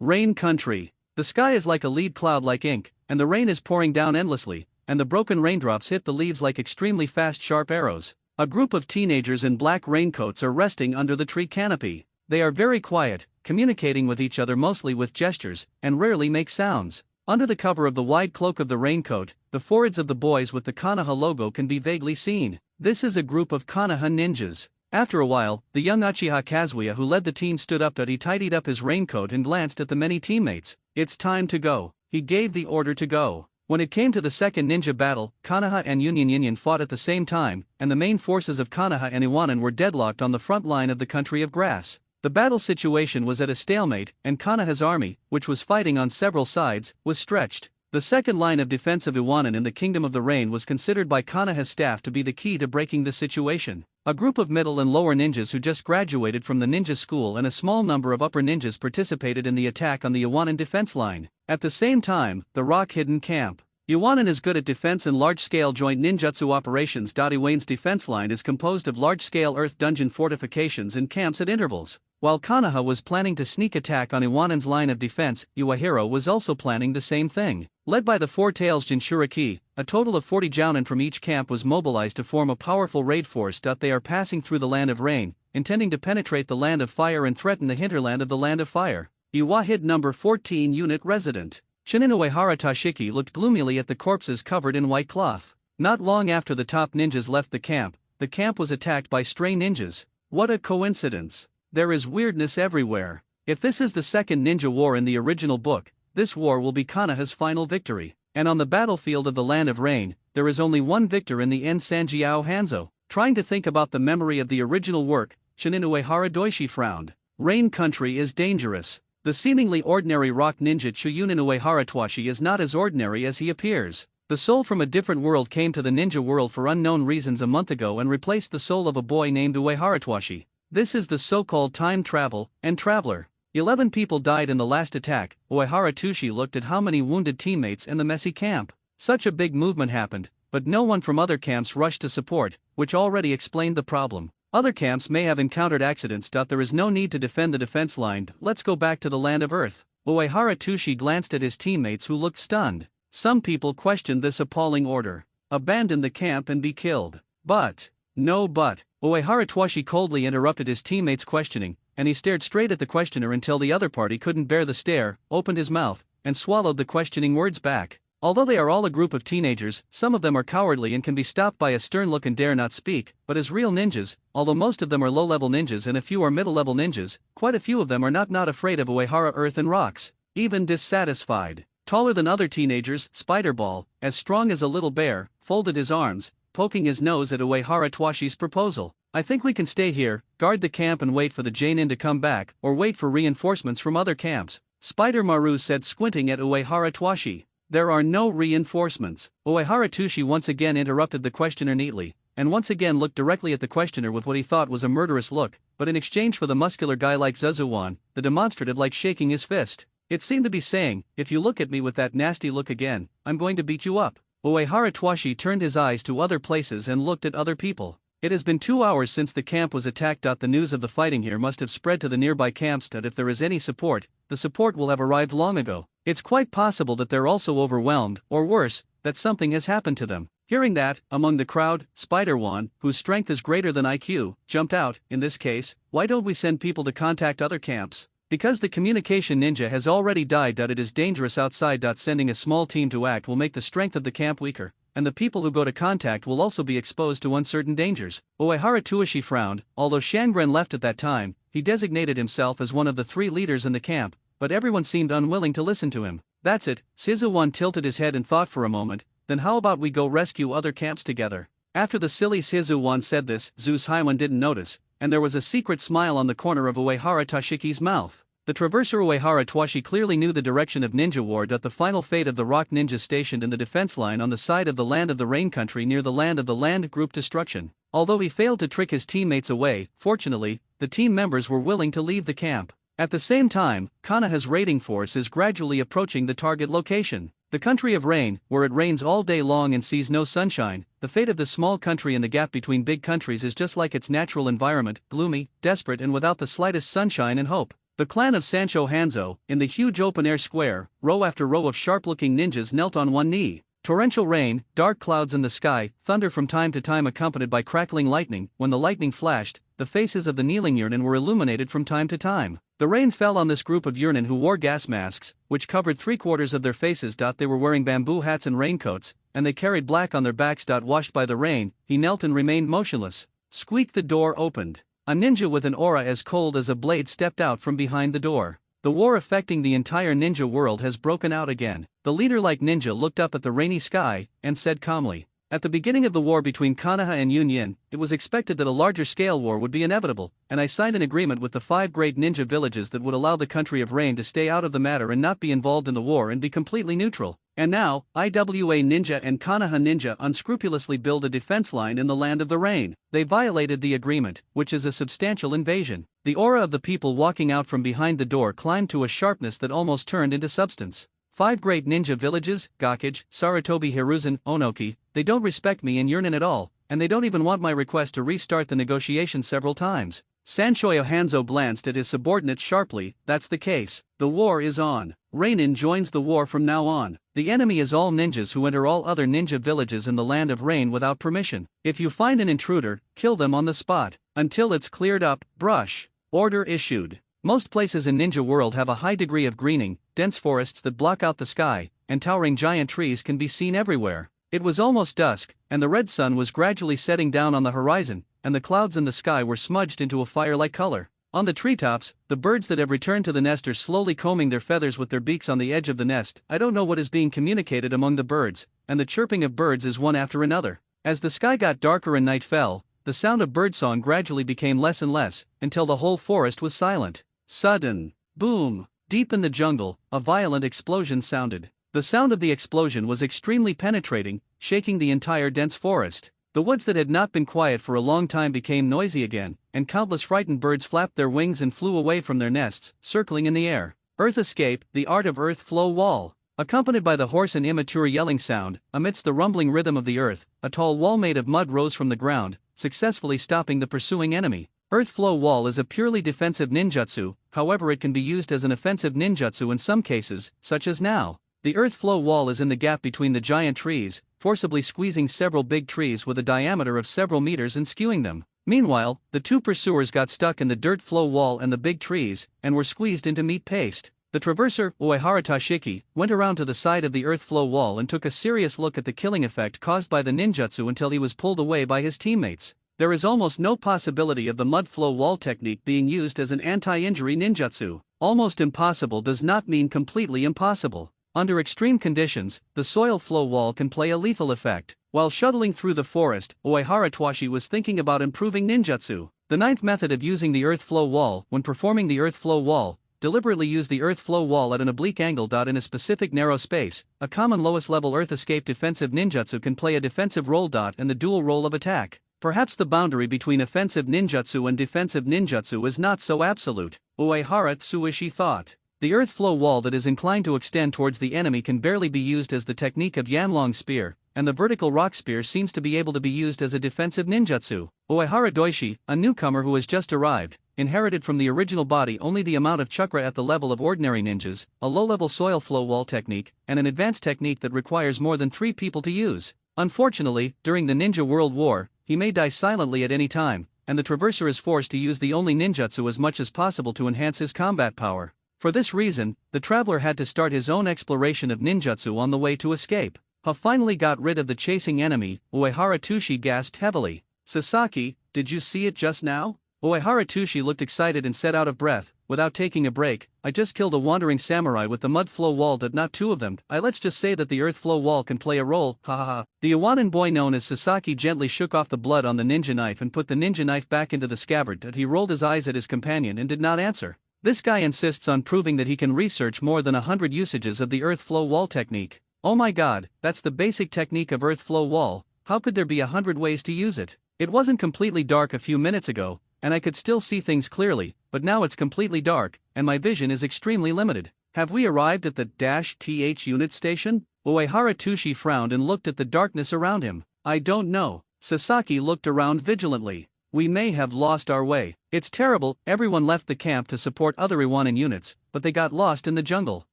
Rain country. The sky is like a lead cloud like ink, and the rain is pouring down endlessly, and the broken raindrops hit the leaves like extremely fast sharp arrows. A group of teenagers in black raincoats are resting under the tree canopy. They are very quiet, communicating with each other mostly with gestures, and rarely make sounds. Under the cover of the wide cloak of the raincoat, the foreheads of the boys with the Konoha logo can be vaguely seen. This is a group of Konoha ninjas. After a while, the young Uchiha Kazuya who led the team stood up and he tidied up his raincoat and glanced at the many teammates. It's time to go. He gave the order to go. When it came to the second ninja battle, Konoha and Union fought at the same time, and the main forces of Konoha and Iwanan were deadlocked on the front line of the country of grass. The battle situation was at a stalemate, and Konoha's army, which was fighting on several sides, was stretched. The second line of defense of Iwanan in the Kingdom of the Rain was considered by Konoha's staff to be the key to breaking the situation. A group of middle and lower ninjas who just graduated from the ninja school and a small number of upper ninjas participated in the attack on the Iwanan defense line. At the same time, the rock hidden camp. Iwanan is good at defense and large-scale joint ninjutsu operations. Iwane's defense line is composed of large-scale earth dungeon fortifications and camps at intervals. While Konoha was planning to sneak attack on Iwanan's line of defense, Iwahiro was also planning the same thing. Led by the Four Tails Jinchuriki, a total of 40 jounin from each camp was mobilized to form a powerful raid force. They are passing through the land of rain, intending to penetrate the land of fire and threaten the hinterland of the land of fire. Iwa hid number 14 unit resident. Chunin Uehara Toshiki looked gloomily at the corpses covered in white cloth. Not long after the top ninjas left the camp was attacked by stray ninjas. What a coincidence. There is weirdness everywhere. If this is the second ninja war in the original book, this war will be Konoha's final victory. And on the battlefield of the Land of Rain, there is only one victor in the end, Sanjiao Hanzo. Trying to think about the memory of the original work, Chunin Uehara Doishi frowned. Rain country is dangerous. The seemingly ordinary rock ninja Chunin Uehara Twashi is not as ordinary as he appears. The soul from a different world came to the ninja world for unknown reasons a month ago and replaced the soul of a boy named Uehara Twashi. This is the so-called time travel and traveler. 11 people died in the last attack. Uehara Twashi looked at how many wounded teammates in the messy camp. Such a big movement happened, but no one from other camps rushed to support, which already explained the problem. Other camps may have encountered accidents. There is no need to defend the defense line. Let's go back to the land of Earth. Uehara Twashi glanced at his teammates who looked stunned. Some people questioned this appalling order. Abandon the camp and be killed. But. Uehara Twashi coldly interrupted his teammates' questioning, and he stared straight at the questioner until the other party couldn't bear the stare, opened his mouth, and swallowed the questioning words back. Although they are all a group of teenagers, some of them are cowardly and can be stopped by a stern look and dare not speak, but as real ninjas, although most of them are low-level ninjas and a few are middle-level ninjas, quite a few of them are not afraid of Uehara earth and rocks, even dissatisfied. Taller than other teenagers, Spiderball, as strong as a little bear, folded his arms, poking his nose at Uehara Twashi's proposal. I think we can stay here, guard the camp and wait for the Jainin to come back, or wait for reinforcements from other camps, Spider Maru said, squinting at Uehara Twashi. There are no reinforcements. Uehara Twashi once again interrupted the questioner neatly, and once again looked directly at the questioner with what he thought was a murderous look, but in exchange for the muscular guy like Zuzuwan, the demonstrative like shaking his fist. It seemed to be saying, if you look at me with that nasty look again, I'm going to beat you up. Uehara Twashi turned his eyes to other places and looked at other people. It has been 2 hours since the camp was attacked. The news of the fighting here must have spread to the nearby camps. If there is any support, the support will have arrived long ago. It's quite possible that they're also overwhelmed, or worse, that something has happened to them. Hearing that, among the crowd, Spider-Wan, whose strength is greater than IQ, jumped out. In this case, why don't we send people to contact other camps? Because the communication ninja has already died. It is dangerous outside. Sending a small team to act will make the strength of the camp weaker, and the people who go to contact will also be exposed to uncertain dangers. Uehara Twashi frowned. Although Shangren left at that time, he designated himself as one of the 3 leaders in the camp, but everyone seemed unwilling to listen to him. That's it. Shizuwan tilted his head and thought for a moment. Then how about we go rescue other camps together? After the silly Shizuwan said this, Zeus Haiwan didn't notice, and there was a secret smile on the corner of Uehara Toshiki's mouth. The traverser Uehara Twashi clearly knew the direction of ninja war. The final fate of the rock ninjas stationed in the defense line on the side of the land of the rain country near the land of the land group destruction. Although he failed to trick his teammates away, fortunately, the team members were willing to leave the camp. At the same time, Konoha's raiding force is gradually approaching the target location. The country of rain, where it rains all day long and sees no sunshine. The fate of this small country in the gap between big countries is just like its natural environment, gloomy, desperate and without the slightest sunshine and hope. The clan of Sancho Hanzo, in the huge open-air square, row after row of sharp-looking ninjas knelt on one knee. Torrential rain, dark clouds in the sky, thunder from time to time accompanied by crackling lightning. When the lightning flashed, the faces of the kneeling Yurnin were illuminated from time to time. The rain fell on this group of Yurnin who wore gas masks, which covered 3/4 of their faces. They were wearing bamboo hats and raincoats, and they carried black on their backs. Washed by the rain, he knelt and remained motionless. Squeak! The door opened. A ninja with an aura as cold as a blade stepped out from behind the door. The war affecting the entire ninja world has broken out again. The leader-like ninja looked up at the rainy sky and said calmly, "At the beginning of the war between Konoha and Yunyin, it was expected that a larger-scale war would be inevitable, and I signed an agreement with the 5 great ninja villages that would allow the country of Rain to stay out of the matter and not be involved in the war and be completely neutral. And now, IWA Ninja and Konoha Ninja unscrupulously build a defense line in the land of the rain. They violated the agreement, which is a substantial invasion." The aura of the people walking out from behind the door climbed to a sharpness that almost turned into substance. 5 great ninja villages, Gakage, Sarutobi Hiruzen, Onoki, they don't respect me in Yurnin at all, and they don't even want my request to restart the negotiations several times. Sanchoyo Hanzo glanced at his subordinates sharply. "That's the case. The war is on. Rainin joins the war from now on. The enemy is all ninjas who enter all other ninja villages in the land of Rain without permission. If you find an intruder, kill them on the spot. Until it's cleared up, brush." Order issued. Most places in Ninja World have a high degree of greening, dense forests that block out the sky, and towering giant trees can be seen everywhere. It was almost dusk, and the red sun was gradually setting down on the horizon, and the clouds in the sky were smudged into a fire-like color. On the treetops, the birds that have returned to the nest are slowly combing their feathers with their beaks on the edge of the nest. I don't know what is being communicated among the birds, and the chirping of birds is one after another. As the sky got darker and night fell, the sound of birdsong gradually became less and less, until the whole forest was silent. Sudden boom! Deep in the jungle, a violent explosion sounded. The sound of the explosion was extremely penetrating, shaking the entire dense forest. The woods that had not been quiet for a long time became noisy again, and countless frightened birds flapped their wings and flew away from their nests, circling in the air. Earth Escape, the art of earth flow wall. Accompanied by the hoarse and immature yelling sound, amidst the rumbling rhythm of the earth, a tall wall made of mud rose from the ground, successfully stopping the pursuing enemy. Earth Flow Wall is a purely defensive ninjutsu, however it can be used as an offensive ninjutsu in some cases, such as now. The Earth Flow Wall is in the gap between the giant trees, forcibly squeezing several big trees with a diameter of several meters and skewing them. Meanwhile, the 2 pursuers got stuck in the dirt flow wall and the big trees, and were squeezed into meat paste. The traverser, Uehara Tashiki, went around to the side of the Earth Flow Wall and took a serious look at the killing effect caused by the ninjutsu until he was pulled away by his teammates. There is almost no possibility of the mud flow wall technique being used as an anti-injury ninjutsu. Almost impossible does not mean completely impossible. Under extreme conditions, the soil flow wall can play a lethal effect. While shuttling through the forest, Uehara Twashi was thinking about improving ninjutsu. The 9th method of using the earth flow wall: when performing the earth flow wall, deliberately use the earth flow wall at an oblique angle. In a specific narrow space. A common lowest level earth escape defensive ninjutsu can play a defensive role. And the dual role of attack. Perhaps the boundary between offensive ninjutsu and defensive ninjutsu is not so absolute, Uehara Tsuishi thought. The earth flow wall that is inclined to extend towards the enemy can barely be used as the technique of Yanlong Spear, and the vertical rock spear seems to be able to be used as a defensive ninjutsu. Uehara Doishi, a newcomer who has just arrived, inherited from the original body only the amount of chakra at the level of ordinary ninjas, a low-level soil flow wall technique, and an advanced technique that requires more than 3 people to use. Unfortunately, during the Ninja World War, he may die silently at any time, and the traverser is forced to use the only ninjutsu as much as possible to enhance his combat power. For this reason, the traveler had to start his own exploration of ninjutsu on the way to escape. Ha finally got rid of the chasing enemy, Uehara Tushi gasped heavily. Sasaki, did you see it just now? Uehara Tushi looked excited and said out of breath, without taking a break, I just killed a wandering samurai with the mud flow wall. Not 2 of them. Let's just say that the earth flow wall can play a role, ha ha ha. The Iwanan boy known as Sasaki gently shook off the blood on the ninja knife and put the ninja knife back into the scabbard. He rolled his eyes at his companion and did not answer. This guy insists on proving that he can research more than 100 usages of the earth flow wall technique. Oh my god, that's the basic technique of earth flow wall. How could there be 100 ways to use it? It wasn't completely dark a few minutes ago, and I could still see things clearly, but now it's completely dark, and my vision is extremely limited. Have we arrived at the -th unit station? Uehara Tushi frowned and looked at the darkness around him. I don't know. Sasaki looked around vigilantly. We may have lost our way. It's terrible. Everyone left the camp to support other Iwanan units, but they got lost in the jungle.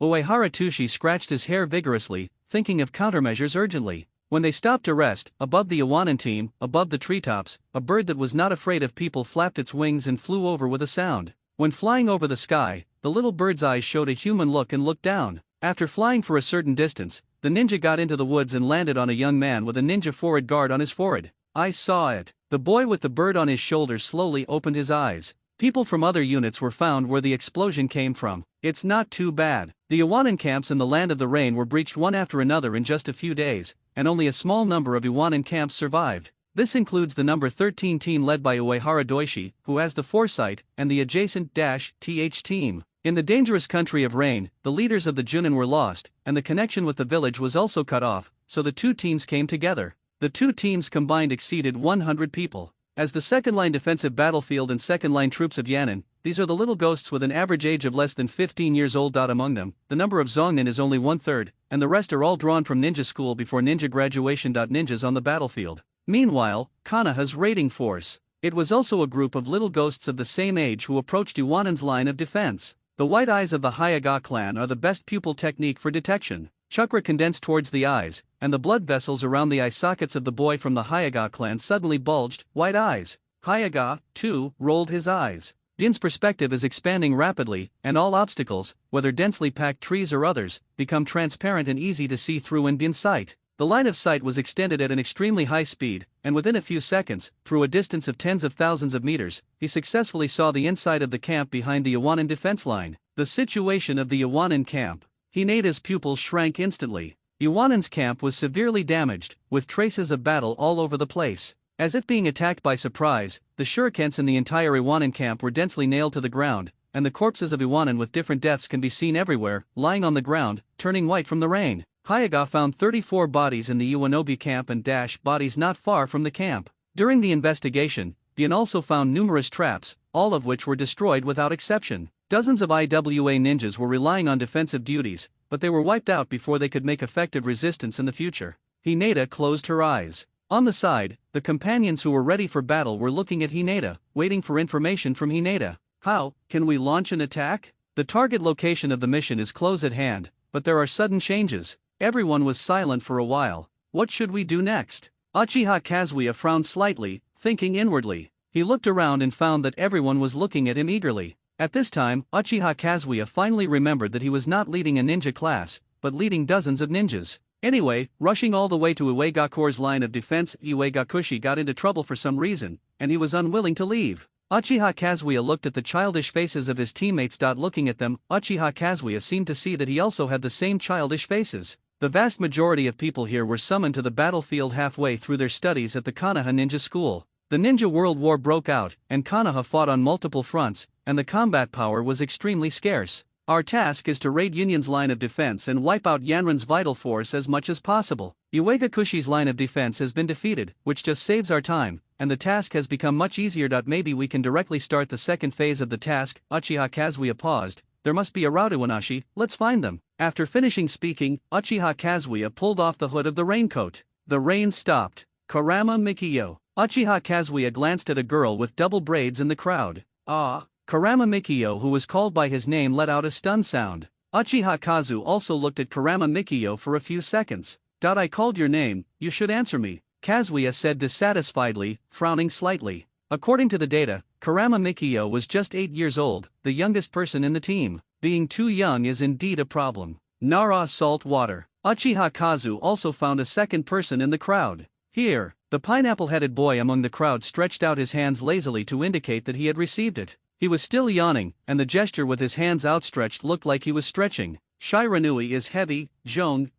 Uehara Tushi scratched his hair vigorously, thinking of countermeasures urgently. When they stopped to rest, above the Iwanan team, above the treetops, a bird that was not afraid of people flapped its wings and flew over with a sound. When flying over the sky, the little bird's eyes showed a human look and looked down. After flying for a certain distance, the ninja got into the woods and landed on a young man with a ninja forehead guard on his forehead. I saw it. The boy with the bird on his shoulder slowly opened his eyes. People from other units were found where the explosion came from. It's not too bad. The Iwanan camps in the Land of the Rain were breached one after another in just a few days, and only a small number of Iwanan camps survived. This includes the number 13 team led by Uehara Doishi, who has the foresight, and the adjacent -th team. In the dangerous country of rain, the leaders of the Junin were lost, and the connection with the village was also cut off, so the two teams came together. The two teams combined exceeded 100 people. As the second-line defensive battlefield and second-line troops of Yannin, these are the little ghosts with an average age of less than 15 years old. Among them, the number of Zongnin is only 1/3, and the rest are all drawn from ninja school before ninja graduation. Ninjas on the battlefield. Meanwhile, Konoha's raiding force. It was also a group of little ghosts of the same age who approached Iwanan's line of defense. The white eyes of the Hyaga clan are the best pupil technique for detection. Chakra condensed towards the eyes, and the blood vessels around the eye sockets of the boy from the Hyaga clan suddenly bulged. White eyes. Hyaga, too, rolled his eyes. Bin's perspective is expanding rapidly, and all obstacles, whether densely packed trees or others, become transparent and easy to see through in Bin's sight. The line of sight was extended at an extremely high speed, and within a few seconds, through a distance of tens of thousands of meters, he successfully saw the inside of the camp behind the Iwanan defense line. The situation of the Iwanan camp. Hinata's pupils shrank instantly. Iwanan's camp was severely damaged, with traces of battle all over the place. As if being attacked by surprise, the shurikens in the entire Iwanan camp were densely nailed to the ground, and the corpses of Iwanan with different deaths can be seen everywhere, lying on the ground, turning white from the rain. Hyaga found 34 bodies in the Iwanobi camp and bodies not far from the camp. During the investigation, Bin also found numerous traps, all of which were destroyed without exception. Dozens of IWA ninjas were relying on defensive duties, but they were wiped out before they could make effective resistance in the future. Hinata closed her eyes. On the side, the companions who were ready for battle were looking at Hinata, waiting for information from Hinata. How can we launch an attack? The target location of the mission is close at hand, but there are sudden changes. Everyone was silent for a while. What should we do next? Uchiha Kazuya frowned slightly, thinking inwardly. He looked around and found that everyone was looking at him eagerly. At this time, Uchiha Kazuya finally remembered that he was not leading a ninja class, but leading dozens of ninjas. Anyway, rushing all the way to Uegaku's line of defense, Uegakushi got into trouble for some reason, and he was unwilling to leave. Uchiha Kazuya looked at the childish faces of his teammates. Looking at them, Uchiha Kazuya seemed to see that he also had the same childish faces. The vast majority of people here were summoned to the battlefield halfway through their studies at the Konoha Ninja School. The Ninja World War broke out, and Konoha fought on multiple fronts, and the combat power was extremely scarce. Our task is to raid Union's line of defense and wipe out Yanran's vital force as much as possible. Uegakushi's line of defense has been defeated, which just saves our time, and the task has become much easier. Maybe we can directly start the second phase of the task. Uchiha Kazuya paused. There must be a route, Iwanashi, let's find them. After finishing speaking, Uchiha Kazuya pulled off the hood of the raincoat. The rain stopped. Karama Mikiyo. Uchiha Kazuya glanced at a girl with double braids in the crowd. Ah! Karama Mikiyo, who was called by his name, let out a stunned sound. Uchiha Kazu also looked at Karama Mikiyo for a few seconds. I called your name, you should answer me, Kazuya said dissatisfiedly, frowning slightly. According to the data, Karama Mikiyo was just 8 years old, the youngest person in the team. Being too young is indeed a problem. Nara salt water. Uchiha Kazu also found a second person in the crowd. Here, the pineapple-headed boy among the crowd stretched out his hands lazily to indicate that he had received it. He was still yawning, and the gesture with his hands outstretched looked like he was stretching. Shiranui is heavy, Jong.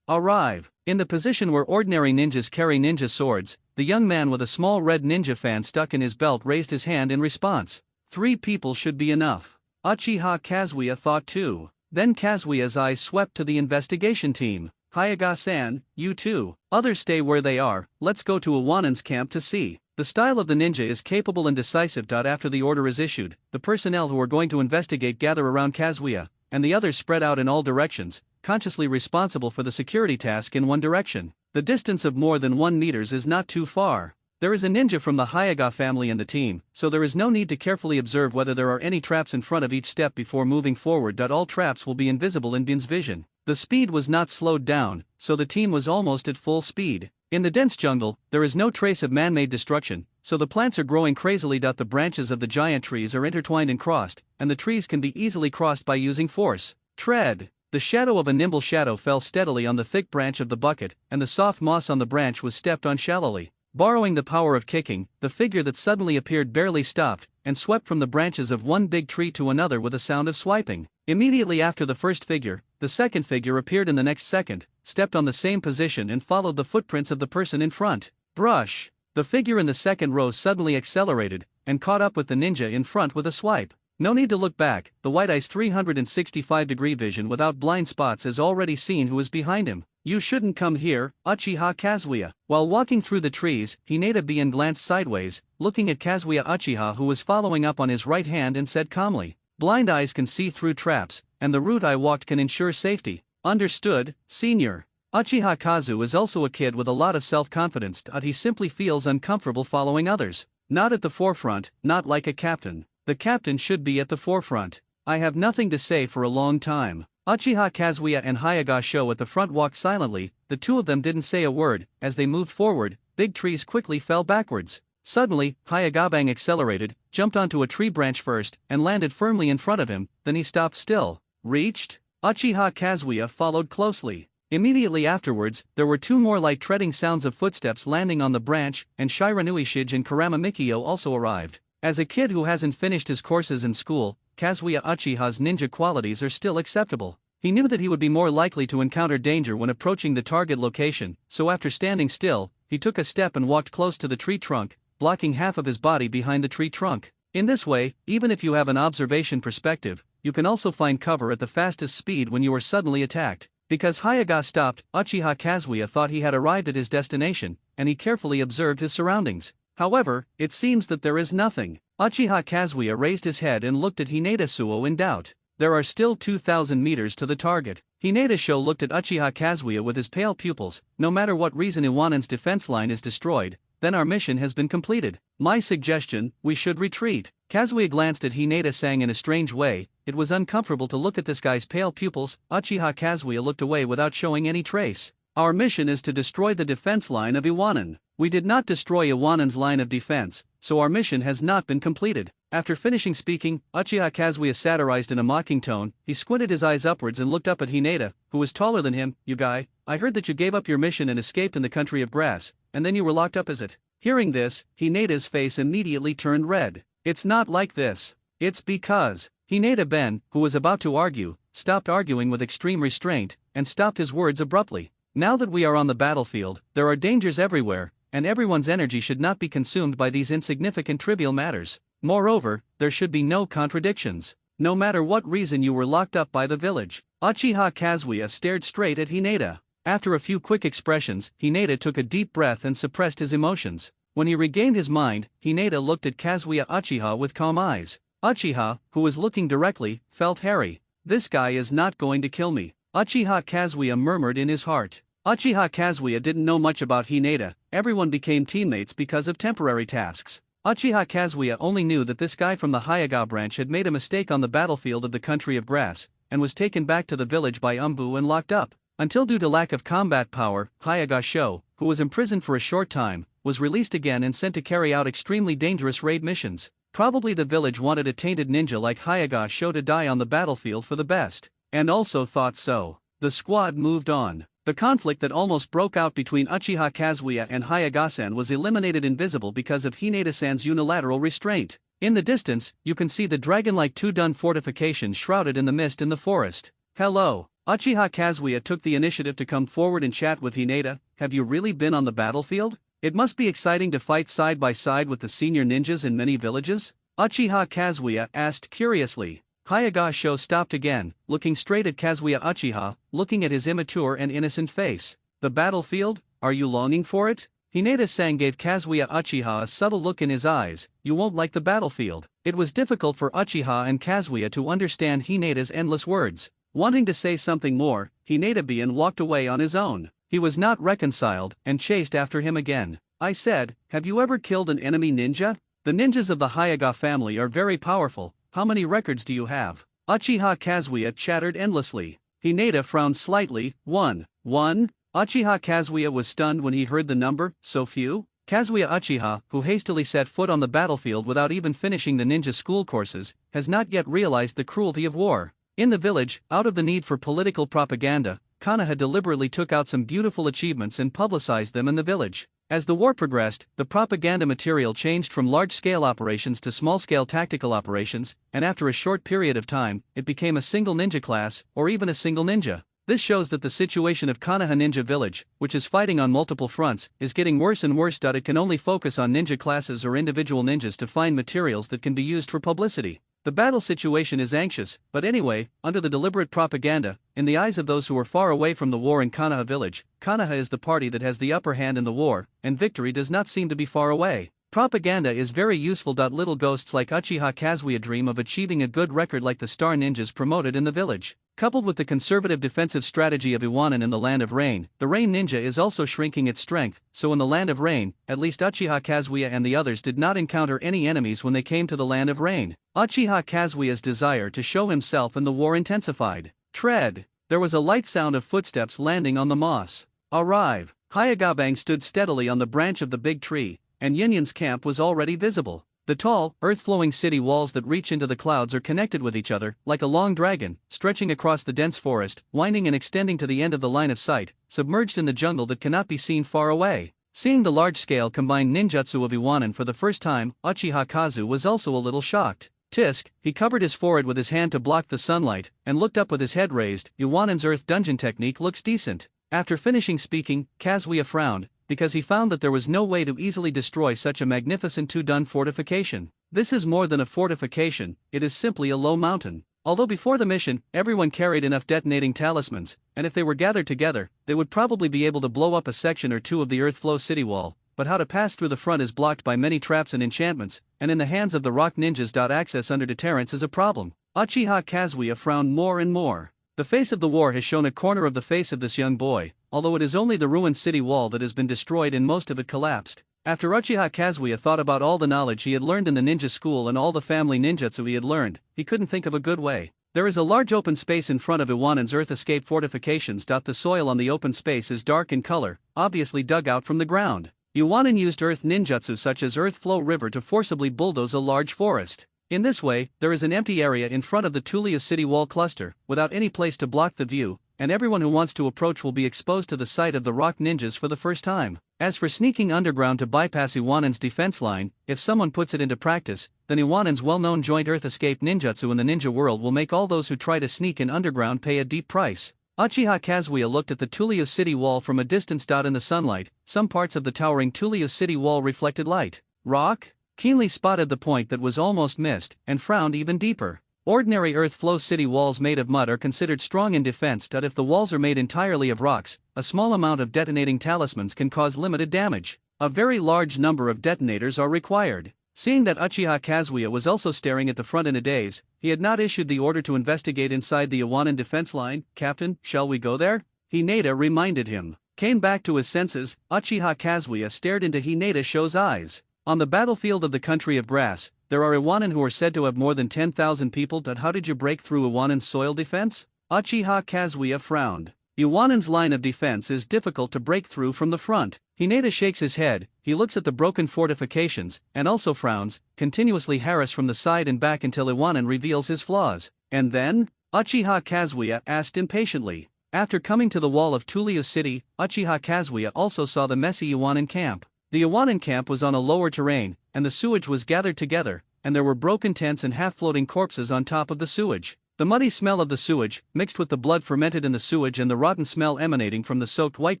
Arrive. In the position where ordinary ninjas carry ninja swords, the young man with a small red ninja fan stuck in his belt raised his hand in response. 3 people should be enough. Uchiha Kazuya thought too. Then Kazuya's eyes swept to the investigation team. Hyaga-san, you too. Others stay where they are, let's go to Iwanan's camp to see. The style of the ninja is capable and decisive. After the order is issued, the personnel who are going to investigate gather around Kazuya, and the others spread out in all directions, consciously responsible for the security task in one direction. The distance of more than 1 meters is not too far. There is a ninja from the Hyaga family in the team, so there is no need to carefully observe whether there are any traps in front of each step before moving forward. All traps will be invisible in Bin's vision. The speed was not slowed down, so the team was almost at full speed. In the dense jungle, there is no trace of man-made destruction, so the plants are growing crazily. The branches of the giant trees are intertwined and crossed, and the trees can be easily crossed by using force. Tread. The shadow of a nimble shadow fell steadily on the thick branch of the bucket, and the soft moss on the branch was stepped on shallowly. Borrowing the power of kicking, the figure that suddenly appeared barely stopped, and swept from the branches of one big tree to another with a sound of swiping. Immediately after the first figure, the second figure appeared in the next second, stepped on the same position and followed the footprints of the person in front. Brush. The figure in the second row suddenly accelerated, and caught up with the ninja in front with a swipe. No need to look back, the White Eye's 365-degree vision without blind spots has already seen who is behind him. You shouldn't come here, Uchiha Kazuya. While walking through the trees, Hinata glanced sideways, looking at Kazuya Uchiha, who was following up on his right hand, and said calmly, "Blind eyes can see through traps, and the route I walked can ensure safety." Understood, senior. Uchiha Kazu is also a kid with a lot of self-confidence, he simply feels uncomfortable following others. Not at the forefront, not like a captain. The captain should be at the forefront. I have nothing to say for a long time. Uchiha Kazuya and Hyaga Sho at the front walked silently. The two of them didn't say a word. As they moved forward, big trees quickly fell backwards. Suddenly, Hyagabang accelerated, jumped onto a tree branch first, and landed firmly in front of him. Then he stopped still. Reached? Uchiha Kazuya followed closely. Immediately afterwards, there were two more light treading sounds of footsteps landing on the branch, and Shiranui Shige and Karama Mikio also arrived. As a kid who hasn't finished his courses in school, Kazuya Uchiha's ninja qualities are still acceptable. He knew that he would be more likely to encounter danger when approaching the target location, so after standing still, he took a step and walked close to the tree trunk, blocking half of his body behind the tree trunk. In this way, even if you have an observation perspective, you can also find cover at the fastest speed when you are suddenly attacked. Because Hyaga stopped, Uchiha Kazuya thought he had arrived at his destination, and he carefully observed his surroundings. However, it seems that there is nothing. Uchiha Kazuya raised his head and looked at Hinata Suo in doubt. There are still 2,000 meters to the target. Hinata Sho looked at Uchiha Kazuya with his pale pupils. No matter what reason Iwanan's defense line is destroyed, then our mission has been completed. My suggestion, we should retreat. Kazuya glanced at Hinata-san in a strange way. It was uncomfortable to look at this guy's pale pupils. Uchiha Kazuya looked away without showing any trace. Our mission is to destroy the defense line of Iwanan. We did not destroy Iwanan's line of defense, so our mission has not been completed. After finishing speaking, Uchiha Kazuya satirized in a mocking tone. He squinted his eyes upwards and looked up at Hinata, who was taller than him. You guy, I heard that you gave up your mission and escaped in the country of grass, and then you were locked up, is it? Hearing this, Hinata's face immediately turned red. It's not like this. It's because. Hinata Ben, who was about to argue, stopped arguing with extreme restraint, and stopped his words abruptly. Now that we are on the battlefield, there are dangers everywhere, and everyone's energy should not be consumed by these insignificant trivial matters. Moreover, there should be no contradictions. No matter what reason you were locked up by the village. Uchiha Kazuya stared straight at Hinata. After a few quick expressions, Hinata took a deep breath and suppressed his emotions. When he regained his mind, Hinata looked at Kazuya Uchiha with calm eyes. Uchiha, who was looking directly, felt hairy. This guy is not going to kill me. Uchiha Kazuya murmured in his heart. Uchiha Kazuya didn't know much about Hinata. Everyone became teammates because of temporary tasks. Uchiha Kazuya only knew that this guy from the Hyaga branch had made a mistake on the battlefield of the country of grass, and was taken back to the village by Umbu and locked up. Until due to lack of combat power, Hyaga Sho, who was imprisoned for a short time, was released again and sent to carry out extremely dangerous raid missions. Probably the village wanted a tainted ninja like Hyaga Sho to die on the battlefield for the best, and also thought so. The squad moved on. The conflict that almost broke out between Uchiha Kazuya and Hyagasan was eliminated invisible because of Hinata-san's unilateral restraint. In the distance, you can see the dragon-like two-dun fortification shrouded in the mist in the forest. Hello. Uchiha Kazuya took the initiative to come forward and chat with Hinata. Have you really been on the battlefield? It must be exciting to fight side by side with the senior ninjas in many villages? Uchiha Kazuya asked curiously. Hyaga Sho stopped again, looking straight at Kazuya Uchiha, looking at his immature and innocent face. The battlefield? Are you longing for it? Hinata-san gave Kazuya Uchiha a subtle look in his eyes. You won't like the battlefield. It was difficult for Uchiha and Kazuya to understand Hinata's endless words. Wanting to say something more, Hinata-ban walked away on his own. He was not reconciled, and chased after him again. I said, have you ever killed an enemy ninja? The ninjas of the Hayaga family are very powerful. How many records do you have? Uchiha Kazuya chattered endlessly. Hinata frowned slightly. One. Uchiha Kazuya was stunned when he heard the number. So few? Kazuya Uchiha, who hastily set foot on the battlefield without even finishing the ninja school courses, has not yet realized the cruelty of war. In the village, out of the need for political propaganda, Konoha deliberately took out some beautiful achievements and publicized them in the village. As the war progressed, the propaganda material changed from large-scale operations to small-scale tactical operations, and after a short period of time, it became a single ninja class, or even a single ninja. This shows that the situation of Konoha Ninja Village, which is fighting on multiple fronts, is getting worse and worse. It can only focus on ninja classes or individual ninjas to find materials that can be used for publicity. The battle situation is anxious, but anyway, under the deliberate propaganda, in the eyes of those who are far away from the war in Konoha Village, Konoha is the party that has the upper hand in the war, and victory does not seem to be far away. Propaganda is very useful. Little ghosts like Uchiha Kazuya dream of achieving a good record like the star ninjas promoted in the village. Coupled with the conservative defensive strategy of Iwanan in the Land of Rain, the Rain Ninja is also shrinking its strength, so in the Land of Rain, at least Uchiha Kazuya and the others did not encounter any enemies when they came to the Land of Rain. Uchiha Kazuya's desire to show himself in the war intensified. Tread. There was a light sound of footsteps landing on the moss. Arrive. Hayagabang stood steadily on the branch of the big tree, and Yinyan's camp was already visible. The tall, earth-flowing city walls that reach into the clouds are connected with each other, like a long dragon, stretching across the dense forest, winding and extending to the end of the line of sight, submerged in the jungle that cannot be seen far away. Seeing the large-scale combined ninjutsu of Iwanan for the first time, Uchiha Kazu was also a little shocked. Tisk, he covered his forehead with his hand to block the sunlight, and looked up with his head raised. Iwanan's earth dungeon technique looks decent. After finishing speaking, Kazuya frowned, because he found that there was no way to easily destroy such a magnificent two-done fortification. This is more than a fortification, it is simply a low mountain. Although before the mission, everyone carried enough detonating talismans, and if they were gathered together, they would probably be able to blow up a section or two of the Earthflow city wall, but how to pass through the front is blocked by many traps and enchantments, and in the hands of the rock ninjas. Access under deterrence is a problem. Uchiha Kazuya frowned more and more. The face of the war has shown a corner of the face of this young boy, although it is only the ruined city wall that has been destroyed and most of it collapsed. After Uchiha Kazuya thought about all the knowledge he had learned in the ninja school and all the family ninjutsu he had learned, he couldn't think of a good way. There is a large open space in front of Iwanan's earth escape fortifications. The soil on the open space is dark in color, obviously dug out from the ground. Iwanan used earth ninjutsu such as Earth Flow River to forcibly bulldoze a large forest. In this way, there is an empty area in front of the Tulia city wall cluster, without any place to block the view, and everyone who wants to approach will be exposed to the sight of the rock ninjas for the first time. As for sneaking underground to bypass Iwanan's defense line, if someone puts it into practice, then Iwanan's well-known joint earth escape ninjutsu in the ninja world will make all those who try to sneak in underground pay a deep price. Uchiha Kazuya looked at the Tulia city wall from a distance. In the sunlight, some parts of the towering Tulia city wall reflected light. Rock? Keenly spotted the point that was almost missed, and frowned even deeper. Ordinary earth flow city walls made of mud are considered strong in defense. If the walls are made entirely of rocks, a small amount of detonating talismans can cause limited damage. A very large number of detonators are required. Seeing that Uchiha Kazuya was also staring at the front in a daze, he had not issued the order to investigate inside the Iwanan defense line. Captain, shall we go there? Hinata reminded him. Came back to his senses, Uchiha Kazuya stared into Hinata Sho's eyes. On the battlefield of the country of grass, there are Iwanan who are said to have more than 10,000 people. How did you break through Iwanan's soil defense? Uchiha Kazuya frowned. Iwanan's line of defense is difficult to break through from the front. Hinata shakes his head, he looks at the broken fortifications, and also frowns, continuously harassed from the side and back until Iwanan reveals his flaws. And then? Uchiha Kazuya asked impatiently. After coming to the wall of Tulia city, Uchiha Kazuya also saw the messy Iwanan camp. The Iwanan camp was on a lower terrain, and the sewage was gathered together, and there were broken tents and half-floating corpses on top of the sewage. The muddy smell of the sewage, mixed with the blood fermented in the sewage and the rotten smell emanating from the soaked white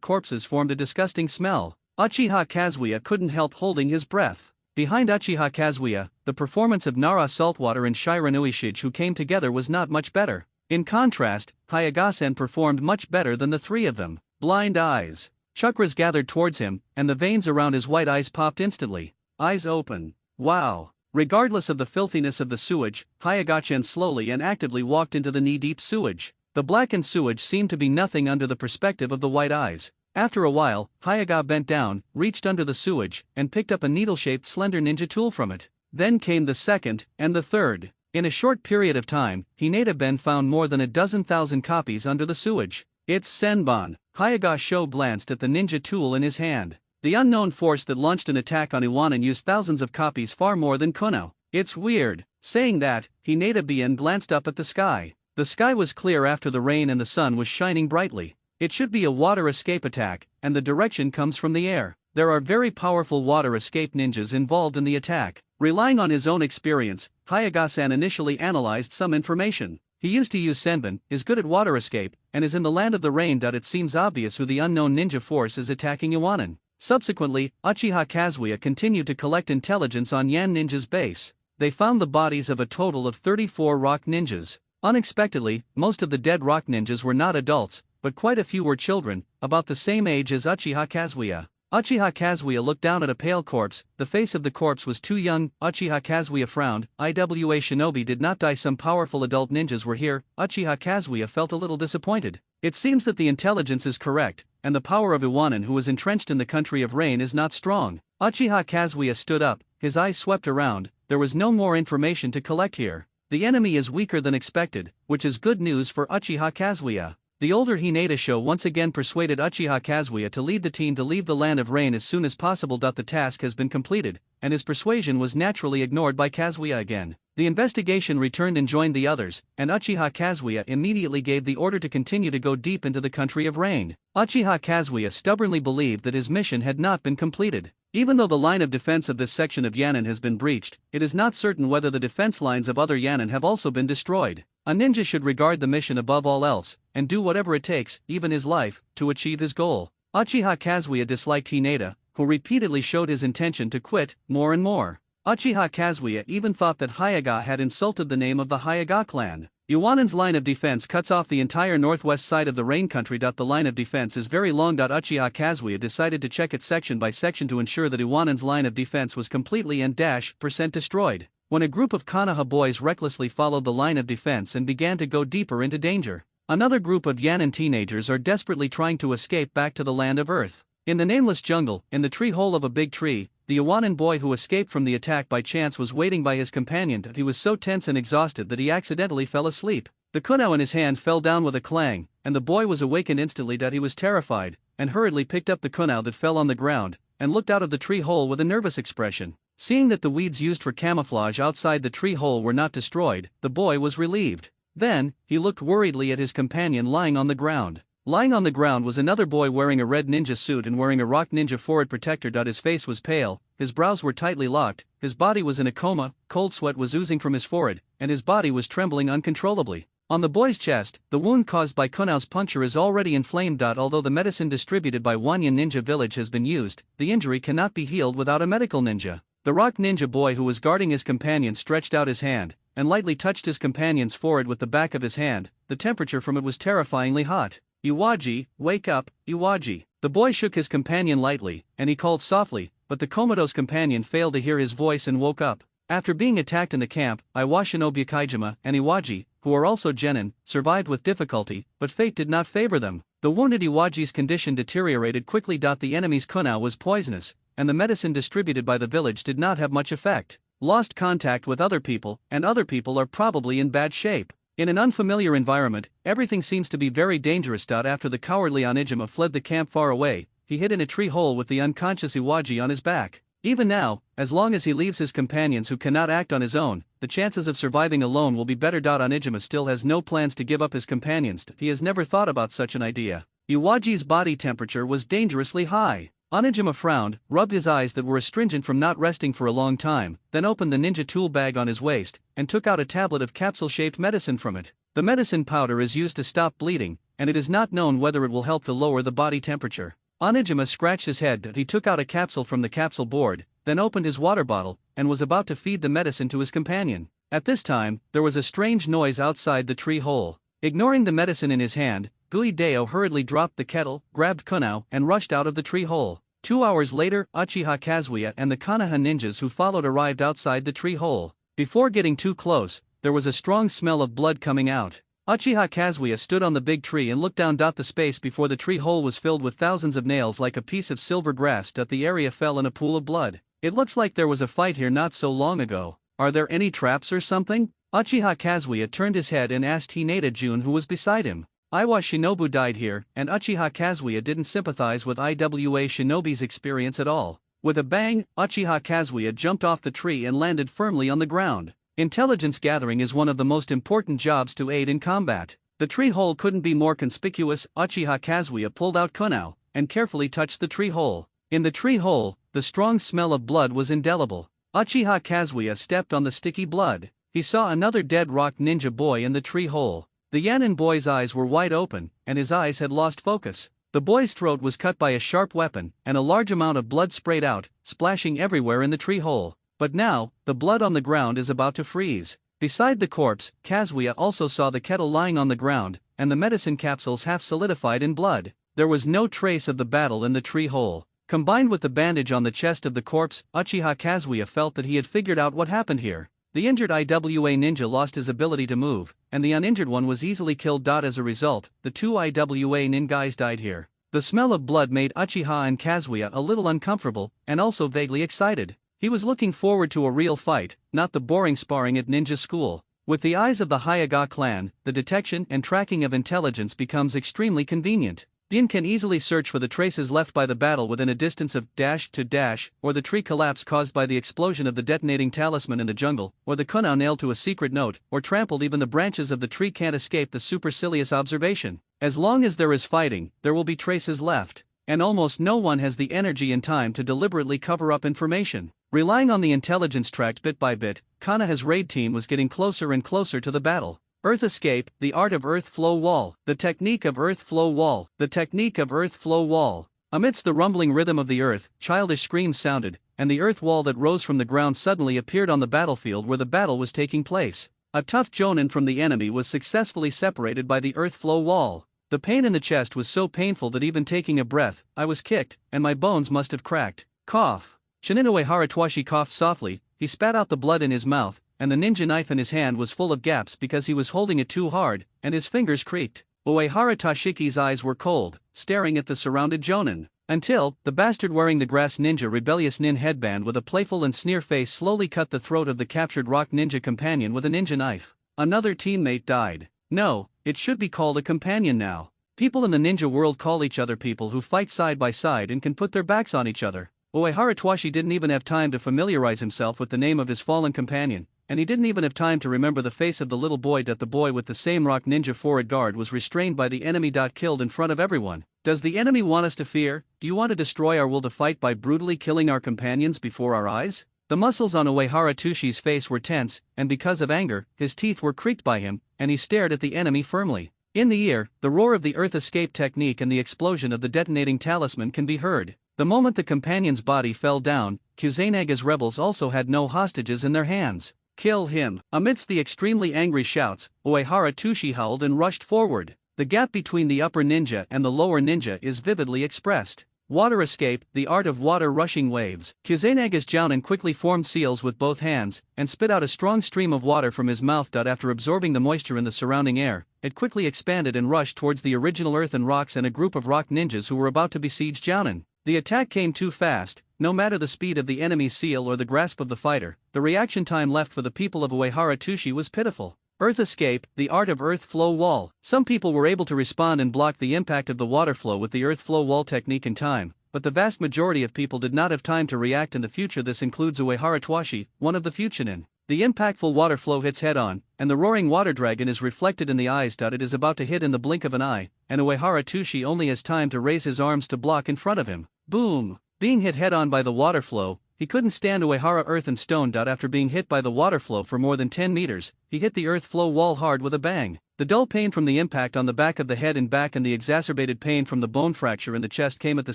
corpses formed a disgusting smell. Uchiha Kazuya couldn't help holding his breath. Behind Uchiha Kazuya, the performance of Nara Saltwater and Shiranui Shige who came together was not much better. In contrast, Hayagasen performed much better than the three of them. Blind eyes. Chakras gathered towards him, and the veins around his white eyes popped instantly. Eyes open. Wow. Regardless of the filthiness of the sewage, Hayagasen slowly and actively walked into the knee-deep sewage. The blackened sewage seemed to be nothing under the perspective of the white eyes. After a while, Hayaga bent down, reached under the sewage, and picked up a needle-shaped slender ninja tool from it. Then came the second, and the third. In a short period of time, Hinata-ben found more than 12,000 copies under the sewage. It's Senbon. Hayaga Sho glanced at the ninja tool in his hand. The unknown force that launched an attack on Iwanan used thousands of copies, far more than Kuno. It's weird. Saying that, Hinata-ben glanced up at the sky. The sky was clear after the rain and the sun was shining brightly. It should be a water escape attack, and the direction comes from the air. There are very powerful water escape ninjas involved in the attack. Relying on his own experience, Hayaga-san initially analyzed some information. He used to use Senbon, is good at water escape, and is in the land of the rain. It seems obvious who the unknown ninja force is attacking Iwanan. Subsequently, Uchiha Kazuya continued to collect intelligence on Yan Ninja's base. They found the bodies of a total of 34 rock ninjas. Unexpectedly, most of the dead rock ninjas were not adults, but quite a few were children, about the same age as Uchiha Kazuya. Uchiha Kazuya looked down at a pale corpse. The face of the corpse was too young. Uchiha Kazuya frowned. Iwa Shinobi did not die. Some powerful adult ninjas were here. Uchiha Kazuya felt a little disappointed. It seems that the intelligence is correct, and the power of Iwanan, who was entrenched in the country of rain, is not strong. Uchiha Kazuya stood up, his eyes swept around. There was no more information to collect here. The enemy is weaker than expected, which is good news for Uchiha Kazuya. The older Hinata Sho once again persuaded Uchiha Kazuya to lead the team to leave the land of rain as soon as possible. The task has been completed, and his persuasion was naturally ignored by Kazuya again. The investigation returned and joined the others, and Uchiha Kazuya immediately gave the order to continue to go deep into the country of rain. Uchiha Kazuya stubbornly believed that his mission had not been completed. Even though the line of defense of this section of Yanin has been breached, it is not certain whether the defense lines of other Yanin have also been destroyed. A ninja should regard the mission above all else, and do whatever it takes, even his life, to achieve his goal. Uchiha Kazuya disliked Hinata, who repeatedly showed his intention to quit, more and more. Uchiha Kazuya even thought that Hayaga had insulted the name of the Hayaga clan. Iwanan's line of defense cuts off the entire northwest side of the rain country. The line of defense is very long. Uchiha Kazuya decided to check it section by section to ensure that Iwanan's line of defense was completely and % destroyed. When a group of Konoha boys recklessly followed the line of defense and began to go deeper into danger, another group of Yanin teenagers are desperately trying to escape back to the land of Earth. In the nameless jungle, in the tree hole of a big tree, the Iwanan boy who escaped from the attack by chance was waiting by his companion. He was so tense and exhausted that he accidentally fell asleep. The kunao in his hand fell down with a clang, and the boy was awakened instantly. He was terrified, and hurriedly picked up the kunao that fell on the ground, and looked out of the tree hole with a nervous expression. Seeing that the weeds used for camouflage outside the tree hole were not destroyed, the boy was relieved. Then, he looked worriedly at his companion lying on the ground. Lying on the ground was another boy wearing a red ninja suit and wearing a rock ninja forehead protector. His face was pale, his brows were tightly locked, his body was in a coma, cold sweat was oozing from his forehead, and his body was trembling uncontrollably. On the boy's chest, the wound caused by Kunao's puncture is already inflamed. Although the medicine distributed by Wanyan Ninja Village has been used, the injury cannot be healed without a medical ninja. The rock ninja boy who was guarding his companion stretched out his hand, and lightly touched his companion's forehead with the back of his hand. The temperature from it was terrifyingly hot. Iwaji, wake up, Iwaji. The boy shook his companion lightly, and he called softly, but the comatose companion failed to hear his voice and woke up. After being attacked in the camp, Shinobi Kaijima and Iwaji, who are also genin, survived with difficulty, but fate did not favor them. The wounded Iwaji's condition deteriorated quickly. The enemy's kunao was poisonous, and the medicine distributed by the village did not have much effect. Lost contact with other people, and other people are probably in bad shape. In an unfamiliar environment, everything seems to be very dangerous. After the cowardly Onijima fled the camp far away, he hid in a tree hole with the unconscious Iwaji on his back. Even now, as long as he leaves his companions who cannot act on his own, the chances of surviving alone will be better. Onijima still has no plans to give up his companions. He has never thought about such an idea. Iwaji's body temperature was dangerously high. Onijima frowned, rubbed his eyes that were astringent from not resting for a long time, then opened the ninja tool bag on his waist, and took out a tablet of capsule-shaped medicine from it. The medicine powder is used to stop bleeding, and it is not known whether it will help to lower the body temperature. Onijima scratched his head. He took out a capsule from the capsule board, then opened his water bottle, and was about to feed the medicine to his companion. At this time, there was a strange noise outside the tree hole. Ignoring the medicine in his hand, Guideo hurriedly dropped the kettle, grabbed kunao, and rushed out of the tree hole. 2 hours later, Uchiha Kazuya and the Konoha ninjas who followed arrived outside the tree hole. Before getting too close, there was a strong smell of blood coming out. Uchiha Kazuya stood on the big tree and looked down. The space before the tree hole was filled with thousands of nails like a piece of silver grass. The area fell in a pool of blood. It looks like there was a fight here not so long ago. Are there any traps or something? Uchiha Kazuya turned his head and asked Hinata Jun, who was beside him. Iwa Shinobu died here, and Uchiha Kazuya didn't sympathize with Iwa Shinobi's experience at all. With a bang, Uchiha Kazuya jumped off the tree and landed firmly on the ground. Intelligence gathering is one of the most important jobs to aid in combat. The tree hole couldn't be more conspicuous. Uchiha Kazuya pulled out kunao and carefully touched the tree hole. In the tree hole, the strong smell of blood was indelible. Uchiha Kazuya stepped on the sticky blood. He saw another dead rock ninja boy in the tree hole. The Yanin boy's eyes were wide open, and his eyes had lost focus. The boy's throat was cut by a sharp weapon, and a large amount of blood sprayed out, splashing everywhere in the tree hole. But now, the blood on the ground is about to freeze. Beside the corpse, Kazuya also saw the kettle lying on the ground, and the medicine capsules half solidified in blood. There was no trace of the battle in the tree hole. Combined with the bandage on the chest of the corpse, Uchiha Kazuya felt that he had figured out what happened here. The injured Iwa ninja lost his ability to move, and the uninjured one was easily killed. As a result, the two Iwa nin guys died here. The smell of blood made Uchiha and Kazuya a little uncomfortable, and also vaguely excited. He was looking forward to a real fight, not the boring sparring at ninja school. With the eyes of the Hyuga clan, the detection and tracking of intelligence becomes extremely convenient. Bin can easily search for the traces left by the battle within a distance of dash to dash, or the tree collapse caused by the explosion of the detonating talisman in the jungle, or the kunao nailed to a secret note, or trampled. Even the branches of the tree can't escape the supercilious observation. As long as there is fighting, there will be traces left, and almost no one has the energy and time to deliberately cover up information. Relying on the intelligence tract bit by bit, Kanaha's raid team was getting closer and closer to the battle. Earth escape, the art of earth flow wall, the technique of earth flow wall, the technique of earth flow wall. Amidst the rumbling rhythm of the earth, childish screams sounded, and the earth wall that rose from the ground suddenly appeared on the battlefield where the battle was taking place. A tough jonin from the enemy was successfully separated by the earth flow wall. The pain in the chest was so painful that even taking a breath, I was kicked, and my bones must have cracked. Cough. Shinin Uehara coughed softly. He spat out the blood in his mouth, and the ninja knife in his hand was full of gaps because he was holding it too hard, and his fingers creaked. Uehara Toshiki's eyes were cold, staring at the surrounded jonin. Until, the bastard wearing the grass ninja rebellious nin headband with a playful and sneer face slowly cut the throat of the captured rock ninja companion with a ninja knife. Another teammate died. No, it should be called a companion now. People in the ninja world call each other people who fight side by side and can put their backs on each other. Uehara didn't even have time to familiarize himself with the name of his fallen companion, and he didn't even have time to remember the face of the little boy. The boy with the same rock ninja forward guard was restrained by the enemy. Killed in front of everyone. Does the enemy want us to fear? Do you want to destroy our will to fight by brutally killing our companions before our eyes? The muscles on Uehara Tushi's face were tense, and because of anger, his teeth were creaked by him, and he stared at the enemy firmly. In the ear, the roar of the earth escape technique and the explosion of the detonating talisman can be heard. The moment the companion's body fell down, Kusanaga's rebels also had no hostages in their hands. Kill him! Amidst the extremely angry shouts, Uehara Tushi howled and rushed forward. The gap between the upper ninja and the lower ninja is vividly expressed. Water escape, the art of water rushing waves. Kusanaga's jounin quickly formed seals with both hands, and spit out a strong stream of water from his mouth. After absorbing the moisture in the surrounding air, it quickly expanded and rushed towards the original earth and rocks and a group of rock ninjas who were about to besiege jounin. The attack came too fast. No matter the speed of the enemy's seal or the grasp of the fighter, the reaction time left for the people of Uehara Tushi was pitiful. Earth escape, the art of earth flow wall. Some people were able to respond and block the impact of the water flow with the earth flow wall technique in time, but the vast majority of people did not have time to react in the future. This includes Uehara Twashi, one of the Fuchinin. The impactful water flow hits head-on, and the roaring water dragon is reflected in the eyes. It is about to hit in the blink of an eye, and Uehara Tushi only has time to raise his arms to block in front of him. Boom! Being hit head-on by the water flow, he couldn't stand Uehara earth and stone. After being hit by the water flow for more than 10 meters, he hit the earth flow wall hard with a bang. The dull pain from the impact on the back of the head and back and the exacerbated pain from the bone fracture in the chest came at the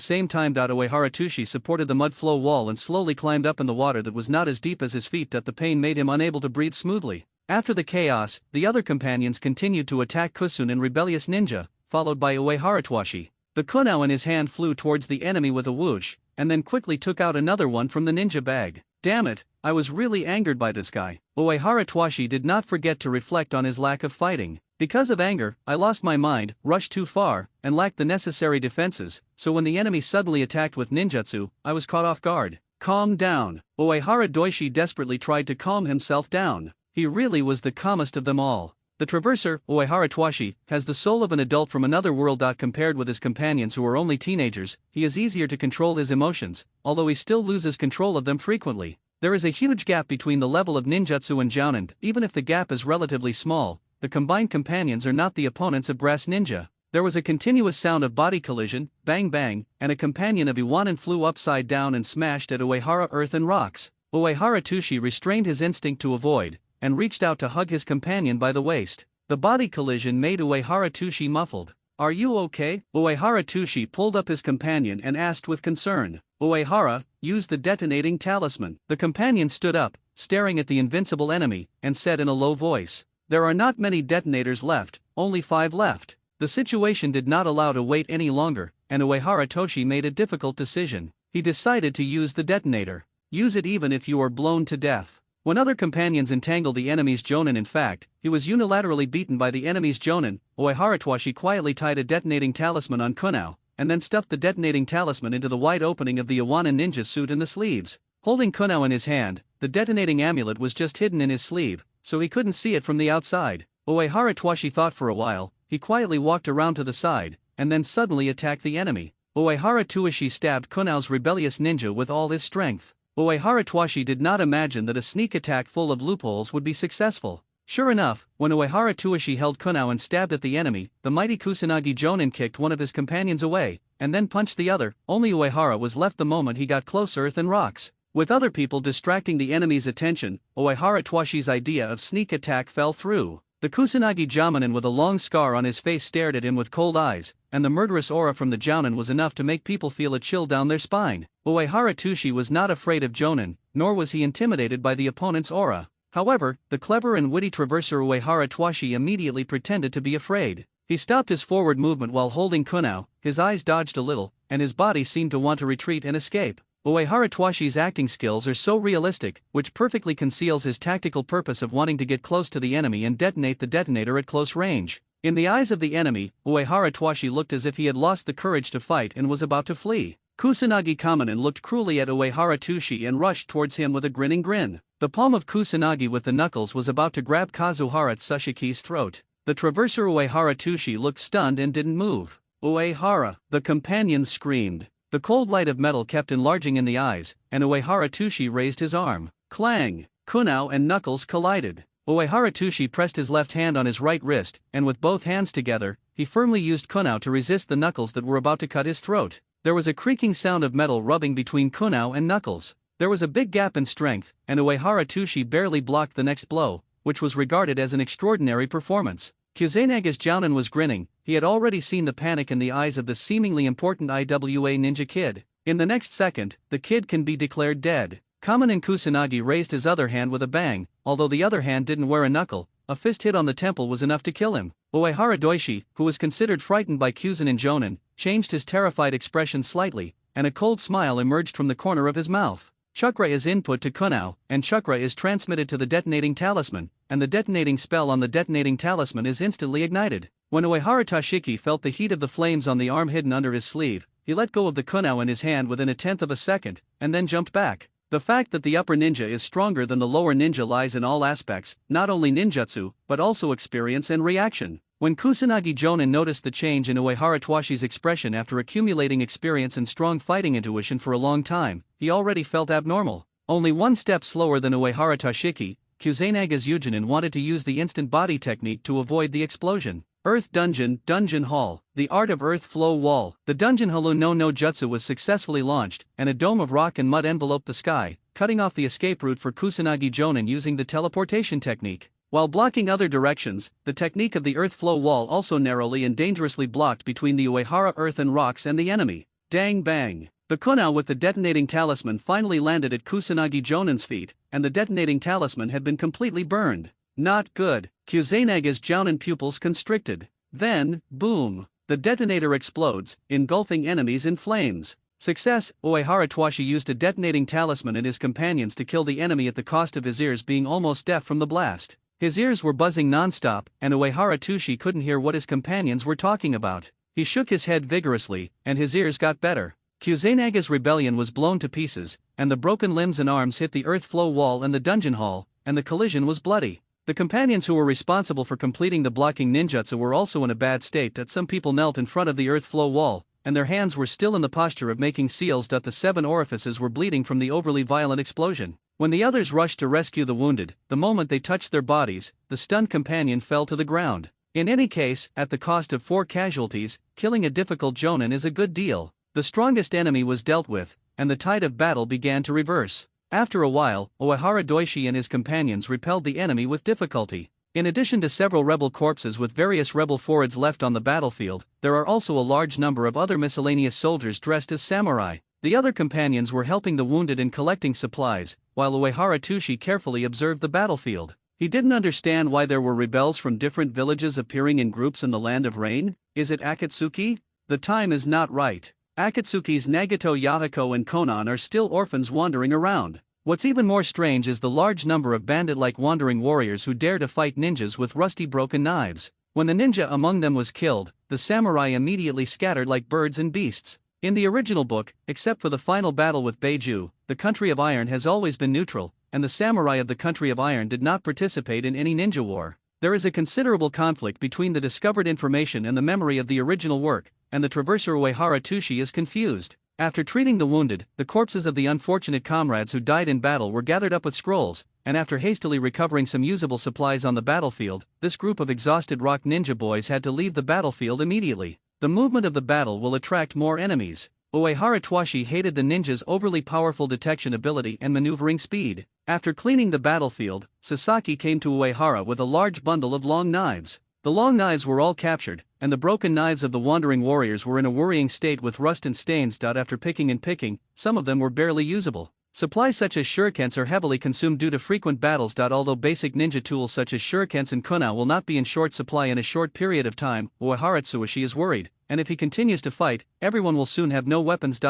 same time. Uehara Tushi supported the mud flow wall and slowly climbed up in the water that was not as deep as his feet. The pain made him unable to breathe smoothly. After the chaos, the other companions continued to attack Kusun and rebellious ninja, followed by Uehara Twashi. The kunao in his hand flew towards the enemy with a whoosh, and then quickly took out another one from the ninja bag. Damn it, I was really angered by this guy. Uehara Twashi did not forget to reflect on his lack of fighting. Because of anger, I lost my mind, rushed too far, and lacked the necessary defenses, so when the enemy suddenly attacked with ninjutsu, I was caught off guard. Calm down. Uehara Doishi desperately tried to calm himself down. He really was the calmest of them all. The Traverser, Uehara Twashi, has the soul of an adult from another world. Compared with his companions who are only teenagers, he is easier to control his emotions, although he still loses control of them frequently. There is a huge gap between the level of ninjutsu and jounin. Even if the gap is relatively small, the combined companions are not the opponents of Brass Ninja. There was a continuous sound of body collision, bang bang, and a companion of Iwanin flew upside down and smashed at Uehara earth and rocks. Uehara Tushi restrained his instinct to avoid, and reached out to hug his companion by the waist. The body collision made Uehara Tushi muffled. "Are you okay?" Uehara Tushi pulled up his companion and asked with concern. Uehara, use the detonating talisman. The companion stood up, staring at the invincible enemy, and said in a low voice, "There are not many detonators left, only 5 left." The situation did not allow to wait any longer, and Uehara Toshi made a difficult decision. He decided to use the detonator. Use it even if you are blown to death. When other companions entangled the enemy's jounin, in fact, he was unilaterally beaten by the enemy's jounin. Uehara Twashi quietly tied a detonating talisman on Kunao, and then stuffed the detonating talisman into the wide opening of the Iwanin ninja suit in the sleeves. Holding Kunao in his hand, the detonating amulet was just hidden in his sleeve, so he couldn't see it from the outside. Uehara Twashi thought for a while. He quietly walked around to the side, and then suddenly attacked the enemy. Uehara Tuishi stabbed Kunao's rebellious ninja with all his strength. Uehara Twashi did not imagine that a sneak attack full of loopholes would be successful. Sure enough, when Uehara Tuishi held Kunao and stabbed at the enemy, the mighty Kusanagi jounin kicked one of his companions away, and then punched the other. Only Uehara was left the moment he got close to earth and rocks. With other people distracting the enemy's attention, Uehara Twashi's idea of sneak attack fell through. The Kusanagi jounin with a long scar on his face stared at him with cold eyes, and the murderous aura from the jounin was enough to make people feel a chill down their spine. Uehara Tushi was not afraid of jounin, nor was he intimidated by the opponent's aura. However, the clever and witty traverser Uehara Twashi immediately pretended to be afraid. He stopped his forward movement while holding Kunao, his eyes dodged a little, and his body seemed to want to retreat and escape. Uehara Twashi's acting skills are so realistic, which perfectly conceals his tactical purpose of wanting to get close to the enemy and detonate the detonator at close range. In the eyes of the enemy, Uehara Twashi looked as if he had lost the courage to fight and was about to flee. Kusanagi Kamanin looked cruelly at Uehara Tushi and rushed towards him with a grinning grin. The palm of Kusanagi with the knuckles was about to grab Kazuhara Tsushiki's throat. The traverser Uehara Tushi looked stunned and didn't move. "Uehara!" the companions screamed. The cold light of metal kept enlarging in the eyes, and Uehara Tushi raised his arm. Clang! Kunao and Knuckles collided. Uehara Tushi pressed his left hand on his right wrist, and with both hands together, he firmly used Kunao to resist the Knuckles that were about to cut his throat. There was a creaking sound of metal rubbing between Kunao and Knuckles. There was a big gap in strength, and Uehara Tushi barely blocked the next blow, which was regarded as an extraordinary performance. Kusanaga's jounin was grinning. He had already seen the panic in the eyes of the seemingly important IWA ninja kid. In the next second, the kid can be declared dead. Kamanin Kusanagi raised his other hand with a bang. Although the other hand didn't wear a knuckle, a fist hit on the temple was enough to kill him. Uehara Doishi, who was considered frightened by Kusanin jounin, changed his terrified expression slightly, and a cold smile emerged from the corner of his mouth. Chakra is input to Kunao, and chakra is transmitted to the detonating talisman, and the detonating spell on the detonating talisman is instantly ignited. When Uehara Toshiki felt the heat of the flames on the arm hidden under his sleeve, he let go of the Kunao in his hand within a tenth of a second, and then jumped back. The fact that the upper ninja is stronger than the lower ninja lies in all aspects, not only ninjutsu, but also experience and reaction. When Kusanagi jounin noticed the change in Uehara Twashi's expression after accumulating experience and strong fighting intuition for a long time, he already felt abnormal. Only one step slower than Uehara Toshiki, Kusanaga's Yujinin wanted to use the instant body technique to avoid the explosion. Earth Dungeon, Dungeon Hall, the art of Earth Flow Wall. The Dungeon Halu no Jutsu was successfully launched, and a dome of rock and mud enveloped the sky, cutting off the escape route for Kusanagi jounin using the teleportation technique. While blocking other directions, the technique of the Earth Flow Wall also narrowly and dangerously blocked between the Uehara earth and rocks and the enemy. Dang bang! The Kunao with the detonating talisman finally landed at Kusanagi jounin's feet, and the detonating talisman had been completely burned. Not good. Kusanaga's jounin pupils constricted. Then, boom! The detonator explodes, engulfing enemies in flames. Success! Uehara Twashi used a detonating talisman and his companions to kill the enemy at the cost of his ears being almost deaf from the blast. His ears were buzzing non-stop, and Uehara Tushi couldn't hear what his companions were talking about. He shook his head vigorously, and his ears got better. Kuzenaga's rebellion was blown to pieces, and the broken limbs and arms hit the earth flow wall and the dungeon hall, and the collision was bloody. The companions who were responsible for completing the blocking ninjutsu were also in a bad state. Some people knelt in front of the earth flow wall, and their hands were still in the posture of making seals. The 7 orifices were bleeding from the overly violent explosion. When the others rushed to rescue the wounded, the moment they touched their bodies, the stunned companion fell to the ground. In any case, at the cost of 4 casualties, killing a difficult jonin is a good deal. The strongest enemy was dealt with, and the tide of battle began to reverse. After a while, Uehara Doishi and his companions repelled the enemy with difficulty. In addition to several rebel corpses with various rebel foreheads left on the battlefield, there are also a large number of other miscellaneous soldiers dressed as samurai. The other companions were helping the wounded and collecting supplies, while Uehara Tushi carefully observed the battlefield. He didn't understand why there were rebels from different villages appearing in groups in the Land of Rain. Is it Akatsuki? The time is not right. Akatsuki's Nagato, Yahiko and Konan are still orphans wandering around. What's even more strange is the large number of bandit-like wandering warriors who dare to fight ninjas with rusty broken knives. When the ninja among them was killed, the samurai immediately scattered like birds and beasts. In the original book, except for the final battle with Beiju, the Country of Iron has always been neutral, and the samurai of the Country of Iron did not participate in any ninja war. There is a considerable conflict between the discovered information and the memory of the original work, and the traverser Uehara Tushi is confused. After treating the wounded, the corpses of the unfortunate comrades who died in battle were gathered up with scrolls, and after hastily recovering some usable supplies on the battlefield, this group of exhausted rock ninja boys had to leave the battlefield immediately. The movement of the battle will attract more enemies. Uehara Tushi hated the ninja's overly powerful detection ability and maneuvering speed. After cleaning the battlefield, Sasaki came to Uehara with a large bundle of long knives. The long knives were all captured, and the broken knives of the wandering warriors were in a worrying state with rust and stains. After picking and picking, some of them were barely usable. Supplies such as shurikens are heavily consumed due to frequent battles. Although basic ninja tools such as shurikens and kunai will not be in short supply in a short period of time, Uehara Tsuishi is worried, and if he continues to fight, everyone will soon have no weapons.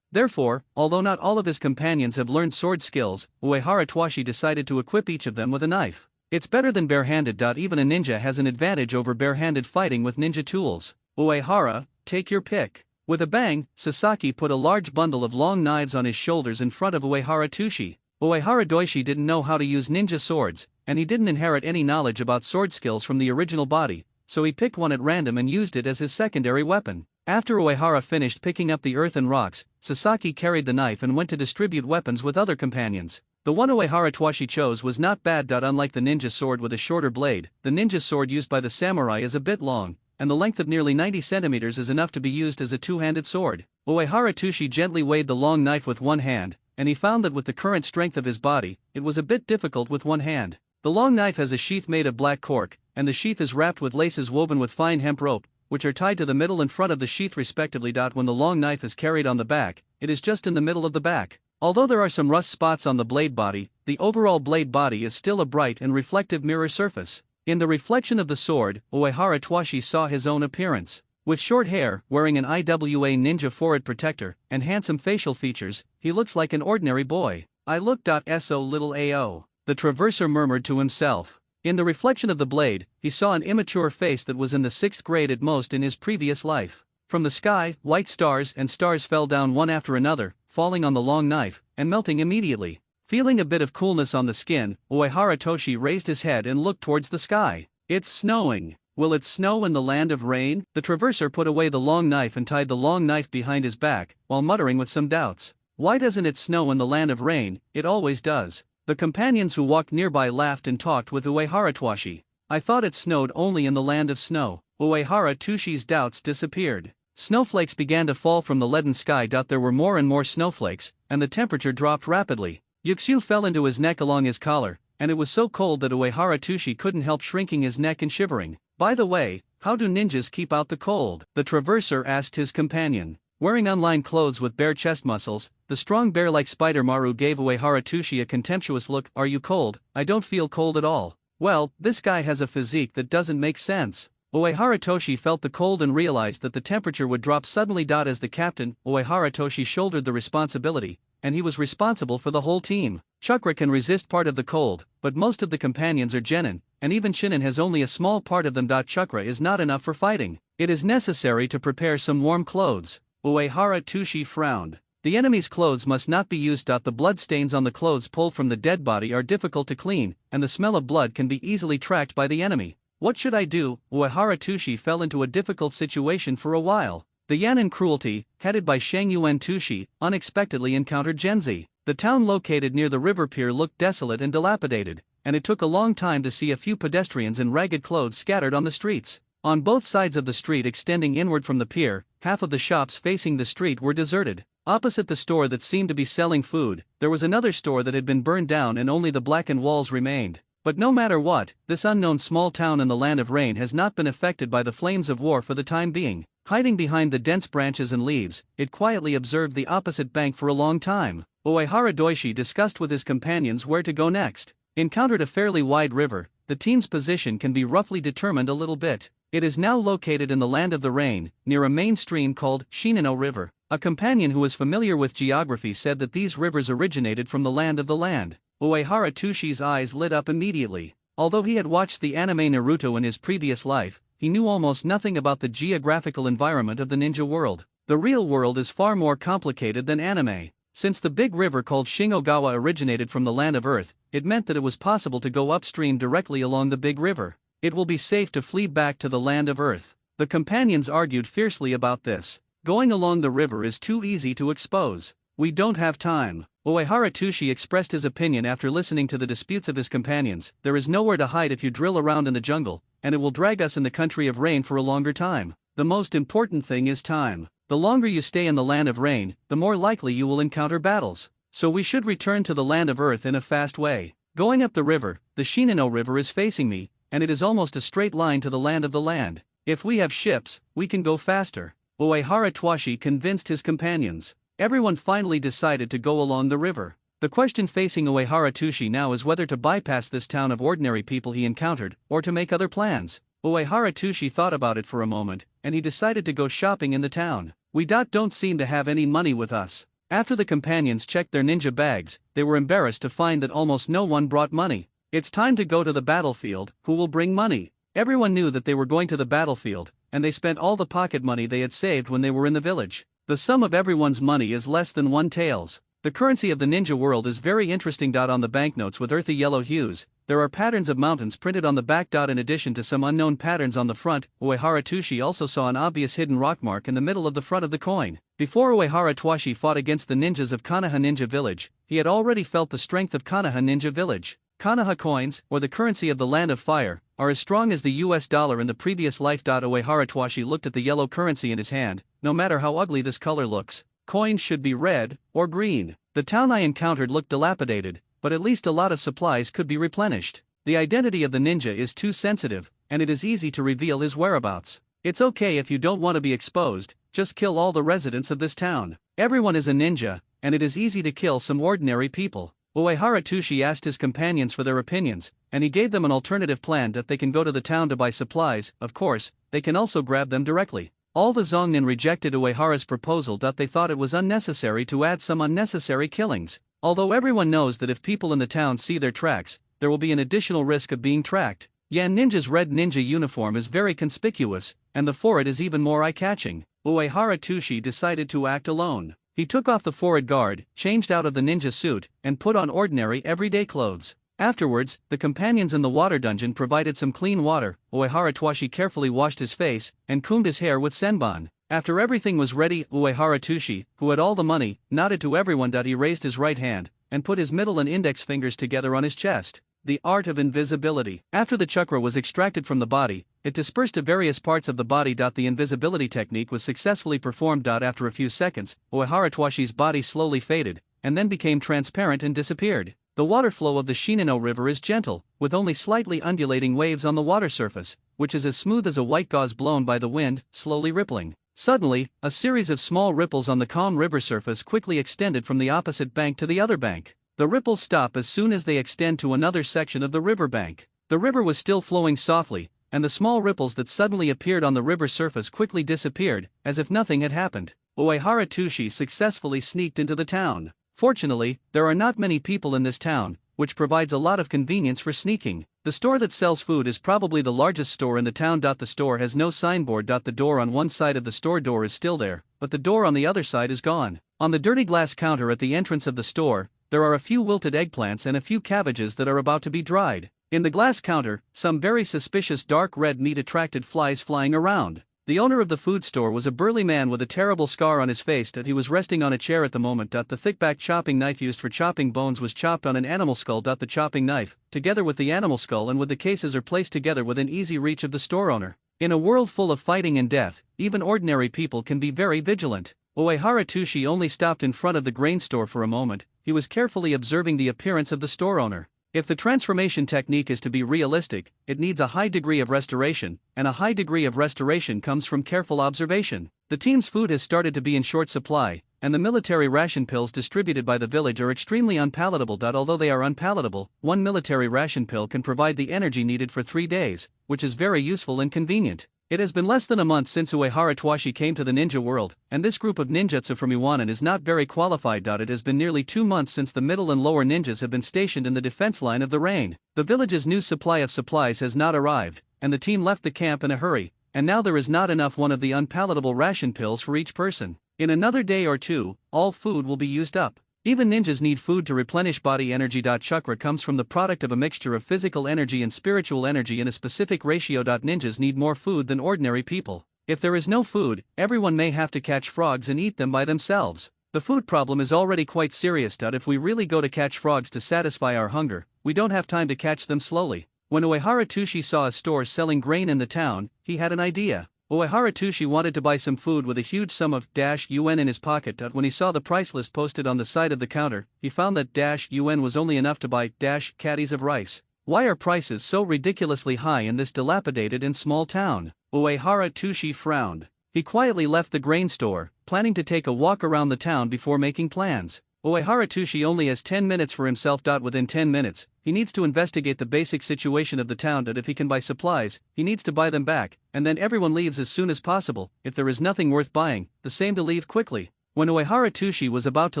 Therefore, although not all of his companions have learned sword skills, Uehara Tushi decided to equip each of them with a knife. It's better than barehanded. Even a ninja has an advantage over barehanded fighting with ninja tools. Uehara, take your pick. With a bang, Sasaki put a large bundle of long knives on his shoulders in front of Uehara Tushi. Uehara Doishi didn't know how to use ninja swords, and he didn't inherit any knowledge about sword skills from the original body, so he picked one at random and used it as his secondary weapon. After Uehara finished picking up the earth and rocks, Sasaki carried the knife and went to distribute weapons with other companions. The one Uehara Tushi chose was not bad. Unlike the ninja sword with a shorter blade, the ninja sword used by the samurai is a bit long, and the length of nearly 90 centimeters is enough to be used as a two-handed sword. Uehara Tushi gently weighed the long knife with one hand, and he found that with the current strength of his body, it was a bit difficult with one hand. The long knife has a sheath made of black cork, and the sheath is wrapped with laces woven with fine hemp rope, which are tied to the middle and front of the sheath respectively. When the long knife is carried on the back, it is just in the middle of the back. Although there are some rust spots on the blade body, the overall blade body is still a bright and reflective mirror surface. In the reflection of the sword, Uehara Tushi saw his own appearance. With short hair, wearing an IWA ninja forehead protector, and handsome facial features, he looks like an ordinary boy. I look. So little AO. The traverser murmured to himself. In the reflection of the blade, he saw an immature face that was in the 6th grade at most in his previous life. From the sky, white stars and stars fell down one after another, falling on the long knife, and melting immediately. Feeling a bit of coolness on the skin, Uehara Tushi raised his head and looked towards the sky. It's snowing. Will it snow in the Land of Rain? The traverser put away the long knife and tied the long knife behind his back, while muttering with some doubts. Why doesn't it snow in the Land of Rain? It always does. The companions who walked nearby laughed and talked with Uehara Tushi. I thought it snowed only in the Land of Snow. Uehara Tushi's doubts disappeared. Snowflakes began to fall from the leaden sky. There were more and more snowflakes, and the temperature dropped rapidly. Yuxu fell into his neck along his collar, and it was so cold that Uehara Tushi couldn't help shrinking his neck and shivering. By the way, how do ninjas keep out the cold? The traverser asked his companion. Wearing unlined clothes with bare chest muscles, the strong bear-like spider Maru gave Uehara Tushi a contemptuous look. Are you cold? I don't feel cold at all. Well, this guy has a physique that doesn't make sense. Uehara Tushi felt the cold and realized that the temperature would drop suddenly. As the captain, Uehara Tushi shouldered the responsibility, and he was responsible for the whole team. Chakra can resist part of the cold, but most of the companions are genin, and even Shinin has only a small part of them. Chakra is not enough for fighting. It is necessary to prepare some warm clothes. Uehara Tushi frowned. The enemy's clothes must not be used. The blood stains on the clothes pulled from the dead body are difficult to clean, and the smell of blood can be easily tracked by the enemy. What should I do? Uehara Tushi fell into a difficult situation for a while. The Yan'an cruelty, headed by Shangyuan Tushi, unexpectedly encountered Genzi. The town located near the river pier looked desolate and dilapidated, and it took a long time to see a few pedestrians in ragged clothes scattered on the streets. On both sides of the street extending inward from the pier, half of the shops facing the street were deserted. Opposite the store that seemed to be selling food, there was another store that had been burned down and only the blackened walls remained. But no matter what, this unknown small town in the land of rain has not been affected by the flames of war for the time being. Hiding behind the dense branches and leaves, it quietly observed the opposite bank for a long time. Uehara Doishi discussed with his companions where to go next. Encountered a fairly wide river, the team's position can be roughly determined a little bit. It is now located in the land of the rain, near a main stream called Shinano River. A companion who is familiar with geography said that these rivers originated from the land of the land. Uehara Tushi's eyes lit up immediately. Although he had watched the anime Naruto in his previous life, he knew almost nothing about the geographical environment of the ninja world. The real world is far more complicated than anime. Since the big river called Shingogawa originated from the land of Earth, it meant that it was possible to go upstream directly along the big river. It will be safe to flee back to the land of Earth. The companions argued fiercely about this. Going along the river is too easy to expose. We don't have time. Uehara Tushi expressed his opinion after listening to the disputes of his companions. There is nowhere to hide if you drill around in the jungle, and it will drag us in the country of rain for a longer time. The most important thing is time. The longer you stay in the land of rain, the more likely you will encounter battles. So we should return to the land of Earth in a fast way. Going up the river, the Shinano River is facing me, and it is almost a straight line to the land of the land. If we have ships, we can go faster. Uehara Twashi convinced his companions. Everyone finally decided to go along the river. The question facing Uehara Tushi now is whether to bypass this town of ordinary people he encountered, or to make other plans. Uehara Tushi thought about it for a moment, and he decided to go shopping in the town. We don't seem to have any money with us. After the companions checked their ninja bags, they were embarrassed to find that almost no one brought money. It's time to go to the battlefield. Who will bring money? Everyone knew that they were going to the battlefield, and they spent all the pocket money they had saved when they were in the village. The sum of everyone's money is less than 1 taels. The currency of the ninja world is very interesting. On the banknotes with earthy yellow hues, there are patterns of mountains printed on the back. In addition to some unknown patterns on the front, Uehara Tushi also saw an obvious hidden rock mark in the middle of the front of the coin. Before Uehara Twashi fought against the ninjas of Konoha Ninja Village, he had already felt the strength of Konoha Ninja Village. Konoha coins, or the currency of the land of fire, are as strong as the US dollar in the previous life. Uehara Twashi looked at the yellow currency in his hand. No matter how ugly this color looks, coins should be red or green. The town I encountered looked dilapidated, but at least a lot of supplies could be replenished. The identity of the ninja is too sensitive, and it is easy to reveal his whereabouts. It's okay if you don't want to be exposed, just kill all the residents of this town. Everyone is a ninja, and it is easy to kill some ordinary people. Uehara Tushi asked his companions for their opinions, and he gave them an alternative plan that they can go to the town to buy supplies. Of course, they can also grab them directly. All the Zongnin rejected Uehara's proposal. They thought it was unnecessary to add some unnecessary killings. Although everyone knows that if people in the town see their tracks, there will be an additional risk of being tracked. Yan Ninja's red ninja uniform is very conspicuous, and the forehead is even more eye-catching. Uehara Tushi decided to act alone. He took off the forehead guard, changed out of the ninja suit, and put on ordinary everyday clothes. Afterwards, the companions in the water dungeon provided some clean water. Uehara Twashi carefully washed his face and combed his hair with senbon. After everything was ready, Uehara Tushi, who had all the money, nodded to everyone. He raised his right hand and put his middle and index fingers together on his chest. The art of invisibility. After the chakra was extracted from the body, it dispersed to various parts of the body. The invisibility technique was successfully performed. After a few seconds, Uehara Twashi's body slowly faded, and then became transparent and disappeared. The water flow of the Shinano River is gentle, with only slightly undulating waves on the water surface, which is as smooth as a white gauze blown by the wind, slowly rippling. Suddenly, a series of small ripples on the calm river surface quickly extended from the opposite bank to the other bank. The ripples stop as soon as they extend to another section of the river bank. The river was still flowing softly, and the small ripples that suddenly appeared on the river surface quickly disappeared, as if nothing had happened. Uehara Tushi successfully sneaked into the town. Fortunately, there are not many people in this town, which provides a lot of convenience for sneaking. The store that sells food is probably the largest store in the town. The store has no signboard. The door on one side of the store door is still there, but the door on the other side is gone. On the dirty glass counter at the entrance of the store, there are a few wilted eggplants and a few cabbages that are about to be dried. In the glass counter, some very suspicious dark red meat attracted flies flying around. The owner of the food store was a burly man with a terrible scar on his face. He was resting on a chair at the moment. The thick-back chopping knife used for chopping bones was chopped on an animal skull. The chopping knife, together with the animal skull and with the cases, are placed together within easy reach of the store owner. In a world full of fighting and death, even ordinary people can be very vigilant. Uehara Tushi only stopped in front of the grain store for a moment. He was carefully observing the appearance of the store owner. If the transformation technique is to be realistic, it needs a high degree of restoration, and a high degree of restoration comes from careful observation. The team's food has started to be in short supply, and the military ration pills distributed by the village are extremely unpalatable. Although they are unpalatable, one military ration pill can provide the energy needed for 3 days, which is very useful and convenient. It has been less than a month since Uehara Twashi came to the ninja world, and this group of ninjutsu from Iwanan is not very qualified. It has been nearly 2 months since the middle and lower ninjas have been stationed in the defense line of the rain. The village's new supply of supplies has not arrived, and the team left the camp in a hurry, and now there is not enough one of the unpalatable ration pills for each person. In another day or two, all food will be used up. Even ninjas need food to replenish body energy. Chakra comes from the product of a mixture of physical energy and spiritual energy in a specific ratio. Ninjas need more food than ordinary people. If there is no food, everyone may have to catch frogs and eat them by themselves. The food problem is already quite serious. If we really go to catch frogs to satisfy our hunger, we don't have time to catch them slowly. When Uehara Tushi saw a store selling grain in the town, he had an idea. Uehara Tushi wanted to buy some food with a huge sum of -UN in his pocket. When he saw the price list posted on the side of the counter, he found that -UN was only enough to buy caddies of rice. Why are prices so ridiculously high in this dilapidated and small town? Uehara Tushi frowned. He quietly left the grain store, planning to take a walk around the town before making plans. Uehara Tushi only has 10 minutes for himself. Within 10 minutes, he needs to investigate the basic situation of the town. If he can buy supplies, he needs to buy them back, and then everyone leaves as soon as possible. If there is nothing worth buying, the same to leave quickly. When Uehara Tushi was about to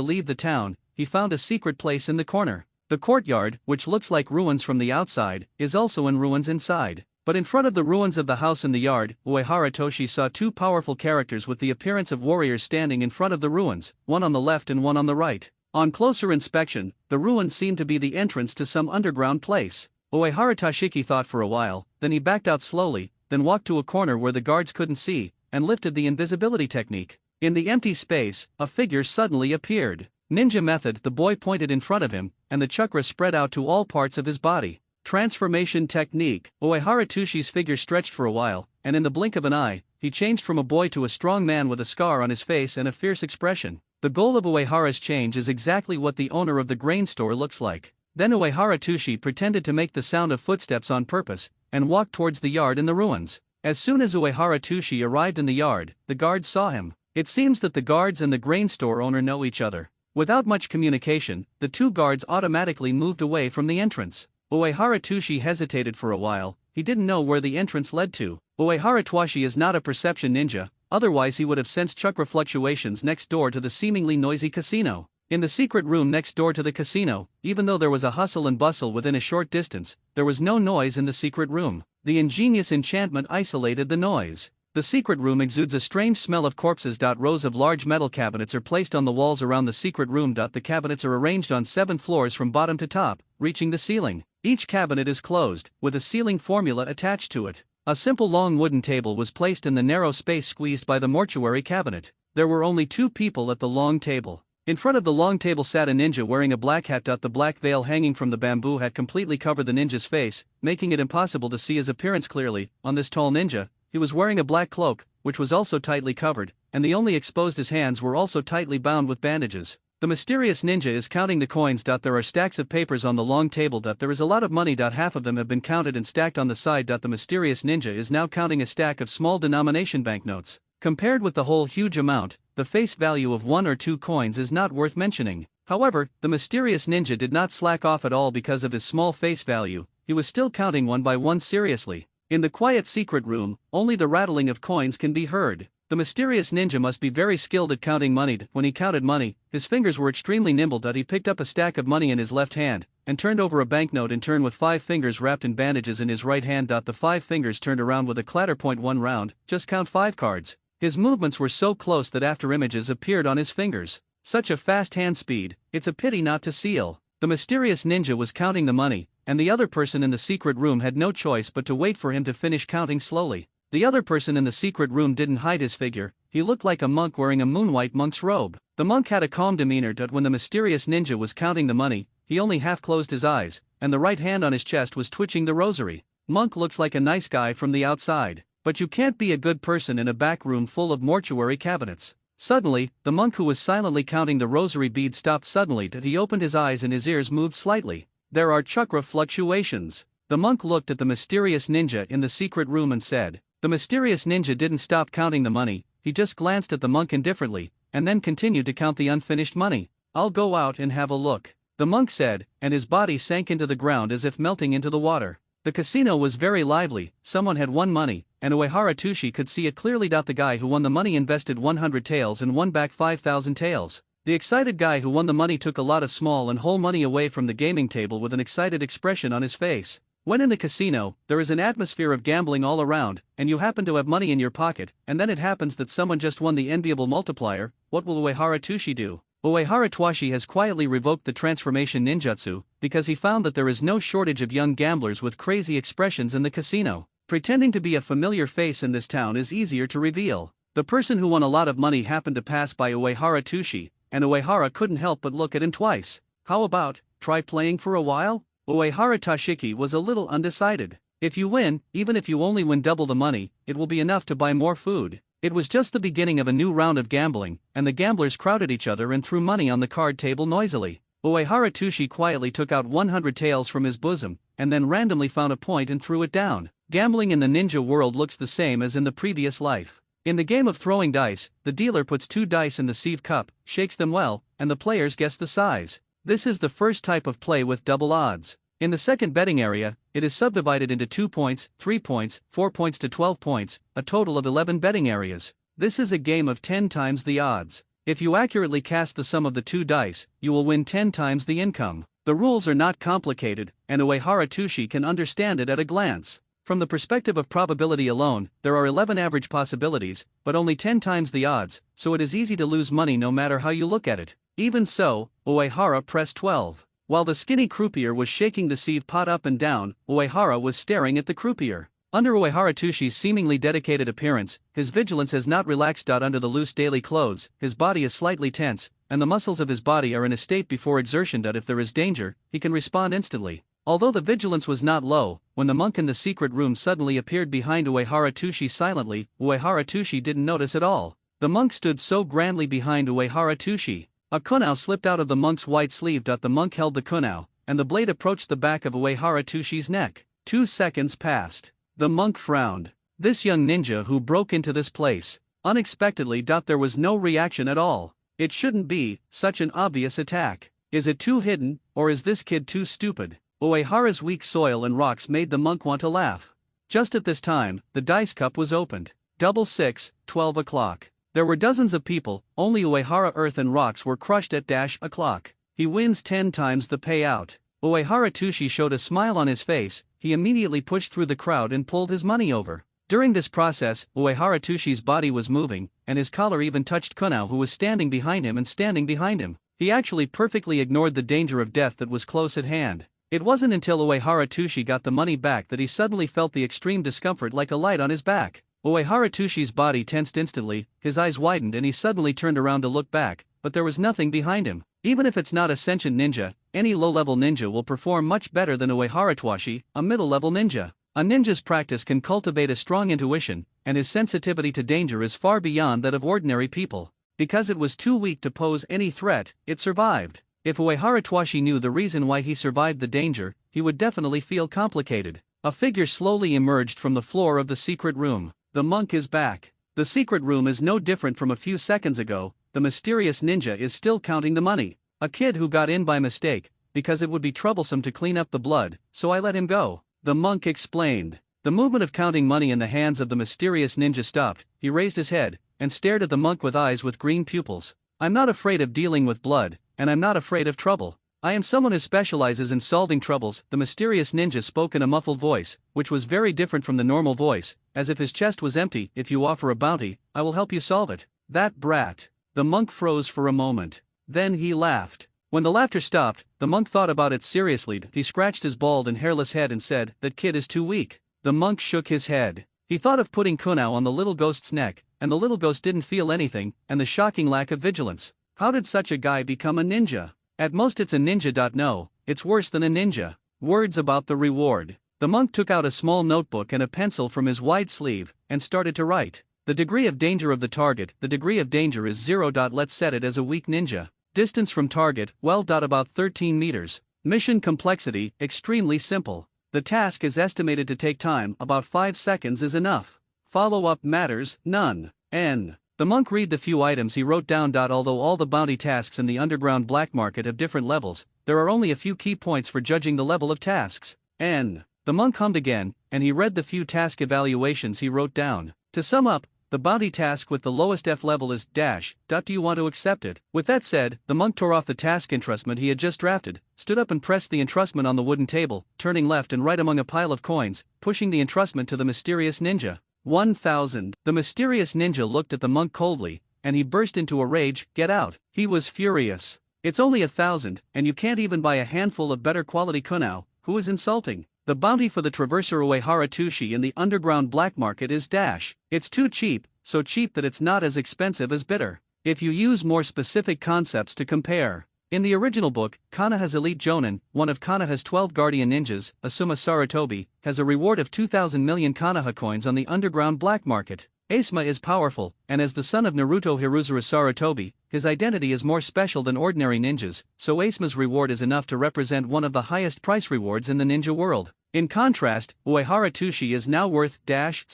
leave the town, he found a secret place in the corner. The courtyard, which looks like ruins from the outside, is also in ruins inside. But in front of the ruins of the house in the yard, Uehara Toshi saw 2 powerful characters with the appearance of warriors standing in front of the ruins, one on the left and one on the right. On closer inspection, the ruins seemed to be the entrance to some underground place. Uehara Toshiki thought for a while, then he backed out slowly, then walked to a corner where the guards couldn't see, and lifted the invisibility technique. In the empty space, a figure suddenly appeared. Ninja method, the boy pointed in front of him, and the chakra spread out to all parts of his body. Transformation technique. Uehara Tushi's figure stretched for a while, and in the blink of an eye, he changed from a boy to a strong man with a scar on his face and a fierce expression. The goal of Uehara's change is exactly what the owner of the grain store looks like. Then Uehara Tushi pretended to make the sound of footsteps on purpose, and walked towards the yard in the ruins. As soon as Uehara Tushi arrived in the yard, the guards saw him. It seems that the guards and the grain store owner know each other. Without much communication, the 2 guards automatically moved away from the entrance. Uehara Tushi hesitated for a while. He didn't know where the entrance led to. Uehara Twashi is not a perception ninja, otherwise he would have sensed chakra fluctuations next door to the seemingly noisy casino. In the secret room next door to the casino, even though there was a hustle and bustle within a short distance, there was no noise in the secret room. The ingenious enchantment isolated the noise. The secret room exudes a strange smell of corpses. Rows of large metal cabinets are placed on the walls around the secret room. The cabinets are arranged on 7 floors from bottom to top, reaching the ceiling. Each cabinet is closed, with a sealing formula attached to it. A simple long wooden table was placed in the narrow space squeezed by the mortuary cabinet. There were only 2 people at the long table. In front of the long table sat a ninja wearing a black hat. The black veil hanging from the bamboo hat completely covered the ninja's face, making it impossible to see his appearance clearly. On this tall ninja, he was wearing a black cloak, which was also tightly covered, and the only exposed his hands were also tightly bound with bandages. The mysterious ninja is counting the coins. There are stacks of papers on the long table. There is a lot of money. Half of them have been counted and stacked on the side. The mysterious ninja is now counting a stack of small denomination banknotes. Compared with the whole huge amount, the face value of 1 or 2 coins is not worth mentioning. However, the mysterious ninja did not slack off at all because of his small face value. He was still counting one by one seriously. In the quiet secret room, only the rattling of coins can be heard. The mysterious ninja must be very skilled at counting money. When he counted money, his fingers were extremely nimble. He picked up a stack of money in his left hand, and turned over a banknote in turn with 5 fingers wrapped in bandages in his right hand. The 5 fingers turned around with a clatter. Point 1 round, just count 5 cards. His movements were so close that after images appeared on his fingers. Such a fast hand speed, it's a pity not to seal. The mysterious ninja was counting the money, and the other person in the secret room had no choice but to wait for him to finish counting slowly. The other person in the secret room didn't hide his figure. He looked like a monk wearing a moonwhite monk's robe. The monk had a calm demeanor. When the mysterious ninja was counting the money, he only half closed his eyes, and the right hand on his chest was twitching the rosary. Monk looks like a nice guy from the outside, but you can't be a good person in a back room full of mortuary cabinets. Suddenly, the monk who was silently counting the rosary beads stopped suddenly. He opened his eyes and his ears moved slightly. There are chakra fluctuations. The monk looked at the mysterious ninja in the secret room and said. The mysterious ninja didn't stop counting the money, he just glanced at the monk indifferently, and then continued to count the unfinished money. I'll go out and have a look, the monk said, and his body sank into the ground as if melting into the water. The casino was very lively. Someone had won money, and Uehara Tushi could see it clearly. The guy who won the money invested 100 taels and won back 5,000 taels. The excited guy who won the money took a lot of small and whole money away from the gaming table with an excited expression on his face. When in the casino, there is an atmosphere of gambling all around, and you happen to have money in your pocket, and then it happens that someone just won the enviable multiplier. What will Uehara Tushi do? Uehara Tushi has quietly revoked the transformation ninjutsu, because he found that there is no shortage of young gamblers with crazy expressions in the casino. Pretending to be a familiar face in this town is easier to reveal. The person who won a lot of money happened to pass by Uehara Tushi, and Uehara couldn't help but look at him twice. How about, try playing for a while? Uehara Toshiki was a little undecided. If you win, even if you only win double the money, it will be enough to buy more food. It was just the beginning of a new round of gambling, and the gamblers crowded each other and threw money on the card table noisily. Uehara Tushi quietly took out 100 taels from his bosom, and then randomly found a point and threw it down. Gambling in the ninja world looks the same as in the previous life. In the game of throwing dice, the dealer puts 2 dice in the sieve cup, shakes them well, and the players guess the size. This is the first type of play with double odds. In the second betting area, it is subdivided into 2 points, 3 points, 4 points to 12 points, a total of 11 betting areas. This is a game of 10 times the odds. If you accurately cast the sum of the 2 dice, you will win 10 times the income. The rules are not complicated, and Uehara Tushi can understand it at a glance. From the perspective of probability alone, there are 11 average possibilities, but only 10 times the odds, so it is easy to lose money no matter how you look at it. Even so, Uehara pressed 12. While the skinny croupier was shaking the sieve pot up and down, Uehara was staring at the croupier. Under Uehara Tushi's seemingly dedicated appearance, his vigilance has not relaxed. Under the loose daily clothes, his body is slightly tense, and the muscles of his body are in a state before exertion. If there is danger, he can respond instantly. Although the vigilance was not low, when the monk in the secret room suddenly appeared behind Uehara Tushi silently, Uehara Tushi didn't notice at all. The monk stood so grandly behind Uehara Tushi. A kunao slipped out of the monk's white sleeve. The monk held the kunao, and the blade approached the back of Uehara Tushi's neck. 2 seconds passed. The monk frowned. This young ninja who broke into this place, unexpectedly. There was no reaction at all. It shouldn't be such an obvious attack. Is it too hidden, or is this kid too stupid? Uehara's weak soil and rocks made the monk want to laugh. Just at this time, the dice cup was opened. 6, 12 o'clock. There were dozens of people, only Uehara earth and rocks were crushed at o'clock. He wins 10 times the payout. Uehara Tushi showed a smile on his face. He immediately pushed through the crowd and pulled his money over. During this process, Uehara Tushi's body was moving, and his collar even touched Kunao, who was standing behind him. He actually perfectly ignored the danger of death that was close at hand. It wasn't until Uehara Tushi got the money back that he suddenly felt the extreme discomfort like a light on his back. Uehara Tushi's body tensed instantly, his eyes widened, and he suddenly turned around to look back, but there was nothing behind him. Even if it's not a sentient ninja, any low-level ninja will perform much better than Uehara Tushi, a middle-level ninja. A ninja's practice can cultivate a strong intuition, and his sensitivity to danger is far beyond that of ordinary people. Because it was too weak to pose any threat, it survived. If Uehara Tushi knew the reason why he survived the danger, he would definitely feel complicated. A figure slowly emerged from the floor of the secret room. The monk is back. The secret room is no different from a few seconds ago. The mysterious ninja is still counting the money. A kid who got in by mistake, because it would be troublesome to clean up the blood, so I let him go, the monk explained. The movement of counting money in the hands of the mysterious ninja stopped. He raised his head, and stared at the monk with eyes with green pupils. "I'm not afraid of dealing with blood, and I'm not afraid of trouble. I am someone who specializes in solving troubles," the mysterious ninja spoke in a muffled voice, which was very different from the normal voice, as if his chest was empty. "If you offer a bounty, I will help you solve it." "That brat." The monk froze for a moment. Then he laughed. When the laughter stopped, the monk thought about it seriously. He scratched his bald and hairless head and said, "That kid is too weak." The monk shook his head. He thought of putting kunao on the little ghost's neck, and the little ghost didn't feel anything, and the shocking lack of vigilance. How did such a guy become a ninja? At most it's a ninja. No, it's worse than a ninja. Words about the reward. The monk took out a small notebook and a pencil from his wide sleeve, and started to write. The degree of danger of the target. The degree of danger is 0. Let's set it as a weak ninja. Distance from target, well. About 13 meters. Mission complexity, extremely simple. The task is estimated to take time, about 5 seconds is enough. Follow-up matters, none. N. The monk read the few items he wrote down. Although all the bounty tasks in the underground black market have different levels, there are only a few key points for judging the level of tasks. N. The monk hummed again, and he read the few task evaluations he wrote down. To sum up, the bounty task with the lowest F level is dash. Do you want to accept it? With that said, the monk tore off the task entrustment he had just drafted, stood up and pressed the entrustment on the wooden table, turning left and right among a pile of coins, pushing the entrustment to the mysterious ninja. 1,000. The mysterious ninja looked at the monk coldly, and he burst into a rage. "Get out." He was furious. "It's only 1,000, and you can't even buy a handful of better quality kunao. Who is insulting? The bounty for the Traverser Uehara Tushi in the underground black market is dash. It's too cheap, so cheap that it's not as expensive as bitter. If you use more specific concepts to compare." In the original book, Konoha's elite Jonin, one of Konoha's 12 guardian ninjas, Asuma Sarutobi, has a reward of 2,000 million Konoha coins on the underground black market. Asuma is powerful, and as the son of Naruto Hiruzuru Sarutobi, his identity is more special than ordinary ninjas, so Asuma's reward is enough to represent one of the highest price rewards in the ninja world. In contrast, Uehara Tushi is now worth dash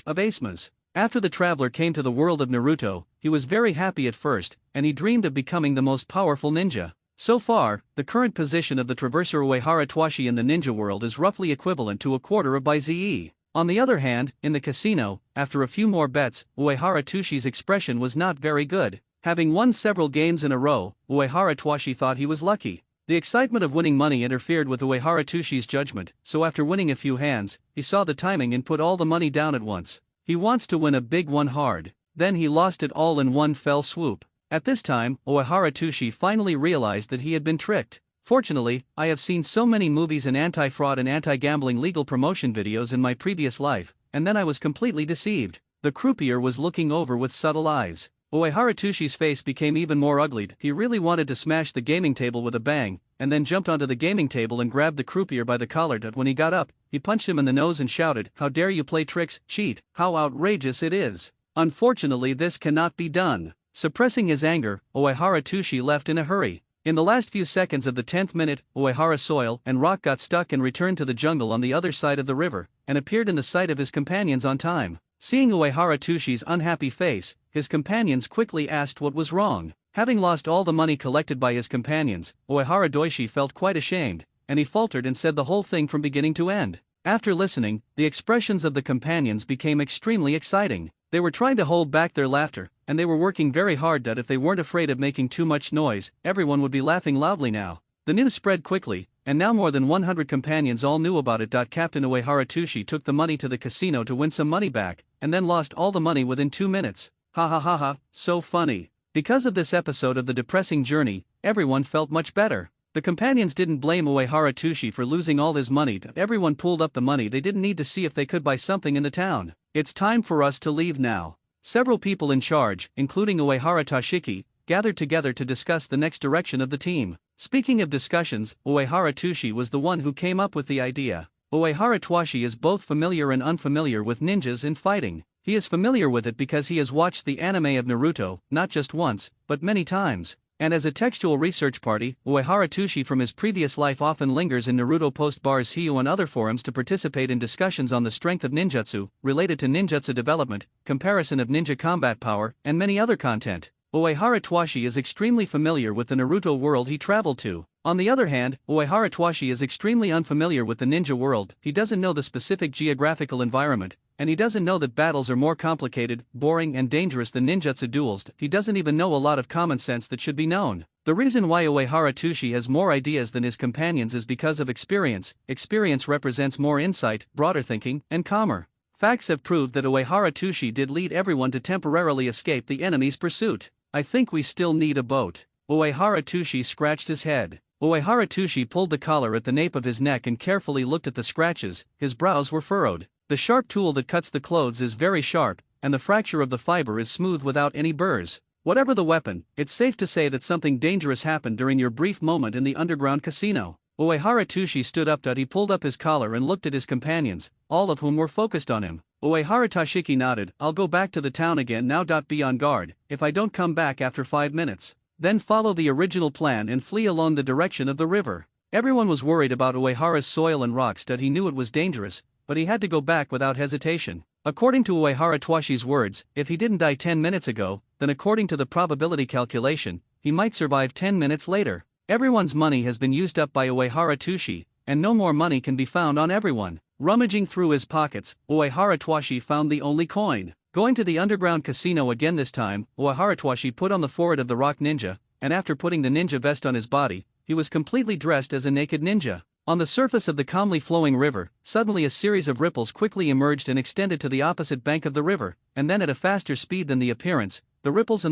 of Asuma's. After the traveler came to the world of Naruto, he was very happy at first, and he dreamed of becoming the most powerful ninja. So far, the current position of the Traverser Uehara Tushi in the ninja world is roughly equivalent to a quarter of Baize. On the other hand, in the casino, after a few more bets, Uehara Tushi's expression was not very good. Having won several games in a row, Uehara Tushi thought he was lucky. The excitement of winning money interfered with Uehara Tushi's judgment, so after winning a few hands, he saw the timing and put all the money down at once. He wants to win a big one hard. Then he lost it all in one fell swoop. At this time, Uehara Tushi finally realized that he had been tricked. Fortunately, I have seen so many movies and anti-fraud and anti-gambling legal promotion videos in my previous life, and then I was completely deceived. The croupier was looking over with subtle eyes. Uehara Tushi's face became even more ugly. He really wanted to smash the gaming table with a bang, and then jumped onto the gaming table and grabbed the croupier by the collar. When he got up, he punched him in the nose and shouted, "How dare you play tricks, cheat, how outrageous it is." Unfortunately, this cannot be done. Suppressing his anger, Uehara Tushi left in a hurry. In the last few seconds of the 10th minute, Uehara soil and rock got stuck and returned to the jungle on the other side of the river, and appeared in the sight of his companions on time. Seeing Uehara Tushi's unhappy face, his companions quickly asked what was wrong. Having lost all the money collected by his companions, Uehara Doishi felt quite ashamed, and he faltered and said the whole thing from beginning to end. After listening, the expressions of the companions became extremely exciting. They were trying to hold back their laughter, and they were working very hard that if they weren't afraid of making too much noise, everyone would be laughing loudly now. The news spread quickly, and now more than 100 companions all knew about it. Captain Uehara Tushi took the money to the casino to win some money back, and then lost all the money within 2 minutes. Ha ha ha ha, so funny. Because of this episode of the depressing journey, everyone felt much better. The companions didn't blame Uehara Tushi for losing all his money. Everyone pulled up the money they didn't need to see if they could buy something in the town. It's time for us to leave now. Several people in charge, including Uehara Toshiki, gathered together to discuss the next direction of the team. Speaking of discussions, Uehara Tushi was the one who came up with the idea. Uehara Tushi is both familiar and unfamiliar with ninjas and fighting. He is familiar with it because he has watched the anime of Naruto, not just once, but many times. And as a textual research party, Uehara Tushi from his previous life often lingers in Naruto post-bars Hiyu and other forums to participate in discussions on the strength of ninjutsu, related to ninjutsu development, comparison of ninja combat power, and many other content. Uehara Tushi is extremely familiar with the Naruto world he traveled to. On the other hand, Uehara Toshi is extremely unfamiliar with the ninja world. He doesn't know the specific geographical environment, and he doesn't know that battles are more complicated, boring and dangerous than ninjutsu duels. He doesn't even know a lot of common sense that should be known. The reason why Uehara Toshi has more ideas than his companions is because of experience. Experience represents more insight, broader thinking, and calmer. Facts have proved that Uehara Toshi did lead everyone to temporarily escape the enemy's pursuit. I think we still need a boat. Uehara Toshi scratched his head. Uehara Toshi pulled the collar at the nape of his neck and carefully looked at the scratches. His brows were furrowed. The sharp tool that cuts the clothes is very sharp, and the fracture of the fiber is smooth without any burrs. Whatever the weapon, it's safe to say that something dangerous happened during your brief moment in the underground casino. Uehara Toshi stood up. He pulled up his collar and looked at his companions, all of whom were focused on him. Uehara Toshiki nodded. I'll go back to the town again now. Be on guard. If I don't come back after 5 minutes, then follow the original plan and flee along the direction of the river. Everyone was worried about Uehara's soil and rocks. He knew it was dangerous, but he had to go back without hesitation. According to Uehara Toshi's words, if he didn't die 10 minutes ago, then according to the probability calculation, he might survive 10 minutes later. Everyone's money has been used up by Uehara Toshi, and no more money can be found on everyone. Rummaging through his pockets, Uehara Toshi found the only coin. Going to the underground casino again this time, Uehara Toshi put on the forehead of the rock ninja, and after putting the ninja vest on his body, he was completely dressed as a naked ninja. On the surface of the calmly flowing river, suddenly a series of ripples quickly emerged and extended to the opposite bank of the river, and then at a faster speed than the appearance, the ripples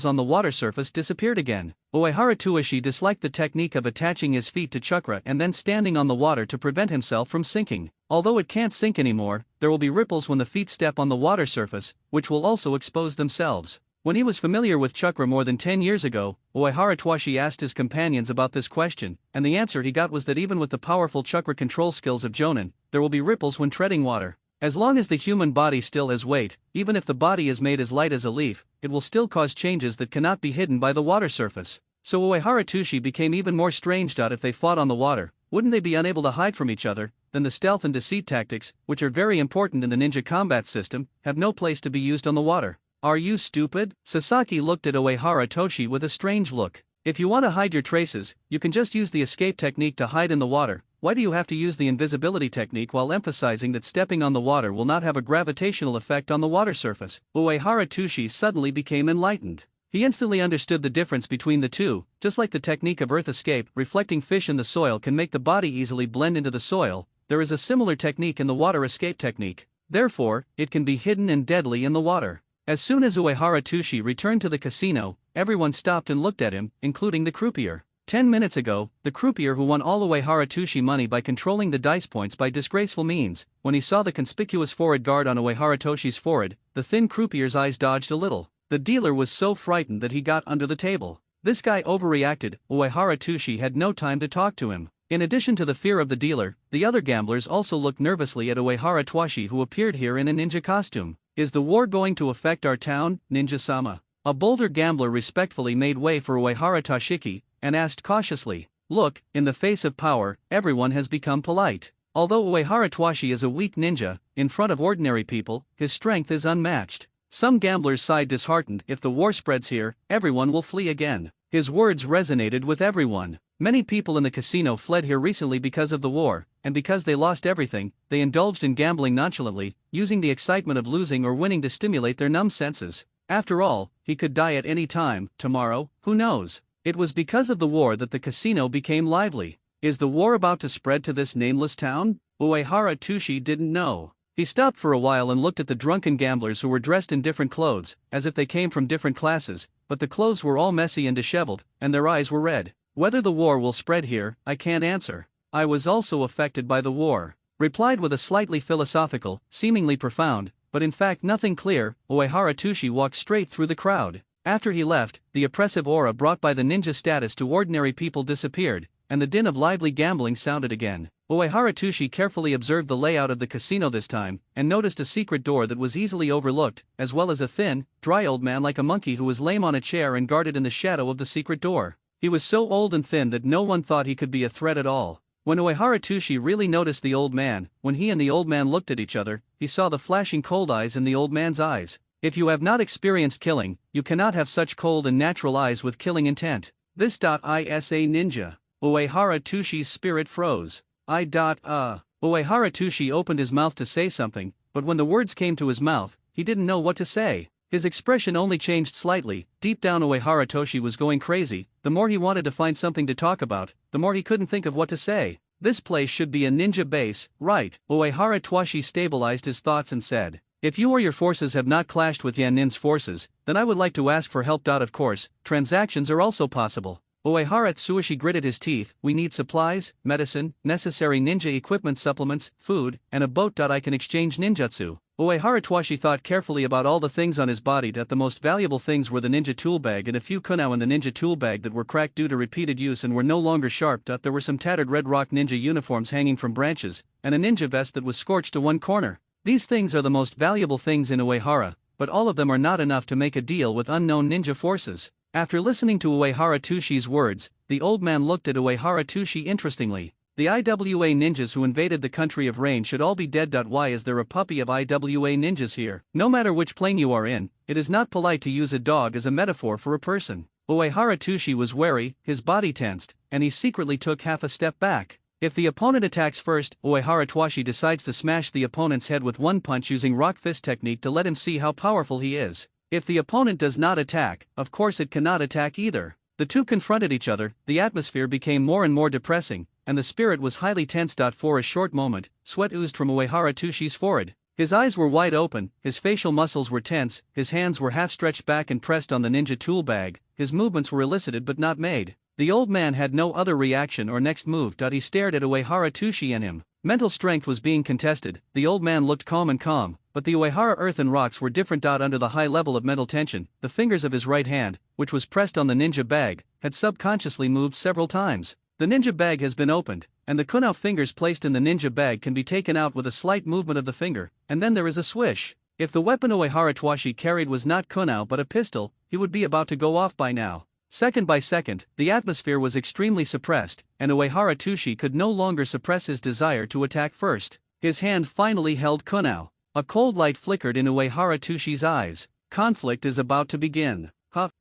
on the water surface disappeared again. Uehara Toshi disliked the technique of attaching his feet to chakra and then standing on the water to prevent himself from sinking. Although it can't sink anymore, there will be ripples when the feet step on the water surface, which will also expose themselves. When he was familiar with chakra more than 10 years ago, Uehara Toshi asked his companions about this question, and the answer he got was that even with the powerful chakra control skills of Jonin, there will be ripples when treading water. As long as the human body still has weight, even if the body is made as light as a leaf, it will still cause changes that cannot be hidden by the water surface. So Uehara Toshi became even more strange. If they fought on the water, wouldn't they be unable to hide from each other? Then the stealth and deceit tactics, which are very important in the ninja combat system, have no place to be used on the water. Are you stupid? Sasaki looked at Uehara Toshi with a strange look. If you want to hide your traces, you can just use the escape technique to hide in the water. Why do you have to use the invisibility technique while emphasizing that stepping on the water will not have a gravitational effect on the water surface? Uehara Toshi suddenly became enlightened. He instantly understood the difference between the two. Just like the technique of earth escape, reflecting fish in the soil can make the body easily blend into the soil, there is a similar technique in the water escape technique. Therefore, it can be hidden and deadly in the water. As soon as Uehara Toshi returned to the casino, everyone stopped and looked at him, including the croupier. 10 minutes ago, the croupier who won all Uehara Toshi money by controlling the dice points by disgraceful means, when he saw the conspicuous forehead guard on Uehara Toshi's forehead, the thin croupier's eyes dodged a little. The dealer was so frightened that he got under the table. This guy overreacted. Uehara Toshi had no time to talk to him. In addition to the fear of the dealer, the other gamblers also looked nervously at Uehara Toshi, who appeared here in a ninja costume. Is the war going to affect our town, Ninja-sama? A bolder gambler respectfully made way for Uehara Toshiki, and asked cautiously. Look, in the face of power, everyone has become polite. Although Uehara Toshi is a weak ninja, in front of ordinary people, his strength is unmatched. Some gamblers sighed disheartened. If the war spreads here, everyone will flee again. His words resonated with everyone. Many people in the casino fled here recently because of the war, and because they lost everything, they indulged in gambling nonchalantly, using the excitement of losing or winning to stimulate their numb senses. After all, he could die at any time, tomorrow, who knows? It was because of the war that the casino became lively. Is the war about to spread to this nameless town? Uehara Toshi didn't know. He stopped for a while and looked at the drunken gamblers who were dressed in different clothes, as if they came from different classes, but the clothes were all messy and disheveled, and their eyes were red. Whether the war will spread here, I can't answer. I was also affected by the war. Replied with a slightly philosophical, seemingly profound, but in fact nothing clear, Uehara Toshi walked straight through the crowd. After he left, the oppressive aura brought by the ninja status to ordinary people disappeared, and the din of lively gambling sounded again. Uehara Toshi carefully observed the layout of the casino this time, and noticed a secret door that was easily overlooked, as well as a thin, dry old man like a monkey who was lame on a chair and guarded in the shadow of the secret door. He was so old and thin that no one thought he could be a threat at all. When Uehara Toshi really noticed the old man, when he and the old man looked at each other, he saw the flashing cold eyes in the old man's eyes. If you have not experienced killing, you cannot have such cold and natural eyes with killing intent. This is a ninja. Uehara Tushi's spirit froze. Uehara Tushi opened his mouth to say something, but when the words came to his mouth, he didn't know what to say. His expression only changed slightly. Deep down Uehara Toshi was going crazy. The more he wanted to find something to talk about, the more he couldn't think of what to say. This place should be a ninja base, right? Uehara Toshi stabilized his thoughts and said, "If you or your forces have not clashed with Yannin's forces, then I would like to ask for help. Of course, transactions are also possible." Uehara Tsuishi gritted his teeth. "We need supplies, medicine, necessary ninja equipment, supplements, food, and a boat. I can exchange ninjutsu." Uehara Twashi thought carefully about all the things on his body. The most valuable things were the ninja tool bag and a few kunao in the ninja tool bag that were cracked due to repeated use and were no longer sharp. There were some tattered Red Rock ninja uniforms hanging from branches, and a ninja vest that was scorched to one corner. These things are the most valuable things in Uehara, but all of them are not enough to make a deal with unknown ninja forces. After listening to Uehara Tushi's words, the old man looked at Uehara Tushi interestingly. "The IWA ninjas who invaded the country of rain should all be dead. Why is there a puppy of IWA ninjas here? No matter which plane you are in, it is not polite to use a dog as a metaphor for a person." Uehara Tushi was wary, his body tensed, and he secretly took half a step back. If the opponent attacks first, Uehara Twashi decides to smash the opponent's head with one punch using rock fist technique to let him see how powerful he is. If the opponent does not attack, of course it cannot attack either. The two confronted each other. The atmosphere became more and more depressing, and the spirit was highly tense. For a short moment, sweat oozed from Uehara Tushi's forehead. His eyes were wide open, his facial muscles were tense, his hands were half stretched back and pressed on the ninja tool bag, his movements were elicited but not made. The old man had no other reaction or next move. He stared at Uehara Tushi and him. Mental strength was being contested. The old man looked calm, but the Uehara earth and rocks were different. Under the high level of mental tension, the fingers of his right hand, which was pressed on the ninja bag, had subconsciously moved several times. The ninja bag has been opened, and the kunao fingers placed in the ninja bag can be taken out with a slight movement of the finger, and then there is a swish. If the weapon Uehara Twashi carried was not kunao but a pistol, he would be about to go off by now. Second by second, the atmosphere was extremely suppressed, and Uehara Tushi could no longer suppress his desire to attack first. His hand finally held kunao. A cold light flickered in Uehara Tushi's eyes. Conflict is about to begin.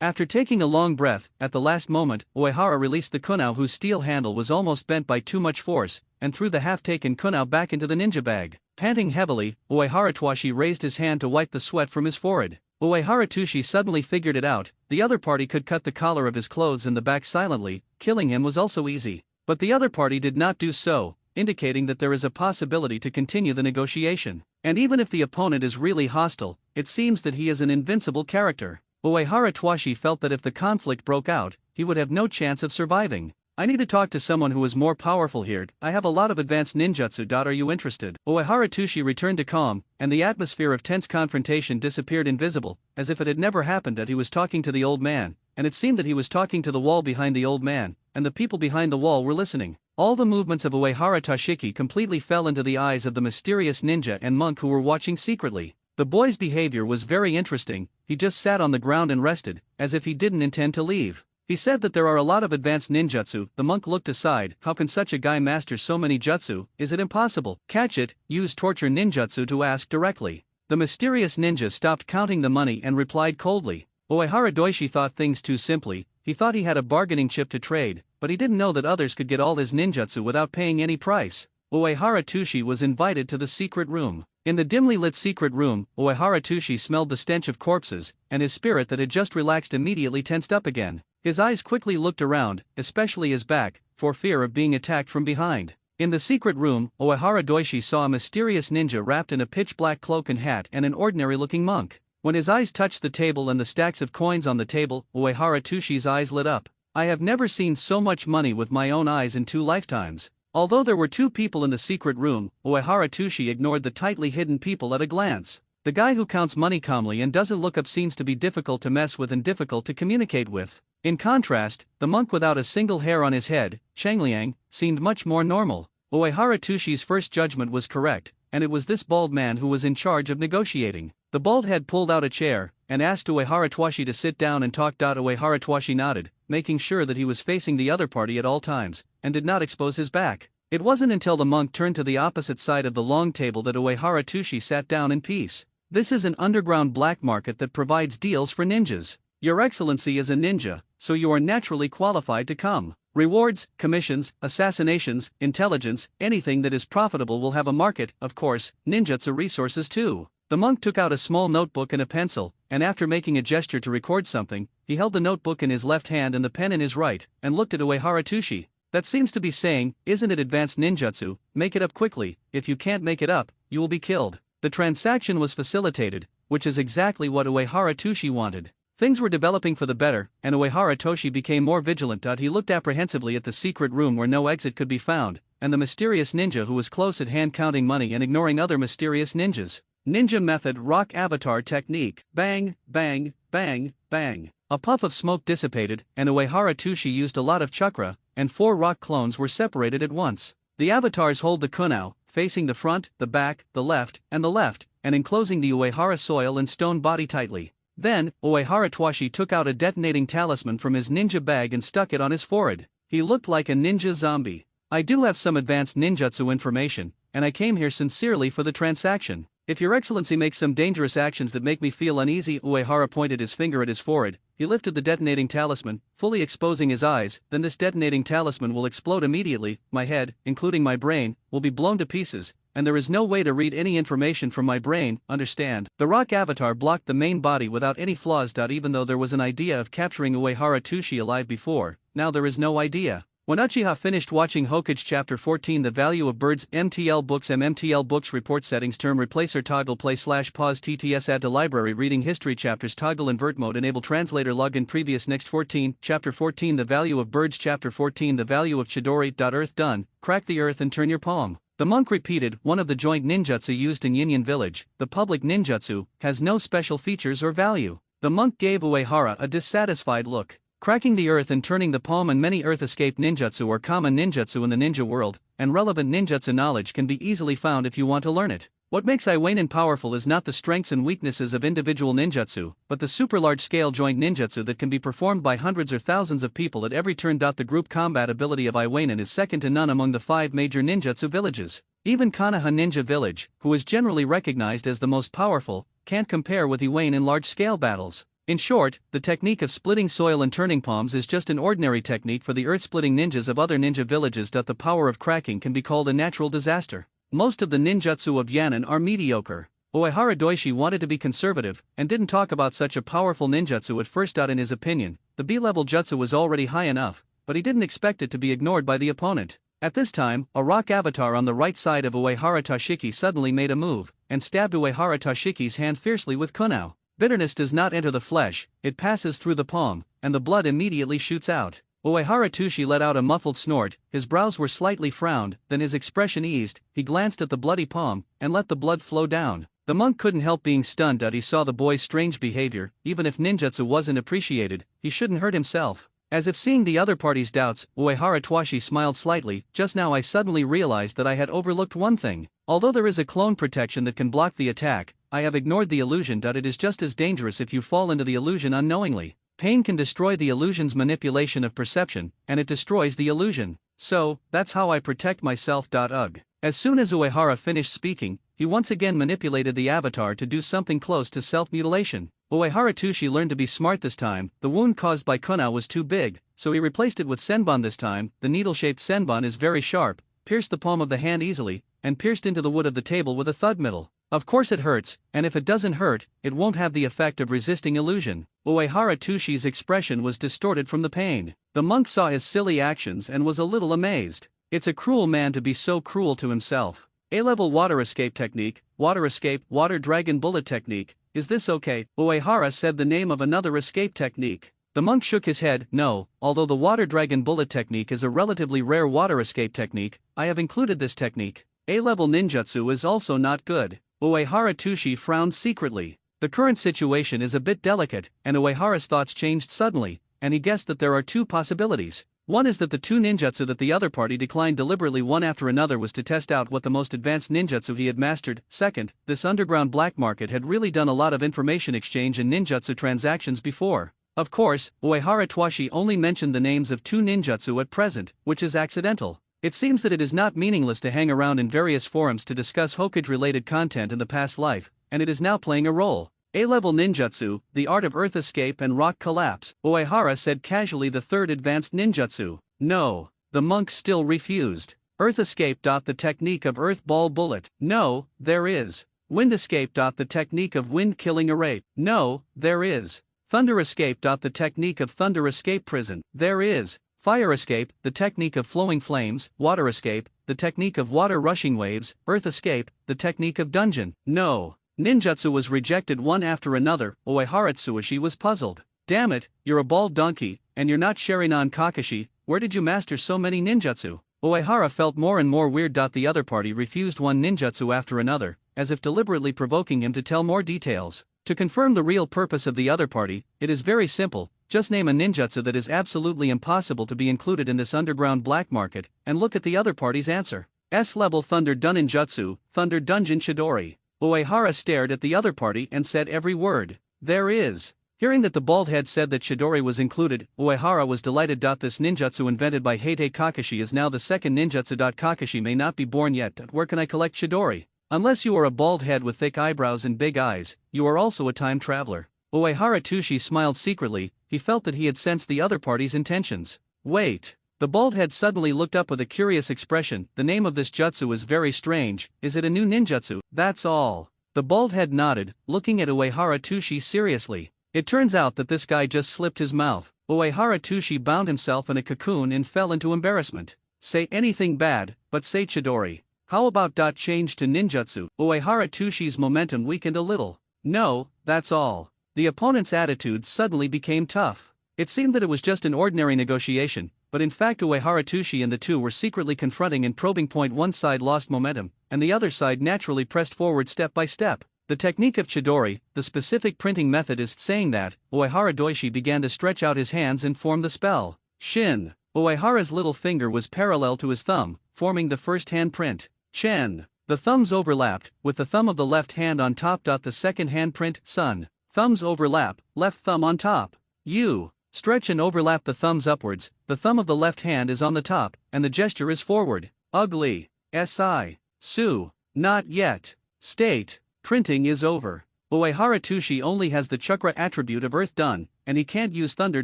After taking a long breath, at the last moment, Uehara released the kunao whose steel handle was almost bent by too much force, and threw the half-taken kunao back into the ninja bag. Panting heavily, Uehara Twashi raised his hand to wipe the sweat from his forehead. Uehara Tushi suddenly figured it out. The other party could cut the collar of his clothes in the back silently. Killing him was also easy. But the other party did not do so, indicating that there is a possibility to continue the negotiation. And even if the opponent is really hostile, it seems that he is an invincible character. Uehara Twashi felt that if the conflict broke out, he would have no chance of surviving. "I need to talk to someone who is more powerful here. I have a lot of advanced ninjutsu. Are you interested?" Uehara Tushi returned to calm, and the atmosphere of tense confrontation disappeared invisible, as if it had never happened. That he was talking to the old man, and it seemed that he was talking to the wall behind the old man, and the people behind the wall were listening. All the movements of Uehara Toshiki completely fell into the eyes of the mysterious ninja and monk who were watching secretly. The boy's behavior was very interesting. He just sat on the ground and rested, as if he didn't intend to leave. He said that there are a lot of advanced ninjutsu. The monk looked aside. How can such a guy master so many jutsu? Is it impossible? Catch it, use torture ninjutsu to ask directly. The mysterious ninja stopped counting the money and replied coldly. Uehara Doishi thought things too simply. He thought he had a bargaining chip to trade, but he didn't know that others could get all his ninjutsu without paying any price. Uehara Tushi was invited to the secret room. In the dimly lit secret room, Uehara Tushi smelled the stench of corpses, and his spirit that had just relaxed immediately tensed up again. His eyes quickly looked around, especially his back, for fear of being attacked from behind. In the secret room, Uehara Doishi saw a mysterious ninja wrapped in a pitch-black cloak and hat and an ordinary-looking monk. When his eyes touched the table and the stacks of coins on the table, Uehara Tushi's eyes lit up. "I have never seen so much money with my own eyes in 2 lifetimes. Although there were 2 people in the secret room, Uehara Tushi ignored the tightly hidden people at a glance. The guy who counts money calmly and doesn't look up seems to be difficult to mess with and difficult to communicate with. In contrast, the monk without a single hair on his head, Changliang, seemed much more normal. Uehara Tushi's first judgment was correct, and it was this bald man who was in charge of negotiating. The bald head pulled out a chair and asked Uehara Twashi to sit down and talk. Uehara Twashi nodded, making sure that he was facing the other party at all times, and did not expose his back. It wasn't until the monk turned to the opposite side of the long table that Uehara Tushi sat down in peace. "This is an underground black market that provides deals for ninjas. Your Excellency is a ninja, so you are naturally qualified to come. Rewards, commissions, assassinations, intelligence, anything that is profitable will have a market, of course, ninjutsu resources too. The monk took out a small notebook and a pencil, and after making a gesture to record something, he held the notebook in his left hand and the pen in his right, and looked at Uehara Tushi. That seems to be saying, isn't it advanced ninjutsu, make it up quickly, if you can't make it up, you will be killed. The transaction was facilitated, which is exactly what Uehara Tushi wanted. Things were developing for the better, and Uehara Toshi became more vigilant. He looked apprehensively at the secret room where no exit could be found, and the mysterious ninja who was close at hand counting money and ignoring other mysterious ninjas. Ninja method rock avatar technique, bang, bang, bang, bang. A puff of smoke dissipated, and Uehara Tushi used a lot of chakra, and 4 rock clones were separated at once. The avatars hold the kunao, facing the front, the back, the left, and enclosing the Uehara soil and stone body tightly. Then, Uehara Twashi took out a detonating talisman from his ninja bag and stuck it on his forehead. He looked like a ninja zombie. I do have some advanced ninjutsu information, and I came here sincerely for the transaction. If your excellency makes some dangerous actions that make me feel uneasy, Uehara pointed his finger at his forehead. He lifted the detonating talisman, fully exposing his eyes. Then this detonating talisman will explode immediately. My head, including my brain, will be blown to pieces, and there is no way to read any information from my brain, understand? The rock avatar blocked the main body without any flaws. Even though there was an idea of capturing Uehara Tushi alive before, now there is no idea. When Uchiha finished watching Hokage Chapter 14, The Value of Birds, MTL Books, MTL Books Report Settings, Term Replacer, Toggle Play / Pause, TTS, Add to Library, Reading History Chapters, Toggle Invert Mode, Enable Translator, Login, Previous, Next 14, Chapter 14, The Value of Birds, Chapter 14, The Value of Chidori. Earth done, crack the earth and turn your palm. The monk repeated, one of the joint ninjutsu used in Yin Village, the public ninjutsu, has no special features or value. The monk gave Uehara a dissatisfied look. Cracking the earth and turning the palm and many earth escape ninjutsu are common ninjutsu in the ninja world, and relevant ninjutsu knowledge can be easily found if you want to learn it. What makes Iwainen powerful is not the strengths and weaknesses of individual ninjutsu, but the super large-scale joint ninjutsu that can be performed by hundreds or thousands of people at every turn. The group combat ability of Iwainen is second to none among the 5 major ninjutsu villages. Even Konoha Ninja Village, who is generally recognized as the most powerful, can't compare with Iwainen in large-scale battles. In short, the technique of splitting soil and turning palms is just an ordinary technique for the earth-splitting ninjas of other ninja villages. The power of cracking can be called a natural disaster. Most of the ninjutsu of Yannin are mediocre. Uehara Doishi wanted to be conservative, and didn't talk about such a powerful ninjutsu at first. In his opinion, the B-level jutsu was already high enough, but he didn't expect it to be ignored by the opponent. At this time, a rock avatar on the right side of Uehara Toshiki suddenly made a move, and stabbed Uehara Toshiki's hand fiercely with kunao. Bitterness does not enter the flesh, it passes through the palm, and the blood immediately shoots out. Uehara Tushi let out a muffled snort, his brows were slightly frowned, then his expression eased, he glanced at the bloody palm, and let the blood flow down. The monk couldn't help being stunned that he saw the boy's strange behavior. Even if ninjutsu wasn't appreciated, he shouldn't hurt himself. As if seeing the other party's doubts, Uehara Twashi smiled slightly. Just now I suddenly realized that I had overlooked one thing. Although there is a clone protection that can block the attack, I have ignored the illusion. It is just as dangerous if you fall into the illusion unknowingly. Pain can destroy the illusion's manipulation of perception, and it destroys the illusion. So, that's how I protect myself. Ugh. As soon as Uehara finished speaking, he once again manipulated the avatar to do something close to self-mutilation. Uehara Tushi learned to be smart this time. The wound caused by kunao was too big, so he replaced it with senbon this time. The needle-shaped senbon is very sharp, pierced the palm of the hand easily, and pierced into the wood of the table with a thud metal. Of course it hurts, and if it doesn't hurt, it won't have the effect of resisting illusion. Uehara Tushi's expression was distorted from the pain. The monk saw his silly actions and was a little amazed. It's a cruel man to be so cruel to himself. A-level water escape technique, water escape, water dragon bullet technique. Is this okay? Uehara said the name of another escape technique. The monk shook his head. No, although the water dragon bullet technique is a relatively rare water escape technique, I have included this technique. A-level ninjutsu is also not good. Uehara Tushi frowned secretly. The current situation is a bit delicate, and Uehara's thoughts changed suddenly, and he guessed that there are 2 possibilities. One is that the 2 ninjutsu that the other party declined deliberately one after another was to test out what the most advanced ninjutsu he had mastered. Second, this underground black market had really done a lot of information exchange and ninjutsu transactions before. Of course, Uehara Twashi only mentioned the names of 2 ninjutsu at present, which is accidental. It seems that it is not meaningless to hang around in various forums to discuss Hokage-related content in the past life, and it is now playing a role. A-level ninjutsu, the art of earth escape and rock collapse. Uehara said casually the 3rd advanced ninjutsu. No. The monk still refused. Earth escape. The technique of earth ball bullet. No, there is. Wind escape. The technique of wind killing array. No, there is. Thunder escape. The technique of thunder escape prison. There is. Fire escape, the technique of flowing flames. Water escape, the technique of water rushing waves. Earth escape, the technique of dungeon. No. Ninjutsu was rejected one after another. Uehara Tsuyoshi was puzzled. Damn it, you're a bald donkey, and you're not Sharinan Kakashi. Where did you master so many ninjutsu? Uehara felt more and more weird. The other party refused one ninjutsu after another, as if deliberately provoking him to tell more details. To confirm the real purpose of the other party, it is very simple. Just name a ninjutsu that is absolutely impossible to be included in this underground black market, and look at the other party's answer. S-level Thunder Dunin Jutsu, Thunder Dungeon Chidori. Uehara stared at the other party and said every word. There is. Hearing that the bald head said that Chidori was included, Uehara was delighted. This ninjutsu invented by Heite Kakashi is now the second ninjutsu. Kakashi may not be born yet. Where can I collect Chidori? Unless you are a bald head with thick eyebrows and big eyes, you are also a time traveler. Uehara Tsuyoshi smiled secretly. He felt that he had sensed the other party's intentions. Wait. The bald head suddenly looked up with a curious expression. The name of this jutsu is very strange. Is it a new ninjutsu? That's all. The bald head nodded, looking at Uehara Tsuyoshi seriously. It turns out that this guy just slipped his mouth. Uehara Tsuyoshi bound himself in a cocoon and fell into embarrassment. Say anything bad, but say Chidori. How about change to ninjutsu? Uehara Tsushi's momentum weakened a little. No, that's all. The opponent's attitude suddenly became tough. It seemed that it was just an ordinary negotiation, but in fact Uehara Tsuyoshi and the two were secretly confronting and probing. One side lost momentum, and the other side naturally pressed forward step by step. The technique of Chidori, the specific printing method, is saying that. Uehara Tsuyoshi began to stretch out his hands and form the spell. Shin. Uehara's little finger was parallel to his thumb, forming the first hand print. Chen. The thumbs overlapped, with the thumb of the left hand on top. The second hand print. Sun. Thumbs overlap, left thumb on top. U. Stretch and overlap the thumbs upwards, the thumb of the left hand is on the top, and the gesture is forward. Ugly. Si. Su. Not yet. State. Printing is over. Uehara Tsuyoshi only has the chakra attribute of Earth Dun, and he can't use Thunder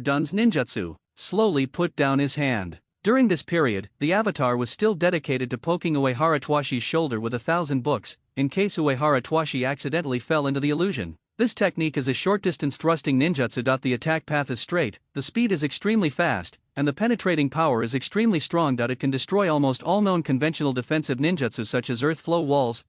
Dun's ninjutsu. Slowly put down his hand. During this period, the avatar was still dedicated to poking Uehara Twashi's shoulder with 1,000 books, in case Uehara Twashi accidentally fell into the illusion. This technique is a short-distance thrusting ninjutsu. The attack path is straight, the speed is extremely fast, and the penetrating power is extremely strong. It can destroy almost all known conventional defensive ninjutsu such as earth flow walls,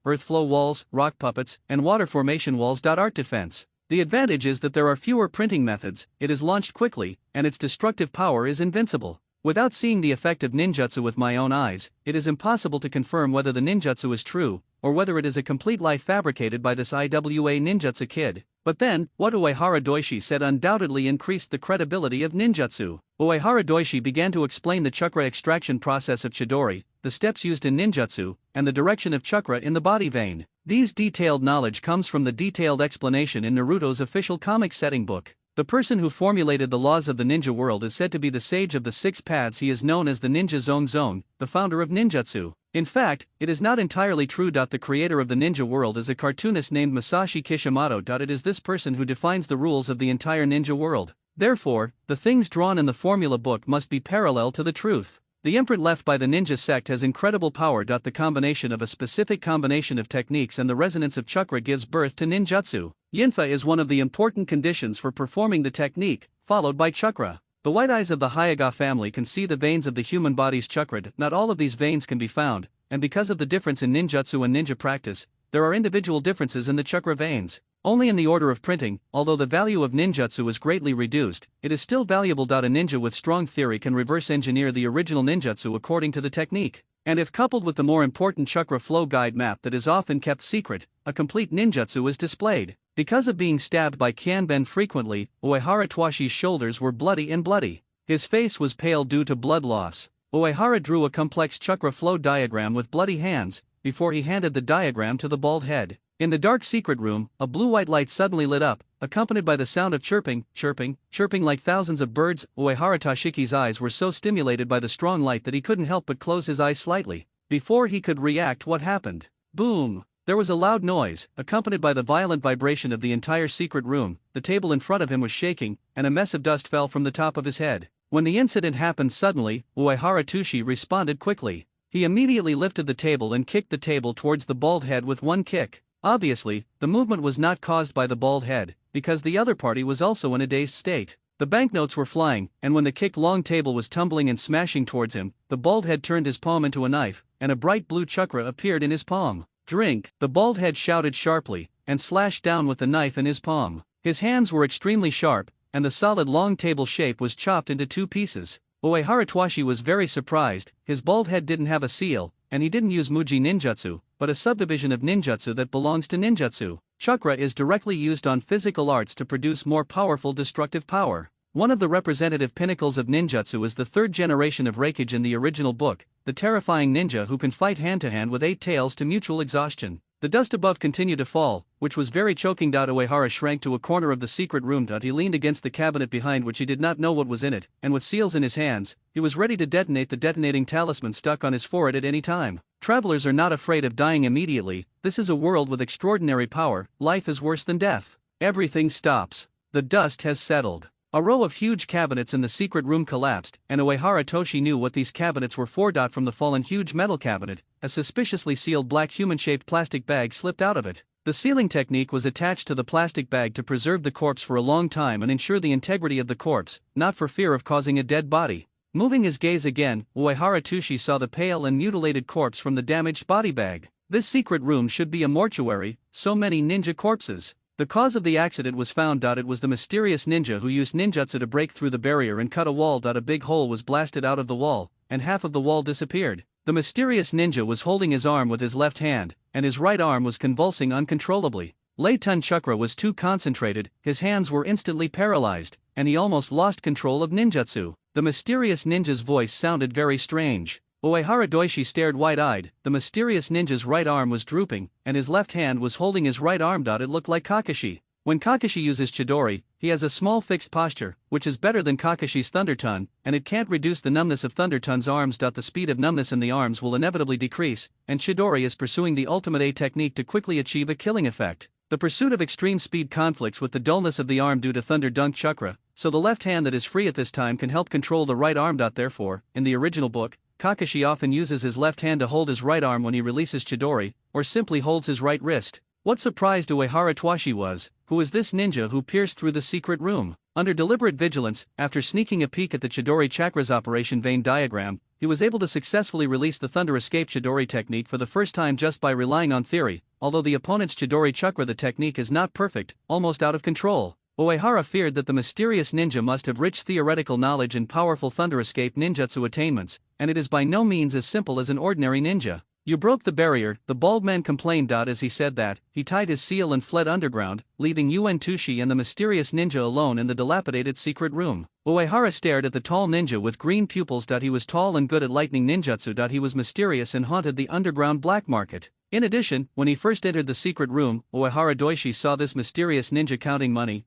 rock puppets, and water formation walls. Art defense. The advantage is that there are fewer printing methods, it is launched quickly, and its destructive power is invincible. Without seeing the effect of ninjutsu with my own eyes, it is impossible to confirm whether the ninjutsu is true, or whether it is a complete lie fabricated by this IWA ninjutsu kid. But then, what Uehara Tsuyoshi said undoubtedly increased the credibility of ninjutsu. Uehara Tsuyoshi began to explain the chakra extraction process of Chidori, the steps used in ninjutsu, and the direction of chakra in the body vein. These detailed knowledge comes from the detailed explanation in Naruto's official comic setting book. The person who formulated the laws of the ninja world is said to be the sage of the six paths. He is known as the Ninja Zone, the founder of ninjutsu. In fact, it is not entirely true. The creator of the ninja world is a cartoonist named Masashi Kishimoto. It is this person who defines the rules of the entire ninja world. Therefore, the things drawn in the formula book must be parallel to the truth. The imprint left by the ninja sect has incredible power. The combination of a specific combination of techniques and the resonance of chakra gives birth to ninjutsu. Yinfa is one of the important conditions for performing the technique, followed by chakra. The white eyes of the Hyaga family can see the veins of the human body's chakra. Not all of these veins can be found, and because of the difference in ninjutsu and ninja practice, there are individual differences in the chakra veins. Only in the order of printing, although the value of ninjutsu is greatly reduced, it is still valuable. A ninja with strong theory can reverse engineer the original ninjutsu according to the technique. And if coupled with the more important chakra flow guide map that is often kept secret, a complete ninjutsu is displayed. Because of being stabbed by Kianben frequently, Uehara Twashi's shoulders were bloody. His face was pale due to blood loss. Uehara drew a complex chakra flow diagram with bloody hands, before he handed the diagram to the bald head. In the dark secret room, a blue-white light suddenly lit up, accompanied by the sound of chirping like thousands of birds. Uehara Tashiki's eyes were so stimulated by the strong light that he couldn't help but close his eyes slightly. Before he could react, what happened? Boom! There was a loud noise, accompanied by the violent vibration of the entire secret room. The table in front of him was shaking, and a mess of dust fell from the top of his head. When the incident happened suddenly, Uehara Tushi responded quickly. He immediately lifted the table and kicked the table towards the bald head with one kick. Obviously, the movement was not caused by the bald head, because the other party was also in a dazed state. The banknotes were flying, and when the kick-long table was tumbling and smashing towards him, the bald head turned his palm into a knife, and a bright blue chakra appeared in his palm. Drink! The bald head shouted sharply, and slashed down with the knife in his palm. His hands were extremely sharp, and the solid long table shape was chopped into 2 pieces. Uehara Twashi was very surprised. His bald head didn't have a seal, and he didn't use Muji Ninjutsu, but a subdivision of ninjutsu that belongs to ninjutsu. Chakra is directly used on physical arts to produce more powerful destructive power. One of the representative pinnacles of ninjutsu is the 3rd generation of Reikage in the original book, the terrifying ninja who can fight hand-to-hand with 8 tails to mutual exhaustion. The dust above continued to fall, which was very choking. Uehara shrank to a corner of the secret room. He leaned against the cabinet behind which he did not know what was in it, and with seals in his hands, he was ready to detonate the detonating talisman stuck on his forehead at any time. Travelers are not afraid of dying immediately. This is a world with extraordinary power. Life is worse than death. Everything stops. The dust has settled. A row of huge cabinets in the secret room collapsed, and Uehara Toshi knew what these cabinets were for. From the fallen huge metal cabinet, a suspiciously sealed black human-shaped plastic bag slipped out of it. The sealing technique was attached to the plastic bag to preserve the corpse for a long time and ensure the integrity of the corpse, not for fear of causing a dead body. Moving his gaze again, Uehara Toshi saw the pale and mutilated corpse from the damaged body bag. This secret room should be a mortuary. So many ninja corpses. The cause of the accident was found. It was the mysterious ninja who used ninjutsu to break through the barrier and cut a wall. A big hole was blasted out of the wall, and half of the wall disappeared. The mysterious ninja was holding his arm with his left hand, and his right arm was convulsing uncontrollably. Leitan chakra was too concentrated, his hands were instantly paralyzed, and he almost lost control of ninjutsu. The mysterious ninja's voice sounded very strange. Uehara Doishi stared wide-eyed. The mysterious ninja's right arm was drooping, and his left hand was holding his right arm. It looked like Kakashi. When Kakashi uses Chidori, he has a small fixed posture, which is better than Kakashi's Thunder Ton, and it can't reduce the numbness of Thunder Ton's arms. The speed of numbness in the arms will inevitably decrease, and Chidori is pursuing the ultimate A technique to quickly achieve a killing effect. The pursuit of extreme speed conflicts with the dullness of the arm due to Thunder Dunk Chakra, so the left hand that is free at this time can help control the right arm. Therefore, in the original book, Kakashi often uses his left hand to hold his right arm when he releases Chidori, or simply holds his right wrist. What surprised Uehara Twashi was, who is this ninja who pierced through the secret room? Under deliberate vigilance, after sneaking a peek at the Chidori Chakra's operation vein diagram, he was able to successfully release the Thunder Escape Chidori technique for the first time just by relying on theory. Although the opponent's Chidori Chakra, the technique is not perfect, almost out of control. Uehara feared that the mysterious ninja must have rich theoretical knowledge and powerful Thunder Escape ninjutsu attainments, and it is by no means as simple as an ordinary ninja. You broke the barrier, the bald man complained. As he said that, he tied his seal and fled underground, leaving Yuen Tushi and the mysterious ninja alone in the dilapidated secret room. Uehara stared at the tall ninja with green pupils. He was tall and good at lightning ninjutsu. He was mysterious and haunted the underground black market. In addition, when he first entered the secret room, Uehara Doishi saw this mysterious ninja counting money.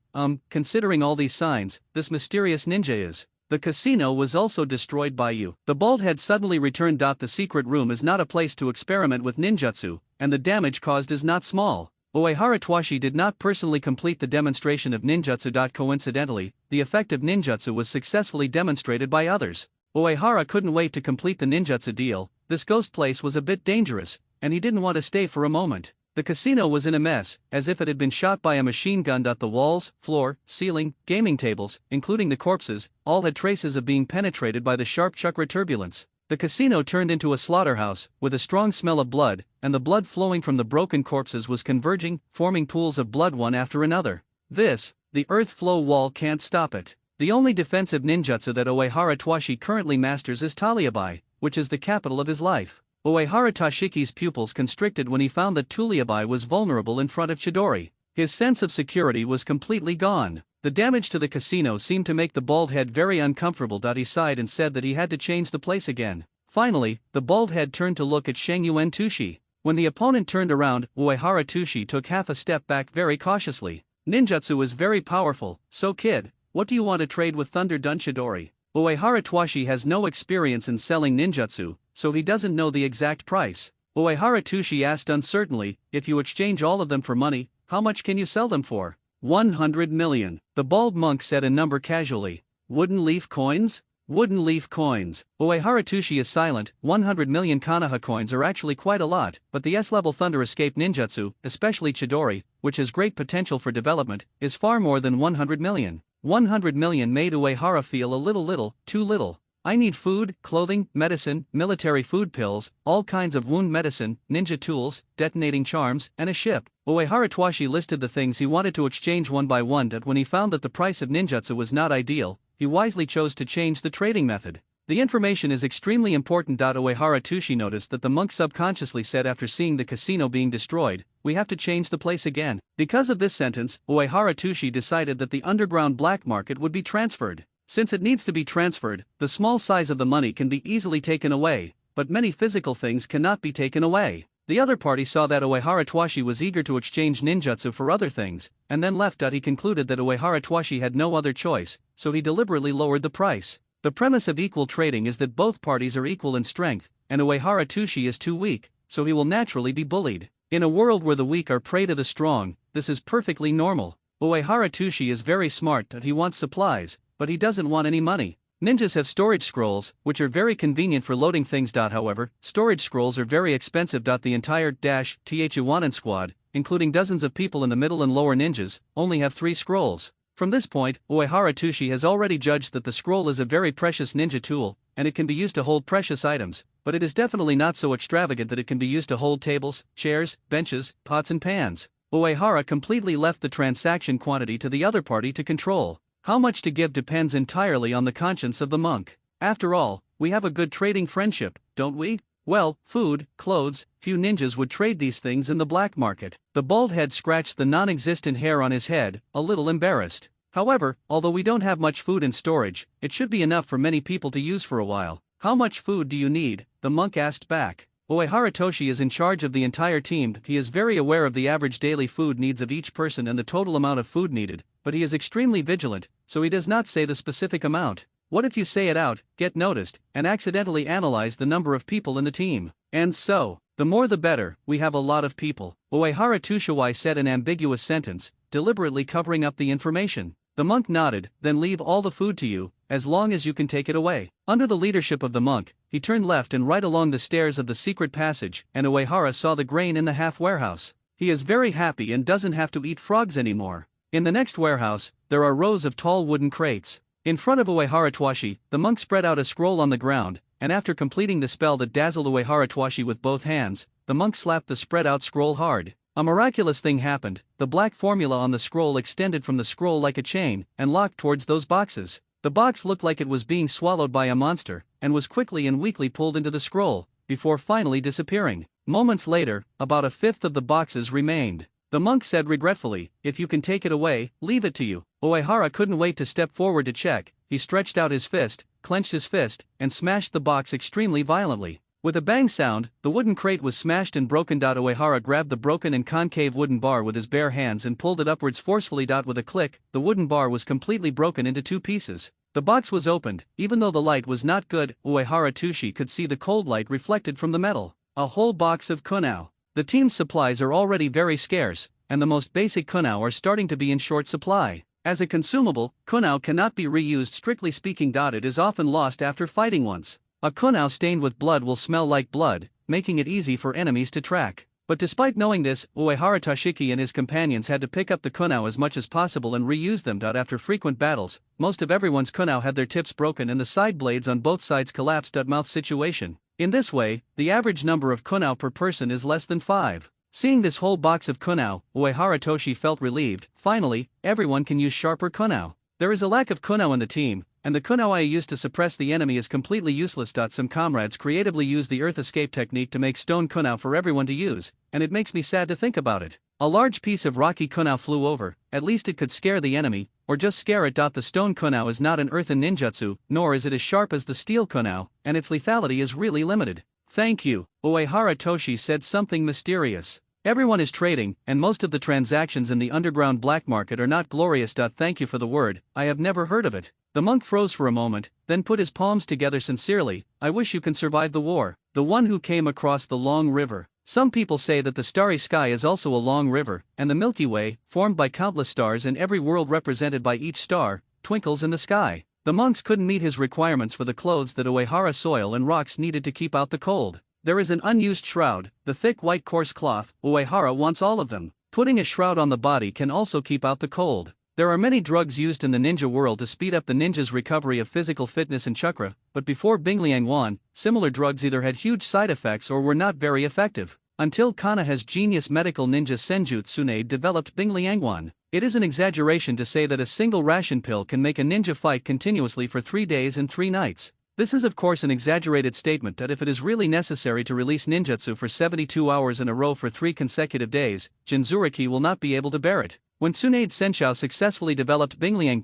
Considering all these signs, this mysterious ninja is. The casino was also destroyed by you. The bald head suddenly returned. The secret room is not a place to experiment with ninjutsu, and the damage caused is not small. Uehara Twashi did not personally complete the demonstration of ninjutsu. Coincidentally, the effect of ninjutsu was successfully demonstrated by others. Uehara couldn't wait to complete the ninjutsu deal. This ghost place was a bit dangerous, and he didn't want to stay for a moment. The casino was in a mess, as if it had been shot by a machine gun. The walls, floor, ceiling, gaming tables, including the corpses, all had traces of being penetrated by the sharp chakra turbulence. The casino turned into a slaughterhouse, with a strong smell of blood, and the blood flowing from the broken corpses was converging, forming pools of blood one after another. The earth flow wall can't stop it. The only defensive ninjutsu that Uehara Twashi currently masters is Taliabai, which is the capital of his life. Uehara Toshiki's pupils constricted when he found that Tuliabai was vulnerable in front of Chidori. His sense of security was completely gone. The damage to the casino seemed to make the bald head very uncomfortable. He sighed and said that he had to change the place again. Finally, the bald head turned to look at Shang Yuen Tushi. When the opponent turned around, Uehara Tushi took half a step back very cautiously. Ninjutsu is very powerful, so kid, what do you want to trade with Thunder Dun Chidori? Uehara Twashi has no experience in selling ninjutsu, so he doesn't know the exact price. Uehara Tushi asked uncertainly, if you exchange all of them for money, how much can you sell them for? 100 million. The bald monk said a number casually. Wooden leaf coins? Wooden leaf coins. Uehara Tushi is silent. 100 million Konoha coins are actually quite a lot, but the S-level Thunder Escape ninjutsu, especially Chidori, which has great potential for development, is far more than 100 million. 100 million made Uehara feel a little, too little. I need food, clothing, medicine, military food pills, all kinds of wound medicine, ninja tools, detonating charms, and a ship. Uehara Twashi listed the things he wanted to exchange one by one, but when he found that the price of ninjutsu was not ideal, he wisely chose to change the trading method. The information is extremely important. Uehara Tushi noticed that the monk subconsciously said after seeing the casino being destroyed, "We have to change the place again." Because of this sentence, Uehara Tushi decided that the underground black market would be transferred. Since it needs to be transferred, the small size of the money can be easily taken away, but many physical things cannot be taken away. The other party saw that Uehara Twashi was eager to exchange ninjutsu for other things, and then left. He concluded that Uehara Twashi had no other choice, so he deliberately lowered the price. The premise of equal trading is that both parties are equal in strength, and Uehara Tushi is too weak, so he will naturally be bullied. In a world where the weak are prey to the strong, this is perfectly normal. Uehara Tushi is very smart. He wants supplies, but he doesn't want any money. Ninjas have storage scrolls, which are very convenient for loading things. However, storage scrolls are very expensive. The entire Iwanan squad, including dozens of people in the middle and lower ninjas, only have 3 scrolls. From this point, Uehara Tushi has already judged that the scroll is a very precious ninja tool, and it can be used to hold precious items, but it is definitely not so extravagant that it can be used to hold tables, chairs, benches, pots and pans. Uehara completely left the transaction quantity to the other party to control. How much to give depends entirely on the conscience of the monk. After all, we have a good trading friendship, don't we? Well, food, clothes, few ninjas would trade these things in the black market. The bald head scratched the non-existent hair on his head, a little embarrassed. However, although we don't have much food in storage, it should be enough for many people to use for a while. How much food do you need? The monk asked back. Uehara Toshi is in charge of the entire team. He is very aware of the average daily food needs of each person and the total amount of food needed, but he is extremely vigilant, so he does not say the specific amount. What if you say it out, get noticed, and accidentally analyze the number of people in the team? And so, the more the better. We have a lot of people. Uehara Tushiwai said an ambiguous sentence, deliberately covering up the information. The monk nodded, then leave all the food to you, as long as you can take it away. Under the leadership of the monk, he turned left and right along the stairs of the secret passage, and Uehara saw the grain in the half warehouse. He is very happy and doesn't have to eat frogs anymore. In the next warehouse, there are rows of tall wooden crates. In front of Uehara Twashi, the monk spread out a scroll on the ground, and after completing the spell that dazzled Uehara Twashi with both hands, the monk slapped the spread out scroll hard. A miraculous thing happened. The black formula on the scroll extended from the scroll like a chain, and locked towards those boxes. The box looked like it was being swallowed by a monster, and was quickly and weakly pulled into the scroll, before finally disappearing. Moments later, about a fifth of the boxes remained. The monk said regretfully, "If you can take it away, leave it to you." Uehara couldn't wait to step forward to check. He stretched out his fist, clenched his fist, and smashed the box extremely violently. With a bang sound, the wooden crate was smashed and broken. Uehara grabbed the broken and concave wooden bar with his bare hands and pulled it upwards forcefully. With a click, the wooden bar was completely broken into 2 pieces. The box was opened. Even though the light was not good, Uehara Tushi could see the cold light reflected from the metal. A whole box of kunao. The team's supplies are already very scarce, and the most basic kunao are starting to be in short supply. As a consumable, kunao cannot be reused strictly speaking. It is often lost after fighting once. A kunao stained with blood will smell like blood, making it easy for enemies to track. But despite knowing this, Uehara Toshiki and his companions had to pick up the kunao as much as possible and reuse them. After frequent battles, most of everyone's kunao had their tips broken and the side blades on both sides collapsed. Mouth situation. In this way, the average number of kunao per person is less than 5. Seeing this whole box of kunao, Uehara Toshi felt relieved. Finally, everyone can use sharper kunao. There is a lack of kunao in the team, and the kunao I used to suppress the enemy is completely useless. Some comrades creatively use the earth escape technique to make stone kunao for everyone to use, and it makes me sad to think about it. A large piece of rocky kunao flew over. At least it could scare the enemy, or just scare it. The stone kunao is not an earthen ninjutsu, nor is it as sharp as the steel kunao, and its lethality is really limited. Thank you, Uehara Toshi said something mysterious. Everyone is trading, and most of the transactions in the underground black market are not glorious. Thank you for the word, I have never heard of it. The monk froze for a moment, then put his palms together sincerely. I wish you can survive the war. The one who came across the long river. Some people say that the starry sky is also a long river, and the Milky Way, formed by countless stars and every world represented by each star, twinkles in the sky. The monks couldn't meet his requirements for the clothes that Uehara soil and rocks needed to keep out the cold. There is an unused shroud, the thick white coarse cloth. Uehara wants all of them. Putting a shroud on the body can also keep out the cold. There are many drugs used in the ninja world to speed up the ninja's recovery of physical fitness and chakra, but before Bingliang Wan, similar drugs either had huge side effects or were not very effective. Until Konoha's genius medical ninja Senjutsu developed Bingliang Wan. It is an exaggeration to say that a single ration pill can make a ninja fight continuously for 3 days and 3 nights. This is of course an exaggerated statement that if it is really necessary to release ninjutsu for 72 hours in a row for 3 consecutive days, Jinzuriki will not be able to bear it. When Tsunade Senshou successfully developed Bingliang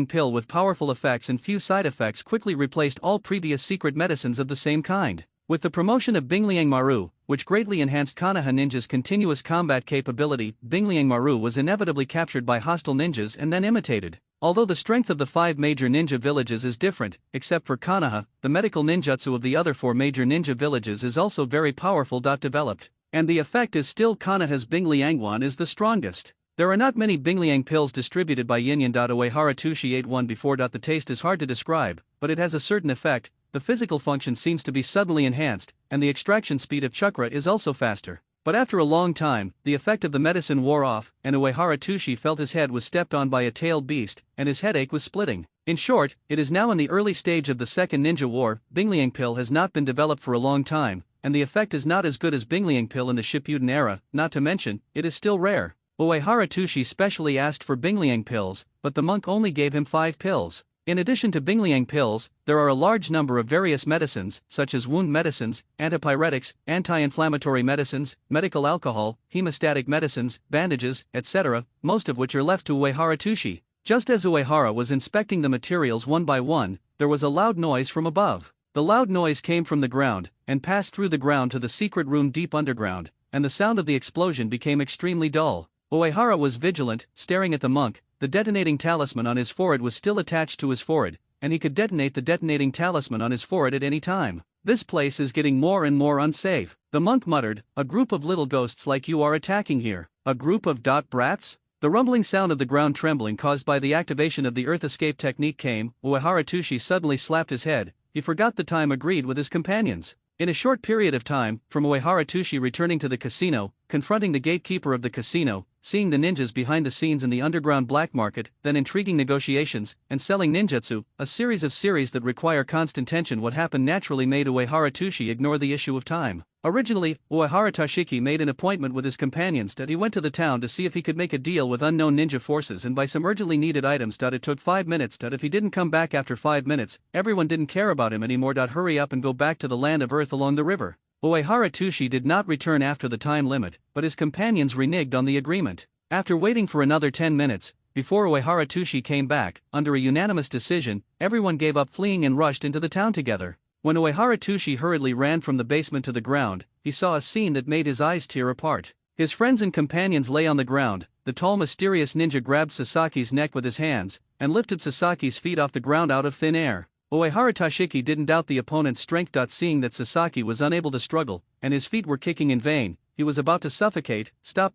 pill with powerful effects and few side effects quickly replaced all previous secret medicines of the same kind. With the promotion of Bingliang Maru, which greatly enhanced Konoha ninjas' continuous combat capability, Bingliang Maru was inevitably captured by hostile ninjas and then imitated. Although the strength of the 5 major ninja villages is different, except for Konoha, the medical ninjutsu of the other 4 major ninja villages is also very powerful. Developed. And the effect is still Konoha's Bingliang Wan is the strongest. There are not many Bingliang pills distributed by Yinyan. Uehara Tushi ate one before. The taste is hard to describe, but it has a certain effect. The physical function seems to be suddenly enhanced, and the extraction speed of chakra is also faster. But after a long time, the effect of the medicine wore off, and Uehara Tushi felt his head was stepped on by a tailed beast, and his headache was splitting. In short, it is now in the early stage of the Second Ninja War. Bingliang pill has not been developed for a long time, and the effect is not as good as Bingliang pill in the Shippuden era, not to mention, it is still rare. Uehara Tushi specially asked for Bingliang pills, but the monk only gave him 5 pills. In addition to Bingliang pills, there are a large number of various medicines, such as wound medicines, antipyretics, anti-inflammatory medicines, medical alcohol, hemostatic medicines, bandages, etc., most of which are left to Uehara Tushi. Just as Uehara was inspecting the materials one by one, there was a loud noise from above. The loud noise came from the ground, and passed through the ground to the secret room deep underground, and the sound of the explosion became extremely dull. Uehara was vigilant, staring at the monk. The detonating talisman on his forehead was still attached to his forehead, and he could detonate the detonating talisman on his forehead at any time. This place is getting more and more unsafe. The monk muttered, "A group of little ghosts like you are attacking here. A group of brats?" The rumbling sound of the ground trembling caused by the activation of the earth escape technique came. Uehara Tushi suddenly slapped his head. He forgot the time agreed with his companions. In a short period of time, from Uehara Tushi returning to the casino, confronting the gatekeeper of the casino, seeing the ninjas behind the scenes in the underground black market, then intriguing negotiations, and selling ninjutsu, a series that require constant tension. What happened naturally made Uehara Tushi ignore the issue of time. Originally, Uehara Tashiki made an appointment with his companions that he went to the town to see if he could make a deal with unknown ninja forces and buy some urgently needed items. It took 5 minutes. If he didn't come back after 5 minutes, everyone didn't care about him anymore. Hurry up and go back to the land of earth along the river. Uehara Tushi did not return after the time limit, but his companions reneged on the agreement. After waiting for another 10 minutes, before Uehara Tushi came back, under a unanimous decision, everyone gave up fleeing and rushed into the town together. When Uehara Tushi hurriedly ran from the basement to the ground, he saw a scene that made his eyes tear apart. His friends and companions lay on the ground. The tall mysterious ninja grabbed Sasaki's neck with his hands, and lifted Sasaki's feet off the ground out of thin air. Uehara Tashiki didn't doubt the opponent's strength. Seeing that Sasaki was unable to struggle, and his feet were kicking in vain, he was about to suffocate. Stop.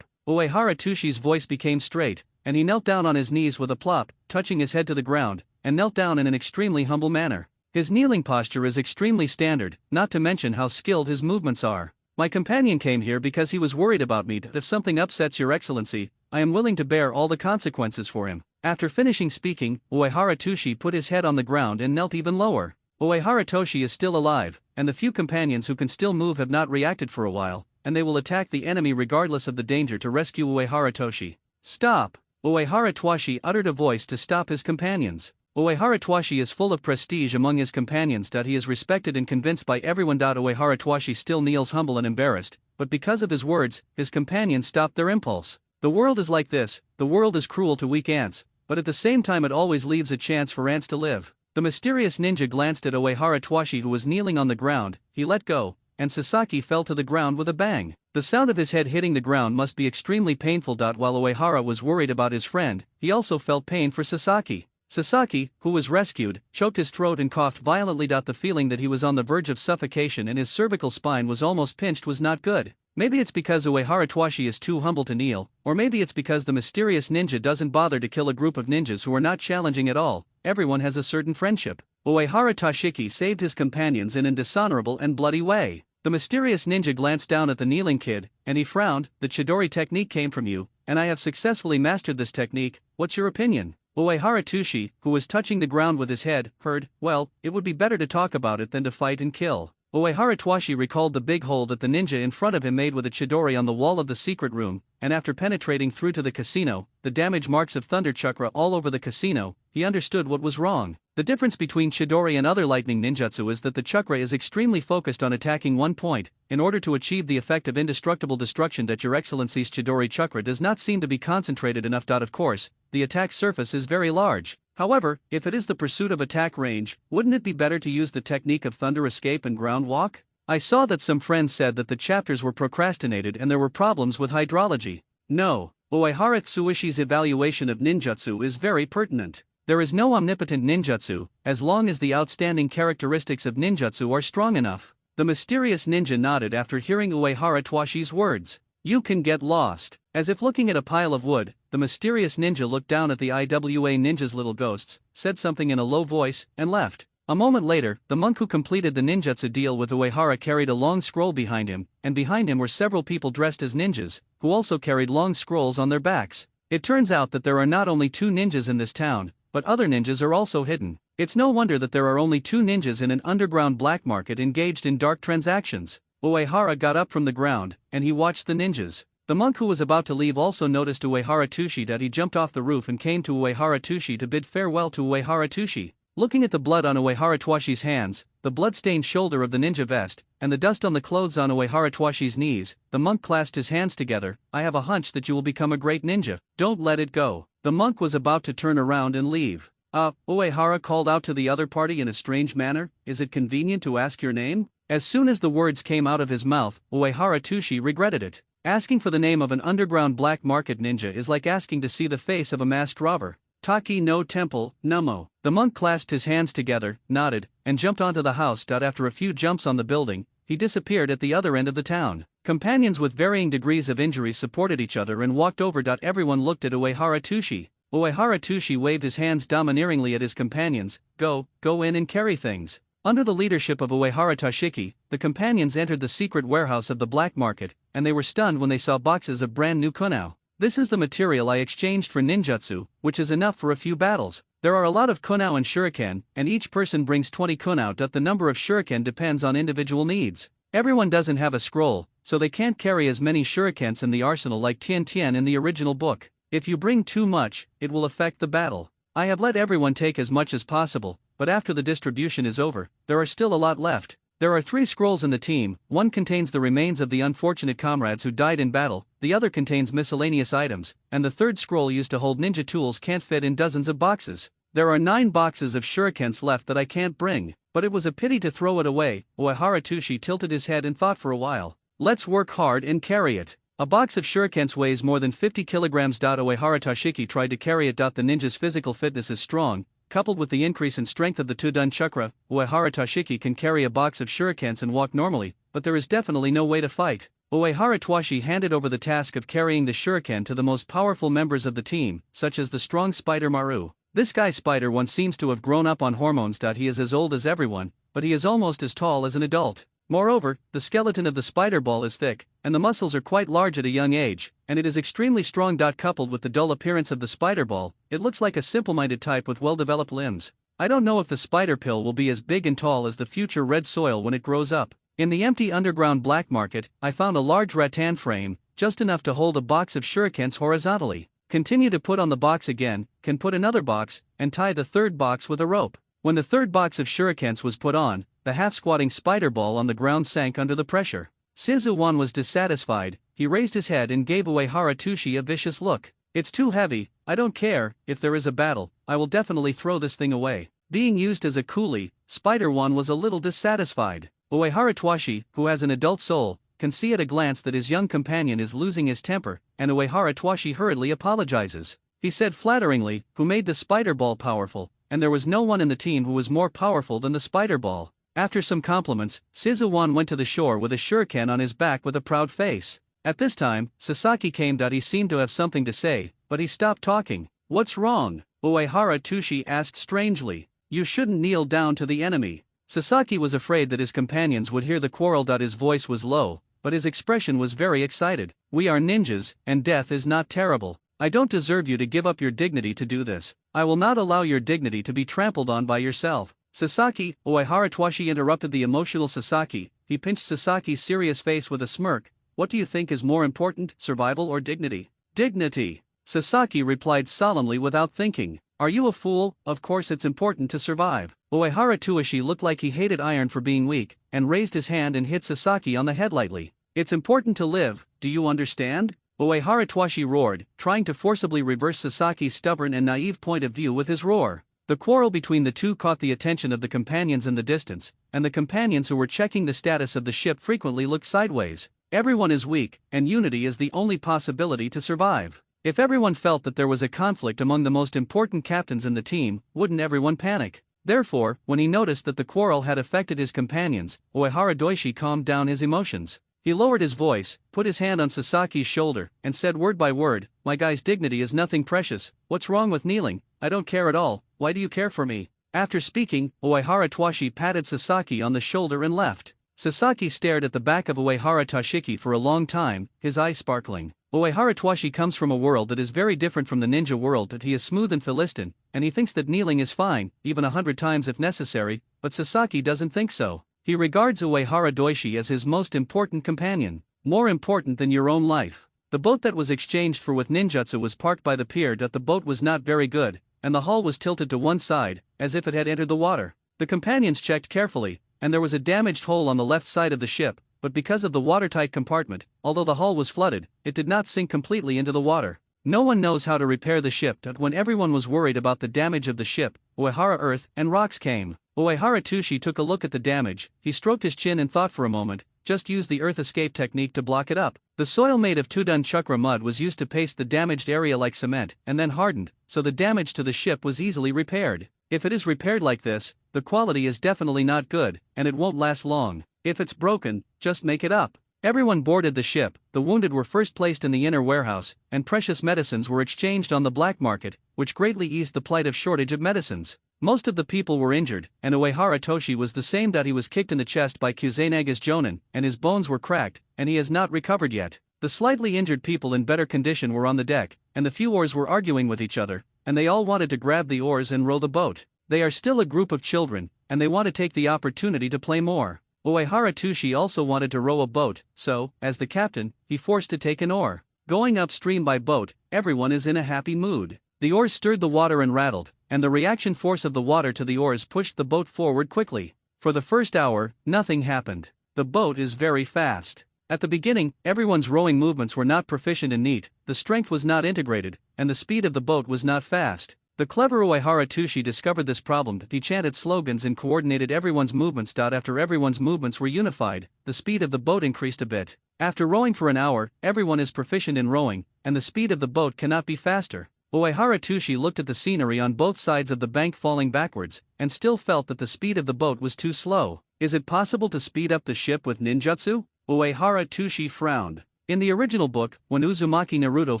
Uehara Tushi's voice became straight, and he knelt down on his knees with a plop, touching his head to the ground, and knelt down in an extremely humble manner. His kneeling posture is extremely standard, not to mention how skilled his movements are. My companion came here because he was worried about me. If something upsets your excellency, I am willing to bear all the consequences for him. After finishing speaking, Uehara Tushi put his head on the ground and knelt even lower. Uehara Toshi is still alive, and the few companions who can still move have not reacted for a while, and they will attack the enemy regardless of the danger to rescue Uehara Toshi. Stop! Uehara Twashi uttered a voice to stop his companions. Uehara Twashi is full of prestige among his companions. He is respected and convinced by everyone. Uehara Twashi still kneels humble and embarrassed, but because of his words, his companions stopped their impulse. The world is like this, the world is cruel to weak ants, but at the same time it always leaves a chance for ants to live. The mysterious ninja glanced at Uehara Twashi, who was kneeling on the ground. He let go, and Sasaki fell to the ground with a bang. The sound of his head hitting the ground must be extremely painful. While Uehara was worried about his friend, he also felt pain for Sasaki. Sasaki, who was rescued, choked his throat and coughed violently. The feeling that he was on the verge of suffocation and his cervical spine was almost pinched was not good. Maybe it's because Uehara Twashi is too humble to kneel, or maybe it's because the mysterious ninja doesn't bother to kill a group of ninjas who are not challenging at all. everyone has a certain friendship. Uehara Toshiki saved his companions in an dishonorable and bloody way. The mysterious ninja glanced down at the kneeling kid, and he frowned. The Chidori technique came from you, and I have successfully mastered this technique. What's your opinion? Uehara Toshi, who was touching the ground with his head, heard, well, it would be better to talk about it than to fight and kill. Uehara Toshi recalled the big hole that the ninja in front of him made with a Chidori on the wall of the secret room, and after penetrating through to the casino, the damage marks of thunder chakra all over the casino, he understood what was wrong. The difference between Chidori and other lightning ninjutsu is that the chakra is extremely focused on attacking one point. In order to achieve the effect of indestructible destruction, that Your Excellency's Chidori chakra does not seem to be concentrated enough. Of course, the attack surface is very large. However, if it is the pursuit of attack range, wouldn't it be better to use the technique of thunder escape and ground walk? I saw that some friends said that the chapters were procrastinated and there were problems with hydrology. No, Uehara Tsuishi's evaluation of ninjutsu is very pertinent. There is no omnipotent ninjutsu, as long as the outstanding characteristics of ninjutsu are strong enough. The mysterious ninja nodded after hearing Uehara Twashi's words. You can get lost. As if looking at a pile of wood, the mysterious ninja looked down at the IWA ninja's little ghosts, said something in a low voice, and left. A moment later, the monk who completed the ninjutsu deal with Uehara carried a long scroll behind him, and behind him were several people dressed as ninjas, who also carried long scrolls on their backs. It turns out that there are not only 2 ninjas in this town, but other ninjas are also hidden. It's no wonder that there are only 2 ninjas in an underground black market engaged in dark transactions. Uehara got up from the ground, and he watched the ninjas. The monk who was about to leave also noticed Uehara Toshi. That he jumped off the roof and came to Uehara Toshi to bid farewell to Uehara Toshi. Looking at the blood on Uehara Twashi's hands, the blood-stained shoulder of the ninja vest, and the dust on the clothes on Uehara Twashi's knees, the monk clasped his hands together. I have a hunch that you will become a great ninja. Don't let it go. The monk was about to turn around and leave. Uehara called out to the other party in a strange manner, is it convenient to ask your name? As soon as the words came out of his mouth, Uehara Toshi regretted it. Asking for the name of an underground black market ninja is like asking to see the face of a masked robber. Taki no temple, Numo. The monk clasped his hands together, nodded, and jumped onto the house. After a few jumps on the building, he disappeared at the other end of the town. Companions with varying degrees of injury supported each other and walked over. Everyone looked at Uehara Toshi. Uehara Toshi waved his hands domineeringly at his companions. Go in and carry things. Under the leadership of Uehara Toshiki, the companions entered the secret warehouse of the black market, and they were stunned when they saw boxes of brand new kunao. This is the material I exchanged for ninjutsu, which is enough for a few battles. There are a lot of kunao and shuriken, and each person brings 20 kunao. The number of shuriken depends on individual needs. Everyone doesn't have a scroll, so they can't carry as many shurikens in the arsenal like Tian Tian in the original book. If you bring too much, it will affect the battle. I have let everyone take as much as possible, but after the distribution is over, there are still a lot left. There are 3 scrolls in the team. One contains the remains of the unfortunate comrades who died in battle, the other contains miscellaneous items, and the 3rd scroll used to hold ninja tools can't fit in dozens of boxes. There are 9 boxes of shurikens left that I can't bring, but it was a pity to throw it away. Uehara Toshi tilted his head and thought for a while. Let's work hard and carry it. A box of shurikens weighs more than 50 kilograms. Uehara Toshiki tried to carry it. The ninja's physical fitness is strong. Coupled with the increase in strength of the Tudun chakra, Uehara Toshiki can carry a box of shurikens and walk normally, but there is definitely no way to fight. Uehara Twashi handed over the task of carrying the shuriken to the most powerful members of the team, such as the strong Spider Maru. This guy Spider One seems to have grown up on hormones. He is as old as everyone, but he is almost as tall as an adult. Moreover, the skeleton of the spider ball is thick, and the muscles are quite large at a young age, and it is extremely strong. Coupled with the dull appearance of the spider ball, it looks like a simple-minded type with well-developed limbs. I don't know if the spider pill will be as big and tall as the future red soil when it grows up. In the empty underground black market, I found a large rattan frame, just enough to hold a box of shurikens horizontally. Continue to put on the box again, can put another box, and tie the 3rd box with a rope. When the 3rd box of shurikens was put on, the half-squatting spider ball on the ground sank under the pressure. Shizuwan was dissatisfied. He raised his head and gave Uehara Toshi a vicious look. It's too heavy. I don't care. If there is a battle, I will definitely throw this thing away. Being used as a coolie, Spider-Wan was a little dissatisfied. Uehara Twashi, who has an adult soul, can see at a glance that his young companion is losing his temper, and Uehara Twashi hurriedly apologizes. He said flatteringly, who made the spider ball powerful, and there was no one in the team who was more powerful than the spider ball. After some compliments, Shizuwan went to the shore with a shuriken on his back with a proud face. At this time, Sasaki came. He seemed to have something to say, but he stopped talking. What's wrong? Uehara Tushi asked strangely. You shouldn't kneel down to the enemy. Sasaki was afraid that his companions would hear the quarrel. His voice was low, but his expression was very excited. We are ninjas, and death is not terrible. I don't deserve you to give up your dignity to do this. I will not allow your dignity to be trampled on by yourself. Sasaki, Uehara Twashi interrupted the emotional Sasaki. He pinched Sasaki's serious face with a smirk. What do you think is more important, survival or dignity? Dignity. Sasaki replied solemnly without thinking. Are you a fool? Of course it's important to survive. Uehara Tuashi looked like he hated iron for being weak, and raised his hand and hit Sasaki on the head lightly. It's important to live, do you understand? Uehara Twashi roared, trying to forcibly reverse Sasaki's stubborn and naive point of view with his roar. The quarrel between the two caught the attention of the companions in the distance, and the companions who were checking the status of the ship frequently looked sideways. Everyone is weak, and unity is the only possibility to survive. If everyone felt that there was a conflict among the most important captains in the team, wouldn't everyone panic? Therefore, when he noticed that the quarrel had affected his companions, Uehara Doishi calmed down his emotions. He lowered his voice, put his hand on Sasaki's shoulder, and said word by word, My guy's dignity is nothing precious. What's wrong with kneeling? I don't care at all. Why do you care for me? After speaking, Uehara Twashi patted Sasaki on the shoulder and left. Sasaki stared at the back of Uehara Toshiki for a long time, his eyes sparkling. Uehara Twashi comes from a world that is very different from the ninja world. That he is smooth and Philistine, and he thinks that kneeling is fine, even 100 times if necessary, but Sasaki doesn't think so. He regards Uehara Doishi as his most important companion, more important than your own life. The boat that was exchanged for with ninjutsu was parked by the pier. The boat was not very good, and the hull was tilted to one side, as if it had entered the water. The companions checked carefully, and there was a damaged hole on the left side of the ship, but because of the watertight compartment, although the hull was flooded, it did not sink completely into the water. No one knows how to repair the ship. When everyone was worried about the damage of the ship, Uehara Earth and Rocks came. Uehara Tushi took a look at the damage, he stroked his chin and thought for a moment, just use the earth escape technique to block it up. The soil made of Tudun Chakra mud was used to paste the damaged area like cement, and then hardened, so the damage to the ship was easily repaired. If it is repaired like this, the quality is definitely not good, and it won't last long. If it's broken, just make it up. Everyone boarded the ship, the wounded were first placed in the inner warehouse, and precious medicines were exchanged on the black market, which greatly eased the plight of shortage of medicines. Most of the people were injured, and Uehara Toshi was the same. He was kicked in the chest by Kuzenaga's Jonin, and his bones were cracked, and he has not recovered yet. The slightly injured people in better condition were on the deck, and the few oars were arguing with each other, and they all wanted to grab the oars and row the boat. They are still a group of children, and they want to take the opportunity to play more. Uehara Tushi also wanted to row a boat, so, as the captain, he forced to take an oar. Going upstream by boat, everyone is in a happy mood. The oars stirred the water and rattled, and the reaction force of the water to the oars pushed the boat forward quickly. For the first hour, nothing happened. The boat is very fast. At the beginning, everyone's rowing movements were not proficient and neat, the strength was not integrated, and the speed of the boat was not fast. The clever Uehara Tushi discovered this problem. He chanted slogans and coordinated everyone's movements. After everyone's movements were unified, the speed of the boat increased a bit. After rowing for an hour, everyone is proficient in rowing, and the speed of the boat cannot be faster. Uehara Tushi looked at the scenery on both sides of the bank falling backwards, and still felt that the speed of the boat was too slow. Is it possible to speed up the ship with ninjutsu? Uehara Tushi frowned. In the original book, when Uzumaki Naruto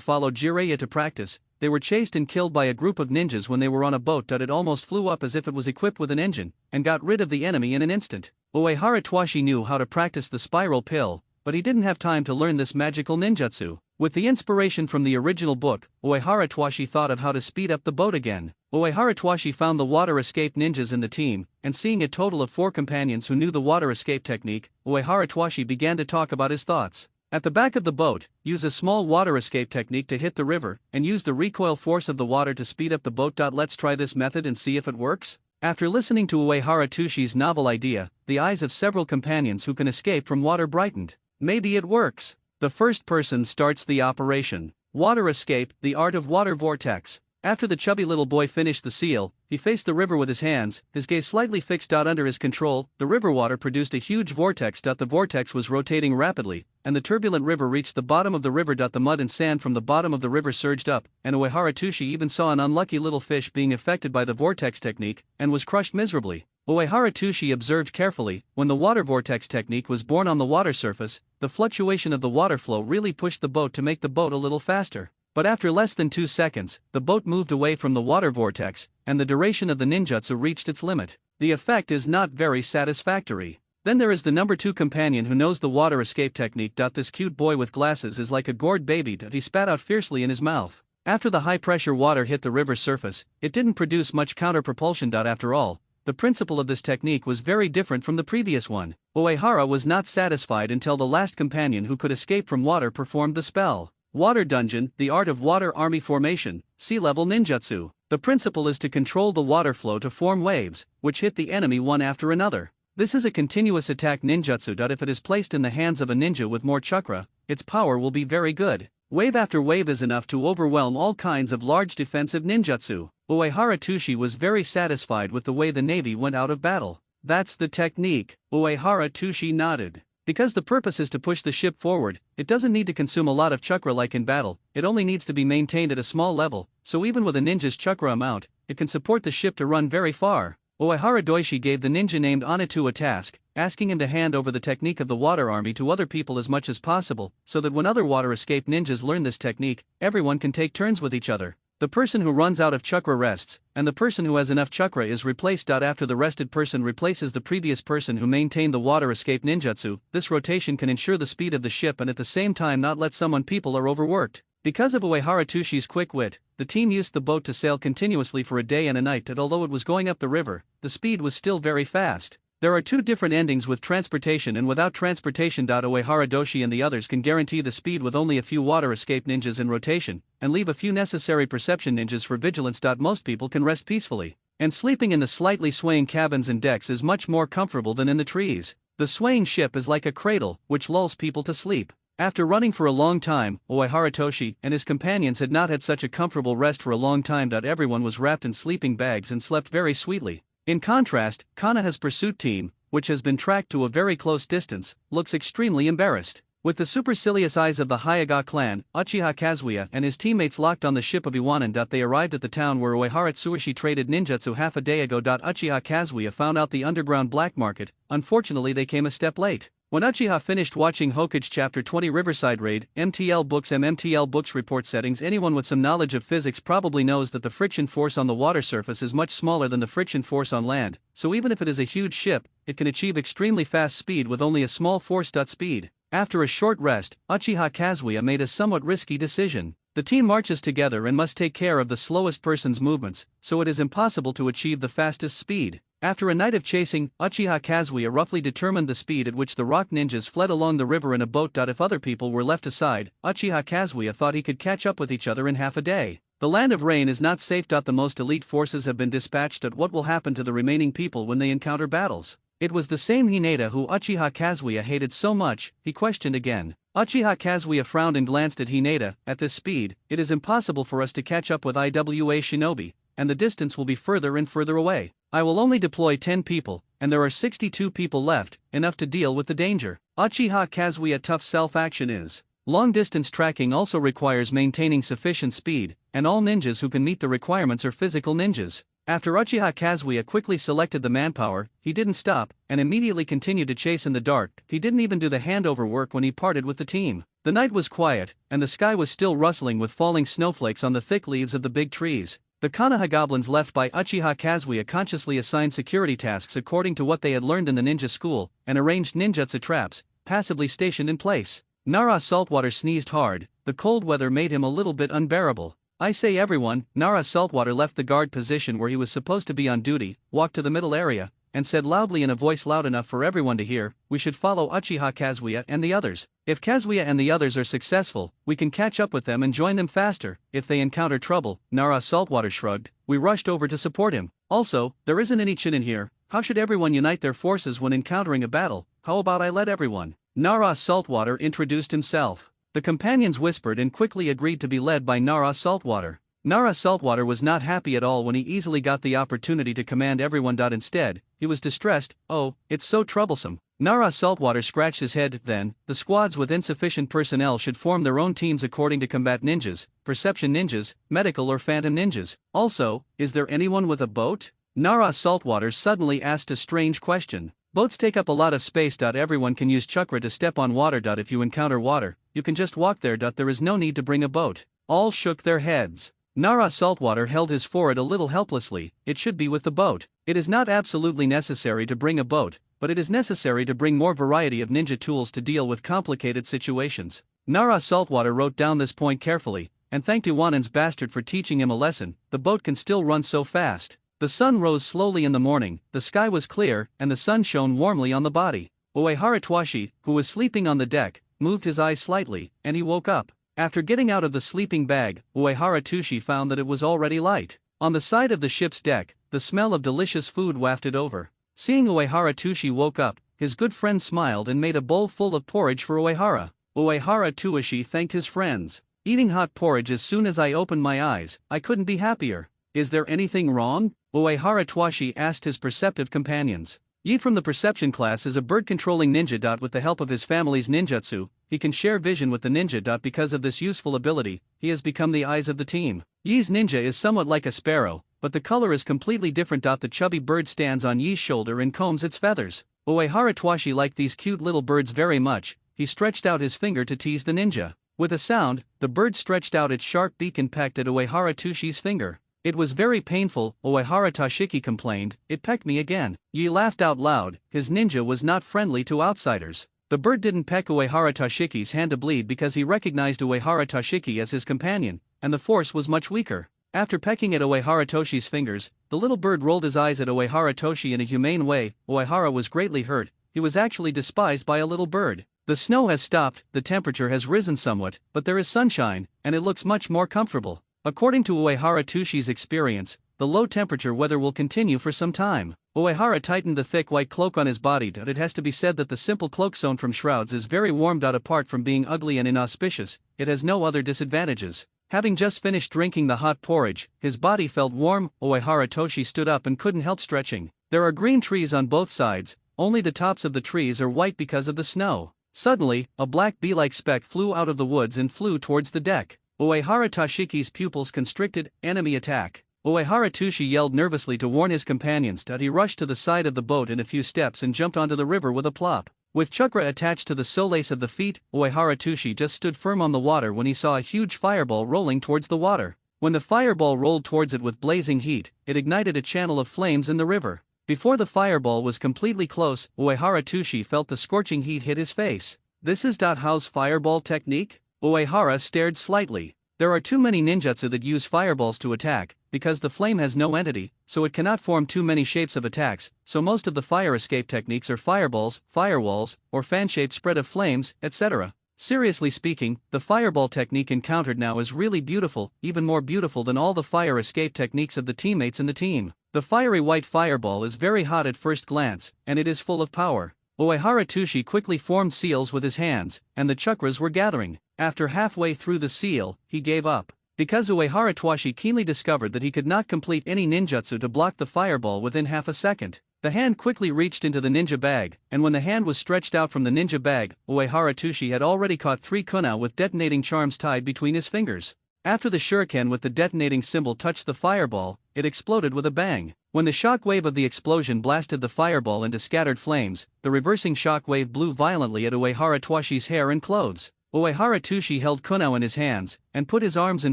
followed Jiraiya to practice, they were chased and killed by a group of ninjas when they were on a boat. It almost flew up as if it was equipped with an engine, and got rid of the enemy in an instant. Uehara Twashi knew how to practice the spiral pill, but he didn't have time to learn this magical ninjutsu. With the inspiration from the original book, Uehara Twashi thought of how to speed up the boat again. Uehara Twashi found the water escape ninjas in the team, and seeing a total of 4 companions who knew the water escape technique, Uehara Twashi began to talk about his thoughts. At the back of the boat, use a small water escape technique to hit the river, and use the recoil force of the water to speed up the boat. Let's try this method and see if it works. After listening to Uehara Tushi's novel idea, the eyes of several companions who can escape from water brightened. Maybe it works. The first person starts the operation. Water escape, the art of water vortex. After the chubby little boy finished the seal, he faced the river with his hands, his gaze slightly fixed. Under his control, the river water produced a huge vortex. The vortex was rotating rapidly, and the turbulent river reached the bottom of the river. The mud and sand from the bottom of the river surged up, and Uehara Tushi even saw an unlucky little fish being affected by the vortex technique, and was crushed miserably. Uehara Tushi observed carefully, when the water vortex technique was born on the water surface, the fluctuation of the water flow really pushed the boat to make the boat a little faster. But after less than 2 seconds, the boat moved away from the water vortex, and the duration of the ninjutsu reached its limit. The effect is not very satisfactory. Then there is the number 2 companion who knows the water escape technique. This cute boy with glasses is like a gourd baby. He spat out fiercely in his mouth. After the high-pressure water hit the river's surface, it didn't produce much counter-propulsion. After all, the principle of this technique was very different from the previous one. Uehara was not satisfied until the last companion who could escape from water performed the spell. Water Dungeon, the art of water army formation, sea-level ninjutsu. The principle is to control the water flow to form waves, which hit the enemy one after another. This is a continuous attack ninjutsu. If it is placed in the hands of a ninja with more chakra, its power will be very good. Wave after wave is enough to overwhelm all kinds of large defensive ninjutsu. Uehara Tushi was very satisfied with the way the navy went out of battle. That's the technique, Uehara Tushi nodded. Because the purpose is to push the ship forward, it doesn't need to consume a lot of chakra like in battle, it only needs to be maintained at a small level, so even with a ninja's chakra amount, it can support the ship to run very far. Uehara Doishi gave the ninja named Anitu a task, asking him to hand over the technique of the water army to other people as much as possible, so that when other water escape ninjas learn this technique, everyone can take turns with each other. The person who runs out of chakra rests, and the person who has enough chakra is replaced. After the rested person replaces the previous person who maintained the water escape ninjutsu, this rotation can ensure the speed of the ship and at the same time not let people are overworked. Because of Uehara Tushi's quick wit, the team used the boat to sail continuously for a day and a night, and although it was going up the river, the speed was still very fast. There are 2 different endings with transportation and without transportation. Uehara Doshi and the others can guarantee the speed with only a few water escape ninjas in rotation, and leave a few necessary perception ninjas for vigilance. Most people can rest peacefully, and sleeping in the slightly swaying cabins and decks is much more comfortable than in the trees. The swaying ship is like a cradle, which lulls people to sleep. After running for a long time, Uehara Toshi and his companions had not had such a comfortable rest for a long time. Everyone was wrapped in sleeping bags and slept very sweetly. In contrast, Kanaha's pursuit team, which has been tracked to a very close distance, looks extremely embarrassed. With the supercilious eyes of the Hyuga clan, Uchiha Kazuya and his teammates locked on the ship of Iwanan. They arrived at the town where Uehara Tsuishi traded ninjutsu half a day ago. Uchiha Kazuya found out the underground black market. Unfortunately, they came a step late. When Uchiha finished watching Hokage Chapter 20 Riverside Raid, MTL Books report settings. Anyone with some knowledge of physics probably knows that the friction force on the water surface is much smaller than the friction force on land, so even if it is a huge ship, it can achieve extremely fast speed with only a small force. Speed. After a short rest, Uchiha Kazuya made a somewhat risky decision. The team marches together and must take care of the slowest person's movements, so it is impossible to achieve the fastest speed. After a night of chasing, Uchiha Kazuya roughly determined the speed at which the rock ninjas fled along the river in a boat. If other people were left aside, Uchiha Kazuya thought he could catch up with each other in half a day. The land of rain is not safe. The most elite forces have been dispatched. What will happen to the remaining people when they encounter battles? It was the same Hinata who Uchiha Kazuya hated so much, he questioned again. Uchiha Kazuya frowned and glanced at Hinata. At this speed, it is impossible for us to catch up with IWA Shinobi, and the distance will be further and further away. I will only deploy 10 people, and there are 62 people left, enough to deal with the danger. Uchiha Kazuya tough self-action is. Long-distance tracking also requires maintaining sufficient speed, and all ninjas who can meet the requirements are physical ninjas. After Uchiha Kazuya quickly selected the manpower, he didn't stop, and immediately continued to chase in the dark. He didn't even do the handover work when he parted with the team. The night was quiet, and the sky was still rustling with falling snowflakes on the thick leaves of the big trees. The Konoha goblins left by Uchiha Kazuya consciously assigned security tasks according to what they had learned in the ninja school, and arranged ninjutsu traps, passively stationed in place. Nara Saltwater sneezed hard. The cold weather made him a little bit unbearable. I say everyone. Nara Saltwater left the guard position where he was supposed to be on duty, walked to the middle area, and said loudly in a voice loud enough for everyone to hear, "We should follow Uchiha Kazuya and the others. If Kazuya and the others are successful, we can catch up with them and join them faster. If they encounter trouble," Nara Saltwater shrugged, "we rushed over to support him. Also, there isn't any Chunin here. How should everyone unite their forces when encountering a battle? How about I let everyone?" Nara Saltwater introduced himself. The companions whispered and quickly agreed to be led by Nara Saltwater. Nara Saltwater was not happy at all when he easily got the opportunity to command everyone. Instead, he was distressed. "Oh, it's so troublesome." Nara Saltwater scratched his head. Then, the squads with insufficient personnel should form their own teams according to combat ninjas, perception ninjas, medical or phantom ninjas. Also, is there anyone with a boat? Nara Saltwater suddenly asked a strange question. Boats take up a lot of space. Everyone can use chakra to step on water. If you encounter water, you can just walk there. There is no need to bring a boat. All shook their heads. Nara Saltwater held his forehead a little helplessly. It should be with the boat. It is not absolutely necessary to bring a boat, but it is necessary to bring more variety of ninja tools to deal with complicated situations. Nara Saltwater wrote down this point carefully, and thanked Iwanen's bastard for teaching him a lesson. The boat can still run so fast. The sun rose slowly in the morning, the sky was clear, and the sun shone warmly on the body. Uehara Twashi, who was sleeping on the deck, moved his eyes slightly, and he woke up. After getting out of the sleeping bag, Uehara Tushi found that it was already light. On the side of the ship's deck, the smell of delicious food wafted over. Seeing Uehara Tushi woke up, his good friend smiled and made a bowl full of porridge for Uehara. Uehara Tuashi thanked his friends. Eating hot porridge as soon as I opened my eyes, I couldn't be happier. Is there anything wrong? Uehara Twashi asked his perceptive companions. Yeet from the perception class is a bird-controlling ninja. With the help of his family's ninjutsu, he can share vision with the ninja. Because of this useful ability, he has become the eyes of the team. Yi's ninja is somewhat like a sparrow, but the color is completely different. The chubby bird stands on Yi's shoulder and combs its feathers. Uehara Twashi liked these cute little birds very much. He stretched out his finger to tease the ninja. With a sound, the bird stretched out its sharp beak and pecked at Uehara Tushi's finger. It was very painful, Uehara Toshiki complained. It pecked me again. Yi laughed out loud. His ninja was not friendly to outsiders. The bird didn't peck Uehara Toshiki's hand to bleed because he recognized Uehara Toshiki as his companion, and the force was much weaker. After pecking at Uehara Toshi's fingers, the little bird rolled his eyes at Uehara Toshi in a humane way. Uehara was greatly hurt. He was actually despised by a little bird. The snow has stopped, the temperature has risen somewhat, but there is sunshine, and it looks much more comfortable. According to Uehara Tushi's experience, the low temperature weather will continue for some time. Uehara tightened the thick white cloak on his body. It has to be said that the simple cloak sewn from shrouds is very warm. Apart from being ugly and inauspicious, it has no other disadvantages. Having just finished drinking the hot porridge, his body felt warm. Uehara Toshi stood up and couldn't help stretching. There are green trees on both sides, only the tops of the trees are white because of the snow. Suddenly, a black bee-like speck flew out of the woods and flew towards the deck. Uehara Toshiki's pupils constricted. Enemy attack. Uehara Tushi yelled nervously to warn his companions. He rushed to the side of the boat in a few steps and jumped onto the river with a plop. With chakra attached to the soles of the feet, Uehara Tushi just stood firm on the water when he saw a huge fireball rolling towards the water. When the fireball rolled towards it with blazing heat, it ignited a channel of flames in the river. Before the fireball was completely close, Uehara Tushi felt the scorching heat hit his face. This is How's fireball technique? Uehara stared slightly. There are too many ninjutsu that use fireballs to attack, because the flame has no entity, so it cannot form too many shapes of attacks, so most of the fire escape techniques are fireballs, firewalls, or fan-shaped spread of flames, etc. Seriously speaking, the fireball technique encountered now is really beautiful, even more beautiful than all the fire escape techniques of the teammates in the team. The fiery white fireball is very hot at first glance, and it is full of power. Uehara Tushi quickly formed seals with his hands, and the chakras were gathering. After halfway through the seal, he gave up. Because Uehara Twashi keenly discovered that he could not complete any ninjutsu to block the fireball within half a second. The hand quickly reached into the ninja bag, and when the hand was stretched out from the ninja bag, Uehara Tushi had already caught 3 kunai with detonating charms tied between his fingers. After the shuriken with the detonating symbol touched the fireball, it exploded with a bang. When the shockwave of the explosion blasted the fireball into scattered flames, the reversing shockwave blew violently at Uehara Twashi's hair and clothes. Uehara Tushi held kunai in his hands, and put his arms in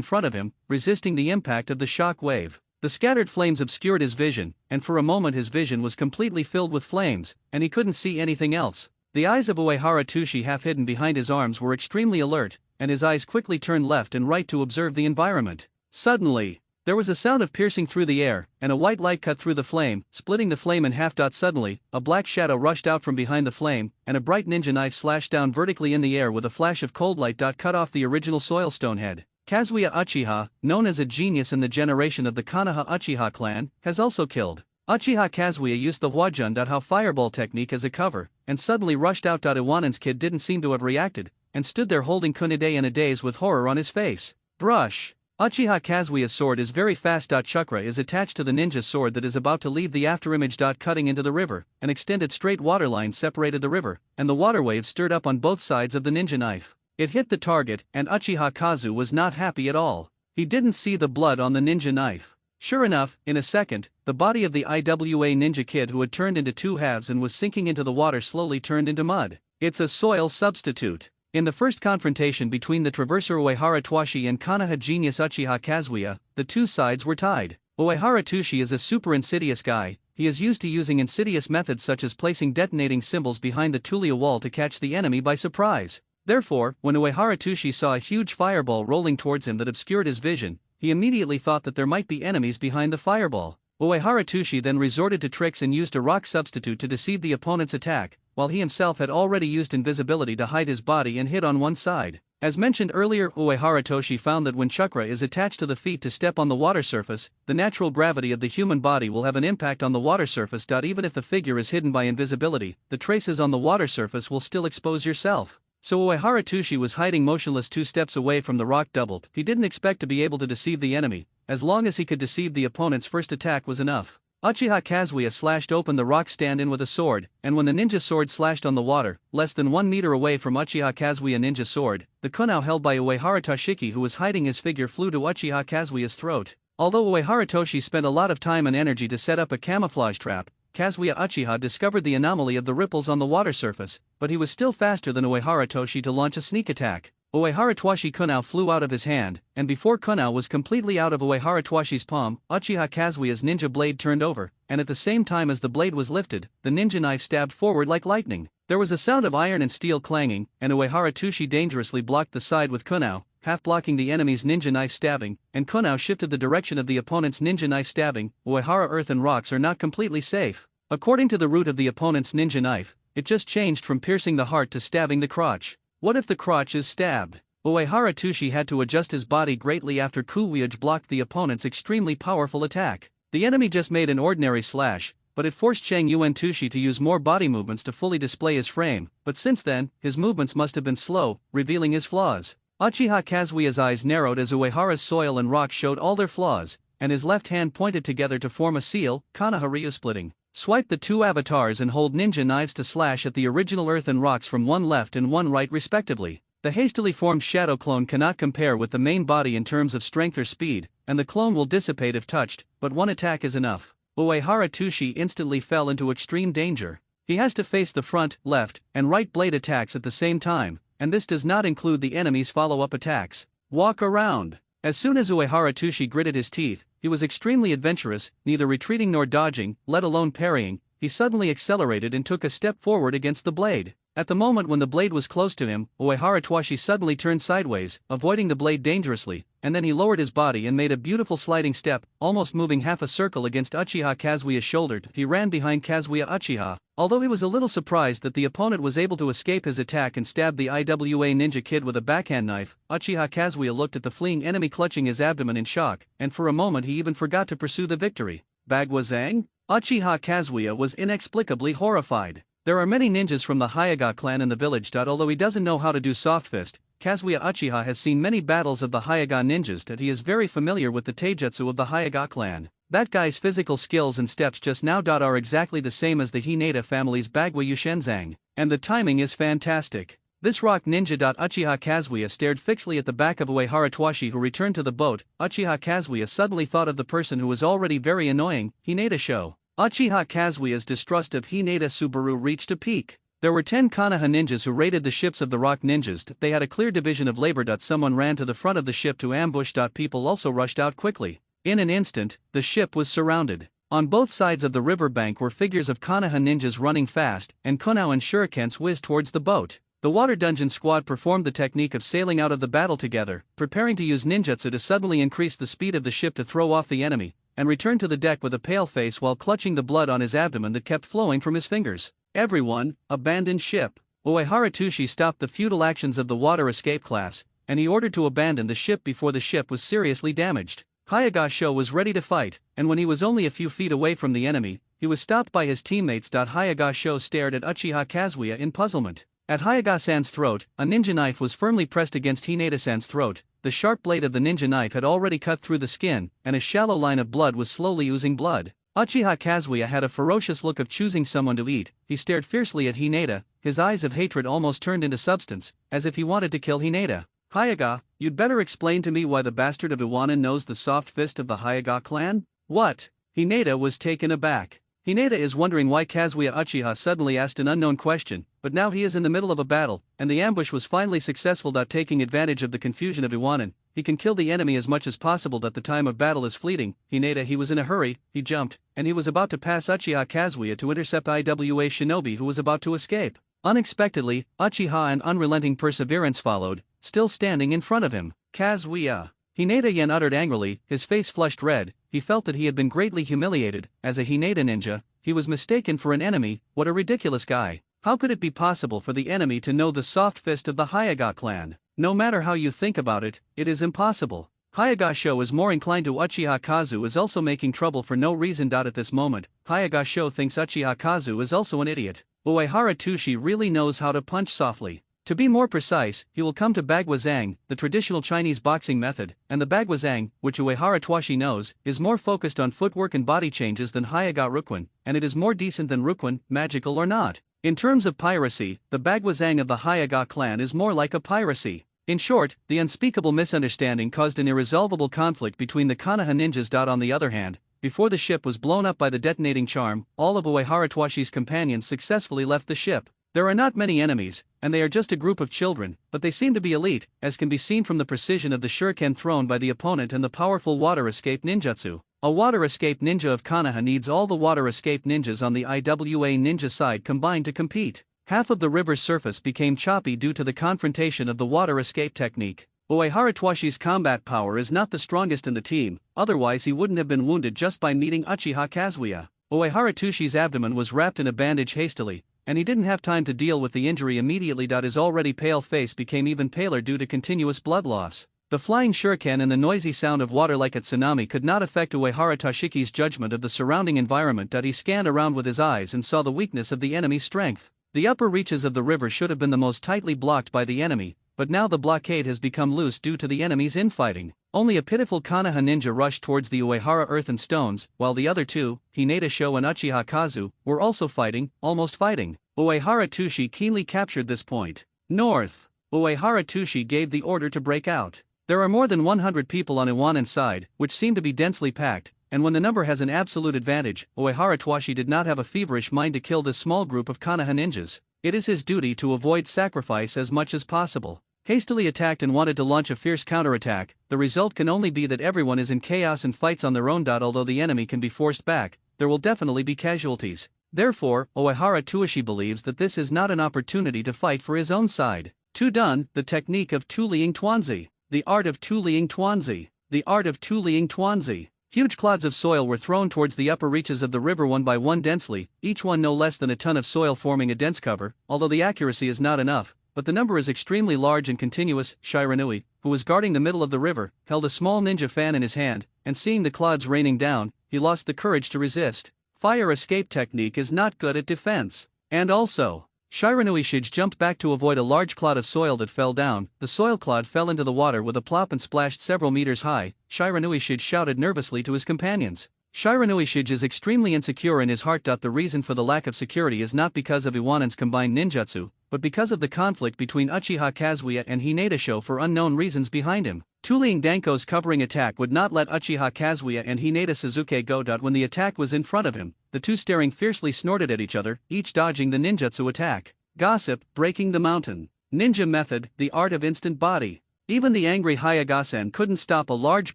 front of him, resisting the impact of the shock wave. The scattered flames obscured his vision, and for a moment his vision was completely filled with flames, and he couldn't see anything else. The eyes of Uehara Tushi half hidden behind his arms were extremely alert, and his eyes quickly turned left and right to observe the environment. Suddenly, there was a sound of piercing through the air, and a white light cut through the flame, splitting the flame in half. Suddenly, a black shadow rushed out from behind the flame, and a bright ninja knife slashed down vertically in the air with a flash of cold light. Cut off the original Soilstone head. Kazuya Uchiha, known as a genius in the generation of the Konoha Uchiha clan, has also killed. Uchiha Kazuya used the Huajun. Fireball technique as a cover, and suddenly rushed out. Iwanen's kid didn't seem to have reacted, and stood there holding kunai in a daze with horror on his face. Brush. Uchiha Kazuya's sword is very fast. Chakra is attached to the ninja sword that is about to leave the afterimage. Cutting into the river, an extended straight water line separated the river, and the water waves stirred up on both sides of the ninja knife. It hit the target, and Uchiha Kazu was not happy at all. He didn't see the blood on the ninja knife. Sure enough, in a second, the body of the IWA ninja kid who had turned into 2 halves and was sinking into the water slowly turned into mud. It's a soil substitute. In the first confrontation between the Traverser Uehara Twashi and Konoha genius Uchiha Kazuya, the two sides were tied. Uehara Twashi is a super insidious guy. He is used to using insidious methods such as placing detonating symbols behind the Tulia wall to catch the enemy by surprise. Therefore, when Uehara Twashi saw a huge fireball rolling towards him that obscured his vision, he immediately thought that there might be enemies behind the fireball. Uehara Twashi then resorted to tricks and used a rock substitute to deceive the opponent's attack, while he himself had already used invisibility to hide his body and hid on one side. As mentioned earlier, Uehara Twashi found that when chakra is attached to the feet to step on the water surface, the natural gravity of the human body will have an impact on the water surface. Even if the figure is hidden by invisibility, the traces on the water surface will still expose yourself. So Uehara Twashi was hiding motionless 2 steps away from the rock doubled. He didn't expect to be able to deceive the enemy. As long as he could deceive the opponent's first attack was enough. Uchiha Kazuya slashed open the rock stand-in with a sword, and when the ninja sword slashed on the water, less than 1 meter away from Uchiha Kazuya ninja sword, the kunao held by Uehara Toshiki who was hiding his figure flew to Uchiha Kazuya's throat. Although Uehara Toshi spent a lot of time and energy to set up a camouflage trap, Kazuya Uchiha discovered the anomaly of the ripples on the water surface, but he was still faster than Uehara Toshi to launch a sneak attack. Uehara Twashi kunao flew out of his hand, and before kunao was completely out of Uehara Twashi's palm, Uchiha Kazuya's ninja blade turned over, and at the same time as the blade was lifted, the ninja knife stabbed forward like lightning. There was a sound of iron and steel clanging, and Uehara Twashi dangerously blocked the side with kunao, half blocking the enemy's ninja knife stabbing, and kunao shifted the direction of the opponent's ninja knife stabbing. Uehara earth and rocks are not completely safe. According to the route of the opponent's ninja knife, it just changed from piercing the heart to stabbing the crotch. What if the crotch is stabbed? Uehara Twashi had to adjust his body greatly after Kuwiyuj blocked the opponent's extremely powerful attack. The enemy just made an ordinary slash, but it forced Chang Yuan Twashi to use more body movements to fully display his frame, but since then, his movements must have been slow, revealing his flaws. Uchiha Kazuya's eyes narrowed as Uehara's soil and rock showed all their flaws, and his left hand pointed together to form a seal, Konoha Ryu splitting. Swipe the 2 avatars and hold ninja knives to slash at the original earth and rocks from one left and one right respectively. The hastily formed shadow clone cannot compare with the main body in terms of strength or speed, and the clone will dissipate if touched, but one attack is enough. Uehara Twashi instantly fell into extreme danger. He has to face the front, left, and right blade attacks at the same time, and this does not include the enemy's follow-up attacks. Walk around. As soon as Uehara Twashi gritted his teeth, he was extremely adventurous, neither retreating nor dodging, let alone parrying. He suddenly accelerated and took a step forward against the blade. At the moment when the blade was close to him, Uehara Twashi suddenly turned sideways, avoiding the blade dangerously, and then he lowered his body and made a beautiful sliding step, almost moving half a circle against Uchiha Kazuya's shoulder. He ran behind Kazuya Uchiha. Although he was a little surprised that the opponent was able to escape his attack and stab the IWA Ninja Kid with a backhand knife, Uchiha Kazuya looked at the fleeing enemy clutching his abdomen in shock, and for a moment he even forgot to pursue the victory. Bagwazang? Uchiha Kazuya was inexplicably horrified. There are many ninjas from the Hyuga clan in the village. Although he doesn't know how to do soft fist, Kazuya Uchiha has seen many battles of the Hyuga ninjas that he is very familiar with the taijutsu of the Hyuga clan. That guy's physical skills and steps just now are exactly the same as the Hinata family's Bagwa Yushenzang, and the timing is fantastic. This rock ninja. Uchiha Kazuya stared fixedly at the back of Uehara Twashi who returned to the boat. Uchiha Kazuya suddenly thought of the person who was already very annoying, Hinata Sho. Uchiha Kazuya's distrust of Hinata Subaru reached a peak. There were 10 Konoha ninjas who raided the ships of the rock ninjas. They had a clear division of labor. Someone ran to the front of the ship to ambush. People also rushed out quickly. In an instant, the ship was surrounded. On both sides of the riverbank were figures of Konoha ninjas running fast, and kunao and shurikens whizzed towards the boat. The water dungeon squad performed the technique of sailing out of the battle together, preparing to use ninjutsu to suddenly increase the speed of the ship to throw off the enemy, and return to the deck with a pale face while clutching the blood on his abdomen that kept flowing from his fingers. Everyone, abandon ship. Uehara Twashi stopped the futile actions of the water escape class, and he ordered to abandon the ship before the ship was seriously damaged. Hyuga Sho was ready to fight, and when he was only a few feet away from the enemy, he was stopped by his teammates. Hyuga Sho stared at Uchiha Kazuya in puzzlement. At Hyuga-san's throat, a ninja knife was firmly pressed against Hinata-san's throat. The sharp blade of the ninja knife had already cut through the skin, and a shallow line of blood was slowly oozing blood. Uchiha Kazuya had a ferocious look of choosing someone to eat. He stared fiercely at Hinata, his eyes of hatred almost turned into substance, as if he wanted to kill Hinata. Hyuga, you'd better explain to me why the bastard of Iwanan knows the soft fist of the Hyuga clan? What? Hinata was taken aback. Hinata is wondering why Kazuya Uchiha suddenly asked an unknown question, but now he is in the middle of a battle, and the ambush was finally successful. Taking advantage of the confusion of Iwanin, he can kill the enemy as much as possible. The time of battle is fleeting. Hinata, he was in a hurry, he jumped, and he was about to pass Uchiha Kazuya to intercept Iwa Shinobi, who was about to escape. Unexpectedly, Uchiha and unrelenting perseverance followed, still standing in front of him. Kazuya! Hinata Yen uttered angrily, his face flushed red. He felt that he had been greatly humiliated. As a Hinata ninja, he was mistaken for an enemy. What a ridiculous guy. How could it be possible for the enemy to know the soft fist of the Hyuga clan? No matter how you think about it, it is impossible. Hyuga Sho is more inclined to Uchiha Kazu is also making trouble for no reason. At this moment, Hyuga Sho thinks Uchiha Kazu is also an idiot. Uehara Tushi really knows how to punch softly. To be more precise, he will come to Bagwazang, the traditional Chinese boxing method, and the Bagwazang, which Uehara Twashi knows, is more focused on footwork and body changes than Hyuga Rukwon, and it is more decent than Rukwon, magical or not. In terms of piracy, the Bagwazang of the Hyuga clan is more like a piracy. In short, the unspeakable misunderstanding caused an irresolvable conflict between the Konoha ninjas. On the other hand, before the ship was blown up by the detonating charm, all of Uehara Twashi's companions successfully left the ship. There are not many enemies, and they are just a group of children, but they seem to be elite, as can be seen from the precision of the shuriken thrown by the opponent and the powerful water escape ninjutsu. A water escape ninja of Konoha needs all the water escape ninjas on the Iwa ninja side combined to compete. Half of the river's surface became choppy due to the confrontation of the water escape technique. Uehara Twashi's combat power is not the strongest in the team, otherwise he wouldn't have been wounded just by meeting Uchiha Kazuya. Uehara Tushi's abdomen was wrapped in a bandage hastily, and he didn't have time to deal with the injury immediately. His already pale face became even paler due to continuous blood loss. The flying shuriken and the noisy sound of water like a tsunami could not affect Uehara Toshiki's judgment of the surrounding environment. He scanned around with his eyes and saw the weakness of the enemy's strength. The upper reaches of the river should have been the most tightly blocked by the enemy, but now the blockade has become loose due to the enemy's infighting. Only a pitiful Konoha ninja rushed towards the Uehara earth and stones, while the other two, Hinata Sho and Uchiha Kazu, were also fighting, almost fighting. Uehara Tushi keenly captured this point. North. Uehara Tushi gave the order to break out. There are more than 100 people on Iwanin's side, which seem to be densely packed, and when the number has an absolute advantage, Uehara Twashi did not have a feverish mind to kill this small group of Konoha ninjas. It is his duty to avoid sacrifice as much as possible. Hastily attacked and wanted to launch a fierce counterattack, the result can only be that everyone is in chaos and fights on their own. Although the enemy can be forced back, there will definitely be casualties. Therefore, Uehara Tushi believes that this is not an opportunity to fight for his own side. Done, the technique of Tuliing Tuanzi. The art of Tuliing Tuanzi. The art of Tuliing Tuanzi. Huge clods of soil were thrown towards the upper reaches of the river one by one densely, each one no less than a ton of soil forming a dense cover, although the accuracy is not enough, but the number is extremely large and continuous. Shiranui, who was guarding the middle of the river, held a small ninja fan in his hand, and seeing the clods raining down, he lost the courage to resist. Fire escape technique is not good at defense. And also, Shiranui Shige jumped back to avoid a large clod of soil that fell down. The soil clod fell into the water with a plop and splashed several meters high. Shiranui Shige shouted nervously to his companions. Shiranui Shige is extremely insecure in his heart. The reason for the lack of security is not because of Iwanin's combined ninjutsu, but because of the conflict between Uchiha Kazuya and Hinata Sho for unknown reasons behind him. Tuliing Danko's covering attack would not let Uchiha Kazuya and Hinata Suzuki go. When the attack was in front of him, the two staring fiercely snorted at each other, each dodging the ninjutsu attack. Gossip, breaking the mountain. Ninja method, the art of instant body. Even the angry Hayagasen couldn't stop a large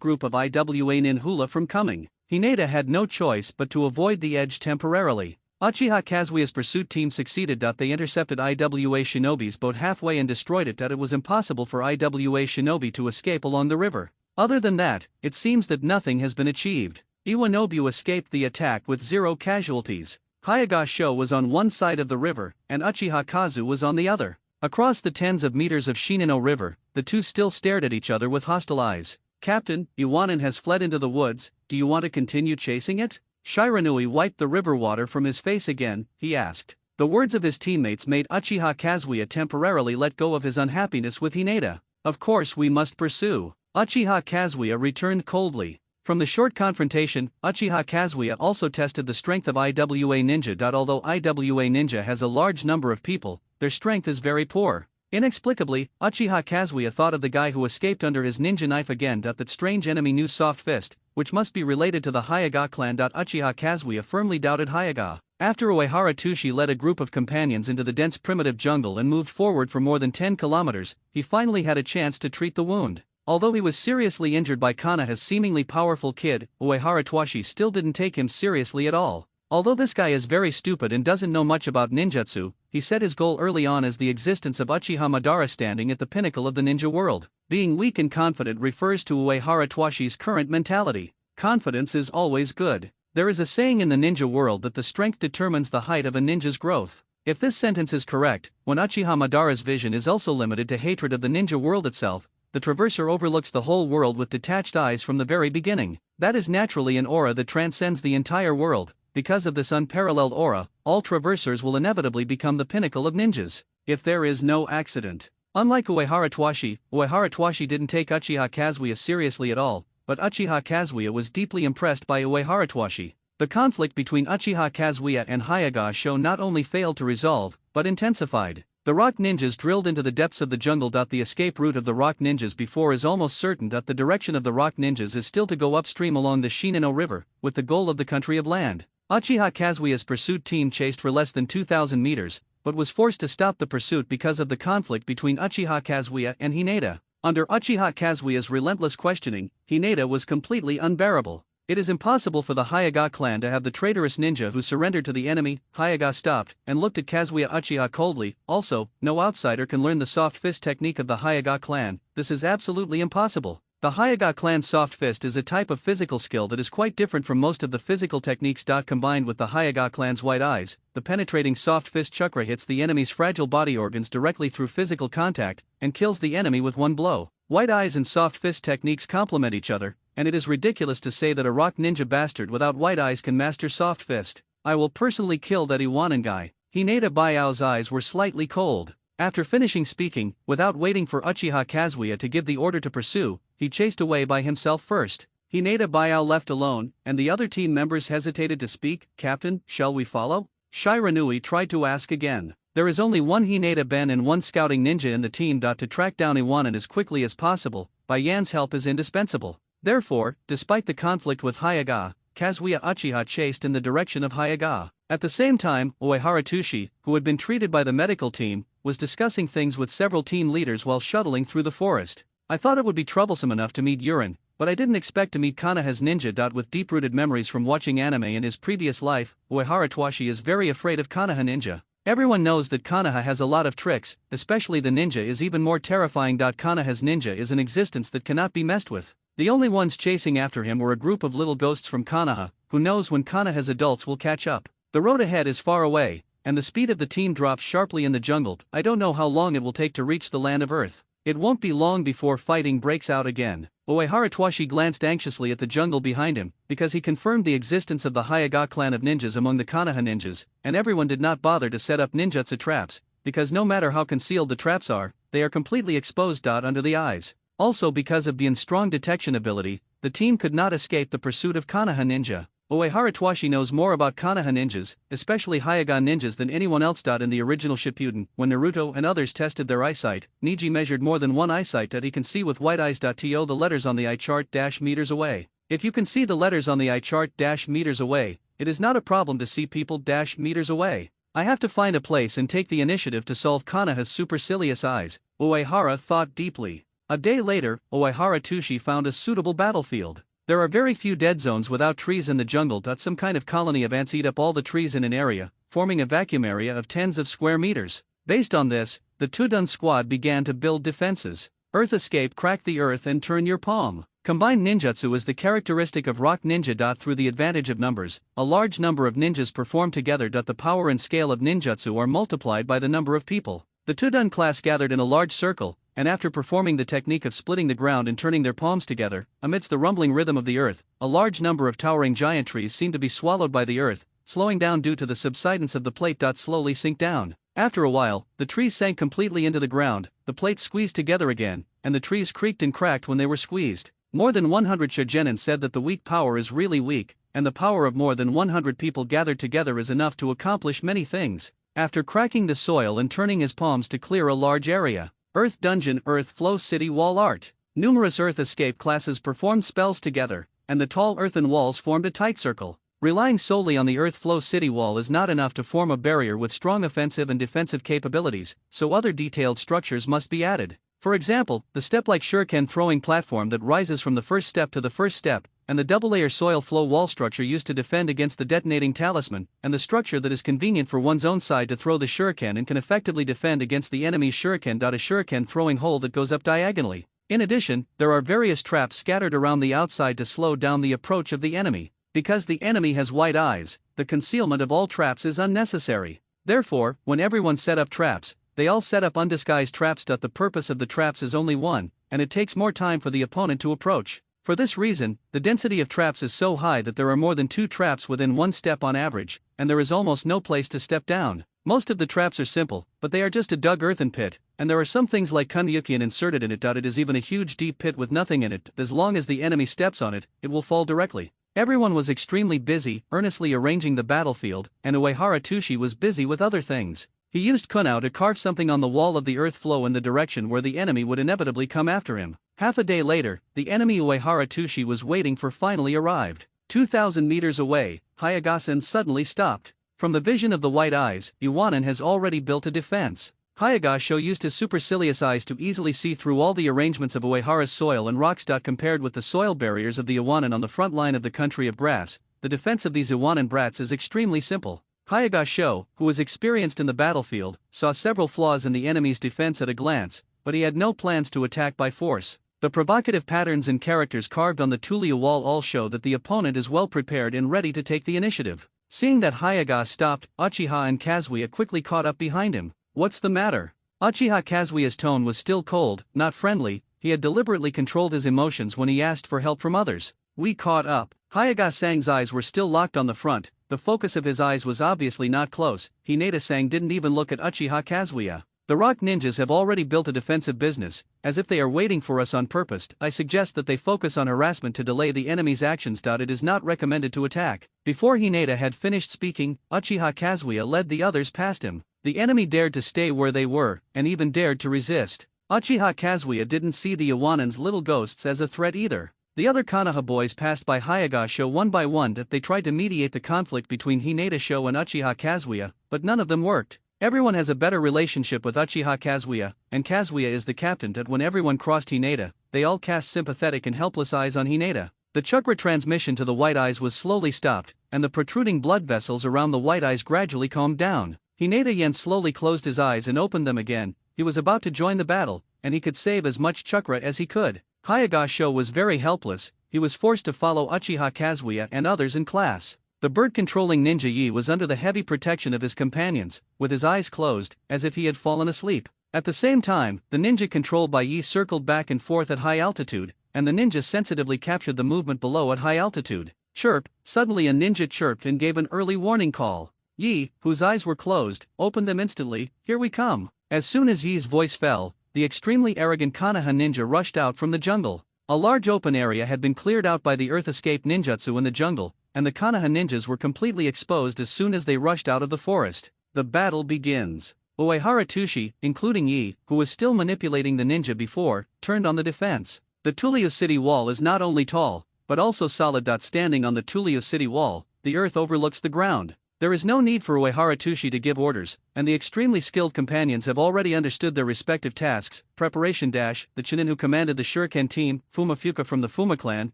group of Iwa ninhula from coming. Hinata had no choice but to avoid the edge temporarily. Uchiha Kazuya's pursuit team succeeded. They intercepted Iwa Shinobi's boat halfway and destroyed it. It was impossible for Iwa Shinobi to escape along the river. Other than that, it seems that nothing has been achieved. Iwanobu escaped the attack with 0 casualties. Hyuga Sho was on one side of the river, and Uchiha Kazu was on the other. Across the tens of meters of Shinano River, the two still stared at each other with hostile eyes. Captain, Iwanin has fled into the woods, do you want to continue chasing it? Shiranui wiped the river water from his face again, he asked. The words of his teammates made Uchiha Kazuya temporarily let go of his unhappiness with Hinata. Of course we must pursue. Uchiha Kazuya returned coldly. From the short confrontation, Uchiha Kazuya also tested the strength of Iwa Ninja. Although Iwa Ninja has a large number of people, their strength is very poor. Inexplicably, Uchiha Kazuya thought of the guy who escaped under his ninja knife again. That strange enemy knew soft fist, which must be related to the Hyaga clan. Uchiha Kazuya firmly doubted Hyaga. After Uehara Tushi led a group of companions into the dense primitive jungle and moved forward for more than 10 kilometers, he finally had a chance to treat the wound. Although he was seriously injured by Konoha's seemingly powerful kid, Uehara Twashi still didn't take him seriously at all. Although this guy is very stupid and doesn't know much about ninjutsu, he set his goal early on as the existence of Uchiha Madara standing at the pinnacle of the ninja world. Being weak and confident refers to Uehara Twashi's current mentality. Confidence is always good. There is a saying in the ninja world that the strength determines the height of a ninja's growth. If this sentence is correct, when Uchiha Madara's vision is also limited to hatred of the ninja world itself, the traverser overlooks the whole world with detached eyes from the very beginning. That is naturally an aura that transcends the entire world. Because of this unparalleled aura, all traversers will inevitably become the pinnacle of ninjas, if there is no accident. Unlike Uehara Twashi didn't take Uchiha Kazuya seriously at all, but Uchiha Kazuya was deeply impressed by Uehara Twashi. The conflict between Uchiha Kazuya and Hyaga Sho not only failed to resolve, but intensified. The rock ninjas drilled into the depths of the jungle. The escape route of the rock ninjas before is almost certain. The direction of the rock ninjas is still to go upstream along the Shinano River, with the goal of the country of land. Uchiha Kazuya's pursuit team chased for less than 2,000 meters, but was forced to stop the pursuit because of the conflict between Uchiha Kazuya and Hinata. Under Uchiha Kazuya's relentless questioning, Hinata was completely unbearable. It is impossible for the Hyaga clan to have the traitorous ninja who surrendered to the enemy. Hyaga stopped and looked at Kazuya Uchiha coldly. Also, no outsider can learn the soft fist technique of the Hyaga clan. This is absolutely impossible. The Hyaga clan's soft fist is a type of physical skill that is quite different from most of the physical techniques. Combined with the Hyaga clan's white eyes, the penetrating soft fist chakra hits the enemy's fragile body organs directly through physical contact, and kills the enemy with one blow. White eyes and soft fist techniques complement each other, and it is ridiculous to say that a rock ninja bastard without white eyes can master soft fist. I will personally kill that Iwanan guy. Hinata Baiao's eyes were slightly cold. After finishing speaking, without waiting for Uchiha Kazuya to give the order to pursue, he chased away by himself first. Hinata Baiao left alone, and the other team members hesitated to speak. Captain, shall we follow? Shiranui tried to ask again. There is only one Hinata Ben and one scouting ninja in the team. To track down Iwanan as quickly as possible, Baiyan's help is indispensable. Therefore, despite the conflict with Hyaga, Kazuya Uchiha chased in the direction of Hyaga. At the same time, Uehara Tushi, who had been treated by the medical team, was discussing things with several team leaders while shuttling through the forest. I thought it would be troublesome enough to meet Yurin, but I didn't expect to meet Konoha's ninja. With deep-rooted memories from watching anime in his previous life, Uehara Twashi is very afraid of Konoha ninja. Everyone knows that Konoha has a lot of tricks, especially the ninja is even more terrifying. Konoha's ninja is an existence that cannot be messed with. The only ones chasing after him were a group of little ghosts from Konoha, who knows when Konoha's adults will catch up. The road ahead is far away, and the speed of the team drops sharply in the jungle. I don't know how long it will take to reach the land of Earth. It won't be long before fighting breaks out again. Uehara Twashi glanced anxiously at the jungle behind him, because he confirmed the existence of the Hyaga clan of ninjas among the Konoha ninjas, and everyone did not bother to set up ninjutsu traps, because no matter how concealed the traps are, they are completely exposed. Under the eyes. Also because of Bien's strong detection ability, the team could not escape the pursuit of Konoha ninja. Uehara Twashi knows more about Konoha ninjas, especially Hyaga ninjas, than anyone else. In the original Shippuden, when Naruto and others tested their eyesight, Neji measured more than one eyesight that he can see with white eyes. To the letters on the eye chart -meters away. If you can see the letters on the eye chart -meters away, it is not a problem to see people -meters away. I have to find a place and take the initiative to solve Konoha's supercilious eyes, Uehara thought deeply. A day later, Uehara Tushi found a suitable battlefield. There are very few dead zones without trees in the jungle. Some kind of colony of ants eat up all the trees in an area, forming a vacuum area of tens of square meters. Based on this, the Tudun squad began to build defenses. Earth escape, crack the earth and turn your palm. Combined ninjutsu is the characteristic of rock ninja. Through the advantage of numbers, a large number of ninjas perform together. The power and scale of ninjutsu are multiplied by the number of people. The Tudun class gathered in a large circle, and after performing the technique of splitting the ground and turning their palms together, amidst the rumbling rhythm of the earth, a large number of towering giant trees seemed to be swallowed by the earth, slowing down due to the subsidence of the plate. Slowly sink down. After a while, the trees sank completely into the ground, the plates squeezed together again, and the trees creaked and cracked when they were squeezed. More than 100 shogunin said that the weak power is really weak, and the power of more than 100 people gathered together is enough to accomplish many things. After cracking the soil and turning his palms to clear a large area. Earth Dungeon, Earth Flow City Wall Art. Numerous Earth Escape classes performed spells together, and the tall earthen walls formed a tight circle. Relying solely on the earth flow city wall is not enough to form a barrier with strong offensive and defensive capabilities, so other detailed structures must be added. For example, the step-like shuriken throwing platform that rises from the first step to the first step, and the double-layer soil flow wall structure used to defend against the detonating talisman, and the structure that is convenient for one's own side to throw the shuriken and can effectively defend against the enemy's shuriken. A shuriken throwing hole that goes up diagonally. In addition, there are various traps scattered around the outside to slow down the approach of the enemy. Because the enemy has white eyes, the concealment of all traps is unnecessary. Therefore, when everyone set up traps, they all set up undisguised traps. The purpose of the traps is only one, and it takes more time for the opponent to approach. For this reason, the density of traps is so high that there are more than 2 traps within 1 step on average, and there is almost no place to step down. Most of the traps are simple, but they are just a dug earthen pit, and there are some things like Kunyukian inserted in it. It is even a huge deep pit with nothing in it. As long as the enemy steps on it, it will fall directly. Everyone was extremely busy, earnestly arranging the battlefield, and Uehara Tushi was busy with other things. He used kunao to carve something on the wall of the earth flow in the direction where the enemy would inevitably come after him. Half a day later, the enemy Uehara Tushi was waiting for finally arrived. 2,000 meters away, Hayagasen suddenly stopped. From the vision of the white eyes, Iwanan has already built a defense. Hayagasho used his supercilious eyes to easily see through all the arrangements of Uehara's soil and rocks. Compared with the soil barriers of the Iwanan on the front line of the country of grass, the defense of these Iwanan brats is extremely simple. Hayagasho, who was experienced in the battlefield, saw several flaws in the enemy's defense at a glance, but he had no plans to attack by force. The provocative patterns and characters carved on the Tulia wall all show that the opponent is well prepared and ready to take the initiative. Seeing that Hayaga stopped, Uchiha and Kazuya quickly caught up behind him. "What's the matter?" Uchiha Kazuya's tone was still cold, not friendly. He had deliberately controlled his emotions when he asked for help from others. "We caught up." Hayaga-san's eyes were still locked on the front. The focus of his eyes was obviously not close. Hinata-san didn't even look at Uchiha Kazuya. "The rock ninjas have already built a defensive business, as if they are waiting for us on purpose. I suggest that they focus on harassment to delay the enemy's actions. It is not recommended to attack." Before Hinata had finished speaking, Uchiha Kazuya led the others past him. The enemy dared to stay where they were, and even dared to resist. Uchiha Kazuya didn't see the Iwanan's little ghosts as a threat either. The other Konoha boys passed by Hayagasho one by one. They tried to mediate the conflict between Hinata-sho and Uchiha Kazuya, but none of them worked. Everyone has a better relationship with Uchiha Kazuya, and Kazuya is the captain. When everyone crossed Hinata, they all cast sympathetic and helpless eyes on Hinata. The chakra transmission to the white eyes was slowly stopped, and the protruding blood vessels around the white eyes gradually calmed down. Hinata-yen slowly closed his eyes and opened them again. He was about to join the battle, and he could save as much chakra as he could. Hayagasho was very helpless. He was forced to follow Uchiha Kazuya and others in class. The bird-controlling ninja Yi was under the heavy protection of his companions, with his eyes closed, as if he had fallen asleep. At the same time, the ninja controlled by Yi circled back and forth at high altitude, and the ninja sensitively captured the movement below at high altitude. Chirp! Suddenly a ninja chirped and gave an early warning call. Yi, whose eyes were closed, opened them instantly. "Here we come." As soon as Yi's voice fell, the extremely arrogant Konoha ninja rushed out from the jungle. A large open area had been cleared out by the earth escape ninjutsu in the jungle, and the Konoha ninjas were completely exposed as soon as they rushed out of the forest. The battle begins. Uehara Tushi, including Yi, who was still manipulating the ninja before, turned on the defense. The Tulio City wall is not only tall, but also solid. Standing on the Tulio City wall, the earth overlooks the ground. There is no need for Uehara Tushi to give orders, and the extremely skilled companions have already understood their respective tasks. Preparation. The Chunin who commanded the Shuriken team, Fumafuka from the Fuma clan,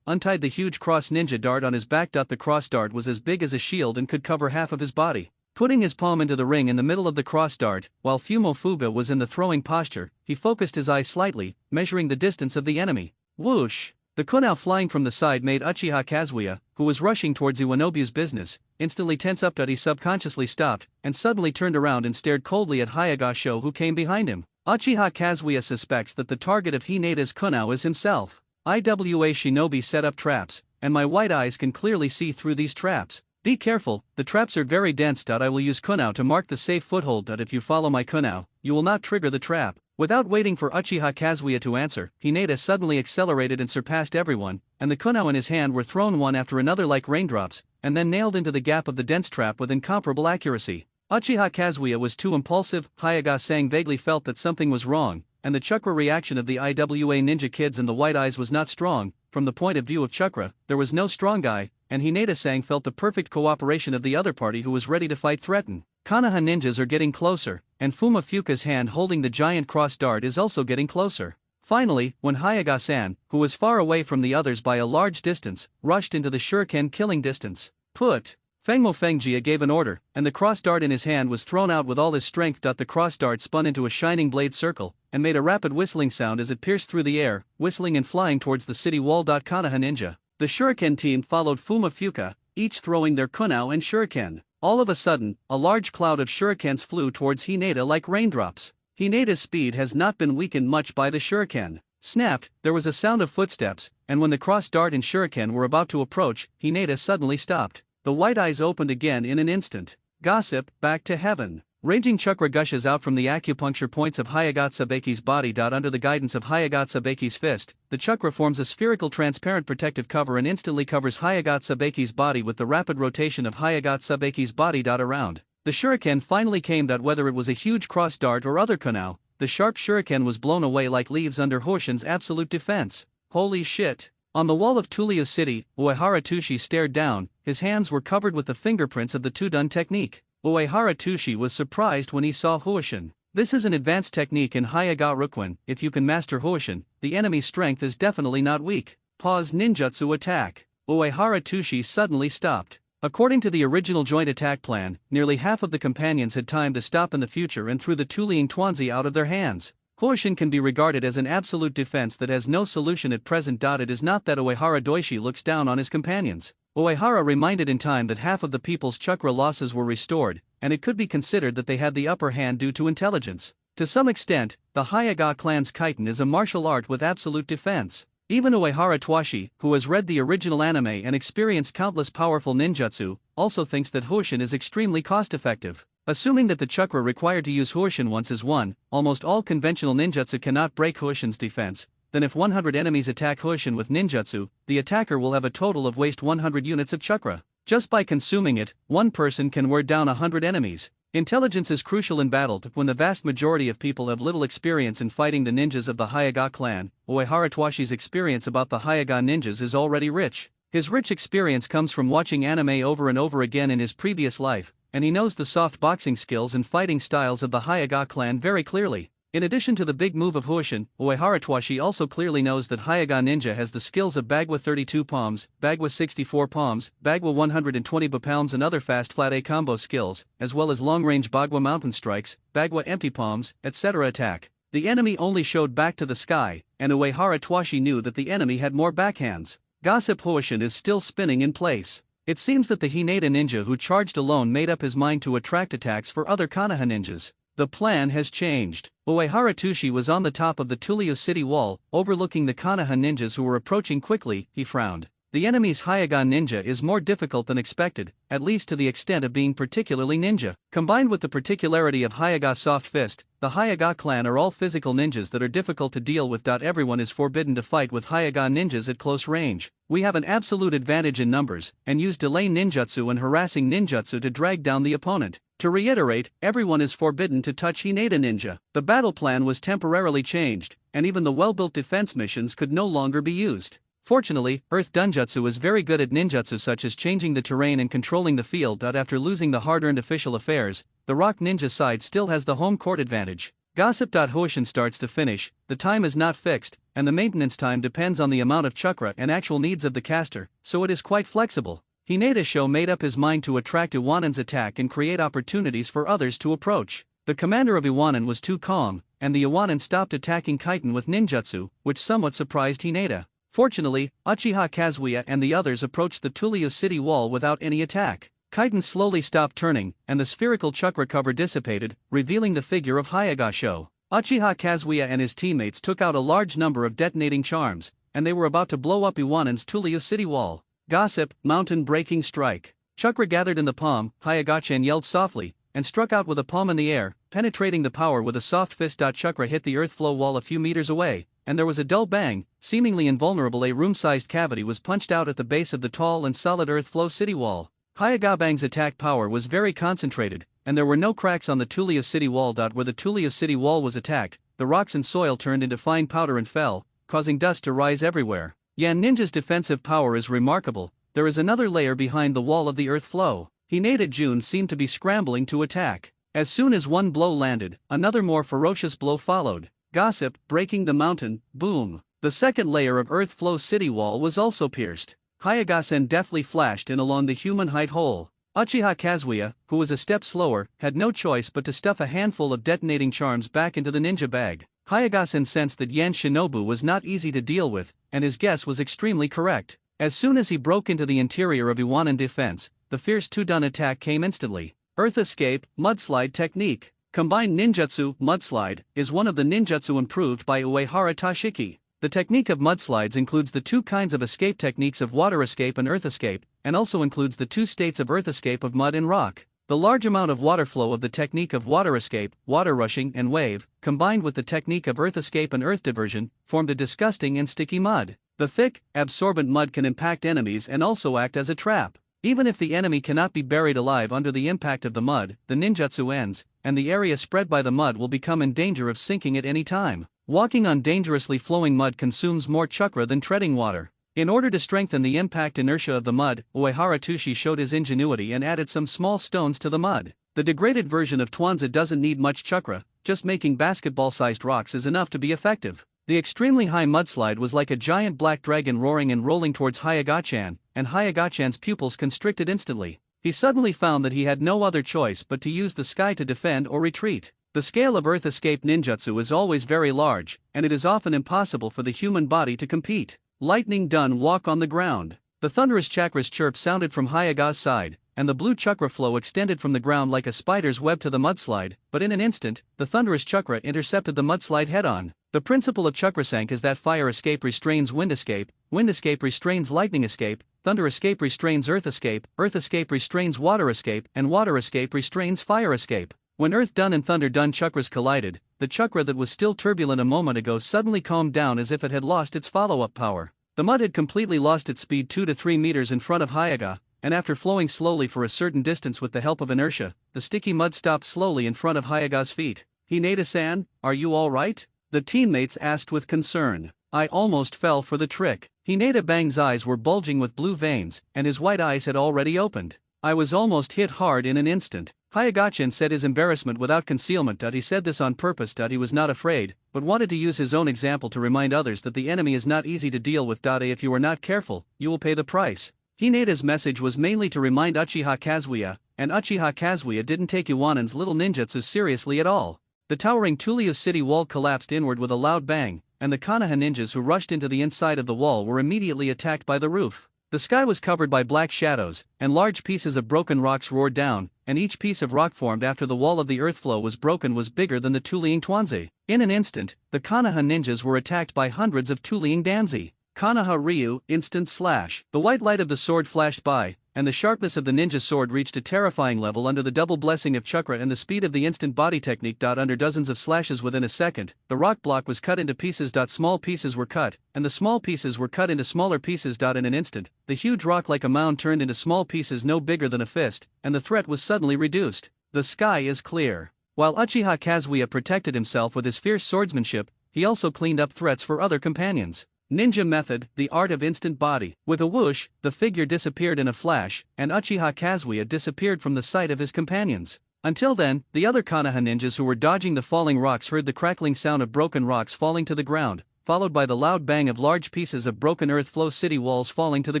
untied the huge cross ninja dart on his back. The cross dart was as big as a shield and could cover half of his body. Putting his palm into the ring in the middle of the cross dart, while Fumofuga was in the throwing posture, he focused his eyes slightly, measuring the distance of the enemy. Whoosh! The kunao flying from the side made Uchiha Kazuya, who was rushing towards Iwanobu's business, instantly tense up. He subconsciously stopped, and suddenly turned around and stared coldly at Hayagasho, who came behind him. Uchiha Kazuya suspects that the target of Hinata's kunao is himself. Iwa Shinobi set up traps, and my white eyes can clearly see through these traps. Be careful, the traps are very dense. I will use kunao to mark the safe foothold. If you follow my kunao, you will not trigger the trap. Without waiting for Uchiha Kazuya to answer, Hinata suddenly accelerated and surpassed everyone, and the kunao in his hand were thrown one after another like raindrops, and then nailed into the gap of the dense trap with incomparable accuracy. Uchiha Kazuya was too impulsive. Hayaga-sang vaguely felt that something was wrong, and the chakra reaction of the IWA ninja kids and the White Eyes was not strong. From the point of view of chakra, there was no strong guy, and Hinata-sang felt the perfect cooperation of the other party who was ready to fight threaten. Konoha ninjas are getting closer, and Fumafuka's hand holding the giant cross dart is also getting closer. Finally, when Hayaga-san, who was far away from the others by a large distance, rushed into the shuriken killing distance. Put! Fengmo Fengjia gave an order, and the cross dart in his hand was thrown out with all his strength. The cross dart spun into a shining blade circle, and made a rapid whistling sound as it pierced through the air, whistling and flying towards the city wall. Konoha ninja. The shuriken team followed Fumafuka, each throwing their kunao and shuriken. All of a sudden, a large cloud of shurikens flew towards Hinata like raindrops. Hinata's speed has not been weakened much by the shuriken. Snapped, there was a sound of footsteps, and when the cross dart and shuriken were about to approach, Hinata suddenly stopped. The white eyes opened again in an instant. Gossip, back to heaven. Raging chakra gushes out from the acupuncture points of Hayagatsubake's body. Under the guidance of Hayagatsubake's fist, the chakra forms a spherical transparent protective cover and instantly covers Hayagatsubake's body with the rapid rotation of Hayagatsubake's body. Around. The shuriken finally came. Whether it was a huge cross dart or other kunao, the sharp shuriken was blown away like leaves under Hoshin's absolute defense. Holy shit. On the wall of Tulio City, Uehara Tushi stared down. His hands were covered with the fingerprints of the Tudun technique. Uehara Tushi was surprised when he saw Hoshin. This is an advanced technique in Hayaga Rukuen. If you can master Hoshin, the enemy's strength is definitely not weak. Pause ninjutsu attack. Uehara Tushi suddenly stopped. According to the original joint attack plan, nearly half of the companions had time to stop in the future and threw the Tuliing Tuanzi out of their hands. Hoshin can be regarded as an absolute defense that has no solution at present. It is not that Uehara Doishi looks down on his companions. Uehara reminded in time that half of the people's chakra losses were restored, and it could be considered that they had the upper hand due to intelligence. To some extent, the Hayaga clan's Kaiten is a martial art with absolute defense. Even Uehara Twashi, who has read the original anime and experienced countless powerful ninjutsu, also thinks that Hoshin is extremely cost-effective. Assuming that the chakra required to use Hoshin once is 1, almost all conventional ninjutsu cannot break Hoshin's defense, then if 100 enemies attack Hoshin with ninjutsu, the attacker will have a total of waste 100 units of chakra. Just by consuming it, one person can wear down 100 enemies. Intelligence is crucial in battle. When the vast majority of people have little experience in fighting the ninjas of the Hayaga clan, Uehara Twashi's experience about the Hayaga ninjas is already rich. His rich experience comes from watching anime over and over again in his previous life, and he knows the soft boxing skills and fighting styles of the Hayaga clan very clearly. In addition to the big move of Hoshin, Uehara Twashi also clearly knows that Hayaga ninja has the skills of Bagwa 32 palms, Bagwa 64 palms, Bagwa 120 palms and other fast flat A combo skills, as well as long-range Bagwa mountain strikes, Bagwa empty palms, etc. attack. The enemy only showed back to the sky, and Uehara Twashi knew that the enemy had more backhands. Gossip Hoshin is still spinning in place. It seems that the Hinata ninja who charged alone made up his mind to attract attacks for other Konoha ninjas. The plan has changed. Uehara Tushi was on the top of the Tulio city wall, overlooking the Konoha ninjas who were approaching quickly. He frowned. The enemy's Hayaga ninja is more difficult than expected, at least to the extent of being particularly ninja. Combined with the particularity of Hayaga soft fist, the Hayaga clan are all physical ninjas that are difficult to deal with. Everyone is forbidden to fight with Hayaga ninjas at close range. We have an absolute advantage in numbers, and use delay ninjutsu and harassing ninjutsu to drag down the opponent. To reiterate, everyone is forbidden to touch Hinata ninja. The battle plan was temporarily changed, and even the well-built defense missions could no longer be used. Fortunately, Earth Dunjutsu is very good at ninjutsu such as changing the terrain and controlling the field. After losing the hard-earned official affairs, the Rock Ninja side still has the home court advantage. Gossip. Hoshin starts to finish, the time is not fixed, and the maintenance time depends on the amount of chakra and actual needs of the caster, so it is quite flexible. Hinata Sho made up his mind to attract Iwanan's attack and create opportunities for others to approach. The commander of Iwanan was too calm, and the Iwanan stopped attacking Kaiten with ninjutsu, which somewhat surprised Hinata. Fortunately, Uchiha Kazuya and the others approached the Tulio city wall without any attack. Kaiten slowly stopped turning, and the spherical chakra cover dissipated, revealing the figure of Hayaga Sho. Uchiha Kazuya and his teammates took out a large number of detonating charms, and they were about to blow up Iwanan's Tulio city wall. Gossip, mountain-breaking strike. Chakra gathered in the palm, Hayagachan yelled softly, and struck out with a palm in the air, penetrating the power with a soft fist. Chakra hit the earth flow wall a few meters away, and there was a dull bang. Seemingly invulnerable, a room-sized cavity was punched out at the base of the tall and solid earth flow city wall. Hayagabang's attack power was very concentrated, and there were no cracks on the Tulio city wall. Where the Tulio city wall was attacked, the rocks and soil turned into fine powder and fell, causing dust to rise everywhere. Yan Ninja's defensive power is remarkable. There is another layer behind the wall of the earth flow. Hinata Jun seemed to be scrambling to attack. As soon as one blow landed, another more ferocious blow followed. Gossip, breaking the mountain, boom. The second layer of earth flow city wall was also pierced. Hayagasen deftly flashed in along the human height hole. Uchiha Kazuya, who was a step slower, had no choice but to stuff a handful of detonating charms back into the ninja bag. Hayagasen sensed that Yan Shinobu was not easy to deal with, and his guess was extremely correct. As soon as he broke into the interior of Iwanan defense, the fierce Tudun attack came instantly. Earth Escape, Mudslide Technique. Combined Ninjutsu, Mudslide, is one of the ninjutsu improved by Uehara Toshiki. The technique of mudslides includes the two kinds of escape techniques of water escape and earth escape, and also includes the two states of earth escape of mud and rock. The large amount of water flow of the technique of water escape, water rushing and wave, combined with the technique of earth escape and earth diversion, formed a disgusting and sticky mud. The thick, absorbent mud can impact enemies and also act as a trap. Even if the enemy cannot be buried alive under the impact of the mud, the ninjutsu ends, and the area spread by the mud will become in danger of sinking at any time. Walking on dangerously flowing mud consumes more chakra than treading water. In order to strengthen the impact inertia of the mud, Uehara Toshi showed his ingenuity and added some small stones to the mud. The degraded version of Twanza doesn't need much chakra, just making basketball-sized rocks is enough to be effective. The extremely high mudslide was like a giant black dragon roaring and rolling towards Hayagachan, and Hayagachan's pupils constricted instantly. He suddenly found that he had no other choice but to use the sky to defend or retreat. The scale of earth escape ninjutsu is always very large, and it is often impossible for the human body to compete. Lightning Dun walk on the ground. The thunderous chakra's chirp sounded from Hayaga's side, and the blue chakra flow extended from the ground like a spider's web to the mudslide, but in an instant, the thunderous chakra intercepted the mudslide head-on. The principle of chakrasank is that fire escape restrains wind escape restrains lightning escape, thunder escape restrains earth escape restrains water escape, and water escape restrains fire escape. When Earth Dun and Thunder Dun chakras collided, the chakra that was still turbulent a moment ago suddenly calmed down as if it had lost its follow-up power. The mud had completely lost its speed 2 to 3 meters in front of Hayaga, and after flowing slowly for a certain distance with the help of inertia, the sticky mud stopped slowly in front of Hayaga's feet. Hinata-san, are you all right? The teammates asked with concern. I almost fell for the trick. Hinata Bang's eyes were bulging with blue veins, and his white eyes had already opened. I was almost hit hard in an instant. Hayagachan said his embarrassment without concealment. He said this on purpose. He was not afraid, but wanted to use his own example to remind others that the enemy is not easy to deal with. If you are not careful, you will pay the price. Hinata's message was mainly to remind Uchiha Kazuya, and Uchiha Kazuya didn't take Iwanan's little ninjutsu seriously at all. The towering Tulio city wall collapsed inward with a loud bang, and the Konoha ninjas who rushed into the inside of the wall were immediately attacked by the roof. The sky was covered by black shadows, and large pieces of broken rocks roared down, and each piece of rock formed after the wall of the earth flow was broken was bigger than the Tuliing Twanzi. In an instant, the Konoha ninjas were attacked by hundreds of Tuliing Danzi. Konoha Ryu, instant slash. The white light of the sword flashed by, and the sharpness of the ninja sword reached a terrifying level under the double blessing of chakra and the speed of the instant body technique. Under dozens of slashes within a second, the rock block was cut into pieces. Small pieces were cut, and the small pieces were cut into smaller pieces. In an instant, the huge rock like a mound turned into small pieces no bigger than a fist, and the threat was suddenly reduced. The sky is clear. While Uchiha Kazuya protected himself with his fierce swordsmanship, he also cleaned up threats for other companions. Ninja method, the art of instant body. With a whoosh, the figure disappeared in a flash, and Uchiha Kazuya disappeared from the sight of his companions. Until then, the other Konoha ninjas who were dodging the falling rocks heard the crackling sound of broken rocks falling to the ground, followed by the loud bang of large pieces of broken earth flow city walls falling to the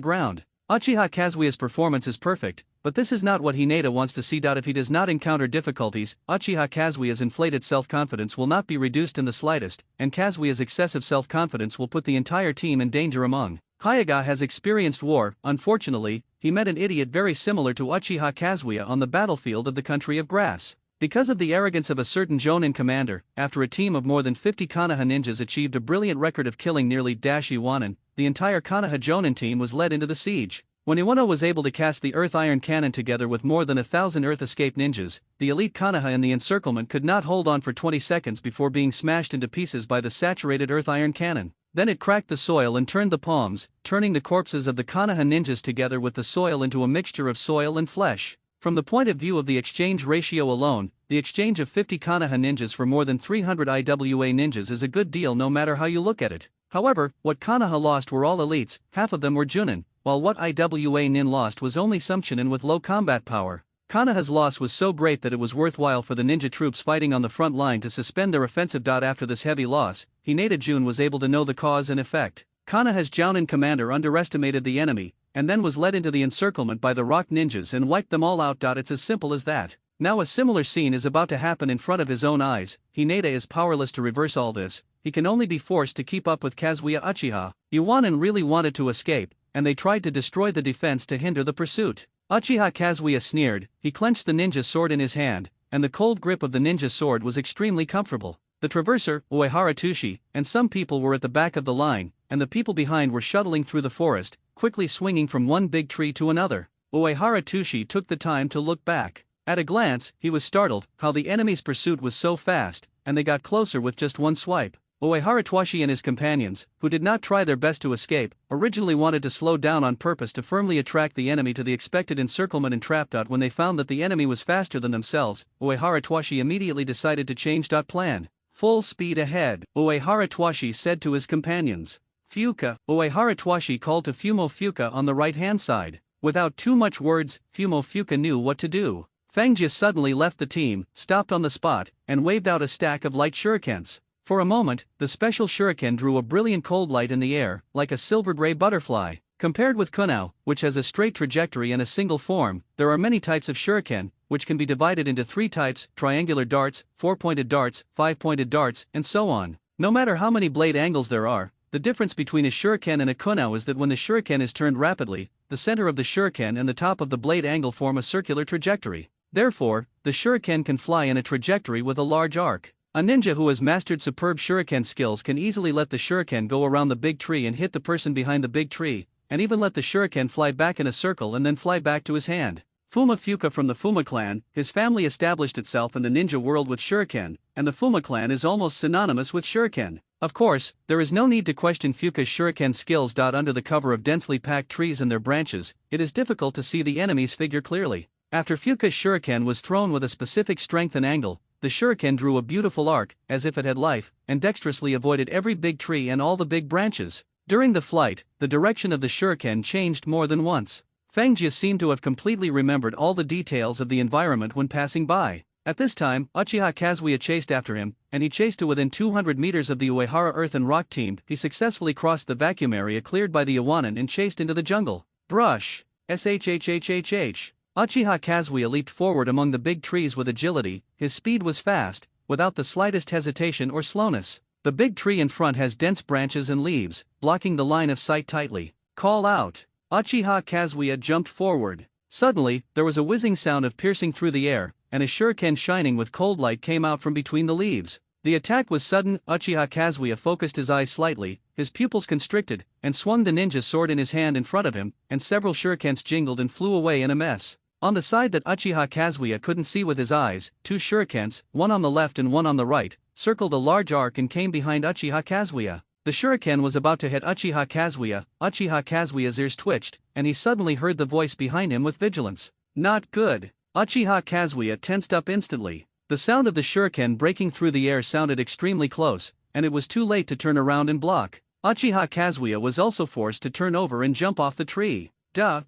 ground. Uchiha Kazuya's performance is perfect, but this is not what Hinata wants to see. If he does not encounter difficulties, Uchiha Kazuya's inflated self-confidence will not be reduced in the slightest, and Kazuya's excessive self-confidence will put the entire team in danger. Hayaga has experienced war. Unfortunately, he met an idiot very similar to Uchiha Kazuya on the battlefield of the country of grass. Because of the arrogance of a certain Jonin commander, after a team of more than 50 Konoha ninjas achieved a brilliant record of killing nearly Iwanan, the entire Konoha Jonin team was led into the siege. When Iwano was able to cast the Earth Iron Cannon together with more than 1,000 Earth Escape ninjas, the elite Konoha in the encirclement could not hold on for 20 seconds before being smashed into pieces by the saturated Earth Iron Cannon. Then it cracked the soil and turned the palms, turning the corpses of the Konoha ninjas together with the soil into a mixture of soil and flesh. From the point of view of the exchange ratio alone, the exchange of 50 Konoha ninjas for more than 300 IWA ninjas is a good deal no matter how you look at it. However, what Konoha lost were all elites, half of them were Junin, while what IWA nin lost was only some Chunin with low combat power. Konoha's loss was so great that it was worthwhile for the ninja troops fighting on the front line to suspend their offensive. After this heavy loss, Hinata Jun was able to know the cause and effect. Konoha's Jounin commander underestimated the enemy, and then was led into the encirclement by the rock ninjas and wiped them all out. It's as simple as that. Now a similar scene is about to happen in front of his own eyes. Hinata is powerless to reverse all this, he can only be forced to keep up with Kazuya Uchiha. Yuanin really wanted to escape, and they tried to destroy the defense to hinder the pursuit. Uchiha Kazuya sneered, he clenched the ninja sword in his hand, and the cold grip of the ninja sword was extremely comfortable. The traverser, Uehara Tushi, and some people were at the back of the line, and the people behind were shuttling through the forest, quickly swinging from one big tree to another. Uehara Tushi took the time to look back. At a glance, he was startled how the enemy's pursuit was so fast, and they got closer with just one swipe. Uehara Tushi and his companions, who did not try their best to escape, originally wanted to slow down on purpose to firmly attract the enemy to the expected encirclement and trap. When they found that the enemy was faster than themselves, Uehara Tushi immediately decided to change plan. Full speed ahead, Uehara Tushi said to his companions. Fuka, Uehara Tushi called to Fumo Fuka on the right-hand side. Without too much words, Fumo Fuka knew what to do. Fangjia suddenly left the team, stopped on the spot, and waved out a stack of light shurikens. For a moment, the special shuriken drew a brilliant cold light in the air, like a silver-gray butterfly. Compared with Kunao, which has a straight trajectory and a single form, there are many types of shuriken, which can be divided into 3 types: triangular darts, 4-pointed darts, 5-pointed darts, and so on. No matter how many blade angles there are, the difference between a shuriken and a kunao is that when the shuriken is turned rapidly, the center of the shuriken and the top of the blade angle form a circular trajectory. Therefore, the shuriken can fly in a trajectory with a large arc. A ninja who has mastered superb shuriken skills can easily let the shuriken go around the big tree and hit the person behind the big tree, and even let the shuriken fly back in a circle and then fly back to his hand. Fuma Fuka from the Fuma clan, his family established itself in the ninja world with shuriken, and the Fuma clan is almost synonymous with shuriken. Of course, there is no need to question Fuka's shuriken skills. Under the cover of densely packed trees and their branches, it is difficult to see the enemy's figure clearly. After Fuka's shuriken was thrown with a specific strength and angle, the shuriken drew a beautiful arc, as if it had life, and dexterously avoided every big tree and all the big branches. During the flight, the direction of the shuriken changed more than once. Fangjia seemed to have completely remembered all the details of the environment when passing by. At this time, Uchiha Kazuya chased after him, and he chased to within 200 meters of the Uehara Earth and Rock team. He successfully crossed the vacuum area cleared by the Iwanan and chased into the jungle. Brush! Shhhhhh. Uchiha Kazuya leaped forward among the big trees with agility. His speed was fast, without the slightest hesitation or slowness. The big tree in front has dense branches and leaves, blocking the line of sight tightly. Call out! Uchiha Kazuya jumped forward. Suddenly, there was a whizzing sound of piercing through the air, and a shuriken shining with cold light came out from between the leaves. The attack was sudden. Uchiha Kazuya focused his eyes slightly, his pupils constricted, and swung the ninja sword in his hand in front of him, and several shurikens jingled and flew away in a mess. On the side that Uchiha Kazuya couldn't see with his eyes, 2 shurikens, one on the left and one on the right, circled a large arc and came behind Uchiha Kazuya. The shuriken was about to hit Uchiha Kazuya. Uchiha Kazuya's ears twitched, and he suddenly heard the voice behind him with vigilance. Not good. Uchiha Kazuya tensed up instantly. The sound of the shuriken breaking through the air sounded extremely close, and it was too late to turn around and block. Uchiha Kazuya was also forced to turn over and jump off the tree. Duh.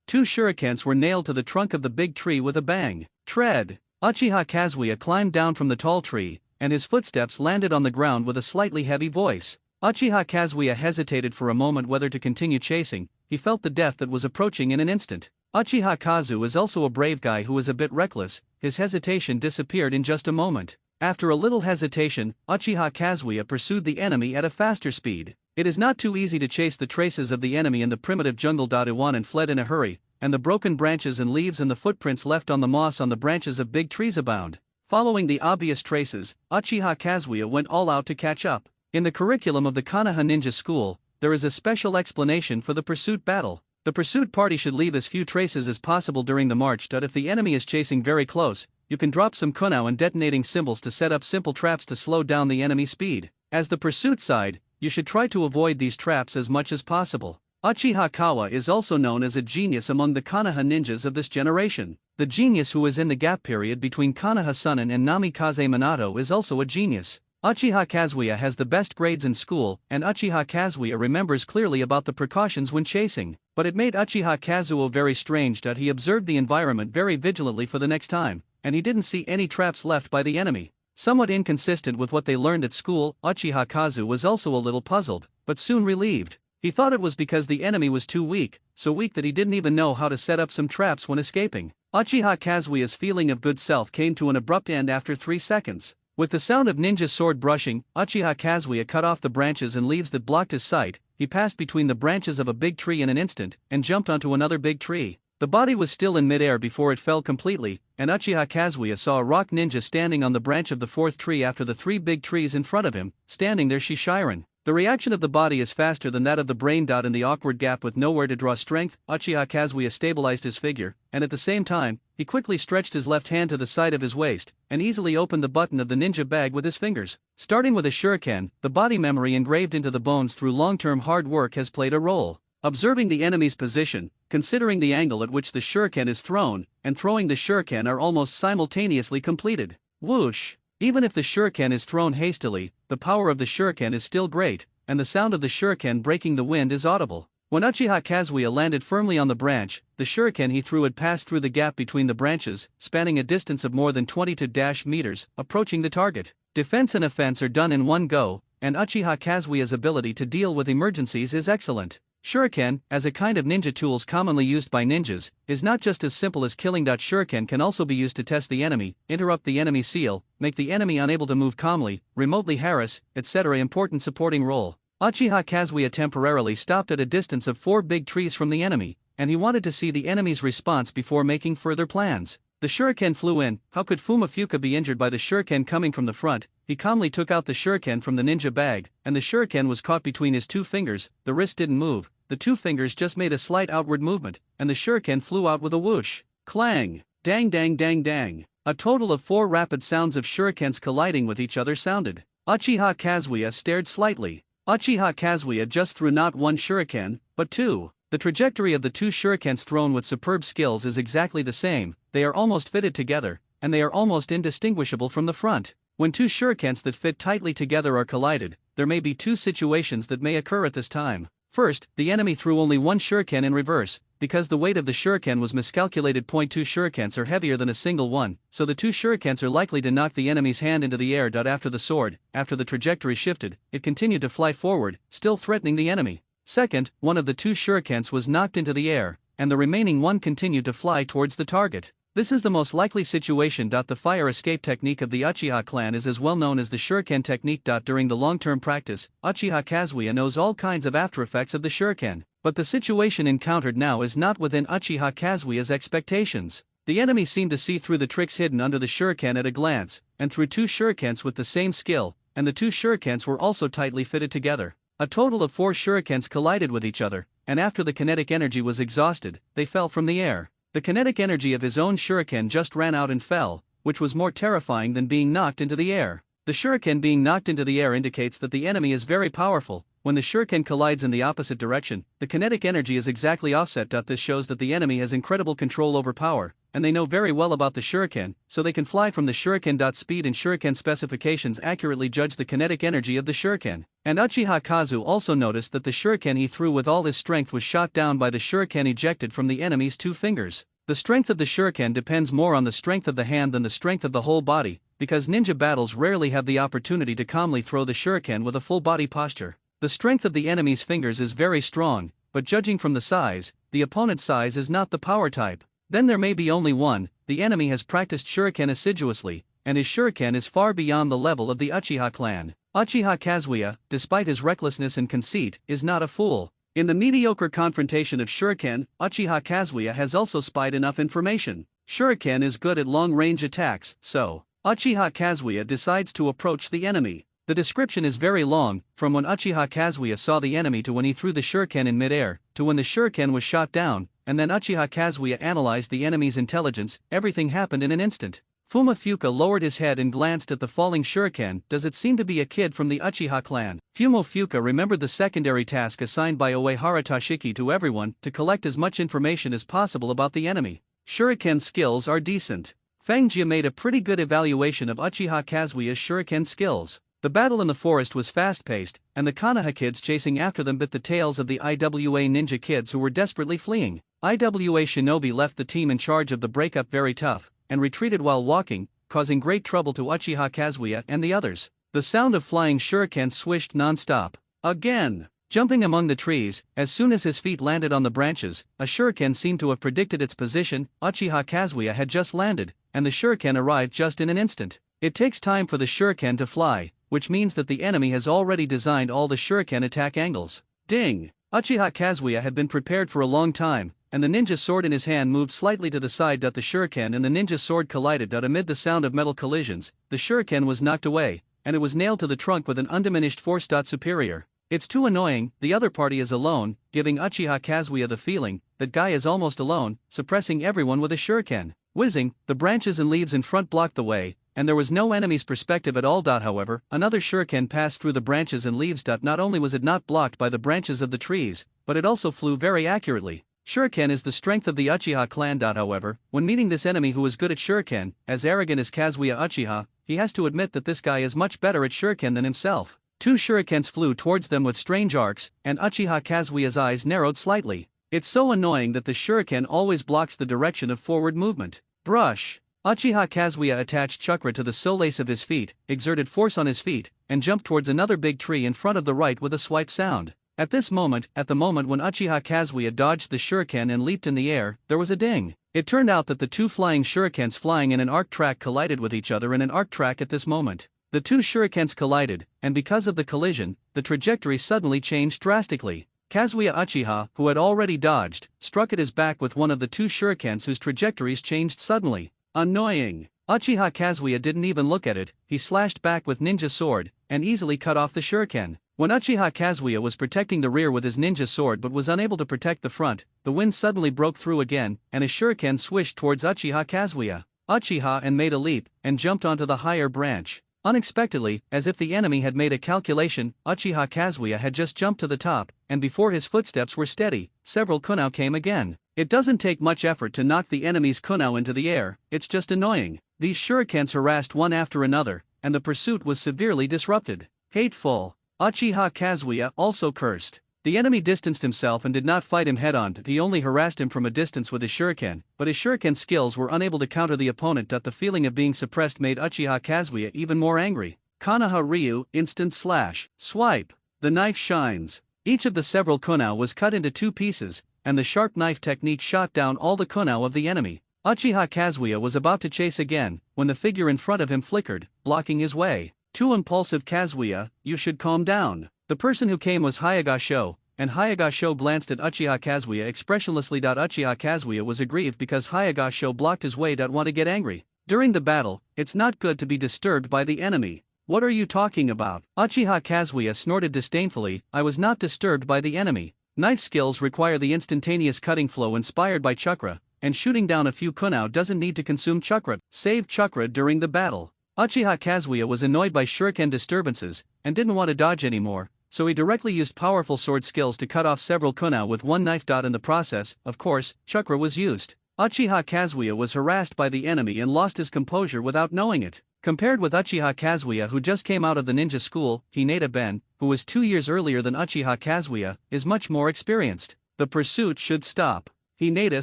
2 shurikens were nailed to the trunk of the big tree with a bang. Tread! Uchiha Kazuya climbed down from the tall tree, and his footsteps landed on the ground with a slightly heavy voice. Uchiha Kazuya hesitated for a moment whether to continue chasing. He felt the death that was approaching in an instant. Uchiha Kazu is also a brave guy who is a bit reckless. His hesitation disappeared in just a moment. After a little hesitation, Uchiha Kazuya pursued the enemy at a faster speed. It is not too easy to chase the traces of the enemy in the primitive jungle. Iwanan fled in a hurry, and the broken branches and leaves and the footprints left on the moss on the branches of big trees abound. Following the obvious traces, Uchiha Kazuya went all out to catch up. In the curriculum of the Konoha Ninja School, there is a special explanation for the pursuit battle. The pursuit party should leave as few traces as possible during the march. If the enemy is chasing very close, you can drop some kunao and detonating symbols to set up simple traps to slow down the enemy speed. As the pursuit side, you should try to avoid these traps as much as possible. Uchiha Kawa is also known as a genius among the Konoha ninjas of this generation. The genius who is in the gap period between Konoha Sunen and Namikaze Minato is also a genius. Uchiha Kazuya has the best grades in school, and Uchiha Kazuya remembers clearly about the precautions when chasing, but it made Uchiha Kazuo very strange that he observed the environment very vigilantly for the next time, and he didn't see any traps left by the enemy. Somewhat inconsistent with what they learned at school, Uchiha Kazu was also a little puzzled, but soon relieved. He thought it was because the enemy was too weak, so weak that he didn't even know how to set up some traps when escaping. Uchiha Kazuya's feeling of good self came to an abrupt end after 3 seconds. With the sound of ninja sword brushing, Uchiha Kazuya cut off the branches and leaves that blocked his sight. He passed between the branches of a big tree in an instant, and jumped onto another big tree. The body was still in midair before it fell completely, and Uchiha Kazuya saw a rock ninja standing on the branch of the 4th tree after the 3 big trees in front of him, standing there Shishiren. The reaction of the body is faster than that of the brain. In the awkward gap with nowhere to draw strength, Uchiha Kazuya stabilized his figure, and at the same time, he quickly stretched his left hand to the side of his waist, and easily opened the button of the ninja bag with his fingers. Starting with a shuriken, the body memory engraved into the bones through long-term hard work has played a role. Observing the enemy's position, considering the angle at which the shuriken is thrown, and throwing the shuriken are almost simultaneously completed. Whoosh! Even if the shuriken is thrown hastily, the power of the shuriken is still great, and the sound of the shuriken breaking the wind is audible. When Uchiha Kazuya landed firmly on the branch, the shuriken he threw had passed through the gap between the branches, spanning a distance of more than 22 meters, approaching the target. Defense and offense are done in one go, and Uchiha Kazuya's ability to deal with emergencies is excellent. Shuriken, as a kind of ninja tools commonly used by ninjas, is not just as simple as killing. Shuriken can also be used to test the enemy, interrupt the enemy seal, make the enemy unable to move calmly, remotely harass, etc. Important supporting role. Uchiha Kazuya temporarily stopped at a distance of 4 big trees from the enemy, and he wanted to see the enemy's response before making further plans. The shuriken flew in. How could Fumifuka be injured by the shuriken coming from the front? He calmly took out the shuriken from the ninja bag, and the shuriken was caught between his 2 fingers. The wrist didn't move, the 2 fingers just made a slight outward movement, and the shuriken flew out with a whoosh. Clang! Dang dang dang dang! A total of 4 rapid sounds of shurikens colliding with each other sounded. Uchiha Kazuya stared slightly. Uchiha Kazuya just threw not 1 shuriken, but 2. The trajectory of the 2 shurikens thrown with superb skills is exactly the same. They are almost fitted together, and they are almost indistinguishable from the front. When 2 shurikens that fit tightly together are collided, there may be 2 situations that may occur at this time. First, the enemy threw only 1 shuriken in reverse, because the weight of the shuriken was miscalculated. 2 shurikens are heavier than a single one, so the 2 shurikens are likely to knock the enemy's hand into the air. After the sword, after the trajectory shifted, it continued to fly forward, still threatening the enemy. Second, one of the 2 shurikens was knocked into the air, and the remaining one continued to fly towards the target. This is the most likely situation. The fire escape technique of the Uchiha clan is as well known as the shuriken technique. During the long-term practice, Uchiha Kazuya knows all kinds of aftereffects of the shuriken, but the situation encountered now is not within Uchiha Kazuya's expectations. The enemy seemed to see through the tricks hidden under the shuriken at a glance, and threw 2 shurikens with the same skill, and the 2 shurikens were also tightly fitted together. A total of 4 shurikens collided with each other, and after the kinetic energy was exhausted, they fell from the air. The kinetic energy of his own shuriken just ran out and fell, which was more terrifying than being knocked into the air. The shuriken being knocked into the air indicates that the enemy is very powerful. When the shuriken collides in the opposite direction, the kinetic energy is exactly offset. This shows that the enemy has incredible control over power, and they know very well about the shuriken, so they can fly from the shuriken. Speed and shuriken specifications accurately judge the kinetic energy of the shuriken. And Uchiha Kazu also noticed that the shuriken he threw with all his strength was shot down by the shuriken ejected from the enemy's 2 fingers. The strength of the shuriken depends more on the strength of the hand than the strength of the whole body, because ninja battles rarely have the opportunity to calmly throw the shuriken with a full body posture. The strength of the enemy's fingers is very strong, but judging from the size, the opponent's size is not the power type. Then there may be only one. The enemy has practiced shuriken assiduously, and his shuriken is far beyond the level of the Uchiha clan. Uchiha Kazuya, despite his recklessness and conceit, is not a fool. In the mediocre confrontation of shuriken, Uchiha Kazuya has also spied enough information. Shuriken is good at long-range attacks, so Uchiha Kazuya decides to approach the enemy. The description is very long, from when Uchiha Kazuya saw the enemy to when he threw the shuriken in midair, to when the shuriken was shot down, and then Uchiha Kazuya analyzed the enemy's intelligence. Everything happened in an instant. Fumofuka lowered his head and glanced at the falling shuriken. Does it seem to be a kid from the Uchiha clan? Fumofuka remembered the secondary task assigned by Uehara Toshiki to everyone to collect as much information as possible about the enemy. Shuriken skills are decent. Fangjia made a pretty good evaluation of Uchiha Kazuya's shuriken skills. The battle in the forest was fast-paced, and the Konoha kids chasing after them bit the tails of the IWA ninja kids who were desperately fleeing. IWA Shinobi left the team in charge of the breakup very tough, and retreated while walking, causing great trouble to Uchiha Kazuya and the others. The sound of flying shurikens swished non-stop. Again! Jumping among the trees, as soon as his feet landed on the branches, a shuriken seemed to have predicted its position. Uchiha Kazuya had just landed, and the shuriken arrived just in an instant. It takes time for the shuriken to fly, which means that the enemy has already designed all the shuriken attack angles. Ding! Uchiha Kazuya had been prepared for a long time, and the ninja sword in his hand moved slightly to the side. The shuriken and the ninja sword collided. Amid the sound of metal collisions, the shuriken was knocked away, and it was nailed to the trunk with an undiminished force. Superior. It's too annoying. The other party is alone, giving Uchiha Kazuya the feeling that guy is almost alone, suppressing everyone with a shuriken. Whizzing, the branches and leaves in front blocked the way, and there was no enemy's perspective at all. However, another shuriken passed through the branches and leaves. Not only was it not blocked by the branches of the trees, but it also flew very accurately. Shuriken is the strength of the Uchiha clan. However, when meeting this enemy who is good at shuriken, as arrogant as Kazuya Uchiha, he has to admit that this guy is much better at shuriken than himself. Two shurikens flew towards them with strange arcs, and Uchiha Kazuya's eyes narrowed slightly. It's so annoying that the shuriken always blocks the direction of forward movement. Brush! Uchiha Kazuya attached chakra to the solace of his feet, exerted force on his feet, and jumped towards another big tree in front of the right with a swipe sound. At the moment when Uchiha Kazuya dodged the shuriken and leaped in the air, there was a ding. It turned out that the two flying shurikens flying in an arc track collided with each other in an arc track. At this moment, the two shurikens collided, and because of the collision, the trajectory suddenly changed drastically. Kazuya Uchiha, who had already dodged, struck at his back with one of the two shurikens whose trajectories changed suddenly. Annoying! Uchiha Kazuya didn't even look at it. He slashed back with ninja sword, and easily cut off the shuriken. When Uchiha Kazuya was protecting the rear with his ninja sword but was unable to protect the front, the wind suddenly broke through again, and a shuriken swished towards Uchiha Kazuya. Uchiha and made a leap, and jumped onto the higher branch. Unexpectedly, as if the enemy had made a calculation, Uchiha Kazuya had just jumped to the top, and before his footsteps were steady, several kunao came again. It doesn't take much effort to knock the enemy's kunao into the air, it's just annoying. These shurikens harassed one after another, and the pursuit was severely disrupted. Hateful! Uchiha Kazuya also cursed. The enemy distanced himself and did not fight him head-on. He only harassed him from a distance with his shuriken, but his shuriken skills were unable to counter the opponent. The feeling of being suppressed made Uchiha Kazuya even more angry. Konoha Ryu, instant slash, swipe. The knife shines. Each of the several kunao was cut into two pieces, and the sharp knife technique shot down all the kunao of the enemy. Uchiha Kazuya was about to chase again, when the figure in front of him flickered, blocking his way. Too impulsive, Kazuya, you should calm down. The person who came was Hayagasho, and Hayagasho glanced at Uchiha Kazuya expressionlessly. Uchiha Kazuya was aggrieved because Hayagasho blocked his way. Want to get angry. During the battle, it's not good to be disturbed by the enemy. What are you talking about? Uchiha Kazuya snorted disdainfully. I was not disturbed by the enemy. Knife skills require the instantaneous cutting flow inspired by chakra, and shooting down a few kunao doesn't need to consume chakra. Save chakra during the battle. Uchiha Kazuya was annoyed by shuriken disturbances, and didn't want to dodge anymore, so he directly used powerful sword skills to cut off several kunao with one knife. In the process, of course, chakra was used. Uchiha Kazuya was harassed by the enemy and lost his composure without knowing it. Compared with Uchiha Kazuya, who just came out of the ninja school, Hinata Ben, who was 2 years earlier than Uchiha Kazuya, is much more experienced. The pursuit should stop, Hinata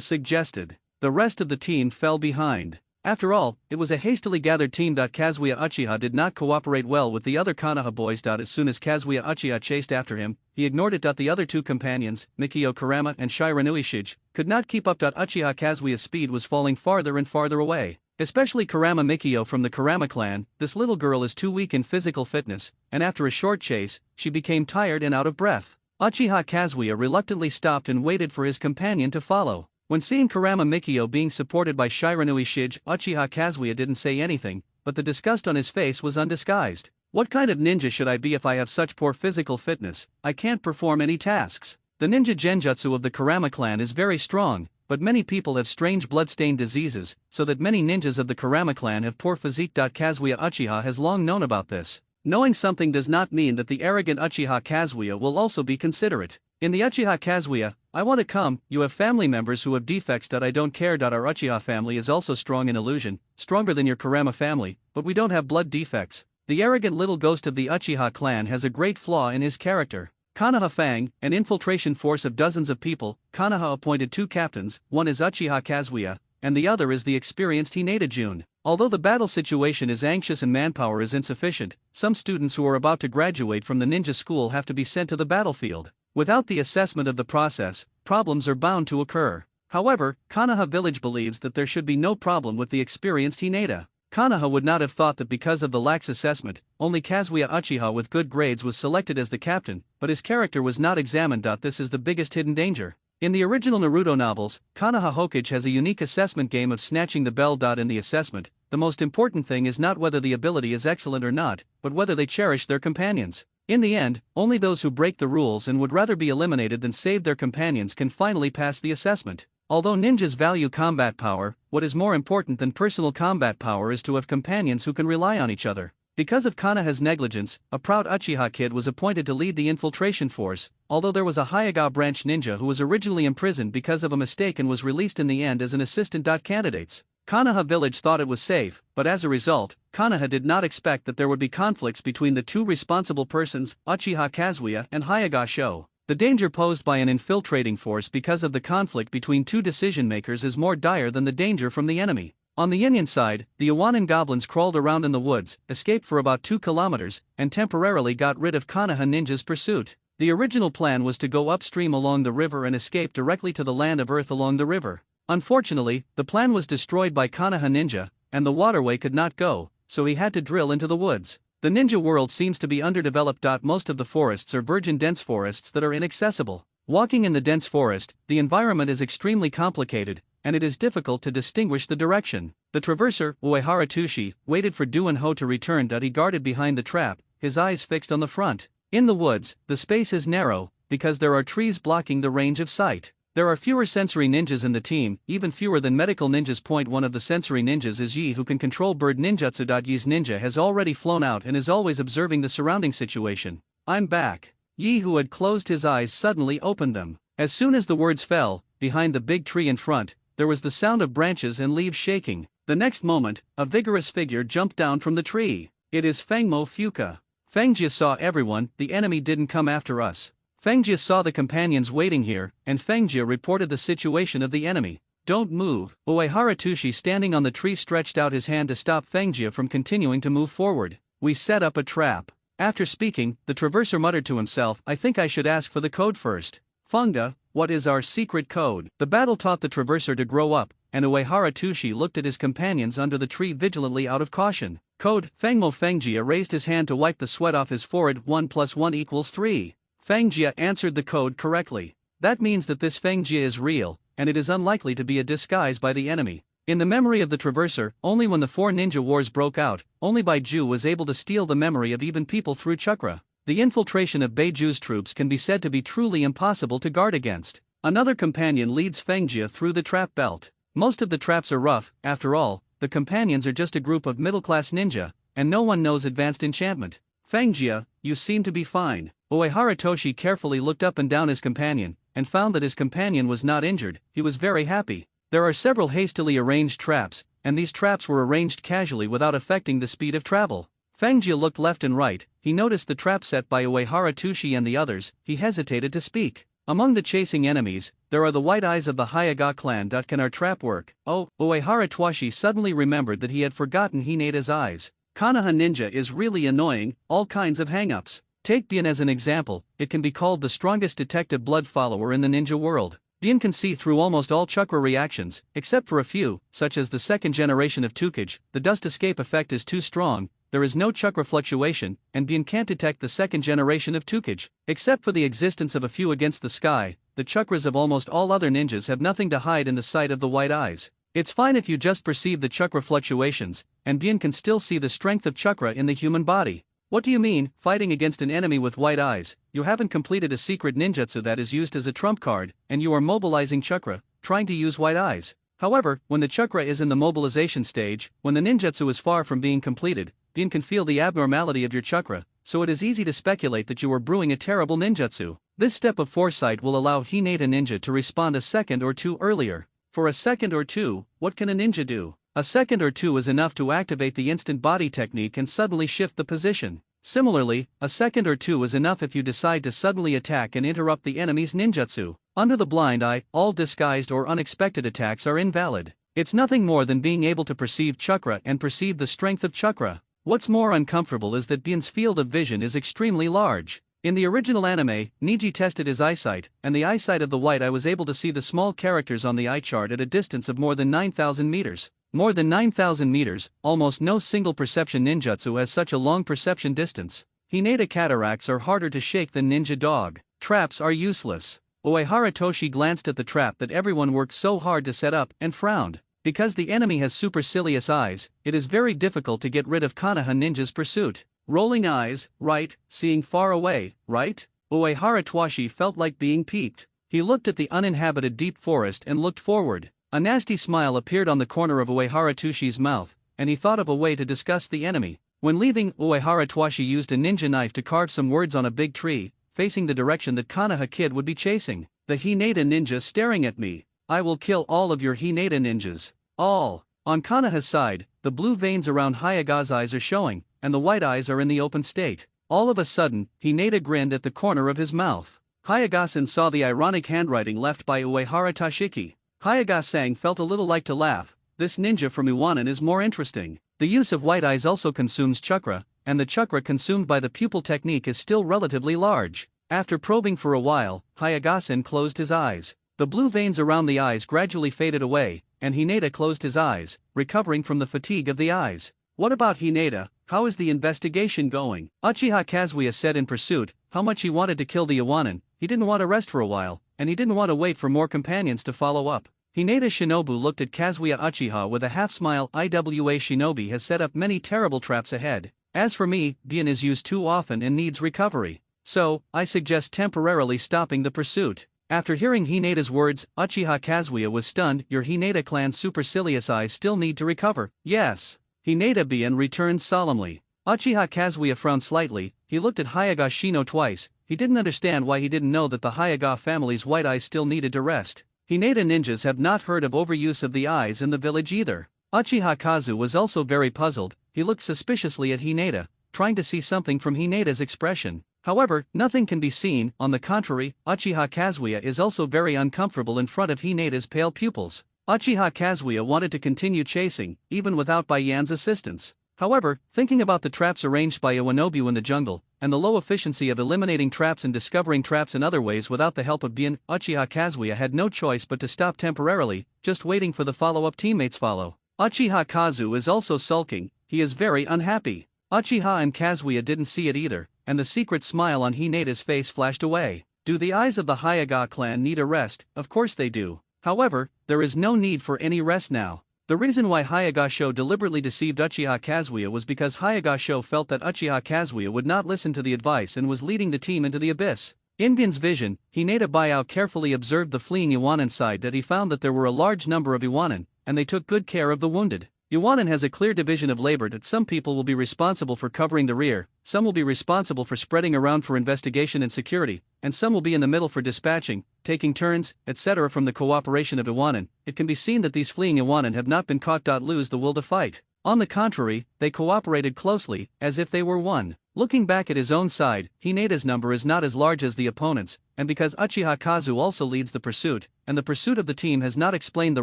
suggested. The rest of the team fell behind. After all, it was a hastily gathered team. Kazuya Uchiha did not cooperate well with the other Konoha boys. As soon as Kazuya Uchiha chased after him, he ignored it. The other two companions, Mikio Kurama and Shiranui Shige, could not keep up. Uchiha Kazuya's speed was falling farther and farther away. Especially Kurama Mikio from the Kurama clan. This little girl is too weak in physical fitness, and after a short chase, she became tired and out of breath. Uchiha Kazuya reluctantly stopped and waited for his companion to follow. When seeing Kurama Mikio being supported by Shiranui Shige, Uchiha Kazuya didn't say anything, but the disgust on his face was undisguised. What kind of ninja should I be if I have such poor physical fitness? I can't perform any tasks. The ninja genjutsu of the Kurama clan is very strong, but many people have strange blood-stained diseases, so that many ninjas of the Kurama clan have poor physique. Kazuya Uchiha has long known about this. Knowing something does not mean that the arrogant Uchiha Kazuya will also be considerate. In the Uchiha Kazuya, I want to come, you have family members who have defects. I don't care. Our Uchiha family is also strong in illusion, stronger than your Kurama family, but we don't have blood defects. The arrogant little ghost of the Uchiha clan has a great flaw in his character. Konoha Fang, an infiltration force of dozens of people. Konoha appointed 2 captains, one is Uchiha Kazuya, and the other is the experienced Hinata Jun. Although the battle situation is anxious and manpower is insufficient, some students who are about to graduate from the ninja school have to be sent to the battlefield. Without the assessment of the process, problems are bound to occur. However, Konoha village believes that there should be no problem with the experienced Hinata. Konoha would not have thought that because of the lax assessment, only Kazuya Uchiha with good grades was selected as the captain, but his character was not examined. This is the biggest hidden danger. In the original Naruto novels, Konoha Hokage has a unique assessment game of snatching the bell. In the assessment, the most important thing is not whether the ability is excellent or not, but whether they cherish their companions. In the end, only those who break the rules and would rather be eliminated than save their companions can finally pass the assessment. Although ninjas value combat power, what is more important than personal combat power is to have companions who can rely on each other. Because of Konoha's negligence, a proud Uchiha kid was appointed to lead the infiltration force, although there was a Hyuga branch ninja who was originally imprisoned because of a mistake and was released in the end as an assistant. Candidates. Konoha village thought it was safe, but as a result, Konoha did not expect that there would be conflicts between the 2 responsible persons, Uchiha Kazuya and Hyuga Sho. The danger posed by an infiltrating force because of the conflict between 2 decision-makers is more dire than the danger from the enemy. On the Yin side, the Iwanan goblins crawled around in the woods, escaped for about 2 kilometers, and temporarily got rid of Konoha ninja's pursuit. The original plan was to go upstream along the river and escape directly to the land of Earth along the river. Unfortunately, the plan was destroyed by Konoha ninja, and the waterway could not go, so he had to drill into the woods. The ninja world seems to be underdeveloped. Most of the forests are virgin dense forests that are inaccessible. Walking in the dense forest, the environment is extremely complicated, and it is difficult to distinguish the direction. The traverser, Uehara Tushi, waited for Du and Ho to return. He guarded behind the trap, his eyes fixed on the front. In the woods, the space is narrow, because there are trees blocking the range of sight. There are fewer sensory ninjas in the team, even fewer than medical ninjas. One of the sensory ninjas is Yi, who can control bird ninjutsu. Yi's ninja has already flown out and is always observing the surrounding situation. I'm back. Yi, who had closed his eyes, suddenly opened them. As soon as the words fell, behind the big tree in front, there was the sound of branches and leaves shaking. The next moment, a vigorous figure jumped down from the tree. It is Fangmo Fuka. Fangjia saw everyone. The enemy didn't come after us. Fangjia saw the companions waiting here, and Fangjia reported the situation of the enemy. Don't move. Uehara Tushi, standing on the tree, stretched out his hand to stop Fangjia from continuing to move forward. We set up a trap. After speaking, the traverser muttered to himself, I think I should ask for the code first. Funga, what is our secret code? The battle taught the traverser to grow up, and Uehara Tushi looked at his companions under the tree vigilantly out of caution. Code. Fangmo Fangjia raised his hand to wipe the sweat off his forehead. 1 + 1 = 3. Fangjia answered the code correctly. That means that this Fangjia is real, and it is unlikely to be a disguise by the enemy. In the memory of the traverser, only when the 4 ninja wars broke out, only Baiju was able to steal the memory of even people through chakra. The infiltration of Baiju's troops can be said to be truly impossible to guard against. Another companion leads Fangjia through the trap belt. Most of the traps are rough. After all, the companions are just a group of middle-class ninja, and no one knows advanced enchantment. Fangjia, you seem to be fine. Uehara Toshi carefully looked up and down his companion, and found that his companion was not injured. He was very happy. There are several hastily arranged traps, and these traps were arranged casually without affecting the speed of travel. Fangjia looked left and right. He noticed the trap set by Uehara Tushi and the others. He hesitated to speak. Among the chasing enemies, there are the white eyes of the Hyuga clan. Can our trap work? Oh, Uehara Twashi suddenly remembered that he had forgotten Hinata's eyes. Konoha ninja is really annoying, all kinds of hang-ups. Take Bien as an example. It can be called the strongest detective blood follower in the ninja world. Bien can see through almost all chakra reactions, except for a few, such as the second generation of Tukage. The dust escape effect is too strong, there is no chakra fluctuation, and Bien can't detect the second generation of Tukage. Except for the existence of a few against the sky, the chakras of almost all other ninjas have nothing to hide in the sight of the white eyes. It's fine if you just perceive the chakra fluctuations, and Bien can still see the strength of chakra in the human body. What do you mean, fighting against an enemy with white eyes? You haven't completed a secret ninjutsu that is used as a trump card, and you are mobilizing chakra. trying to use white eyes. However, when the chakra is in the mobilization stage, when the ninjutsu is far from being completed, Bien can feel the abnormality of your chakra, so it is easy to speculate that you are brewing a terrible ninjutsu. This step of foresight will allow Hinata Ninja to respond a second or two earlier. For a second or two, what can a ninja do? A second or two is enough to activate the instant body technique and suddenly shift the position. Similarly, a second or two is enough if you decide to suddenly attack and interrupt the enemy's ninjutsu. Under the blind eye, all disguised or unexpected attacks are invalid. It's nothing more than being able to perceive chakra and perceive the strength of chakra. What's more uncomfortable is that Bien's field of vision is extremely large. In the original anime, Niji tested his eyesight, and the eyesight of the white eye was able to see the small characters on the eye chart at a distance of more than 9,000 meters. More than 9,000 meters, almost no single perception ninjutsu has such a long perception distance. Hinata cataracts are harder to shake than ninja dog. Traps are useless. Uehara Toshi glanced at the trap that everyone worked so hard to set up and frowned. Because the enemy has supercilious eyes, it is very difficult to get rid of Konoha Ninja's pursuit. Rolling eyes, right, seeing far away, right? Uehara Toshi felt like being peeped. He looked at the uninhabited deep forest and looked forward. A nasty smile appeared on the corner of Uehara Toshi's mouth, and he thought of a way to disgust the enemy. When leaving, Uehara Toshi used a ninja knife to carve some words on a big tree, facing the direction that Konoha Kid would be chasing. The Hinata Ninja staring at me. I will kill all of your Hinata ninjas. All. On Konoha's side, the blue veins around Hayaga's eyes are showing, and the white eyes are in the open state. All of a sudden, Hinata grinned at the corner of his mouth. Hayagasan saw the ironic handwriting left by Uehara Toshiki. Hayaga-san felt a little like to laugh. This ninja from Iwanan is more interesting. The use of white eyes also consumes chakra, and the chakra consumed by the pupil technique is still relatively large. After probing for a while, Hayagasan closed his eyes. The blue veins around the eyes gradually faded away, and Hinata closed his eyes, recovering from the fatigue of the eyes. What about Hinata? How is the investigation going? Uchiha Kazuya said in pursuit how much he wanted to kill the Iwanan. He didn't want to rest for a while, and he didn't want to wait for more companions to follow up. Hinata Shinobu looked at Kazuya Uchiha with a half-smile. Iwa Shinobi has set up many terrible traps ahead. As for me, Bien is used too often and needs recovery. So, I suggest temporarily stopping the pursuit. After hearing Hinata's words, Uchiha Kazuya was stunned. Your Hinata clan's supercilious eyes still need to recover. Yes. Hinata Bien returned solemnly. Uchiha Kazuya frowned slightly. He looked at Hayaga Shino twice. He didn't understand why he didn't know that the Hayaga family's white eyes still needed to rest. Hinata ninjas have not heard of overuse of the eyes in the village either. Uchiha Kazu was also very puzzled. He looked suspiciously at Hinata, trying to see something from Hinata's expression. However, nothing can be seen. On the contrary, Uchiha Kazuya is also very uncomfortable in front of Hinata's pale pupils. Uchiha Kazuya wanted to continue chasing, even without Baiyan's assistance. However, thinking about the traps arranged by Iwanobu in the jungle, and the low efficiency of eliminating traps and discovering traps in other ways without the help of Bien, Uchiha Kazuya had no choice but to stop temporarily, just waiting for the follow-up teammates follow. Uchiha Kazu is also sulking. He is very unhappy. Uchiha and Kazuya didn't see it either, and the secret smile on Hinata's face flashed away. Do the eyes of the Hayaga clan need a rest? Of course they do. However, there is no need for any rest now. The reason why Hayagasho deliberately deceived Uchiha Kazuya was because Hayagasho felt that Uchiha Kazuya would not listen to the advice and was leading the team into the abyss. In Bien's vision, Hinata Bayao carefully observed the fleeing Iwanan side that he found that there were a large number of Iwanan, and they took good care of the wounded. Iwanan has a clear division of labor that some people will be responsible for covering the rear, some will be responsible for spreading around for investigation and security, and some will be in the middle for dispatching, taking turns, etc. From the cooperation of Iwanan, it can be seen that these fleeing Iwanan have not been caught. Lose the will to fight. On the contrary, they cooperated closely, as if they were one. Looking back at his own side, Hinata's number is not as large as the opponent's, and because Uchiha Kazu also leads the pursuit, and the pursuit of the team has not explained the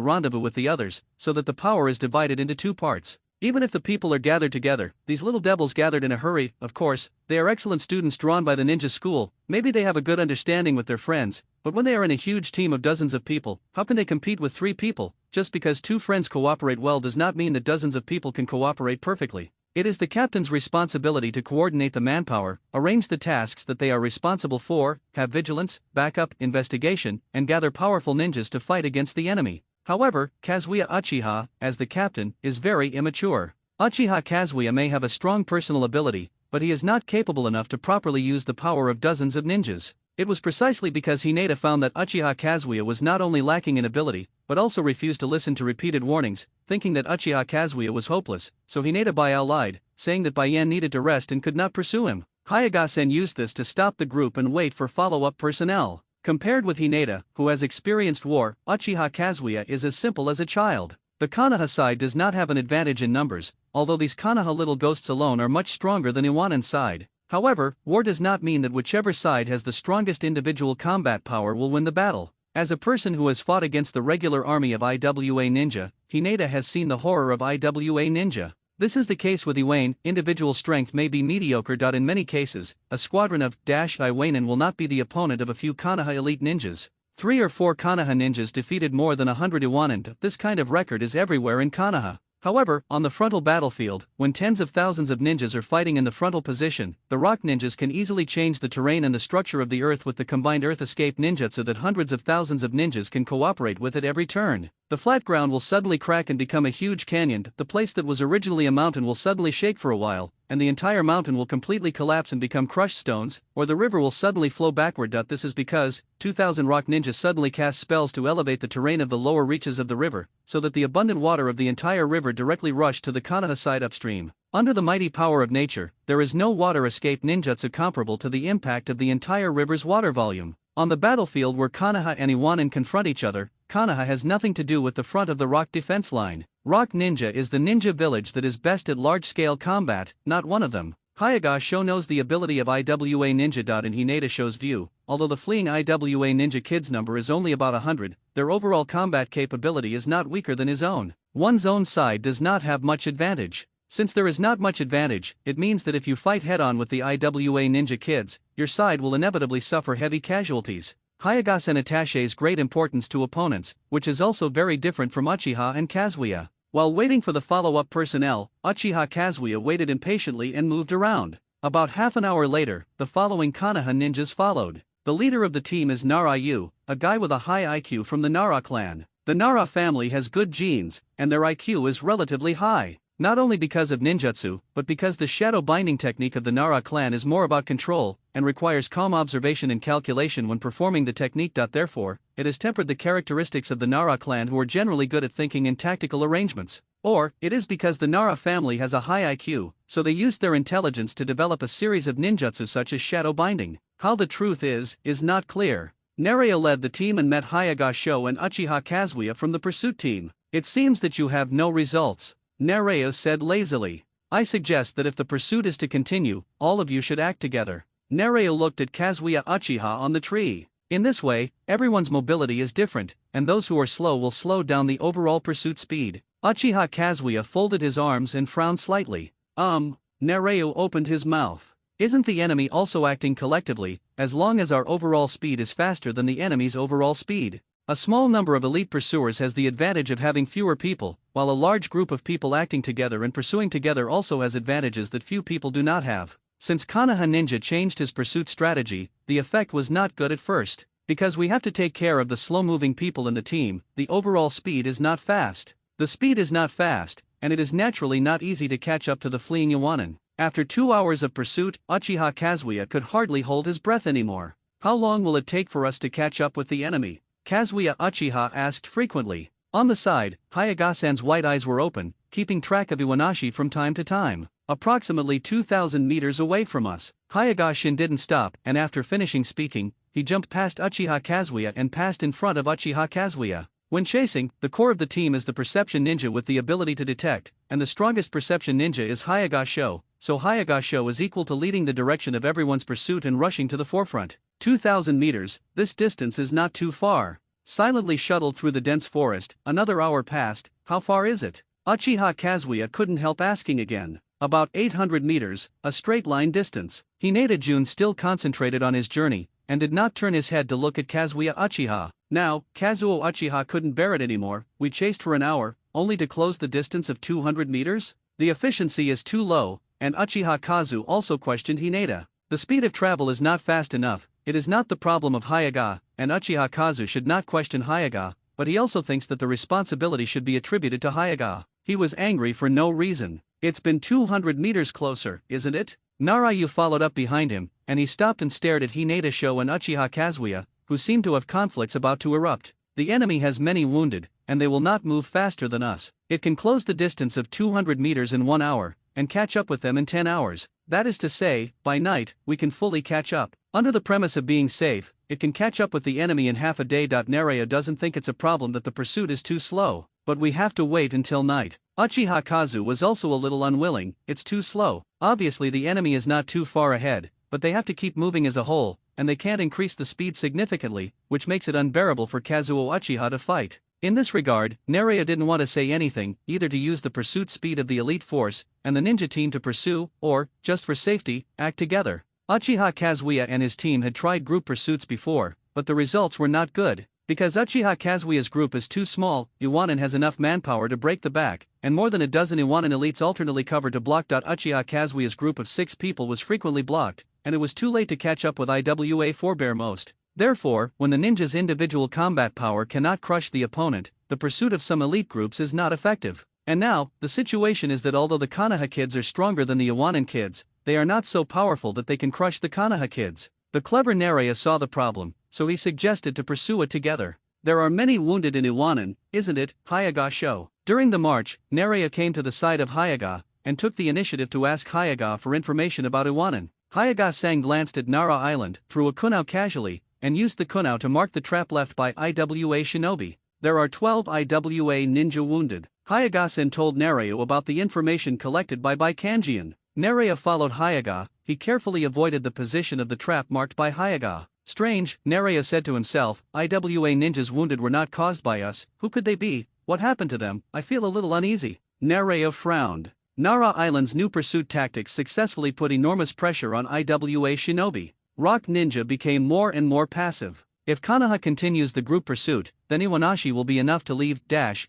rendezvous with the others, so that the power is divided into two parts. Even if the people are gathered together, these little devils gathered in a hurry, of course, they are excellent students drawn by the ninja school, maybe they have a good understanding with their friends, but when they are in a huge team of dozens of people, how can they compete with 3 people? Just because 2 friends cooperate well does not mean that dozens of people can cooperate perfectly. It is the captain's responsibility to coordinate the manpower, arrange the tasks that they are responsible for, have vigilance, backup, investigation, and gather powerful ninjas to fight against the enemy. However, Kazuya Uchiha, as the captain, is very immature. Uchiha Kazuya may have a strong personal ability, but he is not capable enough to properly use the power of dozens of ninjas. It was precisely because Hinata found that Uchiha Kazuya was not only lacking in ability, but also refused to listen to repeated warnings, thinking that Uchiha Kazuya was hopeless, so Hinata Baiao lied, saying that Baiyan needed to rest and could not pursue him. Hayagasen used this to stop the group and wait for follow-up personnel. Compared with Hinata, who has experienced war, Uchiha Kazuya is as simple as a child. The Konoha side does not have an advantage in numbers, although these Konoha little ghosts alone are much stronger than Iwanan's side. However, war does not mean that whichever side has the strongest individual combat power will win the battle. As a person who has fought against the regular army of IWA Ninja, Hinata has seen the horror of IWA Ninja. This is the case with Iwane. Individual strength may be mediocre. In many cases, a squadron of Iwanen will not be the opponent of a few Konoha elite ninjas. 3 or 4 Konoha ninjas defeated more than 100 Iwanen. This kind of record is everywhere in Konoha. However, on the frontal battlefield, when tens of thousands of ninjas are fighting in the frontal position, the rock ninjas can easily change the terrain and the structure of the earth with the combined earth escape ninjutsu that hundreds of thousands of ninjas can cooperate with at every turn. The flat ground will suddenly crack and become a huge canyon. The place that was originally a mountain will suddenly shake for a while, and the entire mountain will completely collapse and become crushed stones, or the river will suddenly flow backward. This is because 2,000 rock ninjas suddenly cast spells to elevate the terrain of the lower reaches of the river, so that the abundant water of the entire river directly rushed to the Konoha side upstream. Under the mighty power of nature, there is no water escape ninjutsu comparable to the impact of the entire river's water volume. On the battlefield where Konoha and Iwanen confront each other, Konoha has nothing to do with the front of the rock defense line. Rock Ninja is the ninja village that is best at large-scale combat, not one of them. Hayagashi knows the ability of IWA Ninja. In Hinata Sho's view, although the fleeing IWA Ninja kids number is only about 100, their overall combat capability is not weaker than his own. One's own side does not have much advantage. Since there is not much advantage, it means that if you fight head-on with the IWA Ninja kids, your side will inevitably suffer heavy casualties. Hayagasen attaches great importance to opponents, which is also very different from Uchiha and Kazuya. While waiting for the follow-up personnel, Uchiha Kazuya waited impatiently and moved around. About half an hour later, the following Konoha ninjas followed. The leader of the team is Nara-Yu, a guy with a high IQ from the Nara clan. The Nara family has good genes, and their IQ is relatively high. Not only because of ninjutsu, but because the shadow binding technique of the Nara clan is more about control, and requires calm observation and calculation when performing the technique. Therefore, it has tempered the characteristics of the Nara clan, who are generally good at thinking in tactical arrangements. Or, it is because the Nara family has a high IQ, so they used their intelligence to develop a series of ninjutsu such as shadow binding. How the truth is not clear. Nereo led the team and met Hayagashi and Uchiha Kazuya from the pursuit team. It seems that you have no results, Nereo said lazily. I suggest that if the pursuit is to continue, all of you should act together. Nereo looked at Kazuya Uchiha on the tree. In this way, everyone's mobility is different, and those who are slow will slow down the overall pursuit speed. Uchiha Kazuya folded his arms and frowned slightly. Nereo opened his mouth. Isn't the enemy also acting collectively, as long as our overall speed is faster than the enemy's overall speed? A small number of elite pursuers has the advantage of having fewer people, while a large group of people acting together and pursuing together also has advantages that few people do not have. Since Konoha Ninja changed his pursuit strategy, the effect was not good at first. Because we have to take care of the slow-moving people in the team, the overall speed is not fast. The speed is not fast, and it is naturally not easy to catch up to the fleeing Iwanen. After 2 hours of pursuit, Uchiha Kazuya could hardly hold his breath anymore. How long will it take for us to catch up with the enemy? Kazuya Uchiha asked frequently. On the side, Hayagasan's white eyes were open, keeping track of Iwanashi from time to time. Approximately 2,000 meters away from us. Hayagashin didn't stop, and after finishing speaking, he jumped past Uchiha Kazuya and passed in front of Uchiha Kazuya. When chasing, the core of the team is the perception ninja with the ability to detect, and the strongest perception ninja is Hayagashi, so Hayagashi is equal to leading the direction of everyone's pursuit and rushing to the forefront. 2,000 meters, this distance is not too far. Silently shuttled through the dense forest, another hour passed. How far is it? Uchiha Kazuya couldn't help asking again. About 800 meters, a straight line distance. Hinata Jun still concentrated on his journey, and did not turn his head to look at Kazuya Uchiha. Now, Kazuo Uchiha couldn't bear it anymore. We chased for an hour, only to close the distance of 200 meters? The efficiency is too low, and Uchiha Kazu also questioned Hinata. The speed of travel is not fast enough. It is not the problem of Hayaga, and Uchiha Kazu should not question Hayaga, but he also thinks that the responsibility should be attributed to Hayaga. He was angry for no reason. It's been 200 meters closer, isn't it? Narayu followed up behind him, and he stopped and stared at Hinata Sho and Uchiha Kazuya, who seemed to have conflicts about to erupt. The enemy has many wounded, and they will not move faster than us. It can close the distance of 200 meters in 1 hour, and catch up with them in 10 hours. That is to say, by night, we can fully catch up. Under the premise of being safe, it can catch up with the enemy in half a day. Naraya doesn't think it's a problem that the pursuit is too slow, but we have to wait until night. Uchiha Kazu was also a little unwilling. It's too slow. Obviously the enemy is not too far ahead, but they have to keep moving as a whole, and they can't increase the speed significantly, which makes it unbearable for Kazuo Uchiha to fight. In this regard, Naraya didn't want to say anything, either to use the pursuit speed of the elite force and the ninja team to pursue, or, just for safety, act together. Uchiha Kazuya and his team had tried group pursuits before, but the results were not good. Because Uchiha Kazuya's group is too small, Iwanin has enough manpower to break the back, and more than a dozen Iwanin elites alternately covered to block. Uchiha Kazuya's group of 6 people was frequently blocked, and it was too late to catch up with IWA forebearmost. Therefore, when the ninja's individual combat power cannot crush the opponent, the pursuit of some elite groups is not effective. And now, the situation is that although the Konoha kids are stronger than the Iwanin kids, they are not so powerful that they can crush the Konoha kids. The clever Naraya saw the problem, so he suggested to pursue it together. There are many wounded in Iwanin, isn't it, Hyaga Sho? During the march, Naraya came to the side of Hyaga, and took the initiative to ask Hyaga for information about Iwanin. Hyaga-san glanced at Nara Island, threw a kunao casually, and used the kunao to mark the trap left by IWA Shinobi. There are 12 IWA ninja wounded. Hyaga-san told Naraya about the information collected by Kanjian. Naraya followed Hyaga. He carefully avoided the position of the trap marked by Hyaga. Strange, Naraya said to himself, IWA ninjas wounded were not caused by us. Who could they be? What happened to them? I feel a little uneasy. Naraya frowned. Nara Island's new pursuit tactics successfully put enormous pressure on IWA Shinobi. Rock Ninja became more and more passive. If Konoha continues the group pursuit, then Iwanashi will be enough to leave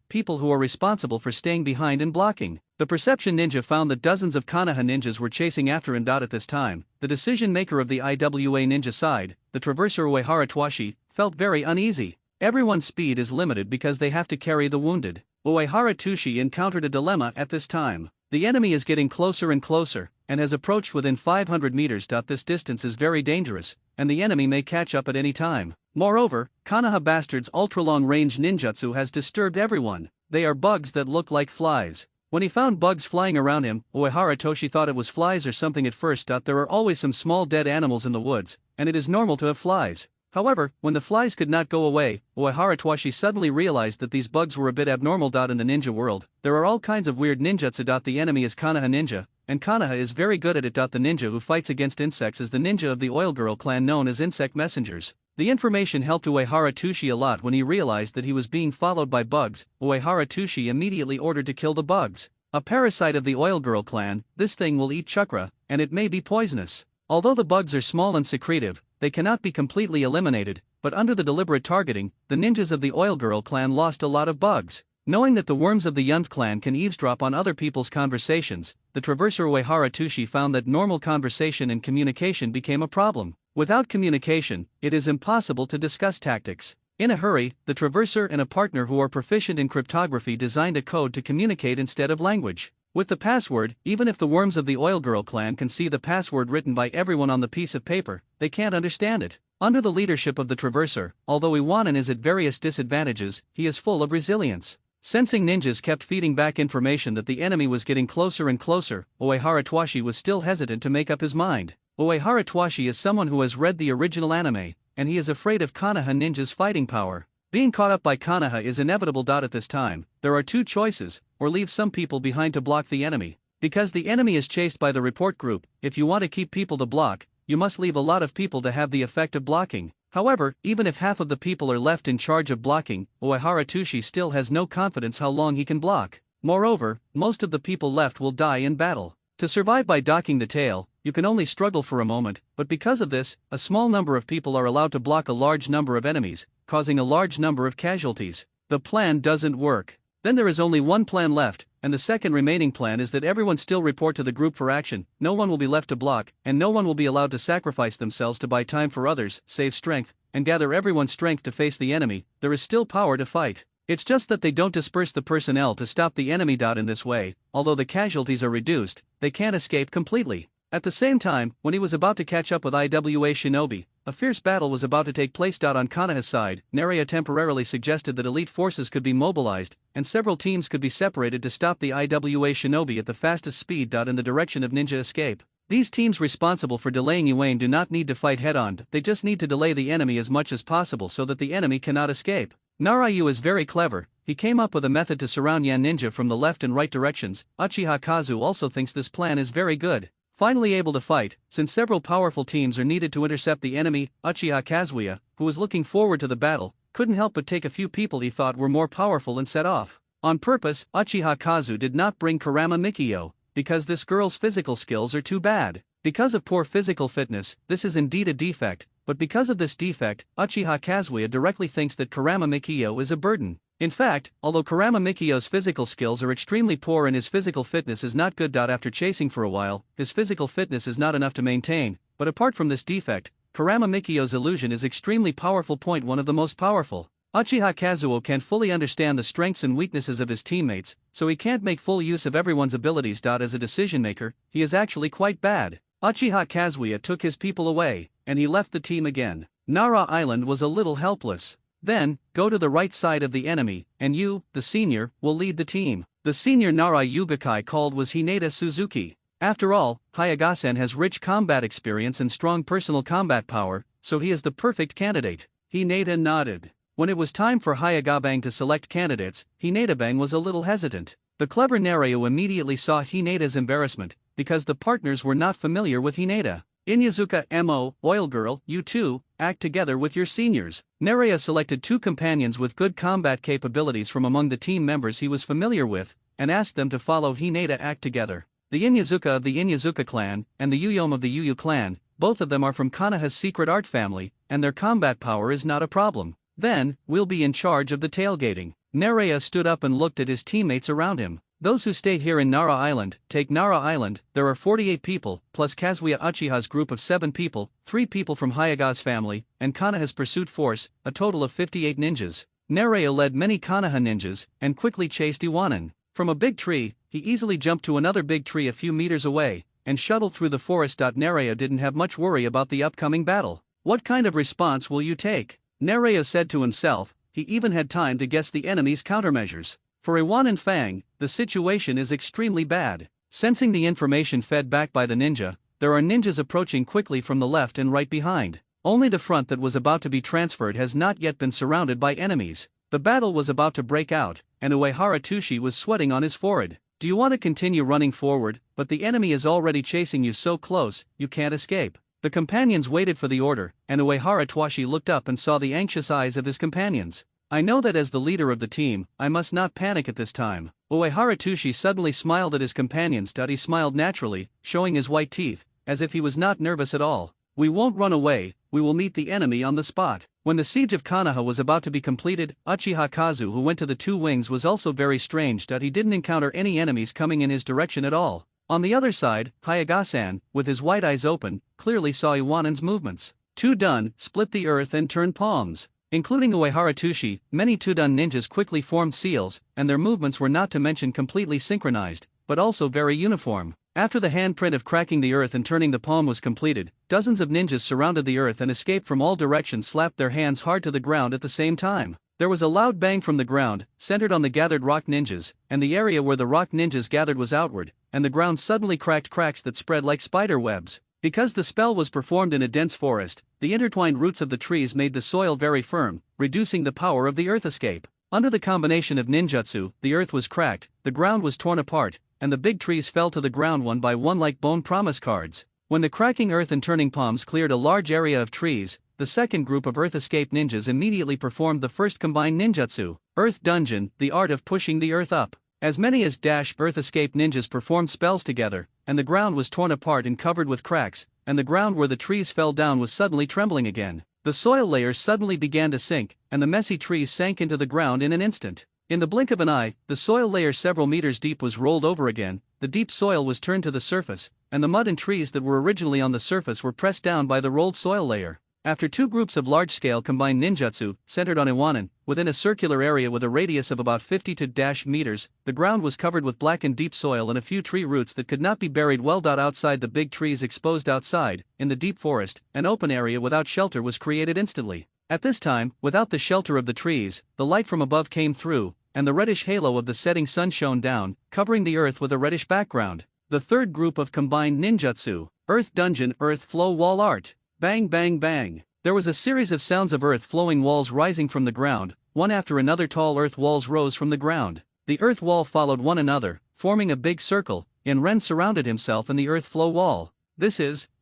people who are responsible for staying behind and blocking. The Perception Ninja found that dozens of Konoha ninjas were chasing after him. At this time, the decision maker of the IWA ninja side, the Traverser Uehara Twashi, felt very uneasy. Everyone's speed is limited because they have to carry the wounded. Uehara Tushi encountered a dilemma at this time. The enemy is getting closer and closer, and has approached within 500 meters. This distance is very dangerous, and the enemy may catch up at any time. Moreover, Konoha Bastard's ultra-long-range ninjutsu has disturbed everyone. They are bugs that look like flies. When he found bugs flying around him, Uehara Toshi thought it was flies or something at first. There are always some small dead animals in the woods, and it is normal to have flies. However, when the flies could not go away, Uehara Twashi suddenly realized that these bugs were a bit abnormal. In the ninja world, there are all kinds of weird ninjutsu. The enemy is Konoha ninja, and Konoha is very good at it. The ninja who fights against insects is the ninja of the Oil Girl clan known as Insect Messengers. The information helped Uehara Tushi a lot. When he realized that he was being followed by bugs, Uehara Tushi immediately ordered to kill the bugs. A parasite of the Oil Girl clan, this thing will eat chakra, and it may be poisonous. Although the bugs are small and secretive, they cannot be completely eliminated, but under the deliberate targeting, the ninjas of the Oil Girl clan lost a lot of bugs. Knowing that the worms of the Yunf clan can eavesdrop on other people's conversations, the Traverser Uehara Tushi found that normal conversation and communication became a problem. Without communication, it is impossible to discuss tactics. In a hurry, the Traverser and a partner who are proficient in cryptography designed a code to communicate instead of language. With the password, even if the worms of the Oil Girl clan can see the password written by everyone on the piece of paper, they can't understand it. Under the leadership of the Traverser, although Iwanin is at various disadvantages, he is full of resilience. Sensing ninjas kept feeding back information that the enemy was getting closer and closer, Uehara Twashi was still hesitant to make up his mind. Uehara Twashi is someone who has read the original anime, and he is afraid of Konoha ninja's fighting power. Being caught up by Konoha is inevitable. At this time, there are two choices: or leave some people behind to block the enemy. Because the enemy is chased by the report group, if you want to keep people to block, you must leave a lot of people to have the effect of blocking. However, even if half of the people are left in charge of blocking, Uehara Tushi still has no confidence how long he can block. Moreover, most of the people left will die in battle. To survive by docking the tail, you can only struggle for a moment, but because of this, a small number of people are allowed to block a large number of enemies, causing a large number of casualties. The plan doesn't work. Then there is only one plan left, and the second remaining plan is that everyone still report to the group for action. No one will be left to block, and no one will be allowed to sacrifice themselves to buy time for others, save strength, and gather everyone's strength to face the enemy. There is still power to fight. It's just that they don't disperse the personnel to stop the enemy. In this way, although the casualties are reduced, they can't escape completely. At the same time, when he was about to catch up with IWA Shinobi, a fierce battle was about to take place. On Konoha's side, Naruya temporarily suggested that elite forces could be mobilized, and several teams could be separated to stop the IWA Shinobi at the fastest speed. In the direction of ninja escape. These teams responsible for delaying Yuan do not need to fight head-on, they just need to delay the enemy as much as possible so that the enemy cannot escape. Narayu is very clever, he came up with a method to surround Yan Ninja from the left and right directions. Uchiha Kazu also thinks this plan is very good. Finally able to fight, since several powerful teams are needed to intercept the enemy, Uchiha Kazuya, who was looking forward to the battle, couldn't help but take a few people he thought were more powerful and set off. On purpose, Uchiha Kazu did not bring Kurama Mikio, because this girl's physical skills are too bad. Because of poor physical fitness, this is indeed a defect, but because of this defect, Uchiha Kazuya directly thinks that Kurama Mikio is a burden. In fact, although Kurama Mikio's physical skills are extremely poor and his physical fitness is not good. After chasing for a while, his physical fitness is not enough to maintain, but apart from this defect, Kurama Mikio's illusion is extremely powerful. One of the most powerful. Uchiha Kazuo can't fully understand the strengths and weaknesses of his teammates, so he can't make full use of everyone's abilities. As a decision maker, he is actually quite bad. Uchiha Kazuya took his people away, and he left the team again. Nara Island was a little helpless. Then, go to the right side of the enemy, and you, the senior, will lead the team. The senior Nara Yugakai called was Hinata Suzuki. After all, Hayagasen has rich combat experience and strong personal combat power, so he is the perfect candidate. Hinata nodded. When it was time for Hayagabang to select candidates, Hinata-bang was a little hesitant. The clever Naruya immediately saw Hinata's embarrassment, because the partners were not familiar with Hinata. Inyazuka Mo, Oil Girl, you two, act together with your seniors. Naruya selected two companions with good combat capabilities from among the team members he was familiar with, and asked them to follow Hinata act together. The Inyazuka of the Inyazuka clan, and the Yuyom of the Yuyu clan, both of them are from Konoha's secret art family, and their combat power is not a problem. Then, we'll be in charge of the tailgating. Naruya stood up and looked at his teammates around him. Those who stay here in Nara Island, take Nara Island, there are 48 people, plus Kazuya Uchiha's group of 7 people, 3 people from Hayaga's family, and Konoha's pursuit force, a total of 58 ninjas. Naruya led many Konoha ninjas, and quickly chased Iwanan. From a big tree, he easily jumped to another big tree a few meters away, and shuttled through the forest. Naruya didn't have much worry about the upcoming battle. What kind of response will you take? Naruya said to himself. He even had time to guess the enemy's countermeasures. For Iwan and Fang, the situation is extremely bad. Sensing the information fed back by the ninja, there are ninjas approaching quickly from the left and right behind. Only the front that was about to be transferred has not yet been surrounded by enemies. The battle was about to break out, and Uehara Tushi was sweating on his forehead. Do you want to continue running forward, but the enemy is already chasing you so close, you can't escape? The companions waited for the order, and Uehara Twashi looked up and saw the anxious eyes of his companions. I know that as the leader of the team, I must not panic at this time. Uehara Tushi suddenly smiled at his companions. He smiled naturally, showing his white teeth, as if he was not nervous at all. We won't run away, we will meet the enemy on the spot. When the siege of Konoha was about to be completed, Uchiha Kazu, who went to the two wings, was also very strange that he didn't encounter any enemies coming in his direction at all. On the other side, Hayagasan, with his white eyes open, clearly saw Iwanan's movements. Tudun split the earth and turned palms. Including Uehara Tushi, many Tudun ninjas quickly formed seals, and their movements were not to mention completely synchronized, but also very uniform. After the handprint of cracking the earth and turning the palm was completed, dozens of ninjas surrounded the earth and escaped from all directions, slapped their hands hard to the ground at the same time. There was a loud bang from the ground, centered on the gathered rock ninjas, and the area where the rock ninjas gathered was outward, and the ground suddenly cracked cracks that spread like spider webs. Because the spell was performed in a dense forest, the intertwined roots of the trees made the soil very firm, reducing the power of the earth escape. Under the combination of ninjutsu, the earth was cracked, the ground was torn apart, and the big trees fell to the ground one by one like bone promise cards. When the cracking earth and turning palms cleared a large area of trees, the second group of earth escape ninjas immediately performed the first combined ninjutsu, Earth Dungeon, the art of pushing the earth up. As many as earth escape ninjas performed spells together, and the ground was torn apart and covered with cracks, and the ground where the trees fell down was suddenly trembling again. The soil layers suddenly began to sink, and the messy trees sank into the ground in an instant. In the blink of an eye, the soil layer several meters deep was rolled over again, the deep soil was turned to the surface, and the mud and trees that were originally on the surface were pressed down by the rolled soil layer. After two groups of large-scale combined ninjutsu, centered on Iwanan, within a circular area with a radius of about 50 meters, the ground was covered with black and deep soil and a few tree roots that could not be buried well. Outside the big trees exposed outside, in the deep forest, an open area without shelter was created instantly. At this time, without the shelter of the trees, the light from above came through, and the reddish halo of the setting sun shone down, covering the earth with a reddish background. The third group of combined ninjutsu, Earth Dungeon Earth Flow Wall Art. Bang bang bang. There was a series of sounds of earth-flowing walls rising from the ground, one after another tall earth walls rose from the ground. The earth wall followed one another, forming a big circle, and Ren surrounded himself in the earth flow wall.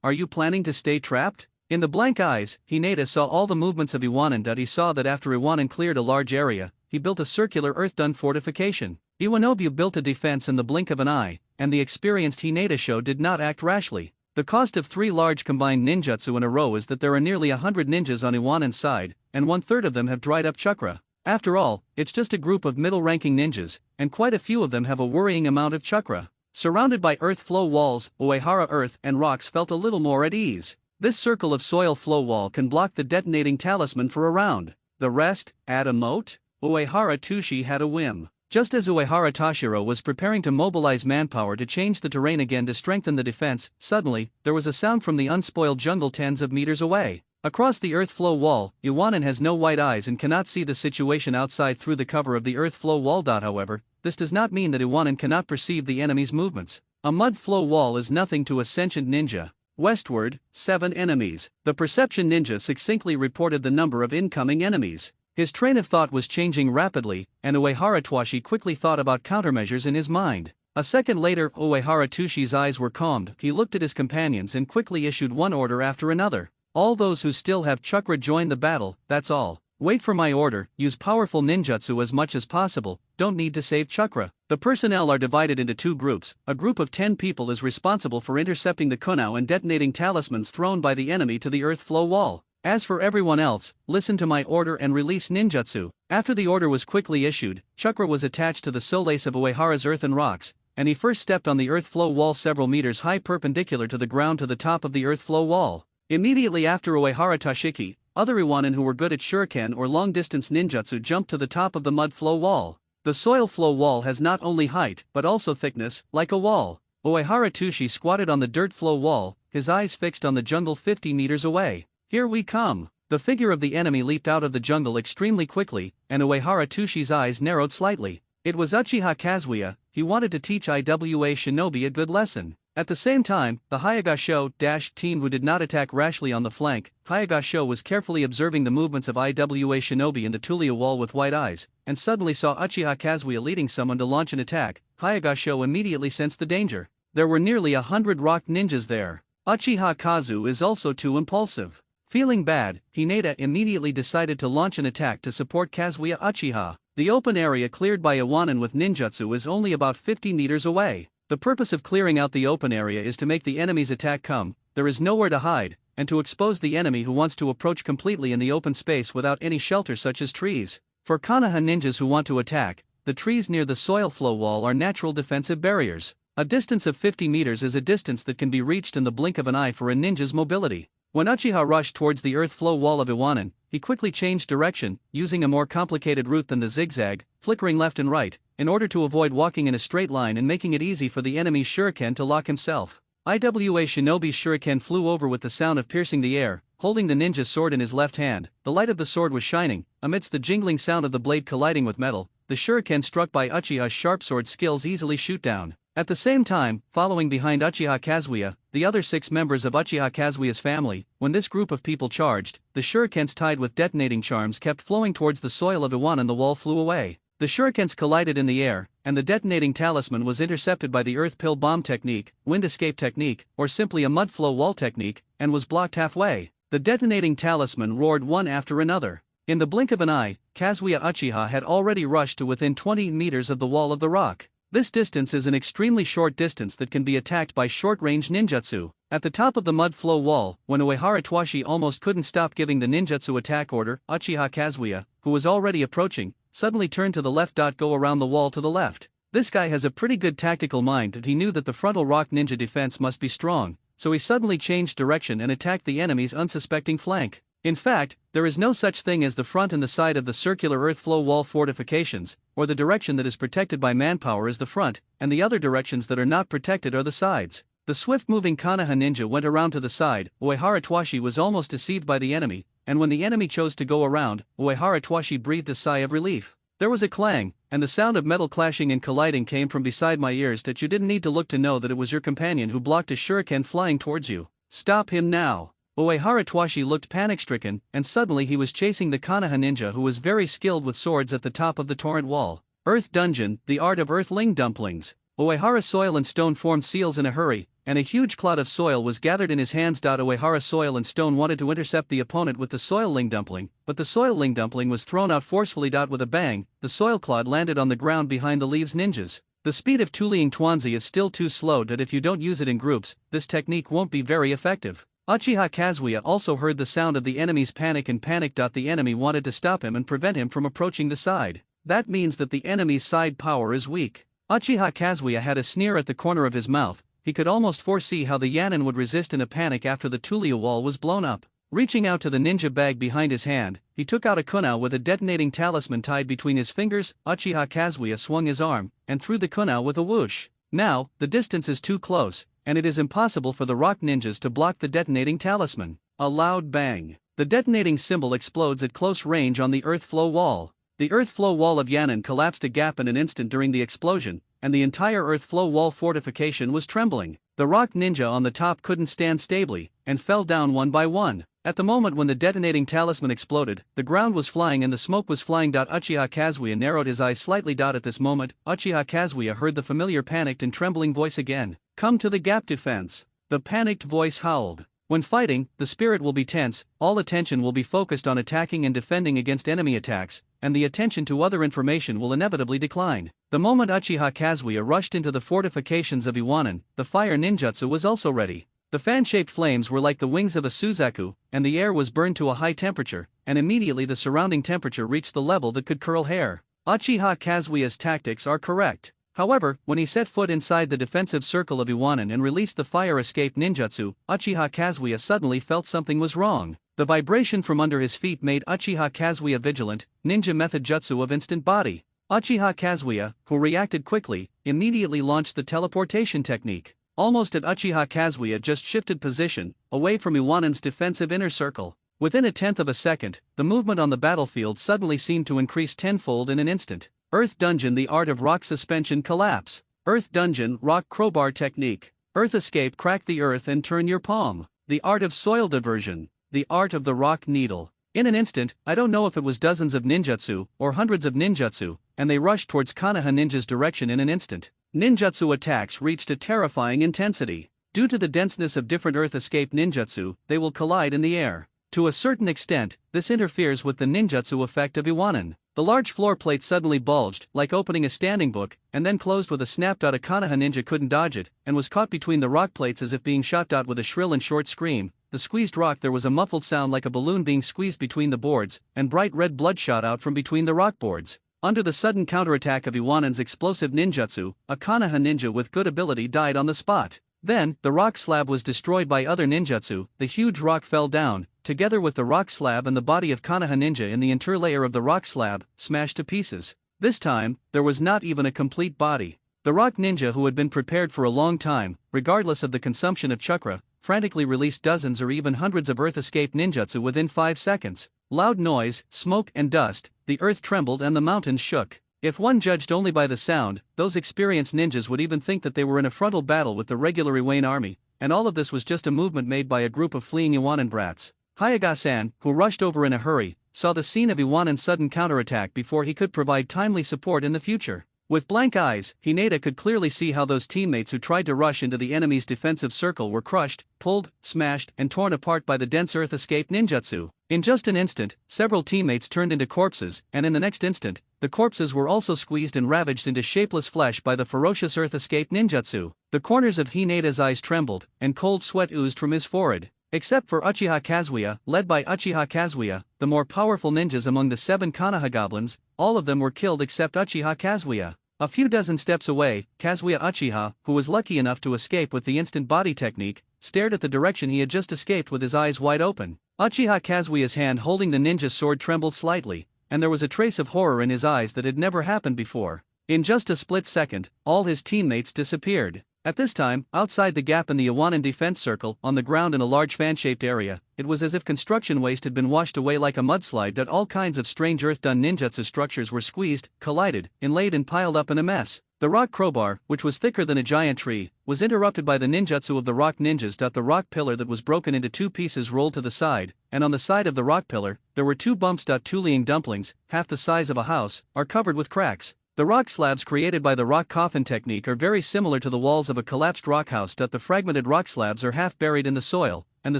Are you planning to stay trapped? In the blank eyes, Hinata saw all the movements of Iwanan. He saw that after Iwanan cleared a large area, he built a circular earth-done fortification. Iwanobu built a defense in the blink of an eye, and the experienced Hinata Sho did not act rashly. The cost of 3 large combined ninjutsu in a row is that there are nearly 100 ninjas on Iwanan's side, and 1/3 of them have dried up chakra. After all, it's just a group of middle-ranking ninjas, and quite a few of them have a worrying amount of chakra. Surrounded by earth flow walls, Uehara earth and rocks felt a little more at ease. This circle of soil flow wall can block the detonating talisman for a round. The rest, add a moat? Uehara Tushi had a whim. Just as Uehara Tashiro was preparing to mobilize manpower to change the terrain again to strengthen the defense, suddenly, there was a sound from the unspoiled jungle tens of meters away. Across the earth flow wall, Iwanan has no white eyes and cannot see the situation outside through the cover of the earth flow wall. However, this does not mean that Iwanan cannot perceive the enemy's movements. A mud flow wall is nothing to a sentient ninja. Westward, 7 enemies. The perception ninja succinctly reported the number of incoming enemies. His train of thought was changing rapidly, and Uehara Twashi quickly thought about countermeasures in his mind. A second later, Uehara Tushi's eyes were calmed. He looked at his companions and quickly issued one order after another. All those who still have chakra join the battle, that's all. Wait for my order, use powerful ninjutsu as much as possible, don't need to save chakra. The personnel are divided into 2 groups. A group of 10 people is responsible for intercepting the kunao and detonating talismans thrown by the enemy to the earth flow wall. As for everyone else, listen to my order and release ninjutsu. After the order was quickly issued, chakra was attached to the solace of Uehara's earth and rocks, and he first stepped on the earth flow wall several meters high perpendicular to the ground to the top of the earth flow wall. Immediately after Uehara Tashiki, other Iwanan who were good at shuriken or long-distance ninjutsu jumped to the top of the mud flow wall. The soil flow wall has not only height but also thickness, like a wall. Uehara Tushi squatted on the dirt flow wall, his eyes fixed on the jungle 50 meters away. Here we come. The figure of the enemy leaped out of the jungle extremely quickly, and Uehara Tushi's eyes narrowed slightly. It was Uchiha Kazuya. He wanted to teach Iwa Shinobi a good lesson. At the same time, the Hayagasho team who did not attack rashly on the flank, Hayagasho was carefully observing the movements of Iwa Shinobi in the Tulia wall with white eyes, and suddenly saw Uchiha Kazuya leading someone to launch an attack. Hayagasho immediately sensed the danger. There were nearly 100 rock ninjas there. Uchiha Kazu is also too impulsive. Feeling bad, Hinata immediately decided to launch an attack to support Kazuya Uchiha. The open area cleared by Iwanan with ninjutsu is only about 50 meters away. The purpose of clearing out the open area is to make the enemy's attack come. There is nowhere to hide, and to expose the enemy who wants to approach completely in the open space without any shelter such as trees. For Konoha ninjas who want to attack, the trees near the soil flow wall are natural defensive barriers. A distance of 50 meters is a distance that can be reached in the blink of an eye for a ninja's mobility. When Uchiha rushed towards the earth flow wall of Iwanan, he quickly changed direction, using a more complicated route than the zigzag, flickering left and right, in order to avoid walking in a straight line and making it easy for the enemy's shuriken to lock himself. Iwa Shinobi's shuriken flew over with the sound of piercing the air, holding the ninja's sword in his left hand. The light of the sword was shining. Amidst the jingling sound of the blade colliding with metal, the shuriken struck by Uchiha's sharp sword skills easily shoot down. At the same time, following behind Uchiha Kazuya, the other 6 members of Uchiha Kazuya's family, when this group of people charged, the shurikens tied with detonating charms kept flowing towards the soil of Iwanan. The wall flew away. The shurikens collided in the air, and the detonating talisman was intercepted by the earth pill bomb technique, wind escape technique, or simply a mud flow wall technique, and was blocked halfway. The detonating talisman roared one after another. In the blink of an eye, Kazuya Uchiha had already rushed to within 20 meters of the wall of the rock. This distance is an extremely short distance that can be attacked by short-range ninjutsu. At the top of the mud flow wall, when Uehara Twashi almost couldn't stop giving the ninjutsu attack order, Uchiha Kazuya, who was already approaching, suddenly turned to the left. Go around the wall to the left. This guy has a pretty good tactical mind, and he knew that the frontal rock ninja defense must be strong, so he suddenly changed direction and attacked the enemy's unsuspecting flank. In fact, there is no such thing as the front and the side of the circular earth flow wall fortifications, or the direction that is protected by manpower is the front, and the other directions that are not protected are the sides. The swift-moving Konoha ninja went around to the side. Uehara Twashi was almost deceived by the enemy, and when the enemy chose to go around, Uehara Twashi breathed a sigh of relief. There was a clang, and the sound of metal clashing and colliding came from beside my ears that you didn't need to look to know that it was your companion who blocked a shuriken flying towards you. Stop him now. Uehara Twashi looked panic-stricken, and suddenly he was chasing the Konoha ninja who was very skilled with swords at the top of the torrent wall. Earth Dungeon, the art of earthling dumplings. Uehara Soil and Stone formed seals in a hurry, and a huge cloud of soil was gathered in his hands. Uehara Soil and Stone wanted to intercept the opponent with the Soil-ling dumpling, but the Soil-ling dumpling was thrown out forcefully. With a bang, the soil clod landed on the ground behind the leaves ninjas. The speed of Tuliing Twanzi is still too slow that if you don't use it in groups, this technique won't be very effective. Uchiha Kazuya also heard the sound of the enemy's panic and panicked. The enemy wanted to stop him and prevent him from approaching the side. That means that the enemy's side power is weak. Uchiha Kazuya had a sneer at the corner of his mouth. He could almost foresee how the Yanin would resist in a panic after the Tulia wall was blown up. Reaching out to the ninja bag behind his hand, he took out a kunai with a detonating talisman tied between his fingers. Uchiha Kazuya swung his arm and threw the kunai with a whoosh. Now, the distance is too close, and it is impossible for the rock ninjas to block the detonating talisman. A loud bang. The detonating symbol explodes at close range on the earth flow wall. The earth flow wall of Yanin collapsed a gap in an instant during the explosion, and the entire earth flow wall fortification was trembling. The rock ninja on the top couldn't stand stably, and fell down one by one. At the moment when the detonating talisman exploded, the ground was flying and the smoke was flying. Uchiha Kazuya narrowed his eyes slightly. At this moment, Uchiha Kazuya heard the familiar panicked and trembling voice again. Come to the gap defense. The panicked voice howled. When fighting, the spirit will be tense, all attention will be focused on attacking and defending against enemy attacks, and the attention to other information will inevitably decline. The moment Uchiha Kazuya rushed into the fortifications of Iwanin, the fire ninjutsu was also ready. The fan-shaped flames were like the wings of a Suzaku, and the air was burned to a high temperature, and immediately the surrounding temperature reached the level that could curl hair. Uchiha Kazuya's tactics are correct. However, when he set foot inside the defensive circle of Iwanin and released the fire escape ninjutsu, Uchiha Kazuya suddenly felt something was wrong. The vibration from under his feet made Uchiha Kazuya vigilant. Ninja method jutsu of instant body. Uchiha Kazuya, who reacted quickly, immediately launched the teleportation technique. Almost at Uchiha Kazuya just shifted position, away from Iwanin's defensive inner circle. Within a tenth of a second, the movement on the battlefield suddenly seemed to increase tenfold in an instant. Earth Dungeon, the art of rock suspension collapse. Earth Dungeon, rock crowbar technique. Earth escape, crack the earth and turn your palm. The art of soil diversion. The art of the rock needle. In an instant, I don't know if it was dozens of ninjutsu or hundreds of ninjutsu, and they rushed towards Konoha ninja's direction in an instant. Ninjutsu attacks reached a terrifying intensity. Due to the denseness of different earth escape ninjutsu, they will collide in the air. To a certain extent, this interferes with the ninjutsu effect of Iwanin. The large floor plate suddenly bulged, like opening a standing book, and then closed with a snap. A Konoha ninja couldn't dodge it, and was caught between the rock plates as if being shot. With a shrill and short scream, the squeezed rock, there was a muffled sound like a balloon being squeezed between the boards, and bright red blood shot out from between the rock boards. Under the sudden counterattack of Iwanin's explosive ninjutsu, a Konoha ninja with good ability died on the spot. Then, the rock slab was destroyed by other ninjutsu. The huge rock fell down, together with the rock slab and the body of Konoha ninja in the interlayer of the rock slab, smashed to pieces. This time, there was not even a complete body. The rock ninja, who had been prepared for a long time, regardless of the consumption of chakra, frantically released dozens or even hundreds of earth escape ninjutsu within 5 seconds. Loud noise, smoke and dust, the earth trembled and the mountains shook. If one judged only by the sound, those experienced ninjas would even think that they were in a frontal battle with the regular Iwain army, and all of this was just a movement made by a group of fleeing Iwanin brats. Hayaga-san, who rushed over in a hurry, saw the scene of Iwanin's sudden counterattack before he could provide timely support in the future. With blank eyes, Hinata could clearly see how those teammates who tried to rush into the enemy's defensive circle were crushed, pulled, smashed, and torn apart by the dense earth escape ninjutsu. In just an instant, several teammates turned into corpses, and in the next instant, the corpses were also squeezed and ravaged into shapeless flesh by the ferocious earth escape ninjutsu. The corners of Hinata's eyes trembled, and cold sweat oozed from his forehead. Except for Uchiha Kazuya, led by Uchiha Kazuya, the more powerful ninjas among the 7 Konoha goblins, all of them were killed except Uchiha Kazuya. A few dozen steps away, Kazuya Uchiha, who was lucky enough to escape with the instant body technique, stared at the direction he had just escaped with his eyes wide open. Uchiha Kazuya's hand holding the ninja sword trembled slightly, and there was a trace of horror in his eyes that had never happened before. In just a split second, all his teammates disappeared. At this time, outside the gap in the Iwanan defense circle, on the ground in a large fan-shaped area, it was as if construction waste had been washed away like a mudslide. That all kinds of strange earth-done ninjutsu structures were squeezed, collided, inlaid and piled up in a mess. The rock crowbar, which was thicker than a giant tree, was interrupted by the ninjutsu of the rock ninjas. The rock pillar that was broken into two pieces rolled to the side, and on the side of the rock pillar, there were two bumps. Two Liang dumplings, half the size of a house, are covered with cracks. The rock slabs created by the rock coffin technique are very similar to the walls of a collapsed rock house. The fragmented rock slabs are half buried in the soil, and the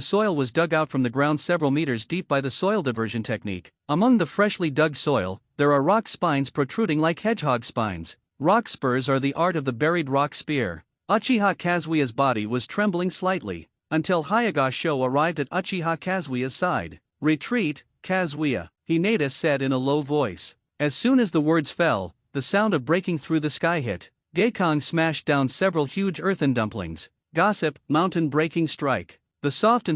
soil was dug out from the ground several meters deep by the soil diversion technique. Among the freshly dug soil, there are rock spines protruding like hedgehog spines. Rock spurs are the art of the buried rock spear. Uchiha Kazuya's body was trembling slightly, until Hyuga Sho arrived at Uchiha Kazuya's side. "Retreat, Kazuya," Hinata said in a low voice. As soon as the words fell, the sound of breaking through the sky hit. Gekong smashed down several huge earthen dumplings. Gossip, mountain breaking strike. The soft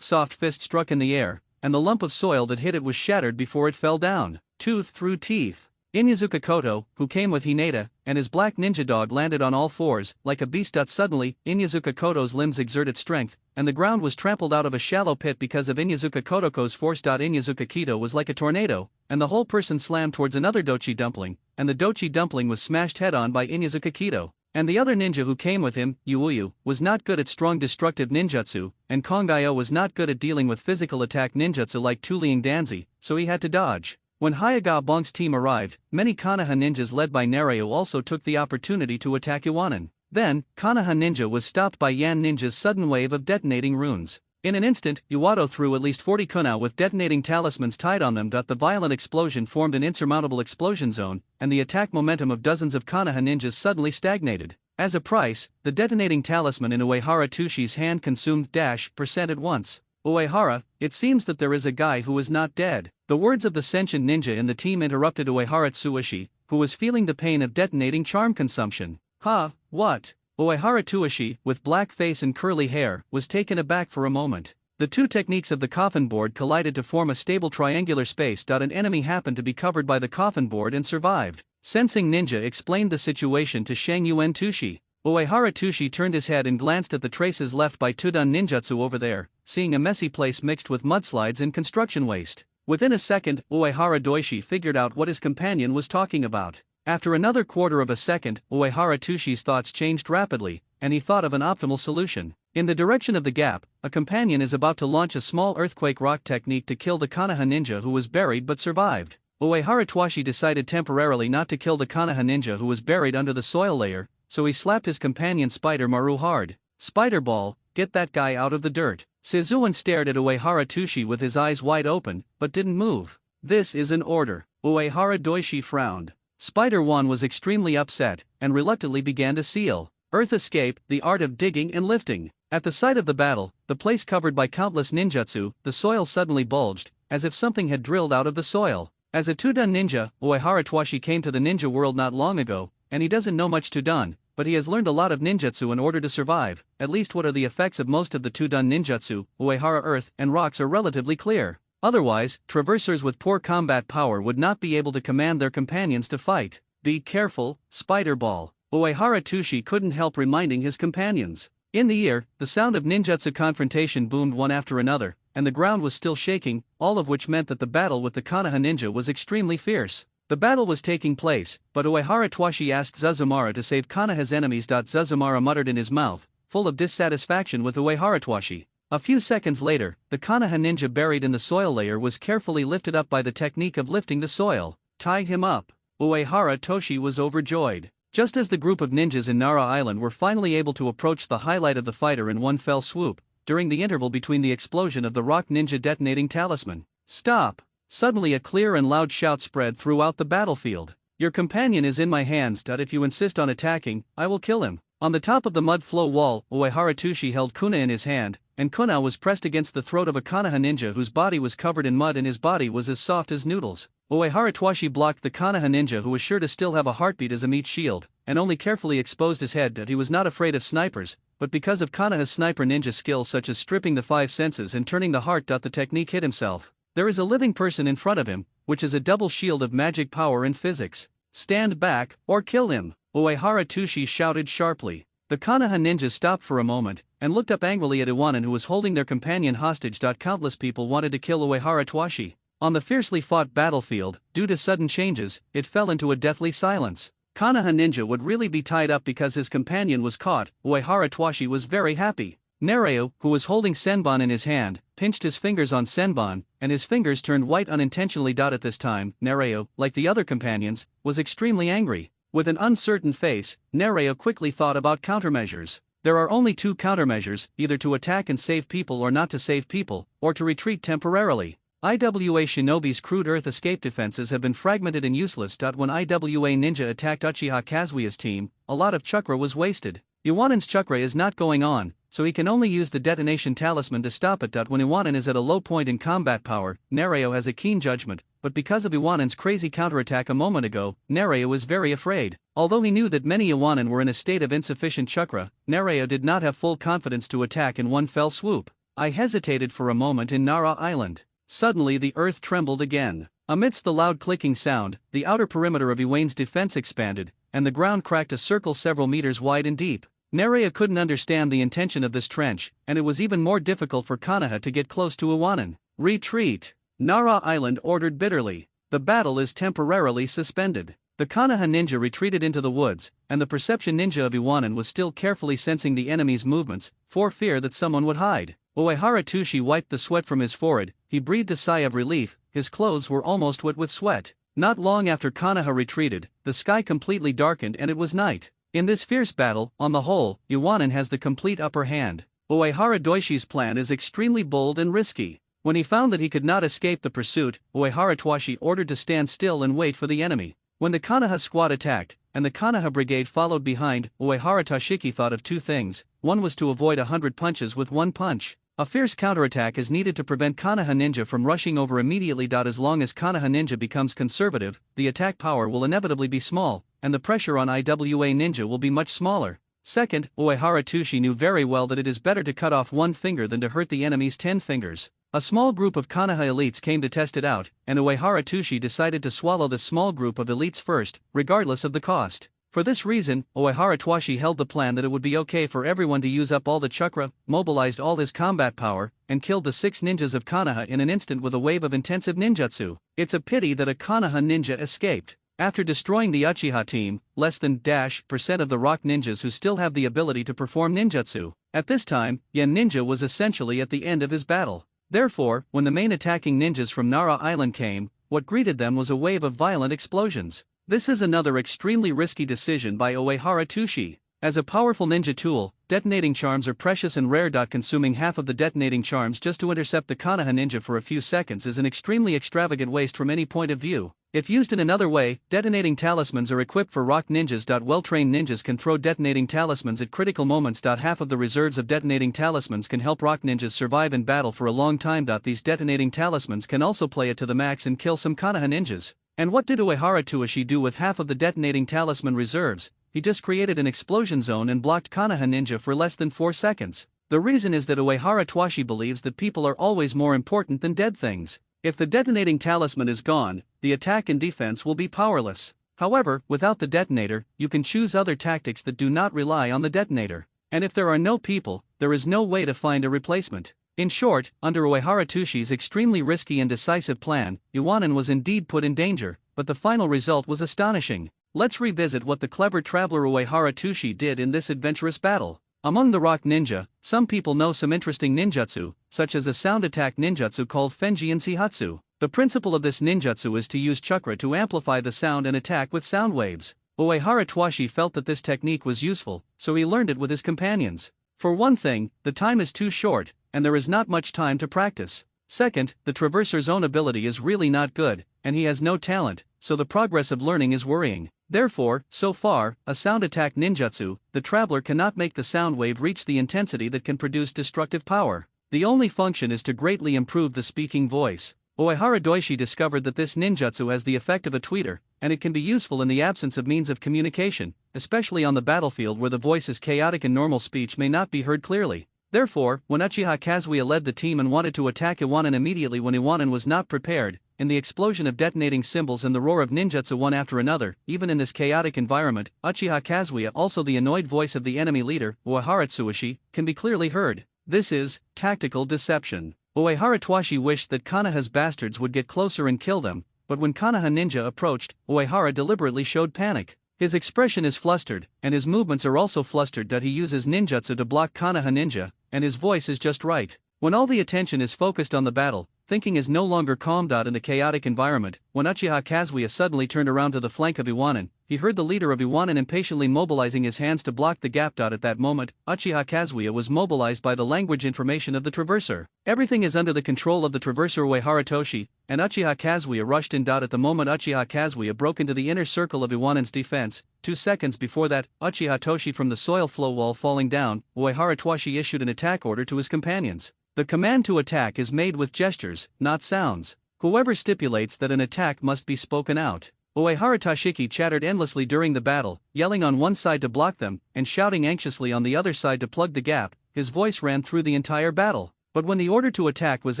fist struck in the air, and the lump of soil that hit it was shattered before it fell down. Tooth through teeth. Inyazuka Koto, who came with Hinata, and his black ninja dog landed on all fours, like a beast. Suddenly, Inyazuka Koto's limbs exerted strength, and the ground was trampled out of a shallow pit because of Inyazuka Kotoko's force. Inyazuka Kito was like a tornado, and the whole person slammed towards another dochi dumpling, and the dochi dumpling was smashed head-on by Inyazuka Kito. And the other ninja who came with him, Yuuyu, was not good at strong destructive ninjutsu, and Kongayo was not good at dealing with physical attack ninjutsu like Tuliang Danzi, so he had to dodge. When Hyuga Bonk's team arrived, many Konoha ninjas led by Nereo also took the opportunity to attack Iwanan. Then, Konoha Ninja was stopped by Yan Ninja's sudden wave of detonating runes. In an instant, Iwato threw at least 40 kunai with detonating talismans tied on them. The violent explosion formed an insurmountable explosion zone, and the attack momentum of dozens of Konoha ninjas suddenly stagnated. As a price, the detonating talisman in Uehara Tushi's hand consumed % at once. "Uehara, it seems that there is a guy who is not dead." The words of the sentient ninja in the team interrupted Uehara Tsuishi, who was feeling the pain of detonating charm consumption. "Huh, what?" Uehara Tsuishi, with black face and curly hair, was taken aback for a moment. The two techniques of the coffin board collided to form a stable triangular space. An enemy happened to be covered by the coffin board and survived. Sensing Ninja explained the situation to Shangyuan Tushi. Uehara Tushi turned his head and glanced at the traces left by Tudun Ninjutsu over there, seeing a messy place mixed with mudslides and construction waste. Within a second, Uehara Doishi figured out what his companion was talking about. After another quarter of a second, Uehara Tushi's thoughts changed rapidly, and he thought of an optimal solution. In the direction of the gap, a companion is about to launch a small earthquake rock technique to kill the Konoha ninja who was buried but survived. Uehara Twashi decided temporarily not to kill the Konoha ninja who was buried under the soil layer, so he slapped his companion Spider Maru hard. "Spider Ball, get that guy out of the dirt." Suzuan stared at Uehara Tushi with his eyes wide open, but didn't move. "This is an order." Uehara Doishi frowned. Spider-Wan was extremely upset, and reluctantly began to seal. Earth Escape, the art of digging and lifting. At the site of the battle, the place covered by countless ninjutsu, the soil suddenly bulged, as if something had drilled out of the soil. As a Tudun ninja, Uehara Twashi came to the ninja world not long ago, and he doesn't know much Tudun, but he has learned a lot of ninjutsu in order to survive. At least what are the effects of most of the Tudun ninjutsu, Uehara earth and rocks are relatively clear. Otherwise, traversers with poor combat power would not be able to command their companions to fight. "Be careful, Spider Ball." Uehara Tushi couldn't help reminding his companions. In the ear, the sound of ninjutsu confrontation boomed one after another, and the ground was still shaking, all of which meant that the battle with the Konoha ninja was extremely fierce. The battle was taking place, but Uehara Twashi asked Zuzumara to save Konoha's enemies. Zuzumara muttered in his mouth, full of dissatisfaction with Uehara Twashi. A few seconds later, the Konoha ninja buried in the soil layer was carefully lifted up by the technique of lifting the soil. "Tie him up." Uehara Toshi was overjoyed. Just as the group of ninjas in Nara Island were finally able to approach the highlight of the fighter in one fell swoop, during the interval between the explosion of the rock ninja detonating talisman. "Stop!" Suddenly a clear and loud shout spread throughout the battlefield. "Your companion is in my hands. If you insist on attacking, I will kill him." On the top of the mud flow wall, Uehara Tushi held kuna in his hand, and kuna was pressed against the throat of a Konoha ninja whose body was covered in mud and his body was as soft as noodles. Uehara Twashi blocked the Konoha ninja who was sure to still have a heartbeat as a meat shield, and only carefully exposed his head that he was not afraid of snipers, but because of Konoha's sniper ninja skills such as stripping the five senses and turning the heart. The technique hit himself. There is a living person in front of him, which is a double shield of magic power and physics. Stand back, or kill him, Uehara Tushi shouted sharply. The Konoha ninjas stopped for a moment, and looked up angrily at Iwanin, who was holding their companion hostage. Countless people wanted to kill Uehara Tuashi. On the fiercely fought battlefield, due to sudden changes, it fell into a deathly silence. Konoha ninja would really be tied up because his companion was caught. Uehara Tuashi was very happy. Nereo, who was holding Senbon in his hand, pinched his fingers on Senbon, and his fingers turned white unintentionally. At this time, Nereo, like the other companions, was extremely angry. With an uncertain face, Nereo quickly thought about countermeasures. There are only two countermeasures, either to attack and save people or not to save people, or to retreat temporarily. IWA Shinobi's crude earth escape defenses have been fragmented and useless. When IWA Ninja attacked Uchiha Kazuya's team, a lot of chakra was wasted. Iwanin's chakra is not going on, so he can only use the detonation talisman to stop it. When Iwanin is at a low point in combat power, Nereo has a keen judgment, but because of Iwanin's crazy counterattack a moment ago, Nereo is very afraid. Although he knew that many Iwanin were in a state of insufficient chakra, Nereo did not have full confidence to attack in one fell swoop. I hesitated for a moment in Nara Island. Suddenly the earth trembled again. Amidst the loud clicking sound, the outer perimeter of Iwain's defense expanded, and the ground cracked a circle several meters wide and deep. Nereo couldn't understand the intention of this trench, and it was even more difficult for Konoha to get close to Iwanin. Retreat! Nara Island ordered bitterly. The battle is temporarily suspended. The Konoha ninja retreated into the woods, and the perception ninja of Iwanin was still carefully sensing the enemy's movements, for fear that someone would hide. Uehara Tushi wiped the sweat from his forehead. He breathed a sigh of relief. His clothes were almost wet with sweat. Not long after Konoha retreated, the sky completely darkened and it was night. In this fierce battle, on the whole, Iwanin has the complete upper hand. Uehara Doishi's plan is extremely bold and risky. When he found that he could not escape the pursuit, Uehara Tuashi ordered to stand still and wait for the enemy. When the Konoha squad attacked, and the Konoha brigade followed behind, Uehara Toshiki thought of two things. One was to avoid 100 punches with one punch. A fierce counterattack is needed to prevent Konoha ninja from rushing over immediately. As long as Konoha ninja becomes conservative, the attack power will inevitably be small, and the pressure on IWA ninja will be much smaller. Second, Uehara Tushi knew very well that it is better to cut off one finger than to hurt the enemy's 10 fingers. A small group of Konoha elites came to test it out, and Uehara Tushi decided to swallow the small group of elites first, regardless of the cost. For this reason, Uehara Tuashi held the plan that it would be okay for everyone to use up all the chakra, mobilized all his combat power, and killed the 6 ninjas of Konoha in an instant with a wave of intensive ninjutsu. It's a pity that a Konoha ninja escaped. After destroying the Uchiha team, less than % of the rock ninjas who still have the ability to perform ninjutsu. At this time, Yen Ninja was essentially at the end of his battle. Therefore, when the main attacking ninjas from Nara Island came, what greeted them was a wave of violent explosions. This is another extremely risky decision by Uehara Tushi. As a powerful ninja tool, detonating charms are precious and rare. Consuming half of the detonating charms just to intercept the Konoha ninja for a few seconds is an extremely extravagant waste from any point of view. If used in another way, detonating talismans are equipped for rock ninjas. Well-trained ninjas can throw detonating talismans at critical moments. Half of the reserves of detonating talismans can help rock ninjas survive in battle for a long time. These detonating talismans can also play it to the max and kill some Konoha ninjas. And what did Uehara Tuashi do with half of the detonating talisman reserves? He just created an explosion zone and blocked Konoha ninja for less than 4 seconds. The reason is that Uehara Tuashi believes that people are always more important than dead things. If the detonating talisman is gone, the attack and defense will be powerless. However, without the detonator, you can choose other tactics that do not rely on the detonator. And if there are no people, there is no way to find a replacement. In short, under Uehara Tushi's extremely risky and decisive plan, Iwanin was indeed put in danger, but the final result was astonishing. Let's revisit what the clever traveler Uehara Tushi did in this adventurous battle. Among the rock ninja, some people know some interesting ninjutsu, such as a sound attack ninjutsu called Fenji and Seihatsu. The principle of this ninjutsu is to use chakra to amplify the sound and attack with sound waves. Uehara Tuashi felt that this technique was useful, so he learned it with his companions. For one thing, the time is too short, and there is not much time to practice. Second, the traverser's own ability is really not good, and he has no talent, so the progress of learning is worrying. Therefore, so far, a sound attack ninjutsu, the traveler cannot make the sound wave reach the intensity that can produce destructive power. The only function is to greatly improve the speaking voice. Uehara Doishi discovered that this ninjutsu has the effect of a tweeter, and it can be useful in the absence of means of communication, especially on the battlefield where the voice is chaotic and normal speech may not be heard clearly. Therefore, when Uchiha Kazuya led the team and wanted to attack Iwanin immediately when Iwanin was not prepared, in the explosion of detonating symbols and the roar of ninjutsu one after another, even in this chaotic environment, Uchiha Kazuya, also the annoyed voice of the enemy leader, Uehara Tsuishi, can be clearly heard. This is tactical deception. Uehara Tsuishi wished that Konoha's bastards would get closer and kill them, but when Konoha Ninja approached, Uehara deliberately showed panic. His expression is flustered, and his movements are also flustered that he uses ninjutsu to block Konoha Ninja, and his voice is just right. When all the attention is focused on the battle, thinking is no longer calm. In the chaotic environment, when Uchiha Kazuya suddenly turned around to the flank of Iwanin, he heard the leader of Iwanin impatiently mobilizing his hands to block the gap. At that moment, Uchiha Kazuya was mobilized by the language information of the Traverser. Everything is under the control of the Traverser Uehara Toshi, and Uchiha Kazuya rushed in. At the moment Uchiha Kazuya broke into the inner circle of Iwanin's defense, 2 seconds before that, Uchiha Toshi from the soil flow wall falling down, Uehara Tsuishi issued an attack order to his companions. The command to attack is made with gestures, not sounds. Whoever stipulates that an attack must be spoken out. Uehara Toshiki chattered endlessly during the battle, yelling on one side to block them, and shouting anxiously on the other side to plug the gap. His voice ran through the entire battle. But when the order to attack was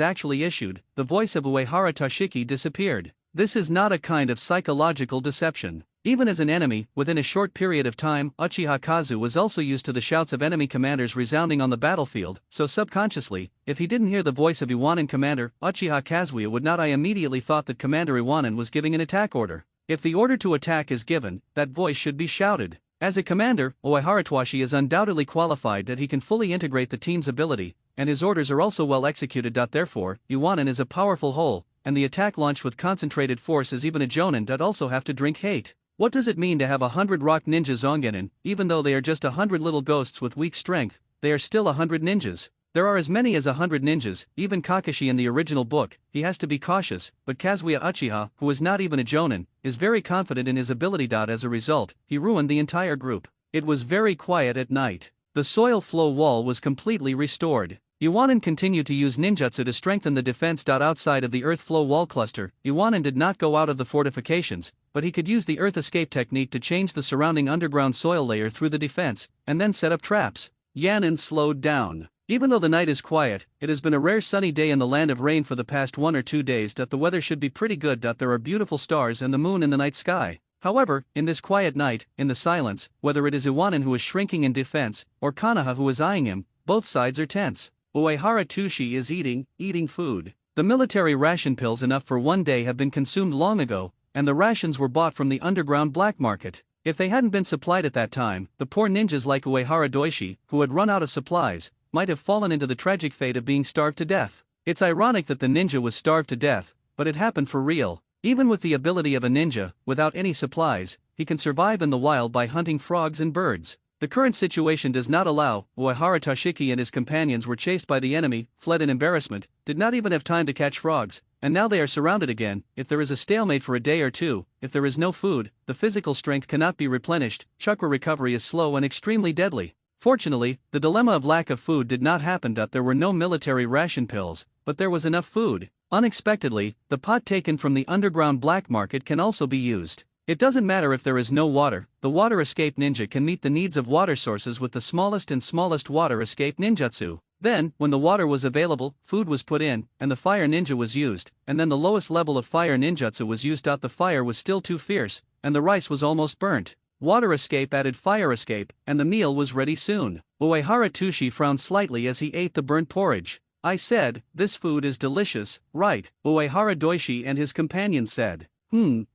actually issued, the voice of Uehara Toshiki disappeared. This is not a kind of psychological deception. Even as an enemy, within a short period of time, Uchiha Kazu was also used to the shouts of enemy commanders resounding on the battlefield, so subconsciously, if he didn't hear the voice of Iwanin commander, Uchiha Kazuya would not. I immediately thought that Commander Iwanin was giving an attack order. If the order to attack is given, that voice should be shouted. As a commander, Uehara Tsuishi is undoubtedly qualified that he can fully integrate the team's ability, and his orders are also well executed. Therefore, Iwanin is a powerful whole, and the attack launched with concentrated force is even a jonin that also have to drink hate. What does it mean to have 100 rock ninja Zongenin? Even though they are just 100 little ghosts with weak strength, they are still 100 ninjas. There are as many as 100 ninjas, even Kakashi in the original book. He has to be cautious, but Kazuya Uchiha, who is not even a jonin, is very confident in his ability. As a result, he ruined the entire group. It was very quiet at night. The soil flow wall was completely restored. Iwanin continued to use ninjutsu to strengthen the defense. Outside of the earth flow wall cluster, Iwanin did not go out of the fortifications, but he could use the earth escape technique to change the surrounding underground soil layer through the defense, and then set up traps. Yanin slowed down. Even though the night is quiet, it has been a rare sunny day in the land of rain for the past 1 or 2 days. The weather should be pretty good. There are beautiful stars and the moon in the night sky. However, in this quiet night, in the silence, whether it is Iwanin who is shrinking in defense, or Konoha who is eyeing him, both sides are tense. Uehara Tsuishi is eating food. The military ration pills enough for 1 day have been consumed long ago, and the rations were bought from the underground black market. If they hadn't been supplied at that time, the poor ninjas like Uehara Doishi, who had run out of supplies, might have fallen into the tragic fate of being starved to death. It's ironic that the ninja was starved to death, but it happened for real. Even with the ability of a ninja, without any supplies, he can survive in the wild by hunting frogs and birds. The current situation does not allow. Uehara Toshiki and his companions were chased by the enemy, fled in embarrassment, did not even have time to catch frogs, and now they are surrounded again. If there is a stalemate for a day or two, if there is no food, the physical strength cannot be replenished, chakra recovery is slow and extremely deadly. Fortunately, the dilemma of lack of food did not happen. There were no military ration pills, but there was enough food. Unexpectedly, the pot taken from the underground black market can also be used. It doesn't matter if there is no water, the water escape ninja can meet the needs of water sources with the smallest water escape ninjutsu. Then, when the water was available, food was put in, and the fire ninja was used, and then the lowest level of fire ninjutsu was used. The fire was still too fierce, and the rice was almost burnt. Water escape added fire escape, and the meal was ready soon. Uehara Tsuishi frowned slightly as he ate the burnt porridge. I said, "This food is delicious, right?" Uehara Doishi and his companions said.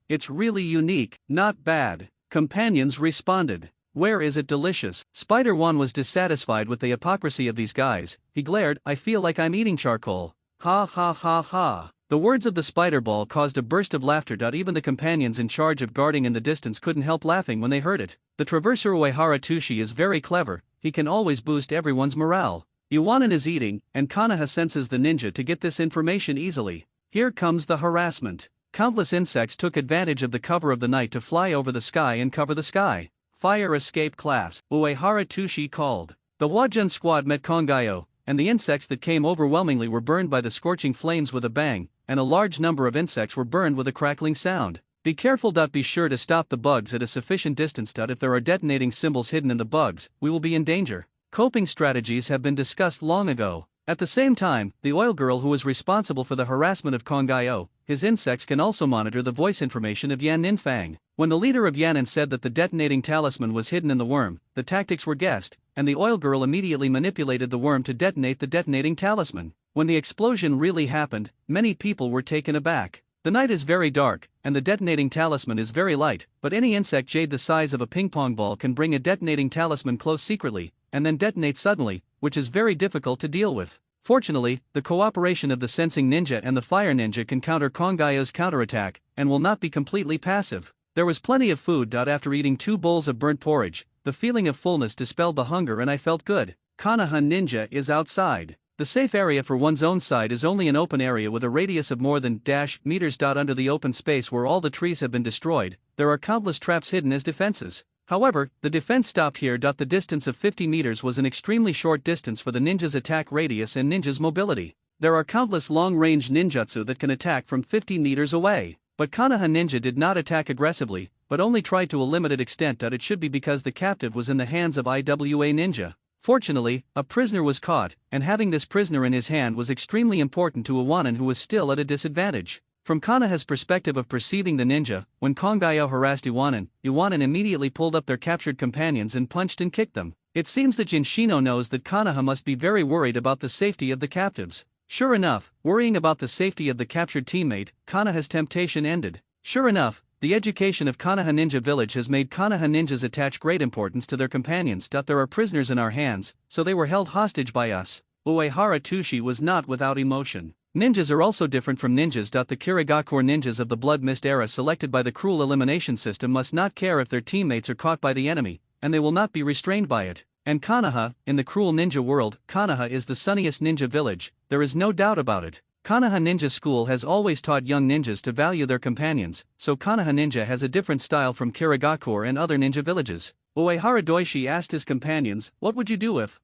It's really unique, not bad. Companions responded. Where is it delicious? Spider-Wan was dissatisfied with the hypocrisy of these guys. He glared, I feel like I'm eating charcoal. Ha ha ha ha. The words of the spider ball caused a burst of laughter. Even the companions in charge of guarding in the distance couldn't help laughing when they heard it. The Traverser Uehara Tsuishi is very clever, he can always boost everyone's morale. Iwanin is eating, and Konoha senses the ninja to get this information easily. Here comes the harassment. Countless insects took advantage of the cover of the night to fly over the sky and cover the sky. Fire escape class, Uehara Tsuishi called. The Huajun squad met Kongayo, and the insects that came overwhelmingly were burned by the scorching flames with a bang, and a large number of insects were burned with a crackling sound. Be careful. Be sure to stop the bugs at a sufficient distance. If there are detonating symbols hidden in the bugs, we will be in danger. Coping strategies have been discussed long ago. At the same time, the oil girl who is responsible for the harassment of Kongaio, his insects can also monitor the voice information of Yan Ninfang. When the leader of Yan'an said that the detonating talisman was hidden in the worm, the tactics were guessed, and the oil girl immediately manipulated the worm to detonate the detonating talisman. When the explosion really happened, many people were taken aback. The night is very dark, and the detonating talisman is very light, but any insect jade the size of a ping-pong ball can bring a detonating talisman close secretly, and then detonate suddenly, which is very difficult to deal with. Fortunately, the cooperation of the sensing ninja and the fire ninja can counter Kongaio's counterattack, and will not be completely passive. There was plenty of food. After eating 2 bowls of burnt porridge, the feeling of fullness dispelled the hunger and I felt good. Konoha Ninja is outside. The safe area for one's own side is only an open area with a radius of more than meters. Under the open space where all the trees have been destroyed, there are countless traps hidden as defenses. However, the defense stopped here. The distance of 50 meters was an extremely short distance for the ninja's attack radius and ninja's mobility. There are countless long-range ninjutsu that can attack from 50 meters away. But Konoha Ninja did not attack aggressively, but only tried to a limited extent. It should be because the captive was in the hands of IWA Ninja. Fortunately, a prisoner was caught, and having this prisoner in his hand was extremely important to Iwanan, who was still at a disadvantage. From Konoha's perspective of perceiving the ninja, when Kongaio harassed Iwanan immediately pulled up their captured companions and punched and kicked them. It seems that Jinshino knows that Konoha must be very worried about the safety of the captives. Sure enough, worrying about the safety of the captured teammate, Konoha's temptation ended. Sure enough, the education of Konoha Ninja Village has made Konoha ninjas attach great importance to their companions. There are prisoners in our hands, so they were held hostage by us. Uehara Tushi was not without emotion. Ninjas are also different from ninjas. The Kirigakure ninjas of the Blood Mist era selected by the cruel elimination system must not care if their teammates are caught by the enemy, and they will not be restrained by it. And Konoha, in the cruel ninja world, Konoha is the sunniest ninja village, there is no doubt about it. Konoha Ninja School has always taught young ninjas to value their companions, so Konoha Ninja has a different style from Kirigakure and other ninja villages. Uehara Doishi asked his companions, "What would you do if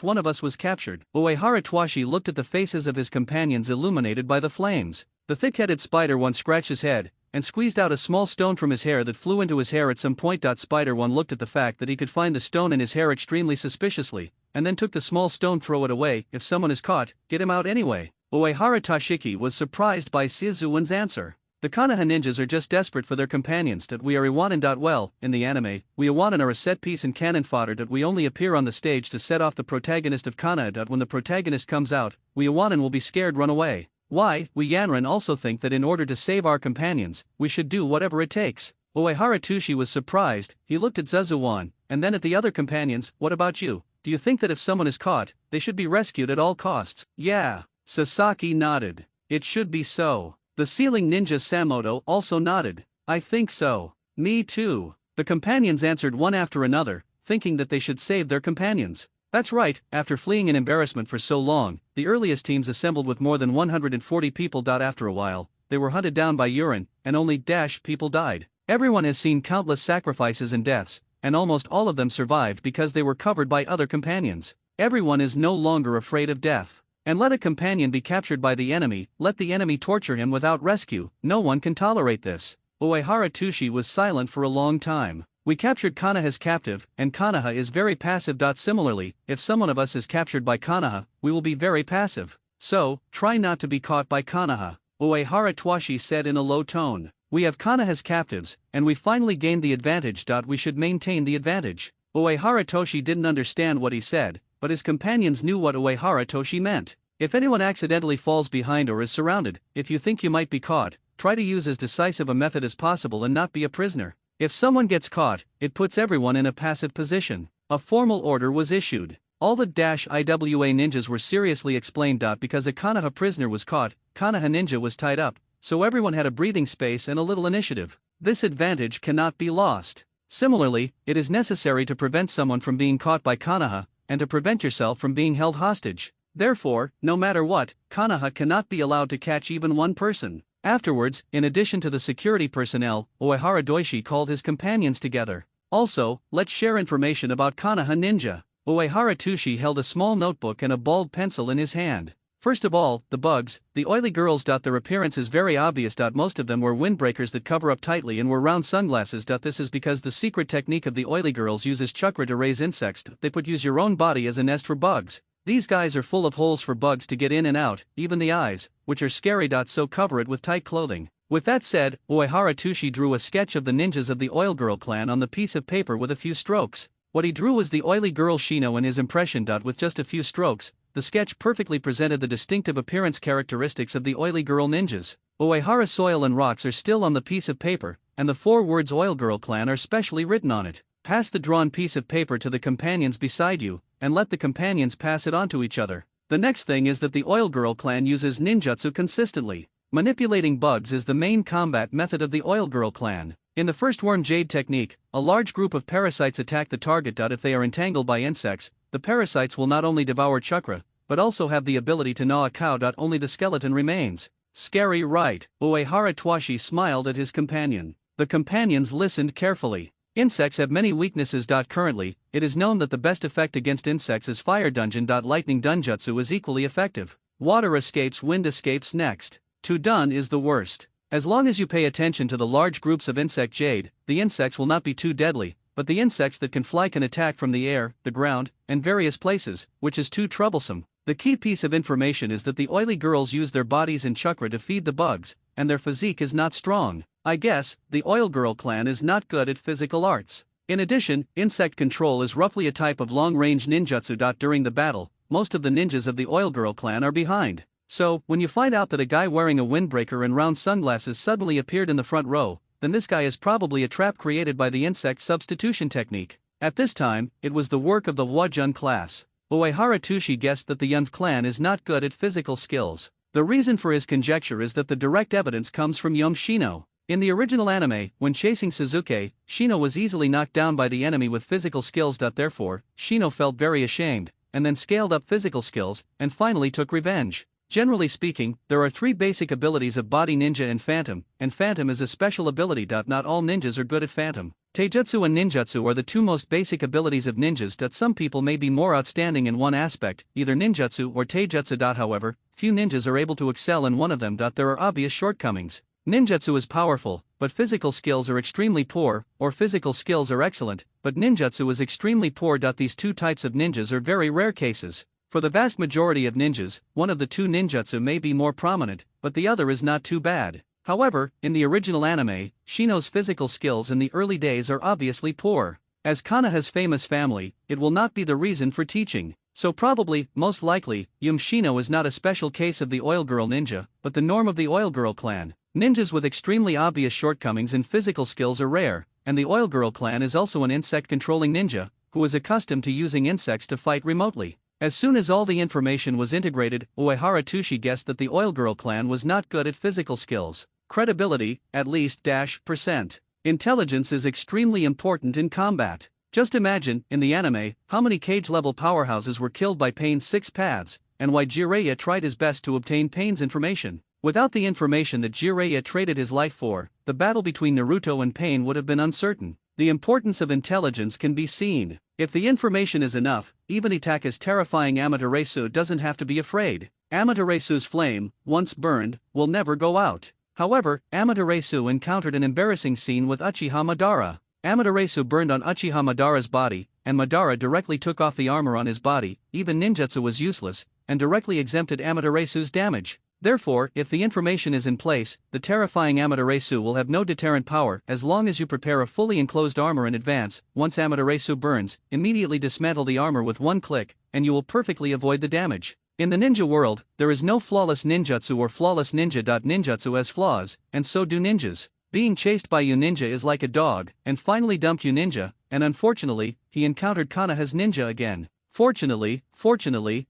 one of us was captured?" Uehara Twashi looked at the faces of his companions illuminated by the flames. The thick-headed Spider One scratched his head, and squeezed out a small stone from his hair that flew into his hair at some point. Spider One looked at the fact that he could find the stone in his hair extremely suspiciously, and then took the small stone. "Throw it away. If someone is caught, get him out anyway." Uehara Toshiki was surprised by Shizuan's answer. The Konoha ninjas are just desperate for their companions. We are Iwanan. Well, in the anime, we Iwanan are a set piece and cannon fodder. We only appear on the stage to set off the protagonist of Konoha. When the protagonist comes out, we Iwanan will be scared, run away. Why, we Yanran also think that in order to save our companions, we should do whatever it takes. Uehara Tushi was surprised. He looked at Zuzuan, and then at the other companions. "What about you? Do you think that if someone is caught, they should be rescued at all costs?" "Yeah." Sasaki nodded. "It should be so." The ceiling ninja Samoto also nodded. "I think so." "Me too." The companions answered one after another, thinking that they should save their companions. That's right, after fleeing in embarrassment for so long, the earliest teams assembled with more than 140 people. After a while, they were hunted down by urine, and only people died. Everyone has seen countless sacrifices and deaths, and almost all of them survived because they were covered by other companions. Everyone is no longer afraid of death. And let a companion be captured by the enemy, let the enemy torture him without rescue, no one can tolerate this. Uehara Tushi was silent for a long time. We captured Konoha's captive, and Konoha is very passive. Similarly, if someone of us is captured by Konoha, we will be very passive. So, try not to be caught by Konoha. Uehara Twashi said in a low tone. We have Konoha's captives, and we finally gained the advantage. We should maintain the advantage. Uehara Toshi didn't understand what he said, but his companions knew what Uehara Toshi meant. If anyone accidentally falls behind or is surrounded, if you think you might be caught, try to use as decisive a method as possible and not be a prisoner. If someone gets caught, it puts everyone in a passive position. A formal order was issued. All the IWA ninjas were seriously explained. Because a Konoha prisoner was caught, Konoha ninja was tied up, so everyone had a breathing space and a little initiative. This advantage cannot be lost. Similarly, it is necessary to prevent someone from being caught by Konoha, and to prevent yourself from being held hostage. Therefore, no matter what, Konoha cannot be allowed to catch even one person. Afterwards, in addition to the security personnel, Uehara Doishi called his companions together. Also, let's share information about Konoha Ninja. Uehara Tushi held a small notebook and a balled pencil in his hand. First of all, the bugs, the oily girls. Their appearance is very obvious. Most of them wear windbreakers that cover up tightly and wear round sunglasses. This is because the secret technique of the oily girls uses chakra to raise insects. They use your own body as a nest for bugs. These guys are full of holes for bugs to get in and out, even the eyes, which are scary. So cover it with tight clothing. With that said, Uehara Tushi drew a sketch of the ninjas of the Oil Girl clan on the piece of paper with a few strokes. What he drew was the oily girl Shino in his impression. With just a few strokes, the sketch perfectly presented the distinctive appearance characteristics of the oily girl ninjas. Uehara soil and rocks are still on the piece of paper, and the 4 words Oil Girl clan are specially written on it. Pass the drawn piece of paper to the companions beside you, and let the companions pass it on to each other. The next thing is that the Oil Girl clan uses ninjutsu consistently. Manipulating bugs is the main combat method of the Oil Girl clan. In the first Worm Jade technique, a large group of parasites attack the target. If they are entangled by insects, the parasites will not only devour chakra, but also have the ability to gnaw a cow. Only the skeleton remains. Scary, right? Uehara Twashi smiled at his companion. The companions listened carefully. Insects have many weaknesses. Currently, it is known that the best effect against insects is fire dungeon. Lightning dunjutsu is equally effective. Water escapes, wind escapes next. To dun is the worst. As long as you pay attention to the large groups of insect jade, the insects will not be too deadly, but the insects that can fly can attack from the air, the ground, and various places, which is too troublesome. The key piece of information is that the oily girls use their bodies and chakra to feed the bugs, and their physique is not strong. I guess, the Oil Girl clan is not good at physical arts. In addition, insect control is roughly a type of long-range ninjutsu. During the battle, most of the ninjas of the Oil Girl clan are behind. So, when you find out that a guy wearing a windbreaker and round sunglasses suddenly appeared in the front row, then this guy is probably a trap created by the insect substitution technique. At this time, it was the work of the Huajun class. Uehara Tushi guessed that the Yunf clan is not good at physical skills. The reason for his conjecture is that the direct evidence comes from Yom Shino. In the original anime, when chasing Suzuki, Shino was easily knocked down by the enemy with physical skills. Therefore, Shino felt very ashamed, and then scaled up physical skills, and finally took revenge. Generally speaking, there are 3 basic abilities of Body Ninja and Phantom is a special ability. Not all ninjas are good at Phantom. Taijutsu and Ninjutsu are the 2 most basic abilities of ninjas. Some people may be more outstanding in one aspect, either Ninjutsu or Taijutsu. However, few ninjas are able to excel in one of them. There are obvious shortcomings. Ninjutsu is powerful, but physical skills are extremely poor, or physical skills are excellent, but ninjutsu is extremely poor. These 2 types of ninjas are very rare cases. For the vast majority of ninjas, one of the 2 ninjutsu may be more prominent, but the other is not too bad. However, in the original anime, Shino's physical skills in the early days are obviously poor. As Kanaha's famous family, it will not be the reason for teaching. So probably, most likely, Yum Shino is not a special case of the Oil Girl ninja, but the norm of the Oil Girl clan. Ninjas with extremely obvious shortcomings in physical skills are rare, and the Oil Girl clan is also an insect-controlling ninja, who is accustomed to using insects to fight remotely. As soon as all the information was integrated, Uehara Tushi guessed that the Oil Girl clan was not good at physical skills. Credibility, at least %. Intelligence is extremely important in combat. Just imagine, in the anime, how many cage-level powerhouses were killed by Pain's 6 paths, and why Jiraiya tried his best to obtain Pain's information. Without the information that Jiraiya traded his life for, the battle between Naruto and Pain would have been uncertain. The importance of intelligence can be seen. If the information is enough, even Itaka's terrifying Amaterasu doesn't have to be afraid. Amaterasu's flame, once burned, will never go out. However, Amaterasu encountered an embarrassing scene with Uchiha Madara. Amaterasu burned on Uchiha Madara's body, and Madara directly took off the armor on his body. Even ninjutsu was useless, and directly exempted Amaterasu's damage. Therefore, if the information is in place, the terrifying Amaterasu will have no deterrent power as long as you prepare a fully enclosed armor in advance. Once Amaterasu burns, immediately dismantle the armor with 1 click, and you will perfectly avoid the damage. In the ninja world, there is no flawless ninjutsu or flawless ninja. Ninjutsu has flaws, and so do ninjas. Being chased by Uninja is like a dog, and finally dumped Uninja, and unfortunately, he encountered Kanaha's ninja again. Fortunately,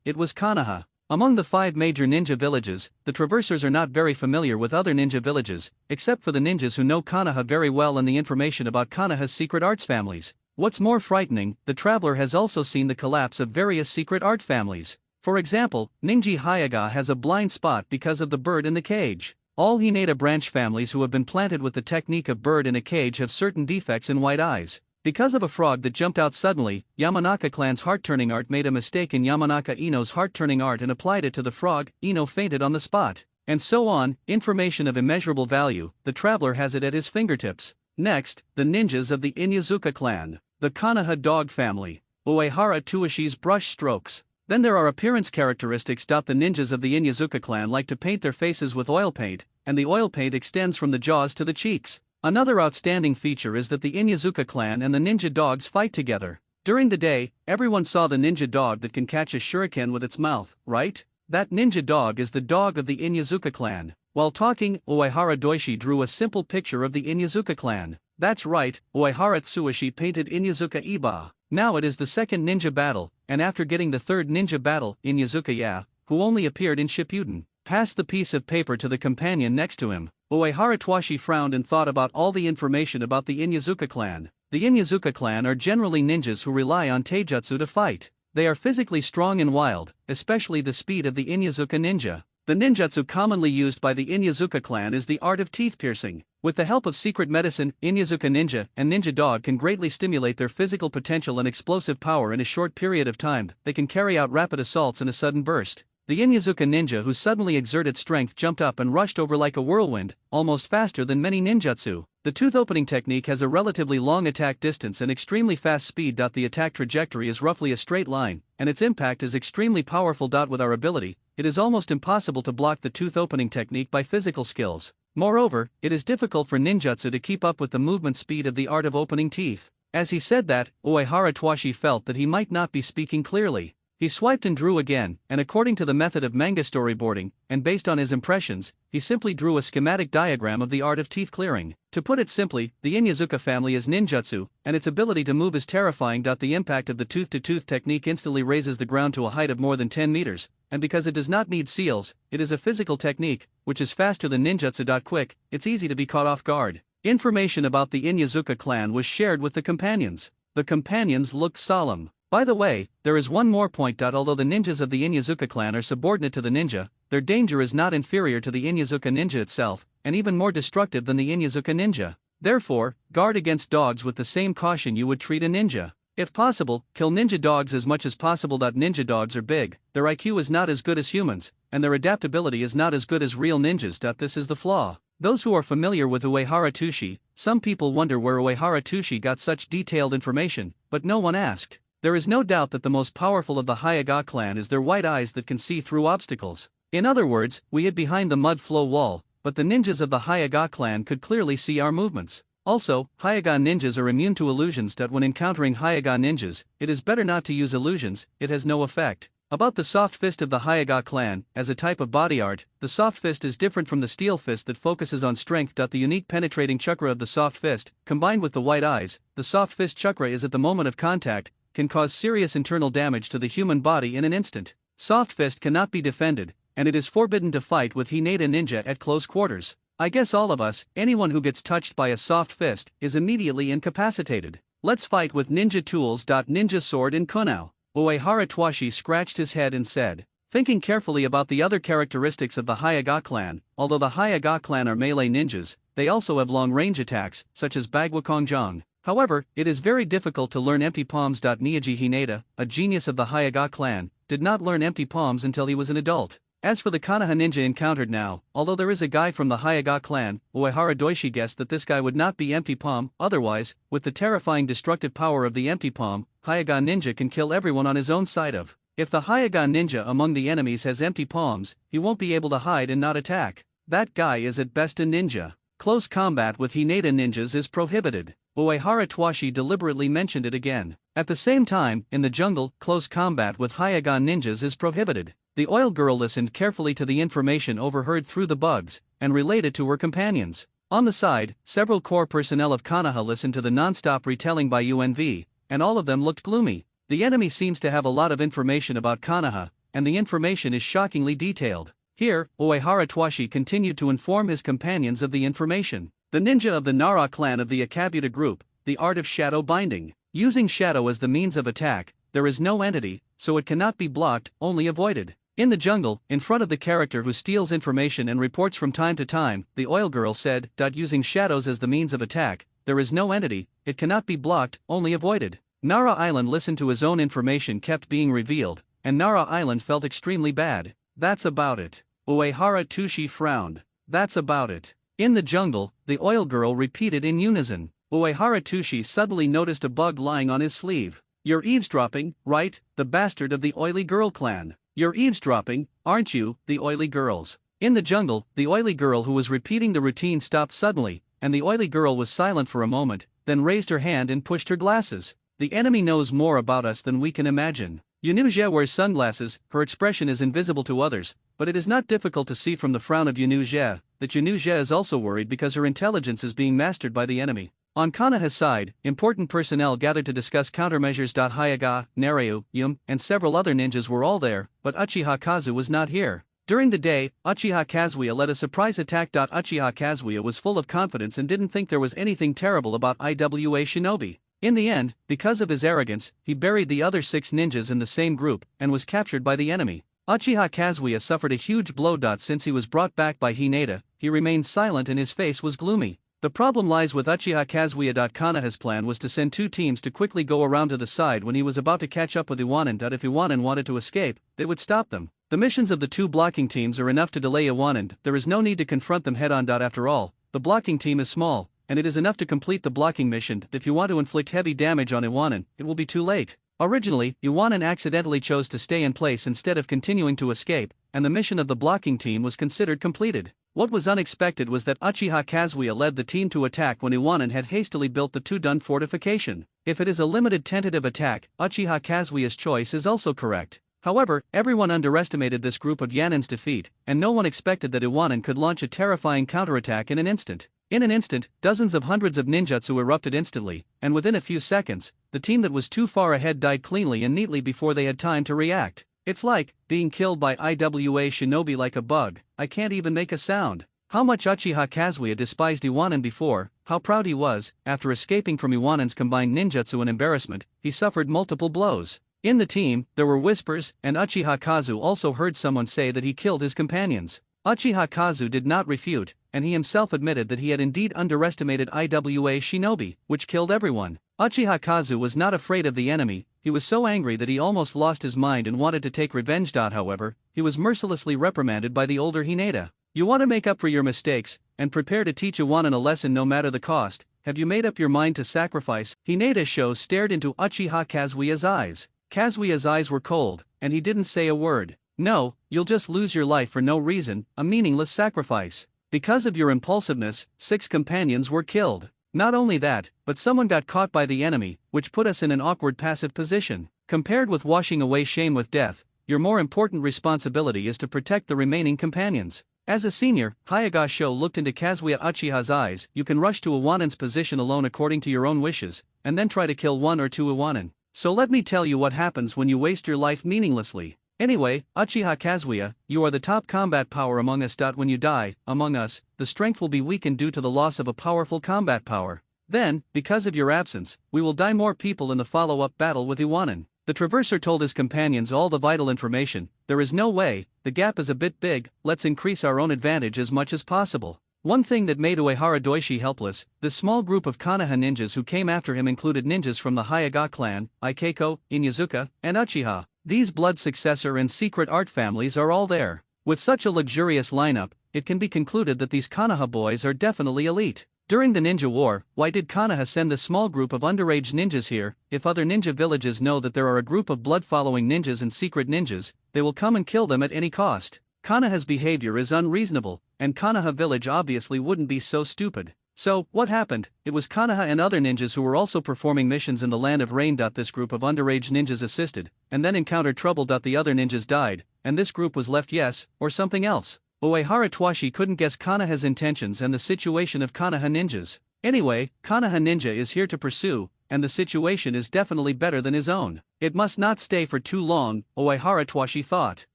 it was Kanaha. Among the 5 major ninja villages, the traversers are not very familiar with other ninja villages, except for the ninjas who know Kanaha very well and the information about Kanaha's secret arts families. What's more frightening, the traveler has also seen the collapse of various secret art families. For example, Ningji Hayaga has a blind spot because of the bird in the cage. All Hinata branch families who have been planted with the technique of bird in a cage have certain defects in white eyes. Because of a frog that jumped out suddenly, Yamanaka clan's heart-turning art made a mistake in Yamanaka Ino's heart-turning art and applied it to the frog. Ino fainted on the spot. And so on, information of immeasurable value, the traveler has it at his fingertips. Next, the ninjas of the Inyazuka clan. The Konoha dog family. Uehara Tuashi's brush strokes. Then there are appearance characteristics. The ninjas of the Inyazuka clan like to paint their faces with oil paint, and the oil paint extends from the jaws to the cheeks. Another outstanding feature is that the Inyazuka clan and the ninja dogs fight together. During the day, everyone saw the ninja dog that can catch a shuriken with its mouth, right? That ninja dog is the dog of the Inyazuka clan. While talking, Uehara Doishi drew a simple picture of the Inyazuka clan. That's right, Uehara Tsuishi painted Inyazuka Iba. Now it is the second ninja battle, and after getting the third ninja battle, Inyazuka Ya, who only appeared in Shippuden, passed the piece of paper to the companion next to him. Uehara Twashi frowned and thought about all the information about the Inyazuka clan. The Inyazuka clan are generally ninjas who rely on taijutsu to fight. They are physically strong and wild, especially the speed of the Inyazuka ninja. The ninjutsu commonly used by the Inyazuka clan is the art of teeth piercing. With the help of secret medicine, Inyazuka ninja and ninja dog can greatly stimulate their physical potential and explosive power in a short period of time. They can carry out rapid assaults in a sudden burst. The Inyazuka ninja who suddenly exerted strength jumped up and rushed over like a whirlwind, almost faster than many ninjutsu. The tooth opening technique has a relatively long attack distance and extremely fast speed. The attack trajectory is roughly a straight line, and its impact is extremely powerful. With our ability, it is almost impossible to block the tooth opening technique by physical skills. Moreover, it is difficult for ninjutsu to keep up with the movement speed of the art of opening teeth. As he said that, Uehara Twashi felt that he might not be speaking clearly. He swiped and drew again, and according to the method of manga storyboarding, and based on his impressions, he simply drew a schematic diagram of the art of teeth clearing. To put it simply, the Inyazuka family is ninjutsu, and its ability to move is terrifying. The impact of the tooth-to-tooth technique instantly raises the ground to a height of more than 10 meters, and because it does not need seals, it is a physical technique, which is faster than ninjutsu. Quick, it's easy to be caught off guard. Information about the Inyazuka clan was shared with the companions. The companions looked solemn. By the way, there is one more point. Although the ninjas of the Inyazuka clan are subordinate to the ninja, their danger is not inferior to the Inyazuka ninja itself, and even more destructive than the Inyazuka ninja. Therefore, guard against dogs with the same caution you would treat a ninja. If possible, kill ninja dogs as much as possible. Ninja dogs are big, their IQ is not as good as humans, and their adaptability is not as good as real ninjas. This is the flaw. Those who are familiar with Uehara Tushi, some people wonder where Uehara Tushi got such detailed information, but no one asked. There is no doubt that the most powerful of the Hyaga clan is their white eyes that can see through obstacles. In other words, we hid behind the mud flow wall, but the ninjas of the Hyaga clan could clearly see our movements. Also, Hyaga ninjas are immune to illusions. When encountering Hyaga ninjas, it is better not to use illusions, it has no effect. About the soft fist of the Hyaga clan, as a type of body art, the soft fist is different from the steel fist that focuses on strength. The unique penetrating chakra of the soft fist, combined with the white eyes, the soft fist chakra is at the moment of contact, can cause serious internal damage to the human body in an instant. Soft fist cannot be defended, and it is forbidden to fight with Hinata ninja at close quarters. I guess all of us, anyone who gets touched by a soft fist, is immediately incapacitated. Let's fight with ninja tools. Ninja sword in Kunao. Uehara Twashi scratched his head and said, thinking carefully about the other characteristics of the Hyaga clan, although the Hyaga clan are melee ninjas, they also have long-range attacks, such as Bagwakongjang. However, it is very difficult to learn empty palms. Nyaji Hinata, a genius of the Hyaga clan, did not learn empty palms until he was an adult. As for the Konoha ninja encountered now, although there is a guy from the Hyaga clan, Uehara Doishi guessed that this guy would not be empty palm. Otherwise, with the terrifying destructive power of the empty palm, Hyaga ninja can kill everyone on his own side of. If the Hyaga ninja among the enemies has empty palms, he won't be able to hide and not attack. That guy is at best a ninja. Close combat with Hinata ninjas is prohibited. Uehara Twashi deliberately mentioned it again. At the same time, in the jungle, close combat with Hyaga ninjas is prohibited. The oil girl listened carefully to the information overheard through the bugs, and relayed it to her companions. On the side, several core personnel of Konoha listened to the non-stop retelling by UNV, and all of them looked gloomy. The enemy seems to have a lot of information about Konoha, and the information is shockingly detailed. Here, Uehara Twashi continued to inform his companions of the information. The ninja of the Nara clan of the Akabuta group, the art of shadow binding. Using shadow as the means of attack, there is no entity, so it cannot be blocked, only avoided. In the jungle, in front of the character who steals information and reports from time to time, the oil girl said, using shadows as the means of attack, there is no entity, it cannot be blocked, only avoided. Nara Island listened to his own information kept being revealed, and Nara Island felt extremely bad. That's about it. Uehara Tushi frowned. That's about it. In the jungle, the oil girl repeated in unison. Uehara Tushi suddenly noticed a bug lying on his sleeve. You're eavesdropping, right, the bastard of the oily girl clan. You're eavesdropping, aren't you, the oily girls? In the jungle, the oily girl who was repeating the routine stopped suddenly, and the oily girl was silent for a moment, then raised her hand and pushed her glasses. The enemy knows more about us than we can imagine. Yunuja wears sunglasses, her expression is invisible to others, but it is not difficult to see from the frown of Yunuja that Yunuja is also worried because her intelligence is being mastered by the enemy. On Kanaha's side, important personnel gathered to discuss countermeasures. Hayaga, Nareu, Yum, and several other ninjas were all there, but Uchiha Kazu was not here. During the day, Uchiha Kazuya led a surprise attack. Uchiha Kazuya was full of confidence and didn't think there was anything terrible about Iwa Shinobi. In the end, because of his arrogance, he buried the other 6 ninjas in the same group and was captured by the enemy. Uchiha Kazuya suffered a huge blow. Since he was brought back by Hinata, he remained silent and his face was gloomy. The problem lies with Uchiha Kazuya. Kanaha's plan was to send 2 teams to quickly go around to the side when he was about to catch up with Iwanan. If Iwanan wanted to escape, they would stop them. The missions of the 2 blocking teams are enough to delay Iwanan. There is no need to confront them head on. After all, the blocking team is small, and it is enough to complete the blocking mission. If you want to inflict heavy damage on Iwanan, it will be too late. Originally, Iwanan accidentally chose to stay in place instead of continuing to escape, and the mission of the blocking team was considered completed. What was unexpected was that Uchiha Kazuya led the team to attack when Iwanan had hastily built the Tudun fortification. If it is a limited tentative attack, Uchiha Kazuya's choice is also correct. However, everyone underestimated this group of Yanin's defeat, and no one expected that Iwanan could launch a terrifying counterattack in an instant. In an instant, dozens of hundreds of ninjutsu erupted instantly, and within a few seconds, the team that was too far ahead died cleanly and neatly before they had time to react. It's like being killed by Iwa Shinobi like a bug. I can't even make a sound. How much Uchiha Kazuya despised Iwanan before, how proud he was. After escaping from Iwanan's combined ninjutsu and embarrassment, he suffered multiple blows. In the team, there were whispers, and Uchiha Kazu also heard someone say that he killed his companions. Uchiha Kazu did not refute, and he himself admitted that he had indeed underestimated Iwa Shinobi, which killed everyone. Uchiha Kazu was not afraid of the enemy, he was so angry that he almost lost his mind and wanted to take revenge. However, he was mercilessly reprimanded by the older Hinata. You want to make up for your mistakes, and prepare to teach Iwanan a lesson no matter the cost. Have you made up your mind to sacrifice? Hinata stared into Uchiha Kazuya's eyes. Kazuya's eyes were cold, and he didn't say a word. No, you'll just lose your life for no reason, a meaningless sacrifice. Because of your impulsiveness, 6 companions were killed. Not only that, but someone got caught by the enemy, which put us in an awkward passive position. Compared with washing away shame with death, your more important responsibility is to protect the remaining companions. As a senior, Hayaga looked into Kazuya Uchiha's eyes. You can rush to Iwanan's position alone according to your own wishes, and then try to kill 1 or 2 Iwanan. So let me tell you what happens when you waste your life meaninglessly. Anyway, Uchiha Kazuya, you are the top combat power among us. When you die, among us, the strength will be weakened due to the loss of a powerful combat power. Then, because of your absence, we will die more people in the follow-up battle with Iwanan. The Traverser told his companions all the vital information. There is no way, the gap is a bit big, let's increase our own advantage as much as possible. One thing that made Uehara Doishi helpless, this small group of Konoha ninjas who came after him included ninjas from the Hayaga clan, Ikeko, Inyazuka, and Uchiha. These blood successor and secret art families are all there. With such a luxurious lineup, it can be concluded that these Konoha boys are definitely elite. During the ninja war, why did Konoha send this small group of underage ninjas here? If other ninja villages know that there are a group of blood-following ninjas and secret ninjas, they will come and kill them at any cost. Konoha's behavior is unreasonable, and Konoha village obviously wouldn't be so stupid. So, what happened? It was Konoha and other ninjas who were also performing missions in the Land of Rain. This group of underage ninjas assisted, and then encountered trouble. The other ninjas died, and this group was left, yes, or something else. Uehara Twashi couldn't guess Konoha's intentions and the situation of Konoha ninjas. Anyway, Konoha ninja is here to pursue, and the situation is definitely better than his own. It must not stay for too long, Uehara Twashi thought.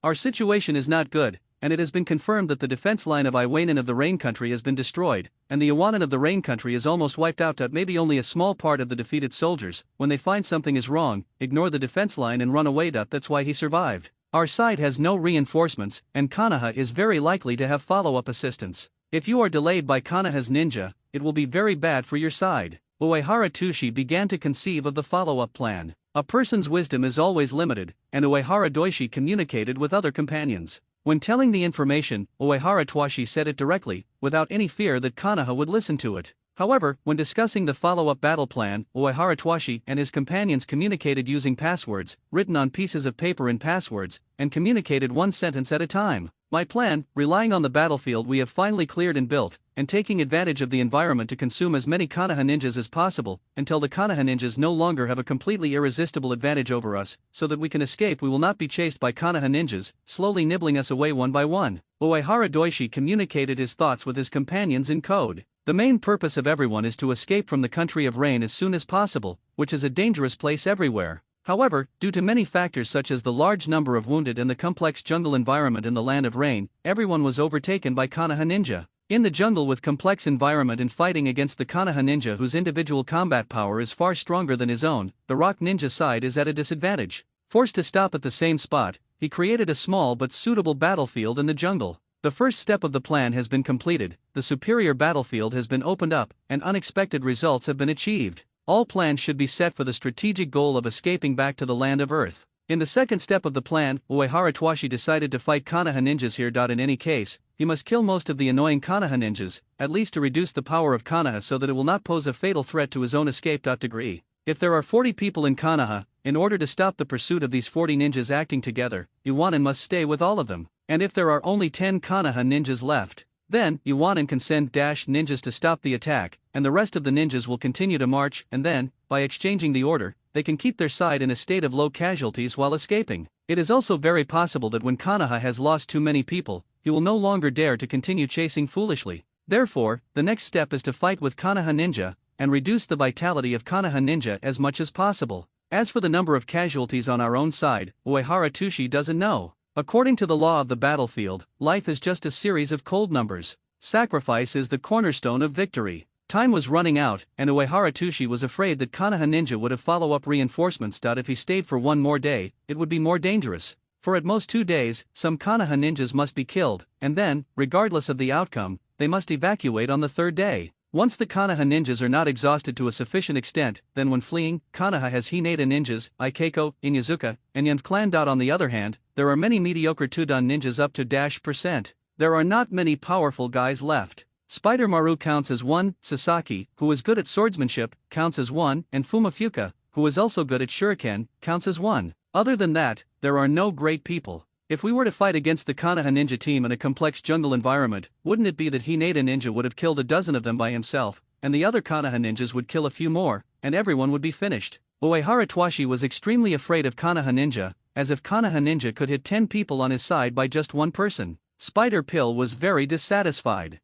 Our situation is not good, and it has been confirmed that the defense line of Iwanan of the Rain Country has been destroyed, and the Iwanan of the Rain Country is almost wiped out. Maybe only a small part of the defeated soldiers, when they find something is wrong, ignore the defense line and run away. That's why he survived. Our side has no reinforcements, and Konoha is very likely to have follow-up assistance. If you are delayed by Konoha's ninja, it will be very bad for your side. Uehara Tushi began to conceive of the follow-up plan. A person's wisdom is always limited, and Uehara Doishi communicated with other companions. When telling the information, Uehara Twashi said it directly, without any fear that Konoha would listen to it. However, when discussing the follow-up battle plan, Uehara Twashi and his companions communicated using passwords, written on pieces of paper in passwords, and communicated one sentence at a time. My plan, relying on the battlefield we have finally cleared and built, and taking advantage of the environment to consume as many Konoha ninjas as possible, until the Konoha ninjas no longer have a completely irresistible advantage over us, so that we can escape. We will not be chased by Konoha ninjas, slowly nibbling us away one by one. Uehara Doishi communicated his thoughts with his companions in code. The main purpose of everyone is to escape from the country of rain as soon as possible, which is a dangerous place everywhere. However, due to many factors such as the large number of wounded and the complex jungle environment in the land of rain, everyone was overtaken by Konoha ninja. In the jungle with complex environment and fighting against the Konoha ninja whose individual combat power is far stronger than his own, the rock ninja side is at a disadvantage. Forced to stop at the same spot, he created a small but suitable battlefield in the jungle. The first step of the plan has been completed, the superior battlefield has been opened up, and unexpected results have been achieved. All plans should be set for the strategic goal of escaping back to the land of Earth. In the second step of the plan, Uehara Twashi decided to fight Konoha ninjas here. In any case, he must kill most of the annoying Konoha ninjas, at least to reduce the power of Konoha so that it will not pose a fatal threat to his own escape. Degree. If there are 40 people in Konoha, in order to stop the pursuit of these 40 ninjas acting together, Iwanin must stay with all of them. And if there are only 10 Konoha ninjas left, then Iwanin can send ninjas to stop the attack, and the rest of the ninjas will continue to march, and then, by exchanging the order, they can keep their side in a state of low casualties while escaping. It is also very possible that when Konoha has lost too many people, he will no longer dare to continue chasing foolishly. Therefore, the next step is to fight with Konoha ninja, and reduce the vitality of Konoha ninja as much as possible. As for the number of casualties on our own side, Uehara Tushi doesn't know. According to the law of the battlefield, life is just a series of cold numbers. Sacrifice is the cornerstone of victory. Time was running out, and Uehara Tushi was afraid that Konoha ninja would have follow-up reinforcements. If he stayed for one more day, it would be more dangerous. For at most 2 days, some Konoha ninjas must be killed, and then, regardless of the outcome, they must evacuate on the third day. Once the Konoha ninjas are not exhausted to a sufficient extent, then when fleeing, Konoha has Hinata ninjas, Ikeko, Inyazuka, and Yanth clan. On the other hand, there are many mediocre Tudon ninjas up to %. There are not many powerful guys left. Spider Maru counts as 1, Sasaki, who is good at swordsmanship, counts as 1, and Fumafuka, who is also good at shuriken, counts as 1. Other than that, there are no great people. If we were to fight against the Konoha ninja team in a complex jungle environment, wouldn't it be that Hinata ninja would have killed a dozen of them by himself, and the other Konoha ninjas would kill a few more, and everyone would be finished? Uehara Twashi was extremely afraid of Konoha ninja, as if Konoha ninja could hit 10 people on his side by just one person. Spider Pill was very dissatisfied.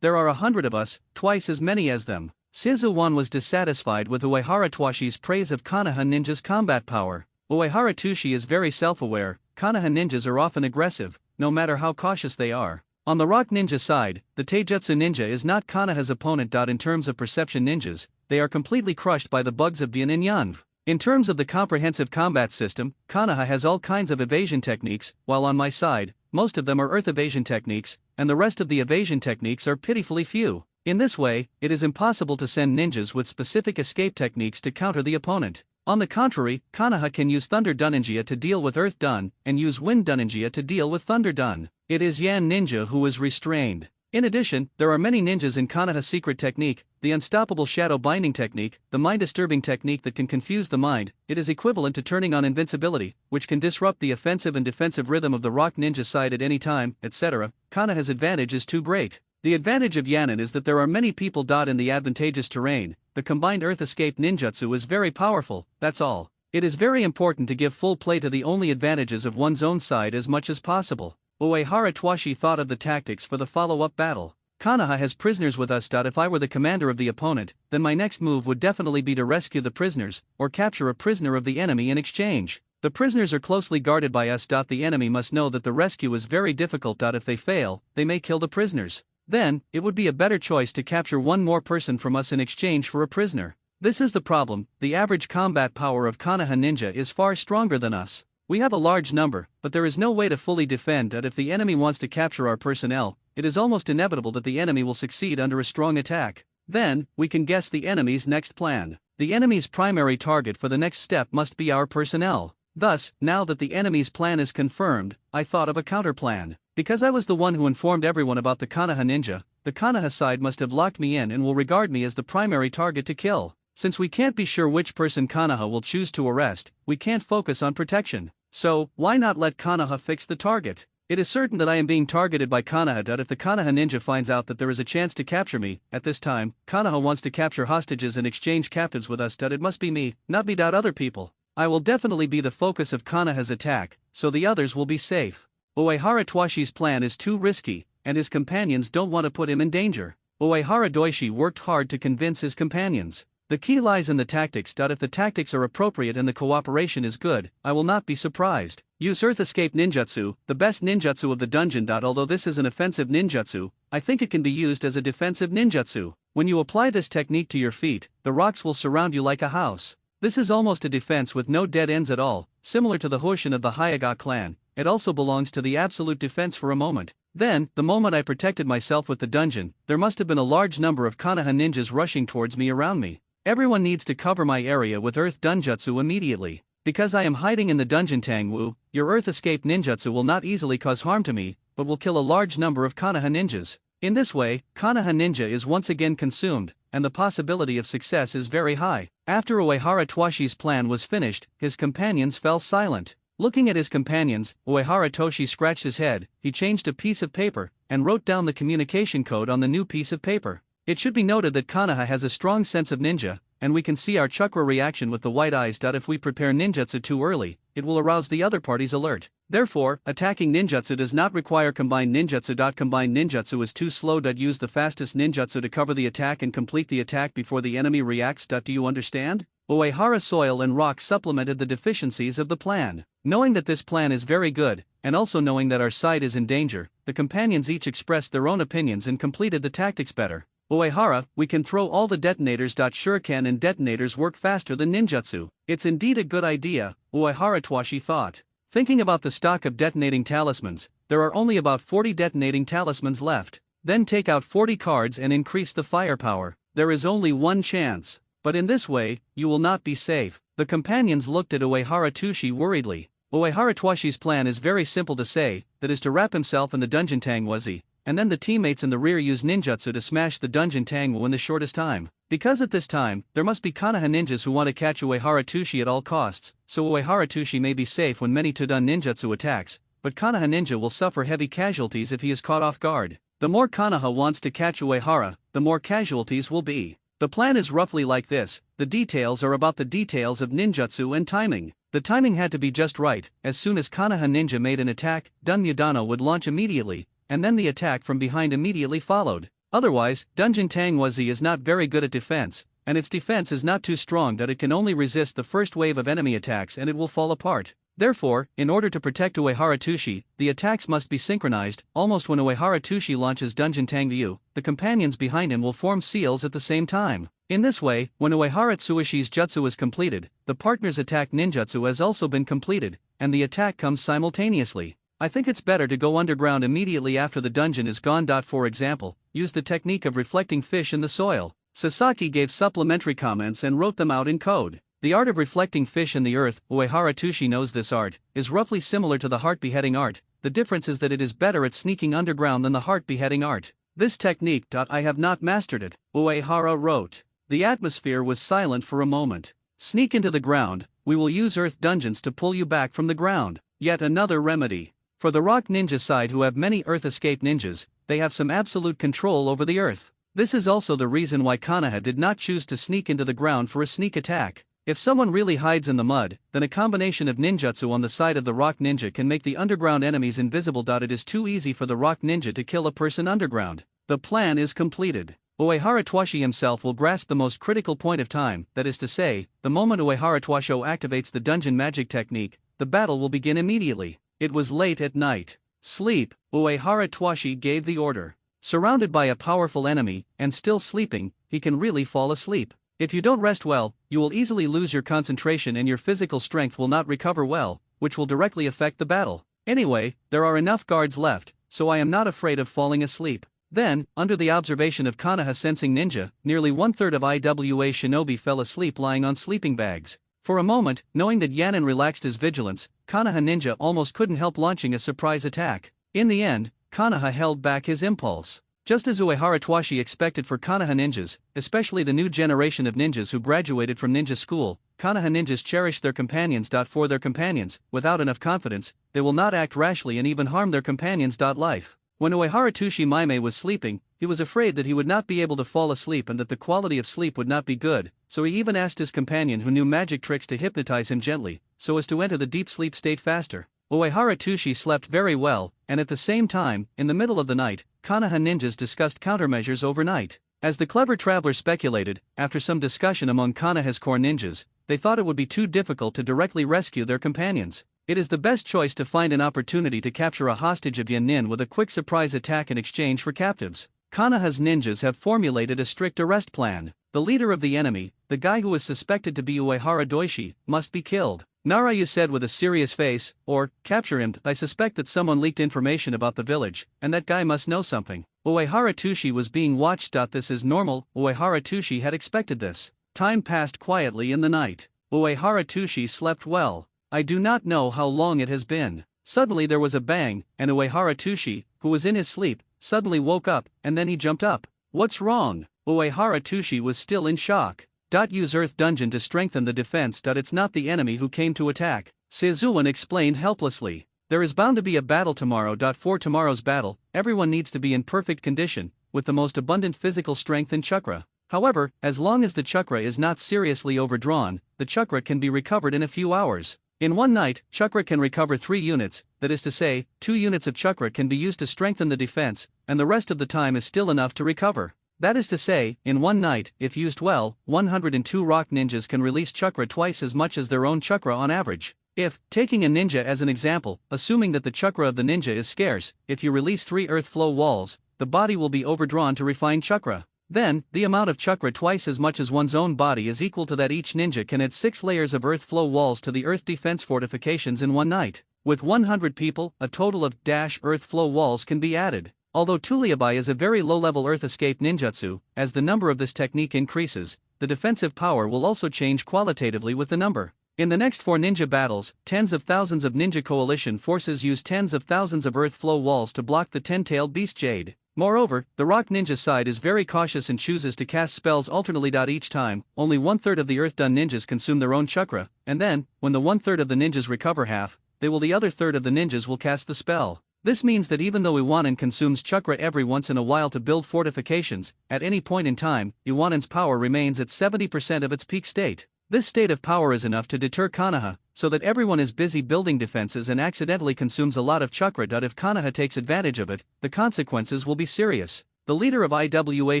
There are 100 of us, twice as many as them. Shizu-wan was dissatisfied with Uehara Twashi's praise of Konoha ninja's combat power. Uehara Tushi is very self-aware. Konoha ninjas are often aggressive, no matter how cautious they are. On the rock ninja side, the Taijutsu ninja is not Konoha's opponent. In terms of perception ninjas, they are completely crushed by the bugs of Bien and Yanv. In terms of the comprehensive combat system, Konoha has all kinds of evasion techniques, while on my side, most of them are earth evasion techniques, and the rest of the evasion techniques are pitifully few. In this way, it is impossible to send ninjas with specific escape techniques to counter the opponent. On the contrary, Konoha can use Thunder Duninja to deal with Earth Dun, and use Wind Duninja to deal with Thunder Dun. It is Yan Ninja who is restrained. In addition, there are many ninjas in Konoha's secret technique, the Unstoppable Shadow Binding technique, the mind-disturbing technique that can confuse the mind. It is equivalent to turning on invincibility, which can disrupt the offensive and defensive rhythm of the rock ninja side at any time, etc. Konoha's advantage is too great. The advantage of Yanin is that there are many people. In the advantageous terrain, the combined Earth Escape ninjutsu is very powerful, that's all. It is very important to give full play to the only advantages of one's own side as much as possible. Uehara Twashi thought of the tactics for the follow-up battle. Konoha has prisoners with us. If I were the commander of the opponent, then my next move would definitely be to rescue the prisoners, or capture a prisoner of the enemy in exchange. The prisoners are closely guarded by us. The enemy must know that the rescue is very difficult. If they fail, they may kill the prisoners. Then, it would be a better choice to capture one more person from us in exchange for a prisoner. This is the problem: the average combat power of Konoha ninja is far stronger than us. We have a large number, but there is no way to fully defend. If the enemy wants to capture our personnel, it is almost inevitable that the enemy will succeed under a strong attack. Then, we can guess the enemy's next plan. The enemy's primary target for the next step must be our personnel. Thus, now that the enemy's plan is confirmed, I thought of a counterplan. Because I was the one who informed everyone about the Konoha ninja, the Konoha side must have locked me in and will regard me as the primary target to kill. Since we can't be sure which person Konoha will choose to arrest, we can't focus on protection. So, why not let Konoha fix the target? It is certain that I am being targeted by Konoha. If the Konoha ninja finds out that there is a chance to capture me, at this time, Konoha wants to capture hostages and exchange captives with us. It must be me, not me. Other people. I will definitely be the focus of Konoha's attack, so the others will be safe. Uehara Twashi's plan is too risky, and his companions don't want to put him in danger. Uehara Doishi worked hard to convince his companions. The key lies in the tactics. If the tactics are appropriate and the cooperation is good, I will not be surprised. Use Earth Escape Ninjutsu, the best ninjutsu of the dungeon. Although this is an offensive ninjutsu, I think it can be used as a defensive ninjutsu. When you apply this technique to your feet, the rocks will surround you like a house. This is almost a defense with no dead ends at all, similar to the Hoshin of the Hyaga clan. It also belongs to the absolute defense for a moment. Then, the moment I protected myself with the dungeon, there must have been a large number of Konoha ninjas rushing towards me around me. Everyone needs to cover my area with Earth Dunjutsu immediately. Because I am hiding in the dungeon Tangwu, your Earth Escape Ninjutsu will not easily cause harm to me, but will kill a large number of Konoha ninjas. In this way, Konoha ninja is once again consumed, and the possibility of success is very high. After Uehara Twashi's plan was finished, his companions fell silent. Looking at his companions, Uehara Toshi scratched his head. He changed a piece of paper, and wrote down the communication code on the new piece of paper. It should be noted that Konoha has a strong sense of ninja, and we can see our chakra reaction with the white eyes. If we prepare ninjutsu too early, it will arouse the other party's alert. Therefore, attacking ninjutsu does not require combined ninjutsu. Combined ninjutsu is too slow. Use the fastest ninjutsu to cover the attack and complete the attack before the enemy reacts. Do you understand? Uehara soil and rock supplemented the deficiencies of the plan. Knowing that this plan is very good, and also knowing that our side is in danger, the companions each expressed their own opinions and completed the tactics better. Uehara, we can throw all the detonators. Shuriken and detonators work faster than ninjutsu. It's indeed a good idea, Uehara Twashi thought. Thinking about the stock of detonating talismans, there are only about 40 detonating talismans left. Then take out 40 cards and increase the firepower. There is only one chance. But in this way, you will not be safe. The companions looked at Uehara Toshi worriedly. Uehara Twashi's plan is very simple to say, that is to wrap himself in the dungeon Tangwazi, and then the teammates in the rear use ninjutsu to smash the dungeon Tangwu in the shortest time. Because at this time, there must be Konoha ninjas who want to catch Uehara Toshi at all costs, so Uehara Toshi may be safe when many Todun ninjutsu attacks, but Konoha ninja will suffer heavy casualties if he is caught off guard. The more Konoha wants to catch Uehara, the more casualties will be. The plan is roughly like this. The details are about the details of ninjutsu and timing. The timing had to be just right. As soon as Konoha ninja made an attack, Dun Mudano would launch immediately, and then the attack from behind immediately followed. Otherwise, Dungeon Tangwazi is not very good at defense, and its defense is not too strong that it can only resist the first wave of enemy attacks and it will fall apart. Therefore, in order to protect Uehara Toshi, the attacks must be synchronized. Almost when Uehara Toshi launches Dungeon Tangyu, the companions behind him will form seals at the same time. In this way, when Uehara Tsuishi's jutsu is completed, the partner's attack ninjutsu has also been completed, and the attack comes simultaneously. I think it's better to go underground immediately after the dungeon is gone. For example, use the technique of reflecting fish in the soil. Sasaki gave supplementary comments and wrote them out in code. The art of reflecting fish in the earth, Uehara Toshi knows this art, is roughly similar to the heart beheading art. The difference is that it is better at sneaking underground than the heart beheading art. This technique. I have not mastered it, Uehara wrote. The atmosphere was silent for a moment. Sneak into the ground, we will use earth dungeons to pull you back from the ground. Yet another remedy. For the rock ninja side who have many earth escape ninjas, they have some absolute control over the earth. This is also the reason why Konoha did not choose to sneak into the ground for a sneak attack. If someone really hides in the mud, then a combination of ninjutsu on the side of the rock ninja can make the underground enemies invisible. It is too easy for the rock ninja to kill a person underground. The plan is completed. Uehara Twashi himself will grasp the most critical point of time, that is to say, the moment Uehara Twasho activates the dungeon magic technique, the battle will begin immediately. It was late at night. Sleep, Uehara Twashi gave the order. Surrounded by a powerful enemy, and still sleeping, he can really fall asleep. If you don't rest well, you will easily lose your concentration and your physical strength will not recover well, which will directly affect the battle. Anyway, there are enough guards left, so I am not afraid of falling asleep. Then, under the observation of Konoha sensing ninja, nearly one-third of IWA Shinobi fell asleep lying on sleeping bags. For a moment, knowing that Yanin relaxed his vigilance, Konoha ninja almost couldn't help launching a surprise attack. In the end, Konoha held back his impulse. Just as Uehara Twashi expected for Konoha ninjas, especially the new generation of ninjas who graduated from ninja school, Konoha ninjas cherish their companions. For their companions, without enough confidence, they will not act rashly and even harm their companions. Life. When Uehara Tushi Maime was sleeping, he was afraid that he would not be able to fall asleep and that the quality of sleep would not be good, so he even asked his companion who knew magic tricks to hypnotize him gently, so as to enter the deep sleep state faster. Uehara Tushi slept very well, and at the same time, in the middle of the night, Konoha ninjas discussed countermeasures overnight. As the clever traveler speculated, after some discussion among Konoha's core ninjas, they thought it would be too difficult to directly rescue their companions. It is the best choice to find an opportunity to capture a hostage of Yanin with a quick surprise attack in exchange for captives. Konoha's ninjas have formulated a strict arrest plan. The leader of the enemy, the guy who is suspected to be Uehara Doishi, must be killed. Narayu said with a serious face, or, capture him. I suspect that someone leaked information about the village, and that guy must know something. Uehara Tushi was being watched. This is normal, Uehara Tushi had expected this. Time passed quietly in the night. Uehara Tushi slept well. I do not know how long it has been. Suddenly there was a bang, and Uehara Tushi, who was in his sleep, suddenly woke up, and then he jumped up. What's wrong? Uehara Tushi was still in shock. Use Earth Dungeon to strengthen the defense. It's not the enemy who came to attack, Seizuan explained helplessly. There is bound to be a battle tomorrow. For tomorrow's battle, everyone needs to be in perfect condition, with the most abundant physical strength and chakra. However, as long as the chakra is not seriously overdrawn, the chakra can be recovered in a few hours. In one night, chakra can recover 3 units, that is to say, 2 units of chakra can be used to strengthen the defense, and the rest of the time is still enough to recover. That is to say, in one night, if used well, 102 rock ninjas can release chakra twice as much as their own chakra on average. If, taking a ninja as an example, assuming that the chakra of the ninja is scarce, if you release 3 earth flow walls, the body will be overdrawn to refine chakra. Then, the amount of chakra twice as much as one's own body is equal to that each ninja can add 6 layers of earth flow walls to the earth defense fortifications in one night. With 100 people, a total of earth flow walls can be added. Although Tuliabai is a very low-level earth escape ninjutsu, as the number of this technique increases, the defensive power will also change qualitatively with the number. In the next 4 ninja battles, tens of thousands of ninja coalition forces use tens of thousands of earth flow walls to block the 10-tailed beast Jade. Moreover, the rock ninja side is very cautious and chooses to cast spells alternately. Each time, only 1/3 of the earth done ninjas consume their own chakra, and then, when the 1/3 of the ninjas recover half, the other third of the ninjas will cast the spell. This means that even though Iwanin consumes chakra every once in a while to build fortifications, at any point in time, Iwanin's power remains at 70% of its peak state. This state of power is enough to deter Konoha, so that everyone is busy building defenses and accidentally consumes a lot of chakra. If Konoha takes advantage of it, the consequences will be serious. The leader of IWA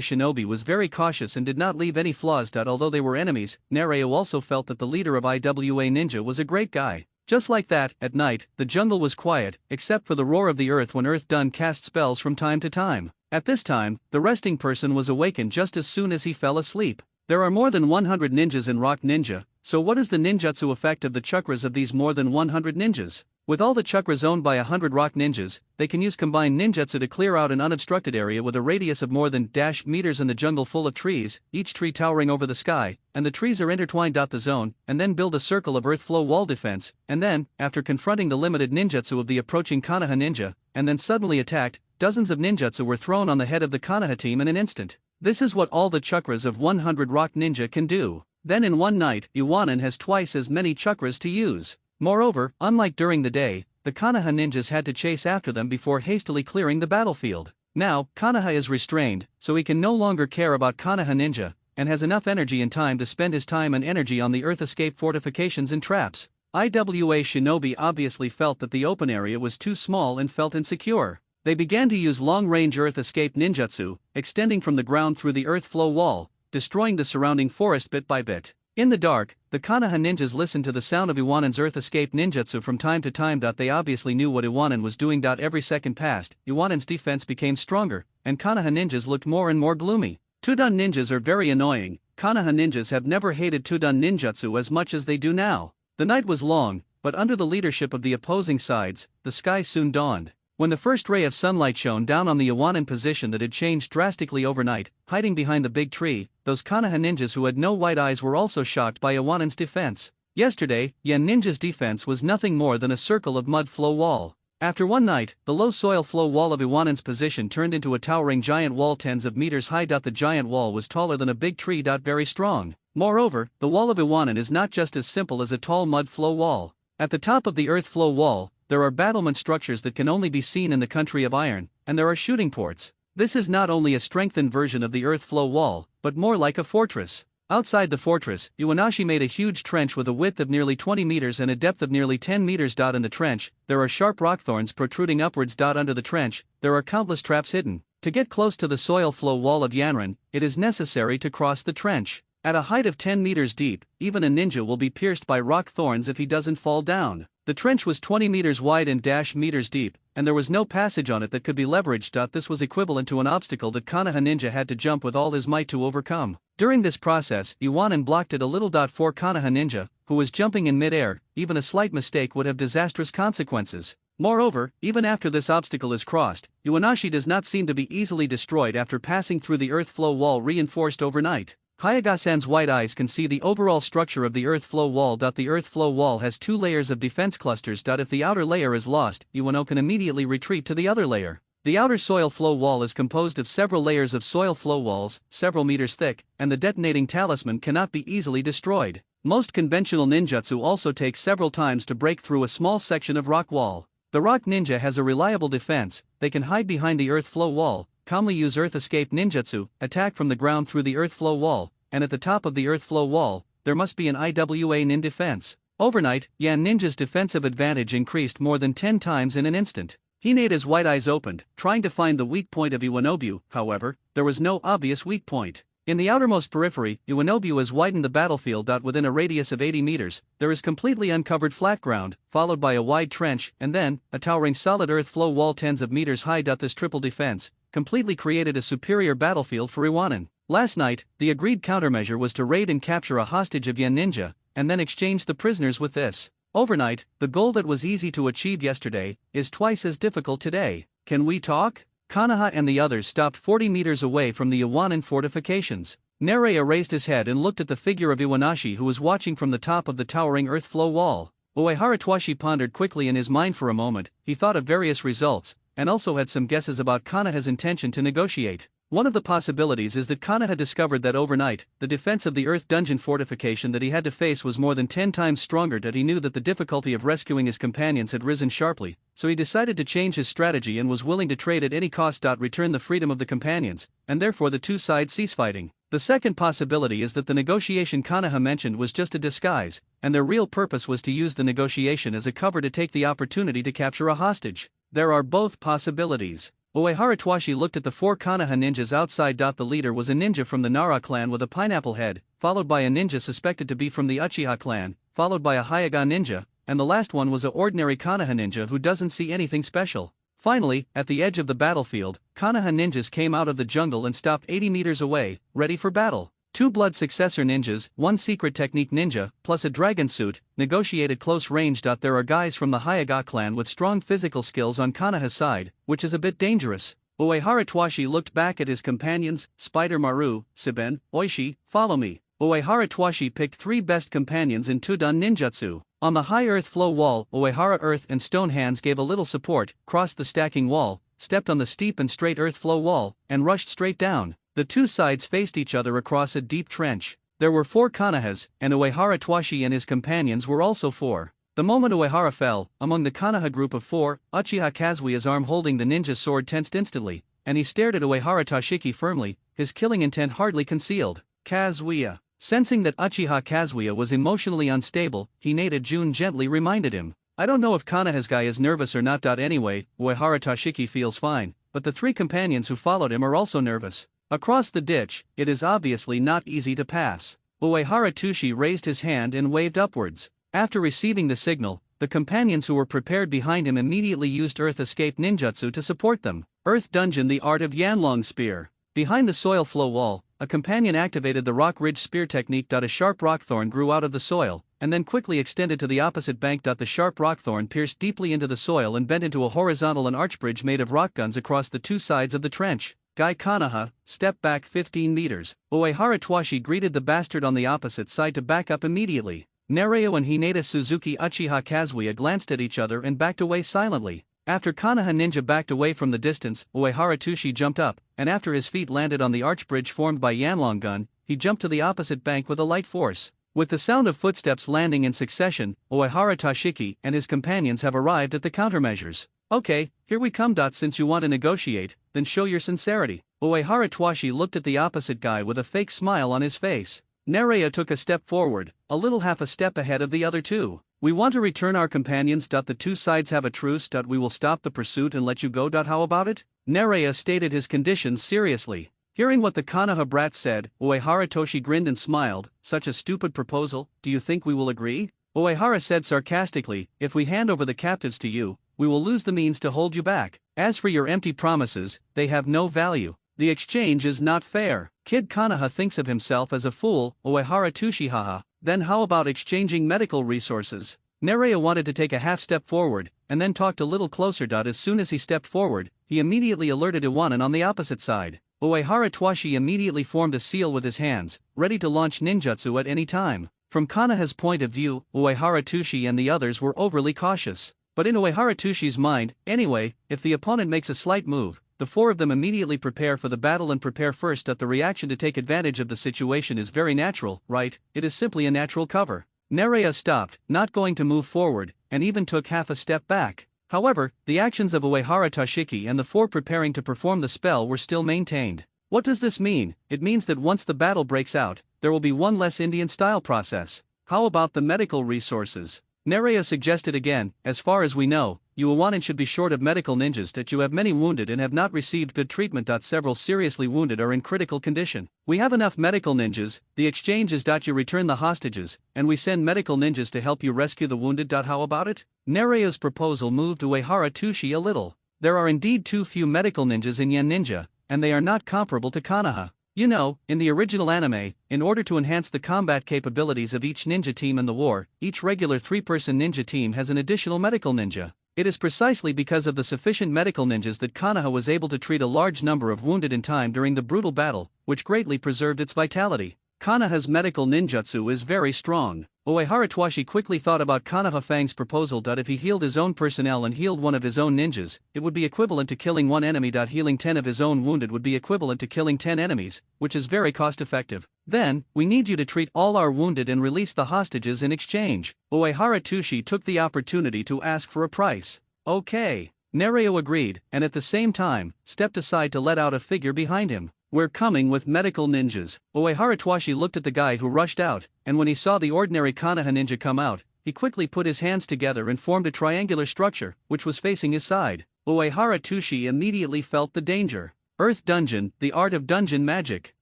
Shinobi was very cautious and did not leave any flaws. Although they were enemies, Nereo also felt that the leader of IWA Ninja was a great guy. Just like that, at night, the jungle was quiet, except for the roar of the earth when Earth Dun cast spells from time to time. At this time, the resting person was awakened just as soon as he fell asleep. There are more than 100 ninjas in Rock Ninja, so what is the ninjutsu effect of the chakras of these more than 100 ninjas? With all the chakras owned by 100 rock ninjas, they can use combined ninjutsu to clear out an unobstructed area with a radius of more than meters in the jungle full of trees, each tree towering over the sky, and the trees are intertwined. The zone, and then build a circle of earth flow wall defense, and then, after confronting the limited ninjutsu of the approaching Konoha ninja, and then suddenly attacked, dozens of ninjutsu were thrown on the head of the Konoha team in an instant. This is what all the chakras of 100 rock ninja can do. Then in one night, Iwanin has twice as many chakras to use. Moreover, unlike during the day, the Konoha ninjas had to chase after them before hastily clearing the battlefield. Now, Konoha is restrained, so he can no longer care about Konoha ninja, and has enough energy and time to spend his time and energy on the earth escape fortifications and traps. IWA Shinobi obviously felt that the open area was too small and felt insecure. They began to use long-range earth escape ninjutsu, extending from the ground through the earth flow wall, destroying the surrounding forest bit by bit. In the dark, the Konoha ninjas listened to the sound of Iwanin's earth escape ninjutsu from time to time. They obviously knew what Iwanin was doing. Every second passed, Iwanin's defense became stronger, and Konoha ninjas looked more and more gloomy. Tudun ninjas are very annoying. Konoha ninjas have never hated Tudun ninjutsu as much as they do now. The night was long, but under the leadership of the opposing sides, the sky soon dawned. When the first ray of sunlight shone down on the Iwanan position that had changed drastically overnight, hiding behind the big tree, those Konoha ninjas who had no white eyes were also shocked by Iwanan's defense. Yesterday, Yen Ninja's defense was nothing more than a circle of mud flow wall. After one night, the low soil flow wall of Iwanan's position turned into a towering giant wall tens of meters high. The giant wall was taller than a big tree. Very strong. Moreover, the wall of Iwanan is not just as simple as a tall mud flow wall. At the top of the earth flow wall, there are battlement structures that can only be seen in the country of iron, and there are shooting ports. This is not only a strengthened version of the earth flow wall, but more like a fortress. Outside the fortress, Iwanashi made a huge trench with a width of nearly 20 meters and a depth of nearly 10 meters. In the trench, there are sharp rock thorns protruding upwards. Under the trench, there are countless traps hidden. To get close to the soil flow wall of Yanran, it is necessary to cross the trench. At a height of 10 meters deep, even a ninja will be pierced by rock thorns if he doesn't fall down. The trench was 20 meters wide and meters deep, and there was no passage on it that could be leveraged. This was equivalent to an obstacle that Konoha ninja had to jump with all his might to overcome. During this process, Iwanan blocked it a little. For Konoha ninja, who was jumping in mid-air, even a slight mistake would have disastrous consequences. Moreover, even after this obstacle is crossed, Iwanashi does not seem to be easily destroyed after passing through the earth flow wall reinforced overnight. Hayagasan's white eyes can see the overall structure of the earth flow wall. The earth flow wall has two layers of defense clusters. If the outer layer is lost, Iwano can immediately retreat to the other layer. The outer soil flow wall is composed of several layers of soil flow walls, several meters thick, and the detonating talisman cannot be easily destroyed. Most conventional ninjutsu also take several times to break through a small section of rock wall. The rock ninja has a reliable defense. They can hide behind the earth flow wall, calmly use earth escape ninjutsu, attack from the ground through the earth flow wall, and at the top of the earth flow wall, there must be an IWA nin defense. Overnight, Yan Ninja's defensive advantage increased more than 10 times in an instant. Hineda's white eyes opened, trying to find the weak point of Iwanobu. However, there was no obvious weak point. In the outermost periphery, Iwanobu has widened the battlefield. Within a radius of 80 meters, there is completely uncovered flat ground, followed by a wide trench, and then, a towering solid earth flow wall tens of meters high. This triple defense completely created a superior battlefield for Iwanan. Last night, the agreed countermeasure was to raid and capture a hostage of Yen Ninja, and then exchange the prisoners with this. Overnight, the goal that was easy to achieve yesterday is twice as difficult today. Can we talk? Konoha and the others stopped 40 meters away from the Iwanan fortifications. Nereya raised his head and looked at the figure of Iwanashi, who was watching from the top of the towering earth flow wall. Uehara Twashi pondered quickly in his mind for a moment. He thought of various results, and also had some guesses about Konoha's intention to negotiate. One of the possibilities is that Konoha discovered that overnight, the defense of the earth dungeon fortification that he had to face was more than 10 times stronger. He knew that the difficulty of rescuing his companions had risen sharply, so he decided to change his strategy and was willing to trade at any cost. Return the freedom of the companions, and therefore the two sides cease fighting. The second possibility is that the negotiation Konoha mentioned was just a disguise, and their real purpose was to use the negotiation as a cover to take the opportunity to capture a hostage. There are both possibilities. Uehara Twashi looked at the 4 Konoha ninjas outside. The leader was a ninja from the Nara clan with a pineapple head, followed by a ninja suspected to be from the Uchiha clan, followed by a Hyaga ninja, and the last one was an ordinary Konoha ninja who doesn't see anything special. Finally, at the edge of the battlefield, Konoha ninjas came out of the jungle and stopped 80 meters away, ready for battle. 2 blood successor ninjas, 1 secret technique ninja, plus a dragon suit, negotiated close range. There are guys from the Hyaga clan with strong physical skills on Konoha's side, which is a bit dangerous. Uehara Twashi looked back at his companions, Spider Maru, Siben, Oishi, follow me. Uehara Twashi picked 3 best companions in Tudun ninjutsu. On the high earth flow wall, Uehara Earth and Stone Hands gave a little support, crossed the stacking wall, stepped on the steep and straight earth flow wall, and rushed straight down. The two sides faced each other across a deep trench. There were 4 Konohas, and Uehara Twashi and his companions were also 4. The moment Uehara fell, among the Konoha group of 4, Uchiha Kazuya's arm holding the ninja sword tensed instantly, and he stared at Uehara Toshiki firmly, his killing intent hardly concealed. Kazuya. Sensing that Uchiha Kazuya was emotionally unstable, Hinata Jun gently reminded him. I don't know if Konoha's guy is nervous or not. Anyway, Uehara Toshiki feels fine, but the 3 companions who followed him are also nervous. Across the ditch, it is obviously not easy to pass. Uehara Tushi raised his hand and waved upwards. After receiving the signal, the companions who were prepared behind him immediately used Earth Escape Ninjutsu to support them. Earth Dungeon, the art of Yanlong Spear. Behind the soil flow wall, a companion activated the Rock Ridge Spear technique. A sharp rock thorn grew out of the soil, and then quickly extended to the opposite bank. The sharp rockthorn pierced deeply into the soil and bent into a horizontal and arch bridge made of rock guns across the two sides of the trench. Guy Kanaha, step back 15 meters. Uehara Twashi greeted the bastard on the opposite side to back up immediately. Nereo and Hinata Suzuki Uchiha Kazuya glanced at each other and backed away silently. After Kanaha Ninja backed away from the distance, Uehara Tushi jumped up, and after his feet landed on the arch bridge formed by Yanlong Gun, he jumped to the opposite bank with a light force. With the sound of footsteps landing in succession, Uehara Toshiki and his companions have arrived at the countermeasures. Okay, here we come. Since you want to negotiate, then show your sincerity. Uehara Twashi looked at the opposite guy with a fake smile on his face. Nerea took a step forward, a little half a step ahead of the other two. We want to return our companions. The two sides have a truce. We will stop the pursuit and let you go. How about it? Nerea stated his conditions seriously. Hearing what the Kanaha brat said, Uehara Toshi grinned and smiled. Such a stupid proposal, do you think we will agree? Uehara said sarcastically, if we hand over the captives to you, we will lose the means to hold you back. As for your empty promises, they have no value. The exchange is not fair. Kid Kanaha thinks of himself as a fool. Uehara Tushi haha. Then how about exchanging medical resources? Nerea wanted to take a half step forward, and then talked a little closer. As soon as he stepped forward, he immediately alerted Iwanan on the opposite side. Uehara Twashi immediately formed a seal with his hands, ready to launch ninjutsu at any time. From Kanaha's point of view, Uehara Tushi and the others were overly cautious. But in Uehara Tushi's mind, anyway, if the opponent makes a slight move, the four of them immediately prepare for the battle and prepare first. The reaction to take advantage of the situation is very natural, right? It is simply a natural cover. Nerea stopped, not going to move forward, and even took half a step back. However, the actions of Uehara Toshiki and the four preparing to perform the spell were still maintained. What does this mean? It means that once the battle breaks out, there will be one less Indian-style process. How about the medical resources? Nerea suggested again, as far as we know, you Iwanan should be short of medical ninjas. That you have many wounded and have not received good treatment. Several seriously wounded are in critical condition. We have enough medical ninjas. The exchange is you return the hostages, and we send medical ninjas to help you rescue the wounded. How about it? Nerea's proposal moved Uehara Tushi a little. There are indeed too few medical ninjas in Yen Ninja, and they are not comparable to Kanaha. You know, in the original anime, in order to enhance the combat capabilities of each ninja team in the war, each regular 3-person ninja team has an additional medical ninja. It is precisely because of the sufficient medical ninjas that Kanaha was able to treat a large number of wounded in time during the brutal battle, which greatly preserved its vitality. Kanaha's medical ninjutsu is very strong. Uehara Twashi quickly thought about Kanaha Fang's proposal. If he healed his own personnel and healed one of his own ninjas, it would be equivalent to killing one enemy. Healing 10 of his own wounded would be equivalent to killing 10 enemies, which is very cost effective. Then, we need you to treat all our wounded and release the hostages in exchange. Uehara Tushi took the opportunity to ask for a price. Okay. Nereo agreed, and at the same time, stepped aside to let out a figure behind him. We're coming with medical ninjas. Uehara Twashi looked at the guy who rushed out, and when he saw the ordinary Kanaha ninja come out, he quickly put his hands together and formed a triangular structure, which was facing his side. Uehara Tushi immediately felt the danger. Earth Dungeon, the art of dungeon magic.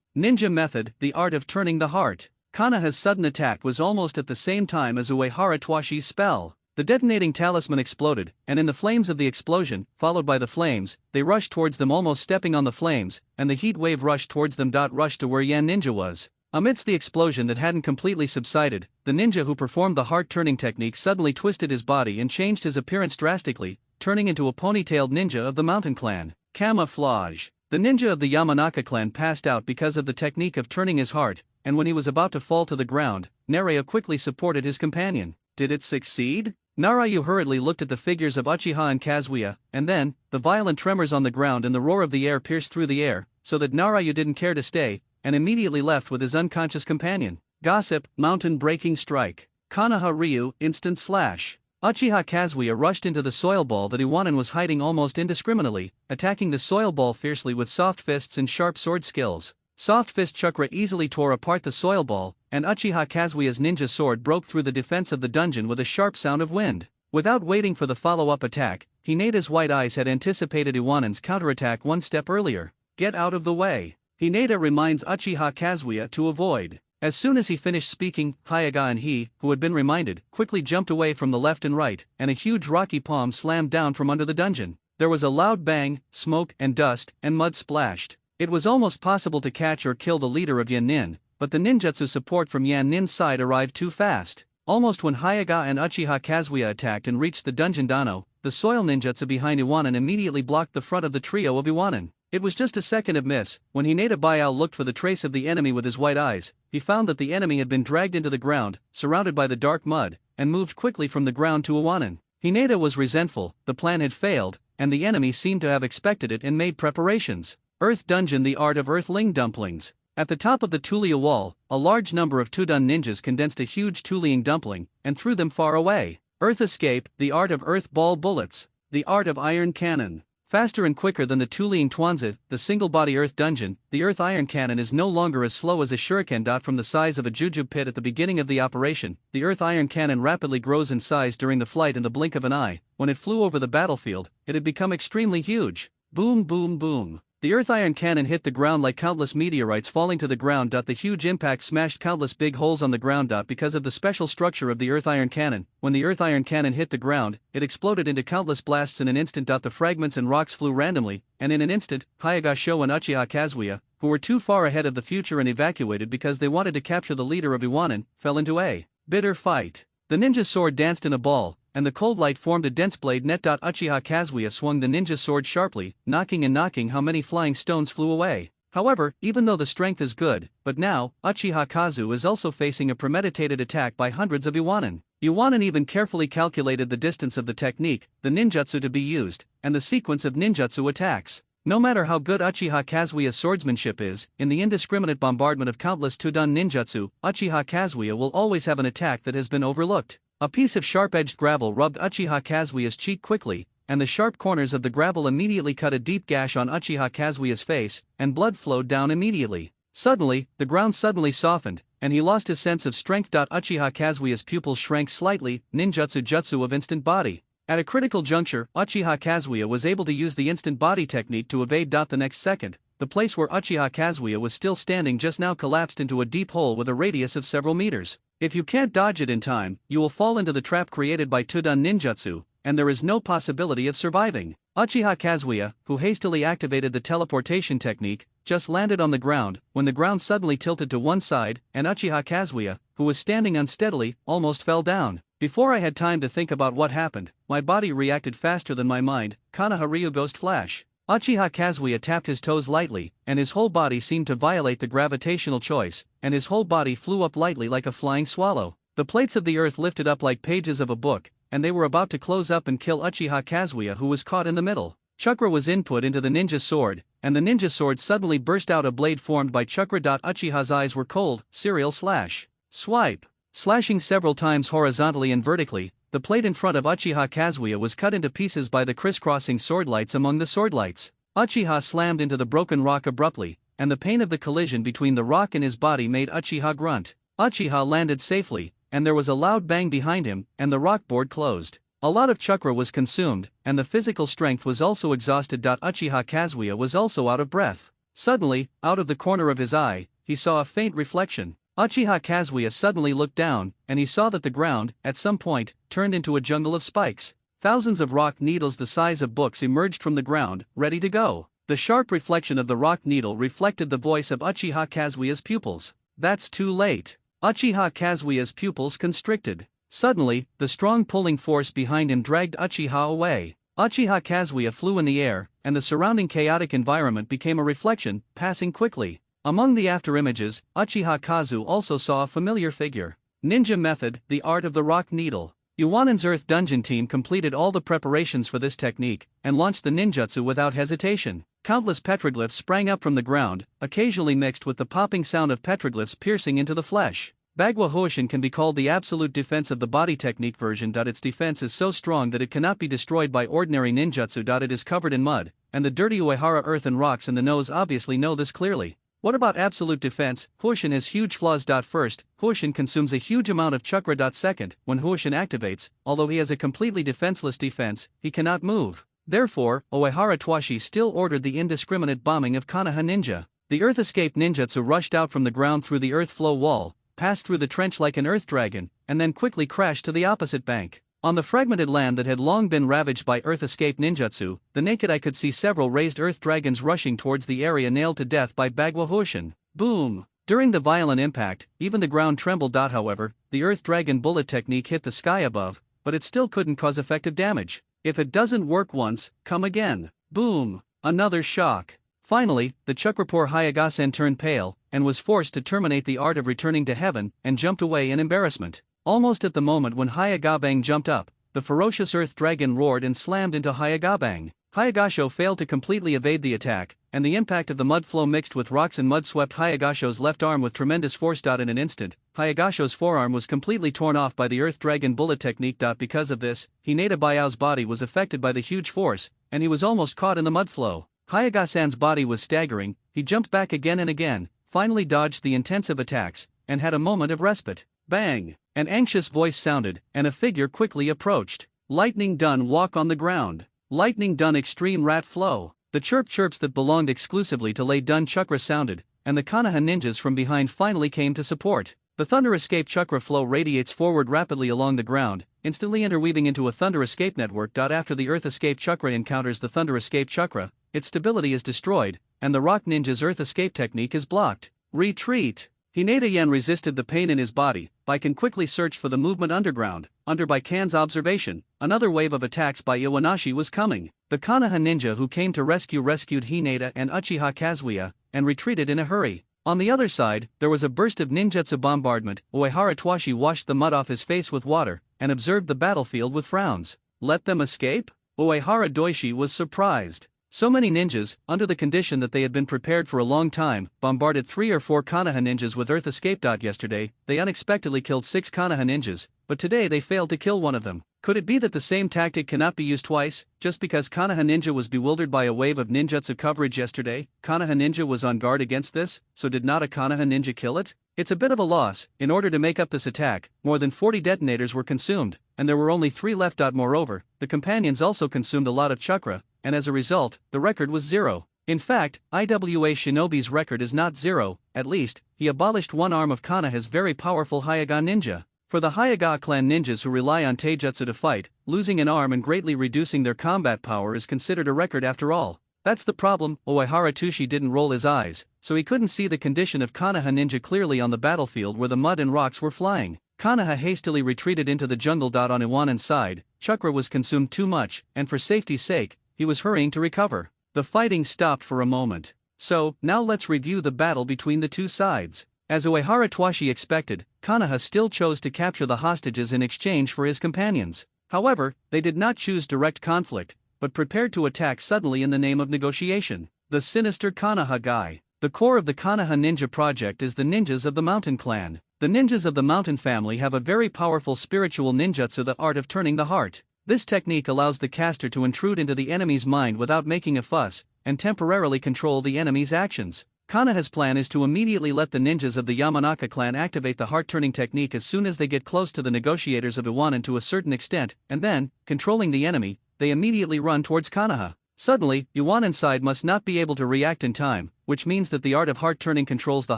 Ninja method, the art of turning the heart. Kanaha's sudden attack was almost at the same time as Uehara Twashi's spell. The detonating talisman exploded, and in the flames of the explosion, followed by the flames, they rushed towards them almost stepping on the flames, and the heat wave rushed towards them. Rushed to where Yan Ninja was. Amidst the explosion that hadn't completely subsided, the ninja who performed the heart-turning technique suddenly twisted his body and changed his appearance drastically, turning into a ponytailed ninja of the Mountain Clan. Camouflage. The ninja of the Yamanaka clan passed out because of the technique of turning his heart, and when he was about to fall to the ground, Nerea quickly supported his companion. Did it succeed? Narayu hurriedly looked at the figures of Uchiha and Kazuya, and then, the violent tremors on the ground and the roar of the air pierced through the air, so that Narayu didn't care to stay, and immediately left with his unconscious companion. Gossip, mountain-breaking strike. Kanaha Ryu, instant slash. Uchiha Kazuya rushed into the soil ball that Iwanan was hiding almost indiscriminately, attacking the soil ball fiercely with soft fists and sharp sword skills. Soft Fist Chakra easily tore apart the soil ball, and Uchiha Kazuya's ninja sword broke through the defense of the dungeon with a sharp sound of wind. Without waiting for the follow-up attack, Hinata's white eyes had anticipated Iwanan's counterattack one step earlier. Get out of the way. Hinata reminds Uchiha Kazuya to avoid. As soon as he finished speaking, Hayaga and he, who had been reminded, quickly jumped away from the left and right, and a huge rocky palm slammed down from under the dungeon. There was a loud bang, smoke and dust, and mud splashed. It was almost possible to catch or kill the leader of Yan Nin, but the ninjutsu support from Yan Nin's side arrived too fast. Almost when Hyuga and Uchiha Kazuya attacked and reached the dungeon Dano, the soil ninjutsu behind Iwanin immediately blocked the front of the trio of Iwanin. It was just a second of miss. When Hinata Bayao looked for the trace of the enemy with his white eyes, he found that the enemy had been dragged into the ground, surrounded by the dark mud, and moved quickly from the ground to Iwanin. Hinata was resentful, the plan had failed, and the enemy seemed to have expected it and made preparations. Earth Dungeon: The Art of Earthling Dumplings. At the top of the Tulia wall, a large number of Tudun ninjas condensed a huge Tuliang dumpling, and threw them far away. Earth Escape: The Art of Earth Ball Bullets. The Art of Iron Cannon. Faster and quicker than the Tuliang Tuanzi, the single-body Earth Dungeon, the Earth Iron Cannon is no longer as slow as a shuriken. From the size of a jujube pit at the beginning of the operation, the Earth Iron Cannon rapidly grows in size during the flight in the blink of an eye. When it flew over the battlefield, it had become extremely huge. Boom boom boom. The Earth Iron Cannon hit the ground like countless meteorites falling to the ground. The huge impact smashed countless big holes on the ground. Because of the special structure of the Earth Iron Cannon, when the Earth Iron Cannon hit the ground, it exploded into countless blasts in an instant. The fragments and rocks flew randomly, and in an instant, Hyuga Sho and Uchiha Kazuya, who were too far ahead of the future and evacuated because they wanted to capture the leader of Iwanin, fell into a bitter fight. The ninja sword danced in a ball, and the cold light formed a dense blade net. Uchiha Kazuya swung the ninja sword sharply, knocking and knocking. How many flying stones flew away. However, even though the strength is good, but now, Uchiha Kazu is also facing a premeditated attack by hundreds of Iwanin. Iwanin even carefully calculated the distance of the technique, the ninjutsu to be used, and the sequence of ninjutsu attacks. No matter how good Uchiha Kazuya's swordsmanship is, in the indiscriminate bombardment of countless Tudun ninjutsu, Uchiha Kazuya will always have an attack that has been overlooked. A piece of sharp-edged gravel rubbed Uchiha Kazuya's cheek quickly, and the sharp corners of the gravel immediately cut a deep gash on Uchiha Kazuya's face, and blood flowed down immediately. Suddenly, the ground suddenly softened, and he lost his sense of strength. Uchiha Kazuya's pupils shrank slightly, ninjutsu jutsu of instant body. At a critical juncture, Uchiha Kazuya was able to use the instant body technique to evade. The next second, the place where Uchiha Kazuya was still standing just now collapsed into a deep hole with a radius of several meters. If you can't dodge it in time, you will fall into the trap created by Tudun ninjutsu, and there is no possibility of surviving. Uchiha Kazuya, who hastily activated the teleportation technique, just landed on the ground, when the ground suddenly tilted to one side, and Uchiha Kazuya, who was standing unsteadily, almost fell down. Before I had time to think about what happened, my body reacted faster than my mind. Konoha Ryu Ghost Flash. Uchiha Kazuya tapped his toes lightly, and his whole body seemed to violate the gravitational choice, and his whole body flew up lightly like a flying swallow. The plates of the earth lifted up like pages of a book, and they were about to close up and kill Uchiha Kazuya, who was caught in the middle. Chakra was input into the ninja sword, and the ninja sword suddenly burst out. A blade formed by chakra. Uchiha's eyes were cold. Serial slash. Swipe. Slashing several times horizontally and vertically, the plate in front of Uchiha Kazuya was cut into pieces by the crisscrossing sword lights among the sword lights. Uchiha slammed into the broken rock abruptly, and the pain of the collision between the rock and his body made Uchiha grunt. Uchiha landed safely, and there was a loud bang behind him, and the rock board closed. A lot of chakra was consumed, and the physical strength was also exhausted. Uchiha Kazuya was also out of breath. Suddenly, out of the corner of his eye, he saw a faint reflection. Uchiha Kazuya suddenly looked down, and he saw that the ground, at some point, turned into a jungle of spikes. Thousands of rock needles the size of books emerged from the ground, ready to go. The sharp reflection of the rock needle reflected the voice of Uchiha Kazuya's pupils. That's too late. Uchiha Kazuya's pupils constricted. Suddenly, the strong pulling force behind him dragged Uchiha away. Uchiha Kazuya flew in the air, and the surrounding chaotic environment became a reflection, passing quickly. Among the afterimages, Uchiha Kazu also saw a familiar figure. Ninja Method: The Art of the Rock Needle. Iwanin's Earth Dungeon team completed all the preparations for this technique, and launched the ninjutsu without hesitation. Countless petroglyphs sprang up from the ground, occasionally mixed with the popping sound of petroglyphs piercing into the flesh. Bagua Huoshin can be called the absolute defense of the body technique version. Its defense is so strong that it cannot be destroyed by ordinary ninjutsu. It is covered in mud, and the dirty Uehara earth and rocks in the nose obviously know this clearly. What about absolute defense? Huoshin has huge flaws. First, Huoshin consumes a huge amount of chakra. Second, when Huoshin activates, although he has a completely defenseless defense, he cannot move. Therefore, Uehara Twashi still ordered the indiscriminate bombing of Konoha Ninja. The Earth Escape ninjutsu rushed out from the ground through the earth flow wall, passed through the trench like an earth dragon, and then quickly crashed to the opposite bank. On the fragmented land that had long been ravaged by Earth Escape ninjutsu, the naked eye could see several raised earth dragons rushing towards the area nailed to death by Bagua Huoshin. Boom! During the violent impact, even the ground trembled. However, the Earth Dragon bullet technique hit the sky above, but it still couldn't cause effective damage. If it doesn't work once, come again. Boom! Another shock. Finally, the Chakrapur Hayagasen turned pale, and was forced to terminate the art of returning to heaven, and jumped away in embarrassment. Almost at the moment when Hayagabang jumped up, the ferocious Earth Dragon roared and slammed into Hayagabang. Hayagasho failed to completely evade the attack, and the impact of the mud flow mixed with rocks and mud swept Hayagasho's left arm with tremendous force. In an instant, Hayagasho's forearm was completely torn off by the Earth Dragon bullet technique. Because of this, Hinata Baio's body was affected by the huge force, and he was almost caught in the mud flow. Hayagasan's body was staggering, he jumped back again and again, finally dodged the intensive attacks, and had a moment of respite. Bang! An anxious voice sounded, and a figure quickly approached. Lightning Dun walk on the ground. Lightning Dun extreme rat flow. The chirps that belonged exclusively to Lei Dun Chakra sounded, and the Konoha ninjas from behind finally came to support. The Thunder Escape Chakra flow radiates forward rapidly along the ground, instantly interweaving into a Thunder Escape network. After the Earth Escape Chakra encounters the Thunder Escape Chakra, its stability is destroyed, and the Rock Ninja's Earth Escape technique is blocked. Retreat! Hinata Yen resisted the pain in his body. Baiken quickly searched for the movement underground. Under Baiken's observation, another wave of attacks by Iwanashi was coming. The Konoha ninja who came to rescued Hinata and Uchiha Kazuya, and retreated in a hurry. On the other side, there was a burst of ninjutsu bombardment. Uehara Twashi washed the mud off his face with water, and observed the battlefield with frowns. Let them escape? Uehara Doishi was surprised. So many ninjas, under the condition that they had been prepared for a long time, bombarded 3 or 4 Konoha ninjas with Earth Escape. Yesterday, they unexpectedly killed 6 Konoha ninjas, but today they failed to kill one of them. Could it be that the same tactic cannot be used twice, just because Konoha Ninja was bewildered by a wave of ninjutsu coverage yesterday? Konoha Ninja was on guard against this, so did not a Konoha Ninja kill it? It's a bit of a loss. In order to make up this attack, more than 40 detonators were consumed, and there were only 3 left. Moreover, the companions also consumed a lot of chakra, and as a result, the record was 0. In fact, IWA Shinobi's record is not 0, at least, he abolished one arm of Konoha's very powerful Hyaga ninja. For the Hyaga clan ninjas who rely on taijutsu to fight, losing an arm and greatly reducing their combat power is considered a record after all. That's the problem. Uehara Tushi didn't roll his eyes, so he couldn't see the condition of Konoha ninja clearly on the battlefield where the mud and rocks were flying. Konoha hastily retreated into the jungle. On Iwanan's side, chakra was consumed too much, and for safety's sake, he was hurrying to recover. The fighting stopped for a moment. So, now let's review the battle between the two sides. As Uehara Twashi expected, Konoha still chose to capture the hostages in exchange for his companions. However, they did not choose direct conflict, but prepared to attack suddenly in the name of negotiation. The sinister Konoha guy. The core of the Konoha Ninja project is the ninjas of the Mountain Clan. The ninjas of the Mountain family have a very powerful spiritual ninjutsu, the art of turning the heart. This technique allows the caster to intrude into the enemy's mind without making a fuss, and temporarily control the enemy's actions. Konoha's plan is to immediately let the ninjas of the Yamanaka clan activate the heart-turning technique as soon as they get close to the negotiators of Iwanan to a certain extent, and then, controlling the enemy, they immediately run towards Konoha. Suddenly, Iwanan's side must not be able to react in time, which means that the art of heart-turning controls the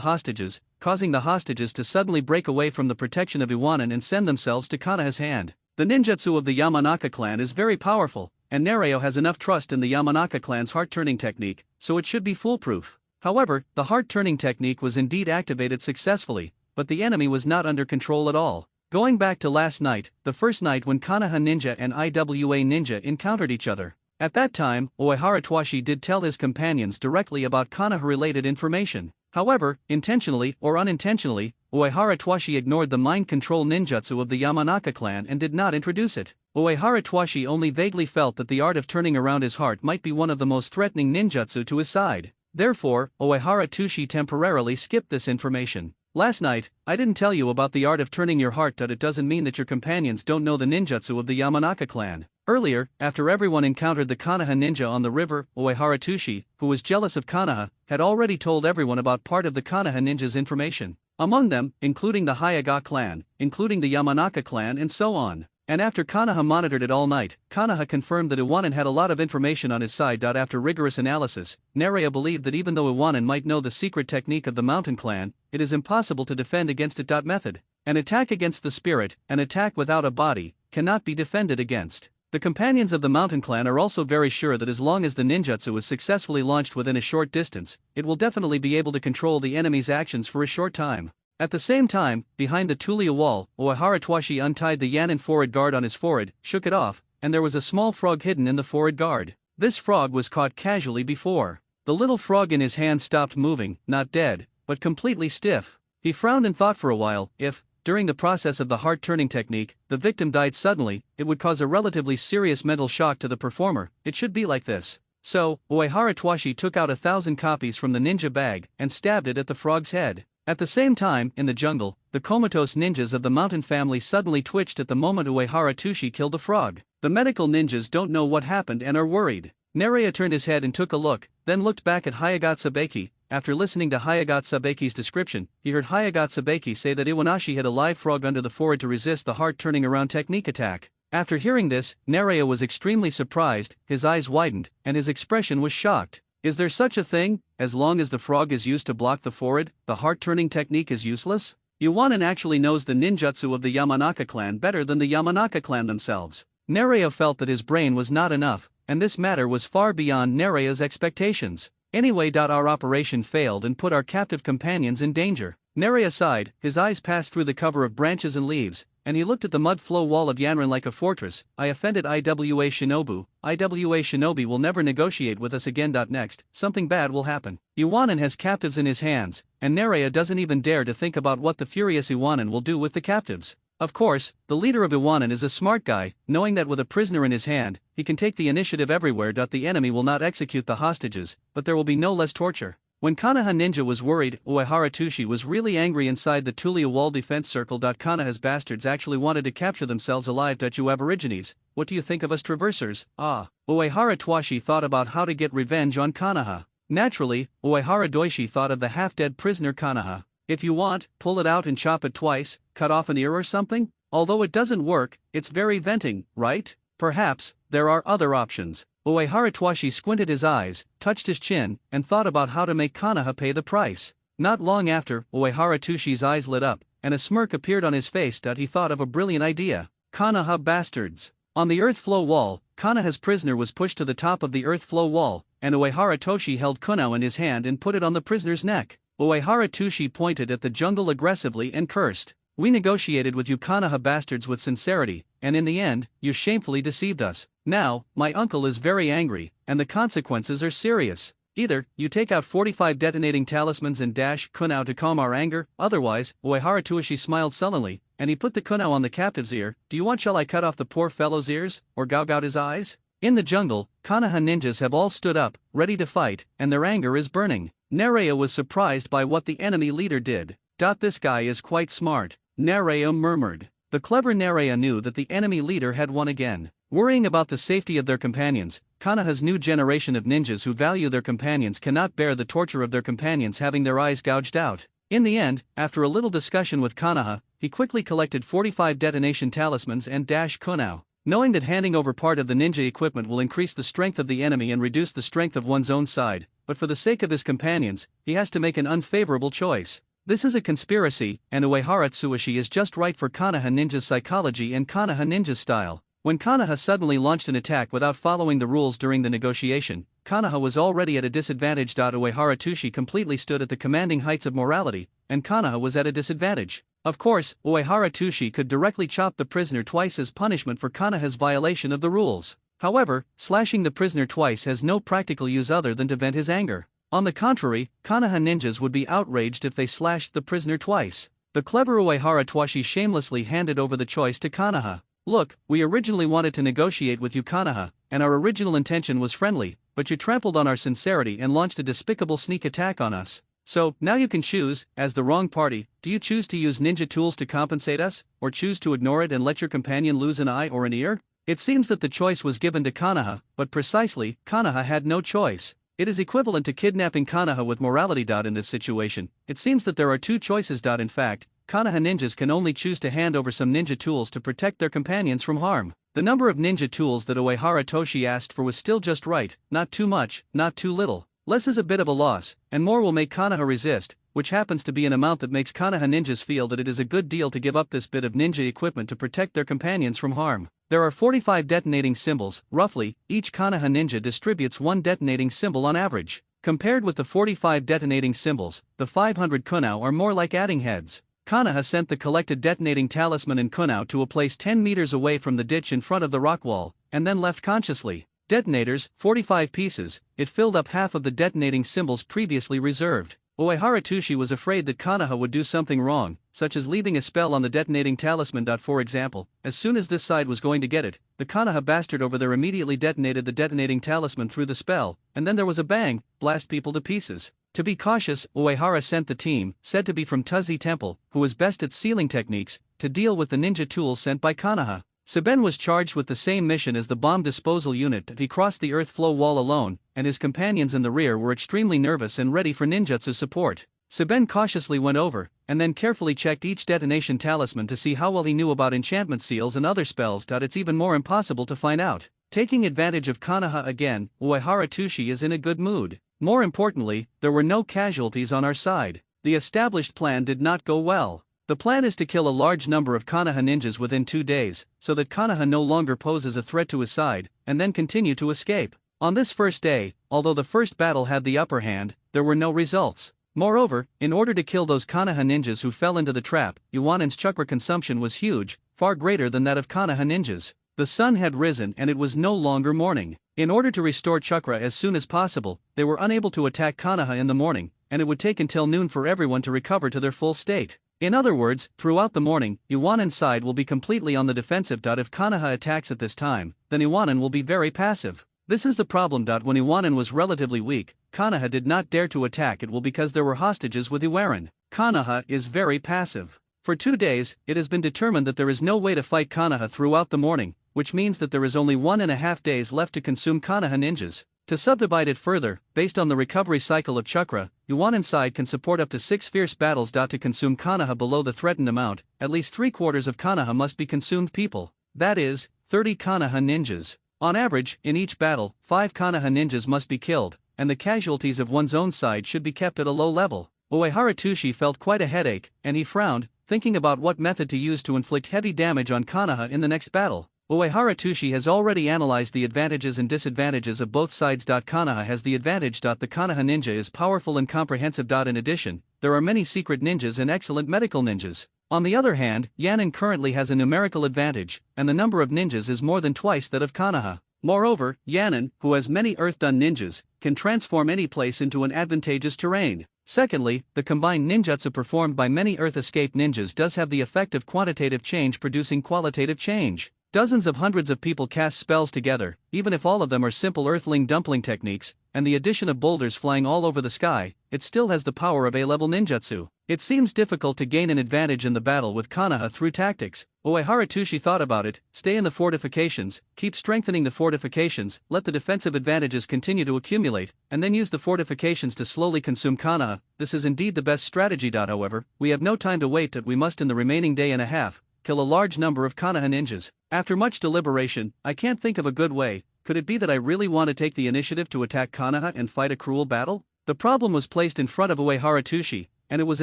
hostages, causing the hostages to suddenly break away from the protection of Iwanan and send themselves to Konoha's hand. The ninjutsu of the Yamanaka clan is very powerful, and Nereo has enough trust in the Yamanaka clan's heart-turning technique, so it should be foolproof. However, the heart-turning technique was indeed activated successfully, but the enemy was not under control at all. Going back to last night, the first night when Konoha Ninja and IWA Ninja encountered each other. At that time, Uehara Twashi did tell his companions directly about Konoha-related information. However, intentionally or unintentionally, Uehara Twashi ignored the mind control ninjutsu of the Yamanaka clan and did not introduce it. Uehara Twashi only vaguely felt that the art of turning around his heart might be one of the most threatening ninjutsu to his side. Therefore, Uehara Tushi temporarily skipped this information. Last night, I didn't tell you about the art of turning your heart. It doesn't mean that your companions don't know the ninjutsu of the Yamanaka clan. Earlier, after everyone encountered the Konoha ninja on the river, Uehara Tushi, who was jealous of Konoha, had already told everyone about part of the Konoha ninja's information. Among them, including the Hyaga clan, including the Yamanaka clan and so on. And after Konoha monitored it all night, Konoha confirmed that Iwanan had a lot of information on his side. After rigorous analysis, Nereo believed that even though Iwanan might know the secret technique of the Mountain Clan, it is impossible to defend against it. Method. An attack against the spirit, an attack without a body, cannot be defended against. The companions of the mountain clan are also very sure that as long as the ninjutsu is successfully launched within a short distance, it will definitely be able to control the enemy's actions for a short time. At the same time, behind the Tulia wall, Uehara Toshi untied the Yanin forward guard on his forehead, shook it off, and there was a small frog hidden in the forward guard. This frog was caught casually before. The little frog in his hand stopped moving, not dead, but completely stiff. He frowned and thought for a while. If, during the process of the heart-turning technique, the victim died suddenly, it would cause a relatively serious mental shock to the performer. It should be like this. So, Uehara Toshi took out 1,000 copies from the ninja bag and stabbed it at the frog's head. At the same time, in the jungle, the comatose ninjas of the mountain family suddenly twitched at the moment Uehara Toshi killed the frog. The medical ninjas don't know what happened and are worried. Nerea turned his head and took a look, then looked back at Hayagatsubeki. After listening to Hayagatsubeiki's description, he heard Hayagatsubeki say that Iwanashi had a live frog under the forehead to resist the heart turning around technique attack. After hearing this, Nerea was extremely surprised, his eyes widened, and his expression was shocked. Is there such a thing? As long as the frog is used to block the forehead, the heart turning technique is useless? Iwanan actually knows the ninjutsu of the Yamanaka clan better than the Yamanaka clan themselves. Nerea felt that his brain was not enough, and this matter was far beyond Nerea's expectations. Anyway, our operation failed and put our captive companions in danger. Nerea sighed, his eyes passed through the cover of branches and leaves, and he looked at the mud flow wall of Yanran like a fortress. I offended Iwa Shinobu. Iwa Shinobi will never negotiate with us again. Next, something bad will happen. Iwanan has captives in his hands, and Nerea doesn't even dare to think about what the furious Iwanan will do with the captives. Of course, the leader of Iwanan is a smart guy, knowing that with a prisoner in his hand, he can take the initiative everywhere. The enemy will not execute the hostages, but there will be no less torture. When Konoha Ninja was worried, Uehara Toshi was really angry inside the Tulia wall defense circle. Konoha's bastards actually wanted to capture themselves alive. You Aborigines, what do you think of us traversers? Uehara Toshi thought about how to get revenge on Konoha. Naturally, Uehara Doishi thought of the half-dead prisoner Konoha. If you want, pull it out and chop it twice, cut off an ear or something? Although it doesn't work, it's very venting, right? Perhaps there are other options. Uehara Toshi squinted his eyes, touched his chin, and thought about how to make Konoha pay the price. Not long after, Uehara Toshi's eyes lit up, and a smirk appeared on his face. He thought of a brilliant idea. Konoha bastards. On the earth flow wall, Konoha's prisoner was pushed to the top of the earth flow wall, and Uehara Toshi held Kunao in his hand and put it on the prisoner's neck. Uehara Toshi pointed at the jungle aggressively and cursed. We negotiated with you Konoha bastards with sincerity, and in the end, you shamefully deceived us. Now, my uncle is very angry, and the consequences are serious. Either, you take out 45 detonating talismans and dash Kunao to calm our anger, otherwise, Uehara Toshi smiled sullenly, and he put the Kunao on the captive's ear. Do you want shall I cut off the poor fellow's ears, or gouge out his eyes? In the jungle, Konoha ninjas have all stood up, ready to fight, and their anger is burning. Nerea was surprised by what the enemy leader did. This guy is quite smart, Nerea murmured. The clever Nerea knew that the enemy leader had won again. Worrying about the safety of their companions, Konoha's new generation of ninjas who value their companions cannot bear the torture of their companions having their eyes gouged out. In the end, after a little discussion with Konoha, he quickly collected 45 detonation talismans and dash Kunao. Knowing that handing over part of the ninja equipment will increase the strength of the enemy and reduce the strength of one's own side, but for the sake of his companions, he has to make an unfavorable choice. This is a conspiracy, and Uehara Tsuishi is just right for Konoha ninja's psychology and Konoha ninja's style. When Konoha suddenly launched an attack without following the rules during the negotiation, Konoha was already at a disadvantage. Uehara Toshi completely stood at the commanding heights of morality, and Konoha was at a disadvantage. Of course, Uehara Toshi could directly chop the prisoner twice as punishment for Konoha's violation of the rules. However, slashing the prisoner twice has no practical use other than to vent his anger. On the contrary, Konoha ninjas would be outraged if they slashed the prisoner twice. The clever Uehara Toshi shamelessly handed over the choice to Konoha. Look, we originally wanted to negotiate with you Konoha, and our original intention was friendly, but you trampled on our sincerity and launched a despicable sneak attack on us. So, now you can choose, as the wrong party, do you choose to use ninja tools to compensate us, or choose to ignore it and let your companion lose an eye or an ear? It seems that the choice was given to Konoha, but precisely, Konoha had no choice. It is equivalent to kidnapping Konoha with morality. In this situation, it seems that there are two choices. In fact, Konoha ninjas can only choose to hand over some ninja tools to protect their companions from harm. The number of ninja tools that Uehara Toshi asked for was still just right, not too much, not too little. Less is a bit of a loss, and more will make Konoha resist, which happens to be an amount that makes Konoha ninjas feel that it is a good deal to give up this bit of ninja equipment to protect their companions from harm. There are 45 detonating symbols, roughly, each Konoha ninja distributes one detonating symbol on average. Compared with the 45 detonating symbols, the 500 kunao are more like adding heads. Konoha sent the collected detonating talisman and kunao to a place 10 meters away from the ditch in front of the rock wall, and then left consciously. Detonators, 45 pieces, it filled up half of the detonating symbols previously reserved. Uehara Tushi was afraid that Konoha would do something wrong, such as leaving a spell on the detonating talisman. For example, as soon as this side was going to get it, the Konoha bastard over there immediately detonated the detonating talisman through the spell, and then there was a bang, blast people to pieces. To be cautious, Uehara sent the team, said to be from Tuzi Temple, who was best at sealing techniques, to deal with the ninja tools sent by Konoha. Seben was charged with the same mission as the bomb disposal unit. He crossed the earth flow wall alone, and his companions in the rear were extremely nervous and ready for ninjutsu support. Seben cautiously went over, and then carefully checked each detonation talisman to see how well he knew about enchantment seals and other spells. It's even more impossible to find out. Taking advantage of Konoha again, Uehara Tushi is in a good mood. More importantly, there were no casualties on our side. The established plan did not go well. The plan is to kill a large number of Konoha ninjas within 2 days, so that Konoha no longer poses a threat to his side, and then continue to escape. On this first day, although the first battle had the upper hand, there were no results. Moreover, in order to kill those Konoha ninjas who fell into the trap, Iwanen's chakra consumption was huge, far greater than that of Konoha ninjas. The sun had risen and it was no longer morning. In order to restore chakra as soon as possible, they were unable to attack Konoha in the morning, and it would take until noon for everyone to recover to their full state. In other words, throughout the morning, Iwanen's side will be completely on the defensive. If Konoha attacks at this time, then Iwanen will be very passive. This is the problem. When Iwanen was relatively weak, Konoha did not dare to attack it because there were hostages with Iwaren. Konoha is very passive. For 2 days, it has been determined that there is no way to fight Konoha throughout the morning, which means that there is only 1.5 days left to consume Konoha ninjas. To subdivide it further, based on the recovery cycle of chakra, Iwanen's side can support up to 6 fierce battles. To consume Konoha below the threatened amount, at least 3/4 of Konoha must be consumed people. That is, 30 Konoha ninjas. On average, in each battle, 5 Konoha ninjas must be killed, and the casualties of one's own side should be kept at a low level. Uehara Tushi felt quite a headache, and he frowned, thinking about what method to use to inflict heavy damage on Konoha in the next battle. Uehara Tushi has already analyzed the advantages and disadvantages of both sides. Konoha has the advantage. The Konoha ninja is powerful and comprehensive. In addition, there are many secret ninjas and excellent medical ninjas. On the other hand, Yanin currently has a numerical advantage, and the number of ninjas is more than twice that of Konoha. Moreover, Yanin, who has many Earth-done ninjas, can transform any place into an advantageous terrain. Secondly, the combined ninjutsu performed by many Earth-escaped ninjas does have the effect of quantitative change producing qualitative change. Dozens of hundreds of people cast spells together, even if all of them are simple earthling dumpling techniques, and the addition of boulders flying all over the sky, it still has the power of A-level ninjutsu. It seems difficult to gain an advantage in the battle with Konoha through tactics. Uehara Tushi thought about it: stay in the fortifications, keep strengthening the fortifications, let the defensive advantages continue to accumulate, and then use the fortifications to slowly consume Konoha. This is indeed the best strategy. However, we have no time to wait. We must in the remaining day and a half kill a large number of Konoha ninjas. After much deliberation, I can't think of a good way. Could it be that I really want to take the initiative to attack Konoha and fight a cruel battle? The problem was placed in front of Uehara Tushi, and it was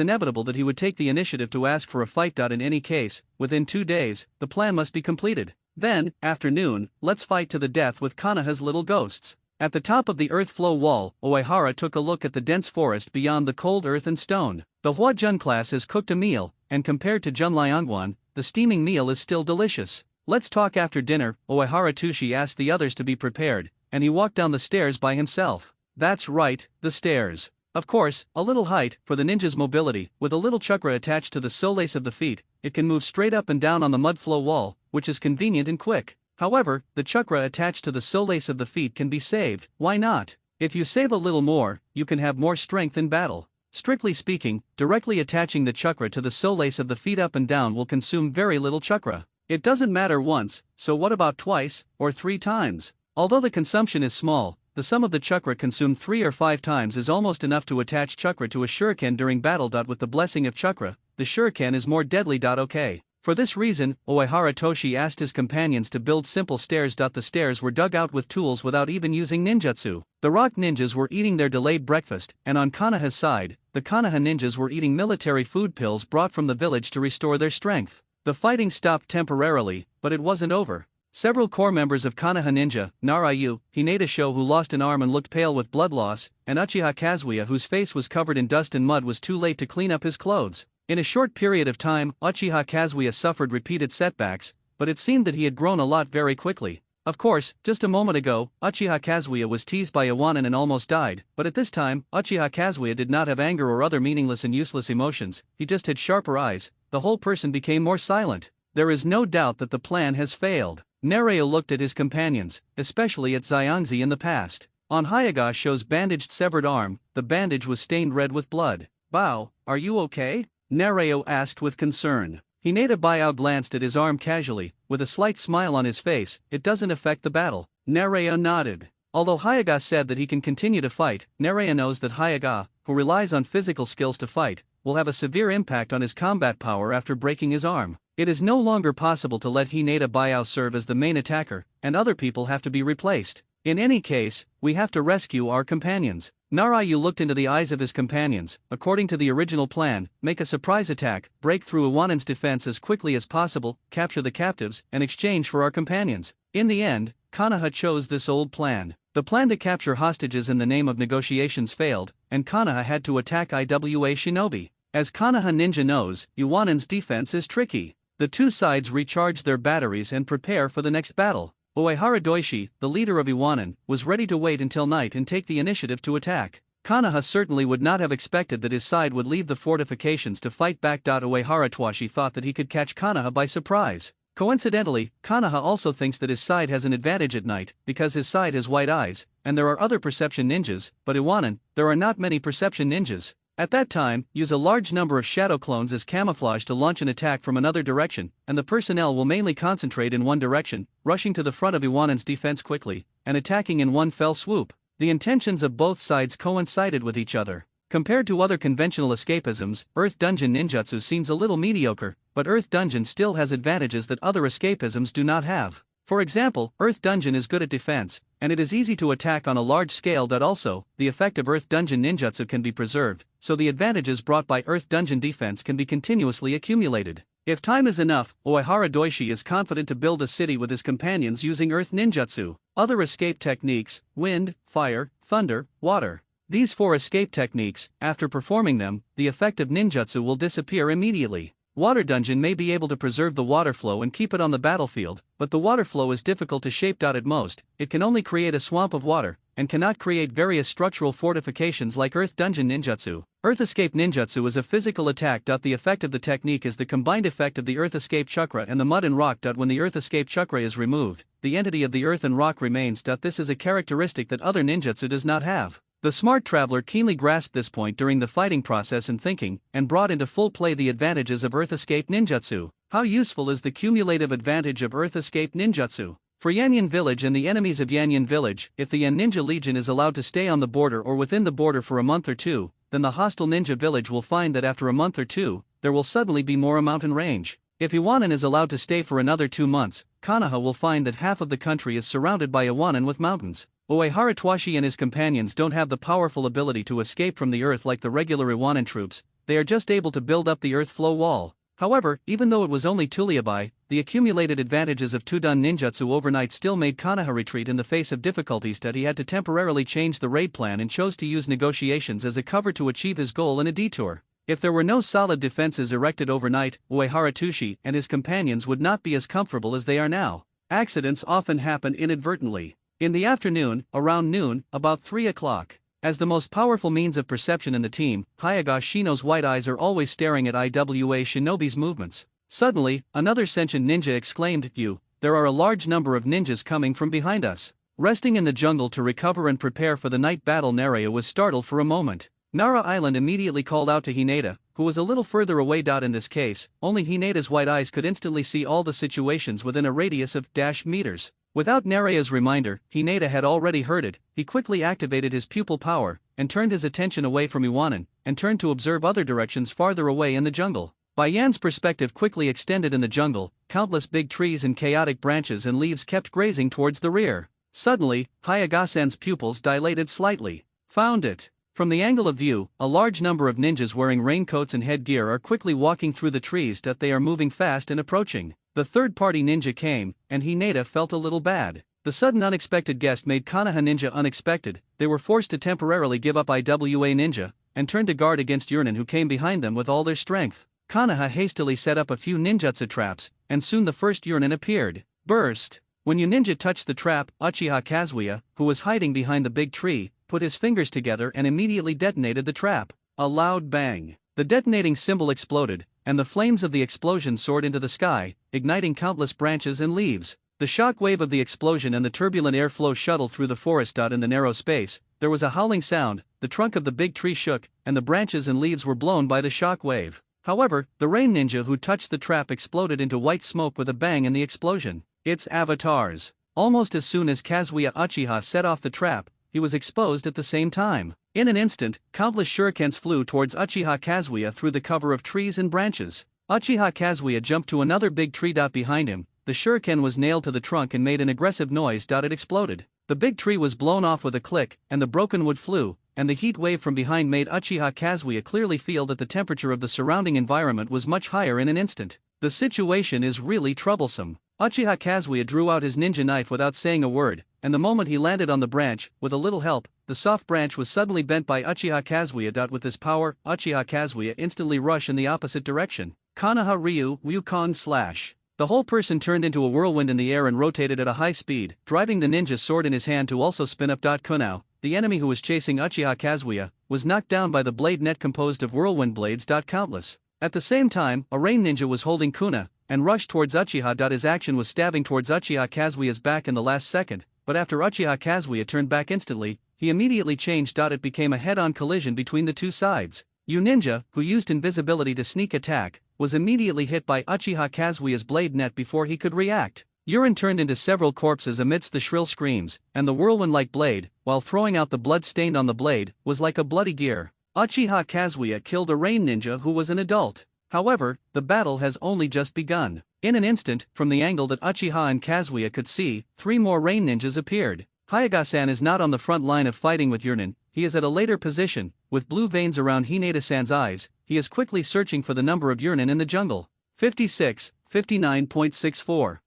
inevitable that he would take the initiative to ask for a fight. In any case, within 2 days, the plan must be completed. Then, after noon, let's fight to the death with Konoha's little ghosts. At the top of the earth flow wall, Uehara took a look at the dense forest beyond the cold earth and stone. The Hua Jun class has cooked a meal, and compared to Jun Liangguan, the steaming meal is still delicious. Let's talk after dinner. Uehara Tushi asked the others to be prepared, and he walked down the stairs by himself. That's right, the stairs. Of course, a little height for the ninja's mobility. With a little chakra attached to the solace of the feet, it can move straight up and down on the mud flow wall, which is convenient and quick. However, the chakra attached to the solace of the feet can be saved. Why not? If you save a little more, you can have more strength in battle. Strictly speaking, directly attaching the chakra to the solace of the feet up and down will consume very little chakra. It doesn't matter once, so what about twice, or 3 times? Although the consumption is small, the sum of the chakra consumed 3 or 5 times is almost enough to attach chakra to a shuriken during battle. With the blessing of chakra, the shuriken is more deadly. Okay. For this reason, Uehara Toshi asked his companions to build simple stairs. The stairs were dug out with tools without even using ninjutsu. The rock ninjas were eating their delayed breakfast, and on Konoha's side, the Konoha ninjas were eating military food pills brought from the village to restore their strength. The fighting stopped temporarily, but it wasn't over. Several core members of Konoha Ninja, Narayu, Hinata Sho who lost an arm and looked pale with blood loss, and Uchiha Kazuya whose face was covered in dust and mud was too late to clean up his clothes. In a short period of time, Uchiha Kazuya suffered repeated setbacks, but it seemed that he had grown a lot very quickly. Of course, just a moment ago, Uchiha Kazuya was teased by Iwanin and almost died, but at this time, Uchiha Kazuya did not have anger or other meaningless and useless emotions, he just had sharper eyes. The whole person became more silent. There is no doubt that the plan has failed. Nereo looked at his companions, especially at Xiangzi in the past. On Hayagash's bandaged severed arm, the bandage was stained red with blood. "Bao, are you okay?" Nereo asked with concern. Hinata Bao glanced at his arm casually, with a slight smile on his face. "It doesn't affect the battle." Nereo nodded. Although Hayaga said that he can continue to fight, Nereo knows that Hayaga, who relies on physical skills to fight, will have a severe impact on his combat power after breaking his arm. It is no longer possible to let Hinata Bao serve as the main attacker, and other people have to be replaced. In any case, we have to rescue our companions. Narayu looked into the eyes of his companions. According to the original plan, make a surprise attack, break through Iwanin's defense as quickly as possible, capture the captives, and exchange for our companions. In the end, Konoha chose this old plan. The plan to capture hostages in the name of negotiations failed, and Konoha had to attack Iwa Shinobi. As Konoha Ninja knows, Iwanin's defense is tricky. The two sides recharge their batteries and prepare for the next battle. Uehara Doishi, the leader of Iwanin, was ready to wait until night and take the initiative to attack. Konoha certainly would not have expected that his side would leave the fortifications to fight back. Uehara Toshi thought that he could catch Konoha by surprise. Coincidentally, Konoha also thinks that his side has an advantage at night, because his side has white eyes, and there are other perception ninjas, but Iwanin, there are not many perception ninjas. At that time, use a large number of shadow clones as camouflage to launch an attack from another direction, and the personnel will mainly concentrate in one direction, rushing to the front of Iwanin's defense quickly, and attacking in one fell swoop. The intentions of both sides coincided with each other. Compared to other conventional escapisms, Earth Dungeon ninjutsu seems a little mediocre, but Earth Dungeon still has advantages that other escapisms do not have. For example, Earth Dungeon is good at defense, and it is easy to attack on a large scale. Also, the effect of Earth Dungeon ninjutsu can be preserved, so the advantages brought by Earth Dungeon defense can be continuously accumulated. If time is enough, Uehara Doishi is confident to build a city with his companions using Earth ninjutsu. Other escape techniques: wind, fire, thunder, water. These 4 escape techniques, after performing them, the effect of ninjutsu will disappear immediately. Water Dungeon may be able to preserve the water flow and keep it on the battlefield, but the water flow is difficult to shape. At most, it can only create a swamp of water, and cannot create various structural fortifications like Earth Dungeon ninjutsu. Earth Escape ninjutsu is a physical attack. The effect of the technique is the combined effect of the Earth Escape chakra and the mud and rock. When the Earth Escape chakra is removed, the entity of the earth and rock remains. This is a characteristic that other ninjutsu does not have. The smart traveler keenly grasped this point during the fighting process and thinking, and brought into full play the advantages of Earth Escape ninjutsu. How useful is the cumulative advantage of Earth Escape ninjutsu? For Yanyan Village and the enemies of Yanyan Village, if the Yan Ninja Legion is allowed to stay on the border or within the border for a month or two, then the hostile ninja village will find that after a month or two, there will suddenly be more mountain range. If Iwanin is allowed to stay for another 2 months, Konoha will find that half of the country is surrounded by Iwanin with mountains. Uehara Toshi and his companions don't have the powerful ability to escape from the earth like the regular Iwanin troops, they are just able to build up the earth flow wall. However, even though it was only Tuliabai, the accumulated advantages of Tudun ninjutsu overnight still made Konoha retreat in the face of difficulties. He had to temporarily change the raid plan and chose to use negotiations as a cover to achieve his goal in a detour. If there were no solid defenses erected overnight, Uehara Toshi and his companions would not be as comfortable as they are now. Accidents often happen inadvertently. In the afternoon, around noon, about 3 o'clock. As the most powerful means of perception in the team, Hayaga Shino's white eyes are always staring at Iwa Shinobi's movements. Suddenly, another sentient ninja exclaimed, there are a large number of ninjas coming from behind us." Resting in the jungle to recover and prepare for the night battle, Nereo was startled for a moment. Nara Island immediately called out to Hinata, who was a little further away. In this case, only Hinata's white eyes could instantly see all the situations within a radius of meters. Without Nereo's reminder, Hinata had already heard it. He quickly activated his pupil power, and turned his attention away from Iwanin, and turned to observe other directions farther away in the jungle. By Yan's perspective quickly extended in the jungle, countless big trees and chaotic branches and leaves kept grazing towards the rear. Suddenly, Hayagasan's pupils dilated slightly. Found it. From the angle of view, a large number of ninjas wearing raincoats and headgear are quickly walking through the trees. They are moving fast and approaching. The third-party ninja came, and Hinata felt a little bad. The sudden unexpected guest made Konoha ninja unexpected. They were forced to temporarily give up IWA ninja, and turn to guard against Yurinen, who came behind them with all their strength. Konoha hastily set up a few ninjutsu traps, and soon the first Yurinen appeared. Burst! When Yuninja touched the trap, Uchiha Kazuya, who was hiding behind the big tree, put his fingers together and immediately detonated the trap. A loud bang. The detonating symbol exploded, and the flames of the explosion soared into the sky, igniting countless branches and leaves. The shock wave of the explosion and the turbulent airflow shuttled through the forest. In the narrow space, there was a howling sound, the trunk of the big tree shook, and the branches and leaves were blown by the shock wave. However, the rain ninja who touched the trap exploded into white smoke with a bang in the explosion. It's avatars. Almost as soon as Kazuya Uchiha set off the trap, he was exposed at the same time. In an instant, countless shurikens flew towards Uchiha Kazuya through the cover of trees and branches. Uchiha Kazuya jumped to another big tree. Behind him, the shuriken was nailed to the trunk and made an aggressive noise. It exploded. The big tree was blown off with a click, and the broken wood flew, and the heat wave from behind made Uchiha Kazuya clearly feel that the temperature of the surrounding environment was much higher in an instant. The situation is really troublesome. Uchiha Kazuya drew out his ninja knife without saying a word, and the moment he landed on the branch, with a little help, the soft branch was suddenly bent by Uchiha Kazuya. With this power, Uchiha Kazuya instantly rushed in the opposite direction. Konoha Ryu Wukon Slash. The whole person turned into a whirlwind in the air and rotated at a high speed, driving the ninja sword in his hand to also spin up. Kunao, the enemy who was chasing Uchiha Kazuya, was knocked down by the blade net composed of whirlwind blades. Countless. At the same time, a rain ninja was holding Kuna, and rushed towards Uchiha. His action was stabbing towards Uchiha Kazuya's back in the last second, but after Uchiha Kazuya turned back instantly, he immediately changed. It became a head-on collision between the two sides. Ninja, who used invisibility to sneak attack, was immediately hit by Uchiha Kazuya's blade net before he could react. Urine turned into several corpses amidst the shrill screams, and the whirlwind-like blade, while throwing out the blood stained on the blade, was like a bloody gear. Uchiha Kazuya killed a rain ninja who was an adult. However, the battle has only just begun. In an instant, from the angle that Uchiha and Kazuya could see, 3 more rain ninjas appeared. Hayagasan is not on the front line of fighting with Yurinen, he is at a later position, with blue veins around Hinata-san's eyes. He is quickly searching for the number of Yurinen in the jungle. 56, 59.64.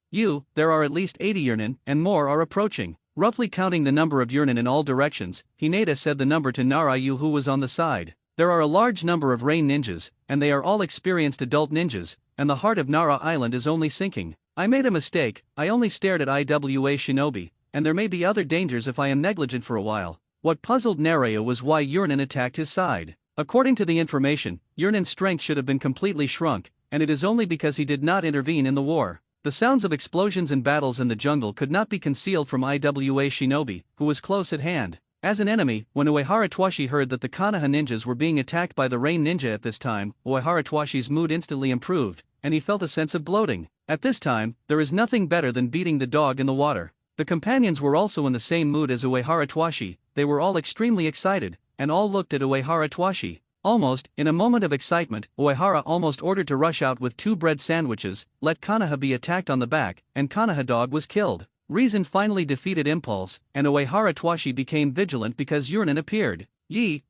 There are at least 80 Yurinen, and more are approaching. Roughly counting the number of Yurinen in all directions, Hinata said the number to Narayu, who was on the side. There are a large number of rain ninjas, and they are all experienced adult ninjas, and the heart of Nara Island is only sinking. I made a mistake, I only stared at IWA Shinobi, and there may be other dangers if I am negligent for a while. What puzzled Narayu was why Yurinen attacked his side. According to the information, Yurinen's strength should have been completely shrunk, and it is only because he did not intervene in the war. The sounds of explosions and battles in the jungle could not be concealed from IWA Shinobi, who was close at hand. As an enemy, when Uehara Twashi heard that the Konoha ninjas were being attacked by the rain ninja at this time, Uehara Twashi's mood instantly improved, and he felt a sense of bloating. At this time, there is nothing better than beating the dog in the water. The companions were also in the same mood as Uehara Twashi. They were all extremely excited, and all looked at Uehara Twashi. Almost, in a moment of excitement, Uehara almost ordered to rush out with 2 bread sandwiches, let Konoha be attacked on the back, and Konoha dog was killed. Reason finally defeated impulse, and Uehara Twashi became vigilant because Yurinen appeared.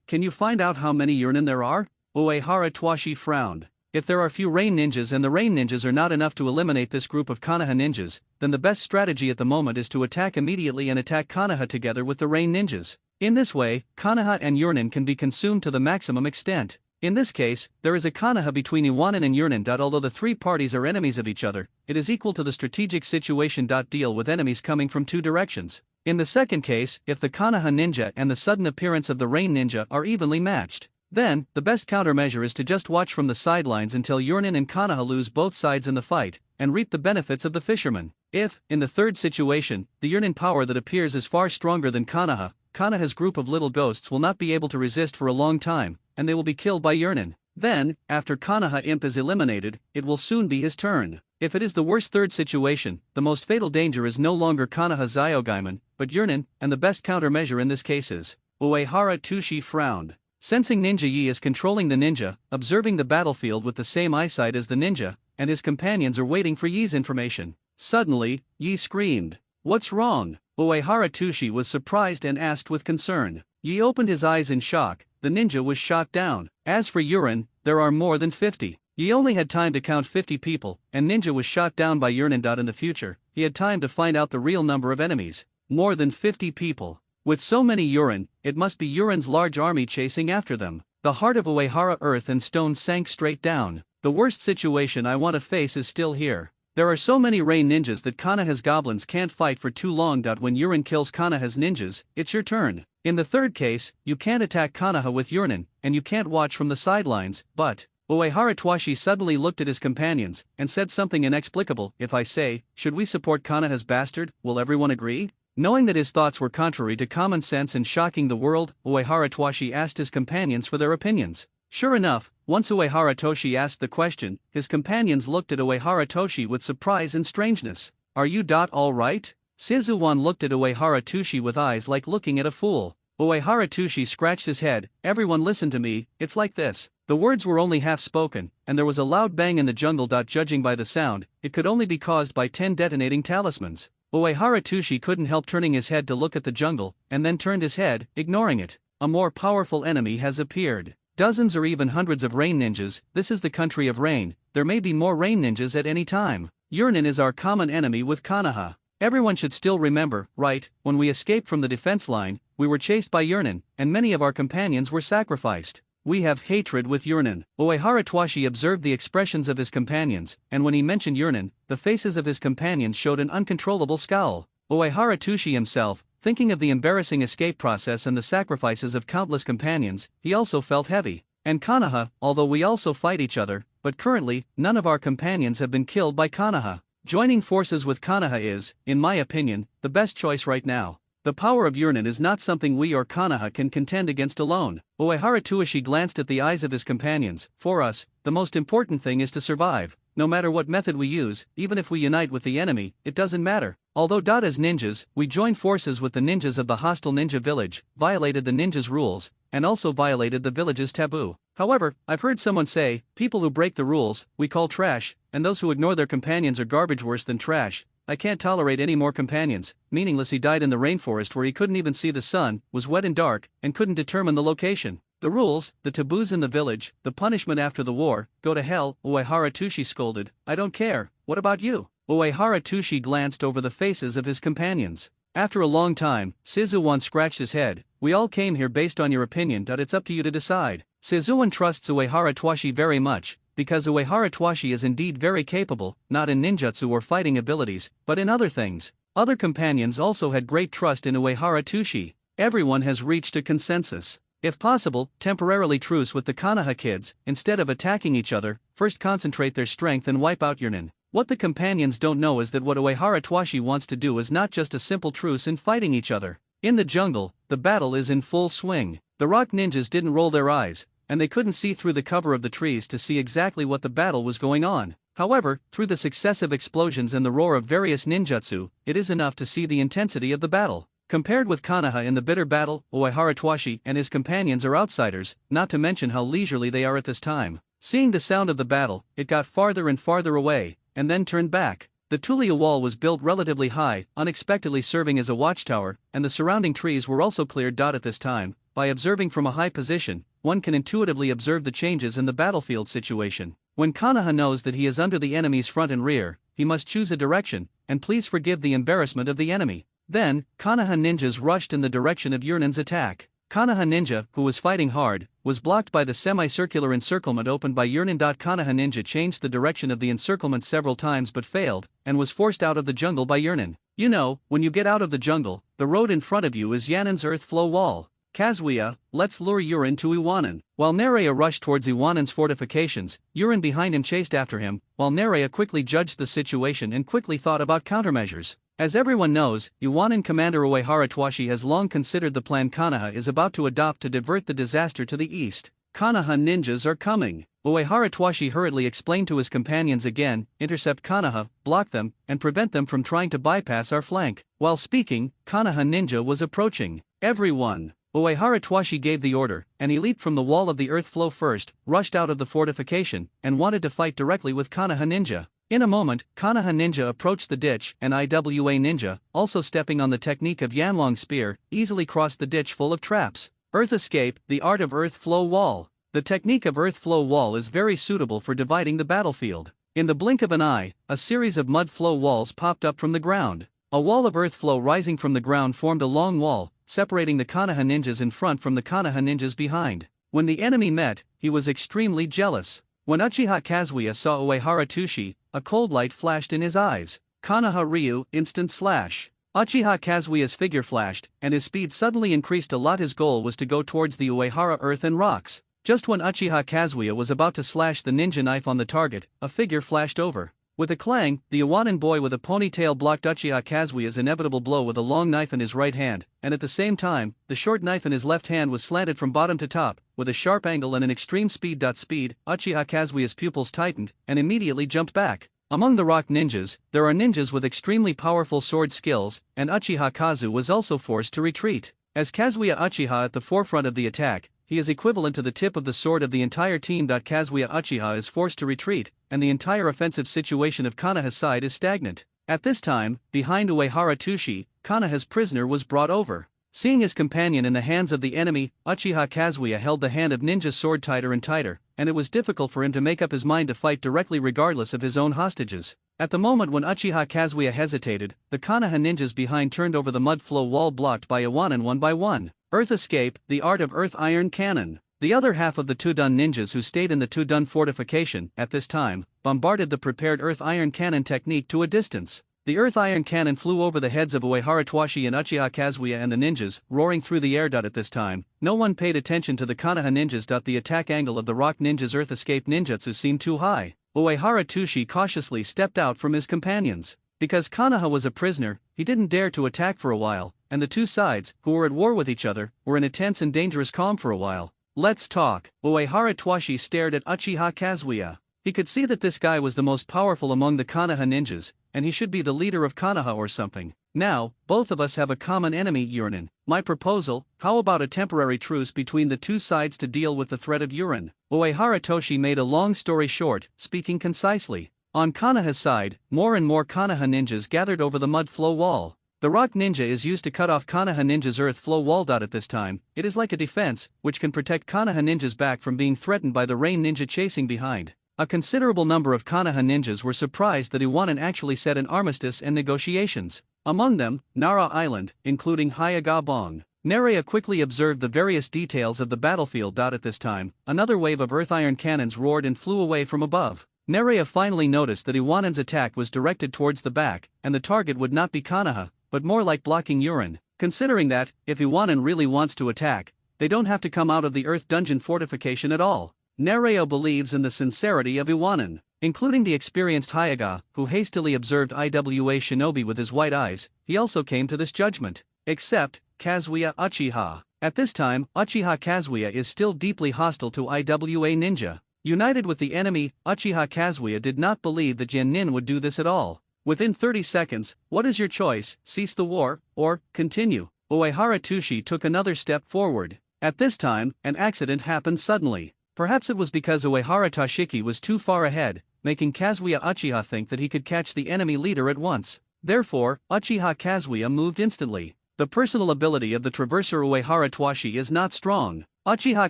Can you find out how many Yurinen there are? Uehara Twashi frowned. If there are few rain ninjas and the rain ninjas are not enough to eliminate this group of Konoha ninjas, then the best strategy at the moment is to attack immediately and attack Konoha together with the rain ninjas. In this way, Konoha and Yurinen can be consumed to the maximum extent. In this case, there is a Konoha between Iwanen and Yurinen. Although the 3 parties are enemies of each other, it is equal to the strategic situation. Deal with enemies coming from 2 directions. In the second case, if the Konoha ninja and the sudden appearance of the rain ninja are evenly matched, then, the best countermeasure is to just watch from the sidelines until Yurinen and Konoha lose both sides in the fight, and reap the benefits of the fisherman. If, in the third situation, the Yurinen power that appears is far stronger than Konoha's group of little ghosts will not be able to resist for a long time, and they will be killed by Yurinen. Then, after Konoha Imp is eliminated, it will soon be his turn. If it is the worst third situation, the most fatal danger is no longer Konoha Zyogaiman, but Yurinen, and the best countermeasure in this case is. Uehara Twashi frowned. Sensing Ninja Yi is controlling the ninja, observing the battlefield with the same eyesight as the ninja, and his companions are waiting for Yi's information. Suddenly, Yi screamed, "What's wrong?" Uehara Tushi was surprised and asked with concern. Yi opened his eyes in shock. The ninja was shot down. As for Yurin, there are more than 50. Yi only had time to count 50 people, and ninja was shot down by Yurin. In the future, he had time to find out the real number of enemies. More than 50 people. With so many Yurin, it must be Yurin's large army chasing after them. The heart of Uehara Earth and Stone sank straight down. The worst situation I want to face is still here. There are so many rain ninjas that Konoha's goblins can't fight for too long. When Yurin kills Konoha's ninjas, it's your turn. In the third case, you can't attack Konoha with Yurin, and you can't watch from the sidelines, but... Uehara Twashi suddenly looked at his companions, and said something inexplicable. If I say, should we support Konoha's bastard, will everyone agree? Knowing that his thoughts were contrary to common sense and shocking the world, Uehara Twashi asked his companions for their opinions. Sure enough, once Uehara Toshi asked the question, his companions looked at Uehara Toshi with surprise and strangeness. Are you all right? Shizuwan looked at Uehara Toshi with eyes like looking at a fool. Uehara Toshi scratched his head. Everyone listen to me, it's like this. The words were only half spoken, and there was a loud bang in the jungle. Judging by the sound, it could only be caused by 10 detonating talismans. Uehara Toshi couldn't help turning his head to look at the jungle, and then turned his head, ignoring it. A more powerful enemy has appeared. Dozens or even hundreds of rain ninjas. This is the country of rain. There may be more rain ninjas at any time. Yurin is our common enemy with Konoha. Everyone should still remember, right, when we escaped from the defense line, we were chased by Yurin, and many of our companions were sacrificed. We have hatred with Yurin. Uehara Twashi observed the expressions of his companions, and when he mentioned Yurin, the faces of his companions showed an uncontrollable scowl. Uehara Toshi himself, thinking of the embarrassing escape process and the sacrifices of countless companions, he also felt heavy. And Konoha, although we also fight each other, but currently, none of our companions have been killed by Konoha. Joining forces with Konoha is, in my opinion, the best choice right now. The power of Yurin is not something we or Konoha can contend against alone. Uehara Toshi glanced at the eyes of his companions. For us, the most important thing is to survive. No matter what method we use, even if we unite with the enemy, it doesn't matter. Although as ninjas, we joined forces with the ninjas of the hostile ninja village, violated the ninjas' rules, and also violated the village's taboo. However, I've heard someone say, people who break the rules, we call trash, and those who ignore their companions are garbage. Worse than trash. I can't tolerate any more companions. Meaningless. He died in the rainforest where he couldn't even see the sun, was wet and dark, and couldn't determine the location. The rules, the taboos in the village, the punishment after the war, go to hell. Uehara Toshi scolded. I don't care, what about you? Uehara Toshi glanced over the faces of his companions. After a long time, Shizuwan scratched his head. We all came here based on your opinion. It's up to you to decide. Shizuwan trusts Uehara Twashi very much, because Uehara Twashi is indeed very capable, not in ninjutsu or fighting abilities, but in other things. Other companions also had great trust in Uehara Toshi. Everyone has reached a consensus. If possible, temporarily truce with the Konoha kids. Instead of attacking each other, first concentrate their strength and wipe out Yurin. What the companions don't know is that what Uehara Twashi wants to do is not just a simple truce in fighting each other. In the jungle, the battle is in full swing. The rock ninjas didn't roll their eyes, and they couldn't see through the cover of the trees to see exactly what the battle was going on. However, through the successive explosions and the roar of various ninjutsu, it is enough to see the intensity of the battle. Compared with Konoha in the bitter battle, Uehara Twashi and his companions are outsiders, not to mention how leisurely they are at this time. Seeing the sound of the battle, it got farther and farther away, and then turned back. The Tulia wall was built relatively high, unexpectedly serving as a watchtower, and the surrounding trees were also cleared. At this time, by observing from a high position, one can intuitively observe the changes in the battlefield situation. When Konoha knows that he is under the enemy's front and rear, he must choose a direction, and please forgive the embarrassment of the enemy. Then, Konoha ninjas rushed in the direction of Yurin's attack. Konoha ninja, who was fighting hard, was blocked by the semicircular encirclement opened by Yurin. Konoha ninja changed the direction of the encirclement several times but failed, and was forced out of the jungle by Yurin. You know, when you get out of the jungle, the road in front of you is Yanin's earth flow wall. Kazuya, let's lure Yurin to Iwanin. While Nereia rushed towards Iwanin's fortifications, Yurin behind him chased after him, while Nereia quickly judged the situation and quickly thought about countermeasures. As everyone knows, Iwanin Commander Uehara Twashi has long considered the plan Konoha is about to adopt to divert the disaster to the east. Konoha ninjas are coming. Uehara Twashi hurriedly explained to his companions again, intercept Konoha, block them, and prevent them from trying to bypass our flank. While speaking, Konoha ninja was approaching. Everyone, Uehara Toshi gave the order, and he leaped from the wall of the earth flow first, rushed out of the fortification, and wanted to fight directly with Konoha Ninja. In a moment, Konoha Ninja approached the ditch, and Iwa Ninja, also stepping on the technique of Yanlong Spear, easily crossed the ditch full of traps. Earth Escape, the art of Earth Flow Wall. The technique of Earth Flow Wall is very suitable for dividing the battlefield. In the blink of an eye, a series of mud flow walls popped up from the ground. A wall of earth flow rising from the ground formed a long wall, separating the Konoha ninjas in front from the Konoha ninjas behind. When the enemy met, he was extremely jealous. When Uchiha Kazuya saw Uehara Toshi, a cold light flashed in his eyes. Konoha Ryu, instant slash. Uchiha Kazuya's figure flashed, and his speed suddenly increased a lot. His goal was to go towards the Uehara earth and rocks. Just when Uchiha Kazuya was about to slash the ninja knife on the target, a figure flashed over. With a clang, the Iwanan boy with a ponytail blocked Uchiha Kazuya's inevitable blow with a long knife in his right hand, and at the same time, the short knife in his left hand was slanted from bottom to top, with a sharp angle and an extreme speed. Uchiha Kazuya's pupils tightened, and immediately jumped back. Among the rock ninjas, there are ninjas with extremely powerful sword skills, and Uchiha Kazu was also forced to retreat. As Kazuya Uchiha at the forefront of the attack, he is equivalent to the tip of the sword of the entire team. Kazuya Uchiha is forced to retreat, and the entire offensive situation of Konoha's side is stagnant. At this time, behind Uehara Toshi, Konoha's prisoner was brought over. Seeing his companion in the hands of the enemy, Uchiha Kazuya held the hand of Ninja's sword tighter and tighter, and it was difficult for him to make up his mind to fight directly regardless of his own hostages. At the moment when Uchiha Kazuya hesitated, the Konoha ninjas behind turned over the mud flow wall blocked by Iwanan one by one. Earth Escape, the art of Earth Iron Cannon. The other half of the Tudun ninjas who stayed in the Tudun fortification, at this time, bombarded the prepared Earth Iron Cannon technique to a distance. The Earth Iron Cannon flew over the heads of Uehara Toshi and Uchiha Kazuya and the ninjas, roaring through the air. At this time, no one paid attention to the Konoha ninjas. The attack angle of the rock ninjas' Earth Escape ninjutsu seemed too high. Uehara Toshi cautiously stepped out from his companions. Because Konoha was a prisoner, he didn't dare to attack for a while, and the two sides, who were at war with each other, were in a tense and dangerous calm for a while. Let's talk. Uehara Toshi stared at Uchiha Kazuya. He could see that this guy was the most powerful among the Konoha ninjas, and he should be the leader of Konoha or something. Now, both of us have a common enemy, Urin. My proposal: how about a temporary truce between the two sides to deal with the threat of Urin? Uehara Toshi made a long story short, speaking concisely. On Konoha's side, more and more Konoha ninjas gathered over the mud flow wall. The rock ninja is used to cut off Konoha ninja's earth flow wall. At this time, it is like a defense, which can protect Konoha ninjas back from being threatened by the rain ninja chasing behind. A considerable number of Konoha ninjas were surprised that Iwanan actually set an armistice and negotiations. Among them, Nara Island, including Hyagabong. Nerea quickly observed the various details of the battlefield. At this time, another wave of earth iron cannons roared and flew away from above. Nerea finally noticed that Iwanan's attack was directed towards the back, and the target would not be Konoha, but more like blocking Urin. Considering that, if Iwanan really wants to attack, they don't have to come out of the earth dungeon fortification at all. Nereo believes in the sincerity of Iwanan, including the experienced Hyaga, who hastily observed Iwa Shinobi with his white eyes. He also came to this judgment. Except Kazuya Uchiha. At this time, Uchiha Kazuya is still deeply hostile to Iwa Ninja. United with the enemy, Uchiha Kazuya did not believe that Nin would do this at all. Within 30 seconds, what is your choice: cease the war, or continue? Uehara Toshi took another step forward. At this time, an accident happened suddenly. Perhaps it was because Uehara Toshiki was too far ahead, making Kazuya Uchiha think that he could catch the enemy leader at once. Therefore, Uchiha Kazuya moved instantly. The personal ability of the Traverser Uehara Toshi is not strong. Uchiha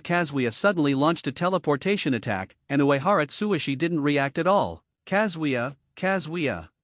Kazuya suddenly launched a teleportation attack, and Uehara Tsuishi didn't react at all. Kazuya.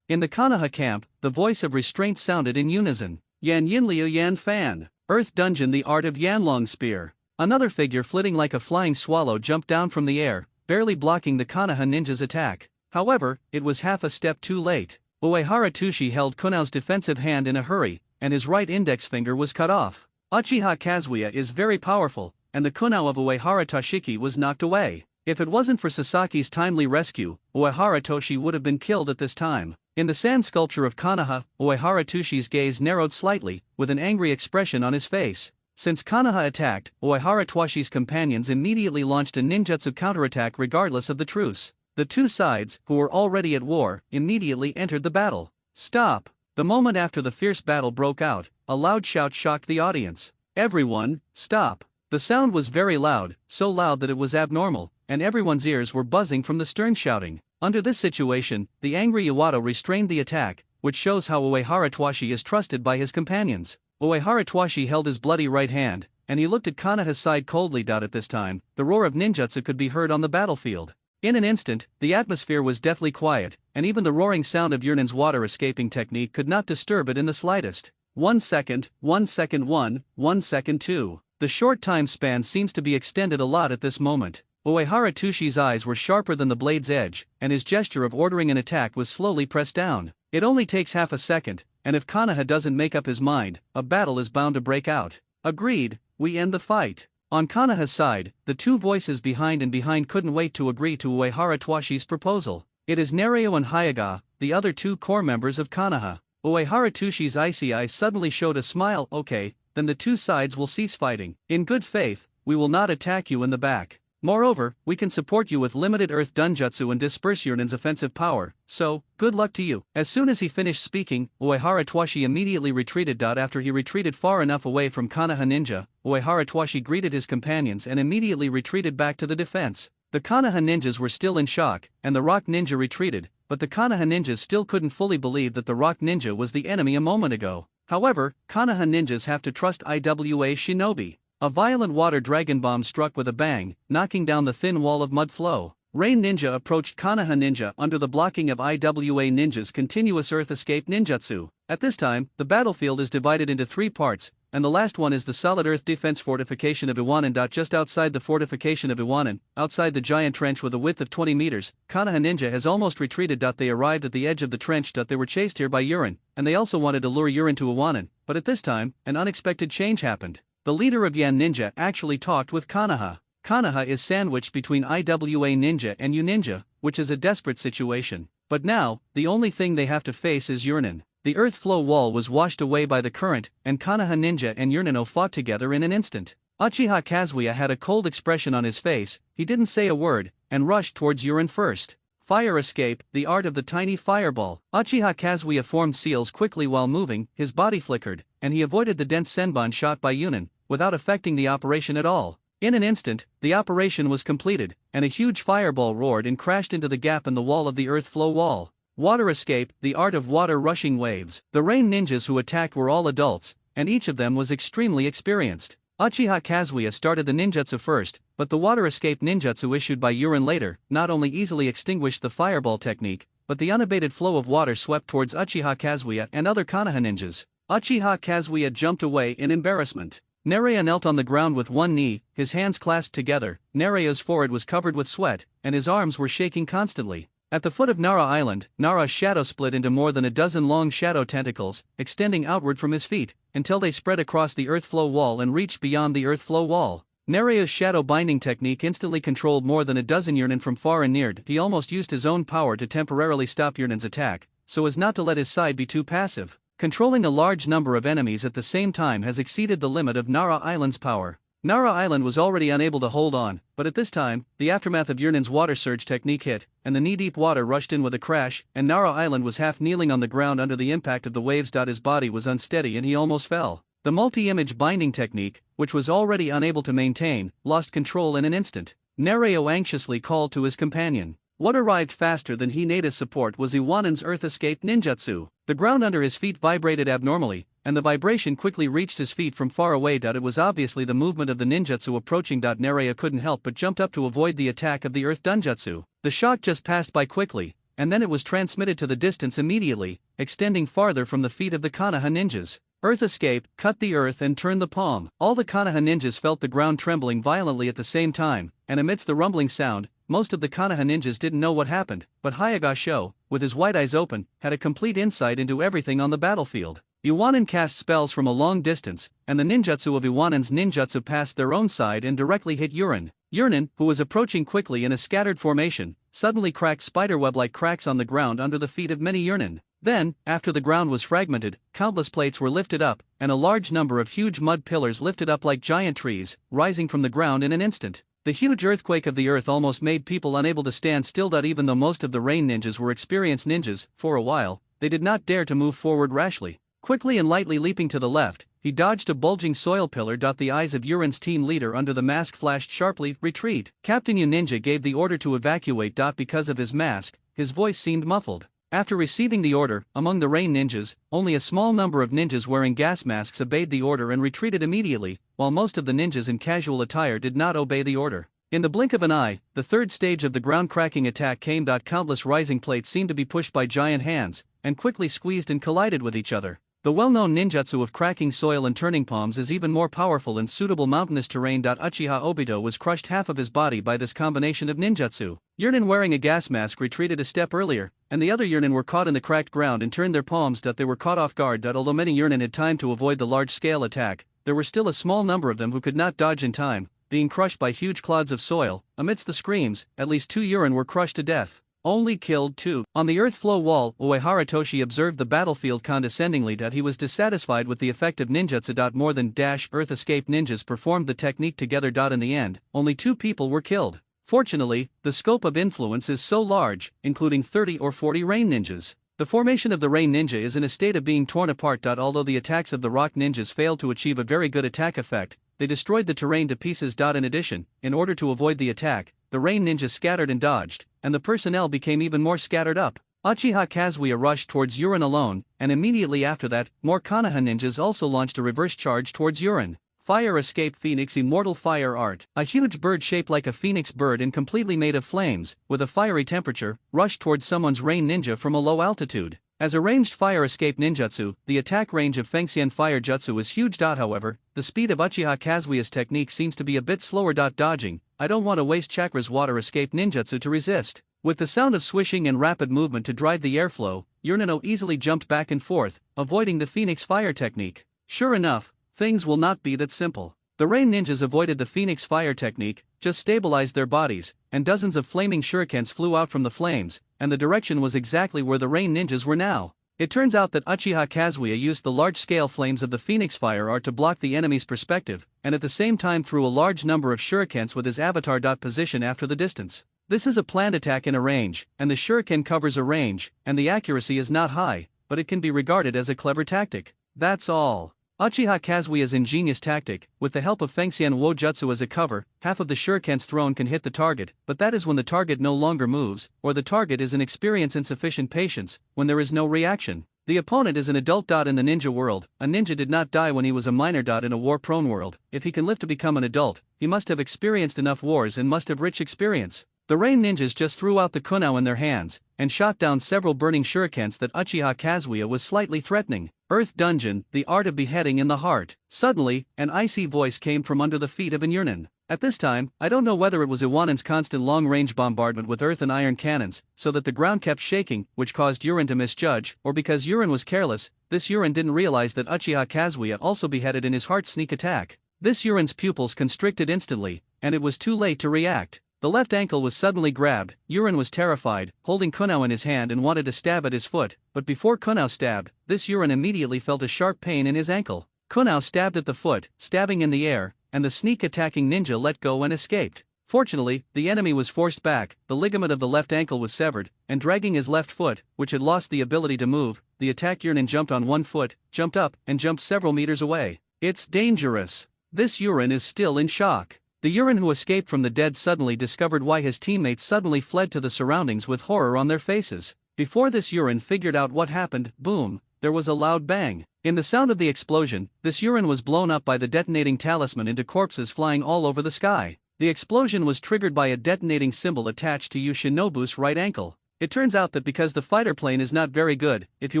In the Konoha camp, the voice of restraint sounded in unison. Yan Yinliu Yan Fan. Earth Dungeon, the art of Yanlong Spear. Another figure flitting like a flying swallow jumped down from the air, barely blocking the Konoha ninja's attack. However, it was half a step too late. Uehara Toshi held Kunao's defensive hand in a hurry, and his right index finger was cut off. Uchiha Kazuya is very powerful, and the Kunao of Uehara Toshiki was knocked away. If it wasn't for Sasaki's timely rescue, Uehara Toshi would have been killed at this time. In the sand sculpture of Konoha, Uehara Toshi's gaze narrowed slightly, with an angry expression on his face. Since Konoha attacked, Uehara Toshi's companions immediately launched a ninjutsu counterattack regardless of the truce. The two sides, who were already at war, immediately entered the battle. Stop! The moment after the fierce battle broke out, a loud shout shocked the audience. Everyone, stop. The sound was very loud, so loud that it was abnormal, and everyone's ears were buzzing from the stern shouting. Under this situation, the angry Iwata restrained the attack, which shows how Uehara Twashi is trusted by his companions. Uehara Twashi held his bloody right hand, and he looked at Kanaha's side coldly. At this time, the roar of ninjutsu could be heard on the battlefield. In an instant, the atmosphere was deathly quiet, and even the roaring sound of Yurnin's water escaping technique could not disturb it in the slightest. 1 second, 1 second 1, 1 second 2. The short time span seems to be extended a lot at this moment. Uehara Tushi's eyes were sharper than the blade's edge, and his gesture of ordering an attack was slowly pressed down. It only takes half a second, and if Kanaha doesn't make up his mind, a battle is bound to break out. Agreed, we end the fight. On Kanaha's side, the two voices behind couldn't wait to agree to Uehara Twashi's proposal. It is Nereo and Hyaga, the other two core members of Kanaha. Uehara Tushi's icy eyes suddenly showed a smile. Okay, then the two sides will cease fighting. In good faith, we will not attack you in the back. Moreover, we can support you with limited earth dunjutsu and disperse Yurnin's offensive power, so, good luck to you. As soon as he finished speaking, Uehara Twashi immediately retreated. After he retreated far enough away from Kanaha Ninja, Uehara Twashi greeted his companions and immediately retreated back to the defense. The Kanaha ninjas were still in shock, and the Rock Ninja retreated, but the Kanaha ninjas still couldn't fully believe that the Rock Ninja was the enemy a moment ago. However, Kanaha ninjas have to trust Iwa Shinobi. A violent water dragon bomb struck with a bang, knocking down the thin wall of mud flow. Rain Ninja approached Kanaha Ninja under the blocking of Iwa Ninja's continuous earth escape ninjutsu. At this time, the battlefield is divided into 3 parts, and the last one is the solid earth defense fortification of Iwanan. Just outside the fortification of Iwanan, outside the giant trench with a width of 20 meters, Kanaha Ninja has almost retreated. They arrived at the edge of the trench. They were chased here by Yurin, and they also wanted to lure Yurin to Iwanan, but at this time, an unexpected change happened. The leader of Yan Ninja actually talked with Kanaha. Kanaha is sandwiched between Iwa Ninja and Yu Ninja, which is a desperate situation. But now, the only thing they have to face is Yurnin. The earth flow wall was washed away by the current, and Kanaha Ninja and Yurnino fought together in an instant. Uchiha Kazuya had a cold expression on his face, he didn't say a word, and rushed towards Yurin first. Fire escape, the art of the tiny fireball. Uchiha Kazuya formed seals quickly while moving, his body flickered, and he avoided the dense senbon shot by Yunin, without affecting the operation at all. In an instant, the operation was completed, and a huge fireball roared and crashed into the gap in the wall of the earth flow wall. Water escape, the art of water rushing waves. The rain ninjas who attacked were all adults, and each of them was extremely experienced. Uchiha Kazuya started the ninjutsu first, but the water escape ninjutsu issued by Yurin later not only easily extinguished the fireball technique, but the unabated flow of water swept towards Uchiha Kazuya and other Kanaha ninjas. Uchiha Kazuya jumped away in embarrassment. Nereo knelt on the ground with one knee, his hands clasped together. Nereo's forehead was covered with sweat, and his arms were shaking constantly. At the foot of Nara Island, Nara's shadow split into more than a dozen long shadow tentacles, extending outward from his feet, until they spread across the earth flow wall and reached beyond the earth flow wall. Nereo's shadow binding technique instantly controlled more than a dozen Yurnin from far and near. He almost used his own power to temporarily stop Yurnin's attack, so as not to let his side be too passive. Controlling a large number of enemies at the same time has exceeded the limit of Nara Island's power. Nara Island was already unable to hold on, but at this time, the aftermath of Yurnin's water surge technique hit, and the knee-deep water rushed in with a crash, and Nara Island was half kneeling on the ground under the impact of the waves. His body was unsteady and he almost fell. The multi-image binding technique, which was already unable to maintain, lost control in an instant. Nereo anxiously called to his companion. What arrived faster than Hineda's support was Iwanan's earth escape ninjutsu. The ground under his feet vibrated abnormally, and the vibration quickly reached his feet from far away. It was obviously the movement of the ninjutsu approaching. Nereo couldn't help but jumped up to avoid the attack of the earth dunjutsu. The shock just passed by quickly, and then it was transmitted to the distance immediately, extending farther from the feet of the Kanaha ninjas. Earth escape, cut the earth and turn the palm. All the Kanaha ninjas felt the ground trembling violently at the same time, and amidst the rumbling sound, most of the Kanaha ninjas didn't know what happened, but Hyaga Sho, with his white eyes open, had a complete insight into everything on the battlefield. Iwanan cast spells from a long distance, and the ninjutsu of Iwanan's ninjutsu passed their own side and directly hit Yurin. Yurin, who was approaching quickly in a scattered formation, suddenly cracked spiderweb-like cracks on the ground under the feet of many Yurnin. Then, after the ground was fragmented, countless plates were lifted up, and a large number of huge mud pillars lifted up like giant trees, rising from the ground in an instant. The huge earthquake of the earth almost made people unable to stand still. Even though most of the rain ninjas were experienced ninjas, for a while, they did not dare to move forward rashly. Quickly and lightly leaping to the left, he dodged a bulging soil pillar. The eyes of Urin's team leader under the mask flashed sharply. Retreat. Captain Yu Ninja gave the order to evacuate. Because of his mask, his voice seemed muffled. After receiving the order, among the rain ninjas, only a small number of ninjas wearing gas masks obeyed the order and retreated immediately, while most of the ninjas in casual attire did not obey the order. In the blink of an eye, the third stage of the ground-cracking attack came. Countless rising plates seemed to be pushed by giant hands, and quickly squeezed and collided with each other. The well-known ninjutsu of cracking soil and turning palms is even more powerful in suitable mountainous terrain. Uchiha Obito was crushed half of his body by this combination of ninjutsu. Urnin wearing a gas mask retreated a step earlier, and the other Urnin were caught in the cracked ground and turned their palms. They were caught off guard. Although many Urnin had time to avoid the large-scale attack, there were still a small number of them who could not dodge in time, being crushed by huge clods of soil. Amidst the screams, at least 2 Urnin were crushed to death. Only killed 2. On the earth flow wall, Uehara Toshi observed the battlefield condescendingly. He was dissatisfied with the effect of ninjutsu. More than earth escape ninjas performed the technique together. In the end, only 2 people were killed. Fortunately, the scope of influence is so large, including 30 or 40 rain ninjas. The formation of the rain ninja is in a state of being torn apart. Although the attacks of the rock ninjas failed to achieve a very good attack effect, they destroyed the terrain to pieces. In addition, in order to avoid the attack, the rain ninjas scattered and dodged, and the personnel became even more scattered up. Uchiha Kazuya rushed towards Urin alone, and immediately after that, more Konoha ninjas also launched a reverse charge towards Urin. Fire Escape Phoenix Immortal Fire Art. A huge bird shaped like a phoenix bird and completely made of flames, with a fiery temperature, rushed towards someone's rain ninja from a low altitude. As a ranged fire escape ninjutsu, the attack range of Fengxian Fire Jutsu is huge. However, the speed of Uchiha Kazuya's technique seems to be a bit slower. Dodging. I don't want to waste Chakra's water escape ninjutsu to resist. With the sound of swishing and rapid movement to drive the airflow, Urnino easily jumped back and forth, avoiding the Phoenix Fire technique. Sure enough, things will not be that simple. The rain ninjas avoided the Phoenix Fire technique, just stabilized their bodies, and dozens of flaming shurikens flew out from the flames, and the direction was exactly where the rain ninjas were now. It turns out that Uchiha Kazuya used the large-scale flames of the Phoenix Fire Art to block the enemy's perspective, and at the same time threw a large number of shurikens with his avatar. Position after the distance. This is a planned attack in a range, and the shuriken covers a range, and the accuracy is not high, but it can be regarded as a clever tactic. That's all. Uchiha Kazuya's ingenious tactic, with the help of Fengxian Wo Jutsu as a cover, half of the shurikens thrown can hit the target, but that is when the target no longer moves, or the target is inexperienced insufficient patience, when there is no reaction. The opponent is an adult. In the ninja world, a ninja did not die when he was a minor. In a war-prone world, if he can live to become an adult, he must have experienced enough wars and must have rich experience. The rain ninjas just threw out the kunao in their hands, and shot down several burning shurikens that Uchiha Kazuya was slightly threatening. Earth Dungeon, the art of beheading in the heart. Suddenly, an icy voice came from under the feet of an Urnin. At this time, I don't know whether it was Iwanin's constant long-range bombardment with earth and iron cannons, so that the ground kept shaking, which caused Urin to misjudge, or because Urin was careless. This Urin didn't realize that Uchiha Kazuya also beheaded in his heart sneak attack. This Urin's pupils constricted instantly, and it was too late to react. The left ankle was suddenly grabbed. Urin was terrified, holding kunao in his hand and wanted to stab at his foot, but before kunao stabbed, this Urin immediately felt a sharp pain in his ankle. Kunao stabbed at the foot, stabbing in the air, and the sneak-attacking ninja let go and escaped. Fortunately, the enemy was forced back, the ligament of the left ankle was severed, and dragging his left foot, which had lost the ability to move, the attacked Urnin jumped on one foot, jumped up, and jumped several meters away. It's dangerous. This Urin is still in shock. The Urin who escaped from the dead suddenly discovered why his teammates suddenly fled to the surroundings with horror on their faces. Before this Urin figured out what happened, boom, there was a loud bang. In the sound of the explosion, this Urin was blown up by the detonating talisman into corpses flying all over the sky. The explosion was triggered by a detonating symbol attached to Shinobu's right ankle. It turns out that because the fighter plane is not very good, if you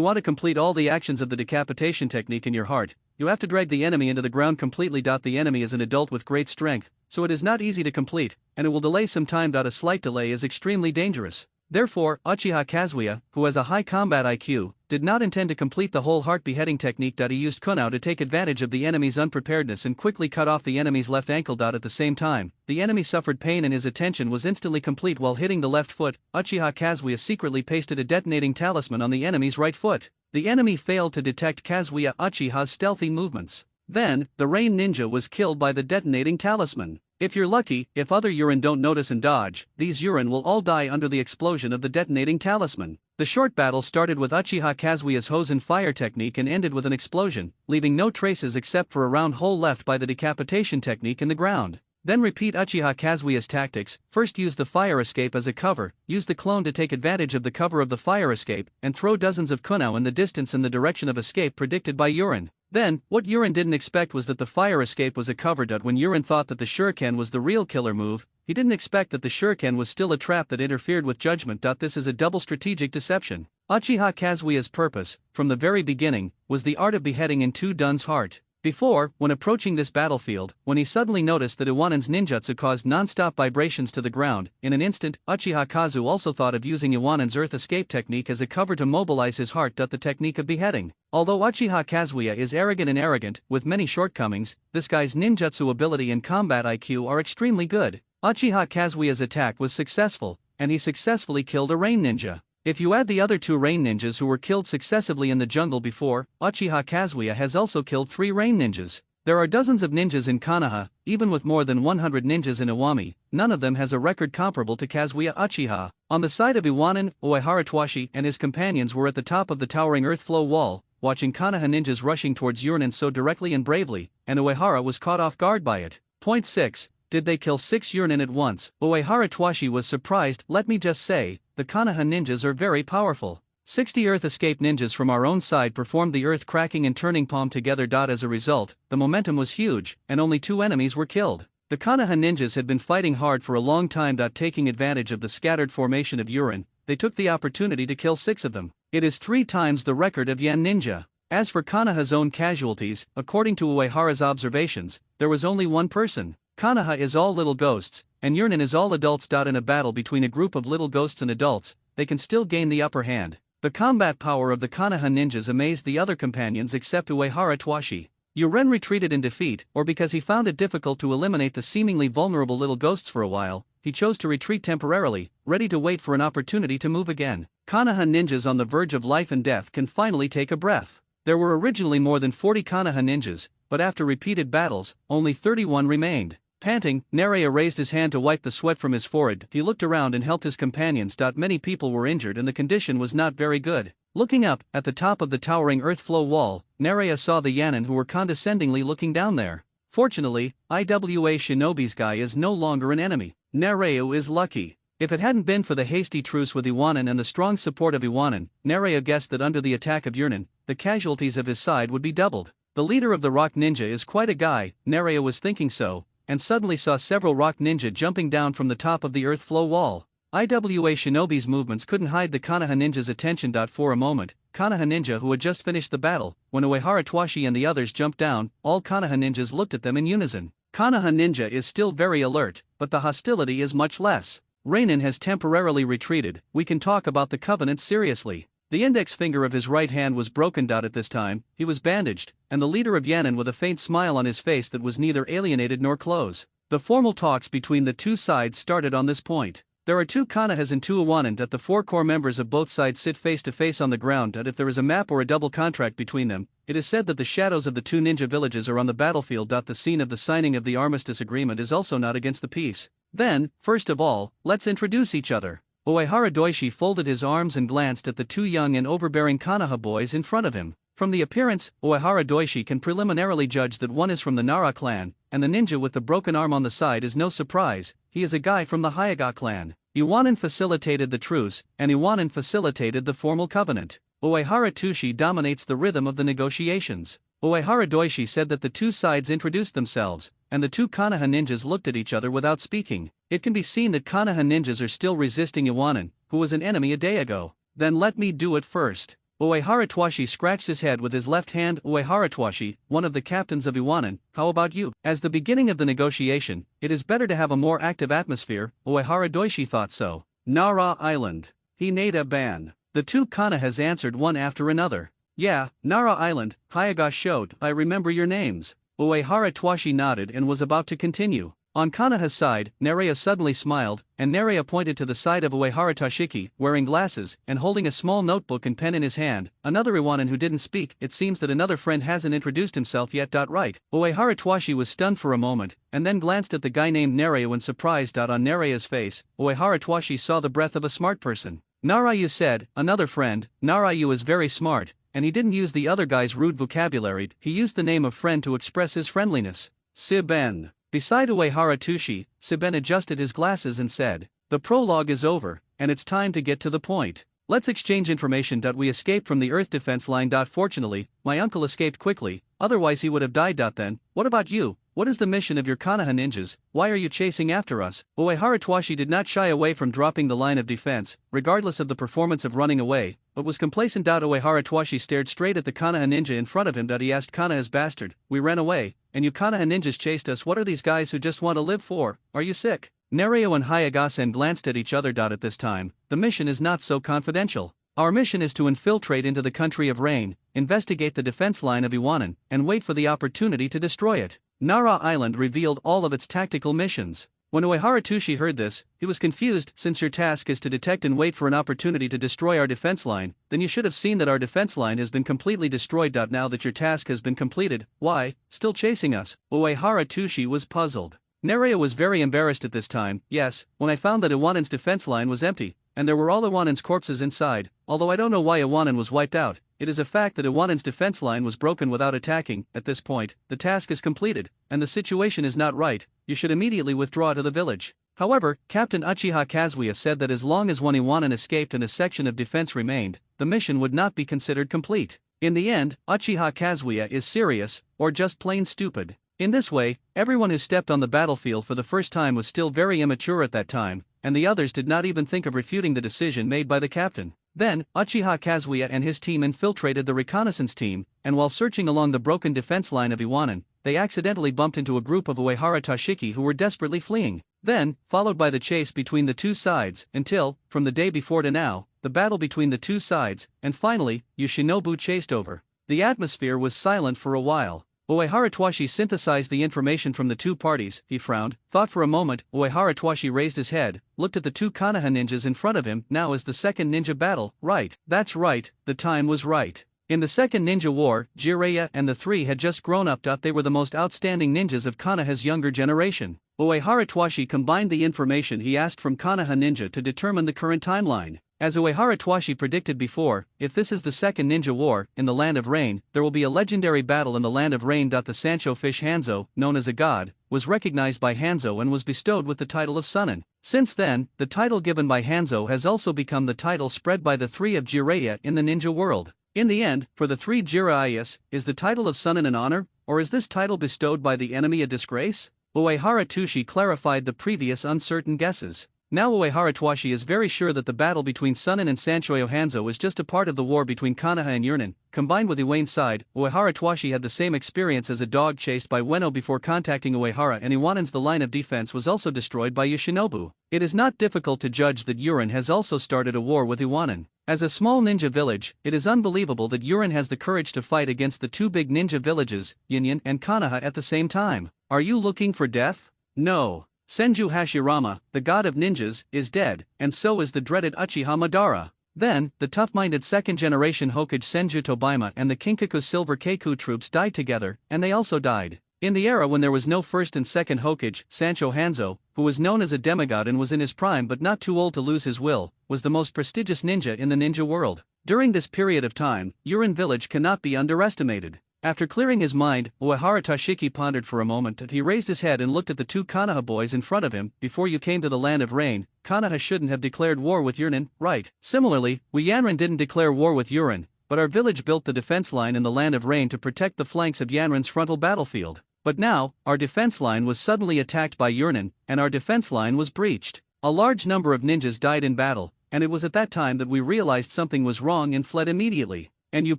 want to complete all the actions of the decapitation technique in your heart, you have to drag the enemy into the ground completely. The enemy is an adult with great strength, so it is not easy to complete, and it will delay some time. A slight delay is extremely dangerous. Therefore, Uchiha Kazuya, who has a high combat IQ, did not intend to complete the whole heart beheading technique. He used kunao to take advantage of the enemy's unpreparedness and quickly cut off the enemy's left ankle. At the same time, the enemy suffered pain and his attention was instantly complete while hitting the left foot. Uchiha Kazuya secretly pasted a detonating talisman on the enemy's right foot. The enemy failed to detect Kazuya Uchiha's stealthy movements. Then, the rain ninja was killed by the detonating talisman. If you're lucky, if other Yurin don't notice and dodge, these Yurin will all die under the explosion of the detonating talisman. The short battle started with Uchiha Kazuya's Hosen fire technique and ended with an explosion, leaving no traces except for a round hole left by the decapitation technique in the ground. Then repeat Uchiha Kazuya's tactics, first use the fire escape as a cover, use the clone to take advantage of the cover of the fire escape, and throw dozens of kunao in the distance in the direction of escape predicted by Yurin. Then, what Yurin didn't expect was that the fire escape was a cover. When Yurin thought that the shuriken was the real killer move, he didn't expect that the shuriken was still a trap that interfered with judgment. This is a double strategic deception. Uchiha Kazuya's purpose, from the very beginning, was the art of beheading in two Dun's heart. Before, when approaching this battlefield, when he suddenly noticed that Iwanen's ninjutsu caused non-stop vibrations to the ground, in an instant, Uchiha Kazu also thought of using Iwanen's earth escape technique as a cover to mobilize his heart. The technique of beheading. Although Uchiha Kazuya is arrogant, with many shortcomings, this guy's ninjutsu ability and combat IQ are extremely good. Uchiha Kazuya's attack was successful, and he successfully killed a rain ninja. If you add the other two rain ninjas who were killed successively in the jungle before, Uchiha Kazuya has also killed 3 rain ninjas. There are dozens of ninjas in Konoha, even with more than 100 ninjas in Iwami, none of them has a record comparable to Kazuya Uchiha. On the side of Iwanen, Uehara Toshi and his companions were at the top of the towering earth flow wall, watching Konoha ninjas rushing towards Yurin so directly and bravely, and Uehara was caught off guard by it. Point 6. Did they kill 6 Yurin at once? Uehara Toshi was surprised. Let me just say, the Konoha ninjas are very powerful. 60 Earth Escape ninjas from our own side performed the earth cracking and turning palm together. As a result, the momentum was huge, and only 2 enemies were killed. The Konoha ninjas had been fighting hard for a long time. Taking advantage of the scattered formation of Yurin, they took the opportunity to kill 6 of them. It is 3 times the record of Yan Ninja. As for Konoha's own casualties, according to Uehara's observations, there was only 1 person. Konoha is all little ghosts, and Yurin is all adults. In a battle between a group of little ghosts and adults, they can still gain the upper hand. The combat power of the Konoha ninjas amazed the other companions except Uehara Toshi. Yuren retreated in defeat, or because he found it difficult to eliminate the seemingly vulnerable little ghosts for a while, he chose to retreat temporarily, ready to wait for an opportunity to move again. Konoha ninjas on the verge of life and death can finally take a breath. There were originally more than 40 Konoha ninjas, but after repeated battles, only 31 remained. Panting, Nerea raised his hand to wipe the sweat from his forehead. He looked around and helped his companions. Many people were injured and the condition was not very good. Looking up, at the top of the towering earth flow wall, Nerea saw the Yanin who were condescendingly looking down there. Fortunately, Iwa Shinobi's guy is no longer an enemy. Nerea is lucky. If it hadn't been for the hasty truce with Iwanen and the strong support of Iwanen, Nerea guessed that under the attack of Yurin, the casualties of his side would be doubled. The leader of the rock ninja is quite a guy, Nerea was thinking so, and suddenly saw several rock ninja jumping down from the top of the earth flow wall. Iwa Shinobi's movements couldn't hide the Konoha ninja's attention. For a moment, Konoha ninja who had just finished the battle, when Uehara Toshi and the others jumped down, all Konoha ninjas looked at them in unison. Konoha ninja is still very alert, but the hostility is much less. Reinin has temporarily retreated. We can talk about the covenant seriously. The index finger of his right hand was broken. At this time, he was bandaged, and the leader of Yanin with a faint smile on his face that was neither alienated nor close. The formal talks between the two sides started on this point. There are 2 Konohas and 2 Iwanen. The 4 core members of both sides sit face to face on the ground. If there is a map or a double contract between them, it is said that the shadows of the 2 ninja villages are on the battlefield. The scene of the signing of the armistice agreement is also not against the peace. Then, first of all, let's introduce each other. Uehara Doishi folded his arms and glanced at the 2 young and overbearing Konoha boys in front of him. From the appearance, Uehara Doishi can preliminarily judge that one is from the Nara clan, and the ninja with the broken arm on the side is no surprise, he is a guy from the Hyaga clan. Iwanen facilitated the truce, and Iwanen facilitated the formal covenant. Uehara Toshi dominates the rhythm of the negotiations. Uehara Doishi said that the 2 sides introduced themselves, and the 2 Konoha ninjas looked at each other without speaking. It can be seen that Konoha ninjas are still resisting Iwanen, who was an enemy a day ago. Then let me do it first. Uehara Toshi scratched his head with his left hand. Uehara Toshi, one of the captains of Iwanen, how about you? As the beginning of the negotiation, it is better to have a more active atmosphere. Uehara Doishi thought so. Nara Island. Hinata Ban. The 2 Konohas answered one after another. Yeah, Nara Island, Hyaga showed. I remember your names. Uehara Toshi nodded and was about to continue. On Kanaha's side, Nerea suddenly smiled, and Nerea pointed to the side of Uehara Toshiki, wearing glasses, and holding a small notebook and pen in his hand. Another Iwanan who didn't speak. It seems that another friend hasn't introduced himself yet. Right. Uehara Toshi was stunned for a moment, and then glanced at the guy named Nerea when surprised. On Nerea's face, Uehara Toshi saw the breath of a smart person. Narayu said, another friend. Narayu is very smart, and he didn't use the other guy's rude vocabulary. He used the name of friend to express his friendliness. Siben. Beside Uehara Toshi, Siben adjusted his glasses and said, the prologue is over, and it's time to get to the point. Let's exchange information. We escaped from the Earth defense line. Fortunately, my uncle escaped quickly, otherwise he would have died. Then, what about you? What is the mission of your Konoha ninjas? Why are you chasing after us? Uehara Toshi did not shy away from dropping the line of defense, regardless of the performance of running away, but was complacent. Uehara Toshi stared straight at the Konoha ninja in front of him. He asked, Konoha's bastard, we ran away, and you Konoha ninjas chased us. What are these guys who just want to live for? Are you sick? Nereo and Hayagasen glanced at each other. At this time, the mission is not so confidential. Our mission is to infiltrate into the country of rain, investigate the defense line of Iwanan, and wait for the opportunity to destroy it. Nara Island revealed all of its tactical missions. When Uehara Toshi heard this, he was confused. Since your task is to detect and wait for an opportunity to destroy our defense line, then you should have seen that our defense line has been completely destroyed. Now that your task has been completed, why, still chasing us? Uehara Toshi was puzzled. Nerea was very embarrassed at this time. Yes, when I found that Iwanan's defense line was empty, and there were all Iwanan's corpses inside, although I don't know why Iwanan was wiped out, it is a fact that Iwanan's defense line was broken without attacking. At this point, the task is completed, and the situation is not right. You should immediately withdraw to the village. However, Captain Uchiha Kazuya said that as long as one Iwanan escaped and a section of defense remained, the mission would not be considered complete. In the end, Uchiha Kazuya is serious, or just plain stupid. In this way, everyone who stepped on the battlefield for the first time was still very immature at that time, and the others did not even think of refuting the decision made by the captain. Then, Uchiha Kazuya and his team infiltrated the reconnaissance team, and while searching along the broken defense line of Iwanan, they accidentally bumped into a group of Uehara Toshiki who were desperately fleeing. Then, followed by the chase between the two sides, until, from the day before to now, the battle between the two sides, and finally, Shinobi chased over. The atmosphere was silent for a while. Uehara Toshi synthesized the information from the two parties. He frowned, thought for a moment. Uehara Toshi raised his head, looked at the two Konoha ninjas in front of him. Now is the second ninja battle, right? That's right, the time was right. In the second ninja war, Jiraiya and the three had just grown up. They were the most outstanding ninjas of Konoha's younger generation. Uehara Toshi combined the information he asked from Konoha ninja to determine the current timeline. As Uehara Toshi predicted before, if this is the second ninja war, in the Land of Rain, there will be a legendary battle in the Land of Rain. The Sancho fish Hanzo, known as a god, was recognized by Hanzo and was bestowed with the title of Sunin. Since then, the title given by Hanzo has also become the title spread by the three of Jiraiya in the ninja world. In the end, for the three Jiraiyas, is the title of Sunin an honor, or is this title bestowed by the enemy a disgrace? Uehara Toshi clarified the previous uncertain guesses. Now Uehara Toshi is very sure that the battle between Sunin and Sanchoyo Hanzo is just a part of the war between Konoha and Yurinen. Combined with Iwane's side, Uehara Toshi had the same experience as a dog chased by Ueno before contacting Uehara, and Iwanan's the line of defense was also destroyed by Yoshinobu. It is not difficult to judge that Yurin has also started a war with Iwanan. As a small ninja village, it is unbelievable that Yurin has the courage to fight against the two big ninja villages, Yinyan and Konoha at the same time. Are you looking for death? No. Senju Hashirama, the god of ninjas, is dead, and so is the dreaded Uchiha Madara. Then, the tough-minded second-generation Hokage Senju Tobaima and the Kinkaku Silver Keiku troops died together, and they also died. In the era when there was no first and second Hokage, Sancho Hanzo, who was known as a demigod and was in his prime but not too old to lose his will, was the most prestigious ninja in the ninja world. During this period of time, Yurin village cannot be underestimated. After clearing his mind, Uehara Toshiki pondered for a moment. He raised his head and looked at the two Konoha boys in front of him. Before you came to the Land of Rain, Konoha shouldn't have declared war with Yurinen, right? Similarly, we Yanran didn't declare war with Yurin, but our village built the defense line in the Land of Rain to protect the flanks of Yanran's frontal battlefield. But now, our defense line was suddenly attacked by Yurinen, and our defense line was breached. A large number of ninjas died in battle, and it was at that time that we realized something was wrong and fled immediately. And you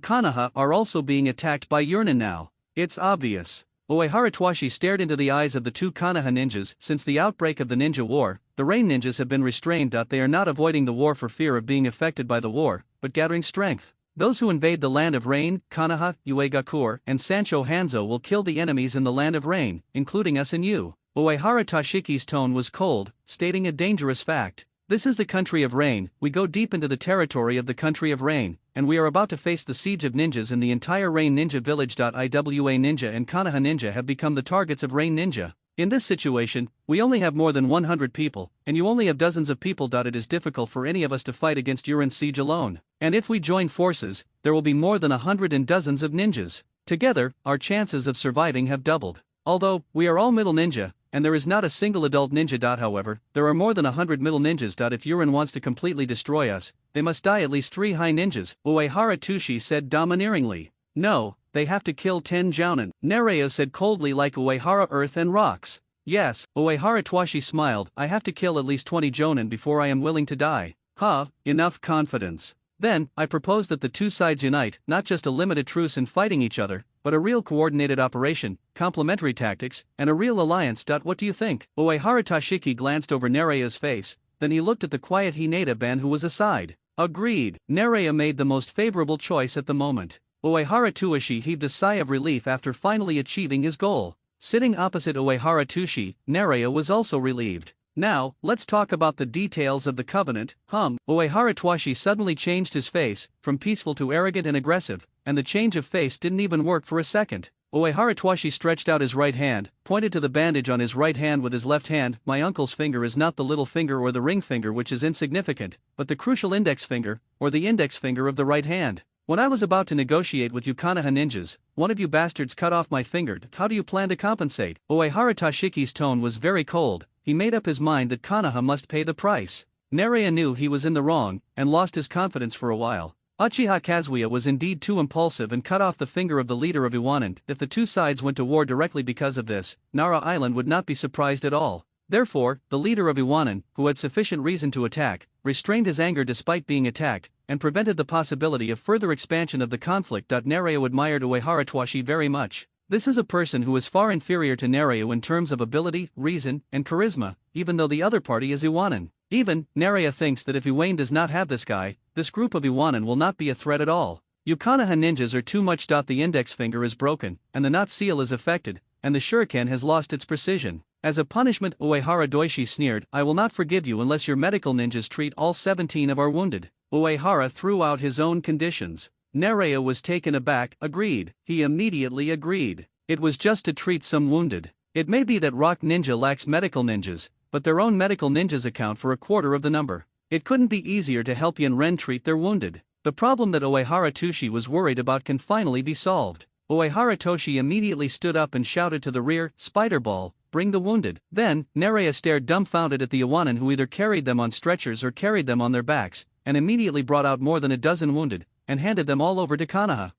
Konoha are also being attacked by Yurinen now. It's obvious. Uehara Toshi stared into the eyes of the two Konoha ninjas. Since the outbreak of the ninja war, the rain ninjas have been restrained. They are not avoiding the war for fear of being affected by the war, but gathering strength. Those who invade the Land of Rain, Konoha, Uegakur, and Sancho Hanzo will kill the enemies in the Land of Rain, including us and you. Uehara Toshiki's tone was cold, stating a dangerous fact. This is the country of rain, we go deep into the territory of the country of rain, and we are about to face the siege of ninjas in the entire Rain Ninja village. Iwa Ninja and Konoha Ninja have become the targets of Rain Ninja. In this situation, we only have more than 100 people, and you only have dozens of people. It is difficult for any of us to fight against Urin's siege alone, and if we join forces, there will be more than 100 and dozens of ninjas. Together, our chances of surviving have doubled. Although, we are all middle ninja, and there is not a single adult ninja. However, there are more than 100 middle ninjas. If Urin wants to completely destroy us, they must die at least 3 high ninjas, Uehara Toshi said domineeringly. No, they have to kill 10 jounin, Nereo said coldly like Uehara earth and rocks. Yes, Uehara Twashi smiled, I have to kill at least 20 jounin before I am willing to die. Enough confidence. Then, I propose that the two sides unite, not just a limited truce in fighting each other, but a real coordinated operation, complementary tactics, and a real alliance. What do you think? Uehara Toshiki glanced over Nerea's face, then he looked at the quiet Hinata-ban who was aside. Agreed. Nerea made the most favorable choice at the moment. Uehara Tuashi heaved a sigh of relief after finally achieving his goal. Sitting opposite Uehara Tushi, Nerea was also relieved. Now, let's talk about the details of the covenant. Uehara Twashi suddenly changed his face, from peaceful to arrogant and aggressive, and the change of face didn't even work for a second. Uehara Twashi stretched out his right hand, pointed to the bandage on his right hand with his left hand. My uncle's finger is not the little finger or the ring finger, which is insignificant, but the crucial index finger, or the index finger of the right hand. When I was about to negotiate with you Konoha ninjas, one of you bastards cut off my finger. How do you plan to compensate? Uehara Toshiki's tone was very cold. He made up his mind that Konoha must pay the price. Nerea knew he was in the wrong, and lost his confidence for a while. Uchiha Kazuya was indeed too impulsive and cut off the finger of the leader of Iwanan. If the two sides went to war directly because of this, Nara Island would not be surprised at all. Therefore, the leader of Iwanan, who had sufficient reason to attack, restrained his anger despite being attacked, and prevented the possibility of further expansion of the conflict. Nereo admired Uehara Twashi very much. This is a person who is far inferior to Nereo in terms of ability, reason, and charisma, even though the other party is Iwanan. Even, Nerea thinks that if Iwane does not have this guy, this group of Iwanan will not be a threat at all. You Konoha ninjas are too much. The index finger is broken, and the knot seal is affected, and the shuriken has lost its precision. As a punishment, Uehara Doishi sneered, I will not forgive you unless your medical ninjas treat all 17 of our wounded. Uehara threw out his own conditions. Nereo was taken aback. Agreed. He immediately agreed. It was just to treat some wounded. It may be that Rock Ninja lacks medical ninjas, but their own medical ninjas account for a quarter of the number. It couldn't be easier to help Yen Ren treat their wounded. The problem that Uehara Toshi was worried about can finally be solved. Uehara Toshi immediately stood up and shouted to the rear, Spider Ball, bring the wounded. Then, Nerea stared dumbfounded at the Iwanan who either carried them on stretchers or carried them on their backs, and immediately brought out more than a dozen wounded, and handed them all over to Konoha.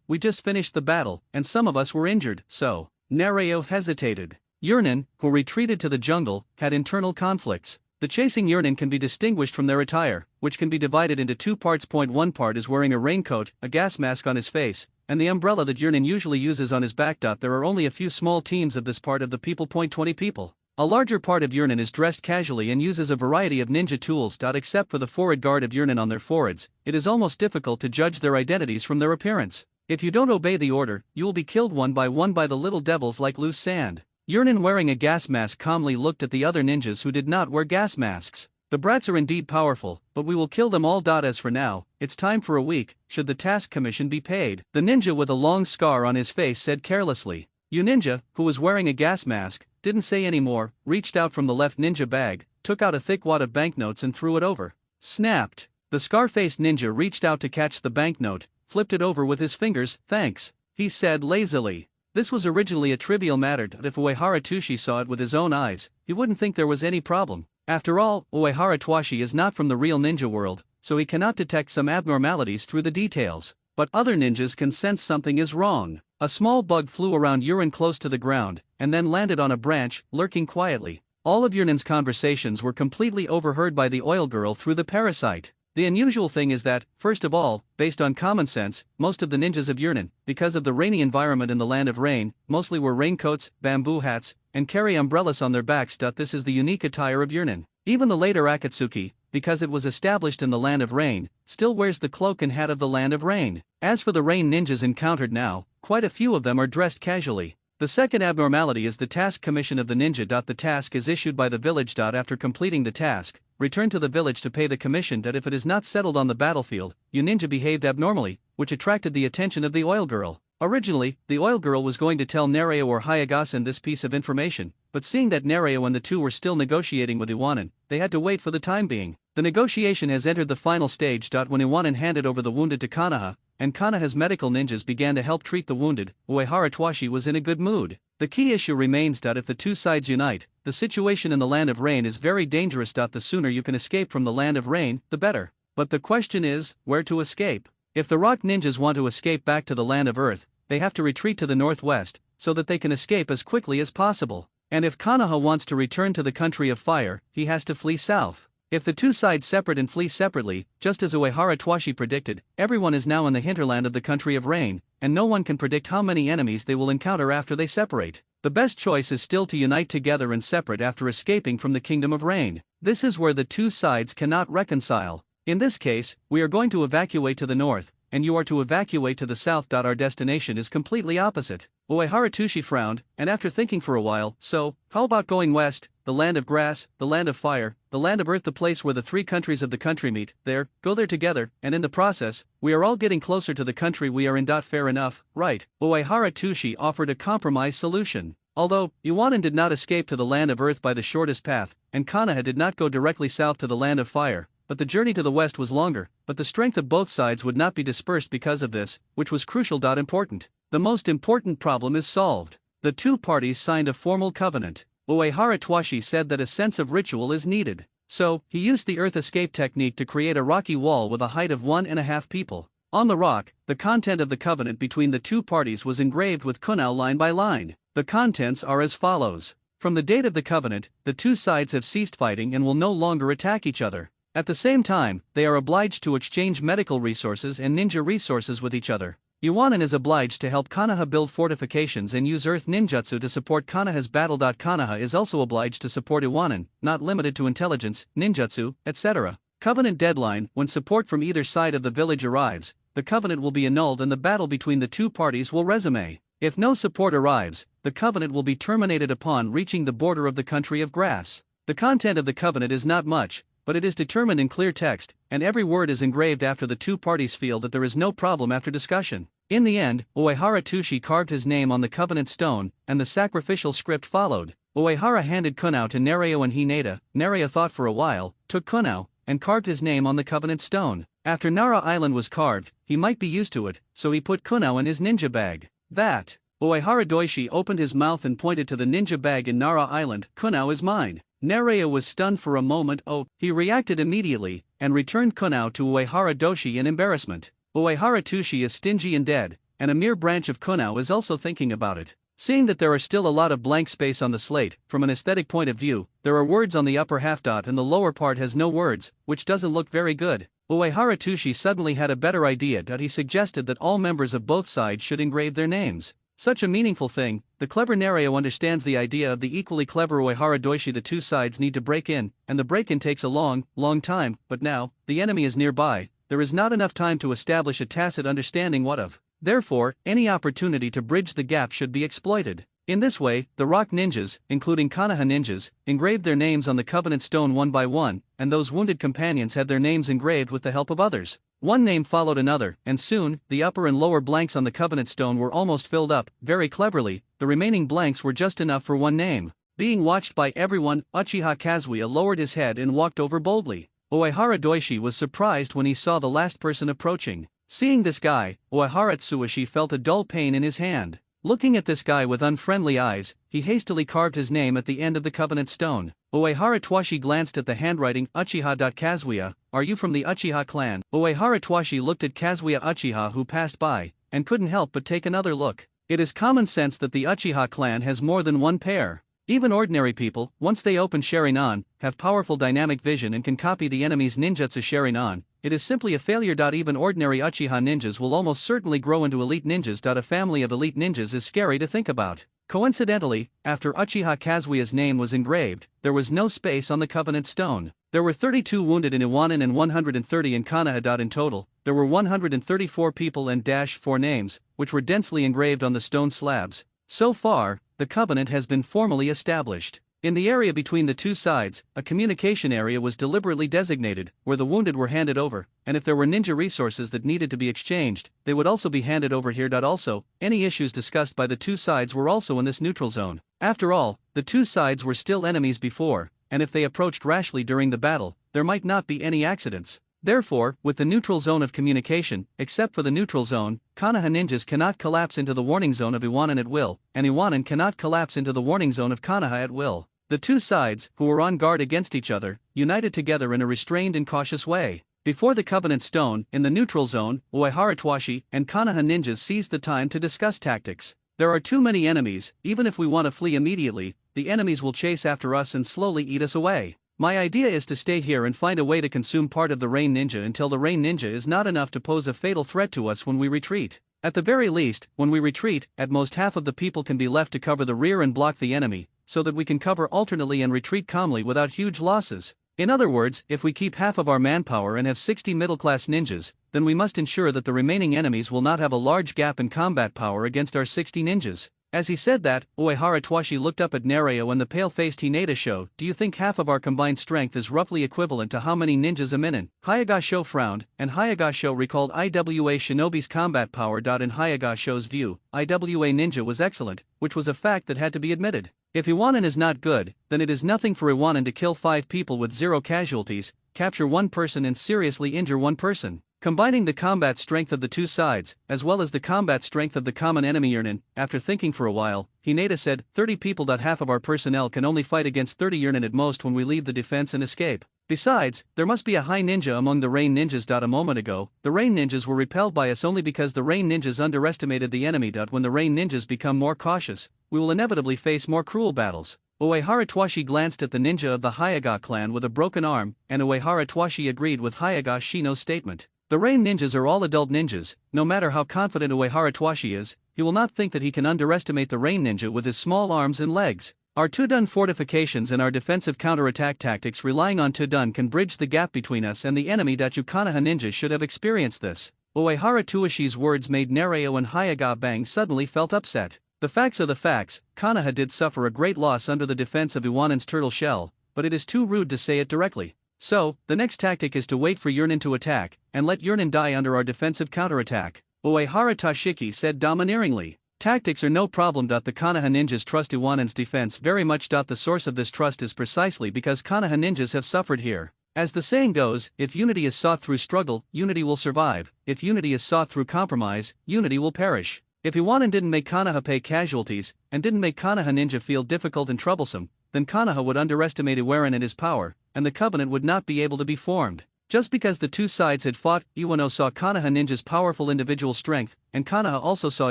We just finished the battle, and some of us were injured, so. Nereo hesitated. Yurnin, who retreated to the jungle, had internal conflicts. The chasing Yurnin can be distinguished from their attire, which can be divided into 2 parts. One part is wearing a raincoat, a gas mask on his face, and the umbrella that Yurnin usually uses on his back. There are only a few small teams of this part of the people. 20 people. A larger part of Yurnin is dressed casually and uses a variety of ninja tools. Except for the forehead guard of Yurnin on their foreheads, it is almost difficult to judge their identities from their appearance. If you don't obey the order, you will be killed one by the little devils like loose sand. Yurnin wearing a gas mask calmly looked at the other ninjas who did not wear gas masks. The brats are indeed powerful, but we will kill them all. As for now, it's time for a week, should the task commission be paid. The ninja with a long scar on his face said carelessly. You ninja, who was wearing a gas mask, didn't say any more, reached out from the left ninja bag, took out a thick wad of banknotes and threw it over. Snapped. The scar-faced ninja reached out to catch the banknote, flipped it over with his fingers. Thanks, he said lazily. This was originally a trivial matter, but if Uehara Toshi saw it with his own eyes, he wouldn't think there was any problem. After all, Uehara Twashi is not from the real ninja world, so he cannot detect some abnormalities through the details. But other ninjas can sense something is wrong. A small bug flew around Yurnin close to the ground, and then landed on a branch, lurking quietly. All of Yurnin's conversations were completely overheard by the oil girl through the parasite. The unusual thing is that, first of all, based on common sense, most of the ninjas of Yurnin, because of the rainy environment in the land of rain, mostly wear raincoats, bamboo hats, and carry umbrellas on their backs. This is the unique attire of Yurnin. Even the later Akatsuki, because it was established in the land of rain, still wears the cloak and hat of the land of rain. As for the rain ninjas encountered now, quite a few of them are dressed casually. The second abnormality is the task commission of the ninja. The task is issued by the village. After completing the task, return to the village to pay the commission. If it is not settled on the battlefield, you ninja behaved abnormally, which attracted the attention of the oil girl. Originally, the oil girl was going to tell Nereo or Hayagasen this piece of information, but seeing that Nereo and the two were still negotiating with Iwanan, they had to wait for the time being. The negotiation has entered the final stage. When Iwanan handed over the wounded to Kanaha, and Kanaha's medical ninjas began to help treat the wounded, Uehara Twashi was in a good mood. The key issue remains. If the two sides unite, the situation in the Land of Rain is very dangerous. The sooner you can escape from the Land of Rain, the better. But the question is, where to escape? If the rock ninjas want to escape back to the Land of Earth, they have to retreat to the northwest, so that they can escape as quickly as possible. And if Kanaha wants to return to the country of fire, he has to flee south. If the two sides separate and flee separately, just as Uehara Twashi predicted, everyone is now in the hinterland of the country of rain, and no one can predict how many enemies they will encounter after they separate. The best choice is still to unite together and separate after escaping from the kingdom of rain. This is where the two sides cannot reconcile. In this case, we are going to evacuate to the north, and you are to evacuate to the south. Our destination is completely opposite. Uehara Twashi frowned, and after thinking for a while, so, how about going west, the land of grass, the land of fire, the land of earth, the place where the three countries of the country meet, go there together, and in the process, we are all getting closer to the country we are in. Fair enough, right? Uehara Twashi offered a compromise solution. Although, Iwanan did not escape to the land of earth by the shortest path, and Kanaha did not go directly south to the land of fire, but the journey to the west was longer, but the strength of both sides would not be dispersed because of this, which was crucial. Important. The most important problem is solved. The two parties signed a formal covenant. Uehara Twashi said that a sense of ritual is needed. So, he used the earth escape technique to create a rocky wall with a height of 1.5 people. On the rock, the content of the covenant between the two parties was engraved with kunao line by line. The contents are as follows. From the date of the covenant, the two sides have ceased fighting and will no longer attack each other. At the same time, they are obliged to exchange medical resources and ninja resources with each other. Iwanan is obliged to help Kanaha build fortifications and use earth ninjutsu to support Kanaha's battle. Kanaha is also obliged to support Iwanan, not limited to intelligence, ninjutsu, etc. Covenant deadline. When support from either side of the village arrives, the covenant will be annulled and the battle between the two parties will resume. If no support arrives, the covenant will be terminated upon reaching the border of the country of grass. The content of the covenant is not much, but it is determined in clear text, and every word is engraved after the two parties feel that there is no problem after discussion. In the end, Uehara Twashi carved his name on the covenant stone, and the sacrificial script followed. Uehara handed kunao to Nereo and Hinata. Nereo thought for a while, took kunao, and carved his name on the covenant stone. After Nara Island was carved, he might be used to it, so he put kunao in his ninja bag. That. Uehara Twashi opened his mouth and pointed to the ninja bag in Nara Island. Kunao is mine. Nereo was stunned for a moment. He reacted immediately, and returned kunao to Uehara Twashi in embarrassment. Uehara Twashi is stingy and dead, and a mere branch of kunao is also thinking about it. Seeing that there are still a lot of blank space on the slate, from an aesthetic point of view, there are words on the upper half. And the lower part has no words, which doesn't look very good. Uehara Twashi suddenly had a better idea. He suggested that all members of both sides should engrave their names. Such a meaningful thing. The clever Nereo understands the idea of the equally clever Uehara Twashi. The two sides need to break in, and the break-in takes a long time, but now, the enemy is nearby, there is not enough time to establish a tacit understanding what of. Therefore, any opportunity to bridge the gap should be exploited. In this way, the rock ninjas, including Kanaha ninjas, engraved their names on the covenant stone one by one, and those wounded companions had their names engraved with the help of others. One name followed another, and soon, the upper and lower blanks on the covenant stone were almost filled up. Very cleverly, the remaining blanks were just enough for one name. Being watched by everyone, Uchiha Kazuya lowered his head and walked over boldly. Uehara Twashi was surprised when he saw the last person approaching. Seeing this guy, Uehara Twashi felt a dull pain in his hand. Looking at this guy with unfriendly eyes, he hastily carved his name at the end of the covenant stone. Uehara Twashi glanced at the handwriting. Uchiha. Kazuya, are you from the Uchiha clan? Uehara Twashi looked at Kazuya Uchiha, who passed by, and couldn't help but take another look. It is common sense that the Uchiha clan has more than one pair. Even ordinary people, once they open Sharingan, have powerful dynamic vision and can copy the enemy's ninjutsu Sharingan. It is simply a failure. Even ordinary Uchiha ninjas will almost certainly grow into elite ninjas. A family of elite ninjas is scary to think about. Coincidentally, after Uchiha Kazuya's name was engraved, there was no space on the covenant stone. There were 32 wounded in Iwanan and 130 in Kanaha. In total, there were 134 people and 4 names, which were densely engraved on the stone slabs. So far, the covenant has been formally established. In the area between the two sides, a communication area was deliberately designated, where the wounded were handed over, and if there were ninja resources that needed to be exchanged, they would also be handed over here. Also, any issues discussed by the two sides were also in this neutral zone. After all, the two sides were still enemies before, and if they approached rashly during the battle, there might not be any accidents. Therefore, with the neutral zone of communication, except for the neutral zone, Konoha ninjas cannot collapse into the warning zone of Iwanan at will, and Iwanan cannot collapse into the warning zone of Konoha at will. The two sides, who were on guard against each other, united together in a restrained and cautious way. Before the Covenant Stone, in the neutral zone, Uehara Twashi and Konoha ninjas seized the time to discuss tactics. There are too many enemies. Even if we want to flee immediately, the enemies will chase after us and slowly eat us away. My idea is to stay here and find a way to consume part of the Rain Ninja until the Rain Ninja is not enough to pose a fatal threat to us when we retreat. At the very least, when we retreat, at most half of the people can be left to cover the rear and block the enemy, so that we can cover alternately and retreat calmly without huge losses. In other words, if we keep half of our manpower and have 60 middle-class ninjas, then we must ensure that the remaining enemies will not have a large gap in combat power against our 60 ninjas. As he said that, Uehara Twashi looked up at Nereo and the pale-faced Hinata Sho. Do you think half of our combined strength is roughly equivalent to how many ninjas a minute? Hayaga Sho frowned, and Hayaga Sho recalled IWA Shinobi's combat power. In Hayaga Sho's view, IWA ninja was excellent, which was a fact that had to be admitted. If Iwanan is not good, then it is nothing for Iwanan to kill 5 people with 0 casualties, capture 1 person and seriously injure 1 person. Combining the combat strength of the two sides, as well as the combat strength of the common enemy Yernin, after thinking for a while, Hinata said, 30 people. Half of our personnel can only fight against 30 Yernin at most when we leave the defense and escape. Besides, there must be a high ninja among the Rain Ninjas. A moment ago, the Rain Ninjas were repelled by us only because the Rain Ninjas underestimated the enemy. When the Rain Ninjas become more cautious, we will inevitably face more cruel battles. Uehara Twashi glanced at the ninja of the Hayaga clan with a broken arm, and Uehara Twashi agreed with Hayaga Shino's statement. The Rain Ninjas are all adult ninjas. No matter how confident Uehara Twashi is, he will not think that he can underestimate the Rain Ninja with his small arms and legs. Our Tudun fortifications and our defensive counterattack tactics relying on Tudun can bridge the gap between us and the enemy. You Konoha ninjas should have experienced this. Uehara Twaishi's words made Nereo and Hayaga Bang suddenly felt upset. The facts are the facts. Konoha did suffer a great loss under the defense of Iwanan's turtle shell, but it is too rude to say it directly. So, the next tactic is to wait for Yernin to attack, and let Yernin die under our defensive counterattack, Uehara Toshiki said domineeringly. Tactics are no problem. The Konoha ninjas trust Iwanan's defense very much. The source of this trust is precisely because Konoha ninjas have suffered here. As the saying goes, if unity is sought through struggle, unity will survive. If unity is sought through compromise, unity will perish. If Iwanan didn't make Konoha pay casualties, and didn't make Konoha ninja feel difficult and troublesome, then Konoha would underestimate Iwaran and his power, and the covenant would not be able to be formed. Just because the two sides had fought, Iwano saw Konoha ninja's powerful individual strength, and Konoha also saw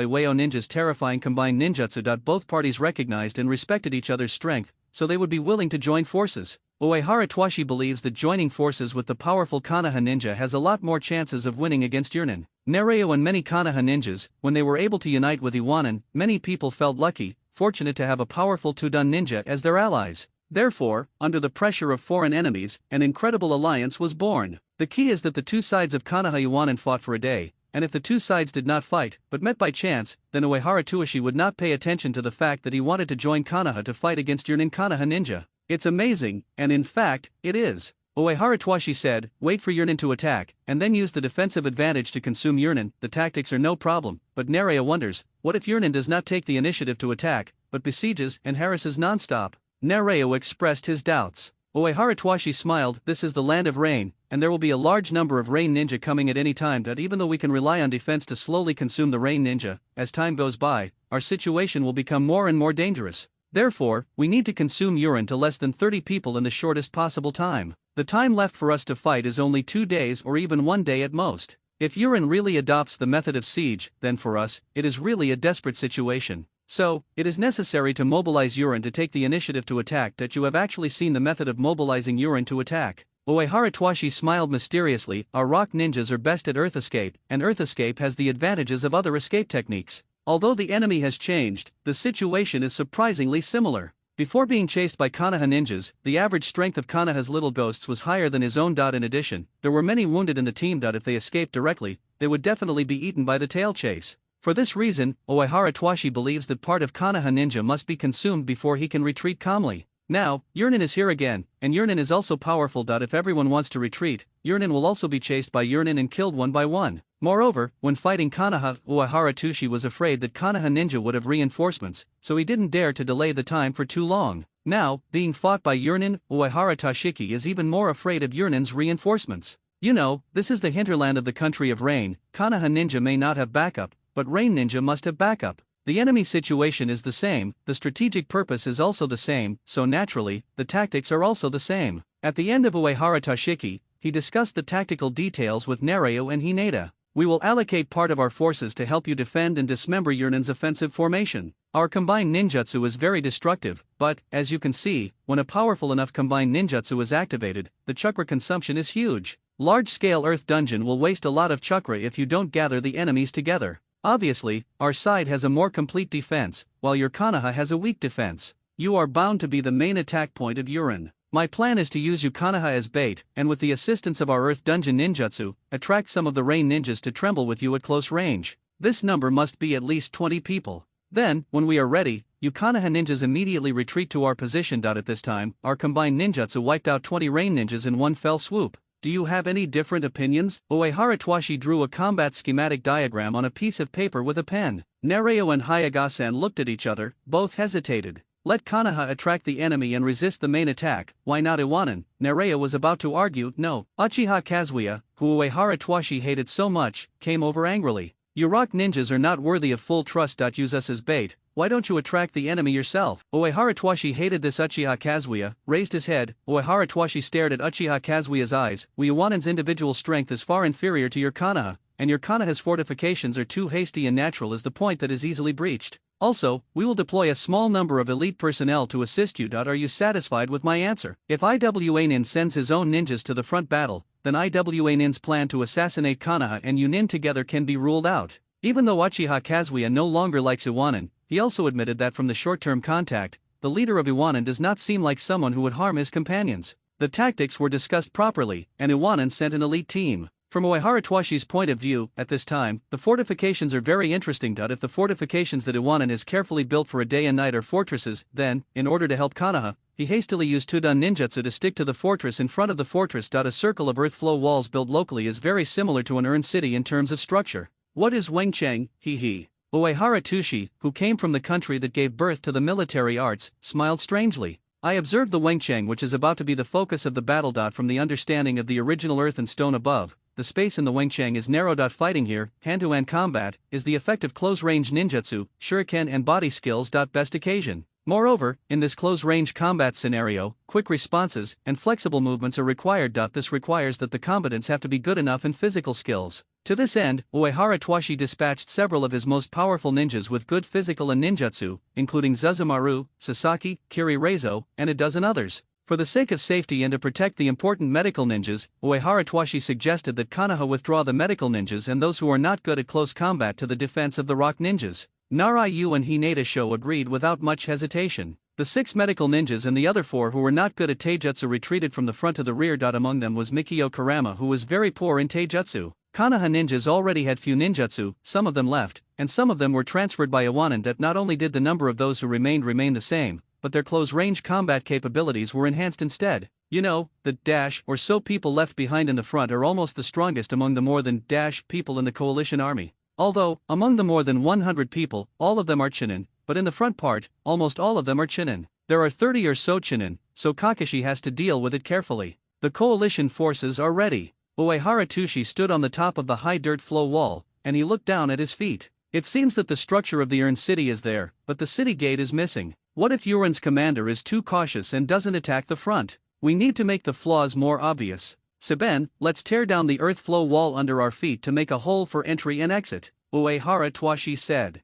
Iwao ninja's terrifying combined ninjutsu. Both parties recognized and respected each other's strength, so they would be willing to join forces. Uehara Twashi believes that joining forces with the powerful Konoha ninja has a lot more chances of winning against Yernin. Nereo and many Konoha ninjas, when they were able to unite with Iwanan, many people felt lucky, fortunate to have a powerful Tudun ninja as their allies. Therefore, under the pressure of foreign enemies, an incredible alliance was born. The key is that the two sides of Konoha Iwanan fought for a day, and if the two sides did not fight, but met by chance, then Uehara Twashi would not pay attention to the fact that he wanted to join Konoha to fight against Yernin Konoha ninja. It's amazing, and in fact, it is. Uehara Twashi said, wait for Yernin to attack, and then use the defensive advantage to consume Yernin. The tactics are no problem, but Nereo wonders, what if Yernin does not take the initiative to attack, but besieges and harasses non-stop? Nereo expressed his doubts. Uehara Twashi smiled, this is the land of rain, and there will be a large number of rain ninja coming at any time. Even though we can rely on defense to slowly consume the rain ninja, as time goes by, our situation will become more and more dangerous. Therefore, we need to consume Yernin to less than 30 people in the shortest possible time. The time left for us to fight is only 2 days or even 1 day at most. If Yernin really adopts the method of siege, then for us, it is really a desperate situation. So, it is necessary to mobilize Yernin to take the initiative to attack. You have actually seen the method of mobilizing Yernin to attack. Uehara Twashi smiled mysteriously, our rock ninjas are best at earth escape, and earth escape has the advantages of other escape techniques. Although the enemy has changed, the situation is surprisingly similar. Before being chased by Konoha ninjas, the average strength of Konoha's little ghosts was higher than his own. In addition, there were many wounded in the team. If they escaped directly, they would definitely be eaten by the tail chase. For this reason, Uehara Twashi believes that part of Konoha ninja must be consumed before he can retreat calmly. Now, Urnin is here again, and Urnin is also powerful. If everyone wants to retreat, Urnin will also be chased by Urnin and killed one by one. Moreover, when fighting Konoha, Uehara Twashi was afraid that Konoha ninja would have reinforcements, so he didn't dare to delay the time for too long. Now, being fought by Urnin, Uehara Toshiki is even more afraid of Urnin's reinforcements. You know, this is the hinterland of the country of rain. Konoha ninja may not have backup, but rain ninja must have backup. The enemy situation is the same, the strategic purpose is also the same, so naturally, the tactics are also the same. At the end of Uehara Toshiki, he discussed the tactical details with Nereo and Hinata. We will allocate part of our forces to help you defend and dismember Urnin's offensive formation. Our combined ninjutsu is very destructive, but, as you can see, when a powerful enough combined ninjutsu is activated, the chakra consumption is huge. Large-scale earth dungeon will waste a lot of chakra if you don't gather the enemies together. Obviously, our side has a more complete defense, while your Konoha has a weak defense. You are bound to be the main attack point of Urnin. My plan is to use you Konoha as bait, and with the assistance of our Earth Dungeon ninjutsu, attract some of the rain ninjas to tremble with you at close range. This number must be at least 20 people. Then, when we are ready, you Konoha ninjas immediately retreat to our position. At this time, our combined ninjutsu wiped out 20 rain ninjas in one fell swoop. Do you have any different opinions? Uehara Twashi drew a combat schematic diagram on a piece of paper with a pen. Nereo and Hayagasan looked at each other, both hesitated. Let Konoha attract the enemy and resist the main attack, why not Iwanin? Nereo was about to argue. No. Uchiha Kazuya, who Uehara Twashi hated so much, came over angrily. You rock ninjas are not worthy of full trust. Use us as bait, why don't you attract the enemy yourself? Uehara Twashi hated this. Uchiha Kazuya raised his head. Uehara Twashi stared at Uchiha Kazuya's eyes. Iwanin's individual strength is far inferior to your Konoha, and your Konoha's fortifications are too hasty and natural is the point that is easily breached. Also, we will deploy a small number of elite personnel to assist you. Are you satisfied with my answer? If Iwanin sends his own ninjas to the front battle, then Iwanin's plan to assassinate Konoha and Yunin together can be ruled out. Even though Uchiha Kazuya no longer likes Iwanin, he also admitted that from the short-term contact, the leader of Iwanin does not seem like someone who would harm his companions. The tactics were discussed properly, and Iwanin sent an elite team. From Uehara Twashi's point of view, at this time, the fortifications are very interesting. If the fortifications that Iwanin has carefully built for a day and night are fortresses, then, in order to help Konoha, he hastily used Tudun ninjutsu to stick to the fortress in front of the fortress. A circle of earth flow walls built locally is very similar to an urn city in terms of structure. What is Wengchang? He. Uehara Tushi, who came from the country that gave birth to the military arts, smiled strangely. I observed the Wengchang, which is about to be the focus of the battle. From the understanding of the original earth and stone above, the space in the Wengchang is narrow. Fighting here, hand-to-hand combat, is the effective close-range ninjutsu, shuriken and body skills. Best occasion. Moreover, in this close-range combat scenario, quick responses and flexible movements are required. This requires that the combatants have to be good enough in physical skills. To this end, Uehara Twashi dispatched several of his most powerful ninjas with good physical and ninjutsu, including Suzumaru, Sasaki, Kirirezo, and a dozen others. For the sake of safety and to protect the important medical ninjas, Uehara Twashi suggested that Konoha withdraw the medical ninjas and those who are not good at close combat to the defense of the rock ninjas. Narayu and Hinata Sho agreed without much hesitation. The 6 medical ninjas and the other 4 who were not good at taijutsu retreated from the front to the rear. Among them was Mikio Karama, who was very poor in taijutsu. Konoha ninjas already had few ninjutsu, some of them left, and some of them were transferred by Iwanin. Not only did the number of those who remained remain the same, but their close-range combat capabilities were enhanced instead. You know, the dash or so people left behind in the front are almost the strongest among the more than dash people in the coalition army. Although, among the more than 100 people, all of them are Chunin, but in the front part, almost all of them are Chunin. There are 30 or so Chunin, so Kakashi has to deal with it carefully. The coalition forces are ready. Uehara Tushi stood on the top of the high dirt flow wall, and he looked down at his feet. It seems that the structure of the Urn city is there, but the city gate is missing. What if Urin's commander is too cautious and doesn't attack the front? We need to make the flaws more obvious. Seben, let's tear down the earth flow wall under our feet to make a hole for entry and exit, Uehara Twashi said.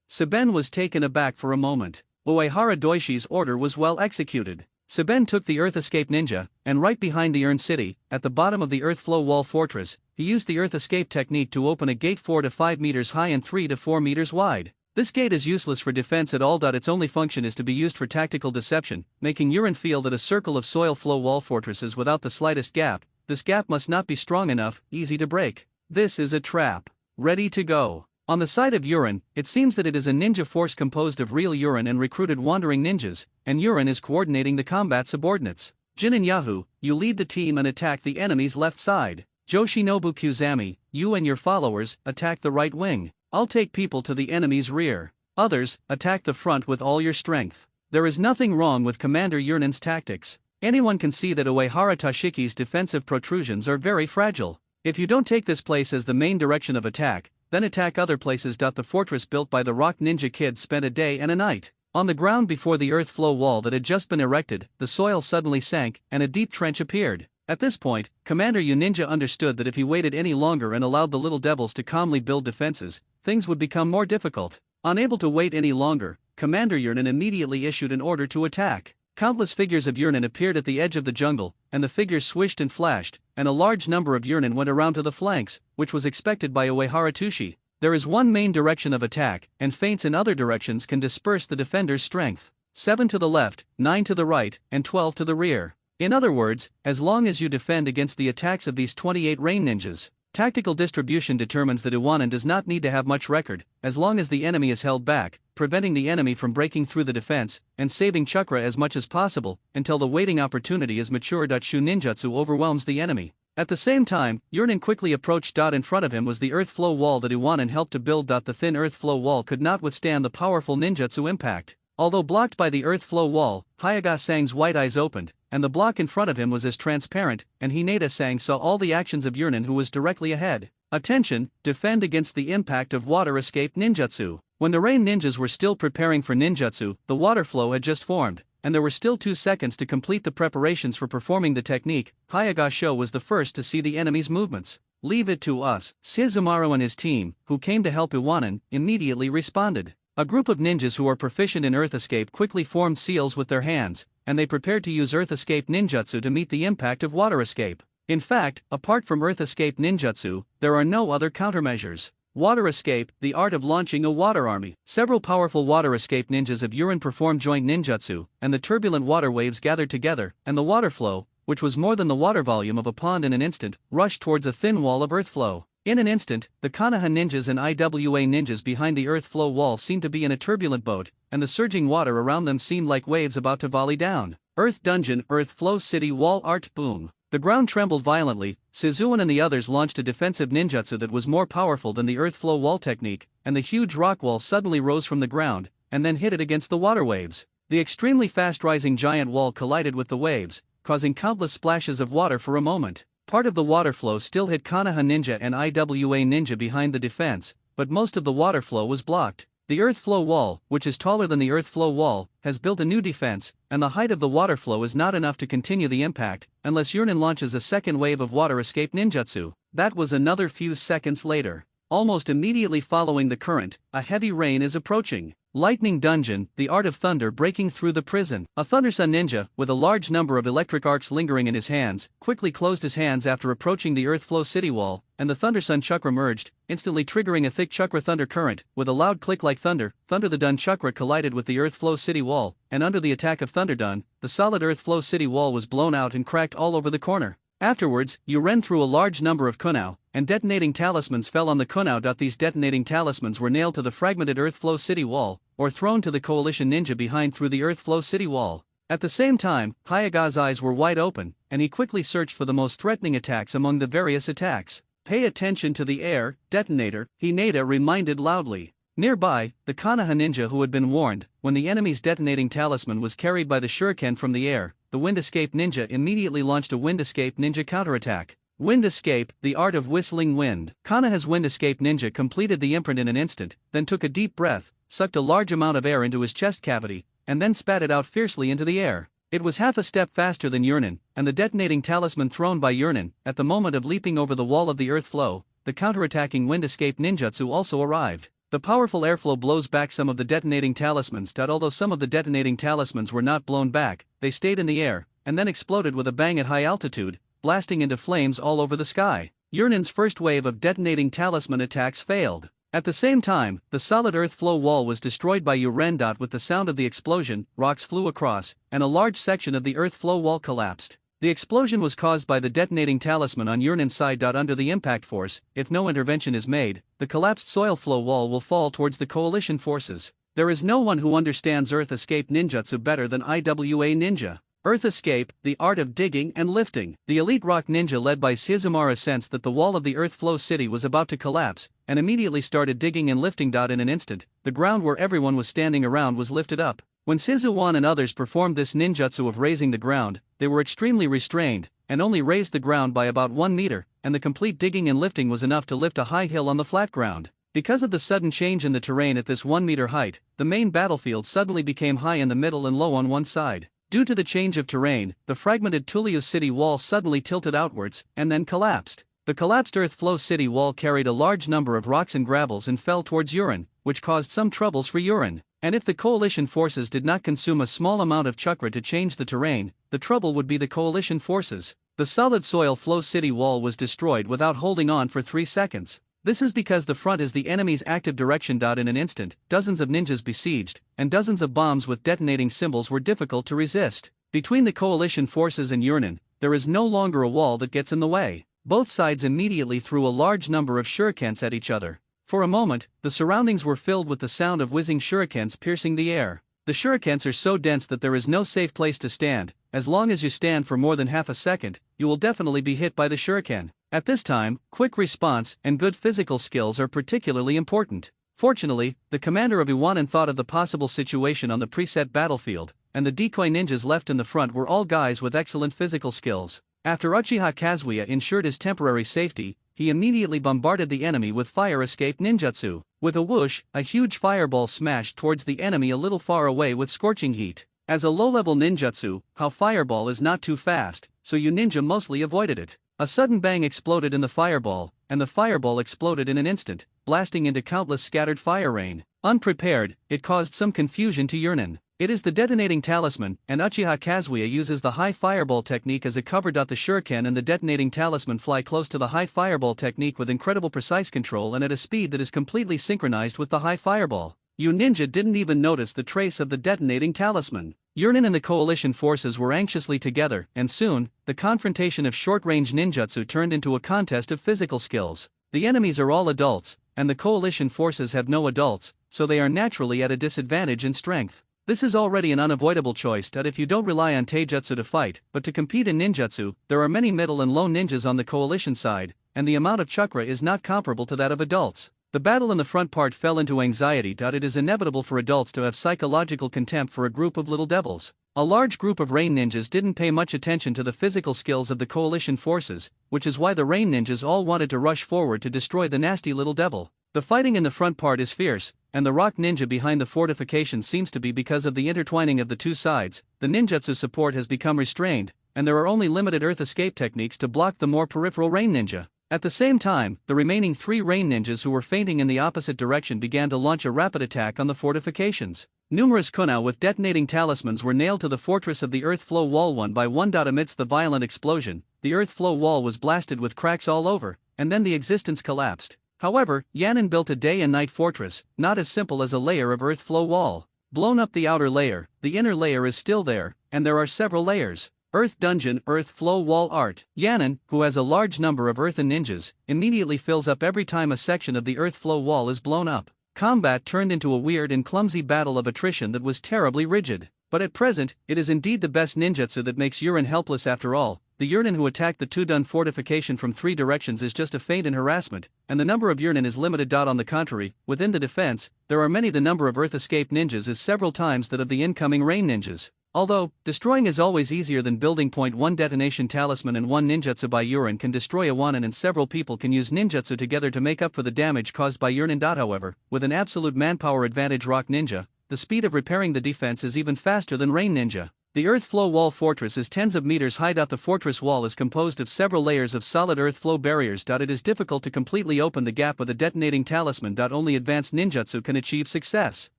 Seben was taken aback for a moment. Uehara Doishi's order was well executed. Seben took the Earth Escape Ninja, and right behind the Urn City, at the bottom of the Earth Flow Wall Fortress, he used the Earth Escape technique to open a gate 4 to 5 meters high and 3 to 4 meters wide. This gate is useless for defense at all. Its only function is to be used for tactical deception, making Urn feel that a circle of soil flow wall fortresses without the slightest gap. This gap must not be strong enough, easy to break. This is a trap. Ready to go. On the side of Urien, it seems that it is a ninja force composed of real Urien and recruited wandering ninjas, and Urien is coordinating the combat subordinates. Jin and Yahoo, you lead the team and attack the enemy's left side. Yoshinobu Kuzami, you and your followers, attack the right wing. I'll take people to the enemy's rear. Others, attack the front with all your strength. There is nothing wrong with Commander Urien's tactics. Anyone can see that Uehara Toshiki's defensive protrusions are very fragile. If you don't take this place as the main direction of attack, then attack other places. The fortress built by the Rock Ninja Kids spent a day and a night. On the ground before the earth flow wall that had just been erected, the soil suddenly sank, and a deep trench appeared. At this point, Commander Uninja understood that if he waited any longer and allowed the little devils to calmly build defenses, things would become more difficult. Unable to wait any longer, Commander Urien immediately issued an order to attack. Countless figures of Urien appeared at the edge of the jungle, and the figures swished and flashed, and a large number of Urien went around to the flanks, which was expected by Uehara Toshi. There is one main direction of attack, and feints in other directions can disperse the defender's strength. 7 to the left, 9 to the right, and 12 to the rear. In other words, as long as you defend against the attacks of these 28 rain ninjas, tactical distribution determines that Iwanan does not need to have much record, as long as the enemy is held back, preventing the enemy from breaking through the defense, and saving chakra as much as possible, until the waiting opportunity is mature. Shu ninjutsu overwhelms the enemy. At the same time, Urien quickly approached. In front of him was the earth flow wall that Iwanan helped to build. The thin earth flow wall could not withstand the powerful ninjutsu impact. Although blocked by the earth flow wall, Hyaga-sang's white eyes opened, and the block in front of him was as transparent, and Hinata-sang saw all the actions of Urien, who was directly ahead. Attention, defend against the impact of water escape ninjutsu. When the rain ninjas were still preparing for ninjutsu, the water flow had just formed, and there were still 2 seconds to complete the preparations for performing the technique. Hyaga-sho was the first to see the enemy's movements. Leave it to us. Shizumaru and his team, who came to help Iwanan, immediately responded. A group of ninjas who are proficient in earth escape quickly formed seals with their hands, and they prepared to use earth escape ninjutsu to meet the impact of water escape. In fact, apart from earth escape ninjutsu, there are no other countermeasures. Water escape, the art of launching a water army. Several powerful water escape ninjas of Urien performed joint ninjutsu, and the turbulent water waves gathered together, and the water flow, which was more than the water volume of a pond in an instant, rushed towards a thin wall of earth flow. In an instant, the Konoha ninjas and IWA ninjas behind the earth flow wall seemed to be in a turbulent boat, and the surging water around them seemed like waves about to volley down. Earth dungeon, earth flow city wall art boom. The ground trembled violently. Shizuan and the others launched a defensive ninjutsu that was more powerful than the earth flow wall technique, and the huge rock wall suddenly rose from the ground, and then hit it against the water waves. The extremely fast rising giant wall collided with the waves, causing countless splashes of water for a moment. Part of the water flow still hit Konoha ninja and IWA ninja behind the defense, but most of the water flow was blocked. The earth flow wall, which is taller than the earth flow wall, has built a new defense, and the height of the water flow is not enough to continue the impact, unless Urien launches a second wave of water escape ninjutsu. That was another few seconds later. Almost immediately following the current, a heavy rain is approaching. Lightning dungeon, the art of thunder breaking through the prison. A Thundersun ninja, with a large number of electric arcs lingering in his hands, quickly closed his hands after approaching the earth flow city wall, and the Thundersun chakra merged, instantly triggering a thick chakra thunder current. With a loud click like thunder, Thunder the Dun chakra collided with the earth flow city wall, and under the attack of Thunder Dun, the solid earth flow city wall was blown out and cracked all over the corner. Afterwards, you ran through a large number of kunao, and detonating talismans fell on the kunao. These detonating talismans were nailed to the fragmented earth flow city wall, or thrown to the coalition ninja behind through the earth flow city wall. At the same time, Hayaga's eyes were wide open, and he quickly searched for the most threatening attacks among the various attacks. Pay attention to the air detonator, Hinata reminded loudly. Nearby, the Konoha ninja who had been warned, when the enemy's detonating talisman was carried by the shuriken from the air, the Wind Escape ninja immediately launched a Wind Escape ninja counterattack. Wind Escape, the art of whistling wind. Konoha's Wind Escape ninja completed the imprint in an instant, then took a deep breath, sucked a large amount of air into his chest cavity, and then spat it out fiercely into the air. It was half a step faster than Urien, and the detonating talisman thrown by Urien. At the moment of leaping over the wall of the earth flow, the counterattacking Wind Escape ninjutsu also arrived. The powerful airflow blows back some of the detonating talismans. Although some of the detonating talismans were not blown back, they stayed in the air, and then exploded with a bang at high altitude, blasting into flames all over the sky. Urien's first wave of detonating talisman attacks failed. At the same time, the solid earth flow wall was destroyed by Urien. With the sound of the explosion, rocks flew across, and a large section of the earth flow wall collapsed. The explosion was caused by the detonating talisman on Urinin's side. Under the impact force, if no intervention is made, the collapsed soil flow wall will fall towards the coalition forces. There is no one who understands Earth Escape ninjutsu better than IWA Ninja. Earth Escape, the art of digging and lifting. The elite rock ninja led by Shizumara sensed that the wall of the Earth Flow City was about to collapse, and immediately started digging and lifting. In an instant, the ground where everyone was standing around was lifted up. When Shizuan and others performed this ninjutsu of raising the ground, they were extremely restrained, and only raised the ground by about 1 meter, and the complete digging and lifting was enough to lift a high hill on the flat ground. Because of the sudden change in the terrain at this 1 meter height, the main battlefield suddenly became high in the middle and low on one side. Due to the change of terrain, the fragmented Tulio City wall suddenly tilted outwards, and then collapsed. The collapsed Earth Flow City wall carried a large number of rocks and gravels and fell towards Urin, which caused some troubles for Urin. And if the coalition forces did not consume a small amount of chakra to change the terrain, the trouble would be the coalition forces. The solid soil Flow City wall was destroyed without holding on for 3 seconds. This is because the front is the enemy's active direction. In an instant, dozens of ninjas besieged, and dozens of bombs with detonating symbols were difficult to resist. Between the coalition forces and Urinin, there is no longer a wall that gets in the way. Both sides immediately threw a large number of shurikens at each other. For a moment, the surroundings were filled with the sound of whizzing shurikens piercing the air. The shurikens are so dense that there is no safe place to stand. As long as you stand for more than half a second, you will definitely be hit by the shuriken. At this time, quick response and good physical skills are particularly important. Fortunately, the commander of Iwanan thought of the possible situation on the preset battlefield, and the decoy ninjas left in the front were all guys with excellent physical skills. After Uchiha Kazuya ensured his temporary safety, he immediately bombarded the enemy with fire escape ninjutsu. With a whoosh, a huge fireball smashed towards the enemy a little far away with scorching heat. As a low-level ninjutsu, how fireball is not too fast, so you ninja mostly avoided it. A sudden bang exploded in the fireball, and the fireball exploded in an instant, blasting into countless scattered fire rain. Unprepared, it caused some confusion to Urinin. It is the detonating talisman, and Uchiha Kazuya uses the high fireball technique as a cover. The shuriken and the detonating talisman fly close to the high fireball technique with incredible precise control and at a speed that is completely synchronized with the high fireball. You ninja didn't even notice the trace of the detonating talisman. Urinin and the coalition forces were anxiously together, and soon, the confrontation of short-range ninjutsu turned into a contest of physical skills. The enemies are all adults, and the coalition forces have no adults, so they are naturally at a disadvantage in strength. This is already an unavoidable choice that if you don't rely on taijutsu to fight, but to compete in ninjutsu, there are many middle and low ninjas on the coalition side, and the amount of chakra is not comparable to that of adults. The battle in the front part fell into anxiety. It is inevitable for adults to have psychological contempt for a group of little devils. A large group of rain ninjas didn't pay much attention to the physical skills of the coalition forces, which is why the rain ninjas all wanted to rush forward to destroy the nasty little devil. The fighting in the front part is fierce, and the rock ninja behind the fortification seems to be because of the intertwining of the two sides. The ninjutsu support has become restrained, and there are only limited earth escape techniques to block the more peripheral rain ninja. At the same time, the remaining 3 rain ninjas who were feinting in the opposite direction began to launch a rapid attack on the fortifications. Numerous kunai with detonating talismans were nailed to the fortress of the earth flow wall one by one. Amidst the violent explosion, the earth flow wall was blasted with cracks all over, and then the existence collapsed. However, Yanin built a day and night fortress, not as simple as a layer of earth flow wall. Blown up the outer layer, the inner layer is still there, and there are several layers. Earth Dungeon Earth Flow Wall Art. Yanin, who has a large number of earthen ninjas, immediately fills up every time a section of the earth flow wall is blown up. Combat turned into a weird and clumsy battle of attrition that was terribly rigid. But at present, it is indeed the best ninjutsu that makes Urin helpless. After all, the Urinin who attacked the Tudun fortification from 3 directions is just a feint and harassment, and the number of Urinin is limited. On the contrary, within the defense, there are many. The number of earth escape ninjas is several times that of the incoming rain ninjas. Although, destroying is always easier than building. 1 Detonation Talisman and 1 ninjutsu by Urin can destroy Iwanan, and several people can use ninjutsu together to make up for the damage caused by Urinin. However, with an absolute manpower advantage Rock Ninja, the speed of repairing the defense is even faster than Rain Ninja. The earth flow wall fortress is tens of meters high. The fortress wall is composed of several layers of solid earth flow barriers. It is difficult to completely open the gap with a detonating talisman. Only advanced ninjutsu can achieve success.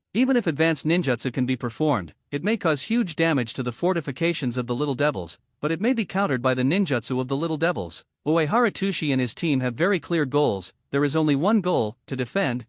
Even if advanced ninjutsu can be performed, it may cause huge damage to the fortifications of the Little Devils, but it may be countered by the ninjutsu of the Little Devils. Uehara Tushi and his team have very clear goals. There is only one goal: to defend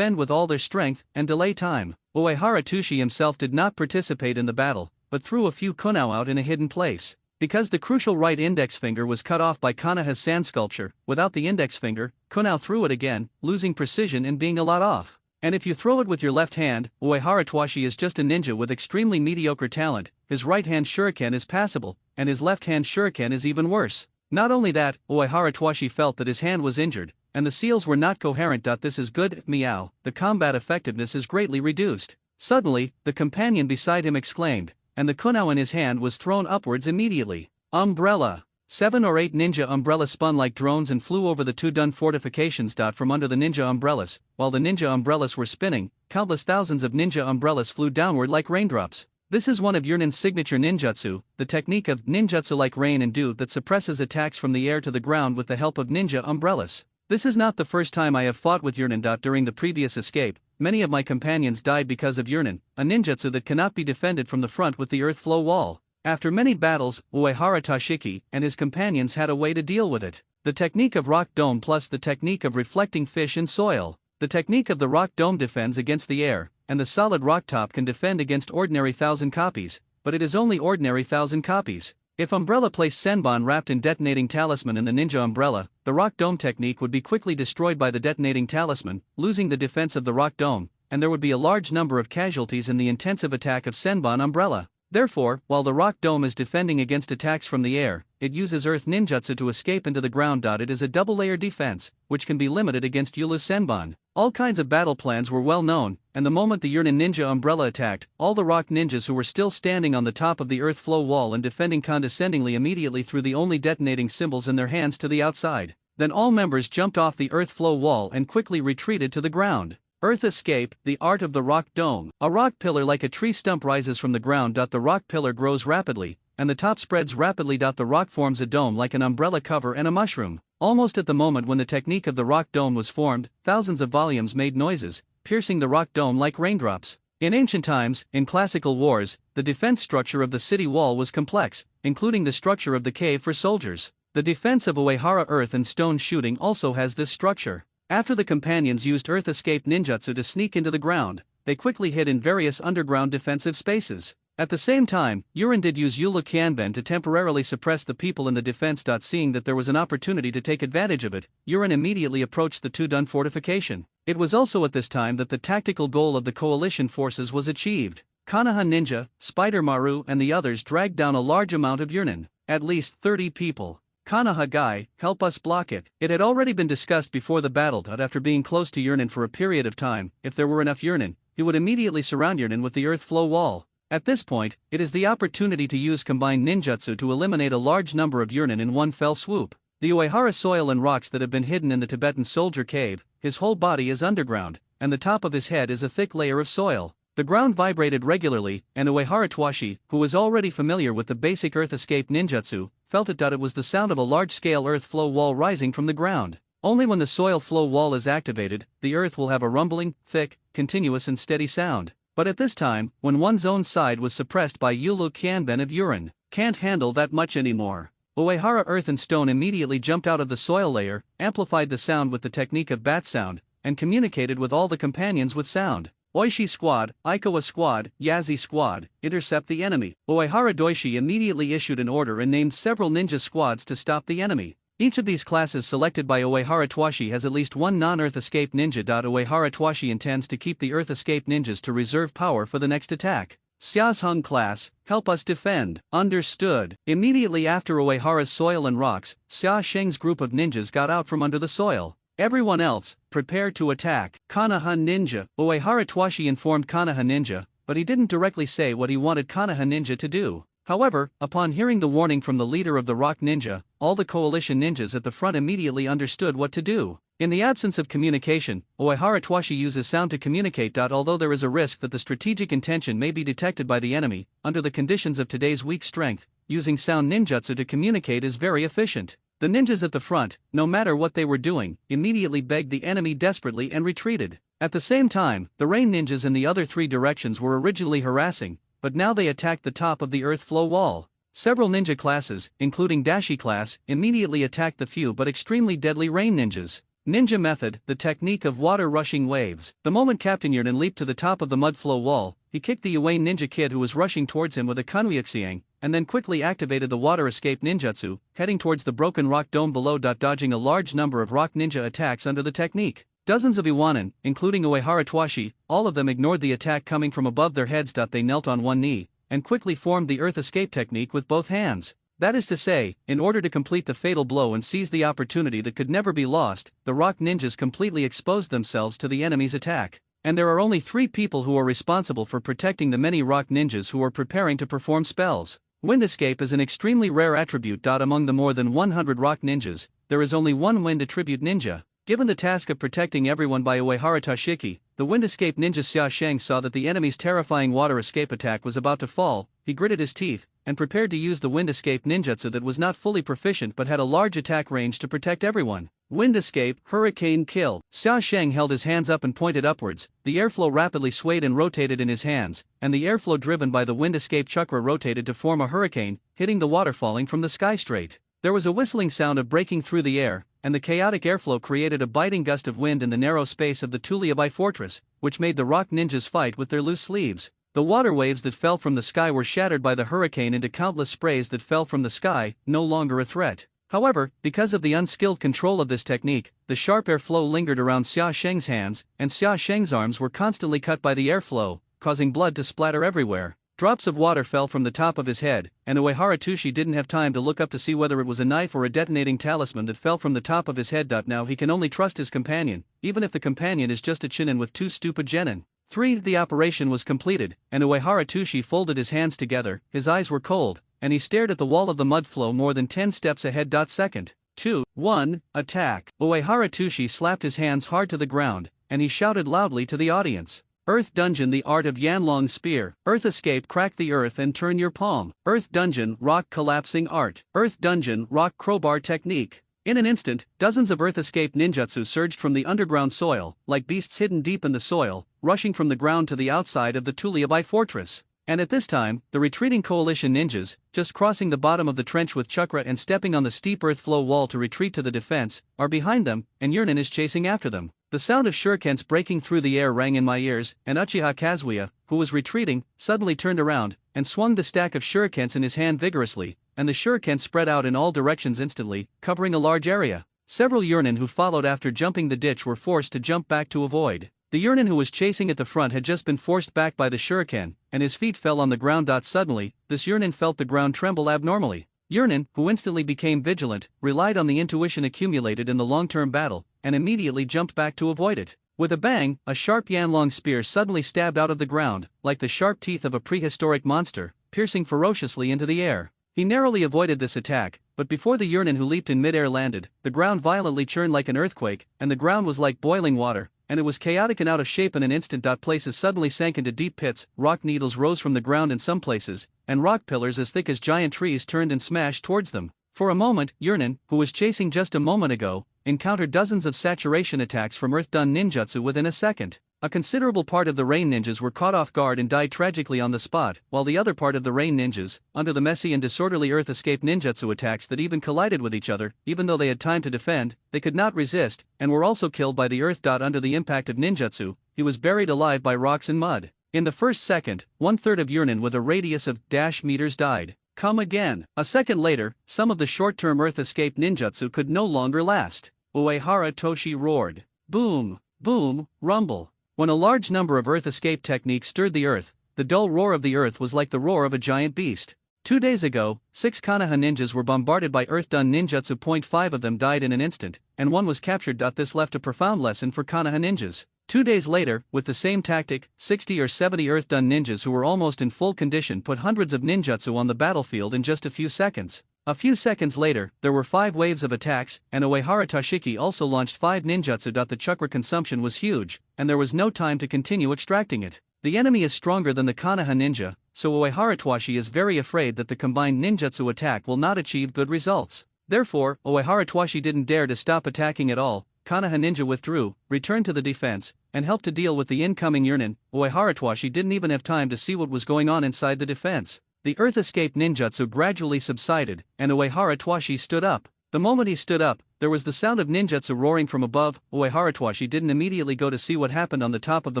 with all their strength, and delay time. Uehara Tushi himself did not participate in the battle, but threw a few kunai out in a hidden place. Because the crucial right index finger was cut off by Konoha's sand sculpture, without the index finger, Kunao threw it again, losing precision and being a lot off. And if you throw it with your left hand, Uehara Twashi is just a ninja with extremely mediocre talent. His right hand shuriken is passable, and his left hand shuriken is even worse. Not only that, Uehara Twashi felt that his hand was injured, and the seals were not coherent. This is good, meow, the combat effectiveness is greatly reduced. Suddenly, the companion beside him exclaimed, and the kunao in his hand was thrown upwards immediately. Umbrella! 7 or 8 ninja umbrellas spun like drones and flew over the two dun fortifications. From under the ninja umbrellas, while the ninja umbrellas were spinning, countless thousands of ninja umbrellas flew downward like raindrops. This is one of Yurnin's signature ninjutsu, the technique of ninjutsu like rain and dew that suppresses attacks from the air to the ground with the help of ninja umbrellas. This is not the first time I have fought with Yurnin. During the previous escape, many of my companions died because of Yurnin, a ninjutsu that cannot be defended from the front with the earth flow wall. After many battles, Uehara Toshiki and his companions had a way to deal with it. The technique of rock dome plus the technique of reflecting fish in soil. The technique of the rock dome defends against the air, and the solid rock top can defend against ordinary 1,000 copies, but it is only ordinary 1,000 copies. If Umbrella placed Senbon wrapped in detonating talisman in the ninja umbrella, the rock dome technique would be quickly destroyed by the detonating talisman, losing the defense of the rock dome, and there would be a large number of casualties in the intensive attack of Senbon umbrella. Therefore, while the rock dome is defending against attacks from the air, it uses earth ninjutsu to escape into the ground. It is a double-layer defense, which can be limited against Yulu Senbon. All kinds of battle plans were well known, and the moment the Yurnin ninja umbrella attacked, all the rock ninjas who were still standing on the top of the earth flow wall and defending condescendingly immediately threw the only detonating symbols in their hands to the outside. Then all members jumped off the earth flow wall and quickly retreated to the ground. Earth escape, the art of the rock dome. A rock pillar like a tree stump rises from the ground. The rock pillar grows rapidly, and the top spreads rapidly. The rock forms a dome like an umbrella cover and a mushroom. Almost at the moment when the technique of the rock dome was formed, thousands of volumes made noises, piercing the rock dome like raindrops. In ancient times, in classical wars, the defense structure of the city wall was complex, including the structure of the cave for soldiers. The defense of Uehara earth and stone shooting also has this structure. After the companions used earth escape ninjutsu to sneak into the ground, they quickly hid in various underground defensive spaces. At the same time, Yurin did use Yulu Kianben to temporarily suppress the people in the defense. Seeing that there was an opportunity to take advantage of it, Yurin immediately approached the Tudun fortification. It was also at this time that the tactical goal of the coalition forces was achieved. Konoha Ninja, Spider Maru and the others dragged down a large amount of Yurnin, at least 30 people. Konoha guy, help us block it. It had already been discussed before the battle that after being close to Yurnin for a period of time, if there were enough Yurnin, he would immediately surround Yurnin with the earth flow wall. At this point, it is the opportunity to use combined ninjutsu to eliminate a large number of Yurnin in one fell swoop. The Uehara soil and rocks that have been hidden in the Tibetan soldier cave, his whole body is underground, and the top of his head is a thick layer of soil. The ground vibrated regularly, and Uehara Twashi, who was already familiar with the basic earth escape ninjutsu, felt it. It was the sound of a large-scale earth flow wall rising from the ground. Only when the soil flow wall is activated, the earth will have a rumbling, thick, continuous and steady sound. But at this time, when one's own side was suppressed by Yulu Kianben of Yurin, can't handle that much anymore. Uehara earth and stone immediately jumped out of the soil layer, amplified the sound with the technique of bat sound, and communicated with all the companions with sound. Oishi squad, Aikawa squad, Yazi squad, intercept the enemy. Uehara Doishi immediately issued an order and named several ninja squads to stop the enemy. Each of these classes selected by Uehara Twashi has at least one non-earth escape ninja. Uehara Twashi intends to keep the earth escape ninjas to reserve power for the next attack. Xiaozheng class, help us defend. Understood. Immediately after Uehara's soil and rocks, Xia Sheng's group of ninjas got out from under the soil. Everyone else, prepare to attack. Konoha Ninja. Uehara Twashi informed Konoha Ninja, but he didn't directly say what he wanted Konoha Ninja to do. However, upon hearing the warning from the leader of the Rock Ninja, all the coalition ninjas at the front immediately understood what to do. In the absence of communication, Uehara Twashi uses sound to communicate. Although there is a risk that the strategic intention may be detected by the enemy, under the conditions of today's weak strength, using sound ninjutsu to communicate is very efficient. The ninjas at the front, no matter what they were doing, immediately begged the enemy desperately and retreated. At the same time, the rain ninjas in the other three directions were originally harassing, but now they attacked the top of the earth flow wall. Several ninja classes, including Dashi class, immediately attacked the few but extremely deadly rain ninjas. Ninja method, the technique of water rushing waves. The moment Captain Yurden leaped to the top of the mud flow wall, he kicked the Yuan ninja kid who was rushing towards him with a kunryuxiang, and then quickly activated the water escape ninjutsu, heading towards the broken rock dome below. Dodging a large number of rock ninja attacks under the technique. Dozens of Iwanin, including Uehara Twashi, all of them ignored the attack coming from above their heads. They knelt on one knee, and quickly formed the earth escape technique with both hands. That is to say, in order to complete the fatal blow and seize the opportunity that could never be lost, the rock ninjas completely exposed themselves to the enemy's attack. And there are only 3 people who are responsible for protecting the many rock ninjas who are preparing to perform spells. Wind escape is an extremely rare attribute. Among the more than 100 rock ninjas, there is only one wind attribute ninja. Given the task of protecting everyone by Uehara Toshiki, the wind escape ninja Xia Sheng saw that the enemy's terrifying water escape attack was about to fall. He gritted his teeth, and prepared to use the wind escape ninjutsu that was not fully proficient but had a large attack range to protect everyone. Wind escape, hurricane kill. Xia Sheng held his hands up and pointed upwards. The airflow rapidly swayed and rotated in his hands, and the airflow driven by the wind escape chakra rotated to form a hurricane, hitting the water falling from the sky straight. There was a whistling sound of breaking through the air, and the chaotic airflow created a biting gust of wind in the narrow space of the Tuliabai fortress, which made the rock ninjas fight with their loose sleeves. The water waves that fell from the sky were shattered by the hurricane into countless sprays that fell from the sky, no longer a threat. However, because of the unskilled control of this technique, the sharp airflow lingered around Xia Sheng's hands, and Xia Sheng's arms were constantly cut by the airflow, causing blood to splatter everywhere. Drops of water fell from the top of his head, and Uehara Tushi didn't have time to look up to see whether it was a knife or a detonating talisman that fell from the top of his head. Now he can only trust his companion, even if the companion is just a chinin with 2 stupid genin. 3. The operation was completed, and Uehara Tushi folded his hands together, his eyes were cold, and he stared at the wall of the mud flow more than 10 steps ahead. Second, 2, 1, attack. Uehara Tushi slapped his hands hard to the ground, and he shouted loudly to the audience. Earth Dungeon, the art of Yanlong Spear. Earth Escape, crack the earth and turn your palm. Earth Dungeon, rock collapsing art. Earth Dungeon, rock crowbar technique. In an instant, dozens of Earth Escape ninjutsu surged from the underground soil, like beasts hidden deep in the soil, rushing from the ground to the outside of the Tuliabai fortress. And at this time, the retreating coalition ninjas, just crossing the bottom of the trench with chakra and stepping on the steep earth flow wall to retreat to the defense, are behind them, and Yurnin is chasing after them. The sound of shurikens breaking through the air rang in my ears, and Uchiha Kazuya, who was retreating, suddenly turned around, and swung the stack of shurikens in his hand vigorously, and the shurikens spread out in all directions instantly, covering a large area. Several Yurnin who followed after jumping the ditch were forced to jump back to avoid. The Yurnin who was chasing at the front had just been forced back by the shuriken, and his feet fell on the ground. Suddenly, this Yurnin felt the ground tremble abnormally. Yurnin, who instantly became vigilant, relied on the intuition accumulated in the long-term battle, and immediately jumped back to avoid it. With a bang, a sharp Yanlong spear suddenly stabbed out of the ground, like the sharp teeth of a prehistoric monster, piercing ferociously into the air. He narrowly avoided this attack, but before the Yurnin who leaped in midair landed, the ground violently churned like an earthquake, and the ground was like boiling water, and it was chaotic and out of shape in an instant. Places suddenly sank into deep pits, rock needles rose from the ground in some places, and rock pillars as thick as giant trees turned and smashed towards them. For a moment, Yurnin, who was chasing just a moment ago, encountered dozens of saturation attacks from Earth-done ninjutsu within a second. A considerable part of the rain ninjas were caught off guard and died tragically on the spot, while the other part of the rain ninjas, under the messy and disorderly earth escape ninjutsu attacks that even collided with each other, even though they had time to defend, they could not resist, and were also killed by the earth. Under the impact of ninjutsu, he was buried alive by rocks and mud. In the first second, 1/3 of Yurnin with a radius of -meters died. Come again. A second later, some of the short-term earth escape ninjutsu could no longer last. Uehara Toshi roared. Boom, boom, rumble. When a large number of earth escape techniques stirred the earth, the dull roar of the earth was like the roar of a giant beast. 2 days ago, 6 Konoha ninjas were bombarded by earth-done ninjutsu. 5 of them died in an instant, and 1 was captured. This left a profound lesson for Konoha ninjas. 2 days later, with the same tactic, 60 or 70 earth-done ninjas who were almost in full condition put hundreds of ninjutsu on the battlefield in just a few seconds. A few seconds later, there were 5 waves of attacks, and Uehara Toshiki also launched 5 ninjutsu. The chakra consumption was huge, and there was no time to continue extracting it. The enemy is stronger than the Konoha ninja, so Uehara Twashi is very afraid that the combined ninjutsu attack will not achieve good results. Therefore, Uehara Twashi didn't dare to stop attacking at all. Konoha ninja withdrew, returned to the defense, and helped to deal with the incoming Yurnin. Uehara Twashi didn't even have time to see what was going on inside the defense. The earth escape ninjutsu gradually subsided, and Uehara Twashi stood up. The moment he stood up, there was the sound of ninjutsu roaring from above. Uehara Twashi didn't immediately go to see what happened on the top of the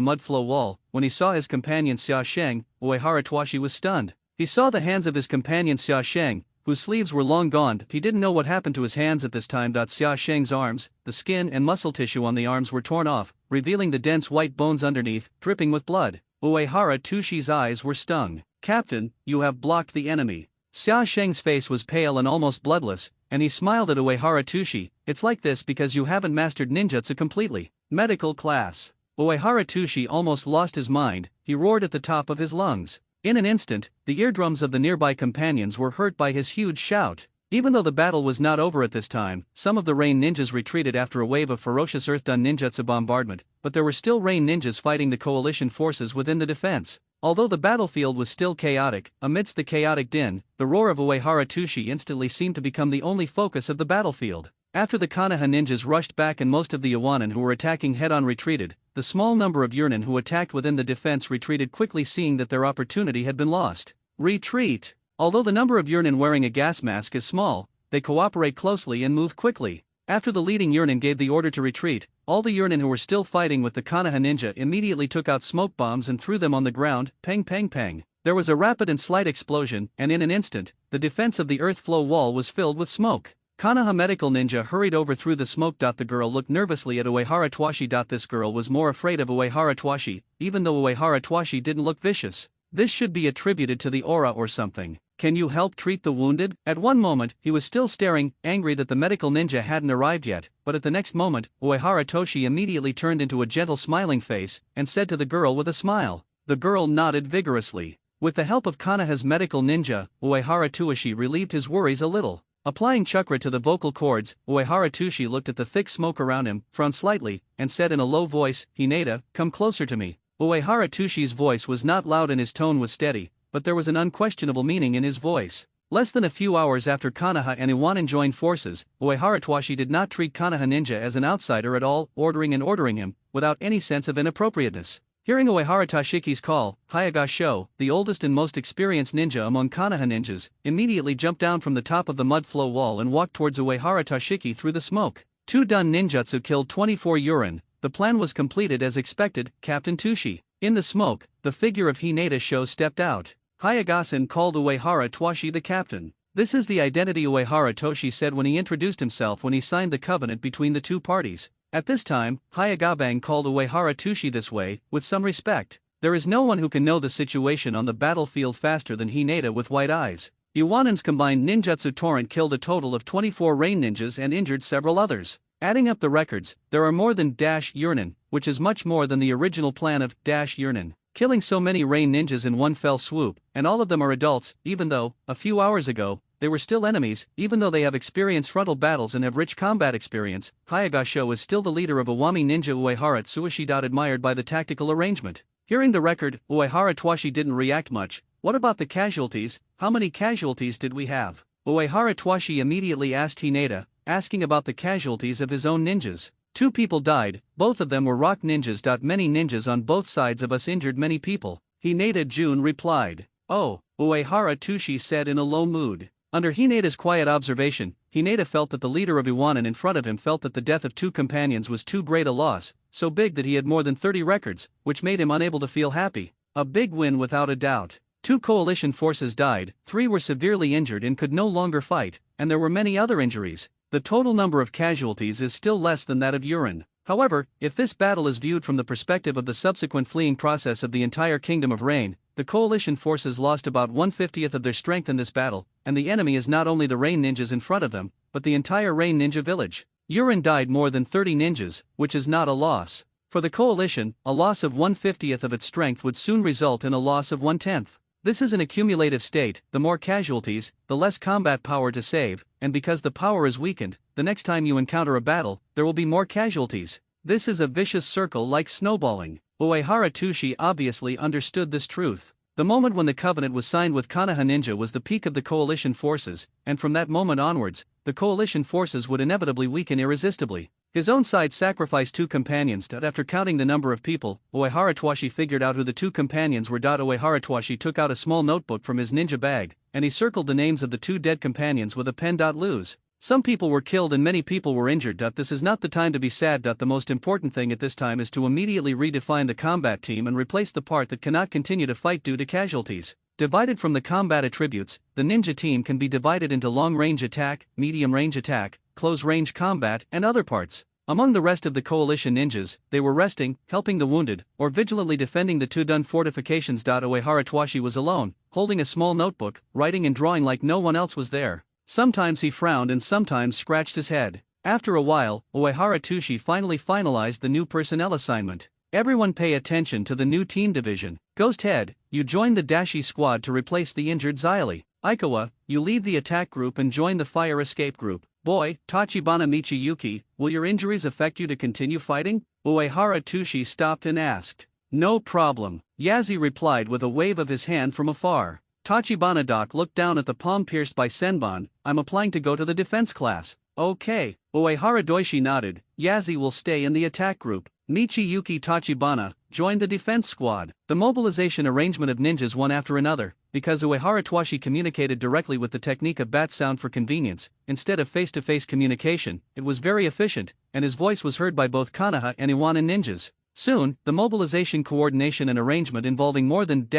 mud flow wall. When he saw his companion Xia Sheng, Uehara Twashi was stunned. He saw the hands of his companion Xia Sheng, whose sleeves were long gone. He didn't know what happened to his hands at this time. Xia Sheng's arms, the skin and muscle tissue on the arms were torn off, revealing the dense white bones underneath, dripping with blood. Uehara Tushi's eyes were stung. "Captain, you have blocked the enemy." Xia Sheng's face was pale and almost bloodless, and he smiled at Uehara Tushi. "It's like this because you haven't mastered ninjutsu completely." Medical class. Uehara Tushi almost lost his mind. He roared at the top of his lungs. In an instant, the eardrums of the nearby companions were hurt by his huge shout. Even though the battle was not over at this time, some of the rain ninjas retreated after a wave of ferocious earth-done ninjutsu bombardment, but there were still rain ninjas fighting the coalition forces within the defense. Although the battlefield was still chaotic, amidst the chaotic din, the roar of Uehara Tushi instantly seemed to become the only focus of the battlefield. After the Konoha ninjas rushed back and most of the Iwanin who were attacking head-on retreated, the small number of Yurnin who attacked within the defense retreated quickly, seeing that their opportunity had been lost. Retreat. Although the number of Yurnin wearing a gas mask is small, they cooperate closely and move quickly. After the leading Yurnin gave the order to retreat, all the Yurnin who were still fighting with the Konoha ninja immediately took out smoke bombs and threw them on the ground. Peng peng peng. There was a rapid and slight explosion, and in an instant, the defense of the earth flow wall was filled with smoke. Konoha medical ninja hurried over through the smoke. The girl looked nervously at Uehara Twashi. This girl was more afraid of Uehara Twashi, even though Uehara Twashi didn't look vicious. This should be attributed to the aura or something. "Can you help treat the wounded?" At one moment, he was still staring, angry that the medical ninja hadn't arrived yet, but at the next moment, Uehara Toshi immediately turned into a gentle smiling face, and said to the girl with a smile. The girl nodded vigorously. With the help of Konoha's medical ninja, Uehara Tuashi relieved his worries a little. Applying chakra to the vocal cords, Uehara Tushi looked at the thick smoke around him, frowned slightly, and said in a low voice, "Hinata, come closer to me." Uehara Tushi's voice was not loud and his tone was steady, but there was an unquestionable meaning in his voice. Less than a few hours after Konoha and Iwanin joined forces, Uehara Twashi did not treat Konoha ninja as an outsider at all, ordering him, without any sense of inappropriateness. Hearing Uehara Tashiki's call, Hayaga-sho, the oldest and most experienced ninja among Konoha ninjas, immediately jumped down from the top of the mud flow wall and walked towards Uehara Tashiki through the smoke. 2 done ninjutsu killed 24 Yurin. The plan was completed as expected, Captain Tushi. In the smoke, the figure of Hinata Sho stepped out. Hayagasan called Uehara Twashi the captain. "This is the identity," Uehara Toshi said when he introduced himself when he signed the covenant between the two parties. At this time, Hayagabang called Uehara Tushi this way, with some respect. There is no one who can know the situation on the battlefield faster than Hinata with white eyes. Iwanin's combined ninjutsu torrent killed a total of 24 rain ninjas and injured several others. Adding up the records, there are more than Yurnin, which is much more than the original plan of Yurnin. Killing so many rain ninjas in one fell swoop, and all of them are adults, even though, a few hours ago, they were still enemies. Even though they have experienced frontal battles and have rich combat experience, Hayagasho is still the leader of Awami ninja Uehara Tsuishi. Admired by the tactical arrangement. Hearing the record, Uehara Twashi didn't react much. "What about the casualties? How many casualties did we have?" Uehara Twashi immediately asked Hinata, asking about the casualties of his own ninjas. 2 people died, both of them were rock ninjas. Many ninjas on both sides of us injured many people, Hinata Jun replied. "Oh," Uehara Tushi said in a low mood. Under Hinata's quiet observation, Hinata felt that the leader of Iwanin in front of him felt that the death of 2 companions was too great a loss, so big that he had more than 30 records, which made him unable to feel happy. A big win without a doubt. 2 coalition forces died, 3 were severely injured and could no longer fight, and there were many other injuries. The total number of casualties is still less than that of Yurin. However, if this battle is viewed from the perspective of the subsequent fleeing process of the entire Kingdom of Rain, the coalition forces lost about 1/50th of their strength in this battle, and the enemy is not only the rain ninjas in front of them, but the entire rain ninja village. Yurin died more than 30 ninjas, which is not a loss. For the coalition, a loss of 1/50th of its strength would soon result in a loss of 1/10. This is an accumulative state. The more casualties, the less combat power to save, and because the power is weakened, the next time you encounter a battle, there will be more casualties. This is a vicious circle like snowballing. Uehara Tushi obviously understood this truth. The moment when the covenant was signed with Konoha ninja was the peak of the coalition forces, and from that moment onwards, the coalition forces would inevitably weaken irresistibly. His own side sacrificed 2 companions. After counting the number of people, Uehara Twashi figured out who the 2 companions were. Uehara Twashi took out a small notebook from his ninja bag, and he circled the names of the 2 dead companions with a pen. Lose. Some people were killed and many people were injured. This is not the time to be sad. The most important thing at this time is to immediately redefine the combat team and replace the part that cannot continue to fight due to casualties. Divided from the combat attributes, the ninja team can be divided into long-range attack, medium-range attack, close-range combat, and other parts. Among the rest of the coalition ninjas, they were resting, helping the wounded, or vigilantly defending the Tudun fortifications. Uehara Twashi was alone, holding a small notebook, writing and drawing like no one else was there. Sometimes he frowned and sometimes scratched his head. After a while, Uehara Twashi finally finalized the new personnel assignment. Everyone pay attention to the new team division. Ghost Head, you join the Dashi squad to replace the injured Xylee. Aikawa, you leave the attack group and join the fire escape group. Boy, Tachibana Michiyuki, will your injuries affect you to continue fighting? Uehara Twashi stopped and asked. No problem, Yazi replied with a wave of his hand from afar. Tachibana Doc looked down at the palm pierced by Senbon. I'm applying to go to the defense class. Okay, Uehara Doishi nodded. Yazi will stay in the attack group. Michiyuki Tachibana joined the defense squad. The mobilization arrangement of ninjas one after another, because Uehara Twashi communicated directly with the technique of bat sound for convenience, instead of face-to-face communication. It was very efficient, and his voice was heard by both Konoha and Iwanan ninjas. Soon, the mobilization coordination and arrangement involving more than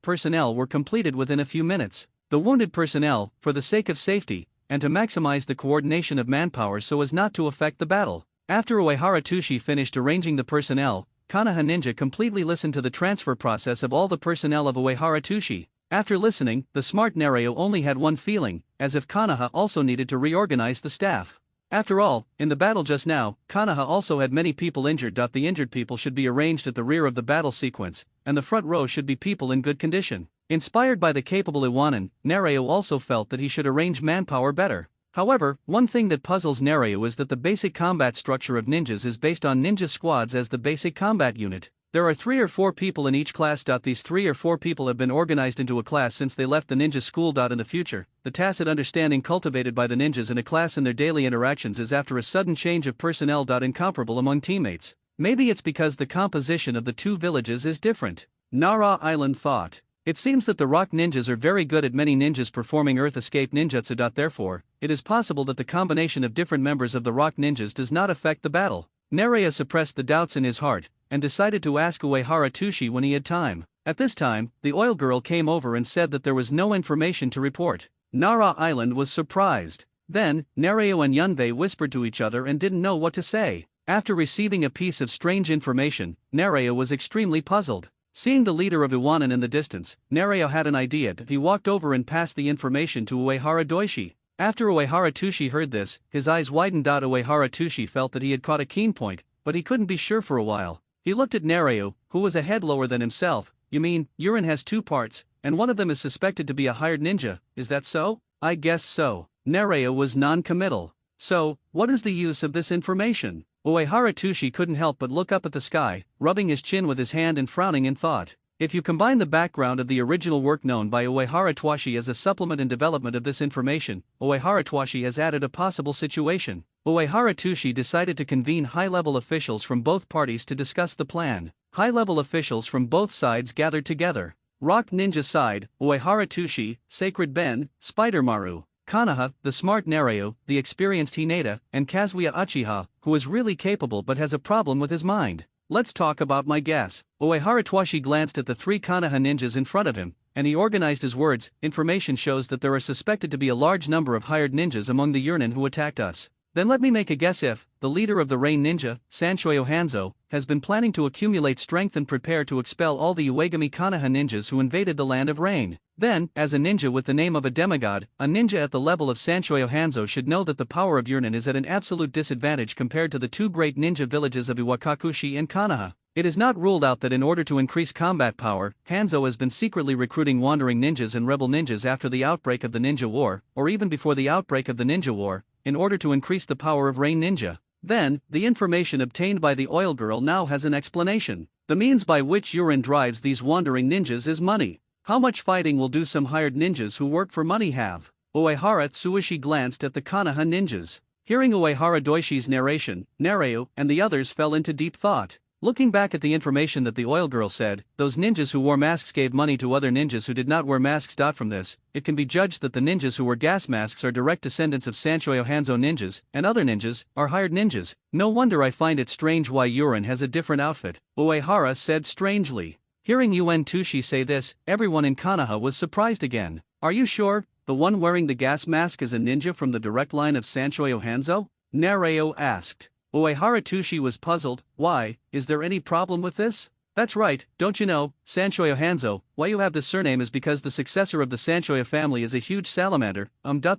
personnel were completed within a few minutes. The wounded personnel, for the sake of safety, and to maximize the coordination of manpower so as not to affect the battle. After Uehara Twashi finished arranging the personnel, Konoha Ninja completely listened to the transfer process of all the personnel of Uehara Twashi. After listening, the smart Nereo only had one feeling, as if Konoha also needed to reorganize the staff. After all, in the battle just now, Konoha also had many people injured. The injured people should be arranged at the rear of the battle sequence, and the front row should be people in good condition. Inspired by the capable Iwanan, Nereo also felt that he should arrange manpower better. However, one thing that puzzles Nereo is that the basic combat structure of ninjas is based on ninja squads as the basic combat unit. There are 3 or 4 people in each class. These 3 or 4 people have been organized into a class since they left the ninja school. In the future, the tacit understanding cultivated by the ninjas in a class in their daily interactions is after a sudden change of personnel. Incomparable among teammates. Maybe it's because the composition of the two villages is different. Nara Island thought. It seems that the rock ninjas are very good at many ninjas performing earth escape ninjutsu. Therefore, it is possible that the combination of different members of the rock ninjas does not affect the battle. Nereo suppressed the doubts in his heart, and decided to ask Uehara Twashi when he had time. At this time, the oil girl came over and said that there was no information to report. Nara Island was surprised. Then, Nereo and Yunbei whispered to each other and didn't know what to say. After receiving a piece of strange information, Nereo was extremely puzzled. Seeing the leader of Iwanan in the distance, Nereo had an idea. He walked over and passed the information to Uehara Doishi. After Uehara Twashi heard this, his eyes widened. Uehara Twashi felt that he had caught a keen point, but he couldn't be sure for a while. He looked at Nereo, who was a head lower than himself. You mean, Urin has 2 parts, and one of them is suspected to be a hired ninja, is that so? I guess so. Nereo was non-committal. So, what is the use of this information? Uehara Twashi couldn't help but look up at the sky, rubbing his chin with his hand and frowning in thought. If you combine the background of the original work known by Uehara Twashi as a supplement and development of this information, Uehara Twashi has added a possible situation. Uehara Twashi decided to convene high-level officials from both parties to discuss the plan. High-level officials from both sides gathered together. Rock Ninja side, Uehara Twashi, Sacred Ben, Spider Maru, Konoha, the smart Nereo, the experienced Hinata, and Kazuya Uchiha, who is really capable but has a problem with his mind. Let's talk about my guess. Uehara Twashi glanced at the 3 Konoha ninjas in front of him, and he organized his words. Information shows that there are suspected to be a large number of hired ninjas among the Yurnin who attacked us. Then let me make a guess. If the leader of the Rain Ninja, Sanshoyo Hanzo, has been planning to accumulate strength and prepare to expel all the Uegami Konoha ninjas who invaded the land of Rain. Then, as a ninja with the name of a demigod, a ninja at the level of Sanshoyo Hanzo should know that the power of Yurnin is at an absolute disadvantage compared to the 2 great ninja villages of Iwakakushi and Konoha. It is not ruled out that in order to increase combat power, Hanzo has been secretly recruiting wandering ninjas and rebel ninjas after the outbreak of the Ninja War, or even before the outbreak of the Ninja War, in order to increase the power of Rain Ninja. Then, the information obtained by the oil girl now has an explanation. The means by which Urin drives these wandering ninjas is money. How much fighting will do some hired ninjas who work for money have? Uehara Tsuishi glanced at the Konoha ninjas. Hearing Uehara Doishi's narration, Nereo and the others fell into deep thought. Looking back at the information that the oil girl said, those ninjas who wore masks gave money to other ninjas who did not wear masks. From this, it can be judged that the ninjas who wear gas masks are direct descendants of Sanshoyo Hanzo ninjas, and other ninjas are hired ninjas. No wonder I find it strange why Urin has a different outfit, Uehara said strangely. Hearing Yuen Tushi say this, everyone in Konoha was surprised again. Are you sure? The one wearing the gas mask is a ninja from the direct line of Sanchoyo Hanzo? Nareo asked. Uehara Tushi was puzzled. Why, is there any problem with this? That's right, don't you know, Sanchoyo Hanzo, why you have this surname is because the successor of the Sanchoyo family is a huge salamander.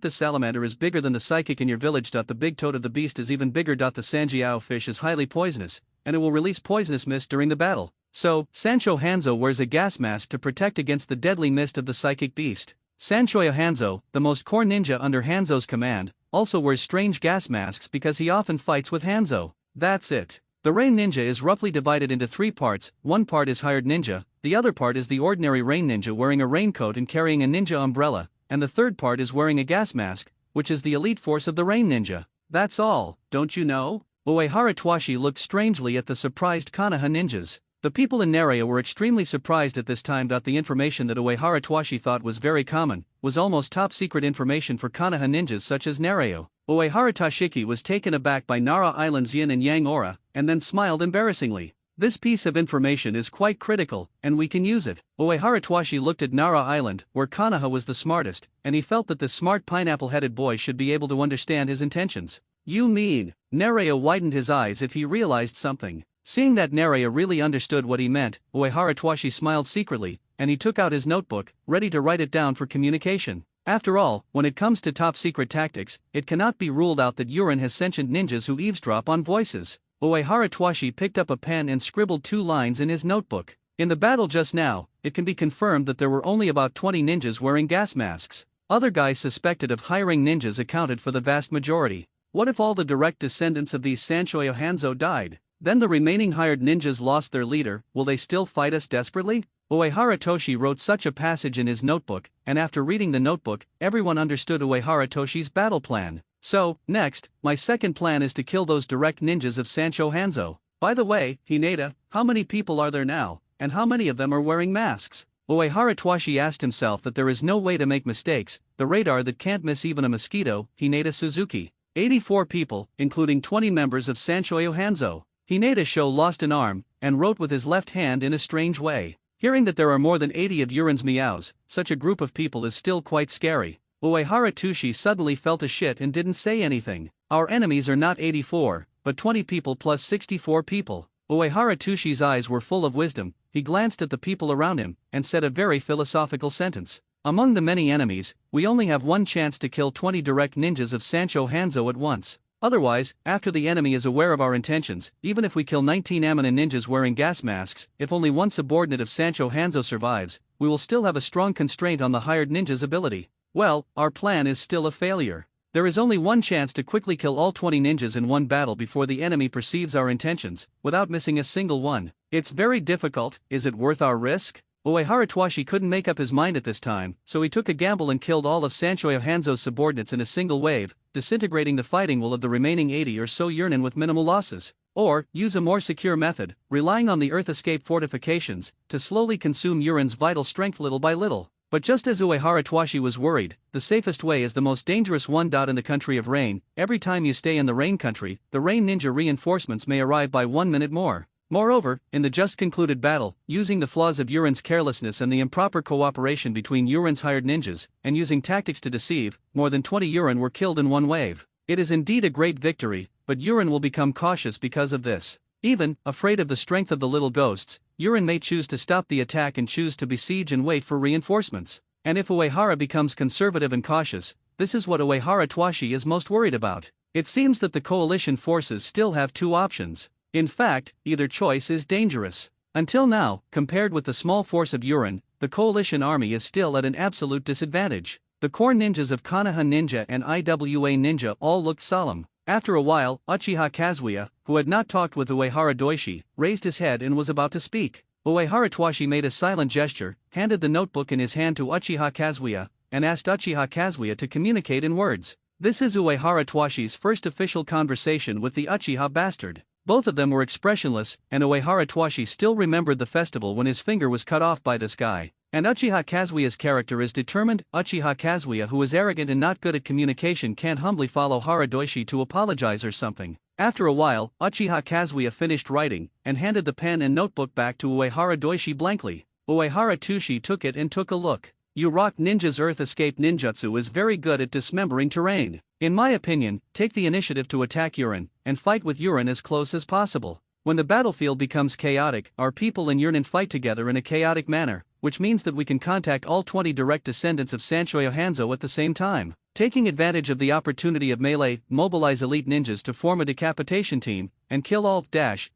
This salamander is bigger than the psychic in your village. The big toad of the beast is even bigger. The Sanjiao fish is highly poisonous, and it will release poisonous mist during the battle. So, Sancho Hanzo wears a gas mask to protect against the deadly mist of the psychic beast. Sanchoyo Hanzo, the most core ninja under Hanzo's command, also wears strange gas masks because he often fights with Hanzo. That's it. The Rain Ninja is roughly divided into 3 parts. One part is hired ninja, the other part is the ordinary rain ninja wearing a raincoat and carrying a ninja umbrella, and the third part is wearing a gas mask, which is the elite force of the rain ninja. That's all, don't you know? Uehara Twashi looked strangely at the surprised Konoha ninjas. The people in Naraya were extremely surprised at this time. The information that Uehara Twashi thought was very common was almost top secret information for Konoha ninjas such as Narayo. Uehara Toshiki was taken aback by Nara Island's yin and yang aura, and then smiled embarrassingly. This piece of information is quite critical, and we can use it. Uehara Twashi looked at Nara Island, where Konoha was the smartest, and he felt that this smart pineapple-headed boy should be able to understand his intentions. You mean? Narayo widened his eyes if he realized something. Seeing that Naraya really understood what he meant, Uehara Twashi smiled secretly, and he took out his notebook, ready to write it down for communication. After all, when it comes to top-secret tactics, it cannot be ruled out that Urin has sentient ninjas who eavesdrop on voices. Uehara Twashi picked up a pen and scribbled 2 lines in his notebook. In the battle just now, it can be confirmed that there were only about 20 ninjas wearing gas masks. Other guys suspected of hiring ninjas accounted for the vast majority. What if all the direct descendants of these Sanchoyo Hanzo died? Then the remaining hired ninjas lost their leader. Will they still fight us desperately? Uehara Toshi wrote such a passage in his notebook, and after reading the notebook, everyone understood Uehara Toshi's battle plan. So, next, my second plan is to kill those direct ninjas of Sancho Hanzo. By the way, Hinata, how many people are there now, and how many of them are wearing masks? Uehara Twashi asked himself that there is no way to make mistakes, the radar that can't miss even a mosquito. Hinata Suzuki. 84 people, including 20 members of Sanchoyo Hanzo. Hinata Sho lost an arm, and wrote with his left hand in a strange way. Hearing that there are more than 80 of Urin's meows, such a group of people is still quite scary. Uehara Tushi suddenly felt a shit and didn't say anything. Our enemies are not 84, but 20 people plus 64 people. Uehara Tushi's eyes were full of wisdom. He glanced at the people around him, and said a very philosophical sentence. Among the many enemies, we only have one chance to kill 20 direct ninjas of Sancho Hanzo at once. Otherwise, after the enemy is aware of our intentions, even if we kill 19 Amina ninjas wearing gas masks, if only one subordinate of Sancho Hanzo survives, we will still have a strong constraint on the hired ninja's ability. Well, our plan is still a failure. There is only one chance to quickly kill all 20 ninjas in one battle before the enemy perceives our intentions, without missing a single one. It's very difficult. Is it worth our risk? Uehara Twashi couldn't make up his mind at this time, so he took a gamble and killed all of Sanchoyo Hanzo's subordinates in a single wave, disintegrating the fighting will of the remaining 80 or so Yurinen with minimal losses. Or, use a more secure method, relying on the Earth Escape fortifications, to slowly consume Urin's vital strength little by little. But just as Uehara Twashi was worried, the safest way is the most dangerous one. In the country of rain, every time you stay in the rain country, the rain ninja reinforcements may arrive by 1 minute more. Moreover, in the just concluded battle, using the flaws of Urin's carelessness and the improper cooperation between Urin's hired ninjas, and using tactics to deceive, more than 20 Urin were killed in one wave. It is indeed a great victory, but Urin will become cautious because of this. Even, afraid of the strength of the little ghosts, Urin may choose to stop the attack and choose to besiege and wait for reinforcements. And if Uehara becomes conservative and cautious, this is what Uehara Twashi is most worried about. It seems that the coalition forces still have 2 options. In fact, either choice is dangerous. Until now, compared with the small force of Urin, the coalition army is still at an absolute disadvantage. The core ninjas of Konoha Ninja and IWA Ninja all looked solemn. After a while, Uchiha Kazuya, who had not talked with Uehara Doishi, raised his head and was about to speak. Uehara Twashi made a silent gesture, handed the notebook in his hand to Uchiha Kazuya, and asked Uchiha Kazuya to communicate in words. This is Uehara Twashi's first official conversation with the Uchiha bastard. Both of them were expressionless, and Uehara Twashi still remembered the festival when his finger was cut off by this guy. And Uchiha Kazuya's character is determined. Uchiha Kazuya, who is arrogant and not good at communication, can't humbly follow Hara Doishi to apologize or something. After a while, Uchiha Kazuya finished writing, and handed the pen and notebook back to Uehara Doishi blankly. Uehara Tushi took it and took a look. You Rock Ninja's Earth Escape Ninjutsu is very good at dismembering terrain. In my opinion, take the initiative to attack Urin, and fight with Urin as close as possible. When the battlefield becomes chaotic, our people and Urin fight together in a chaotic manner, which means that we can contact all 20 direct descendants of Sanshoyo Hanzo at the same time. Taking advantage of the opportunity of melee, mobilize elite ninjas to form a decapitation team, and kill all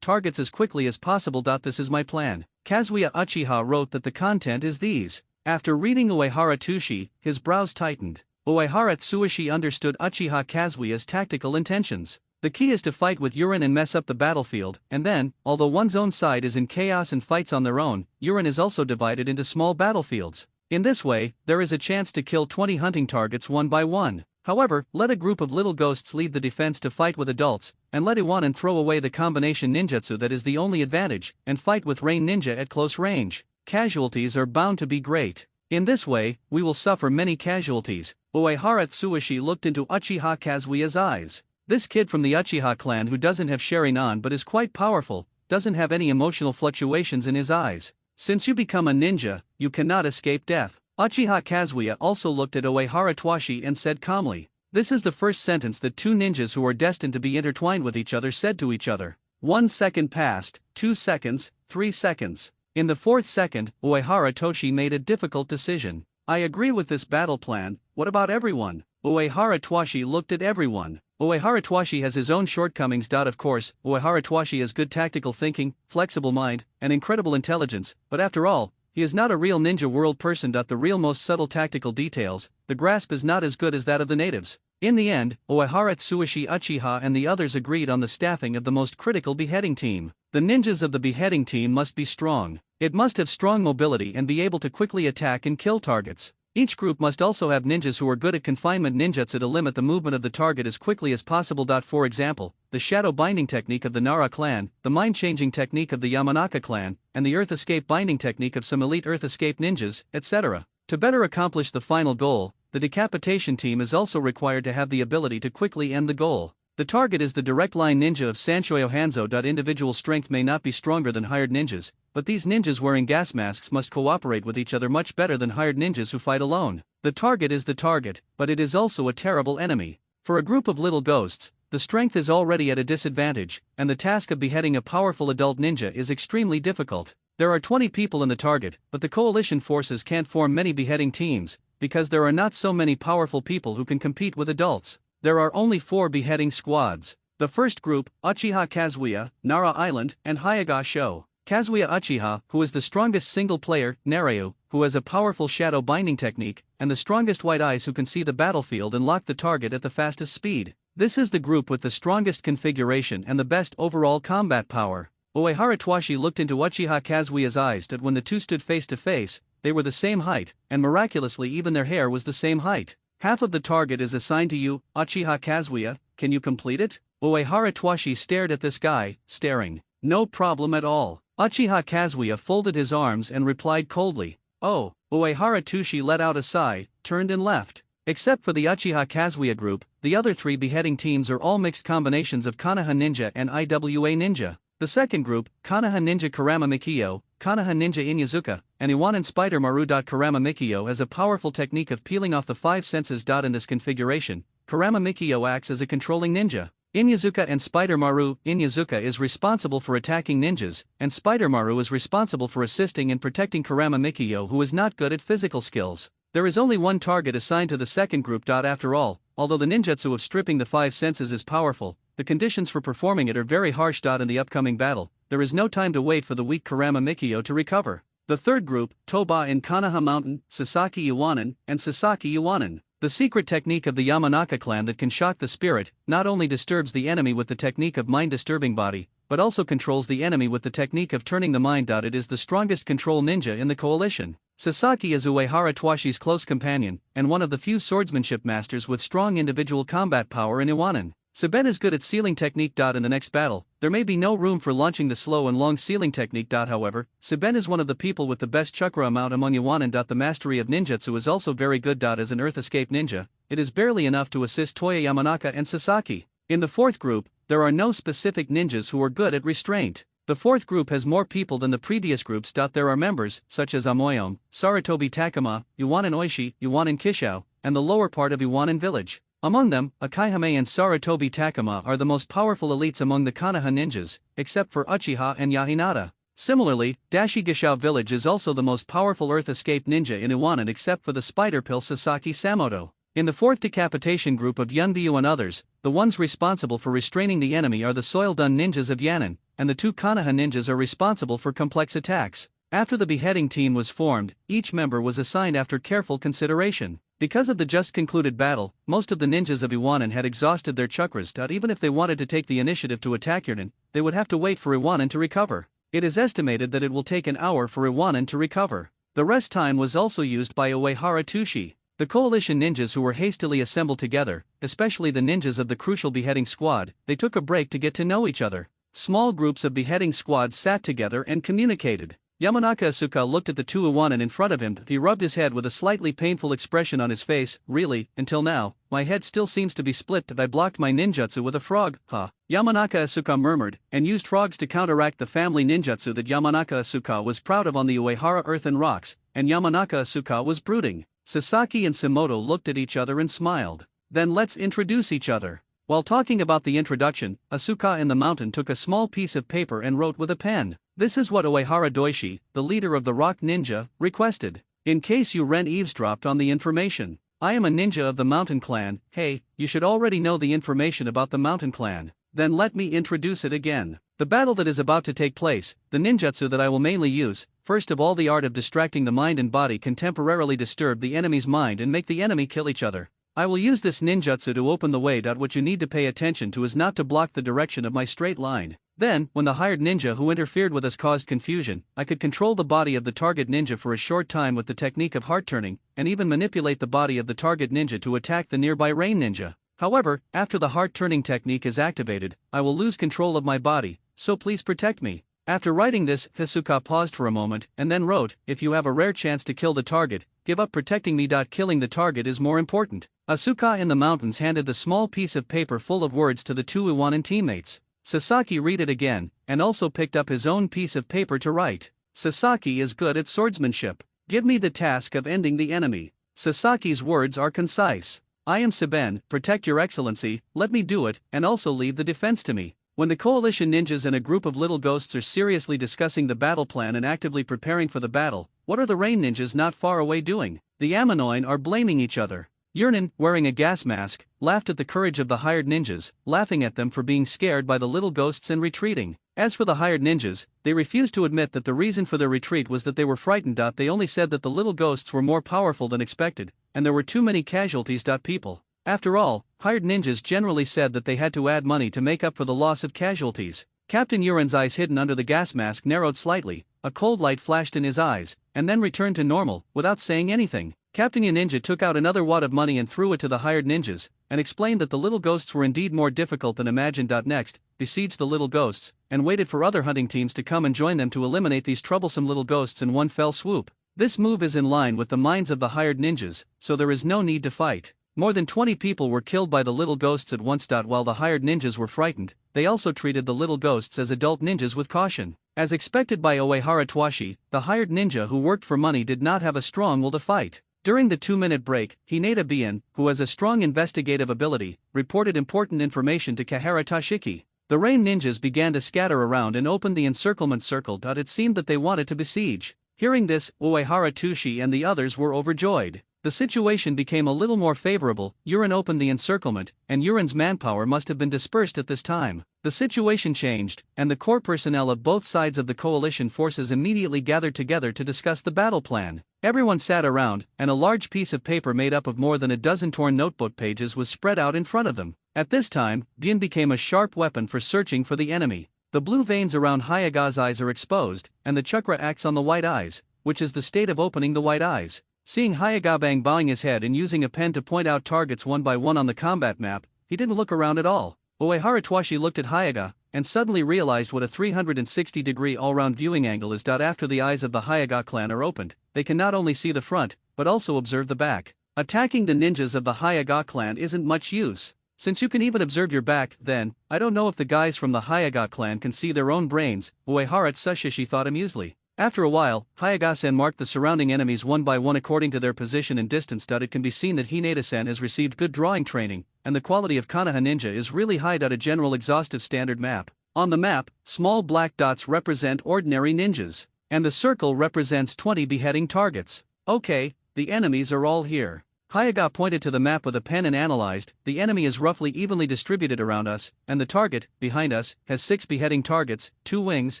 targets as quickly as possible. This is my plan. Kazuya Uchiha wrote that the content is these. After reading Uehara Tushi, his brows tightened. Uehara Tsuishi understood Uchiha Kazuya's tactical intentions. The key is to fight with Urin and mess up the battlefield, and then, although one's own side is in chaos and fights on their own, Urin is also divided into small battlefields. In this way, there is a chance to kill 20 hunting targets one by one. However, let a group of little ghosts leave the defense to fight with adults, and let Iwanin throw away the combination ninjutsu that is the only advantage, and fight with Rain Ninja at close range. Casualties are bound to be great. In this way, we will suffer many casualties. Uehara Tsuishi looked into Uchiha Kazuya's eyes. This kid from the Uchiha clan who doesn't have Sharingan but is quite powerful, doesn't have any emotional fluctuations in his eyes. Since you become a ninja, you cannot escape death. Uchiha Kazuya also looked at Uehara Twashi and said calmly. This is the first sentence that two ninjas who are destined to be intertwined with each other said to each other. 1 second passed, 2 seconds, 3 seconds. In the 4th second, Uehara Toshi made a difficult decision. I agree with this battle plan. What about everyone? Uehara Twashi looked at everyone. Uehara Twashi has his own shortcomings. Of course, Uehara Twashi has good tactical thinking, flexible mind, and incredible intelligence, but after all, he is not a real ninja world person. The real most subtle tactical details, the grasp is not as good as that of the natives. In the end, Uehara Tsuishi Uchiha and the others agreed on the staffing of the most critical beheading team. The ninjas of the beheading team must be strong. It must have strong mobility and be able to quickly attack and kill targets. Each group must also have ninjas who are good at confinement ninjutsu to limit the movement of the target as quickly as possible. For example, the shadow binding technique of the Nara clan, the mind-changing technique of the Yamanaka clan, and the earth escape binding technique of some elite earth escape ninjas, etc. To better accomplish the final goal, the decapitation team is also required to have the ability to quickly end the goal. The target is the direct line ninja of Sanshoyo Hanzo. Individual strength may not be stronger than hired ninjas, but these ninjas wearing gas masks must cooperate with each other much better than hired ninjas who fight alone. The target is the target, but it is also a terrible enemy. For a group of little ghosts, the strength is already at a disadvantage, and the task of beheading a powerful adult ninja is extremely difficult. There are 20 people in the target, but the coalition forces can't form many beheading teams, because there are not so many powerful people who can compete with adults. There are only 4 beheading squads. The first group, Uchiha Kazuya, Nara Island, and Hyaga Sho. Kazuya Uchiha, who is the strongest single player, Naryu, who has a powerful shadow binding technique, and the strongest white eyes who can see the battlefield and lock the target at the fastest speed. This is the group with the strongest configuration and the best overall combat power. Uehara Twashi looked into Uchiha Kazuya's eyes that when the two stood face to face, they were the same height, and miraculously even their hair was the same height. Half of the target is assigned to you, Uchiha Kazuya, can you complete it? Uehara Twashi stared at this guy, staring. No problem at all. Uchiha Kazuya folded his arms and replied coldly. Oh, Uehara Tushi let out a sigh, turned and left. Except for the Uchiha Kazuya group, the other 3 beheading teams are all mixed combinations of Konoha Ninja and Iwa Ninja. The second group, Konoha Ninja Karama Mikio, Konoha Ninja Inyazuka, and Iwanin Spider Maru. Karama Mikio has a powerful technique of peeling off the 5 senses. In this configuration, Karama Mikio acts as a controlling ninja. Inyazuka and Spider Maru. Inyazuka is responsible for attacking ninjas, and Spider Maru is responsible for assisting and protecting Karama Mikio, who is not good at physical skills. There is only one target assigned to the second group. After all, although the ninjutsu of stripping the 5 senses is powerful, the conditions for performing it are very harsh. In the upcoming battle, there is no time to wait for the weak Karama Mikio to recover. The third group, Toba in Konoha Mountain, Sasaki Iwanin, and Sasaki Iwanin. The secret technique of the Yamanaka clan that can shock the spirit, not only disturbs the enemy with the technique of mind-disturbing body, but also controls the enemy with the technique of turning the mind. It is the strongest control ninja in the coalition. Sasaki is Uehara Twashi's close companion, and one of the few swordsmanship masters with strong individual combat power in Iwanin. Seben is good at sealing technique. In the next battle, there may be no room for launching the slow and long sealing technique. However, Seben is one of the people with the best chakra amount among Iwanin. The mastery of ninjutsu is also very good. As an earth escape ninja, it is barely enough to assist Toya Yamanaka and Sasaki. In the fourth group, there are no specific ninjas who are good at restraint. The fourth group has more people than the previous groups. There are members, such as Amoyom, Saratobi Takuma, Iwanan Oishi, Iwanan Kishao, and the lower part of Iwanan village. Among them, Akihime and Saratobi Takuma are the most powerful elites among the Konoha ninjas, except for Uchiha and Yahinata. Similarly, Dashigashao village is also the most powerful Earth Escape ninja in Iwanan except for the spider pill Sasaki Samoto. In the fourth decapitation group of Yunbyu and others, the ones responsible for restraining the enemy are the Soil-Dun ninjas of Yannon, and the two Konoha ninjas are responsible for complex attacks. After the beheading team was formed, each member was assigned after careful consideration. Because of the just concluded battle, most of the ninjas of Iwanan had exhausted their chakras. Even if they wanted to take the initiative to attack Yarden, they would have to wait for Iwanan to recover. It is estimated that it will take an hour for Iwanan to recover. The rest time was also used by Uehara Tushi. The coalition ninjas who were hastily assembled together, especially the ninjas of the crucial beheading squad, they took a break to get to know each other. Small groups of beheading squads sat together and communicated. Yamanaka Asuka looked at the two Iwanan in front of him. He rubbed his head with a slightly painful expression on his face. Really, until now, my head still seems to be split. I blocked my ninjutsu with a frog. Yamanaka Asuka murmured, and used frogs to counteract the family ninjutsu that Yamanaka Asuka was proud of on the Uehara earth and rocks, and Yamanaka Asuka was brooding. Sasaki and Samoto looked at each other and smiled. Then let's introduce each other. While talking about the introduction, Asuka in the mountain took a small piece of paper and wrote with a pen. This is what Uehara Doishi, the leader of the Rock Ninja, requested. In case you Ren eavesdropped on the information. I am a ninja of the Mountain Clan. Hey, you should already know the information about the Mountain Clan. Then let me introduce it again. The battle that is about to take place, the ninjutsu that I will mainly use, first of all the art of distracting the mind and body can temporarily disturb the enemy's mind and make the enemy kill each other. I will use this ninjutsu to open the way. What you need to pay attention to is not to block the direction of my straight line. Then, when the hired ninja who interfered with us caused confusion, I could control the body of the target ninja for a short time with the technique of heart turning, and even manipulate the body of the target ninja to attack the nearby rain ninja. However, after the heart turning technique is activated, I will lose control of my body, so please protect me. After writing this, Asuka paused for a moment and then wrote, if you have a rare chance to kill the target, give up protecting me. Killing the target is more important. Asuka in the mountains handed the small piece of paper full of words to the two Iwanan teammates. Sasaki read it again, and also picked up his own piece of paper to write. Sasaki is good at swordsmanship. Give me the task of ending the enemy. Sasaki's words are concise. I am Seben, protect your excellency, let me do it, and also leave the defense to me. When the coalition ninjas and a group of little ghosts are seriously discussing the battle plan and actively preparing for the battle, what are the rain ninjas not far away doing? The Amanoin are blaming each other. Yernin, wearing a gas mask, laughed at the courage of the hired ninjas, laughing at them for being scared by the little ghosts and retreating. As for the hired ninjas, they refused to admit that the reason for their retreat was that they were frightened. They only said that the little ghosts were more powerful than expected, and there were too many casualties. People. After all, hired ninjas generally said that they had to add money to make up for the loss of casualties. Captain Yurin's eyes hidden under the gas mask narrowed slightly, a cold light flashed in his eyes, and then returned to normal, without saying anything. Captain Ninja took out another wad of money and threw it to the hired ninjas, and explained that the little ghosts were indeed more difficult than imagined. Next, besieged the little ghosts, and waited for other hunting teams to come and join them to eliminate these troublesome little ghosts in one fell swoop. This move is in line with the minds of the hired ninjas, so there is no need to fight. More than 20 people were killed by the little ghosts at once. While the hired ninjas were frightened, they also treated the little ghosts as adult ninjas with caution. As expected by Uehara Twashi, the hired ninja who worked for money did not have a strong will to fight. During the 2-minute break, Hinata Bien, who has a strong investigative ability, reported important information to Kahara Tashiki. The rain ninjas began to scatter around and opened the encirclement circle. It seemed that they wanted to besiege. Hearing this, Uehara Tushi and the others were overjoyed. The situation became a little more favorable. Yurin opened the encirclement, and Yurin's manpower must have been dispersed at this time. The situation changed, and the core personnel of both sides of the coalition forces immediately gathered together to discuss the battle plan. Everyone sat around, and a large piece of paper made up of more than a dozen torn notebook pages was spread out in front of them. At this time, Bien became a sharp weapon for searching for the enemy. The blue veins around Hayaga's eyes are exposed, and the chakra acts on the white eyes, which is the state of opening the white eyes. Seeing Hayagabang bowing his head and using a pen to point out targets one by one on the combat map, he didn't look around at all. Uehara Twashi looked at Hayaga, and suddenly realized what a 360-degree all-round viewing angle is. After the eyes of the Hayaga clan are opened, they can not only see the front, but also observe the back. Attacking the ninjas of the Hayaga clan isn't much use. Since you can even observe your back, then, I don't know if the guys from the Hayaga clan can see their own brains, Uehara Tsushishi thought amusedly. After a while, Hayagasen marked the surrounding enemies one by one according to their position and distance. It can be seen that Hinata-san has received good drawing training, and the quality of Konoha Ninja is really high. A general exhaustive standard map. On the map, small black dots represent ordinary ninjas, and the circle represents 20 beheading targets. Okay, the enemies are all here. Hayaga pointed to the map with a pen and analyzed. The enemy is roughly evenly distributed around us, and the target, behind us, has 6 beheading targets, 2 wings,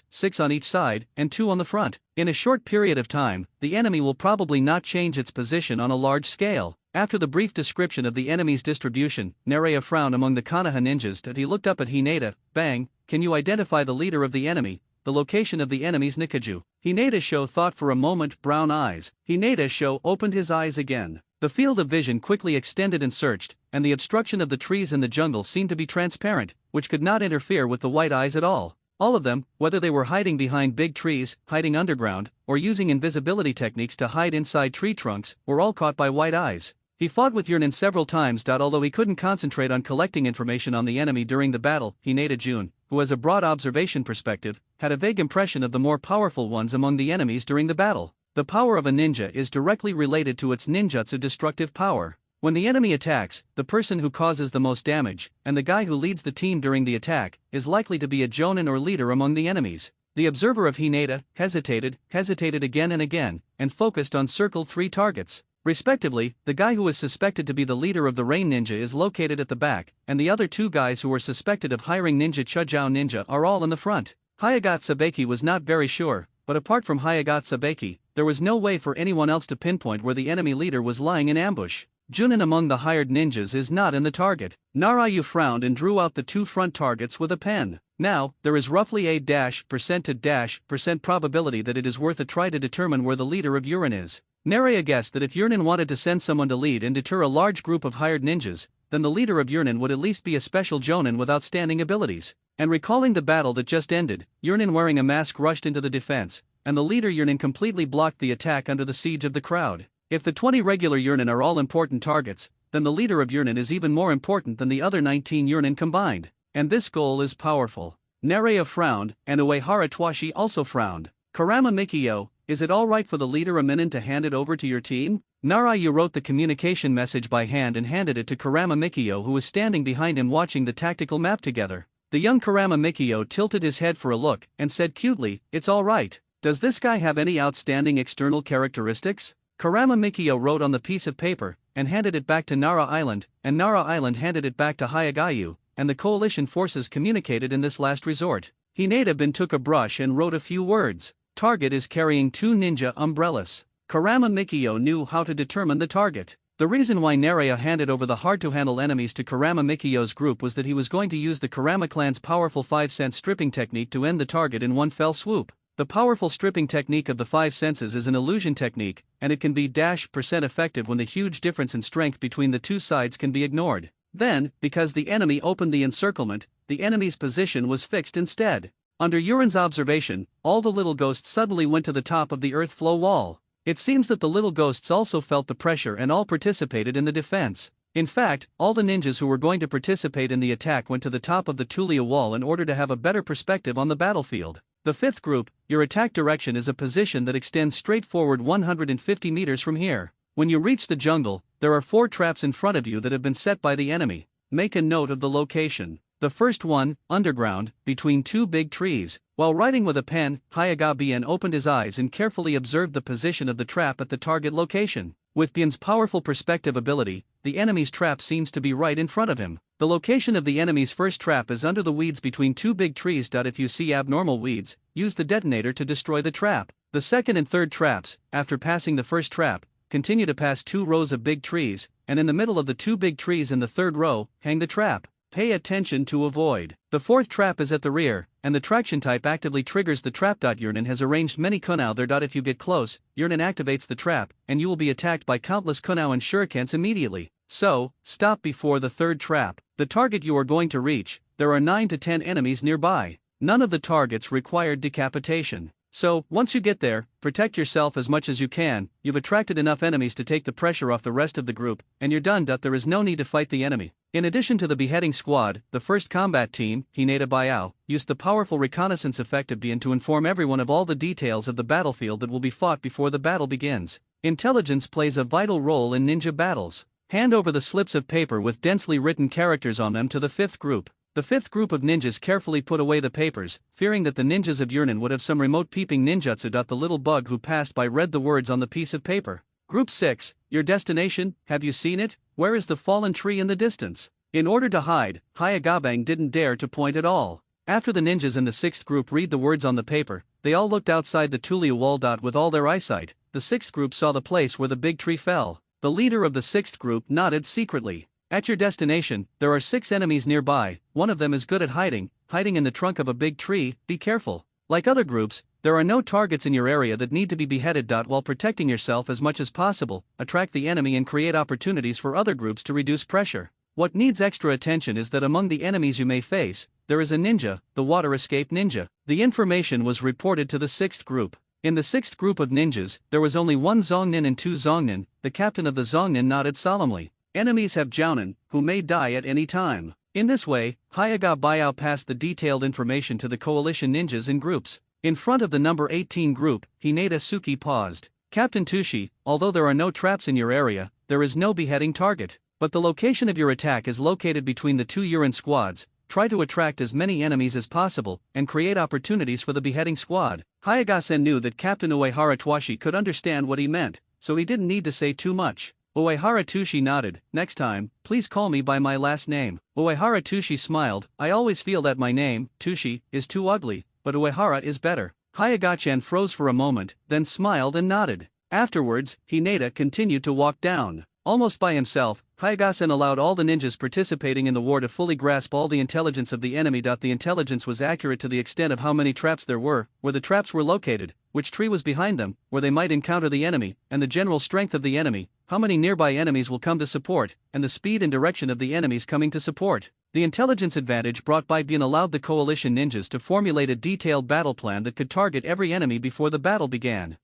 6 on each side, and 2 on the front. In a short period of time, the enemy will probably not change its position on a large scale. After the brief description of the enemy's distribution, Nerea frowned among the Konoha ninjas. He looked up at Hinata. Bang, can you identify the leader of the enemy? The location of the enemy's Nikaju. Hinata Sho thought for a moment. Brown eyes. Hinata Sho opened his eyes again. The field of vision quickly extended and searched, and the obstruction of the trees in the jungle seemed to be transparent, which could not interfere with the white eyes at all. All of them, whether they were hiding behind big trees, hiding underground, or using invisibility techniques to hide inside tree trunks, were all caught by white eyes. He fought with Yurinen several times. Although he couldn't concentrate on collecting information on the enemy during the battle, Hinata Jun, who has a broad observation perspective, had a vague impression of the more powerful ones among the enemies during the battle. The power of a ninja is directly related to its ninjutsu destructive power. When the enemy attacks, the person who causes the most damage, and the guy who leads the team during the attack, is likely to be a jonin or leader among the enemies. The observer of Hinata hesitated again and again, and focused on circled 3 targets. Respectively, the guy who is suspected to be the leader of the Rain Ninja is located at the back, and the other 2 guys who were suspected of hiring Ninja Chujao Ninja are all in the front. Hayaga Sabeki was not very sure, but apart from Hayaga Sabeki, there was no way for anyone else to pinpoint where the enemy leader was lying in ambush. Junin among the hired ninjas is not in the target. Narayu frowned and drew out the 2 front targets with a pen. Now, there is roughly a %% probability that it is worth a try to determine where the leader of Yurin is. Nerea guessed that if Yurinen wanted to send someone to lead and deter a large group of hired ninjas, then the leader of Yurinen would at least be a special jonin with outstanding abilities. And recalling the battle that just ended, Yurinen wearing a mask rushed into the defense, and the leader Yurinen completely blocked the attack under the siege of the crowd. If the 20 regular Yurinen are all important targets, then the leader of Yurinen is even more important than the other 19 Yurinen combined. And this goal is powerful. Nerea frowned, and Uehara Twashi also frowned. Karama Mikio, is it alright for the leader Aminin to hand it over to your team? Narayu wrote the communication message by hand and handed it to Karama Mikio, who was standing behind him watching the tactical map together. The young Karama Mikio tilted his head for a look and said cutely, "It's alright. Does this guy have any outstanding external characteristics?" Karama Mikio wrote on the piece of paper and handed it back to Nara Island, and Nara Island handed it back to Hayagayu, and the coalition forces communicated in this last resort. Hinata Bin took a brush and wrote a few words. Target is carrying 2 ninja umbrellas. Karama Mikio knew how to determine the target. The reason why Nerea handed over the hard-to-handle enemies to Karama Mikio's group was that he was going to use the Karama clan's powerful 5-sense stripping technique to end the target in one fell swoop. The powerful stripping technique of the 5 senses is an illusion technique, and it can be % effective when the huge difference in strength between the 2 sides can be ignored. Then, because the enemy opened the encirclement, the enemy's position was fixed instead. Under Yurin's observation, all the little ghosts suddenly went to the top of the earth flow wall. It seems that the little ghosts also felt the pressure and all participated in the defense. In fact, all the ninjas who were going to participate in the attack went to the top of the Tulia wall in order to have a better perspective on the battlefield. The 5th group, your attack direction is a position that extends straight forward 150 meters from here. When you reach the jungle, there are 4 traps in front of you that have been set by the enemy. Make a note of the location. The first one, underground, between 2 big trees. While writing with a pen, Hayaga Bien opened his eyes and carefully observed the position of the trap at the target location. With Bien's powerful perspective ability, the enemy's trap seems to be right in front of him. The location of the enemy's first trap is under the weeds between 2 big trees. If you see abnormal weeds, use the detonator to destroy the trap. The second and third traps, after passing the first trap, continue to pass 2 rows of big trees, and in the middle of the 2 big trees in the third row, hang the trap. Pay attention to avoid. The 4th trap is at the rear, and the traction type actively triggers the trap. Yurinen has arranged many kunao there. If you get close, Yurinen activates the trap, and you will be attacked by countless kunao and shurikens immediately. So, stop before the 3rd trap. The target you are going to reach, there are 9 to 10 enemies nearby. None of the targets required decapitation. So, once you get there, protect yourself as much as you can. You've attracted enough enemies to take the pressure off the rest of the group, and you're done. There is no need to fight the enemy. In addition to the beheading squad, the first combat team, Hinata Baiao, used the powerful reconnaissance effect of Bian to inform everyone of all the details of the battlefield that will be fought before the battle begins. Intelligence plays a vital role in ninja battles. Hand over the slips of paper with densely written characters on them to the fifth group. The fifth group of ninjas carefully put away the papers, fearing that the ninjas of Yurnen would have some remote peeping ninjutsu. The little bug who passed by read the words on the piece of paper. Group 6, your destination, have you seen it? Where is the fallen tree in the distance? In order to hide, Hyagabang didn't dare to point at all. After the ninjas in the sixth group read the words on the paper, they all looked outside the Tulia wall. With all their eyesight, the sixth group saw the place where the big tree fell. The leader of the sixth group nodded secretly. At your destination, there are 6 enemies nearby. One of them is good at hiding in the trunk of a big tree. Be careful. Like other groups, there are no targets in your area that need to be beheaded. While protecting yourself as much as possible, attract the enemy and create opportunities for other groups to reduce pressure. What needs extra attention is that among the enemies you may face, there is a ninja, the water escape ninja. The information was reported to the sixth group. In the sixth group of ninjas, there was only 1 Zongnin and 2 Zongnin. The captain of the Zongnin nodded solemnly. Enemies have Jounin, who may die at any time. In this way, Hyaga Baiao passed the detailed information to the coalition ninjas in groups. In front of the number 18 group, Hinata Suki paused. Captain Tushi, although there are no traps in your area, there is no beheading target. But the location of your attack is located between the 2 Yurin squads. Try to attract as many enemies as possible, and create opportunities for the beheading squad. Hyagasen knew that Captain Uehara Twashi could understand what he meant, so he didn't need to say too much. Uehara Tushi nodded. Next time, please call me by my last name. Uehara Tushi smiled. I always feel that my name, Tushi, is too ugly, but Uehara is better. Hyagachan froze for a moment, then smiled and nodded. Afterwards, Hinata continued to walk down. Almost by himself, Hyagasen allowed all the ninjas participating in the war to fully grasp all the intelligence of the enemy. The intelligence was accurate to the extent of how many traps there were, where the traps were located, which tree was behind them, where they might encounter the enemy, and the general strength of the enemy, how many nearby enemies will come to support, and the speed and direction of the enemies coming to support. The intelligence advantage brought by Bian allowed the coalition ninjas to formulate a detailed battle plan that could target every enemy before the battle began.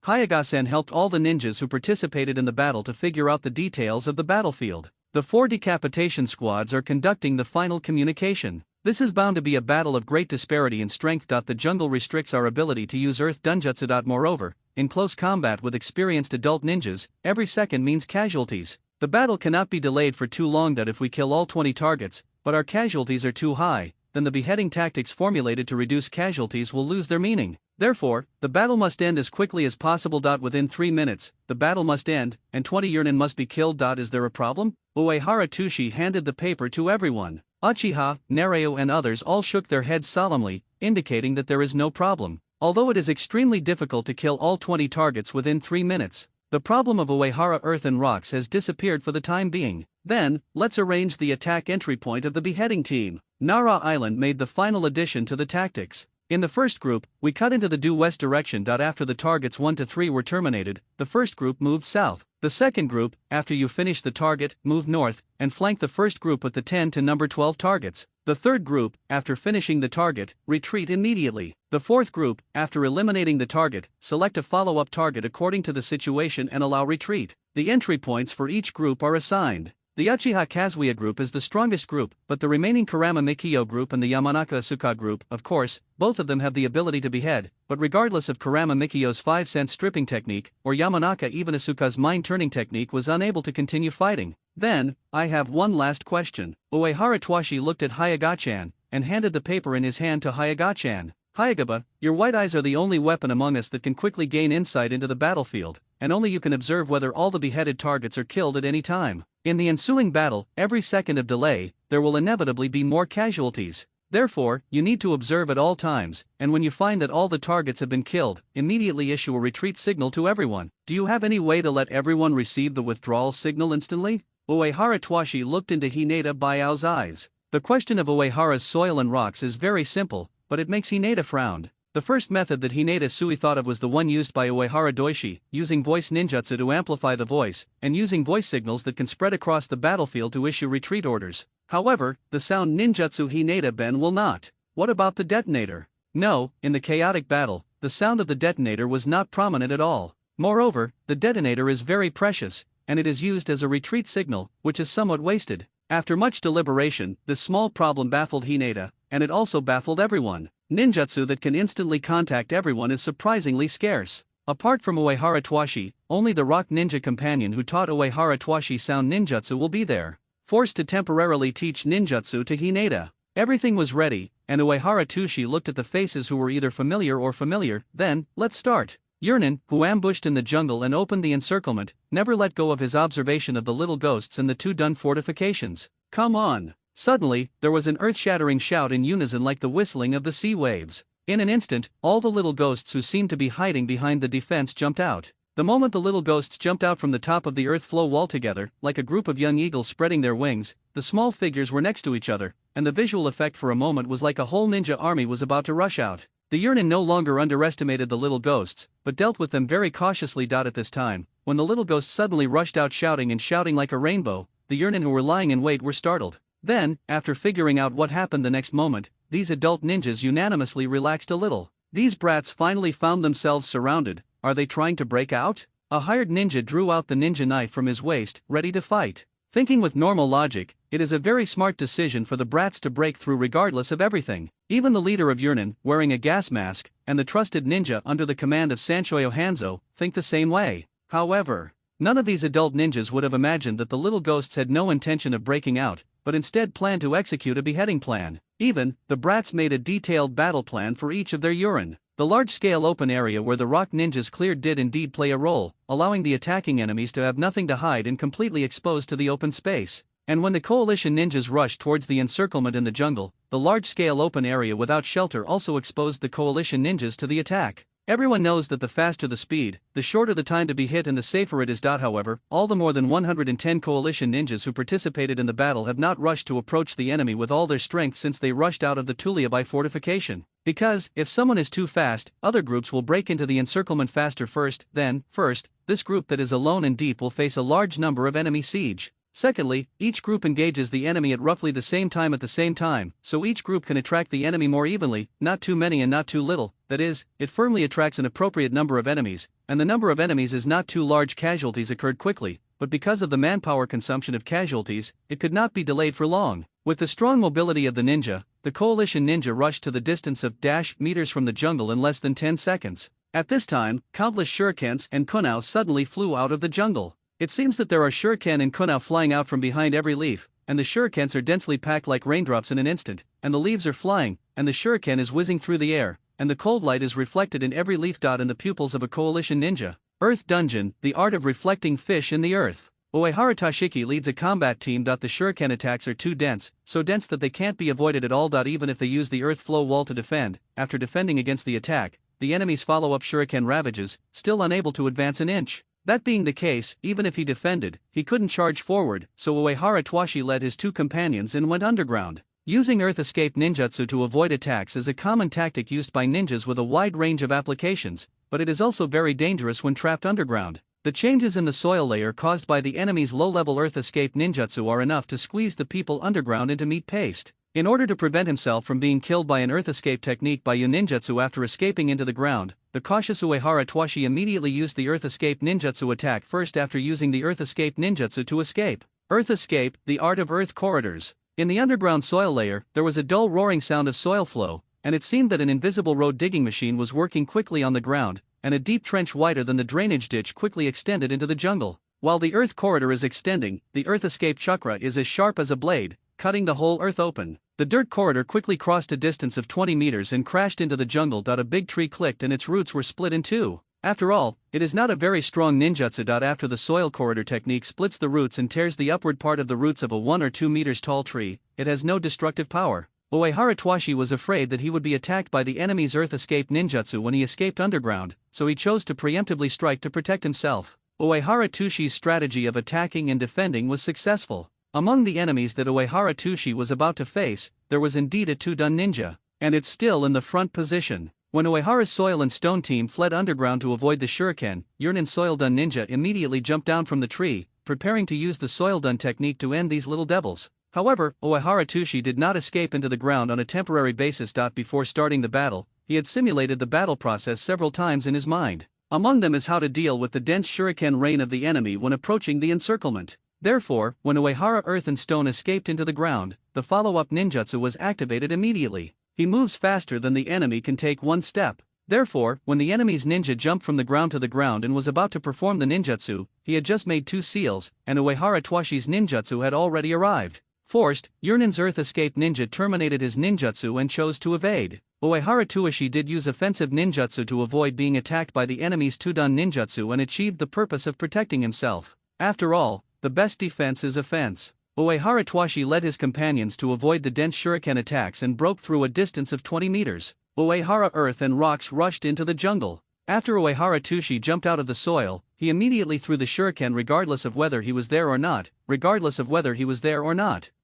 Hyagasen helped all the ninjas who participated in the battle to figure out the details of the battlefield. The 4 decapitation squads are conducting the final communication. This is bound to be a battle of great disparity in strength. The jungle restricts our ability to use earth dunjutsu. Moreover, in close combat with experienced adult ninjas, every second means casualties. The battle cannot be delayed for too long. If we kill all 20 targets, but our casualties are too high, then the beheading tactics formulated to reduce casualties will lose their meaning. Therefore, the battle must end as quickly as possible. Within 3 minutes, the battle must end, and 20 Yurnen must be killed. Is there a problem? Uehara Tushi handed the paper to everyone. Uchiha, Nereo and others all shook their heads solemnly, indicating that there is no problem. Although it is extremely difficult to kill all 20 targets within 3 minutes, the problem of Uehara earth and rocks has disappeared for the time being. Then, let's arrange the attack entry point of the beheading team. Nara Island made the final addition to the tactics. In the first group, we cut into the due west direction. After the targets 1 to 3 were terminated, the first group moved south. The second group, after you finish the target, move north, and flank the first group with the 10 to number 12 targets. The third group, after finishing the target, retreat immediately. The fourth group, after eliminating the target, select a follow-up target according to the situation and allow retreat. The entry points for each group are assigned. The Uchiha Kazuya group is the strongest group, but the remaining Kurama Mikio group and the Yamanaka Asuka group, of course, both of them have the ability to behead, but regardless of Kurama Mikio's 5-cent stripping technique, or Yamanaka even Asuka's mind-turning technique was unable to continue fighting. Then, I have one last question. Uehara Twashi looked at Hyagachan, and handed the paper in his hand to Hyagachan. Hyagaba, your white eyes are the only weapon among us that can quickly gain insight into the battlefield, and only you can observe whether all the beheaded targets are killed at any time. In the ensuing battle, every second of delay, there will inevitably be more casualties. Therefore, you need to observe at all times, and when you find that all the targets have been killed, immediately issue a retreat signal to everyone. Do you have any way to let everyone receive the withdrawal signal instantly? Uehara Twashi looked into Hinata Baiao's eyes. The question of Uehara's soil and rocks is very simple, but it makes Hinata frown. The first method that Hinata Sui thought of was the one used by Uehara Doishi, using voice ninjutsu to amplify the voice, and using voice signals that can spread across the battlefield to issue retreat orders. However, the sound ninjutsu Hinata Ben will not. What about the detonator? No, in the chaotic battle, the sound of the detonator was not prominent at all. Moreover, the detonator is very precious, and it is used as a retreat signal, which is somewhat wasted. After much deliberation, this small problem baffled Hinata, and it also baffled everyone. Ninjutsu that can instantly contact everyone is surprisingly scarce. Apart from Uehara Twashi, only the rock ninja companion who taught Uehara Twashi sound ninjutsu will be there. Forced to temporarily teach ninjutsu to Hinata. Everything was ready, and Uehara Twashi looked at the faces who were either familiar or familiar. Then, let's start. Yernin, who ambushed in the jungle and opened the encirclement, never let go of his observation of the little ghosts and the two dun fortifications. Come on! Suddenly, there was an earth-shattering shout in unison like the whistling of the sea waves. In an instant, all the little ghosts who seemed to be hiding behind the defense jumped out. The moment the little ghosts jumped out from the top of the earth flow wall together, like a group of young eagles spreading their wings, the small figures were next to each other, and the visual effect for a moment was like a whole ninja army was about to rush out. The Yernin no longer underestimated the little ghosts, but dealt with them very cautiously. At this time, when the little ghosts suddenly rushed out shouting like a rainbow, the Yernin who were lying in wait were startled. Then, after figuring out what happened the next moment, these adult ninjas unanimously relaxed a little. These brats finally found themselves surrounded. Are they trying to break out? A hired ninja drew out the ninja knife from his waist, ready to fight. Thinking with normal logic, it is a very smart decision for the brats to break through regardless of everything. Even the leader of Yernin, wearing a gas mask, and the trusted ninja under the command of Sanshoyo Hanzo, think the same way. However, none of these adult ninjas would have imagined that the little ghosts had no intention of breaking out, but instead planned to execute a beheading plan. Even, the brats made a detailed battle plan for each of their Yernin. The large-scale open area where the rock ninjas cleared did indeed play a role, allowing the attacking enemies to have nothing to hide and completely exposed to the open space. And when the coalition ninjas rushed towards the encirclement in the jungle, the large-scale open area without shelter also exposed the coalition ninjas to the attack. Everyone knows that the faster the speed, the shorter the time to be hit and the safer it is. However, all the more than 110 coalition ninjas who participated in the battle have not rushed to approach the enemy with all their strength since they rushed out of the Tuliabai fortification. Because, if someone is too fast, other groups will break into the encirclement faster first, this group that is alone and deep will face a large number of enemy siege. Secondly, each group engages the enemy at roughly the same time, so each group can attract the enemy more evenly, not too many and not too little, that is, it firmly attracts an appropriate number of enemies, and the number of enemies is not too large. Casualties occurred quickly, but because of the manpower consumption of casualties, it could not be delayed for long. With the strong mobility of the ninja, the coalition ninja rushed to the distance of meters from the jungle in less than 10 seconds. At this time, countless shurikens and kunao suddenly flew out of the jungle. It seems that there are shuriken and kunao flying out from behind every leaf, and the shurikens are densely packed like raindrops in an instant, and the leaves are flying, and the shuriken is whizzing through the air, and the cold light is reflected in every leaf. In the pupils of a coalition ninja. Earth Dungeon, the art of reflecting fish in the earth. Uehara Tashiki leads a combat team. The shuriken attacks are too dense, so dense that they can't be avoided at all. Even if they use the earth flow wall to defend, after defending against the attack, the enemy's follow-up shuriken ravages, still unable to advance an inch. That being the case, even if he defended, he couldn't charge forward, so Uehara Twashi led his two companions and went underground. Using earth escape ninjutsu to avoid attacks is a common tactic used by ninjas with a wide range of applications, but it is also very dangerous when trapped underground. The changes in the soil layer caused by the enemy's low-level earth escape ninjutsu are enough to squeeze the people underground into meat paste. In order to prevent himself from being killed by an earth escape technique by ninjutsu after escaping into the ground, the cautious Uehara Twashi immediately used the earth escape ninjutsu attack first after using the earth escape ninjutsu to escape. Earth escape, the art of earth corridors. In the underground soil layer, there was a dull roaring sound of soil flow, and it seemed that an invisible road digging machine was working quickly on the ground, and a deep trench wider than the drainage ditch quickly extended into the jungle. While the earth corridor is extending, the earth escape chakra is as sharp as a blade, cutting the whole earth open. The dirt corridor quickly crossed a distance of 20 meters and crashed into the jungle. A big tree clicked and its roots were split in two. After all, it is not a very strong ninjutsu. After the soil corridor technique splits the roots and tears the upward part of the roots of a 1 or 2 meters tall tree, it has no destructive power. Uehara Twashi was afraid that he would be attacked by the enemy's earth escape ninjutsu when he escaped underground, so he chose to preemptively strike to protect himself. Uehara Twashi's strategy of attacking and defending was successful. Among the enemies that Uehara Twashi was about to face, there was indeed a two-dun ninja, and it's still in the front position. When Uehara's soil and stone team fled underground to avoid the shuriken, Yernin Soil-dun ninja immediately jumped down from the tree, preparing to use the soil-dun technique to end these little devils. However, Uehara Twashi did not escape into the ground on a temporary basis. Before starting the battle, he had simulated the battle process several times in his mind. Among them is how to deal with the dense shuriken rain of the enemy when approaching the encirclement. Therefore, when Uehara Earth and Stone escaped into the ground, the follow-up ninjutsu was activated immediately. He moves faster than the enemy can take one step. Therefore, when the enemy's ninja jumped from the ground to the ground and was about to perform the ninjutsu, he had just made 2 seals, and Uehara Twashi's ninjutsu had already arrived. Forced, Yurnin's Earth Escape ninja terminated his ninjutsu and chose to evade. Uehara Tuashi did use offensive ninjutsu to avoid being attacked by the enemy's Tudan ninjutsu and achieved the purpose of protecting himself. After all, the best defense is offense. Uehara Twashi led his companions to avoid the dense shuriken attacks and broke through a distance of 20 meters. Uehara Earth and Rocks rushed into the jungle. After Uehara Tushi jumped out of the soil, he immediately threw the shuriken regardless of whether he was there or not.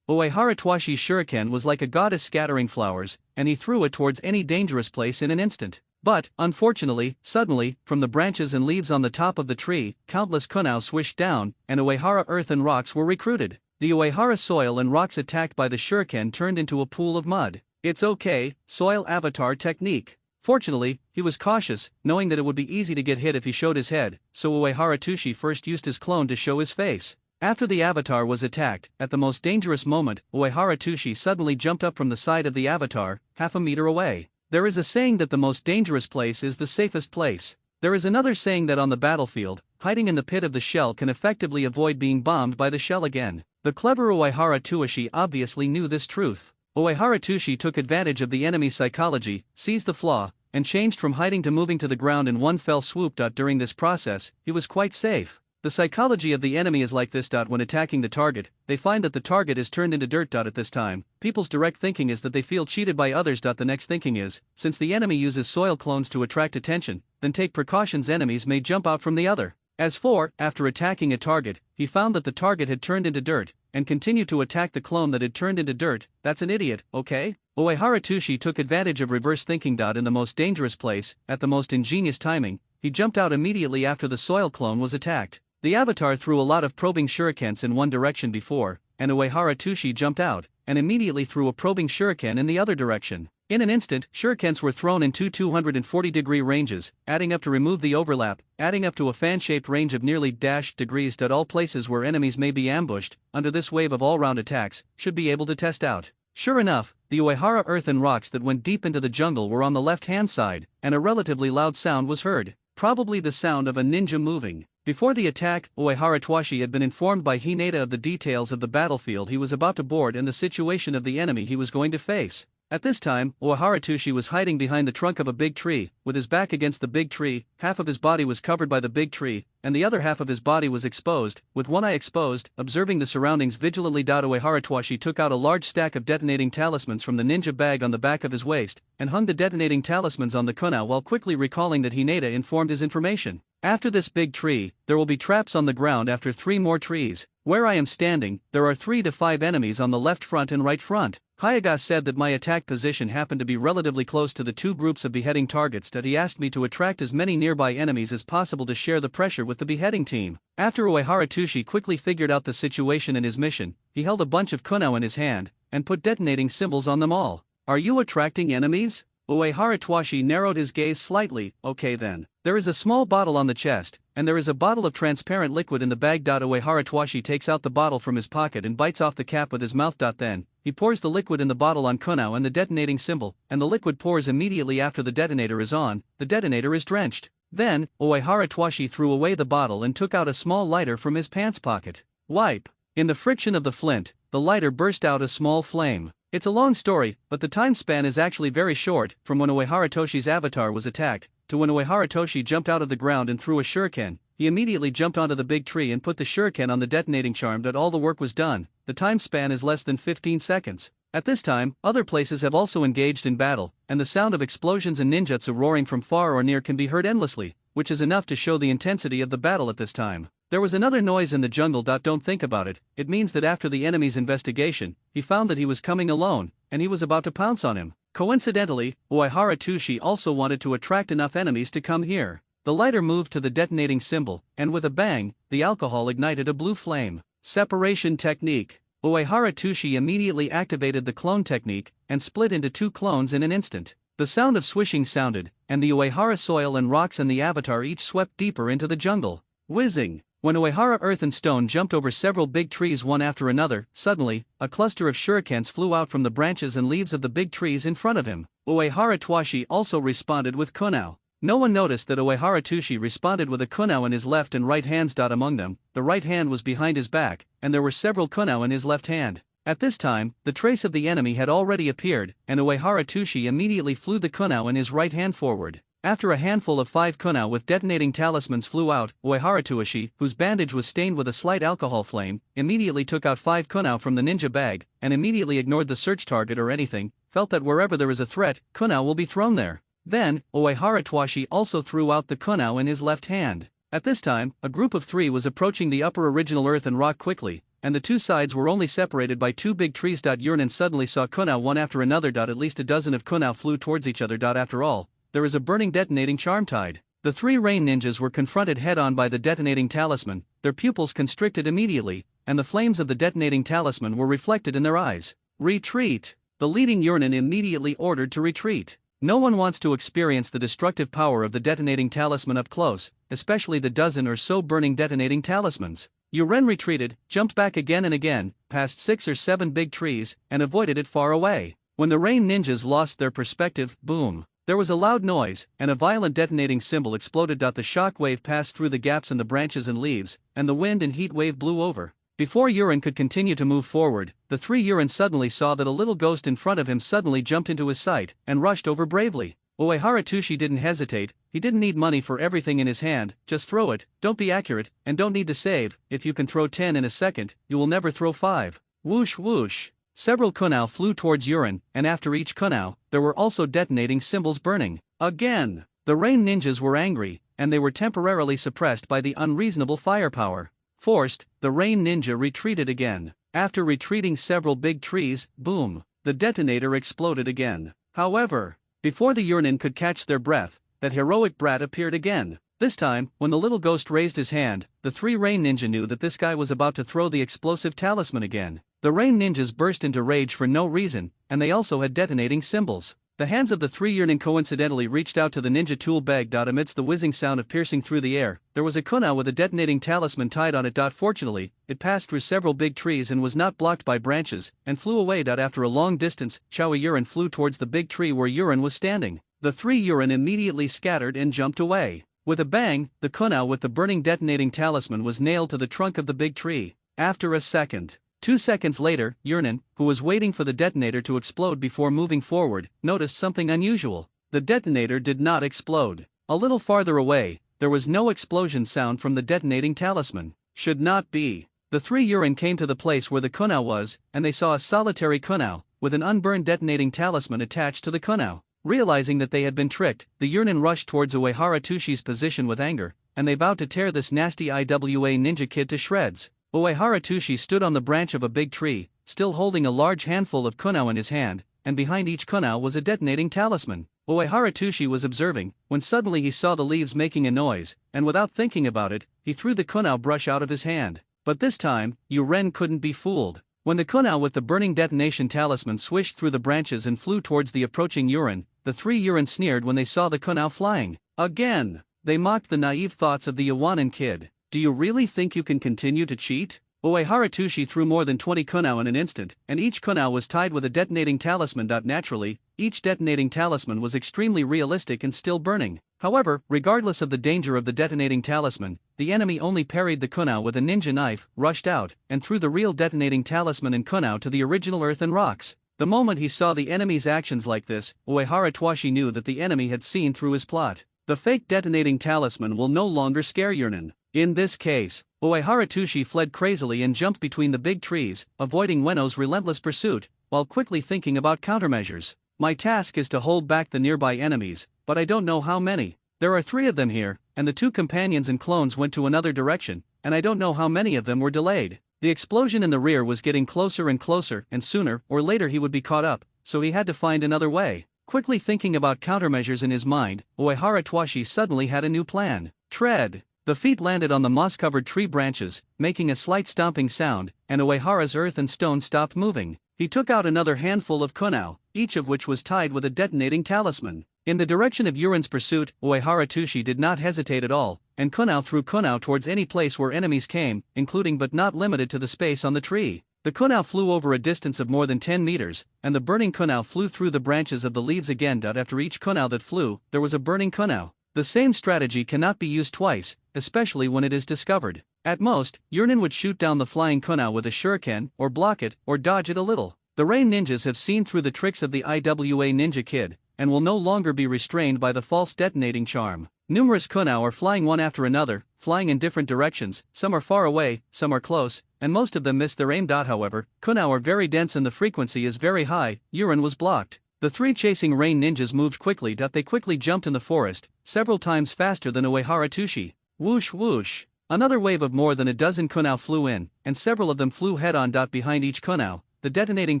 Uehara Twashi's shuriken was like a goddess scattering flowers, and he threw it towards any dangerous place in an instant. But, unfortunately, suddenly, from the branches and leaves on the top of the tree, countless kunao swished down, and Uehara Earth and Rocks were recruited. The Uehara soil and rocks attacked by the shuriken turned into a pool of mud. It's okay, soil avatar technique. Fortunately, he was cautious, knowing that it would be easy to get hit if he showed his head, so Uehara Tushi first used his clone to show his face. After the avatar was attacked, at the most dangerous moment, Uehara Tushi suddenly jumped up from the side of the avatar, half a meter away. There is a saying that the most dangerous place is the safest place. There is another saying that on the battlefield, hiding in the pit of the shell can effectively avoid being bombed by the shell again. The clever Uehara Tuashi obviously knew this truth. Uehara Tushi took advantage of the enemy's psychology, seized the flaw, and changed from hiding to moving to the ground in one fell swoop. During this process, he was quite safe. The psychology of the enemy is like this. When attacking the target, they find that the target is turned into dirt. At this time, people's direct thinking is that they feel cheated by others. The next thinking is, since the enemy uses soil clones to attract attention, then take precautions, enemies may jump out from the other. As for, after attacking a target, he found that the target had turned into dirt, and continued to attack the clone that had turned into dirt. That's an idiot, okay? Uehara Tushi took advantage of reverse thinking. In the most dangerous place, at the most ingenious timing, he jumped out immediately after the soil clone was attacked. The avatar threw a lot of probing shurikens in one direction before, and Uehara Tushi jumped out, and immediately threw a probing shuriken in the other direction. In an instant, shurikens were thrown in two 240-degree ranges, adding up to remove the overlap, adding up to a fan-shaped range of nearly -degrees. All places where enemies may be ambushed, under this wave of all-round attacks, should be able to test out. Sure enough, the Uehara Earth and Rocks that went deep into the jungle were on the left-hand side, and a relatively loud sound was heard, probably the sound of a ninja moving. Before the attack, Uehara Twashi had been informed by Hinata of the details of the battlefield he was about to board and the situation of the enemy he was going to face. At this time, Uehara Tushi was hiding behind the trunk of a big tree, with his back against the big tree. Half of his body was covered by the big tree, and the other half of his body was exposed, with one eye exposed, observing the surroundings vigilantly. Uehara Twashi took out a large stack of detonating talismans from the ninja bag on the back of his waist, and hung the detonating talismans on the kunao while quickly recalling that Hinata informed his information. After this big tree, there will be traps on the ground. After 3 more trees. Where I am standing, there are 3 to 5 enemies on the left front and right front. Hayaga said that my attack position happened to be relatively close to the 2 groups of beheading targets. That he asked me to attract as many nearby enemies as possible to share the pressure with the beheading team. After Uehara Tushi quickly figured out the situation and his mission, he held a bunch of kunao in his hand, and put detonating symbols on them all. Are you attracting enemies? Uehara Twashi narrowed his gaze slightly. Okay then. There is a small bottle on the chest, and there is a bottle of transparent liquid in the bag. Uehara Twashi takes out the bottle from his pocket and bites off the cap with his mouth. Then, he pours the liquid in the bottle on kunao and the detonating symbol, and the liquid pours immediately after the detonator is on. The detonator is drenched. Then, Uehara Twashi threw away the bottle and took out a small lighter from his pants pocket. Wipe. In the friction of the flint, the lighter burst out a small flame. It's a long story, but the time span is actually very short, from when Uehara Toshi's avatar was attacked, to when Uehara Toshi jumped out of the ground and threw a shuriken. He immediately jumped onto the big tree and put the shuriken on the detonating charm. All the work was done. The time span is less than 15 seconds. At this time, other places have also engaged in battle, and the sound of explosions and ninjutsu roaring from far or near can be heard endlessly, which is enough to show the intensity of the battle at this time. There was another noise in the jungle. Don't think about it, it means that after the enemy's investigation, he found that he was coming alone, and he was about to pounce on him. Coincidentally, Uehara Tushi also wanted to attract enough enemies to come here. The lighter moved to the detonating symbol, and with a bang, the alcohol ignited a blue flame. Separation technique. Uehara Tushi immediately activated the clone technique, and split into 2 clones in an instant. The sound of swishing sounded, and the Uehara soil and rocks and the avatar each swept deeper into the jungle. Whizzing! When Uehara earth and stone jumped over several big trees one after another, suddenly, a cluster of shurikens flew out from the branches and leaves of the big trees in front of him. Uehara Twashi also responded with kunao. No one noticed that Uehara Tushi responded with a kunao in his left and right hands. Among them, the right hand was behind his back, and there were several kunao in his left hand. At this time, the trace of the enemy had already appeared, and Uehara Tushi immediately flew the kunao in his right hand forward. After a handful of 5 kunao with detonating talismans flew out, Uehara Tushi, whose bandage was stained with a slight alcohol flame, immediately took out 5 kunao from the ninja bag, and immediately ignored the search target or anything, felt that wherever there is a threat, kunao will be thrown there. Then, Uehara Twashi also threw out the kunao in his left hand. At this time, a group of 3 was approaching the upper original earth and rock quickly, and the two sides were only separated by 2 big trees. Yurinen suddenly saw kunao one after another. At least a dozen of kunao flew towards each other. After all, there is a burning detonating charm tied. The 3 rain ninjas were confronted head-on by the detonating talisman, their pupils constricted immediately, and the flames of the detonating talisman were reflected in their eyes. Retreat! The leading Yurinen immediately ordered to retreat. No one wants to experience the destructive power of the detonating talisman up close, especially the dozen or so burning detonating talismans. Yuren retreated, jumped back again and again, past 6 or 7 big trees, and avoided it far away. When the rain ninjas lost their perspective, boom! There was a loud noise, and a violent detonating symbol exploded. The shock wave passed through the gaps in the branches and leaves, and the wind and heat wave blew over. Before Yuren could continue to move forward, the 3 Yuren suddenly saw that a little ghost in front of him suddenly jumped into his sight, and rushed over bravely. Uehara Tushi didn't hesitate, he didn't need money for everything in his hand, just throw it, don't be accurate, and don't need to save. If you can throw 10 in a second, you will never throw 5. Whoosh whoosh. Several kunao flew towards Yuren, and after each kunao, there were also detonating symbols burning. Again! The rain ninjas were angry, and they were temporarily suppressed by the unreasonable firepower. Forced, the rain ninja retreated again. After retreating several big trees, boom! The detonator exploded again. However, before the Yurinen could catch their breath, that heroic brat appeared again. This time, when the little ghost raised his hand, the 3 rain ninja knew that this guy was about to throw the explosive talisman again. The rain ninjas burst into rage for no reason, and they also had detonating symbols. The hands of the 3 Yurinen coincidentally reached out to the ninja tool bag. Amidst the whizzing sound of piercing through the air, there was a kunao with a detonating talisman tied on it. Fortunately, it passed through several big trees and was not blocked by branches, and flew away. After a long distance, Chowa Yuren flew towards the big tree where Yuren was standing. The 3 Yuren immediately scattered and jumped away. With a bang, the kunao with the burning detonating talisman was nailed to the trunk of the big tree. After a second, 2 seconds later, Yurinen, who was waiting for the detonator to explode before moving forward, noticed something unusual. The detonator did not explode. A little farther away, there was no explosion sound from the detonating talisman. Should not be. The 3 Yurinen came to the place where the kunao was, and they saw a solitary kunao, with an unburned detonating talisman attached to the kunao. Realizing that they had been tricked, the Yurinen rushed towards Uehara Tushi's position with anger, and they vowed to tear this nasty IWA ninja kid to shreds. Uehara Tushi stood on the branch of a big tree, still holding a large handful of kunao in his hand, and behind each kunao was a detonating talisman. Uehara Tushi was observing, when suddenly he saw the leaves making a noise, and without thinking about it, he threw the kunao brush out of his hand. But this time, Yuren couldn't be fooled. When the kunao with the burning detonation talisman swished through the branches and flew towards the approaching Yuren, the 3 Yuren sneered when they saw the kunao flying. Again! They mocked the naive thoughts of the Iwanan kid. Do you really think you can continue to cheat? Uehara Tushi threw more than 20 kunao in an instant, and each kunao was tied with a detonating talisman. Naturally, each detonating talisman was extremely realistic and still burning. However, regardless of the danger of the detonating talisman, the enemy only parried the kunao with a ninja knife, rushed out, and threw the real detonating talisman and kunao to the original earth and rocks. The moment he saw the enemy's actions like this, Uehara Twashi knew that the enemy had seen through his plot. The fake detonating talisman will no longer scare Yurinen. In this case, Uehara Tushi fled crazily and jumped between the big trees, avoiding Ueno's relentless pursuit, while quickly thinking about countermeasures. My task is to hold back the nearby enemies, but I don't know how many. There are 3 of them here, and the 2 companions and clones went to another direction, and I don't know how many of them were delayed. The explosion in the rear was getting closer and closer, and sooner or later he would be caught up, so he had to find another way. Quickly thinking about countermeasures in his mind, Uehara Twashi suddenly had a new plan. Tread! The feet landed on the moss-covered tree branches, making a slight stomping sound, and Uehara's earth and stone stopped moving. he took out another handful of kunao, each of which was tied with a detonating talisman. In the direction of Yurin's pursuit, Uehara Tushi did not hesitate at all, and kunao threw kunao towards any place where enemies came, including but not limited to the space on the tree. The kunao flew over a distance of more than 10 meters, and the burning kunao flew through the branches of the leaves again. After each kunao that flew, there was a burning kunao. The same strategy cannot be used twice, especially when it is discovered. At most, Yurinen would shoot down the flying kunao with a shuriken, or block it, or dodge it a little. The rain ninjas have seen through the tricks of the IWA Ninja Kid, and will no longer be restrained by the false detonating charm. Numerous kunao are flying one after another, flying in different directions. Some are far away, some are close, and most of them miss their aim. However, kunao are very dense and the frequency is very high. Yurin was blocked. The three chasing rain ninjas moved quickly. They quickly jumped in the forest, several times faster than Uehara Tushi. Whoosh whoosh. Another wave of more than a dozen kunao flew in, and several of them flew head-on. Behind each kunao, the detonating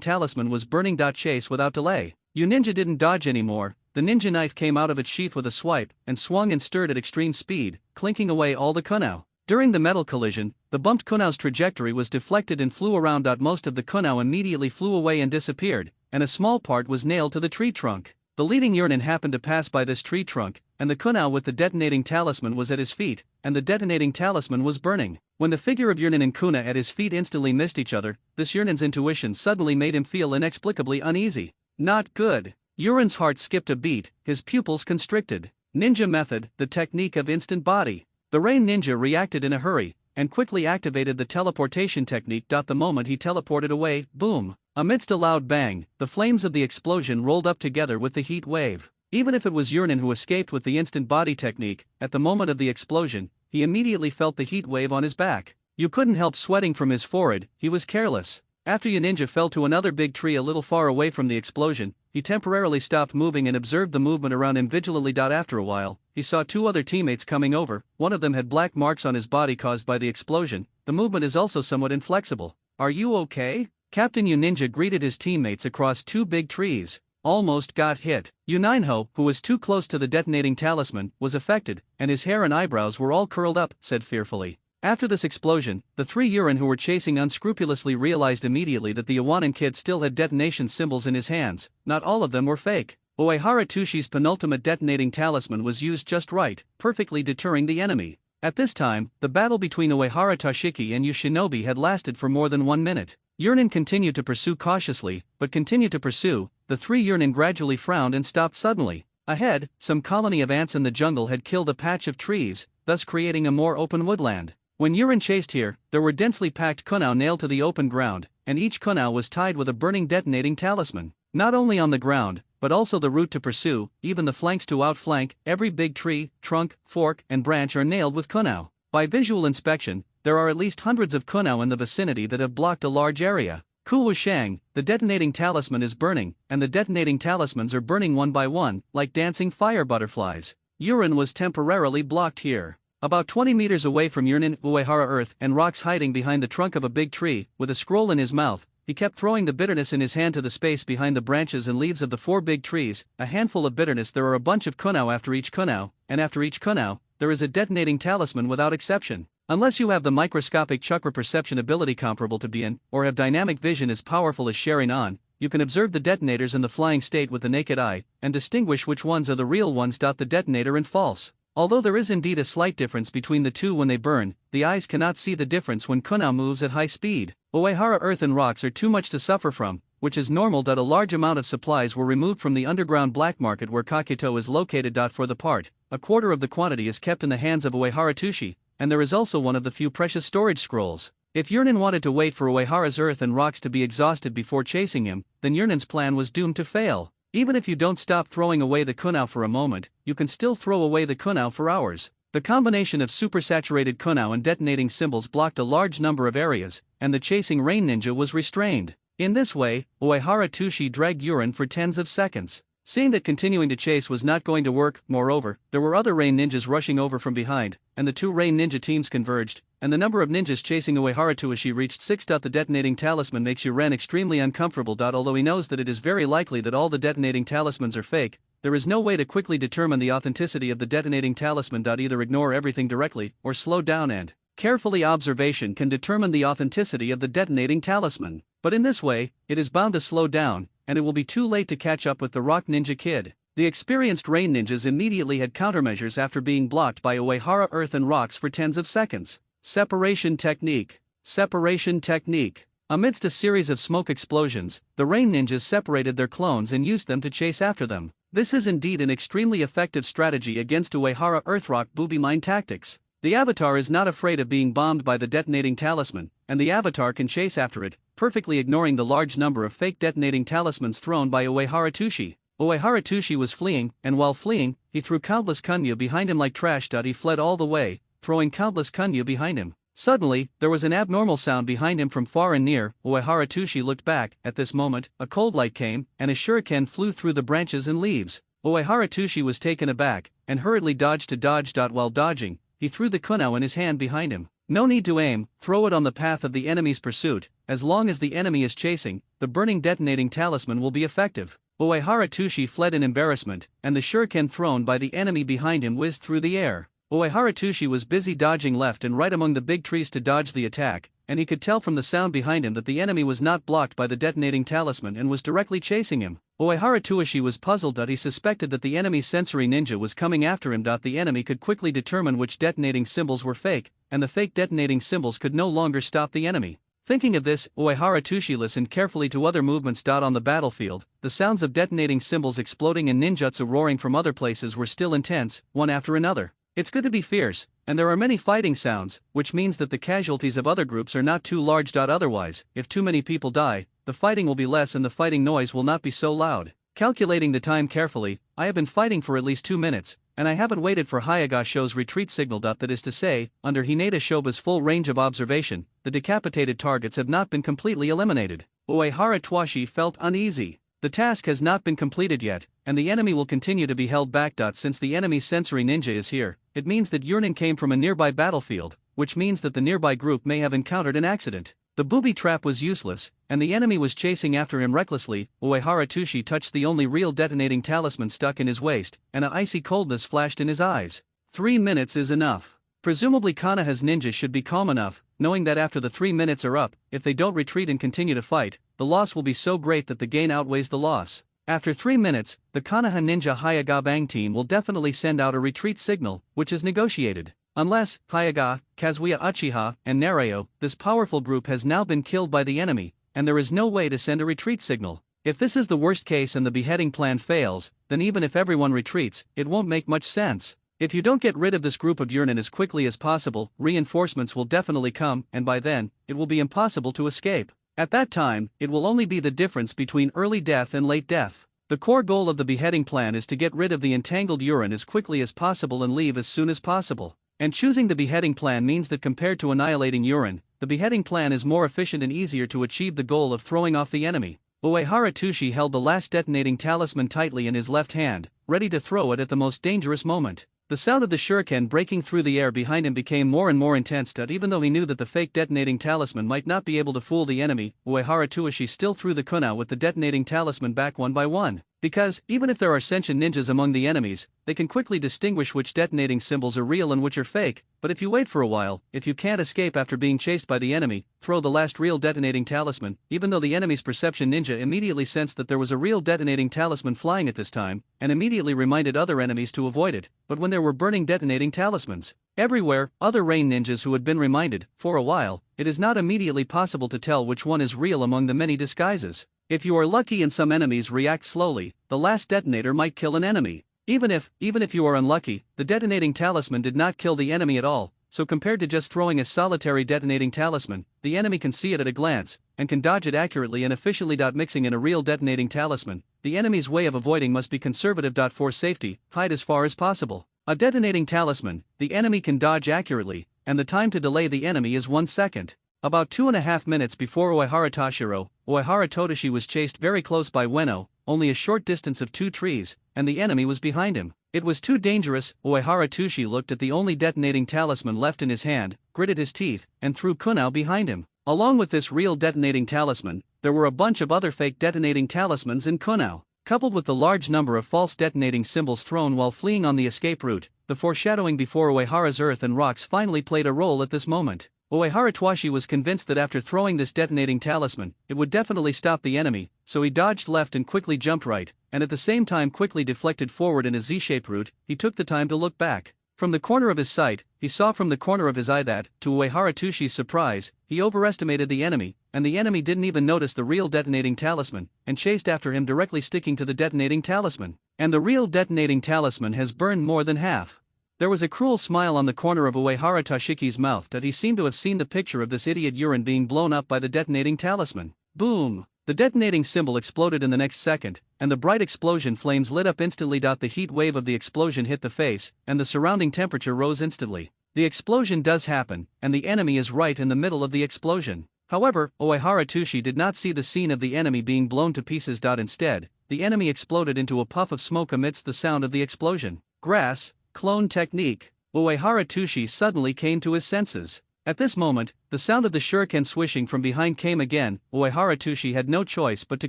talisman was burning. Chase without delay. Ninja didn't dodge anymore. The ninja knife came out of its sheath with a swipe, and swung and stirred at extreme speed, clinking away all the kunao. During the metal collision, the bumped kunao's trajectory was deflected and flew around. Most of the kunao immediately flew away and disappeared, and a small part was nailed to the tree trunk. The leading Yurinen happened to pass by this tree trunk, and the kunao with the detonating talisman was at his feet, and the detonating talisman was burning. When the figure of Yurinen and kuna at his feet instantly missed each other, this Yurinen's intuition suddenly made him feel inexplicably uneasy. Not good. Yurin's heart skipped a beat, his pupils constricted. Ninja method, the technique of instant body. The rain ninja reacted in a hurry, and quickly activated the teleportation technique. The moment he teleported away, boom! Amidst a loud bang, the flames of the explosion rolled up together with the heat wave. Even if it was Yurinen who escaped with the instant body technique, at the moment of the explosion, he immediately felt the heat wave on his back. You couldn't help sweating from his forehead. He was careless. After Ninja fell to another big tree a little far away from the explosion, he temporarily stopped moving and observed the movement around him vigilantly. After a while, he saw two other teammates coming over. One of them had black marks on his body caused by the explosion. The movement is also somewhat inflexible. Are you okay? Captain Ninja greeted his teammates across two big trees. Almost got hit. Uninho, who was too close to the detonating talisman, was affected, and his hair and eyebrows were all curled up, said fearfully. After this explosion, the three Yurin who were chasing unscrupulously realized immediately that the Iwanan kid still had detonation symbols in his hands. Not all of them were fake. Uehara Tushi's penultimate detonating talisman was used just right, perfectly deterring the enemy. At this time, the battle between Uehara Toshiki and Shinobi had lasted for more than 1 minute. Yurinen continued to pursue cautiously, but continued to pursue. The three Yurinen gradually frowned and stopped suddenly. Ahead, some colony of ants in the jungle had killed a patch of trees, thus creating a more open woodland. When Yurin chased here, there were densely packed kunao nailed to the open ground, and each kunao was tied with a burning detonating talisman. Not only on the ground, but also the route to pursue, even the flanks to outflank, every big tree, trunk, fork, and branch are nailed with kunao. By visual inspection, there are at least hundreds of kunao in the vicinity that have blocked a large area. Ku Shang, the detonating talisman is burning, and the detonating talismans are burning one by one, like dancing fire butterflies. Yurin was temporarily blocked here. About 20 meters away from Yurinen, Uehara earth and rocks hiding behind the trunk of a big tree, with a scroll in his mouth, he kept throwing the bitterness in his hand to the space behind the branches and leaves of the 4 big trees, a handful of bitterness. There are a bunch of kunao after each kunao, and after each kunao, there is a detonating talisman without exception. Unless you have the microscopic chakra perception ability comparable to Bien, or have dynamic vision as powerful as Sharingan, you can observe the detonators in the flying state with the naked eye, and distinguish which ones are the real ones. The detonator and false. Although there is indeed a slight difference between the two when they burn, the eyes cannot see the difference when kunao moves at high speed. Uehara earth and rocks are too much to suffer from, which is normal. A large amount of supplies were removed from the underground black market where Kakito is located. For the part, a quarter of the quantity is kept in the hands of Uehara Tushi, and there is also one of the few precious storage scrolls. If Yurinen wanted to wait for Uehara's earth and rocks to be exhausted before chasing him, then Yurinen's plan was doomed to fail. Even if you don't stop throwing away the kunao for a moment, you can still throw away the kunao for hours. The combination of supersaturated kunao and detonating symbols blocked a large number of areas, and the chasing rain ninja was restrained. In this way, Uehara Tushi dragged Yurin for tens of seconds. Seeing that continuing to chase was not going to work, moreover, there were other rain ninjas rushing over from behind, and the two rain ninja teams converged, and the number of ninjas chasing Uehara Tushi reached 6. The detonating talisman makes Yuren extremely uncomfortable. Although he knows that it is very likely that all the detonating talismans are fake, there is no way to quickly determine the authenticity of the detonating talisman. Either ignore everything directly, or slow down and carefully observation can determine the authenticity of the detonating talisman. but in this way, it is bound to slow down, and it will be too late to catch up with the Rock Ninja Kid. The experienced rain ninjas immediately had countermeasures after being blocked by Uehara earth and rocks for tens of seconds. Separation technique. Separation technique. Amidst a series of smoke explosions, the rain ninjas separated their clones and used them to chase after them. This is indeed an extremely effective strategy against Uehara Earthrock booby mine tactics. The avatar is not afraid of being bombed by the detonating talisman, and the avatar can chase after it, perfectly ignoring the large number of fake detonating talismans thrown by Uehara Tushi. Uehara Tushi was fleeing, and while fleeing, he threw countless kunyu behind him like trash. He fled all the way, throwing countless kunyu behind him. Suddenly, there was an abnormal sound behind him from far and near. Uehara Tushi looked back. At this moment, a cold light came, and a shuriken flew through the branches and leaves. Uehara Tushi was taken aback, and hurriedly dodged to dodge. While dodging, he threw the kunao in his hand behind him. No need to aim, throw it on the path of the enemy's pursuit. As long as the enemy is chasing, the burning detonating talisman will be effective. Uehara Tushi fled in embarrassment, and the shuriken thrown by the enemy behind him whizzed through the air. Uehara Tushi was busy dodging left and right among the big trees to dodge the attack, and he could tell from the sound behind him that the enemy was not blocked by the detonating talisman and was directly chasing him. Uehara Tushi was puzzled. He suspected that the enemy's sensory ninja was coming after him. The enemy could quickly determine which detonating symbols were fake, and the fake detonating symbols could no longer stop the enemy. Thinking of this, Uehara Tushi listened carefully to other movements. On the battlefield, the sounds of detonating symbols exploding and ninjutsu roaring from other places were still intense, one after another. It's good to be fierce, and there are many fighting sounds, which means that the casualties of other groups are not too large. Otherwise, if too many people die, the fighting will be less and the fighting noise will not be so loud. Calculating the time carefully, I have been fighting for at least 2 minutes, and I haven't waited for Hayaga Sho's retreat signal. That is to say, under Hinata Shoba's full range of observation, the decapitated targets have not been completely eliminated. Uehara Tushi felt uneasy. The task has not been completed yet, and the enemy will continue to be held back. Since the enemy's sensory ninja is here, it means that Yurnin came from a nearby battlefield, which means that the nearby group may have encountered an accident. The booby trap was useless, and the enemy was chasing after him recklessly. Uehara Tushi touched the only real detonating talisman stuck in his waist, and an icy coldness flashed in his eyes. 3 minutes is enough. Presumably Konoha's ninjas should be calm enough, knowing that after the 3 minutes are up, if they don't retreat and continue to fight, the loss will be so great that the gain outweighs the loss. After 3 minutes, the Konoha Ninja Hayaga Bang team will definitely send out a retreat signal, which is negotiated. Unless, Hayaga, Kazuya Uchiha, and Nareo, this powerful group has now been killed by the enemy, and there is no way to send a retreat signal. If this is the worst case and the beheading plan fails, then even if everyone retreats, it won't make much sense. If you don't get rid of this group of Yurnin as quickly as possible, reinforcements will definitely come, and by then, it will be impossible to escape. At that time, it will only be the difference between early death and late death. The core goal of the beheading plan is to get rid of the entangled Yurnin as quickly as possible and leave as soon as possible. And choosing the beheading plan means that compared to annihilating Yurnin, the beheading plan is more efficient and easier to achieve the goal of throwing off the enemy. Uehara Tushi held the last detonating talisman tightly in his left hand, ready to throw it at the most dangerous moment. The sound of the shuriken breaking through the air behind him became more and more intense. Even though he knew that the fake detonating talisman might not be able to fool the enemy, Uehara Tushi still threw the kunao with the detonating talisman back one by one. Because, even if there are sentient ninjas among the enemies, they can quickly distinguish which detonating symbols are real and which are fake. But if you wait for a while, if you can't escape after being chased by the enemy, throw the last real detonating talisman. Even though the enemy's perception ninja immediately sensed that there was a real detonating talisman flying at this time, and immediately reminded other enemies to avoid it, but when there were burning detonating talismans everywhere, other rain ninjas who had been reminded, for a while, it is not immediately possible to tell which one is real among the many disguises. If you are lucky and some enemies react slowly, the last detonator might kill an enemy. Even if you are unlucky, the detonating talisman did not kill the enemy at all, so compared to just throwing a solitary detonating talisman, the enemy can see it at a glance, and can dodge it accurately and efficiently. Mixing in a real detonating talisman, the enemy's way of avoiding must be conservative. For safety, hide as far as possible. A detonating talisman, the enemy can dodge accurately, and the time to delay the enemy is 1 second. About 2.5 minutes before Uehara Tashiro, Uehara Totoshi was chased very close by Ueno, only a short distance of 2 trees, and the enemy was behind him. It was too dangerous. Uehara Tushi looked at the only detonating talisman left in his hand, gritted his teeth, and threw kunao behind him. Along with this real detonating talisman, there were a bunch of other fake detonating talismans in kunao. Coupled with the large number of false detonating symbols thrown while fleeing on the escape route, the foreshadowing before Uehara's earth and rocks finally played a role at this moment. Uehara Toshi was convinced that after throwing this detonating talisman, it would definitely stop the enemy, so he dodged left and quickly jumped right, and at the same time quickly deflected forward in a Z-shaped route. He took the time to look back. From the corner of his sight, he saw from the corner of his eye that, to Uehara Toshi's surprise, he overestimated the enemy, and the enemy didn't even notice the real detonating talisman, and chased after him directly sticking to the detonating talisman. And the real detonating talisman has burned more than half. There was a cruel smile on the corner of Uehara Toshiki's mouth that he seemed to have seen the picture of this idiot urine being blown up by the detonating talisman. Boom! The detonating symbol exploded in the next second, and the bright explosion flames lit up instantly. The heat wave of the explosion hit the face, and the surrounding temperature rose instantly. The explosion does happen, and the enemy is right in the middle of the explosion. However, Uehara Toshi did not see the scene of the enemy being blown to pieces. Instead, the enemy exploded into a puff of smoke amidst the sound of the explosion. Grass. Clone technique. Uehara Toshi suddenly came to his senses. At this moment, the sound of the shuriken swishing from behind came again. Uehara Toshi had no choice but to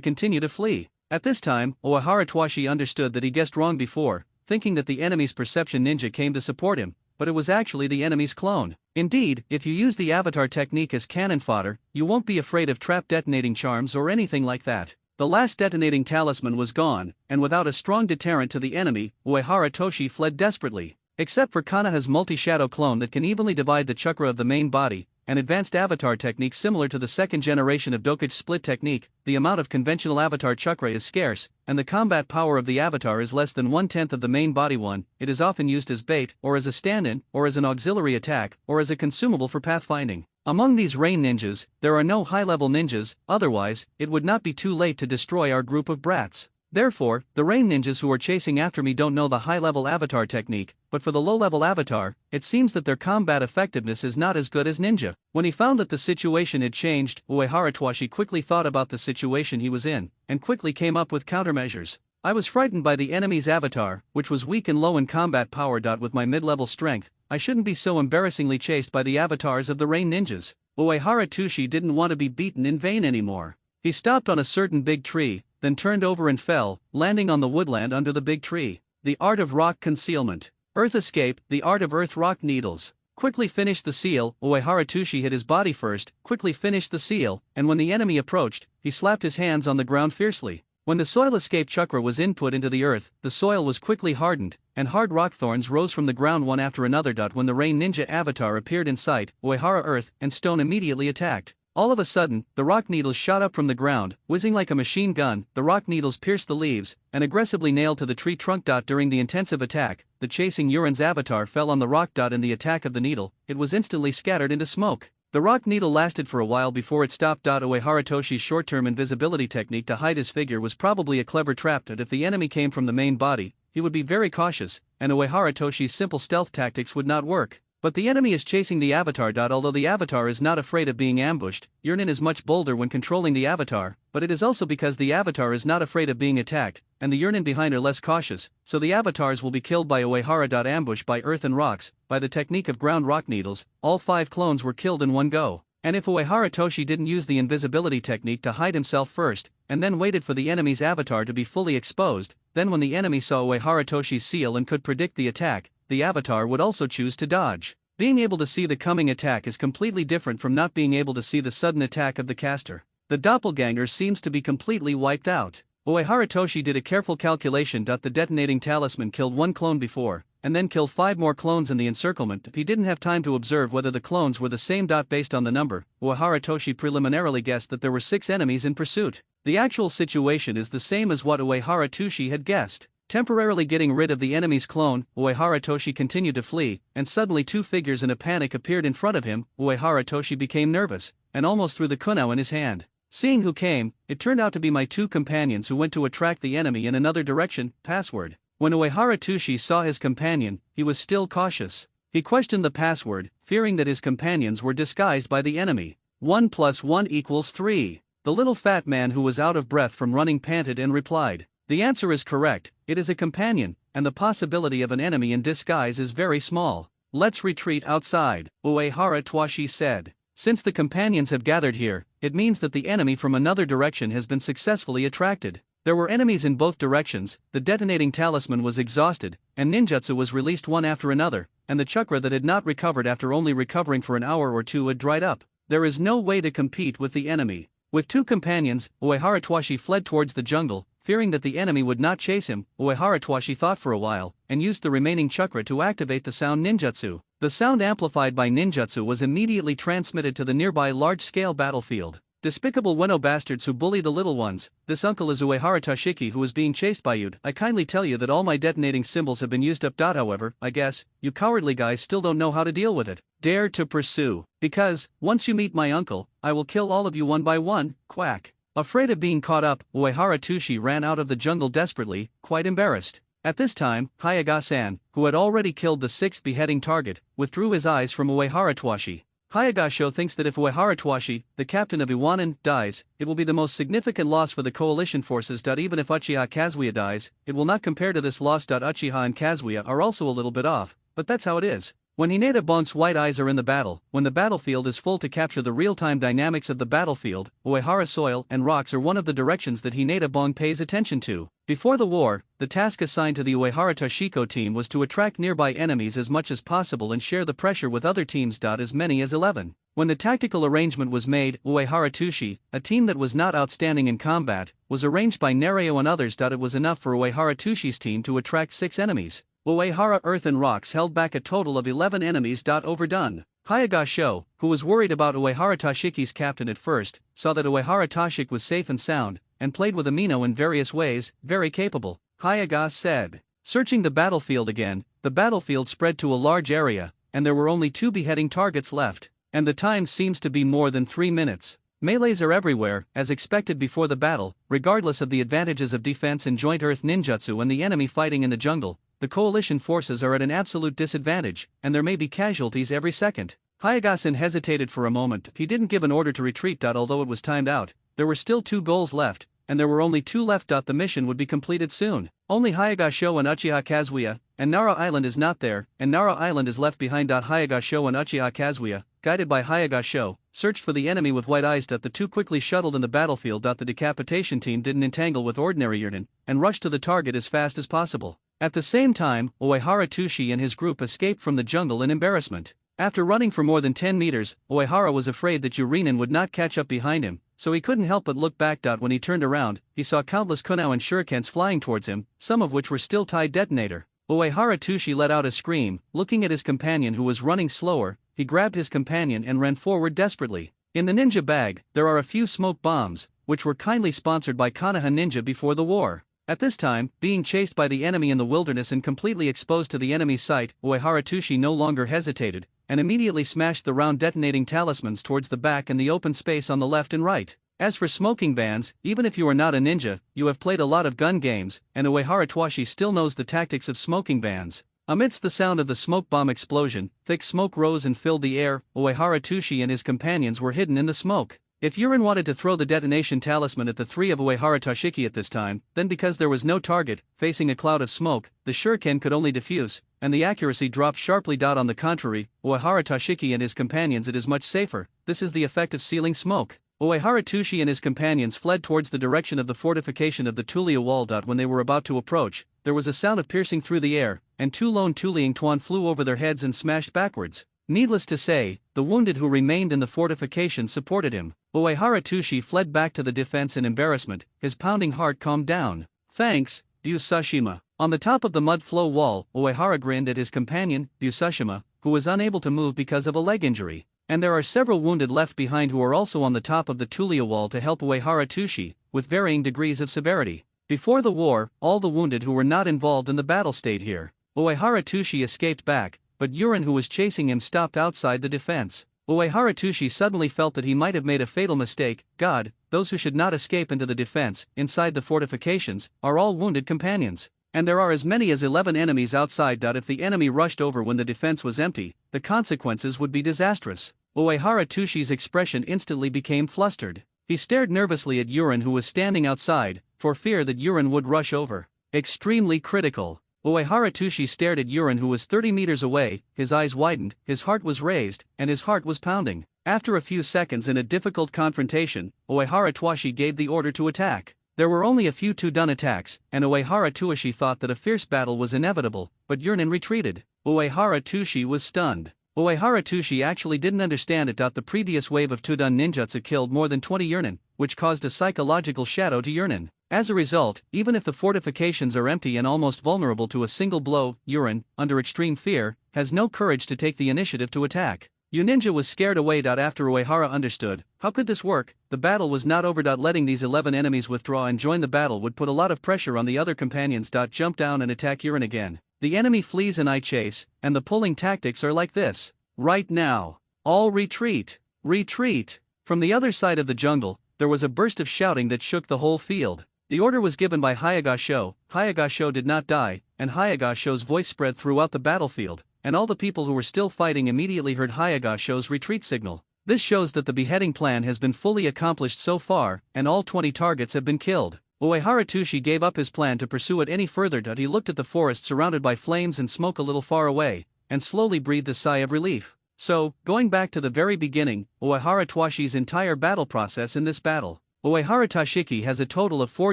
continue to flee. At this time, Uehara Toshi understood that he guessed wrong before, thinking that the enemy's perception ninja came to support him, but it was actually the enemy's clone. Indeed, if you use the avatar technique as cannon fodder, you won't be afraid of trap detonating charms or anything like that. The last detonating talisman was gone, and without a strong deterrent to the enemy, Uehara Toshi fled desperately. Except for Kanaha's multi-shadow clone that can evenly divide the chakra of the main body, an advanced avatar technique similar to the second generation of Dokage split technique, the amount of conventional avatar chakra is scarce, and the combat power of the avatar is less than 1/10 of the main body one. It is often used as bait, or as a stand-in, or as an auxiliary attack, or as a consumable for pathfinding. Among these rain ninjas, there are no high-level ninjas, otherwise, it would not be too late to destroy our group of brats. Therefore, the rain ninjas who are chasing after me don't know the high-level avatar technique, but for the low-level avatar, it seems that their combat effectiveness is not as good as ninja. When he found that the situation had changed, Uehara Toshi quickly thought about the situation he was in, and quickly came up with countermeasures. I was frightened by the enemy's avatar, which was weak and low in combat power. With my mid-level strength, I shouldn't be so embarrassingly chased by the avatars of the rain ninjas. Uehara Toshi didn't want to be beaten in vain anymore. He stopped on a certain big tree, then turned over and fell, landing on the woodland under the big tree. The art of rock concealment. Earth escape, the art of earth rock needles. Quickly finished the seal. Uehara Toshi hit his body first, quickly finished the seal, and when the enemy approached, he slapped his hands on the ground fiercely. When the soil escape chakra was input into the earth, the soil was quickly hardened, and hard rock thorns rose from the ground one after another. When the rain ninja avatar appeared in sight, Uehara Earth and Stone immediately attacked. All of a sudden, the rock needles shot up from the ground, whizzing like a machine gun. The rock needles pierced the leaves, and aggressively nailed to the tree trunk. During the intensive attack, the chasing Urin's avatar fell on the rock. In the attack of the needle, it was instantly scattered into smoke. The rock needle lasted for a while before it stopped. Uehara Toshi's short-term invisibility technique to hide his figure was probably a clever trap. That if the enemy came from the main body, he would be very cautious, and Uehara Toshi's simple stealth tactics would not work. But the enemy is chasing the avatar. Although the avatar is not afraid of being ambushed, Urnin is much bolder when controlling the avatar, but it is also because the avatar is not afraid of being attacked, and the Urnin behind are less cautious, so the avatars will be killed by Uehara. Ambush by earth and rocks. By the technique of ground rock needles, all 5 clones were killed in one go. And if Uehara Toshi didn't use the invisibility technique to hide himself first, and then waited for the enemy's avatar to be fully exposed, then when the enemy saw Uehara Toshi's seal and could predict the attack, the avatar would also choose to dodge. Being able to see the coming attack is completely different from not being able to see the sudden attack of the caster. The doppelganger seems to be completely wiped out. Uehara Toshi did a careful calculation. The detonating talisman killed 1 clone before, and then killed 5 more clones in the encirclement. He didn't have time to observe whether the clones were the same. Based on the number, Uehara Toshi preliminarily guessed that there were 6 enemies in pursuit. The actual situation is the same as what Uehara Toshi had guessed. Temporarily getting rid of the enemy's clone, Uehara Toshi continued to flee, and suddenly 2 figures in a panic appeared in front of him. Uehara Toshi became nervous, and almost threw the kunao in his hand. Seeing who came, it turned out to be my 2 companions who went to attract the enemy in another direction. Password. When Uehara Toshi saw his companion, he was still cautious. He questioned the password, fearing that his companions were disguised by the enemy. 1 + 1 = 3. The little fat man who was out of breath from running panted and replied, "The answer is correct, it is a companion, and the possibility of an enemy in disguise is very small. Let's retreat outside," Uehara Toshi said. Since the companions have gathered here, it means that the enemy from another direction has been successfully attracted. There were enemies in both directions, the detonating talisman was exhausted, and ninjutsu was released one after another, and the chakra that had not recovered after only recovering for an hour or two had dried up. There is no way to compete with the enemy. With two companions, Uehara Toshi fled towards the jungle, fearing that the enemy would not chase him. Uehara Toshi thought for a while, and used the remaining chakra to activate the sound ninjutsu. The sound amplified by ninjutsu was immediately transmitted to the nearby large-scale battlefield. Despicable Weno bastards who bully the little ones, this uncle is Uehara Toshiki who is being chased by you. I kindly tell you that all my detonating symbols have been used up. However, I guess, you cowardly guys still don't know how to deal with it. Dare to pursue. Because, once you meet my uncle, I will kill all of you one by one, quack. Afraid of being caught up, Uehara Toshi ran out of the jungle desperately, quite embarrassed. At this time, Hayaga-san, who had already killed the sixth beheading target, withdrew his eyes from Uehara Toshi. Hayagasho thinks that if Uehara Toshi, the captain of Iwanan, dies, it will be the most significant loss for the coalition forces. Even if Uchiha Kazuya dies, it will not compare to this loss. Uchiha and Kazuya are also a little bit off, but that's how it is. When Hinata Bonk's white eyes are in the battle, when the battlefield is full to capture the real-time dynamics of the battlefield, Uehara soil and rocks are one of the directions that Hinata Bonk pays attention to. Before the war, the task assigned to the Uehara Toshiko team was to attract nearby enemies as much as possible and share the pressure with other teams. As many as 11. When the tactical arrangement was made, Uehara Toshi, a team that was not outstanding in combat, was arranged by Nereo and others. It was enough for Uehara Toshi's team to attract 6 enemies. Uehara Earth and Rocks held back a total of 11 enemies. Overdone. Hayagasho, who was worried about Uehara Toshiki's captain at first, saw that Uehara Toshik was safe and sound, and played with Amino in various ways, very capable. Hayaga said. Searching the battlefield again, the battlefield spread to a large area, and there were only 2 beheading targets left, and the time seems to be more than 3 minutes. Melees are everywhere, as expected before the battle, regardless of the advantages of defense and joint earth ninjutsu and the enemy fighting in the jungle. The coalition forces are at an absolute disadvantage, and there may be casualties every second. Hayagasan hesitated for a moment. He didn't give an order to retreat. Although it was timed out, there were still 2 goals left, and there were only 2 left. The mission would be completed soon. Only Hayagasho and Uchiha Kazuya, and Nara Island is not there, and Nara Island is left behind. Hayagasho and Uchiha Kazuya, guided by Hayagasho, searched for the enemy with white eyes. The 2 quickly shuttled in the battlefield. The decapitation team didn't entangle with ordinary Yurden, and rushed to the target as fast as possible. At the same time, Uehara Toshi and his group escaped from the jungle in embarrassment. After running for more than 10 meters, Uehara was afraid that Urinen would not catch up behind him, so he couldn't help but look back. When he turned around, he saw countless kunao and shurikens flying towards him, some of which were still tied detonator. Uehara Toshi let out a scream. Looking at his companion who was running slower, he grabbed his companion and ran forward desperately. In the ninja bag, there are a few smoke bombs, which were kindly sponsored by Konoha Ninja before the war. At this time, being chased by the enemy in the wilderness and completely exposed to the enemy's sight, Uehara Toshi no longer hesitated, and immediately smashed the round detonating talismans towards the back and the open space on the left and right. As for smoking bands, even if you are not a ninja, you have played a lot of gun games, and Uehara Toshi still knows the tactics of smoking bands. Amidst the sound of the smoke bomb explosion, thick smoke rose and filled the air. Uehara Toshi and his companions were hidden in the smoke. If Yurin wanted to throw the detonation talisman at the 3 of Uehara Toshiki at this time, then because there was no target, facing a cloud of smoke, the shuriken could only diffuse, and the accuracy dropped sharply. On the contrary, Uehara Toshiki and his companions, it is much safer. This is the effect of sealing smoke. Uehara Toshi and his companions fled towards the direction of the fortification of the Tulia wall. When they were about to approach, there was a sound of piercing through the air, and 2 lone Tuliang Tuan flew over their heads and smashed backwards. Needless to say, the wounded who remained in the fortification supported him. Uehara Toshi fled back to the defense in embarrassment, his pounding heart calmed down. Thanks, Ryusashima. On the top of the mud flow wall, Uehara grinned at his companion, Ryusashima, who was unable to move because of a leg injury. And there are several wounded left behind who are also on the top of the Tulia wall to help Uehara Toshi, with varying degrees of severity. Before the war, all the wounded who were not involved in the battle stayed here. Uehara Toshi escaped back, but Yurin who was chasing him stopped outside the defense. Uehara Toshi suddenly felt that he might have made a fatal mistake. God, those who should not escape into the defense, inside the fortifications, are all wounded companions. And there are as many as 11 enemies outside. If the enemy rushed over when the defense was empty, the consequences would be disastrous. Uehara Toshi's expression instantly became flustered. He stared nervously at Yurin who was standing outside, for fear that Yurin would rush over. Extremely critical. Uehara Toshi stared at Yurin who was 30 meters away, his eyes widened, his heart was raised, and his heart was pounding. After a few seconds in a difficult confrontation, Uehara Toshi gave the order to attack. There were only a few two-done attacks, and Uehara Tuishi thought that a fierce battle was inevitable, but Yurinen retreated. Uehara Tuishi was stunned. Uehara Tuishi actually didn't understand it. The previous wave of two-done ninjutsu killed more than 20 Yurinen, which caused a psychological shadow to Yurinen. As a result, even if the fortifications are empty and almost vulnerable to a single blow, Yurinen, under extreme fear, has no courage to take the initiative to attack. Ninja was scared away. After Uehara understood, how could this work? The battle was not over. Letting these 11 enemies withdraw and join the battle would put a lot of pressure on the other companions. Jump down and attack Yurinen again. The enemy flees and I chase, and the pulling tactics are like this. Right now. All retreat. Retreat. From the other side of the jungle, there was a burst of shouting that shook the whole field. The order was given by Hayagasho. Hayagasho did not die, and Hayagasho's voice spread throughout the battlefield, and all the people who were still fighting immediately heard Hayagasho's retreat signal. This shows that the beheading plan has been fully accomplished so far, and all 20 targets have been killed. Uehara Tuishi gave up his plan to pursue it any further. He looked at the forest surrounded by flames and smoke a little far away, and slowly breathed a sigh of relief. So, going back to the very beginning, Uehara Tuishi's entire battle process in this battle. Uehara Tashiki has a total of 4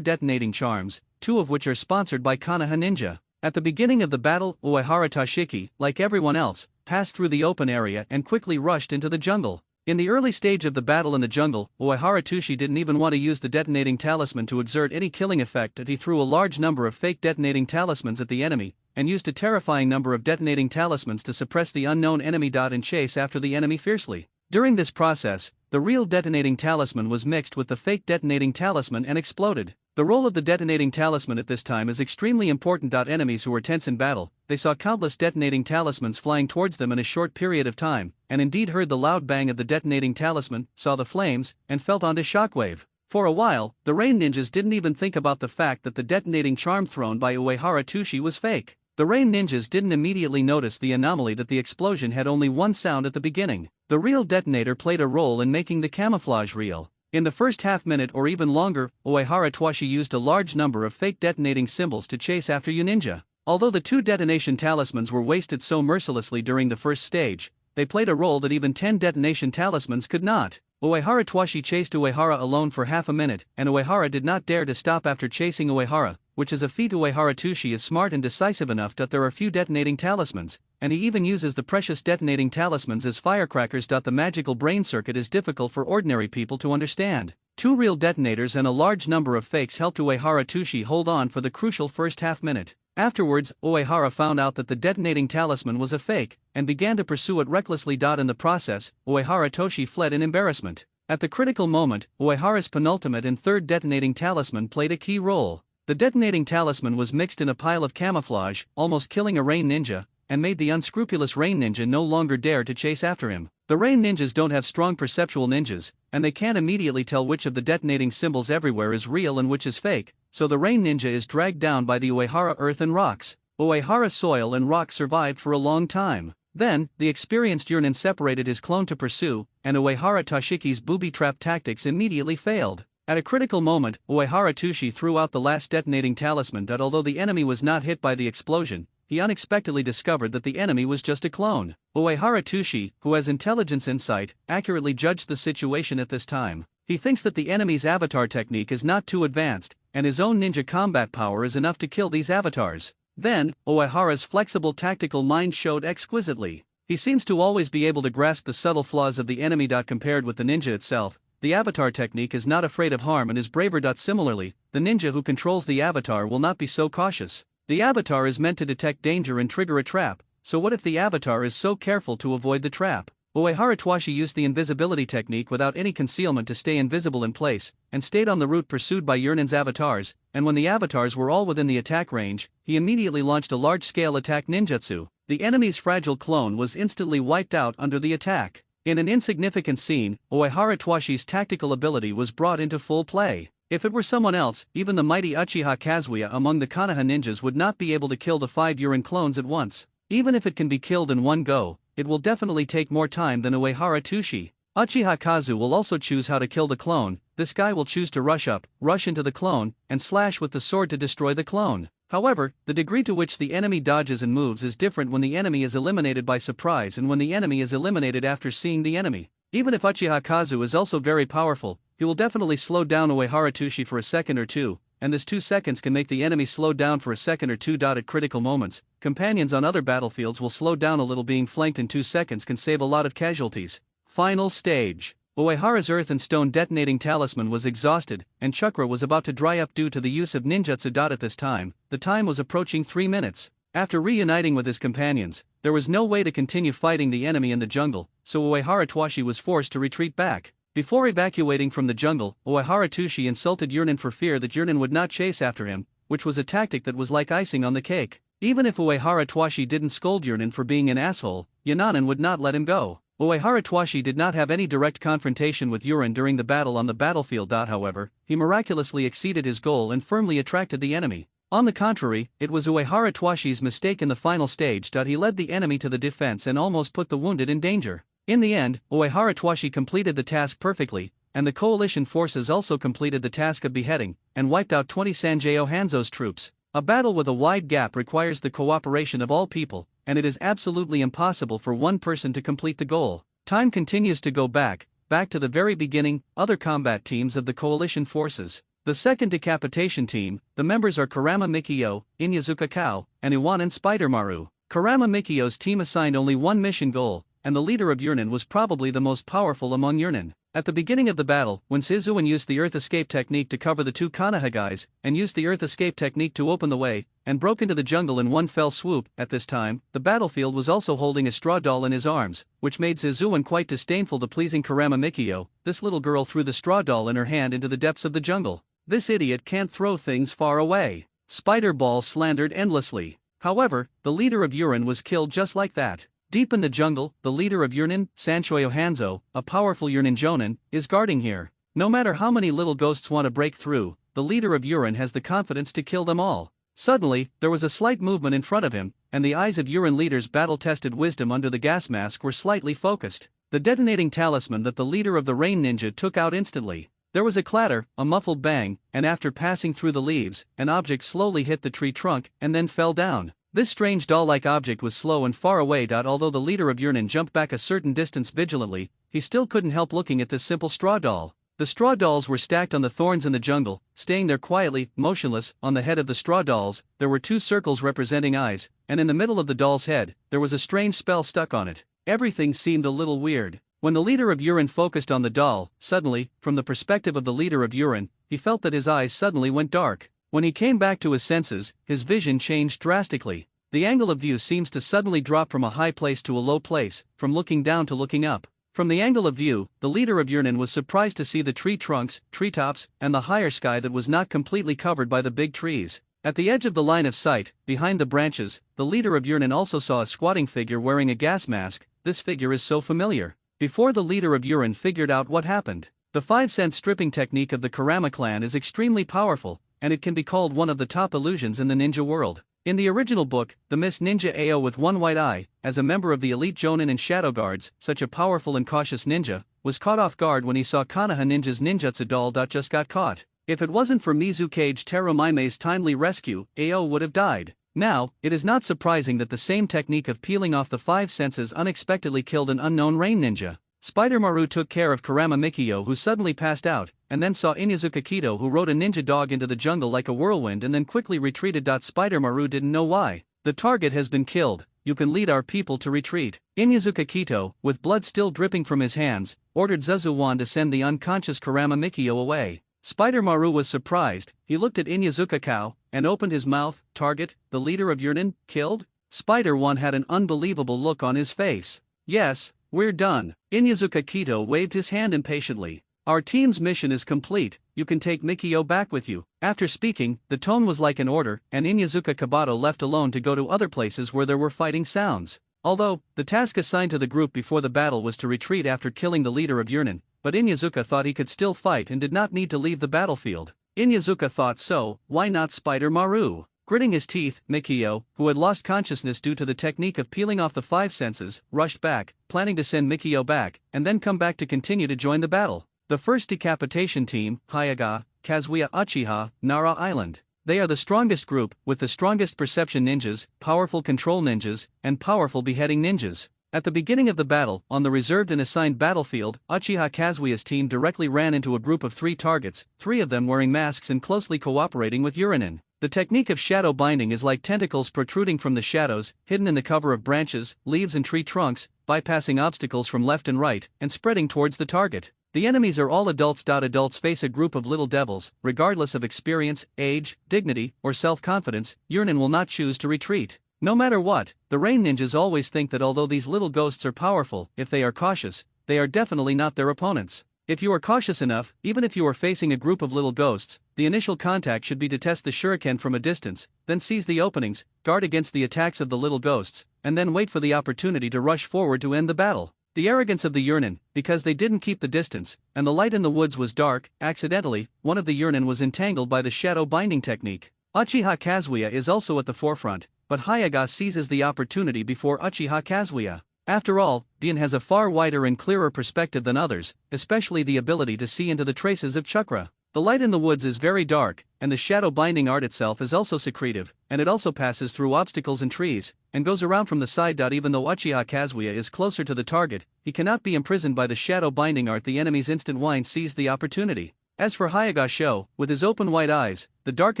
detonating charms, 2 of which are sponsored by Konoha Ninja. At the beginning of the battle, Uehara Tashiki, like everyone else, passed through the open area and quickly rushed into the jungle. In the early stage of the battle in the jungle, Uehara Tuishi didn't even want to use the detonating talisman to exert any killing effect. He threw a large number of fake detonating talismans at the enemy, and used a terrifying number of detonating talismans to suppress the unknown enemy. And chase after the enemy fiercely. During this process, the real detonating talisman was mixed with the fake detonating talisman and exploded. The role of the detonating talisman at this time is extremely important. Enemies who were tense in battle, they saw countless detonating talismans flying towards them in a short period of time, and indeed heard the loud bang of the detonating talisman, saw the flames, and felt onto shockwave. For a while, the rain ninjas didn't even think about the fact that the detonating charm thrown by Uehara Tuishi was fake. The rain ninjas didn't immediately notice the anomaly that the explosion had only one sound at the beginning. The real detonator played a role in making the camouflage real. In the first half-minute or even longer, Uehara Tuishi used a large number of fake detonating symbols to chase after Ninja. Although the 2 detonation talismans were wasted so mercilessly during the first stage, they played a role that even 10 detonation talismans could not. Uehara Tuishi chased Uehara alone for half a minute, and Uehara did not dare to stop after chasing Uehara, which is a feat. Uehara Tuishi is smart and decisive enough that there are few detonating talismans, and he even uses the precious detonating talismans as firecrackers. The magical brain circuit is difficult for ordinary people to understand. 2 real detonators and a large number of fakes helped Uehara Tuishi hold on for the crucial first half minute. Afterwards, Uehara found out that the detonating talisman was a fake, and began to pursue it recklessly. In the process, Uehara Tuishi fled in embarrassment. At the critical moment, Uehara's penultimate and 3rd detonating talisman played a key role. The detonating talisman was mixed in a pile of camouflage, almost killing a rain ninja, and made the unscrupulous rain ninja no longer dare to chase after him. The rain ninjas don't have strong perceptual ninjas, and they can't immediately tell which of the detonating symbols everywhere is real and which is fake, so the rain ninja is dragged down by the Uehara earth and rocks. Uehara soil and rock survived for a long time. Then, the experienced Yurinen separated his clone to pursue, and Uehara Tashiki's booby trap tactics immediately failed. At a critical moment, Uehara Tuishi threw out the last detonating talisman. Although the enemy was not hit by the explosion, he unexpectedly discovered that the enemy was just a clone. Uehara Tuishi, who has intelligence insight, accurately judged the situation at this time. He thinks that the enemy's avatar technique is not too advanced, and his own ninja combat power is enough to kill these avatars. Then, Uehara's flexible tactical mind showed exquisitely. He seems to always be able to grasp the subtle flaws of the enemy. Compared with the ninja itself, the avatar technique is not afraid of harm and is braver. Similarly, the ninja who controls the avatar will not be so cautious. The avatar is meant to detect danger and trigger a trap, so what if the avatar is so careful to avoid the trap? Uehara Tuishi used the invisibility technique without any concealment to stay invisible in place, and stayed on the route pursued by Yurnin's avatars, and when the avatars were all within the attack range, he immediately launched a large-scale attack ninjutsu. The enemy's fragile clone was instantly wiped out under the attack. In an insignificant scene, Uehara Tuishi's tactical ability was brought into full play. If it were someone else, even the mighty Uchiha Kazuya among the Konoha ninjas would not be able to kill the 5 Yurin clones at once. Even if it can be killed in one go, it will definitely take more time than Uehara Tuishi. Uchiha Kazu will also choose how to kill the clone. This guy will choose to rush into the clone, and slash with the sword to destroy the clone. However, the degree to which the enemy dodges and moves is different when the enemy is eliminated by surprise and when the enemy is eliminated after seeing the enemy. Even if Uchiha Kazu is also very powerful, he will definitely slow down Uehara Tushi for a second or two, and this 2 seconds can make the enemy slow down for a second or two. At critical moments, companions on other battlefields will slow down a little. Being flanked in 2 seconds can save a lot of casualties. Final stage. Uehara's earth and stone detonating talisman was exhausted, and chakra was about to dry up due to the use of ninjutsu. At this time, the time was approaching 3 minutes. After reuniting with his companions, there was no way to continue fighting the enemy in the jungle, so Uehara Twashi was forced to retreat back. Before evacuating from the jungle, Uehara Tushi insulted Yurinen for fear that Yurinen would not chase after him, which was a tactic that was like icing on the cake. Even if Uehara Twashi didn't scold Yurinen for being an asshole, Yonanen would not let him go. Uehara Twashi did not have any direct confrontation with Yurinen during the battle on the battlefield. However, he miraculously exceeded his goal and firmly attracted the enemy. On the contrary, it was Uehara Twashi's mistake in the final stage. He led the enemy to the defense and almost put the wounded in danger. In the end, Uehara Twashi completed the task perfectly, and the coalition forces also completed the task of beheading and wiped out 20 Sanjay Hanzo's troops. A battle with a wide gap requires the cooperation of all people, and it is absolutely impossible for one person to complete the goal. Time continues to go back to the very beginning. Other combat teams of the coalition forces. The second decapitation team, the members are Kurama Mikio, Inyazuka Kao, and Iwanan Spider Maru. Kurama Mikio's team assigned only one mission goal, and the leader of Yurinen was probably the most powerful among Yurinen. At the beginning of the battle, when Shizuan used the Earth Escape technique to cover the 2 Konoha guys, and used the Earth Escape technique to open the way, and broke into the jungle in one fell swoop, at this time, the battlefield was also holding a straw doll in his arms, which made Shizuan quite disdainful to pleasing Kurama Mikio. This little girl threw the straw doll in her hand into the depths of the jungle. This idiot can't throw things far away. Spider Ball slandered endlessly. However, the leader of Yurinen was killed just like that. Deep in the jungle, the leader of Yurinen, Sanchoyo Hanzo, a powerful Yurinen Jonin, is guarding here. No matter how many little ghosts want to break through, the leader of Yurinen has the confidence to kill them all. Suddenly, there was a slight movement in front of him, and the eyes of Yurinen leader's battle-tested wisdom under the gas mask were slightly focused. The detonating talisman that the leader of the Rain Ninja took out instantly. There was a clatter, a muffled bang, and after passing through the leaves, an object slowly hit the tree trunk and then fell down. This strange doll-like object was slow and far away. Although the leader of Yurinen jumped back a certain distance vigilantly, he still couldn't help looking at this simple straw doll. The straw dolls were stacked on the thorns in the jungle, staying there quietly, motionless. On the head of the straw dolls, there were 2 circles representing eyes, and in the middle of the doll's head, there was a strange spell stuck on it. Everything seemed a little weird. When the leader of Yurinen focused on the doll, suddenly, from the perspective of the leader of Yurinen, he felt that his eyes suddenly went dark. When he came back to his senses, his vision changed drastically. The angle of view seems to suddenly drop from a high place to a low place, from looking down to looking up. From the angle of view, the leader of Yurinen was surprised to see the tree trunks, treetops, and the higher sky that was not completely covered by the big trees. At the edge of the line of sight, behind the branches, the leader of Yurinen also saw a squatting figure wearing a gas mask. This figure is so familiar. Before the leader of Yurinen figured out what happened, the 5-cent stripping technique of the Kurama clan is extremely powerful, and it can be called one of the top illusions in the ninja world. In the original book, the Miss Ninja Ao with one white eye, as a member of the elite Jonin and Shadow Guards, such a powerful and cautious ninja, was caught off guard when he saw Konoha Ninja's ninjutsu doll. Just got caught. If it wasn't for Mizukage Terumaime's timely rescue, Ao would have died. Now, it is not surprising that the same technique of peeling off the 5 senses unexpectedly killed an unknown rain ninja. Spider Maru took care of Kurama Mikio, who suddenly passed out, and then saw Inyazuka Kito, who rode a ninja dog into the jungle like a whirlwind and then quickly retreated. Spider Maru didn't know why. The target has been killed, you can lead our people to retreat. Inyazuka Kito, with blood still dripping from his hands, ordered Zazuwan to send the unconscious Kurama Mikio away. Spider Maru was surprised. He looked at Inyazuka Kao, and opened his mouth. Target, the leader of Yurinen, killed? Spider-One had an unbelievable look on his face. Yes, we're done. Inyazuka Kito waved his hand impatiently. Our team's mission is complete, you can take Mikio back with you. After speaking, the tone was like an order, and Inyazuka Kabato left alone to go to other places where there were fighting sounds. Although, the task assigned to the group before the battle was to retreat after killing the leader of Yurinen, but Inyazuka thought he could still fight and did not need to leave the battlefield. Inyazuka thought so, why not Spider Maru? Gritting his teeth, Mikio, who had lost consciousness due to the technique of peeling off the 5 senses, rushed back, planning to send Mikio back, and then come back to continue to join the battle. The first decapitation team, Hyaga, Kazuya Uchiha, Nara Island. They are the strongest group, with the strongest perception ninjas, powerful control ninjas, and powerful beheading ninjas. At the beginning of the battle, on the reserved and assigned battlefield, Uchiha Kazuya's team directly ran into a group of 3 targets, 3 of them wearing masks and closely cooperating with Urinin. The technique of shadow binding is like tentacles protruding from the shadows, hidden in the cover of branches, leaves and tree trunks, bypassing obstacles from left and right, and spreading towards the target. The enemies are all adults. Adults face a group of little devils. Regardless of experience, age, dignity, or self-confidence, Urinin will not choose to retreat. No matter what, the rain ninjas always think that although these little ghosts are powerful, if they are cautious, they are definitely not their opponents. If you are cautious enough, even if you are facing a group of little ghosts, the initial contact should be to test the shuriken from a distance, then seize the openings, guard against the attacks of the little ghosts, and then wait for the opportunity to rush forward to end the battle. The arrogance of the Urinin, because they didn't keep the distance, and the light in the woods was dark, accidentally, one of the Urinin was entangled by the shadow binding technique. Uchiha Kazuya is also at the forefront, but Hayaga seizes the opportunity before Uchiha Kazuya. After all, Bien has a far wider and clearer perspective than others, especially the ability to see into the traces of chakra. The light in the woods is very dark, and the shadow binding art itself is also secretive, and it also passes through obstacles and trees, and goes around from the side. Even though Uchiha Kazuya is closer to the target, he cannot be imprisoned by the shadow binding art. The enemy's instant wine seized the opportunity. As for Hayaga Sho, with his open white eyes, the dark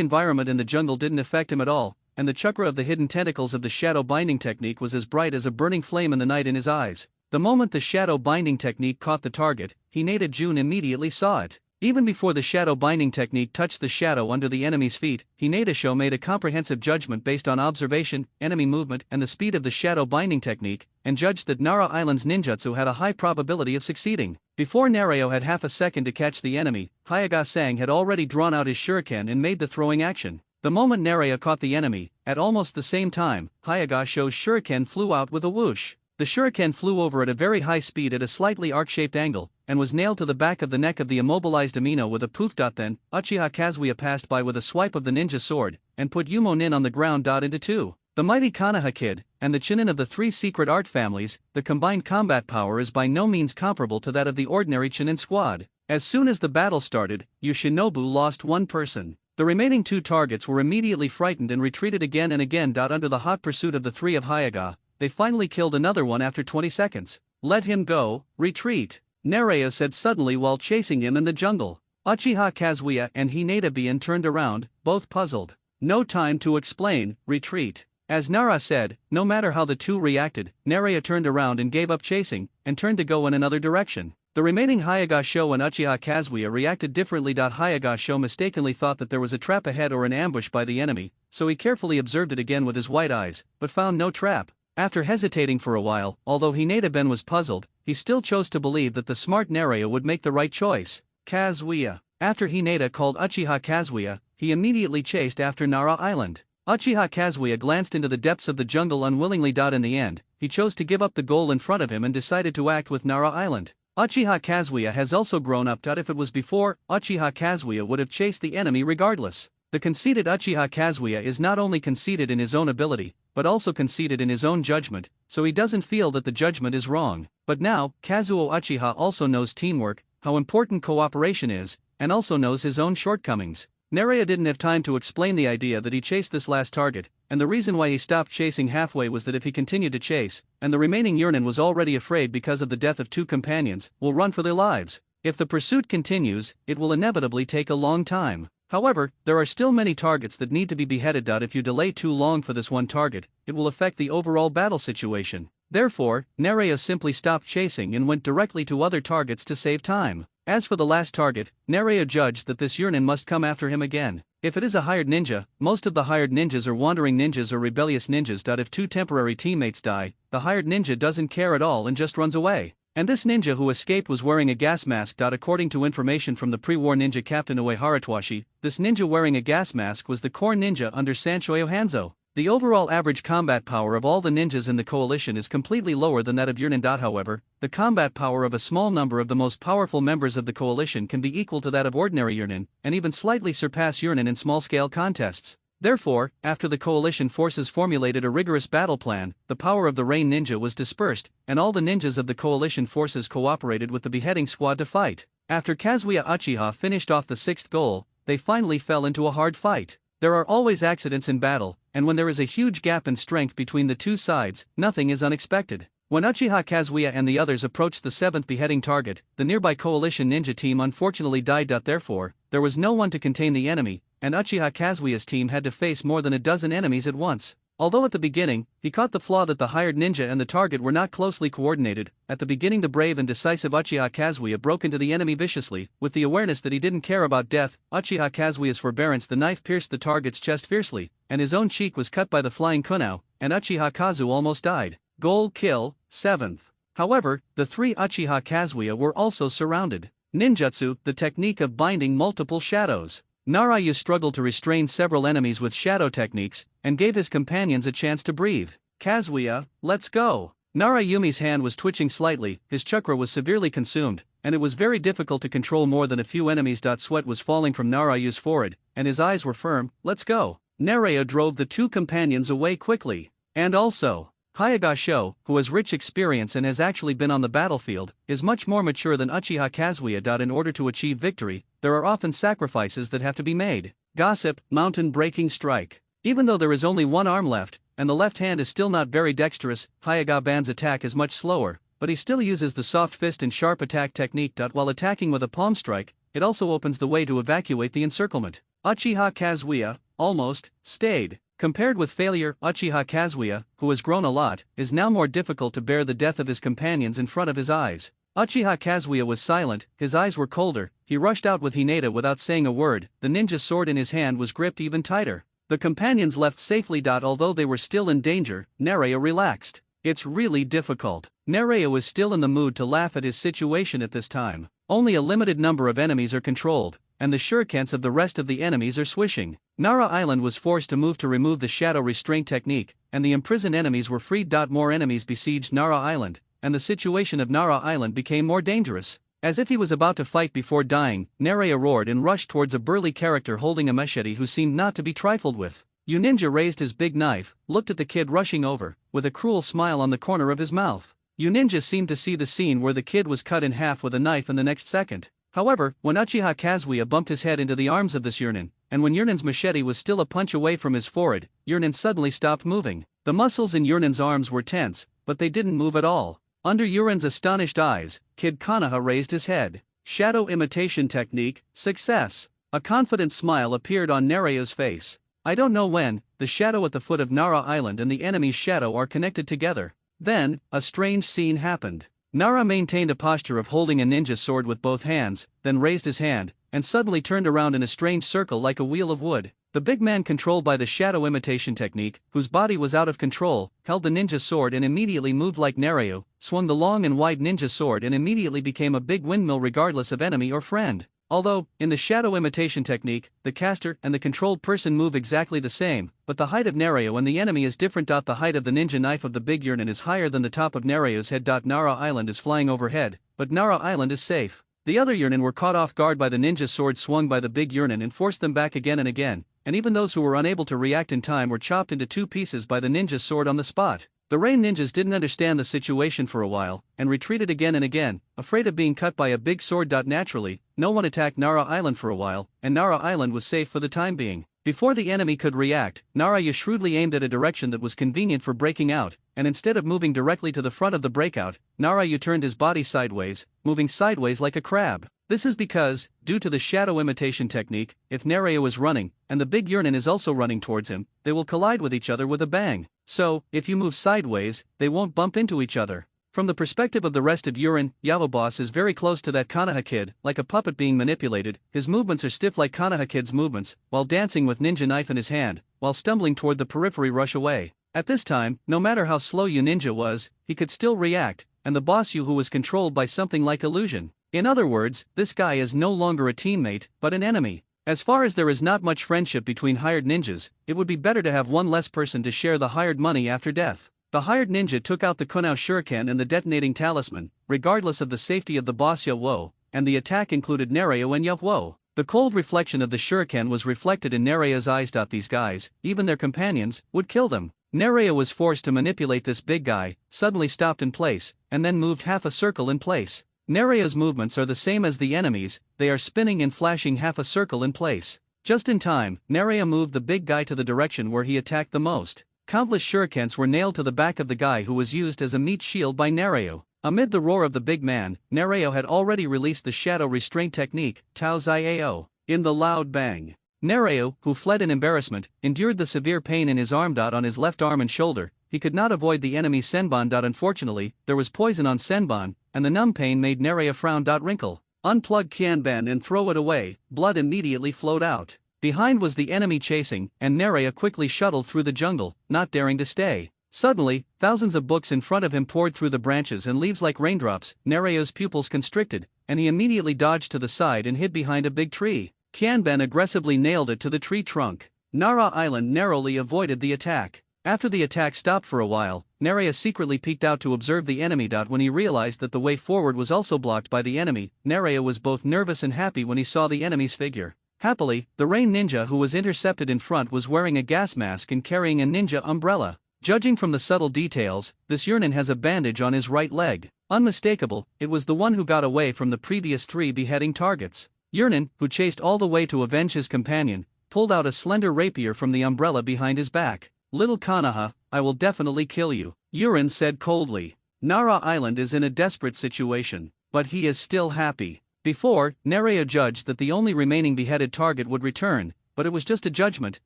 environment in the jungle didn't affect him at all, and the chakra of the hidden tentacles of the shadow binding technique was as bright as a burning flame in the night in his eyes. The moment the shadow binding technique caught the target, Hinata Jun immediately saw it. Even before the shadow binding technique touched the shadow under the enemy's feet, Hinata Sho made a comprehensive judgment based on observation, enemy movement, and the speed of the shadow binding technique, and judged that Nara Island's ninjutsu had a high probability of succeeding. Before Narao had half a second to catch the enemy, Hayaga Sang had already drawn out his shuriken and made the throwing action. The moment Narao caught the enemy, at almost the same time, Hayaga Sho's shuriken flew out with a whoosh. The shuriken flew over at a very high speed at a slightly arc-shaped angle, and was nailed to the back of the neck of the immobilized Amino with a poof. Then, Uchiha Kazuya passed by with a swipe of the ninja sword, and put Yumo-nin on the ground. Into 2. The mighty Konoha Kid, and the Chunin of the 3 secret art families, the combined combat power is by no means comparable to that of the ordinary Chunin squad. As soon as the battle started, Shinobi lost 1 person. The remaining 2 targets were immediately frightened and retreated again and again. Under the hot pursuit of the 3 of Hayaga, they finally killed another one after 20 seconds. "Let him go, retreat," Narao said suddenly while chasing him in the jungle. Uchiha Kazuya and Hinata Bien turned around, both puzzled. "No time to explain, retreat." As Nara said, no matter how the 2 reacted, Narao turned around and gave up chasing, and turned to go in another direction. The remaining Hayaga Sho and Uchiha Kazuya reacted differently. Hayaga Sho mistakenly thought that there was a trap ahead or an ambush by the enemy, so he carefully observed it again with his white eyes, but found no trap. After hesitating for a while, although Hinata Ben was puzzled, he still chose to believe that the smart Narao would make the right choice. Kazuya. After Hinata called Uchiha Kazuya, he immediately chased after Nara Island. Uchiha Kazuya glanced into the depths of the jungle unwillingly. In the end, he chose to give up the goal in front of him and decided to act with Nara Island. Uchiha Kazuya has also grown up. If it was before, Uchiha Kazuya would have chased the enemy regardless. The conceited Uchiha Kazuya is not only conceited in his own ability, but also conceited in his own judgment, so he doesn't feel that the judgment is wrong. But now, Kazuo Uchiha also knows teamwork, how important cooperation is, and also knows his own shortcomings. Narao didn't have time to explain the idea that he chased this last target, and the reason why he stopped chasing halfway was that if he continued to chase, and the remaining Urinin was already afraid because of the death of 2 companions, will run for their lives. If the pursuit continues, it will inevitably take a long time. However, there are still many targets that need to be beheaded. If you delay too long for this one target, it will affect the overall battle situation. Therefore, Narao simply stopped chasing and went directly to other targets to save time. As for the last target, Narao judged that this Urinin must come after him again. If it is a hired ninja, most of the hired ninjas are wandering ninjas or rebellious ninjas. If 2 temporary teammates die, the hired ninja doesn't care at all and just runs away. And this ninja who escaped was wearing a gas mask. According to information from the pre-war ninja captain Uehara Twashi, this ninja wearing a gas mask was the core ninja under Sanshoyo Hanzo. The overall average combat power of all the ninjas in the coalition is completely lower than that of Urinin. However, the combat power of a small number of the most powerful members of the coalition can be equal to that of ordinary Urinin, and even slightly surpass Urinin in small-scale contests. Therefore, after the coalition forces formulated a rigorous battle plan, the power of the Rain Ninja was dispersed, and all the ninjas of the coalition forces cooperated with the beheading squad to fight. After Kazuya Uchiha finished off the 6th goal, they finally fell into a hard fight. There are always accidents in battle, and when there is a huge gap in strength between the 2 sides, nothing is unexpected. When Uchiha Kazuya and the others approached the seventh beheading target, the nearby coalition ninja team unfortunately died. Therefore, there was no one to contain the enemy, and Uchiha Kazuya's team had to face more than a dozen enemies at once. Although at the beginning, he caught the flaw that the hired ninja and the target were not closely coordinated, at the beginning the brave and decisive Uchiha Kazuya broke into the enemy viciously, with the awareness that he didn't care about death. Uchiha Kazuya's forbearance, the knife pierced the target's chest fiercely, and his own cheek was cut by the flying kunao, and Uchiha Kazu almost died. Goal kill, 7th. However, the three Uchiha Kazuya were also surrounded. Ninjutsu, the technique of binding multiple shadows. Narayu struggled to restrain several enemies with shadow techniques, and gave his companions a chance to breathe. Kazuya, let's go. Narayumi's hand was twitching slightly, his chakra was severely consumed, and it was very difficult to control more than a few enemies. Sweat was falling from Narayu's forehead, and his eyes were firm. Let's go. Narayu drove the two companions away quickly. And also, Hayagasho, who has rich experience and has actually been on the battlefield, is much more mature than Uchiha Kazuya. In order to achieve victory, there are often sacrifices that have to be made. Gossip, mountain breaking strike. Even though there is only one arm left, and the left hand is still not very dexterous, Hayagaban's attack is much slower, but he still uses the soft fist and sharp attack technique. While attacking with a palm strike, it also opens the way to evacuate the encirclement. Uchiha Kazuya, almost, stayed. Compared with failure, Uchiha Kazuya, who has grown a lot, is now more difficult to bear the death of his companions in front of his eyes. Uchiha Kazuya was silent, his eyes were colder, he rushed out with Hinata without saying a word, the ninja sword in his hand was gripped even tighter. The companions left safely. Although they were still in danger, Narayu relaxed. It's really difficult. Narayu was still in the mood to laugh at his situation at this time. Only a limited number of enemies are controlled, and the shurikens of the rest of the enemies are swishing. Nara Island was forced to move to remove the shadow restraint technique, and the imprisoned enemies were freed. More enemies besieged Nara Island, and the situation of Nara Island became more dangerous. As if he was about to fight before dying, Narayu roared and rushed towards a burly character holding a machete who seemed not to be trifled with. Ninja raised his big knife, looked at the kid rushing over, with a cruel smile on the corner of his mouth. Ninja seemed to see the scene where the kid was cut in half with a knife in the next second. However, when Uchiha Kazuya bumped his head into the arms of this Yurnin, and when Yurnin's machete was still a punch away from his forehead, Yurnin suddenly stopped moving. The muscles in Yurnin's arms were tense, but they didn't move at all. Under Yurnin's astonished eyes, Kid Konoha raised his head. Shadow imitation technique, success. A confident smile appeared on Narayu's face. I don't know when, the shadow at the foot of Nara Island and the enemy's shadow are connected together. Then, a strange scene happened. Nara maintained a posture of holding a ninja sword with both hands, then raised his hand, and suddenly turned around in a strange circle like a wheel of wood. The big man controlled by the shadow imitation technique, whose body was out of control, held the ninja sword and immediately moved like Narayu, swung the long and wide ninja sword and immediately became a big windmill regardless of enemy or friend. Although, in the shadow imitation technique, the caster and the controlled person move exactly the same, but the height of Narayu and the enemy is different. The height of the ninja knife of the big Yurnin is higher than the top of Narayu's head. Nara Island is flying overhead, but Nara Island is safe. The other Yurnin were caught off guard by the ninja sword swung by the big Yurnin and forced them back again and again, and even those who were unable to react in time were chopped into two pieces by the ninja sword on the spot. The rain ninjas didn't understand the situation for a while, and retreated again and again, afraid of being cut by a big sword. Naturally, no one attacked Nara Island for a while, and Nara Island was safe for the time being. Before the enemy could react, Narayu shrewdly aimed at a direction that was convenient for breaking out, and instead of moving directly to the front of the breakout, Narayu turned his body sideways, moving sideways like a crab. This is because, due to the shadow imitation technique, if Narayu is running, and the big Yurnin is also running towards him, they will collide with each other with a bang. So, if you move sideways, they won't bump into each other. From the perspective of the rest of Yurinen, Yavaboss is very close to that Konoha kid, like a puppet being manipulated. His movements are stiff like Konoha kid's movements, while dancing with ninja knife in his hand, while stumbling toward the periphery rush away. At this time, no matter how slow Ninja was, he could still react, and the boss Yu who was controlled by something like illusion. In other words, this guy is no longer a teammate, but an enemy. As far as there is not much friendship between hired ninjas, it would be better to have one less person to share the hired money after death. The hired ninja took out the Kunao Shuriken and the detonating talisman, regardless of the safety of the boss Yawo, and the attack included Narayu and Yawo. The cold reflection of the Shuriken was reflected in Narayu's eyes. These guys, even their companions, would kill them. Narayu was forced to manipulate this big guy, suddenly stopped in place, and then moved half a circle in place. Narayu's movements are the same as the enemies, they are spinning and flashing half a circle in place. Just in time, Narayu moved the big guy to the direction where he attacked the most. Countless shurikens were nailed to the back of the guy who was used as a meat shield by Nereo. Amid the roar of the big man, Nereo had already released the shadow restraint technique, Tao Ziao. In the loud bang, Nereo, who fled in embarrassment, endured the severe pain in his arm. On his left arm and shoulder, he could not avoid the enemy's senbon. Unfortunately, there was poison on senbon, and the numb pain made Nereo frown. Wrinkle. Unplug Kianban and throw it away. Blood immediately flowed out. Behind was the enemy chasing, and Nereo quickly shuttled through the jungle, not daring to stay. Suddenly, thousands of books in front of him poured through the branches and leaves like raindrops. Nereo's pupils constricted, and he immediately dodged to the side and hid behind a big tree. Kianban aggressively nailed it to the tree trunk. Nara Island narrowly avoided the attack. After the attack stopped for a while, Nereo secretly peeked out to observe the enemy. When he realized that the way forward was also blocked by the enemy, Nereo was both nervous and happy when he saw the enemy's figure. Happily, the rain ninja who was intercepted in front was wearing a gas mask and carrying a ninja umbrella. Judging from the subtle details, this Yurnin has a bandage on his right leg. Unmistakable, it was the one who got away from the previous 3 beheading targets. Yurnin, who chased all the way to avenge his companion, pulled out a slender rapier from the umbrella behind his back. Little Konoha, I will definitely kill you, Yurnin said coldly. Nara Island is in a desperate situation, but he is still happy. Before, Nereo judged that the only remaining beheaded target would return, but it was just a judgment,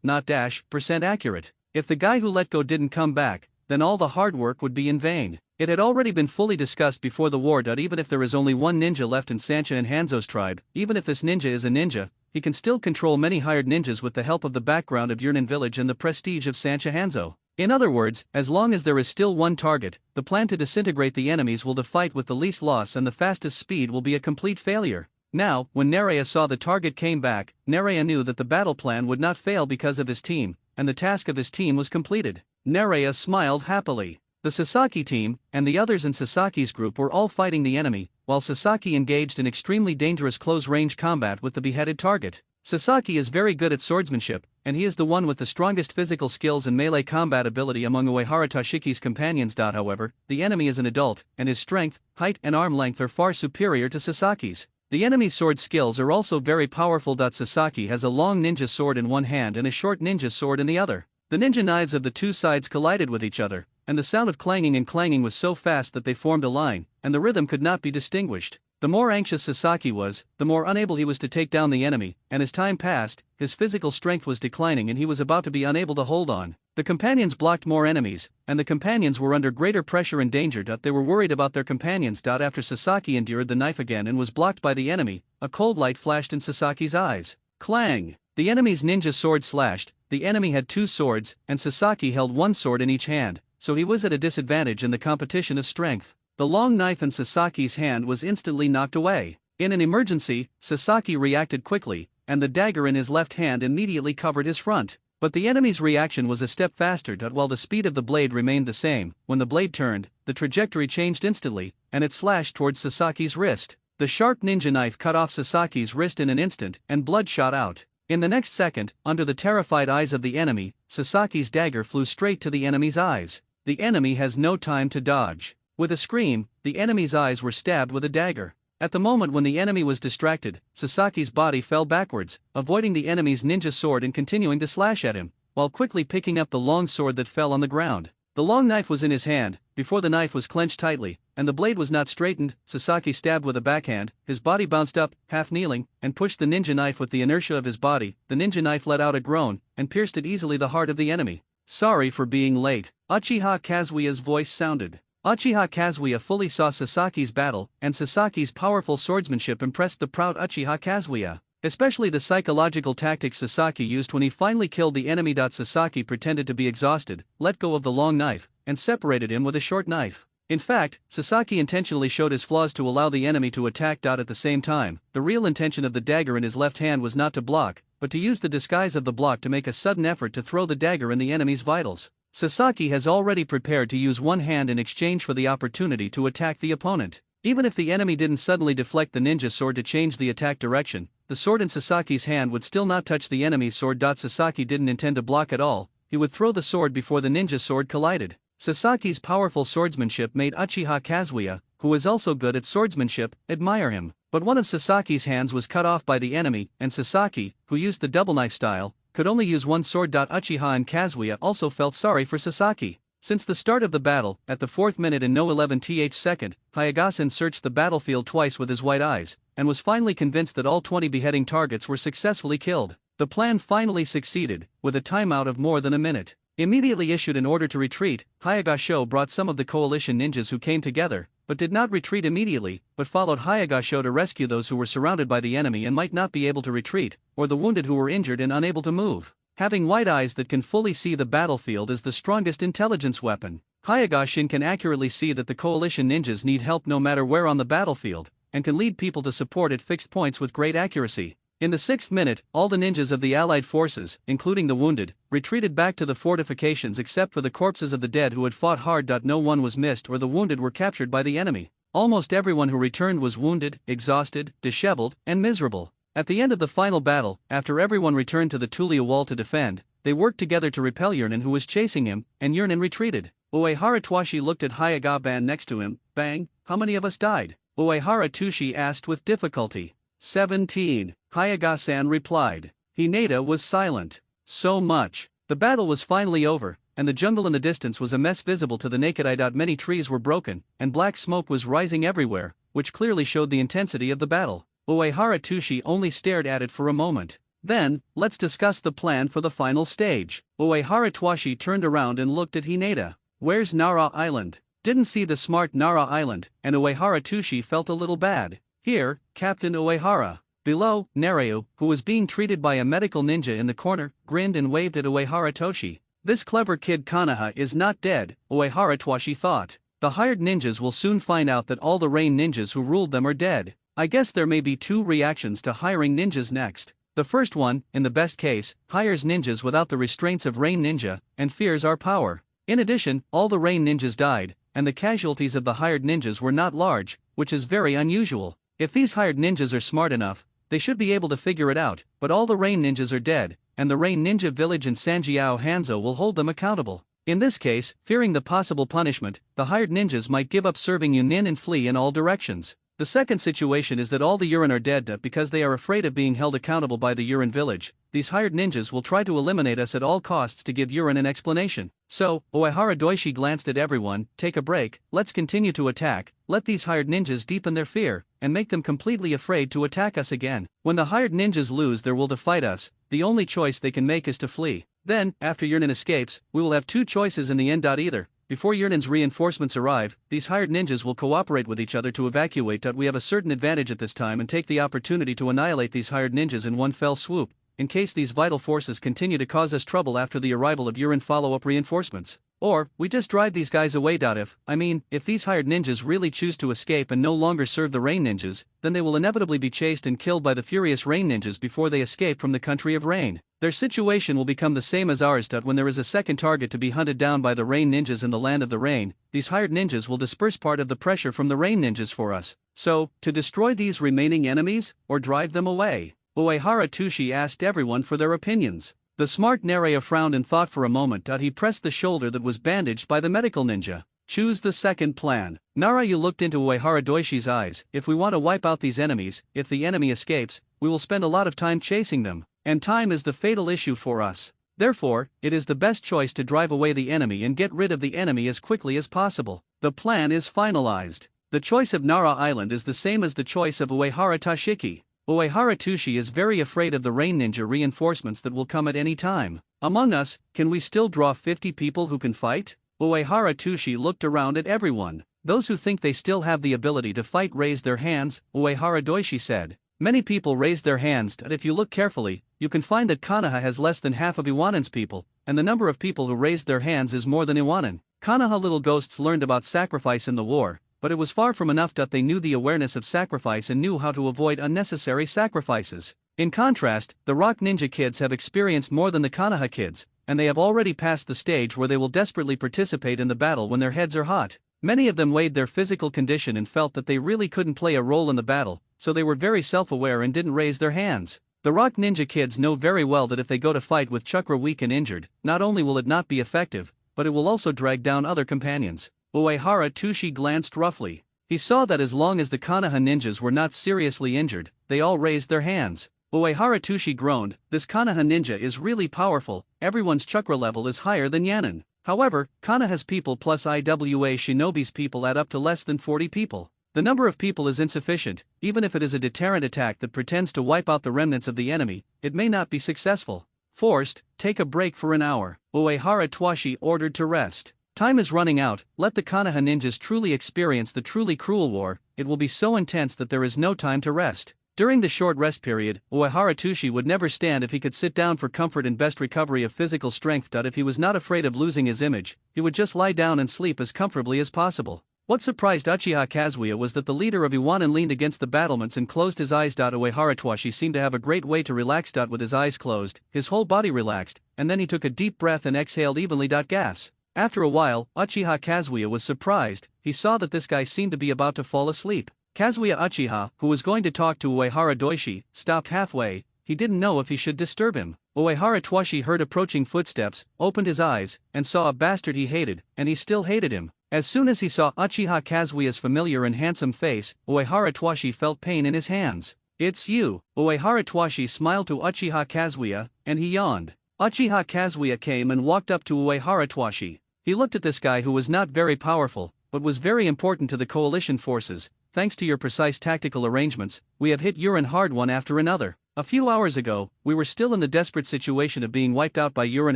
not % accurate. If the guy who let go didn't come back, then all the hard work would be in vain. It had already been fully discussed before the war. Even if there is only one ninja left in Sancha and Hanzo's tribe, even if this ninja is a ninja, he can still control many hired ninjas with the help of the background of Yurnin village and the prestige of Sancha Hanzo. In other words, as long as there is still one target, the plan to disintegrate the enemies will the fight with the least loss and the fastest speed will be a complete failure. Now, when Nereo saw the target came back, Nereo knew that the battle plan would not fail because of his team, and the task of his team was completed. Nereo smiled happily. The Sasaki team, and the others in Sasaki's group were all fighting the enemy, while Sasaki engaged in extremely dangerous close-range combat with the beheaded target. Sasaki is very good at swordsmanship, and he is the one with the strongest physical skills and melee combat ability among Uehara Toshiki's companions. However, the enemy is an adult, and his strength, height and arm length are far superior to Sasaki's. The enemy's sword skills are also very powerful. Sasaki has a long ninja sword in one hand and a short ninja sword in the other. The ninja knives of the two sides collided with each other, and the sound of clanging was so fast that they formed a line, and the rhythm could not be distinguished. The more anxious Sasaki was, the more unable he was to take down the enemy, and as time passed, his physical strength was declining and he was about to be unable to hold on. The companions blocked more enemies, and the companions were under greater pressure and danger. They were worried about their companions. After Sasaki endured the knife again and was blocked by the enemy, a cold light flashed in Sasaki's eyes. Clang! The enemy's ninja sword slashed. The enemy had 2 swords, and Sasaki held 1 sword in each hand, so he was at a disadvantage in the competition of strength. The long knife in Sasaki's hand was instantly knocked away. In an emergency, Sasaki reacted quickly, and the dagger in his left hand immediately covered his front. But the enemy's reaction was a step faster. While the speed of the blade remained the same, when the blade turned, the trajectory changed instantly, and it slashed towards Sasaki's wrist. The sharp ninja knife cut off Sasaki's wrist in an instant, and blood shot out. In the next second, under the terrified eyes of the enemy, Sasaki's dagger flew straight to the enemy's eyes. The enemy has no time to dodge. With a scream, the enemy's eyes were stabbed with a dagger. At the moment when the enemy was distracted, Sasaki's body fell backwards, avoiding the enemy's ninja sword and continuing to slash at him, while quickly picking up the long sword that fell on the ground. The long knife was in his hand, before the knife was clenched tightly, and the blade was not straightened. Sasaki stabbed with a backhand, his body bounced up, half kneeling, and pushed the ninja knife with the inertia of his body. The ninja knife let out a groan, and pierced it easily the heart of the enemy. Sorry for being late, Uchiha Kazuya's voice sounded. Uchiha Kazuya fully saw Sasaki's battle, and Sasaki's powerful swordsmanship impressed the proud Uchiha Kazuya. Especially the psychological tactics Sasaki used when he finally killed the enemy. Sasaki pretended to be exhausted, let go of the long knife, and separated him with a short knife. In fact, Sasaki intentionally showed his flaws to allow the enemy to attack. At the same time, the real intention of the dagger in his left hand was not to block, but to use the disguise of the block to make a sudden effort to throw the dagger in the enemy's vitals. Sasaki has already prepared to use one hand in exchange for the opportunity to attack the opponent. Even if the enemy didn't suddenly deflect the ninja sword to change the attack direction, the sword in Sasaki's hand would still not touch the enemy's sword. Sasaki didn't intend to block at all, he would throw the sword before the ninja sword collided. Sasaki's powerful swordsmanship made Uchiha Kazuya, who is also good at swordsmanship, admire him. But one of Sasaki's hands was cut off by the enemy, and Sasaki, who used the double knife style, could only use one sword. Uchiha and Kazuya also felt sorry for Sasaki. Since the start of the battle, at the 4th minute and no 11th second, Hayagasen searched the battlefield twice with his white eyes, and was finally convinced that all 20 beheading targets were successfully killed. The plan finally succeeded, with a timeout of more than a minute. Immediately issued an order to retreat, Hayagasho brought some of the coalition ninjas who came together, but did not retreat immediately, but followed Hayagasho to rescue those who were surrounded by the enemy and might not be able to retreat, or the wounded who were injured and unable to move. Having white eyes that can fully see the battlefield is the strongest intelligence weapon. Hayagashin can accurately see that the coalition ninjas need help no matter where on the battlefield, and can lead people to support at fixed points with great accuracy. In the 6th minute, all the ninjas of the allied forces, including the wounded, retreated back to the fortifications except for the corpses of the dead who had fought hard. No one was missed or the wounded were captured by the enemy. Almost everyone who returned was wounded, exhausted, disheveled, and miserable. At the end of the final battle, after everyone returned to the Tulia wall to defend, they worked together to repel Yurinen who was chasing him, and Yurinen retreated. Uehara Twashi looked at Hayagaban next to him. Bang, how many of us died? Uehara Tushi asked with difficulty. 17, Hayagasan replied. Hinata was silent. So much. The battle was finally over, and the jungle in the distance was a mess visible to the naked eye. Many trees were broken, and black smoke was rising everywhere, which clearly showed the intensity of the battle. Uehara Tushi only stared at it for a moment. Then, let's discuss the plan for the final stage. Uehara Twashi turned around and looked at Hinata. Where's Nara Island? Didn't see the smart Nara Island, and Uehara Tushi felt a little bad. Here, Captain Uehara. Below, Nereu, who was being treated by a medical ninja in the corner, grinned and waved at Uehara Toshi. This clever kid Kanaha is not dead, Uehara Twashi thought. The hired ninjas will soon find out that all the rain ninjas who ruled them are dead. I guess there may be two reactions to hiring ninjas next. The first one, in the best case, hires ninjas without the restraints of Rain Ninja, and fears our power. In addition, all the Rain Ninjas died, and the casualties of the hired ninjas were not large, which is very unusual. If these hired ninjas are smart enough, they should be able to figure it out, but all the Rain Ninjas are dead, and the Rain Ninja village in Sanjiao Hanzo will hold them accountable. In this case, fearing the possible punishment, the hired ninjas might give up serving Yunin and flee in all directions. The second situation is that all the Yurin are dead because they are afraid of being held accountable by the Yurin village. These hired ninjas will try to eliminate us at all costs to give Yurin an explanation. So, Uehara Doishi glanced at everyone. Take a break, let's continue to attack, let these hired ninjas deepen their fear, and make them completely afraid to attack us again. When the hired ninjas lose their will to fight us, the only choice they can make is to flee. Then, after Yurin escapes, we will have two choices in the end. Either before Yurin's reinforcements arrive, these hired ninjas will cooperate with each other to evacuate. We have a certain advantage at this time and take the opportunity to annihilate these hired ninjas in one fell swoop, in case these vital forces continue to cause us trouble after the arrival of Yurin follow-up reinforcements. Or, we just drive these guys away. If these hired ninjas really choose to escape and no longer serve the Rain Ninjas, then they will inevitably be chased and killed by the furious Rain Ninjas before they escape from the country of Rain. Their situation will become the same as ours. When there is a second target to be hunted down by the Rain Ninjas in the land of the Rain, these hired ninjas will disperse part of the pressure from the Rain Ninjas for us. So, to destroy these remaining enemies, or drive them away? Uehara Tushi asked everyone for their opinions. The smart Nerea frowned and thought for a moment. He pressed the shoulder that was bandaged by the medical ninja. Choose the second plan. Narayu looked into Uehara Doishi's eyes. If we want to wipe out these enemies, if the enemy escapes, we will spend a lot of time chasing them, and time is the fatal issue for us. Therefore, it is the best choice to drive away the enemy and get rid of the enemy as quickly as possible. The plan is finalized. The choice of Nara Island is the same as the choice of Uehara Tashiki. Uehara Tushi is very afraid of the Rain Ninja reinforcements that will come at any time. Among us, can we still draw 50 people who can fight? Uehara Tushi looked around at everyone. Those who think they still have the ability to fight raise their hands, Uehara Doishi said. Many people raised their hands, and if you look carefully, you can find that Kanaha has less than half of Iwanin's people, and the number of people who raised their hands is more than Iwanin. Kanaha little ghosts learned about sacrifice in the war, but it was far from enough. They knew the awareness of sacrifice and knew how to avoid unnecessary sacrifices. In contrast, the Rock Ninja kids have experienced more than the Kanaha kids, and they have already passed the stage where they will desperately participate in the battle when their heads are hot. Many of them weighed their physical condition and felt that they really couldn't play a role in the battle, so they were very self-aware and didn't raise their hands. The Rock Ninja kids know very well that if they go to fight with Chakra weak and injured, not only will it not be effective, but it will also drag down other companions. Uehara Tushi glanced roughly. He saw that as long as the Kanaha ninjas were not seriously injured, they all raised their hands. Uehara Tushi groaned, this Konoha ninja is really powerful, everyone's chakra level is higher than Yanin. However, Konoha's people plus IWA Shinobi's people add up to less than 40 people. The number of people is insufficient, even if it is a deterrent attack that pretends to wipe out the remnants of the enemy, it may not be successful. Forced, take a break for an hour. Uehara Twashi ordered to rest. Time is running out, let the Konoha ninjas truly experience the truly cruel war, it will be so intense that there is no time to rest. During the short rest period, Uehara Tushi would never stand if he could sit down for comfort and best recovery of physical strength. If he was not afraid of losing his image, he would just lie down and sleep as comfortably as possible. What surprised Uchiha Kazuya was that the leader of Iwanin leaned against the battlements and closed his eyes. Uehara Twashi seemed to have a great way to relax. With his eyes closed, his whole body relaxed, and then he took a deep breath and exhaled evenly. Gas. After a while, Uchiha Kazuya was surprised, he saw that this guy seemed to be about to fall asleep. Kazuya Uchiha, who was going to talk to Uehara Doishi, stopped halfway, he didn't know if he should disturb him. Uehara Twashi heard approaching footsteps, opened his eyes, and saw a bastard he hated, and he still hated him. As soon as he saw Uchiha Kazuya's familiar and handsome face, Uehara Twashi felt pain in his hands. It's you. Uehara Twashi smiled to Uchiha Kazuya, and he yawned. Uchiha Kazuya came and walked up to Uehara Twashi. He looked at this guy who was not very powerful, but was very important to the coalition forces. Thanks to your precise tactical arrangements, we have hit Urin hard one after another. A few hours ago, we were still in the desperate situation of being wiped out by Urin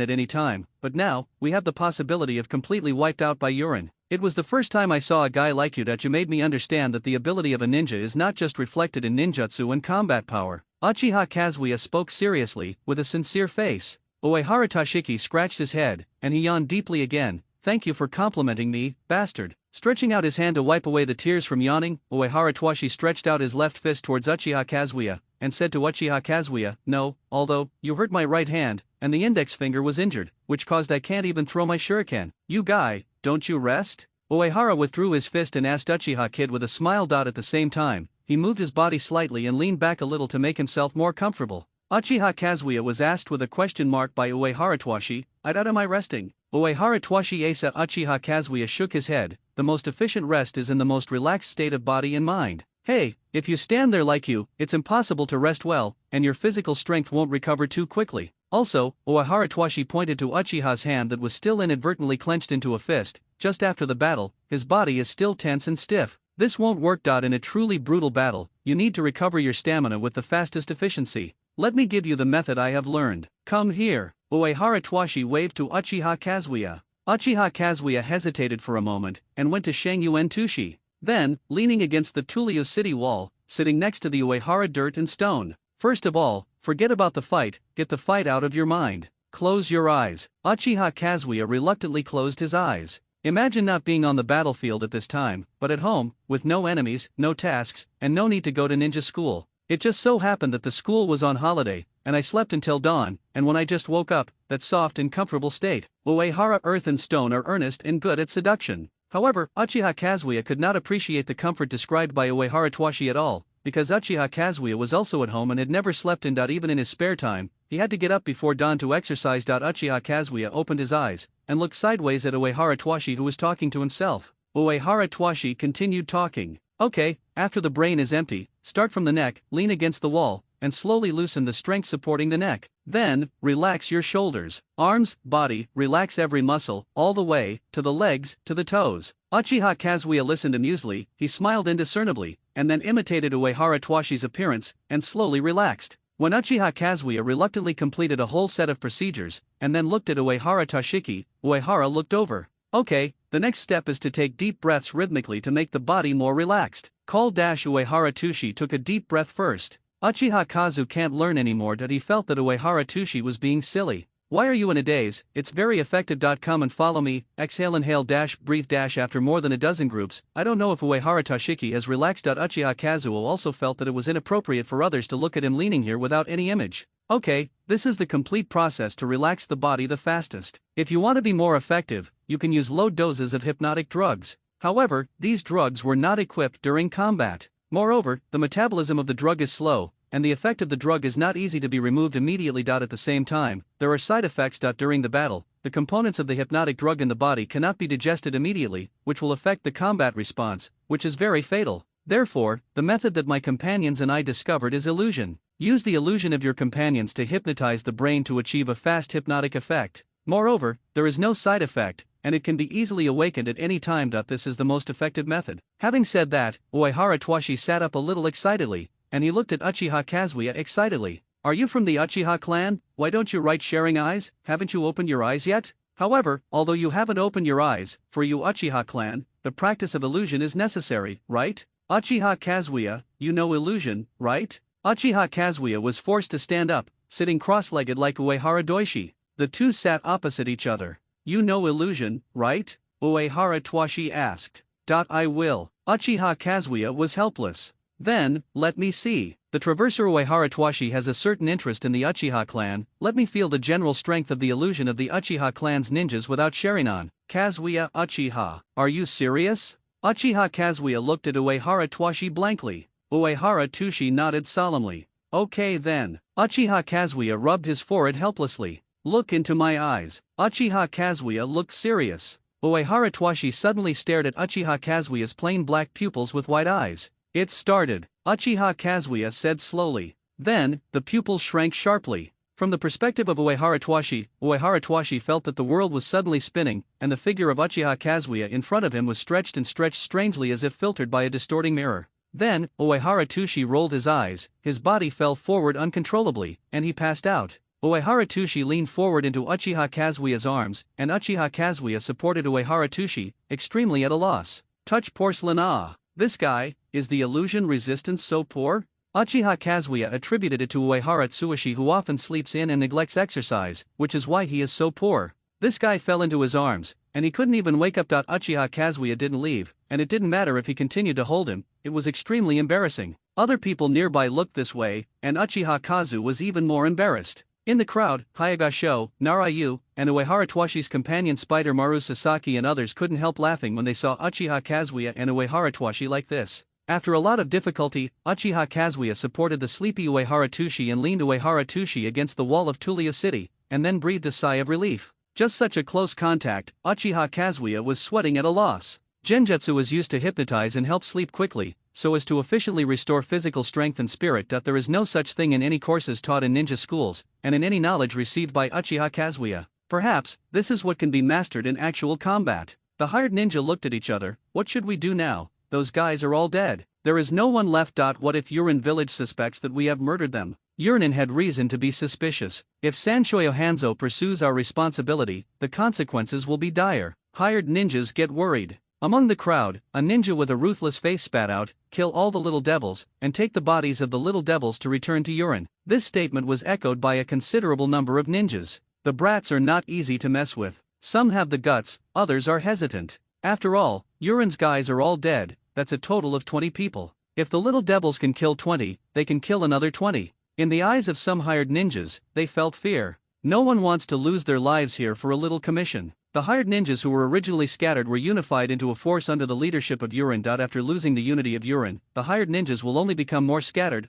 at any time, but now, we have the possibility of completely wiped out by Urin. It was the first time I saw a guy like you that you made me understand that the ability of a ninja is not just reflected in ninjutsu and combat power. Uchiha Kazuya spoke seriously, with a sincere face. Uehara Toshiki scratched his head, and he yawned deeply again. Thank you for complimenting me, bastard. Stretching out his hand to wipe away the tears from yawning, Uehara Twashi stretched out his left fist towards Uchiha Kazuya, and said to Uchiha Kazuya, no, although, you hurt my right hand, and the index finger was injured, which caused I can't even throw my shuriken. You guy, don't you rest? Uehara withdrew his fist and asked Uchiha Kid with a smile. At the same time, he moved his body slightly and leaned back a little to make himself more comfortable. Uchiha Kazuya was asked with a question mark by Uehara Twashi, am I resting? Uehara Twashi Asa Uchiha Kazuya shook his head, the most efficient rest is in the most relaxed state of body and mind. Hey, if you stand there like you, it's impossible to rest well, and your physical strength won't recover too quickly. Also, Uehara Twashi pointed to Uchiha's hand that was still inadvertently clenched into a fist. Just after the battle, his body is still tense and stiff. This won't work. In a truly brutal battle, you need to recover your stamina with the fastest efficiency. Let me give you the method I have learned. Come here. Uehara Twashi waved to Uchiha Kazuya. Uchiha Kazuya hesitated for a moment, and went to Shangyuan Tushi. Then, leaning against the Tulio city wall, sitting next to the Uehara dirt and stone. First of all, forget about the fight, get the fight out of your mind. Close your eyes. Uchiha Kazuya reluctantly closed his eyes. Imagine not being on the battlefield at this time, but at home, with no enemies, no tasks, and no need to go to ninja school. It just so happened that the school was on holiday, and I slept until dawn, and when I just woke up, that soft and comfortable state. Uehara earth and stone are earnest and good at seduction. However, Uchiha Kazuya could not appreciate the comfort described by Uehara Twashi at all, because Uchiha Kazuya was also at home and had never slept in. Even in his spare time, he had to get up before dawn to exercise. Uchiha Kazuya opened his eyes, and looked sideways at Uehara Twashi who was talking to himself. Uehara Twashi continued talking. Okay, after the brain is empty, start from the neck, lean against the wall, and slowly loosen the strength supporting the neck. Then, relax your shoulders, arms, body, relax every muscle, all the way, to the legs, to the toes. Uchiha Kazuya listened amusedly, he smiled indiscernibly, and then imitated Uehara Twashi's appearance, and slowly relaxed. When Uchiha Kazuya reluctantly completed a whole set of procedures, and then looked at Uehara Toshiki, Uehara looked over. Okay, the next step is to take deep breaths rhythmically to make the body more relaxed. Uehara Tushi took a deep breath first. Uchiha Kazu can't learn anymore. He felt that Uehara Tushi was being silly. Why are you in a daze? It's very effective. Come and follow me. Exhale, inhale, breathe. After more than a dozen groups, I don't know if Uehara Toshiki has relaxed. Uchiha Kazuo also felt that it was inappropriate for others to look at him leaning here without any image. Okay, this is the complete process to relax the body the fastest. If you want to be more effective, you can use low doses of hypnotic drugs. However, these drugs were not equipped during combat. Moreover, the metabolism of the drug is slow, and the effect of the drug is not easy to be removed immediately. At the same time, there are side effects. During the battle, the components of the hypnotic drug in the body cannot be digested immediately, which will affect the combat response, which is very fatal. Therefore, the method that my companions and I discovered is illusion. Use the illusion of your companions to hypnotize the brain to achieve a fast hypnotic effect. Moreover, there is no side effect, and it can be easily awakened at any time. This is the most effective method. Having said that, Uehara Twashi sat up a little excitedly, and he looked at Uchiha Kazuya excitedly. Are you from the Uchiha clan? Why don't you write sharing eyes? Haven't you opened your eyes yet? However, although you haven't opened your eyes, for you Uchiha clan, the practice of illusion is necessary, right? Uchiha Kazuya, you know illusion, right? Uchiha Kazuya was forced to stand up, sitting cross-legged like Uehara Doishi. The two sat opposite each other. You know illusion, right? Uehara Twashi asked. I will. Uchiha Kazuya was helpless. Then, let me see. The Traverser Uehara Twashi has a certain interest in the Uchiha clan. Let me feel the general strength of the illusion of the Uchiha clan's ninjas without sharing on. Kazuya Uchiha. Are you serious? Uchiha Kazuya looked at Uehara Twashi blankly. Uehara Twashi nodded solemnly. Okay then. Uchiha Kazuya rubbed his forehead helplessly. Look into my eyes. Uchiha Kazuya looked serious. Uehara Twashi suddenly stared at Uchiha Kazuya's plain black pupils with wide eyes. It started, Uchiha Kazuya said slowly. Then, the pupils shrank sharply. From the perspective of Uehara Twashi felt that the world was suddenly spinning, and the figure of Uchiha Kazuya in front of him was stretched and stretched strangely as if filtered by a distorting mirror. Then, Uehara Twashi rolled his eyes, his body fell forward uncontrollably, and he passed out. Uehara Twashi leaned forward into Uchiha Kazuya's arms, and Uchiha Kazuya supported Uehara Twashi, extremely at a loss. Touch porcelain. This guy, is the illusion resistance so poor? Uchiha Kazuya attributed it to Uehara Tsuishi, who often sleeps in and neglects exercise, which is why he is so poor. This guy fell into his arms, and he couldn't even wake up. Uchiha Kazuya didn't leave, and it didn't matter if he continued to hold him, it was extremely embarrassing. Other people nearby looked this way, and Uchiha Kazu was even more embarrassed. In the crowd, Hayagasho, Narayu, and Uehara Twashi's companion Spider Maru Sasaki and others couldn't help laughing when they saw Uchiha Kazuya and Uehara Twashi like this. After a lot of difficulty, Uchiha Kazuya supported the sleepy Uehara Twashi and leaned Uehara Twashi against the wall of Tulia City, and then breathed a sigh of relief. Just such a close contact, Uchiha Kazuya was sweating at a loss. Genjutsu is used to hypnotize and help sleep quickly, so as to efficiently restore physical strength and spirit. There is no such thing in any courses taught in ninja schools, and in any knowledge received by Uchiha Kazuya. Perhaps, this is what can be mastered in actual combat. The hired ninja looked at each other. What should we do now? Those guys are all dead. There is no one left. What if Yurin village suspects that we have murdered them? Yurin had reason to be suspicious. If Sanshoyo Hanzo pursues our responsibility, the consequences will be dire. Hired ninjas get worried. Among the crowd, a ninja with a ruthless face spat out, "Kill all the little devils, and take the bodies of the little devils to return to Yurin." This statement was echoed by a considerable number of ninjas. The brats are not easy to mess with. Some have the guts, others are hesitant. After all, Yurin's guys are all dead, that's a total of 20 people. If the little devils can kill 20, they can kill another 20. In the eyes of some hired ninjas, they felt fear. No one wants to lose their lives here for a little commission. The hired ninjas who were originally scattered were unified into a force under the leadership of Yurin. After losing the unity of Yurin, the hired ninjas will only become more scattered,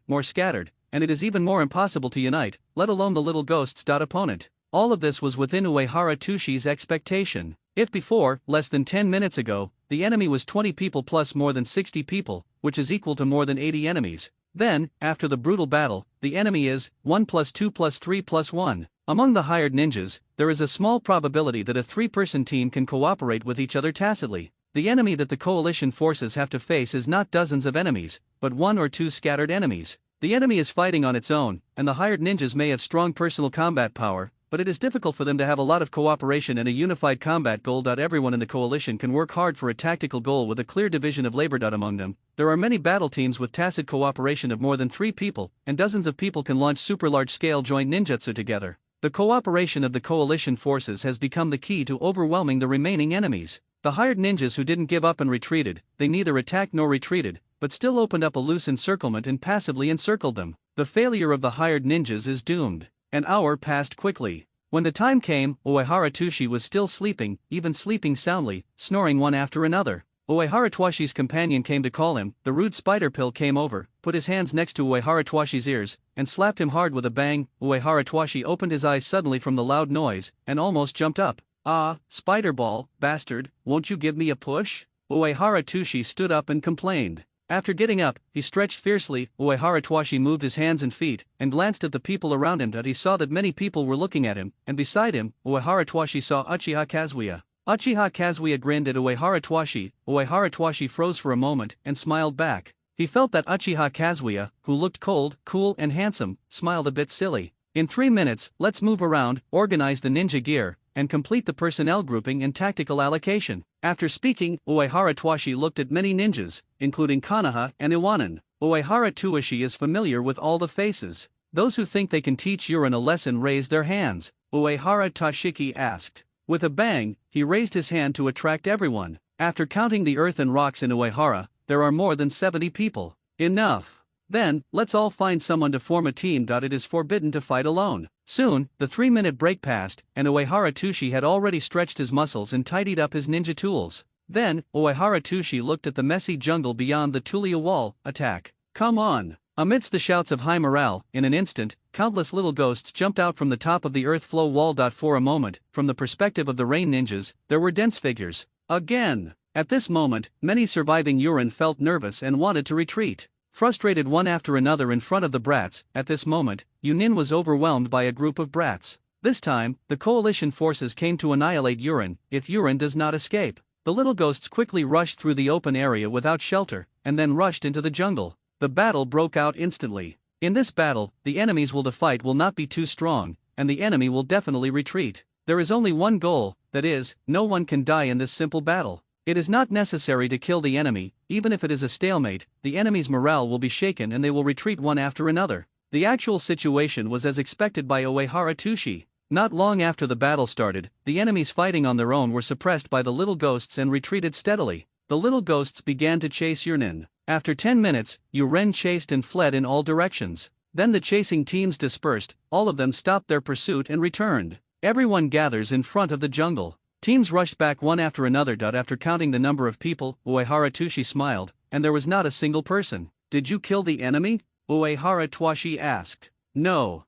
and it is even more impossible to unite, let alone the little ghosts. Opponent. All of this was within Uehara Tsushi's expectation. If before, less than 10 minutes ago, the enemy was 20 people plus more than 60 people, which is equal to more than 80 enemies, then, after the brutal battle, the enemy is 1 plus 2 plus 3 plus 1. Among the hired ninjas, there is a small probability that a 3-person team can cooperate with each other tacitly. The enemy that the coalition forces have to face is not dozens of enemies, but 1 or 2 scattered enemies. The enemy is fighting on its own, and the hired ninjas may have strong personal combat power, but it is difficult for them to have a lot of cooperation and a unified combat goal. Everyone in the coalition can work hard for a tactical goal with a clear division of labor. Among them, there are many battle teams with tacit cooperation of more than 3 people, and dozens of people can launch super large-scale joint ninjutsu together. The cooperation of the coalition forces has become the key to overwhelming the remaining enemies. The hired ninjas who didn't give up and retreated, they neither attacked nor retreated, but still opened up a loose encirclement and passively encircled them. The failure of the hired ninjas is doomed. An hour passed quickly. When the time came, Uehara Twashi was still sleeping, even sleeping soundly, snoring one after another. Uehara Twashi's companion came to call him. The rude spider pill came over, put his hands next to Uehara Twashi's ears, and slapped him hard with a bang. Uehara Twashi opened his eyes suddenly from the loud noise, and almost jumped up. "Ah, spider ball, bastard, won't you give me a push?" Uehara Twashi stood up and complained. After getting up, he stretched fiercely. Uehara Twashi moved his hands and feet, and glanced at the people around him. He saw that many people were looking at him, and beside him, Uehara Twashi saw Uchiha Kazuya. Uchiha Kazuya grinned at Uehara Twashi. Uehara Twashi froze for a moment, and smiled back. He felt that Uchiha Kazuya, who looked cold, cool and handsome, smiled a bit silly. In 3 minutes, let's move around, organize the ninja gear, and complete the personnel grouping and tactical allocation. After speaking, Uehara Twashi looked at many ninjas, including Konoha and Iwanan. Uehara Twashi is familiar with all the faces. Those who think they can teach Yurin a lesson raise their hands, Uehara Toshiki asked. With a bang, he raised his hand to attract everyone. After counting the earth and rocks in Uehara, there are more than 70 people. Enough. Then, let's all find someone to form a team. It is forbidden to fight alone. Soon, the 3-minute break passed, and Uehara Twashi had already stretched his muscles and tidied up his ninja tools. Then, Uehara Twashi looked at the messy jungle beyond the Tulia wall. Attack. Come on. Amidst the shouts of high morale, in an instant, countless little ghosts jumped out from the top of the earth flow wall. For a moment, from the perspective of the rain ninjas, there were dense figures. Again. At this moment, many surviving Yurin felt nervous and wanted to retreat. Frustrated one after another in front of the brats, at this moment, Yunin was overwhelmed by a group of brats. This time, the coalition forces came to annihilate Yurin. If Yurin does not escape, the little ghosts quickly rushed through the open area without shelter, and then rushed into the jungle. The battle broke out instantly. In this battle, the enemies the fight will not be too strong, and the enemy will definitely retreat. There is only one goal, that is, no one can die in this simple battle. It is not necessary to kill the enemy, even if it is a stalemate, the enemy's morale will be shaken and they will retreat one after another. The actual situation was as expected by Uehara Twashi. Not long after the battle started, the enemies fighting on their own were suppressed by the little ghosts and retreated steadily. The little ghosts began to chase Yurin. After 10 minutes, Yurin chased and fled in all directions. Then the chasing teams dispersed, all of them stopped their pursuit and returned. Everyone gathers in front of the jungle. Teams rushed back one after another. After counting the number of people, Uehara Twashi smiled, and there was not a single person. Did you kill the enemy? Uehara Twashi asked. No.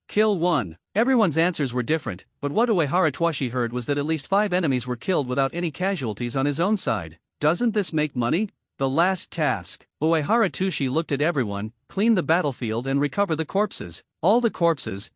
Kill one. Everyone's answers were different, but what Uehara Twashi heard was that at least 5 enemies were killed without any casualties on his own side. Doesn't this make money? The last task. Uehara Twashi looked at everyone, clean the battlefield and recover the corpses. All the corpses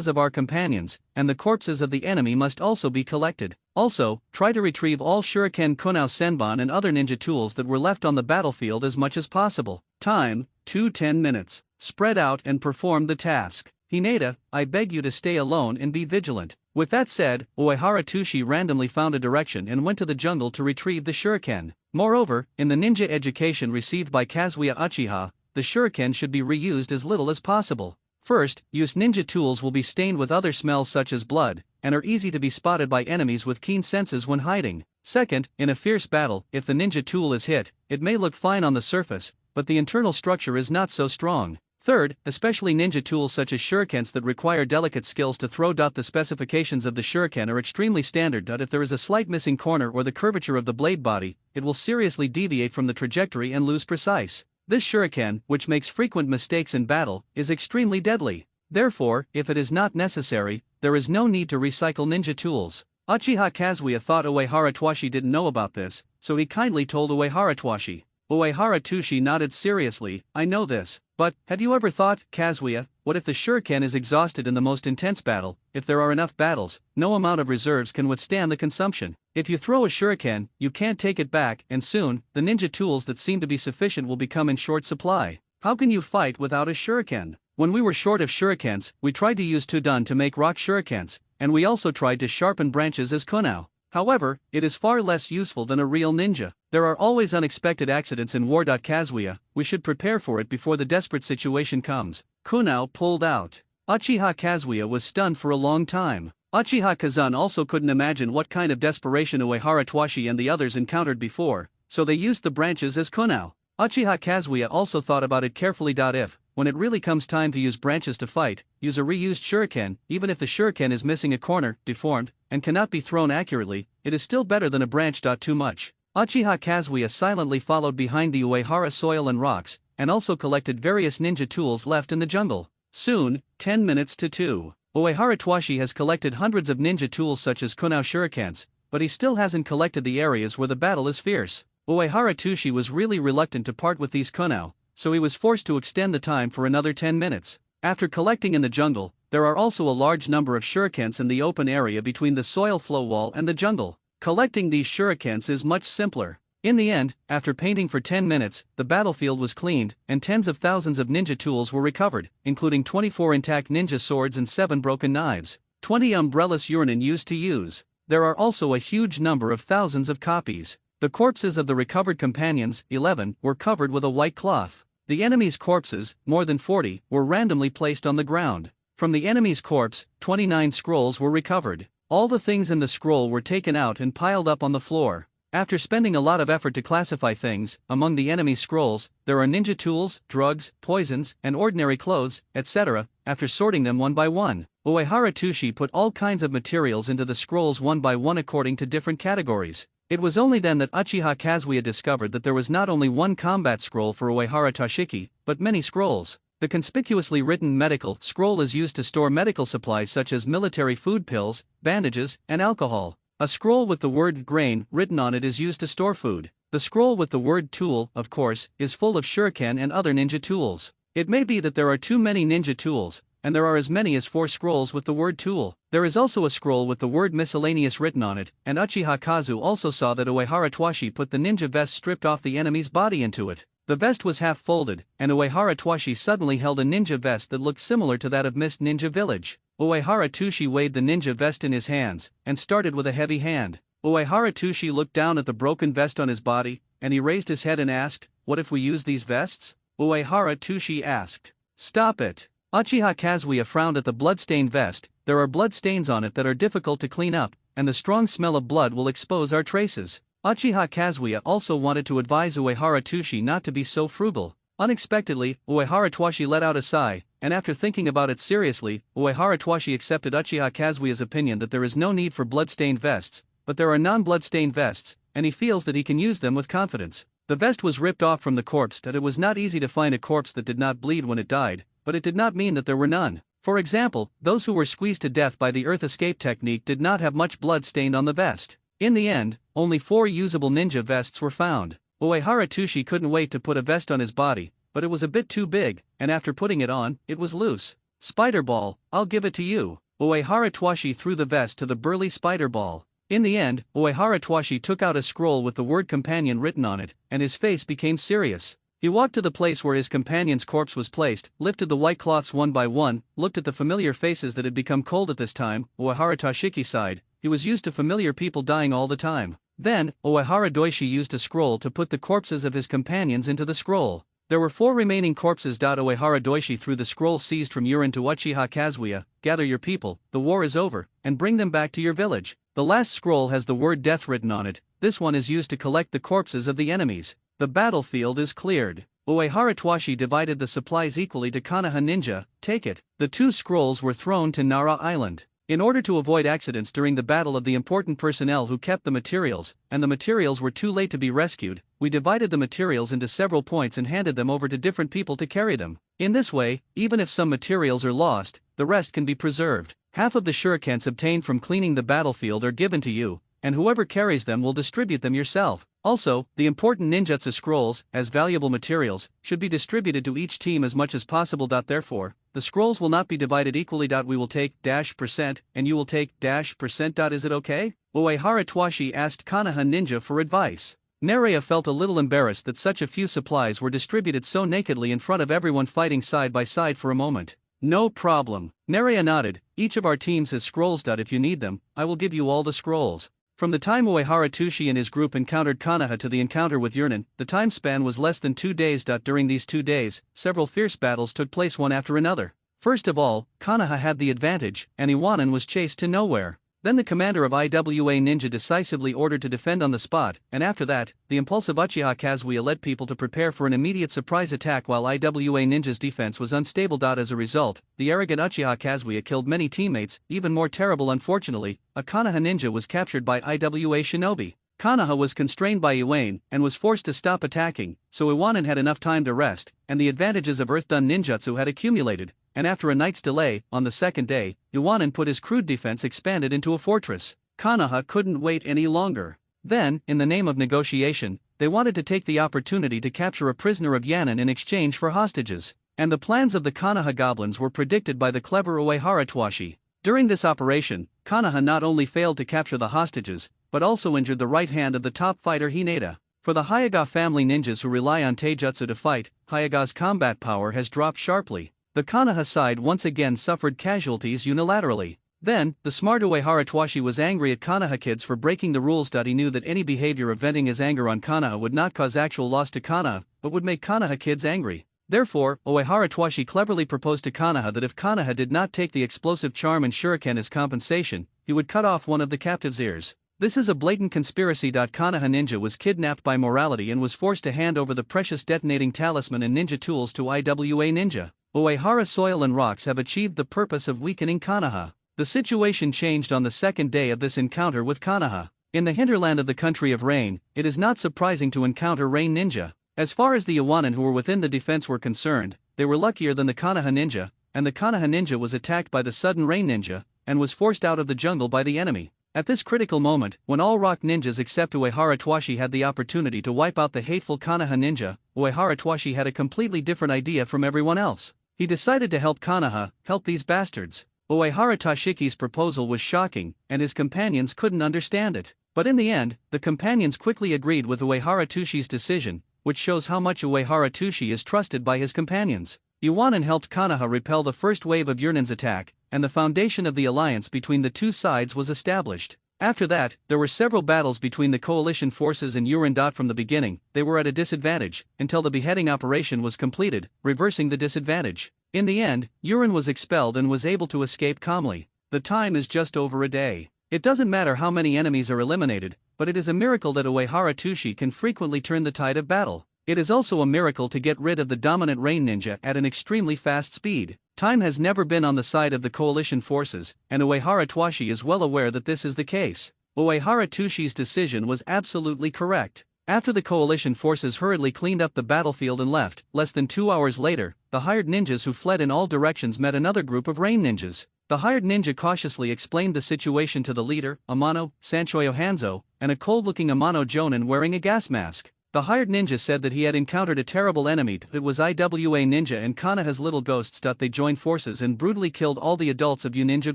of our companions, and the corpses of the enemy must also be collected. Also, try to retrieve all shuriken, kunao, senbon and other ninja tools that were left on the battlefield as much as possible. Time, 10 minutes. Spread out and perform the task. Hinata, I beg you to stay alone and be vigilant. With that said, Uehara Twashi randomly found a direction and went to the jungle to retrieve the shuriken. Moreover, in the ninja education received by Kazuya Uchiha, the shuriken should be reused as little as possible. First, used ninja tools will be stained with other smells such as blood, and are easy to be spotted by enemies with keen senses when hiding. Second, in a fierce battle, if the ninja tool is hit, it may look fine on the surface, but the internal structure is not so strong. Third, especially ninja tools such as shurikens that require delicate skills to throw. The specifications of the shuriken are extremely standard. If there is a slight missing corner or the curvature of the blade body, it will seriously deviate from the trajectory and lose precise. This shuriken, which makes frequent mistakes in battle, is extremely deadly. Therefore, if it is not necessary, there is no need to recycle ninja tools. Uchiha Kazuya thought Uehara Twashi didn't know about this, so he kindly told Uehara Twashi. Uehara Twashi nodded seriously, I know this, but, have you ever thought, Kazuya, what if the shuriken is exhausted in the most intense battle? If there are enough battles, no amount of reserves can withstand the consumption. If you throw a shuriken, you can't take it back, and soon, the ninja tools that seem to be sufficient will become in short supply. How can you fight without a shuriken? When we were short of shurikens, we tried to use tudun to make rock shurikens, and we also tried to sharpen branches as kunao. However, it is far less useful than a real ninja. There are always unexpected accidents in war. Kazuya, we should prepare for it before the desperate situation comes. Kunao pulled out. Uchiha Kazuya was stunned for a long time. Uchiha Kazan also couldn't imagine what kind of desperation Uehara Twashi and the others encountered before, so they used the branches as kunao. Uchiha Kazuya also thought about it carefully. If, when it really comes time to use branches to fight, use a reused shuriken, even if the shuriken is missing a corner, deformed, and cannot be thrown accurately, it is still better than a branch. Too much. Uchiha Kazuya silently followed behind the Uehara soil and rocks, and also collected various ninja tools left in the jungle. Soon, 10 minutes to 2. Uehara Twashi has collected hundreds of ninja tools such as kunao shurikens, but he still hasn't collected the areas where the battle is fierce. Uehara Tushi was really reluctant to part with these kunao, so he was forced to extend the time for another 10 minutes. After collecting in the jungle, there are also a large number of shurikens in the open area between the soil flow wall and the jungle. Collecting these shurikens is much simpler. In the end, after painting for 10 minutes, the battlefield was cleaned, and tens of thousands of ninja tools were recovered, including 24 intact ninja swords and 7 broken knives, 20 umbrellas urinin used to use. There are also a huge number of thousands of copies. The corpses of the recovered companions, 11, were covered with a white cloth. The enemy's corpses, more than 40, were randomly placed on the ground. From the enemy's corpse, 29 scrolls were recovered. All the things in the scroll were taken out and piled up on the floor. After spending a lot of effort to classify things, among the enemy's scrolls, there are ninja tools, drugs, poisons, and ordinary clothes, etc. After sorting them one by one, Uehara Tushi put all kinds of materials into the scrolls one by one according to different categories. It was only then that Uchiha Kazuya discovered that there was not only one combat scroll for Uehara Toshiki, but many scrolls. The conspicuously written medical scroll is used to store medical supplies such as military food pills, bandages, and alcohol. A scroll with the word grain written on it is used to store food. The scroll with the word tool, of course, is full of shuriken and other ninja tools. It may be that there are too many ninja tools, and there are as many as 4 scrolls with the word tool. There is also a scroll with the word miscellaneous written on it, and Uchiha Kazu also saw that Uehara Twashi put the ninja vest stripped off the enemy's body into it. The vest was half folded, and Uehara Twashi suddenly held a ninja vest that looked similar to that of Mist Ninja Village. Uehara Tushi weighed the ninja vest in his hands, and started with a heavy hand. Uehara Tushi looked down at the broken vest on his body, and he raised his head and asked, "What if we use these vests?" Uehara Tushi asked. "Stop it." Uchiha Kazuya frowned at the blood-stained vest. "There are blood stains on it that are difficult to clean up, and the strong smell of blood will expose our traces." Uchiha Kazuya also wanted to advise Uehara Tushi not to be so frugal. Unexpectedly, Uehara Twashi let out a sigh, and after thinking about it seriously, Uehara Twashi accepted Uchiha Kazuya's opinion that there is no need for blood-stained vests, but there are non-blood-stained vests, and he feels that he can use them with confidence. The vest was ripped off from the corpse, and it was not easy to find a corpse that did not bleed when it died, but it did not mean that there were none. For example, those who were squeezed to death by the earth escape technique did not have much blood stained on the vest. In the end, only 4 usable ninja vests were found. Uehara Tushi couldn't wait to put a vest on his body, but it was a bit too big, and after putting it on, it was loose. "Spider Ball, I'll give it to you." Uehara Twashi threw the vest to the burly Spider Ball. In the end, Uehara Twashi took out a scroll with the word companion written on it, and his face became serious. He walked to the place where his companion's corpse was placed, lifted the white cloths one by one, looked at the familiar faces that had become cold at this time. Uehara Toshiki sighed. He was used to familiar people dying all the time. Then, Uehara Doishi used a scroll to put the corpses of his companions into the scroll. There were 4 remaining corpses. Uehara Doishi threw the scroll seized from Urin to Uchiha Kazuya. "Gather your people, the war is over, and bring them back to your village." The last scroll has the word death written on it. This one is used to collect the corpses of the enemies. The battlefield is cleared. Uehara Twashi divided the supplies equally to Konoha Ninja. "Take it." The 2 scrolls were thrown to Nara Island. In order to avoid accidents during the battle of the important personnel who kept the materials, and the materials were too late to be rescued, we divided the materials into several points and handed them over to different people to carry them. In this way, even if some materials are lost, the rest can be preserved. Half of the shurikens obtained from cleaning the battlefield are given to you, and whoever carries them will distribute them yourself. Also, the important ninjutsu scrolls, as valuable materials, should be distributed to each team as much as possible. Therefore, the scrolls will not be divided equally. We will take %, and you will take %. Is it okay? Uehara Twashi asked Konoha Ninja for advice. Nerea felt a little embarrassed that such a few supplies were distributed so nakedly in front of everyone fighting side by side for a moment. "No problem." Nerea nodded. "Each of our teams has scrolls. If you need them, I will give you all the scrolls." From the time Uehara Tushi and his group encountered Konoha to the encounter with Yurinen, the time span was less than 2 days. During these 2 days, several fierce battles took place one after another. First of all, Konoha had the advantage, and Iwanin was chased to nowhere. Then the commander of IWA Ninja decisively ordered to defend on the spot, and after that, the impulsive Uchiha Kazuya led people to prepare for an immediate surprise attack while IWA Ninja's defense was unstable. As a result, the arrogant Uchiha Kazuya killed many teammates. Even more terrible, unfortunately, a Konoha ninja was captured by IWA Shinobi. Konoha was constrained by Iwain and was forced to stop attacking, so Iwanin had enough time to rest, and the advantages of earth-done ninjutsu had accumulated, and after a night's delay, on the second day, Iwanin put his crude defense expanded into a fortress. Konoha couldn't wait any longer. Then, in the name of negotiation, they wanted to take the opportunity to capture a prisoner of Yanin in exchange for hostages. And the plans of the Konoha goblins were predicted by the clever Uehara Twashi. During this operation, Konoha not only failed to capture the hostages, but also injured the right hand of the top fighter Hinata. For the Hyuga family ninjas who rely on taijutsu to fight, Hyuga's combat power has dropped sharply. The Konoha side once again suffered casualties unilaterally. Then, the smart Uehara Twashi was angry at Konoha kids for breaking the rules. He knew that any behavior of venting his anger on Konoha would not cause actual loss to Konoha, but would make Konoha kids angry. Therefore, Uehara Twashi cleverly proposed to Konoha that if Konoha did not take the explosive charm and shuriken as compensation, he would cut off one of the captive's ears. This is a blatant conspiracy. Konoha ninja was kidnapped by morality and was forced to hand over the precious detonating talisman and ninja tools to IWA Ninja. Uehara soil and rocks have achieved the purpose of weakening Konoha. The situation changed on the second day of this encounter with Konoha. In the hinterland of the country of rain, it is not surprising to encounter rain ninja. As far as the Iwanan who were within the defense were concerned, they were luckier than the Konoha ninja, and the Konoha ninja was attacked by the sudden rain ninja, and was forced out of the jungle by the enemy. At this critical moment, when all rock ninjas except Uehara Twashi had the opportunity to wipe out the hateful Konoha ninja, Uehara Twashi had a completely different idea from everyone else. He decided to help Konoha, help these bastards. Uehara Tashiki's proposal was shocking, and his companions couldn't understand it. But in the end, the companions quickly agreed with Uehara Tushi's decision, which shows how much Uehara Tushi is trusted by his companions. Iwanan helped Konoha repel the first wave of Yurin's attack, and the foundation of the alliance between the two sides was established. After that, there were several battles between the coalition forces and Yurin. From the beginning, they were at a disadvantage, until the beheading operation was completed, reversing the disadvantage. In the end, Yurin was expelled and was able to escape calmly. The time is just over a day. It doesn't matter how many enemies are eliminated, but it is a miracle that Uehara Tushi can frequently turn the tide of battle. It is also a miracle to get rid of the dominant rain ninja at an extremely fast speed. Time has never been on the side of the coalition forces, and Uehara Twashi is well aware that this is the case. Uehara Tushi's decision was absolutely correct. After the coalition forces hurriedly cleaned up the battlefield and left, less than 2 hours later, the hired ninjas who fled in all directions met another group of rain ninjas. The hired ninja cautiously explained the situation to the leader, Amano, Sanchoyo Hanzo, and a cold-looking Amano Jonin wearing a gas mask. The hired ninja said that he had encountered a terrible enemy. It was IWA Ninja and Konoha's little ghosts. They joined forces and brutally killed all the adults of Uninja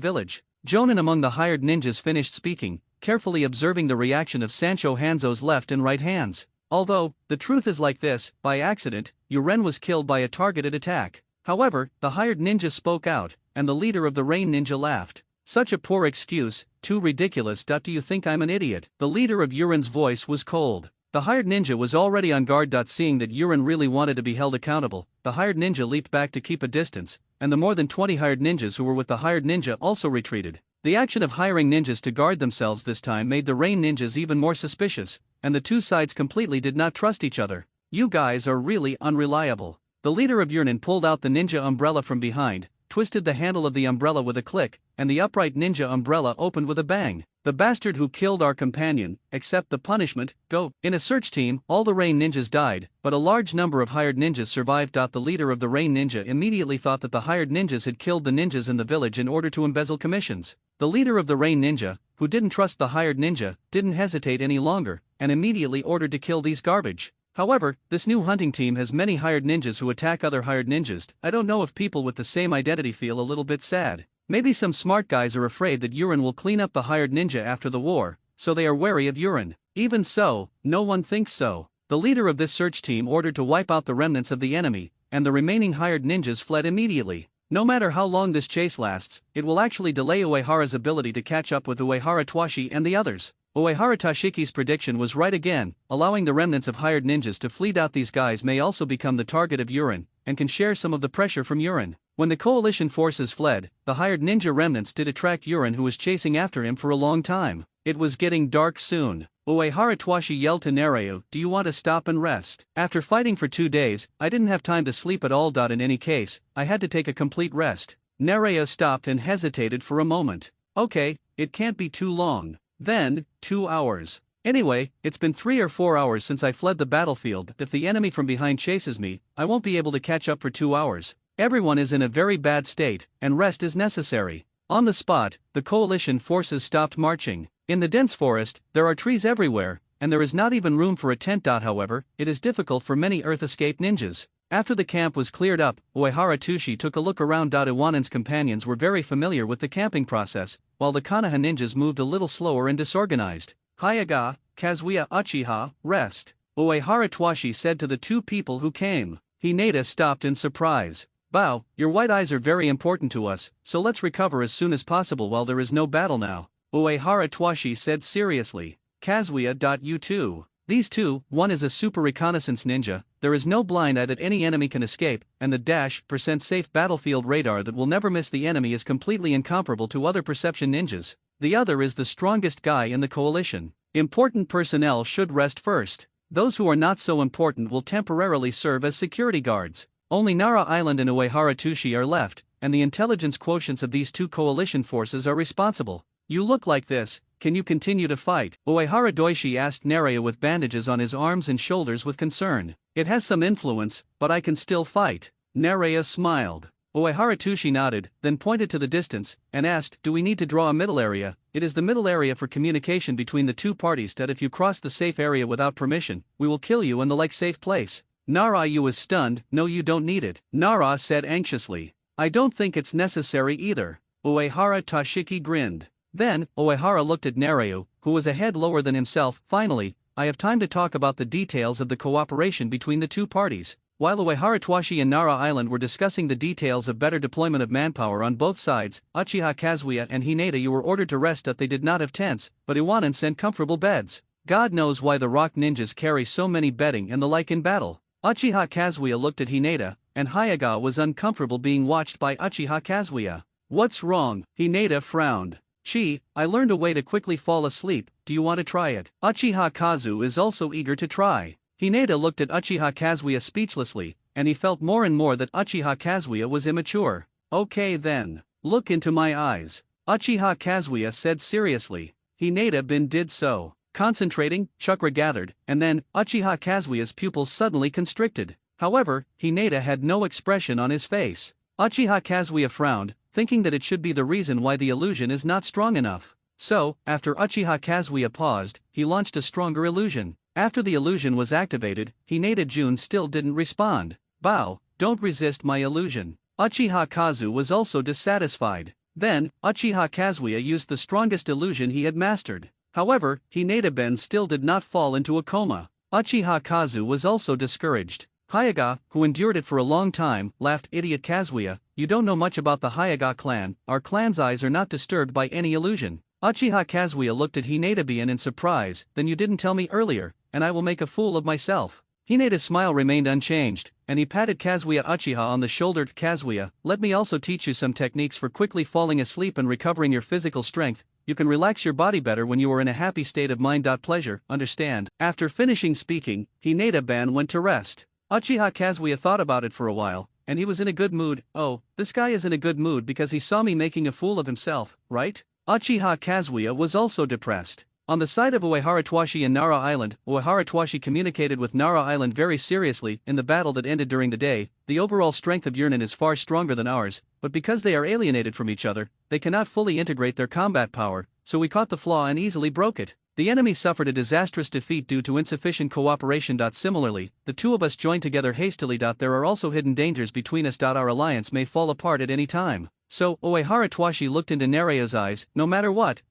village. Jonin among the hired ninjas finished speaking, carefully observing the reaction of Sancho Hanzo's left and right hands. Although, the truth is like this, by accident, Yuren was killed by a targeted attack. However, the hired ninja spoke out, and the leader of the rain ninja laughed. Such a poor excuse, too ridiculous. Do you think I'm an idiot? The leader of Yuren's voice was cold. The hired ninja was already on guard. Seeing that Yurin really wanted to be held accountable, the hired ninja leaped back to keep a distance, and the more than 20 hired ninjas who were with the hired ninja also retreated. The action of hiring ninjas to guard themselves this time made the rain ninjas even more suspicious, and the two sides completely did not trust each other. You guys are really unreliable. The leader of Yurin pulled out the ninja umbrella from behind, twisted the handle of the umbrella with a click, and the upright ninja umbrella opened with a bang. The bastard who killed our companion, accept the punishment, go. In a search team, all the rain ninjas died, but a large number of hired ninjas survived. The leader of the rain ninja immediately thought that the hired ninjas had killed the ninjas in the village in order to embezzle commissions. The leader of the rain ninja, who didn't trust the hired ninja, didn't hesitate any longer, and immediately ordered to kill these garbage. However, this new hunting team has many hired ninjas who attack other hired ninjas. I don't know if people with the same identity feel a little bit sad. Maybe some smart guys are afraid that Yurin will clean up the hired ninja after the war, so they are wary of Yurin. Even so, no one thinks so. The leader of this search team ordered to wipe out the remnants of the enemy, and the remaining hired ninjas fled immediately. No matter how long this chase lasts, it will actually delay Uehara's ability to catch up with Uehara Twashi and the others. Uehara Tashiki's prediction was right again, allowing the remnants of hired ninjas to flee. These guys may also become the target of Yurin, and can share some of the pressure from Yurin. When the coalition forces fled, the hired ninja remnants did attract Yurin, who was chasing after him for a long time. It was getting dark soon. Uehara Twashi yelled to Nereo, "Do you want to stop and rest? After fighting for 2 days, I didn't have time to sleep at all. In any case, I had to take a complete rest." Nereo stopped and hesitated for a moment. Okay, it can't be too long. Then, 2 hours. Anyway, it's been 3 or 4 hours since I fled the battlefield. If the enemy from behind chases me, I won't be able to catch up for 2 hours. Everyone is in a very bad state, and rest is necessary. On the spot, the coalition forces stopped marching. In the dense forest, there are trees everywhere, and there is not even room for a tent. However, it is difficult for many Earth-escape ninjas. After the camp was cleared up, Uehara Tushi took a look around. Iwanen's companions were very familiar with the camping process, while the Konoha ninjas moved a little slower and disorganized. Hayaga, Kazuya, Uchiha, rest, Uehara Twashi said to the two people who came. Hinata stopped in surprise. Bow, your white eyes are very important to us, so let's recover as soon as possible while there is no battle now, Uehara Twashi said seriously. Kazuya. You too. These two, one is a super reconnaissance ninja, there is no blind eye that any enemy can escape, and the % safe battlefield radar that will never miss the enemy is completely incomparable to other perception ninjas. The other is the strongest guy in the coalition. Important personnel should rest first. Those who are not so important will temporarily serve as security guards. Only Nara Island and Uehara Tushi are left, and the intelligence quotients of these two coalition forces are responsible. You look like this, can you continue to fight? Uehara Doishi asked Nereo with bandages on his arms and shoulders with concern. It has some influence, but I can still fight. Nereo smiled. Uehara Tushi nodded, then pointed to the distance, and asked, do we need to draw a middle area? It is the middle area for communication between the two parties that if you cross the safe area without permission, we will kill you in the safe place. Nara was stunned, no you don't need it. Nara said anxiously. I don't think it's necessary either. Uehara Toshiki grinned. Then, Uehara looked at Nereo, who was a head lower than himself. Finally, I have time to talk about the details of the cooperation between the two parties. While Uehara Twashi and Nara Island were discussing the details of better deployment of manpower on both sides, Uchiha Kazuya and Hinata were ordered to rest. They did not have tents, but Iwanen sent comfortable beds. God knows why the rock ninjas carry so many bedding and the like in battle. Uchiha Kazuya looked at Hinata, and Hayaga was uncomfortable being watched by Uchiha Kazuya. What's wrong? Hinata frowned. I learned a way to quickly fall asleep, do you want to try it? Uchiha Kazu is also eager to try. Hinata looked at Uchiha Kazuya speechlessly, and he felt more and more that Uchiha Kazuya was immature. Okay then, look into my eyes, Uchiha Kazuya said seriously. Hinata did so. Concentrating, chakra gathered, and then, Uchiha Kazuya's pupils suddenly constricted. However, Hinata had no expression on his face. Uchiha Kazuya frowned, thinking that it should be the reason why the illusion is not strong enough. So, after Uchiha Kazuya paused, he launched a stronger illusion. After the illusion was activated, Hinata Jun still didn't respond. Bow, don't resist my illusion. Uchiha Kazu was also dissatisfied. Then, Uchiha Kazuya used the strongest illusion he had mastered. However, Hinata still did not fall into a coma. Uchiha Kazu was also discouraged. Hayaga, who endured it for a long time, laughed. Idiot Kazuya, you don't know much about the Hayaga clan, our clan's eyes are not disturbed by any illusion. Uchiha Kazuya looked at Hinata in surprise, then you didn't tell me earlier, and I will make a fool of myself. Hinata's smile remained unchanged, and he patted Kazuya Uchiha on the shoulder. Kazuya, let me also teach you some techniques for quickly falling asleep and recovering your physical strength. You can relax your body better when you are in a happy state of mind. Pleasure, understand. After finishing speaking, Hinata went to rest. Uchiha Kazuya thought about it for a while, and he was in a good mood. Oh, this guy is in a good mood because he saw me making a fool of himself, right? Uchiha Kazuya was also depressed. On the side of Uehara Twashi and Nara Island, Uehara Twashi communicated with Nara Island very seriously. In the battle that ended during the day, the overall strength of Yurnen is far stronger than ours, but because they are alienated from each other, they cannot fully integrate their combat power, so we caught the flaw and easily broke it. The enemy suffered a disastrous defeat due to insufficient cooperation. Similarly, the two of us joined together hastily. There are also hidden dangers between us. Our alliance may fall apart at any time. So, Uehara Twashi looked into Nereo's eyes. No matter what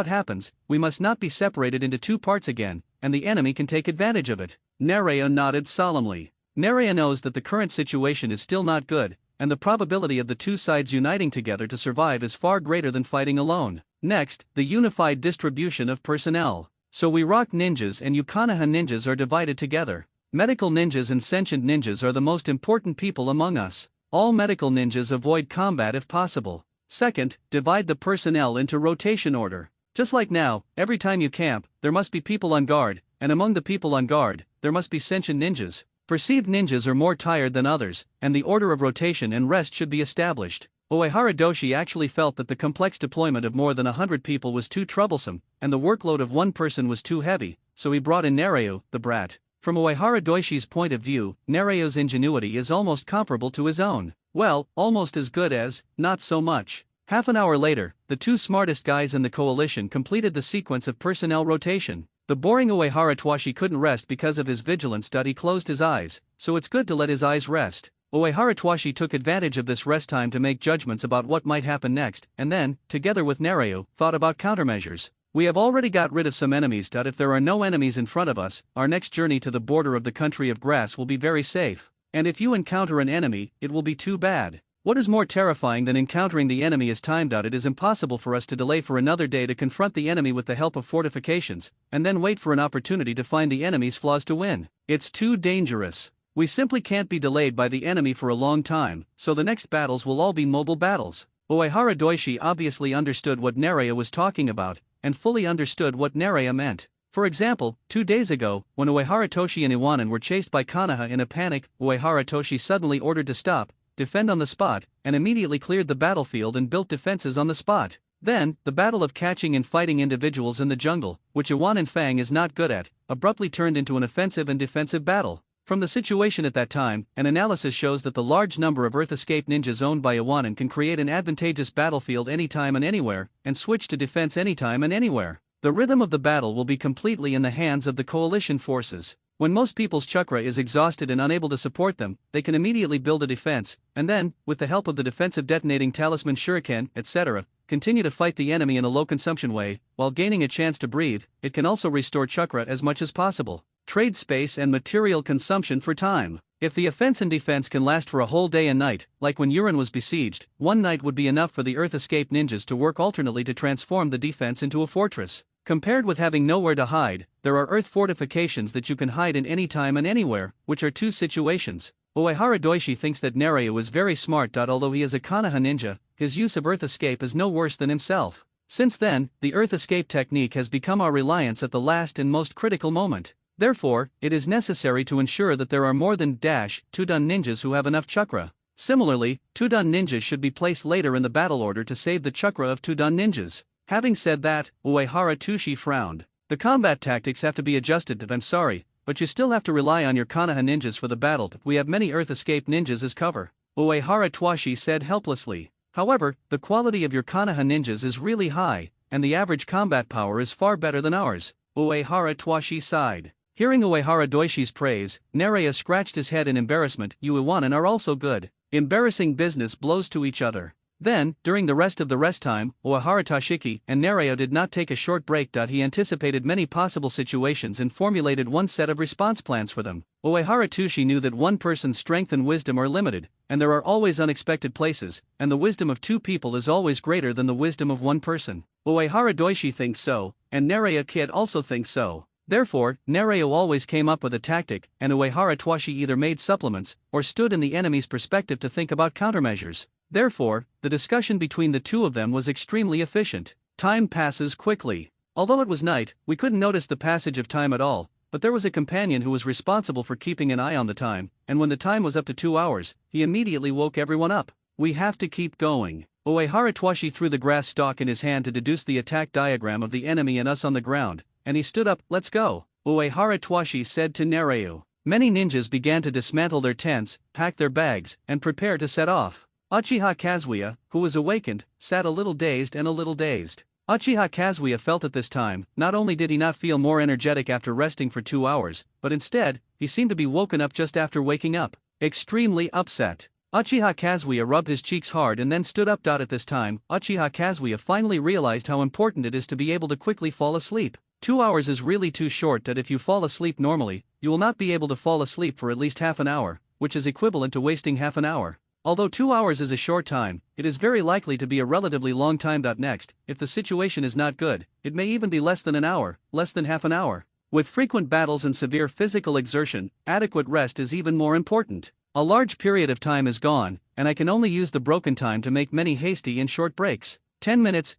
happens, we must not be separated into two parts again, and the enemy can take advantage of it. Nereo nodded solemnly. Nereo knows that the current situation is still not good, and the probability of the two sides uniting together to survive is far greater than fighting alone. Next, the unified distribution of personnel. So we rock ninjas and Konoha ninjas are divided together. Medical ninjas and sentient ninjas are the most important people among us. All medical ninjas avoid combat if possible. Second, divide the personnel into rotation order. Just like now, every time you camp, there must be people on guard, and among the people on guard, there must be sentient ninjas. Perceived ninjas are more tired than others, and the order of rotation and rest should be established. Uehara Doshi actually felt that the complex deployment of more than 100 people was too troublesome, and the workload of one person was too heavy, so he brought in Nereo, the brat. From Uehara Doishi's point of view, Nereo's ingenuity is almost comparable to his own. Well, almost as good as, not so much. Half an hour later, the two smartest guys in the coalition completed the sequence of personnel rotation. The boring Uehara Twashi couldn't rest because of his vigilance. He closed his eyes, so it's good to let his eyes rest. Uehara Twashi took advantage of this rest time to make judgments about what might happen next, and then, together with Nereo, thought about countermeasures. We have already got rid of some enemies. If there are no enemies in front of us, our next journey to the border of the country of grass will be very safe. And if you encounter an enemy, it will be too bad. What is more terrifying than encountering the enemy is time. It is impossible for us to delay for another day to confront the enemy with the help of fortifications, and then wait for an opportunity to find the enemy's flaws to win. It's too dangerous. We simply can't be delayed by the enemy for a long time, so the next battles will all be mobile battles. Uehara Doishi obviously understood what Nereo was talking about, and fully understood what Nereo meant. For example, 2 days ago, when Uehara Toshi and Iwanan were chased by Konoha in a panic, Uehara Toshi suddenly ordered to stop, defend on the spot, and immediately cleared the battlefield and built defenses on the spot. Then, the battle of catching and fighting individuals in the jungle, which Iwanan Fang is not good at, abruptly turned into an offensive and defensive battle. From the situation at that time, an analysis shows that the large number of Earth Escape ninjas owned by Iwanan can create an advantageous battlefield anytime and anywhere, and switch to defense anytime and anywhere. The rhythm of the battle will be completely in the hands of the coalition forces. When most people's chakra is exhausted and unable to support them, they can immediately build a defense, and then, with the help of the defensive detonating talisman shuriken, etc., continue to fight the enemy in a low consumption way, while gaining a chance to breathe. It can also restore chakra as much as possible. Trade space and material consumption for time. If the offense and defense can last for a whole day and night, like when Uran was besieged, one night would be enough for the Earth Escape ninjas to work alternately to transform the defense into a fortress. Compared with having nowhere to hide, there are earth fortifications that you can hide in any time and anywhere, which are two situations. Uehara Doishi thinks that Nereo is very smart. Although he is a Konoha ninja, his use of Earth Escape is no worse than himself. Since then, the Earth Escape technique has become our reliance at the last and most critical moment. Therefore, it is necessary to ensure that there are more than Tudun ninjas who have enough chakra. Similarly, Tudun ninjas should be placed later in the battle order to save the chakra of Tudun ninjas. Having said that, Uehara Toshi frowned. The combat tactics have to be adjusted. I'm sorry, but you still have to rely on your Konoha ninjas for the battle. We have many Earth Escape ninjas as cover, Uehara Twashi said helplessly. However, the quality of your Konoha ninjas is really high, and the average combat power is far better than ours. Uehara Twashi sighed. Hearing Uehara Doishi's praise, Nereo scratched his head in embarrassment. You Iwanan are also good. Embarrassing business blows to each other. Then, during the rest of the rest time, Uehara Toshiki and Nereo did not take a short break. He anticipated many possible situations and formulated one set of response plans for them. Uehara Toshi knew that one person's strength and wisdom are limited, and there are always unexpected places, and the wisdom of two people is always greater than the wisdom of one person. Uehara Doishi thinks so, and Nereo Kid also thinks so. Therefore, Nereo always came up with a tactic, and Uehara Twashi either made supplements, or stood in the enemy's perspective to think about countermeasures. Therefore, the discussion between the two of them was extremely efficient. Time passes quickly. Although it was night, we couldn't notice the passage of time at all, but there was a companion who was responsible for keeping an eye on the time, and when the time was up to 2 hours, he immediately woke everyone up. We have to keep going. Uehara Twashi threw the grass stalk in his hand to deduce the attack diagram of the enemy and us on the ground, and he stood up. Let's go, Uehara Twashi said to Nereo. Many ninjas began to dismantle their tents, pack their bags, and prepare to set off. Uchiha Kazuya, who was awakened, sat a little dazed. Uchiha Kazuya felt at this time, not only did he not feel more energetic after resting for 2 hours, but instead, he seemed to be woken up just after waking up. Extremely upset. Uchiha Kazuya rubbed his cheeks hard and then stood up. At this time, Uchiha Kazuya finally realized how important it is to be able to quickly fall asleep. 2 hours is really too short. If you fall asleep normally, you will not be able to fall asleep for at least half an hour, which is equivalent to wasting half an hour. Although 2 hours is a short time, it is very likely to be a relatively long time. Next, if the situation is not good, it may even be less than an hour, less than half an hour. With frequent battles and severe physical exertion, adequate rest is even more important. A large period of time is gone, and I can only use the broken time to make many hasty and short breaks. 10 minutes,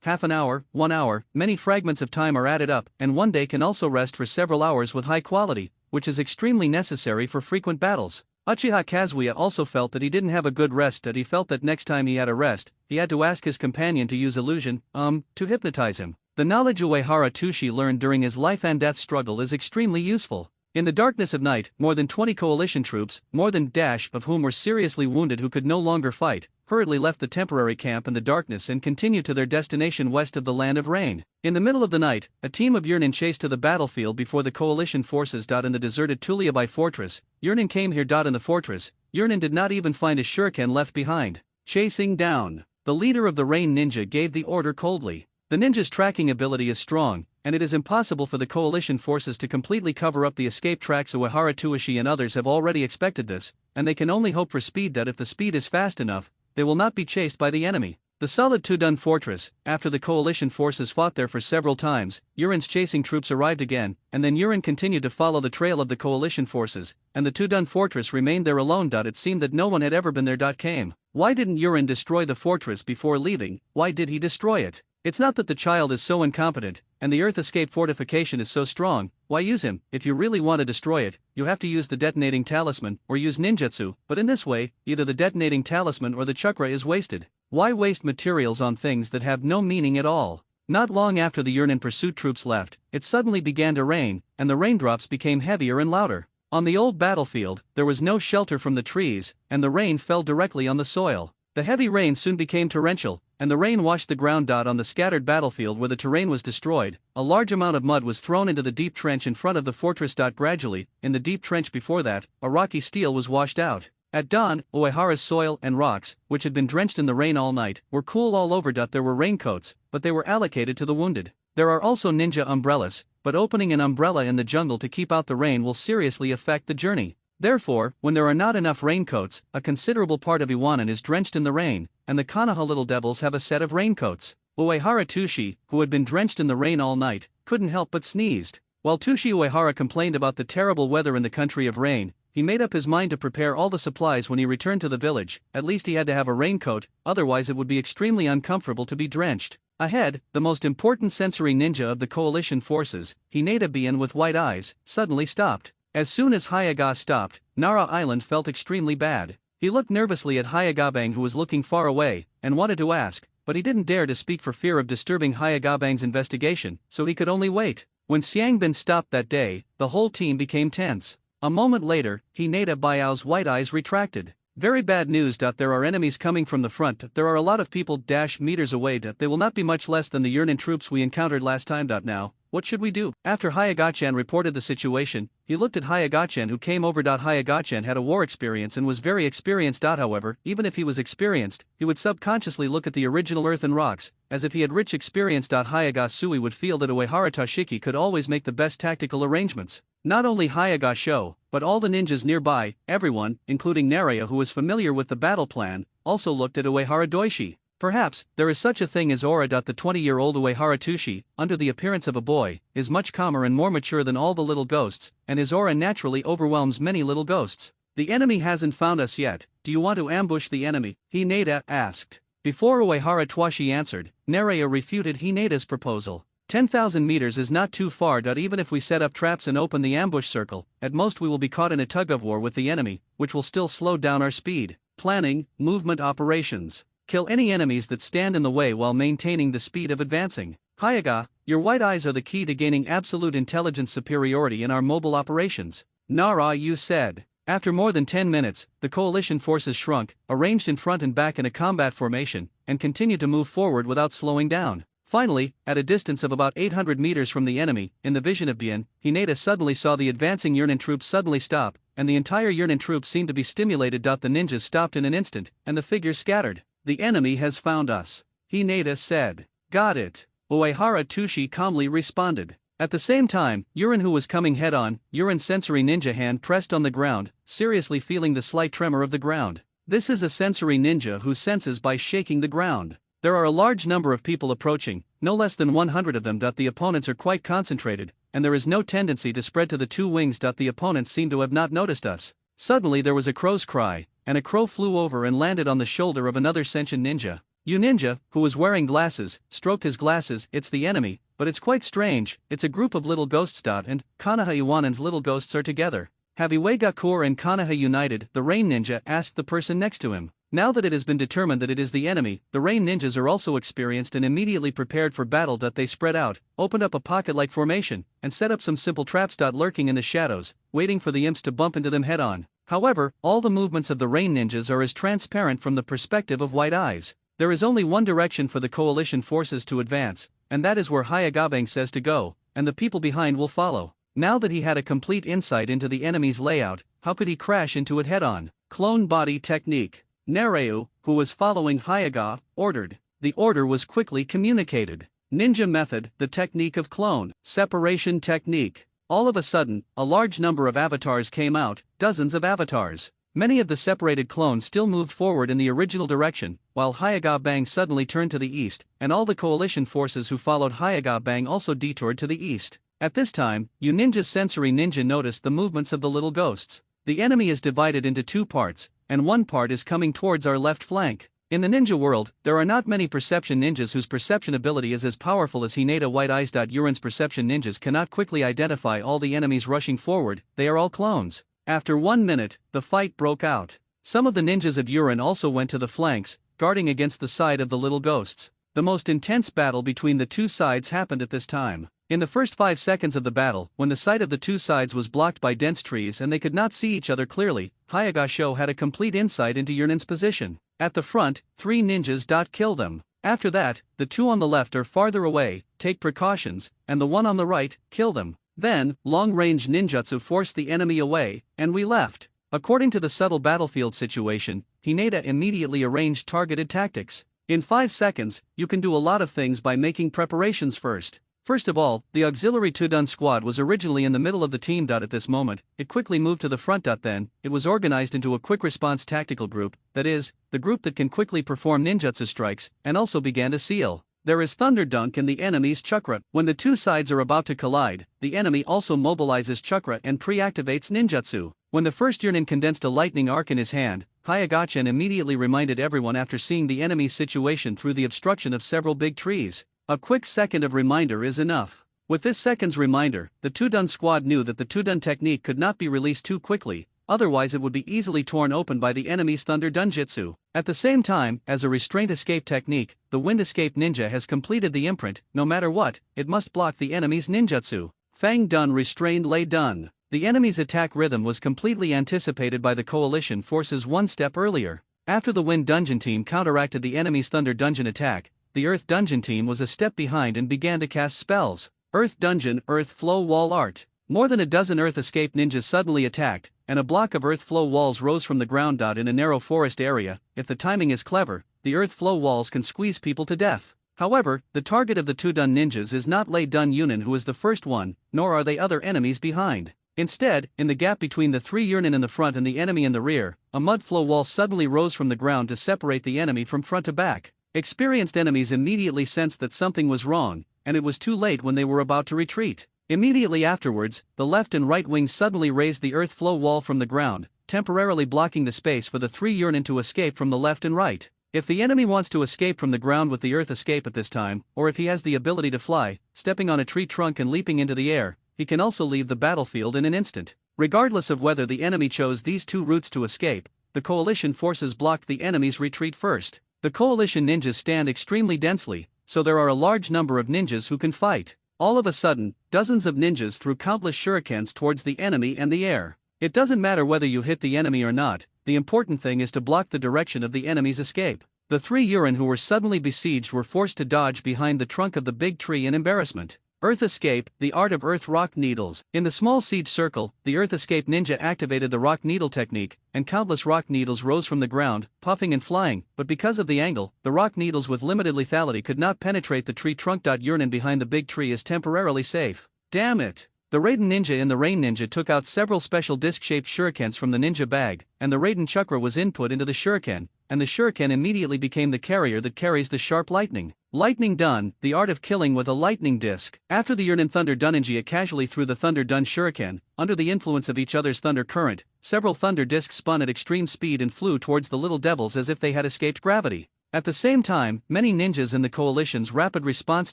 half an hour, 1 hour, many fragments of time are added up, and one day can also rest for several hours with high quality, which is extremely necessary for frequent battles. Uchiha Kazuya also felt that he didn't have a good rest. He felt that next time he had a rest, he had to ask his companion to use illusion, to hypnotize him. The knowledge Uehara Toshi learned during his life and death struggle is extremely useful. In the darkness of night, more than 20 coalition troops, more than dash of whom were seriously wounded who could no longer fight, hurriedly left the temporary camp in the darkness and continued to their destination west of the land of rain. In the middle of the night, a team of Yurnin chased to the battlefield before the coalition forces. In the deserted Tuliabai fortress, Yurnin came here. In the fortress, Yurnin did not even find a shuriken left behind. Chasing down. The leader of the rain ninja gave the order coldly. The ninja's tracking ability is strong, and it is impossible for the coalition forces to completely cover up the escape tracks. Uehara Tuishi and others have already expected this, and they can only hope for speed. If the speed is fast enough, they will not be chased by the enemy. The solid Tudun fortress, after the coalition forces fought there for several times, Yurin's chasing troops arrived again, and then Yurin continued to follow the trail of the coalition forces, and the Tudun fortress remained there alone. It seemed that no one had ever been there. Came. Why didn't Yurin destroy the fortress before leaving? Why did he destroy it? It's not that the child is so incompetent, and the earth escape fortification is so strong. Why use him? If you really want to destroy it, you have to use the detonating talisman, or use ninjutsu, but in this way, either the detonating talisman or the chakra is wasted. Why waste materials on things that have no meaning at all? Not long after the Yurnin pursuit troops left, it suddenly began to rain, and the raindrops became heavier and louder. On the old battlefield, there was no shelter from the trees, and the rain fell directly on the soil. The heavy rain soon became torrential, and the rain washed the ground. On the scattered battlefield where the terrain was destroyed, a large amount of mud was thrown into the deep trench in front of the fortress. Gradually, in the deep trench before that, a rocky steel was washed out. At dawn, Uehara's soil and rocks, which had been drenched in the rain all night, were cool all over. There were raincoats, but they were allocated to the wounded. There are also ninja umbrellas, but opening an umbrella in the jungle to keep out the rain will seriously affect the journey. Therefore, when there are not enough raincoats, a considerable part of Iwanan is drenched in the rain, and the Konoha Little Devils have a set of raincoats. Uehara Tushi, who had been drenched in the rain all night, couldn't help but sneezed. While Tushi Uehara complained about the terrible weather in the country of rain, he made up his mind to prepare all the supplies when he returned to the village. At least he had to have a raincoat, otherwise it would be extremely uncomfortable to be drenched. Ahead, the most important sensory ninja of the coalition forces, Hinata Bien with white eyes, suddenly stopped. As soon as Hayaga stopped, Nara Island felt extremely bad. He looked nervously at Hayagabang, who was looking far away, and wanted to ask, but he didn't dare to speak for fear of disturbing Hayagabang's investigation, so he could only wait. When Xiangbin stopped that day, the whole team became tense. A moment later, Hinata Biao's white eyes retracted. Very bad news. There are enemies coming from the front. There are a lot of people meters away. They will not be much less than the Yurnin troops we encountered last time. Now, what should we do? After Hayagachan reported the situation, he looked at Hayagachan, who came over. Hayagachan had a war experience and was very experienced. However, even if he was experienced, he would subconsciously look at the original earth and rocks, as if he had rich experience. Hayaga Sui would feel that Uehara Toshiki could always make the best tactical arrangements. Not only Hayaga Sho, but all the ninjas nearby, everyone, including Naraya, who was familiar with the battle plan, also looked at Uehara Doishi. Perhaps, there is such a thing as aura. The 20-year-old Uehara Tushi, under the appearance of a boy, is much calmer and more mature than all the little ghosts, and his aura naturally overwhelms many little ghosts. The enemy hasn't found us yet. Do you want to ambush the enemy? Hinata asked. Before Uehara Twashi answered, Naraya refuted Hinata's proposal. 10,000 meters is not too far. Even if we set up traps and open the ambush circle, at most we will be caught in a tug-of-war with the enemy, which will still slow down our speed. Planning, movement operations. Kill any enemies that stand in the way while maintaining the speed of advancing. Hayaga, your white eyes are the key to gaining absolute intelligence superiority in our mobile operations. Nara, you said. After more than 10 minutes, the coalition forces shrunk, arranged in front and back in a combat formation, and continued to move forward without slowing down. Finally, at a distance of about 800 meters from the enemy, in the vision of Bien, Hinata suddenly saw the advancing Yurnin troops suddenly stop, and the entire Yurnin troop seemed to be stimulated. The ninjas stopped in an instant, and the figures scattered. The enemy has found us, Hinata said. Got it. Uehara Tushi calmly responded. At the same time, Yurin, who was coming head-on, Yurin's sensory ninja hand pressed on the ground, seriously feeling the slight tremor of the ground. This is a sensory ninja who senses by shaking the ground. There are a large number of people approaching, no less than 100 of them. The opponents are quite concentrated, and there is no tendency to spread to the two wings. The opponents seem to have not noticed us. Suddenly there was a crow's cry, and a crow flew over and landed on the shoulder of another sentient ninja. Yu Ninja, who was wearing glasses, stroked his glasses. It's the enemy, but it's quite strange. It's a group of little ghosts. And Konoha Iwanan's little ghosts are together. Have Iwagakur and Konoha united? The rain ninja asked the person next to him. Now that it has been determined that it is the enemy, the rain ninjas are also experienced and immediately prepared for battle. They spread out, opened up a pocket-like formation, and set up some simple traps. Lurking in the shadows, waiting for the imps to bump into them head-on. However, all the movements of the rain ninjas are as transparent from the perspective of White Eyes. There is only one direction for the coalition forces to advance, and that is where Hyagabang says to go, and the people behind will follow. Now that he had a complete insight into the enemy's layout, how could he crash into it head-on? Clone body technique. Nereu, who was following Hyaga, ordered. The order was quickly communicated. Ninja method, the technique of clone, separation technique. All of a sudden, a large number of avatars came out, dozens of avatars. Many of the separated clones still moved forward in the original direction, while Hyagabang suddenly turned to the east, and all the coalition forces who followed Hyagabang also detoured to the east. At this time, Ninja's sensory ninja noticed the movements of the little ghosts. The enemy is divided into two parts, and one part is coming towards our left flank. In the ninja world, there are not many perception ninjas whose perception ability is as powerful as Hinata White Eyes. Uran's perception ninjas cannot quickly identify all the enemies rushing forward, they are all clones. After 1 minute, the fight broke out. Some of the ninjas of Uran also went to the flanks, guarding against the side of the little ghosts. The most intense battle between the two sides happened at this time. In the first 5 seconds of the battle, when the sight of the two sides was blocked by dense trees and they could not see each other clearly, Hyagasho had a complete insight into Uran's position. At the front, 3 ninjas. Kill them. After that, the 2 on the left are farther away, take precautions, and the 1 on the right, kill them. Then, long-range ninjutsu forced the enemy away, and we left. According to the subtle battlefield situation, Hinata immediately arranged targeted tactics. In 5 seconds, you can do a lot of things by making preparations first. First of all, the auxiliary Tudun squad was originally in the middle of the team. At this moment, it quickly moved to the front. Then, it was organized into a quick response tactical group, that is, the group that can quickly perform ninjutsu strikes, and also began to seal. There is Thunder Dunk in the enemy's chakra. When the two sides are about to collide, the enemy also mobilizes chakra and pre-activates ninjutsu. When the first Yurnin condensed a lightning arc in his hand, Hyagachen immediately reminded everyone after seeing the enemy's situation through the obstruction of several big trees. A quick second of reminder is enough. With this second's reminder, the Tudun squad knew that the Tudun technique could not be released too quickly, otherwise it would be easily torn open by the enemy's Thunder Dunjutsu. At the same time, as a restraint escape technique, the Wind Escape Ninja has completed the imprint. No matter what, it must block the enemy's ninjutsu. Fang Dun restrained Lei Dun. The enemy's attack rhythm was completely anticipated by the coalition forces 1 step earlier. After the Wind Dungeon team counteracted the enemy's Thunder Dungeon attack, the Earth Dungeon team was a step behind and began to cast spells. Earth Dungeon, Earth Flow Wall Art. More than a dozen Earth Escape ninjas suddenly attacked, and a block of Earth Flow walls rose from the ground. In a narrow forest area, if the timing is clever, the Earth Flow walls can squeeze people to death. However, the target of the Tudun ninjas is not Lei Dun Yunin, who is the first one, nor are they other enemies behind. Instead, in the gap between the 3 Yurnin in the front and the enemy in the rear, a mud flow wall suddenly rose from the ground to separate the enemy from front to back. Experienced enemies immediately sensed that something was wrong, and it was too late when they were about to retreat. Immediately afterwards, the left and right wings suddenly raised the earth flow wall from the ground, temporarily blocking the space for the 3 Yurnin to escape from the left and right. If the enemy wants to escape from the ground with the earth escape at this time, or if he has the ability to fly, stepping on a tree trunk and leaping into the air, he can also leave the battlefield in an instant. Regardless of whether the enemy chose these 2 routes to escape, the coalition forces blocked the enemy's retreat first. The coalition ninjas stand extremely densely, so there are a large number of ninjas who can fight. All of a sudden, dozens of ninjas threw countless shurikens towards the enemy and the air. It doesn't matter whether you hit the enemy or not, the important thing is to block the direction of the enemy's escape. The 3 Yurin who were suddenly besieged were forced to dodge behind the trunk of the big tree in embarrassment. Earth Escape, the art of Earth Rock Needles. In the small siege circle, the Earth Escape ninja activated the rock needle technique, and countless rock needles rose from the ground, puffing and flying, but because of the angle, the rock needles with limited lethality could not penetrate the tree trunk. Yurnin behind the big tree is temporarily safe. Damn it! The Raiden ninja in the Rain ninja took out several special disc-shaped shurikens from the ninja bag, and the Raiden chakra was input into the shuriken, and the shuriken immediately became the carrier that carries the sharp lightning. Lightning Dun, the art of killing with a lightning disc. After the Yurnin Thunder Dunninja casually threw the Thunder Dun shuriken, under the influence of each other's thunder current, several thunder discs spun at extreme speed and flew towards the little devils as if they had escaped gravity. At the same time, many ninjas in the coalition's rapid response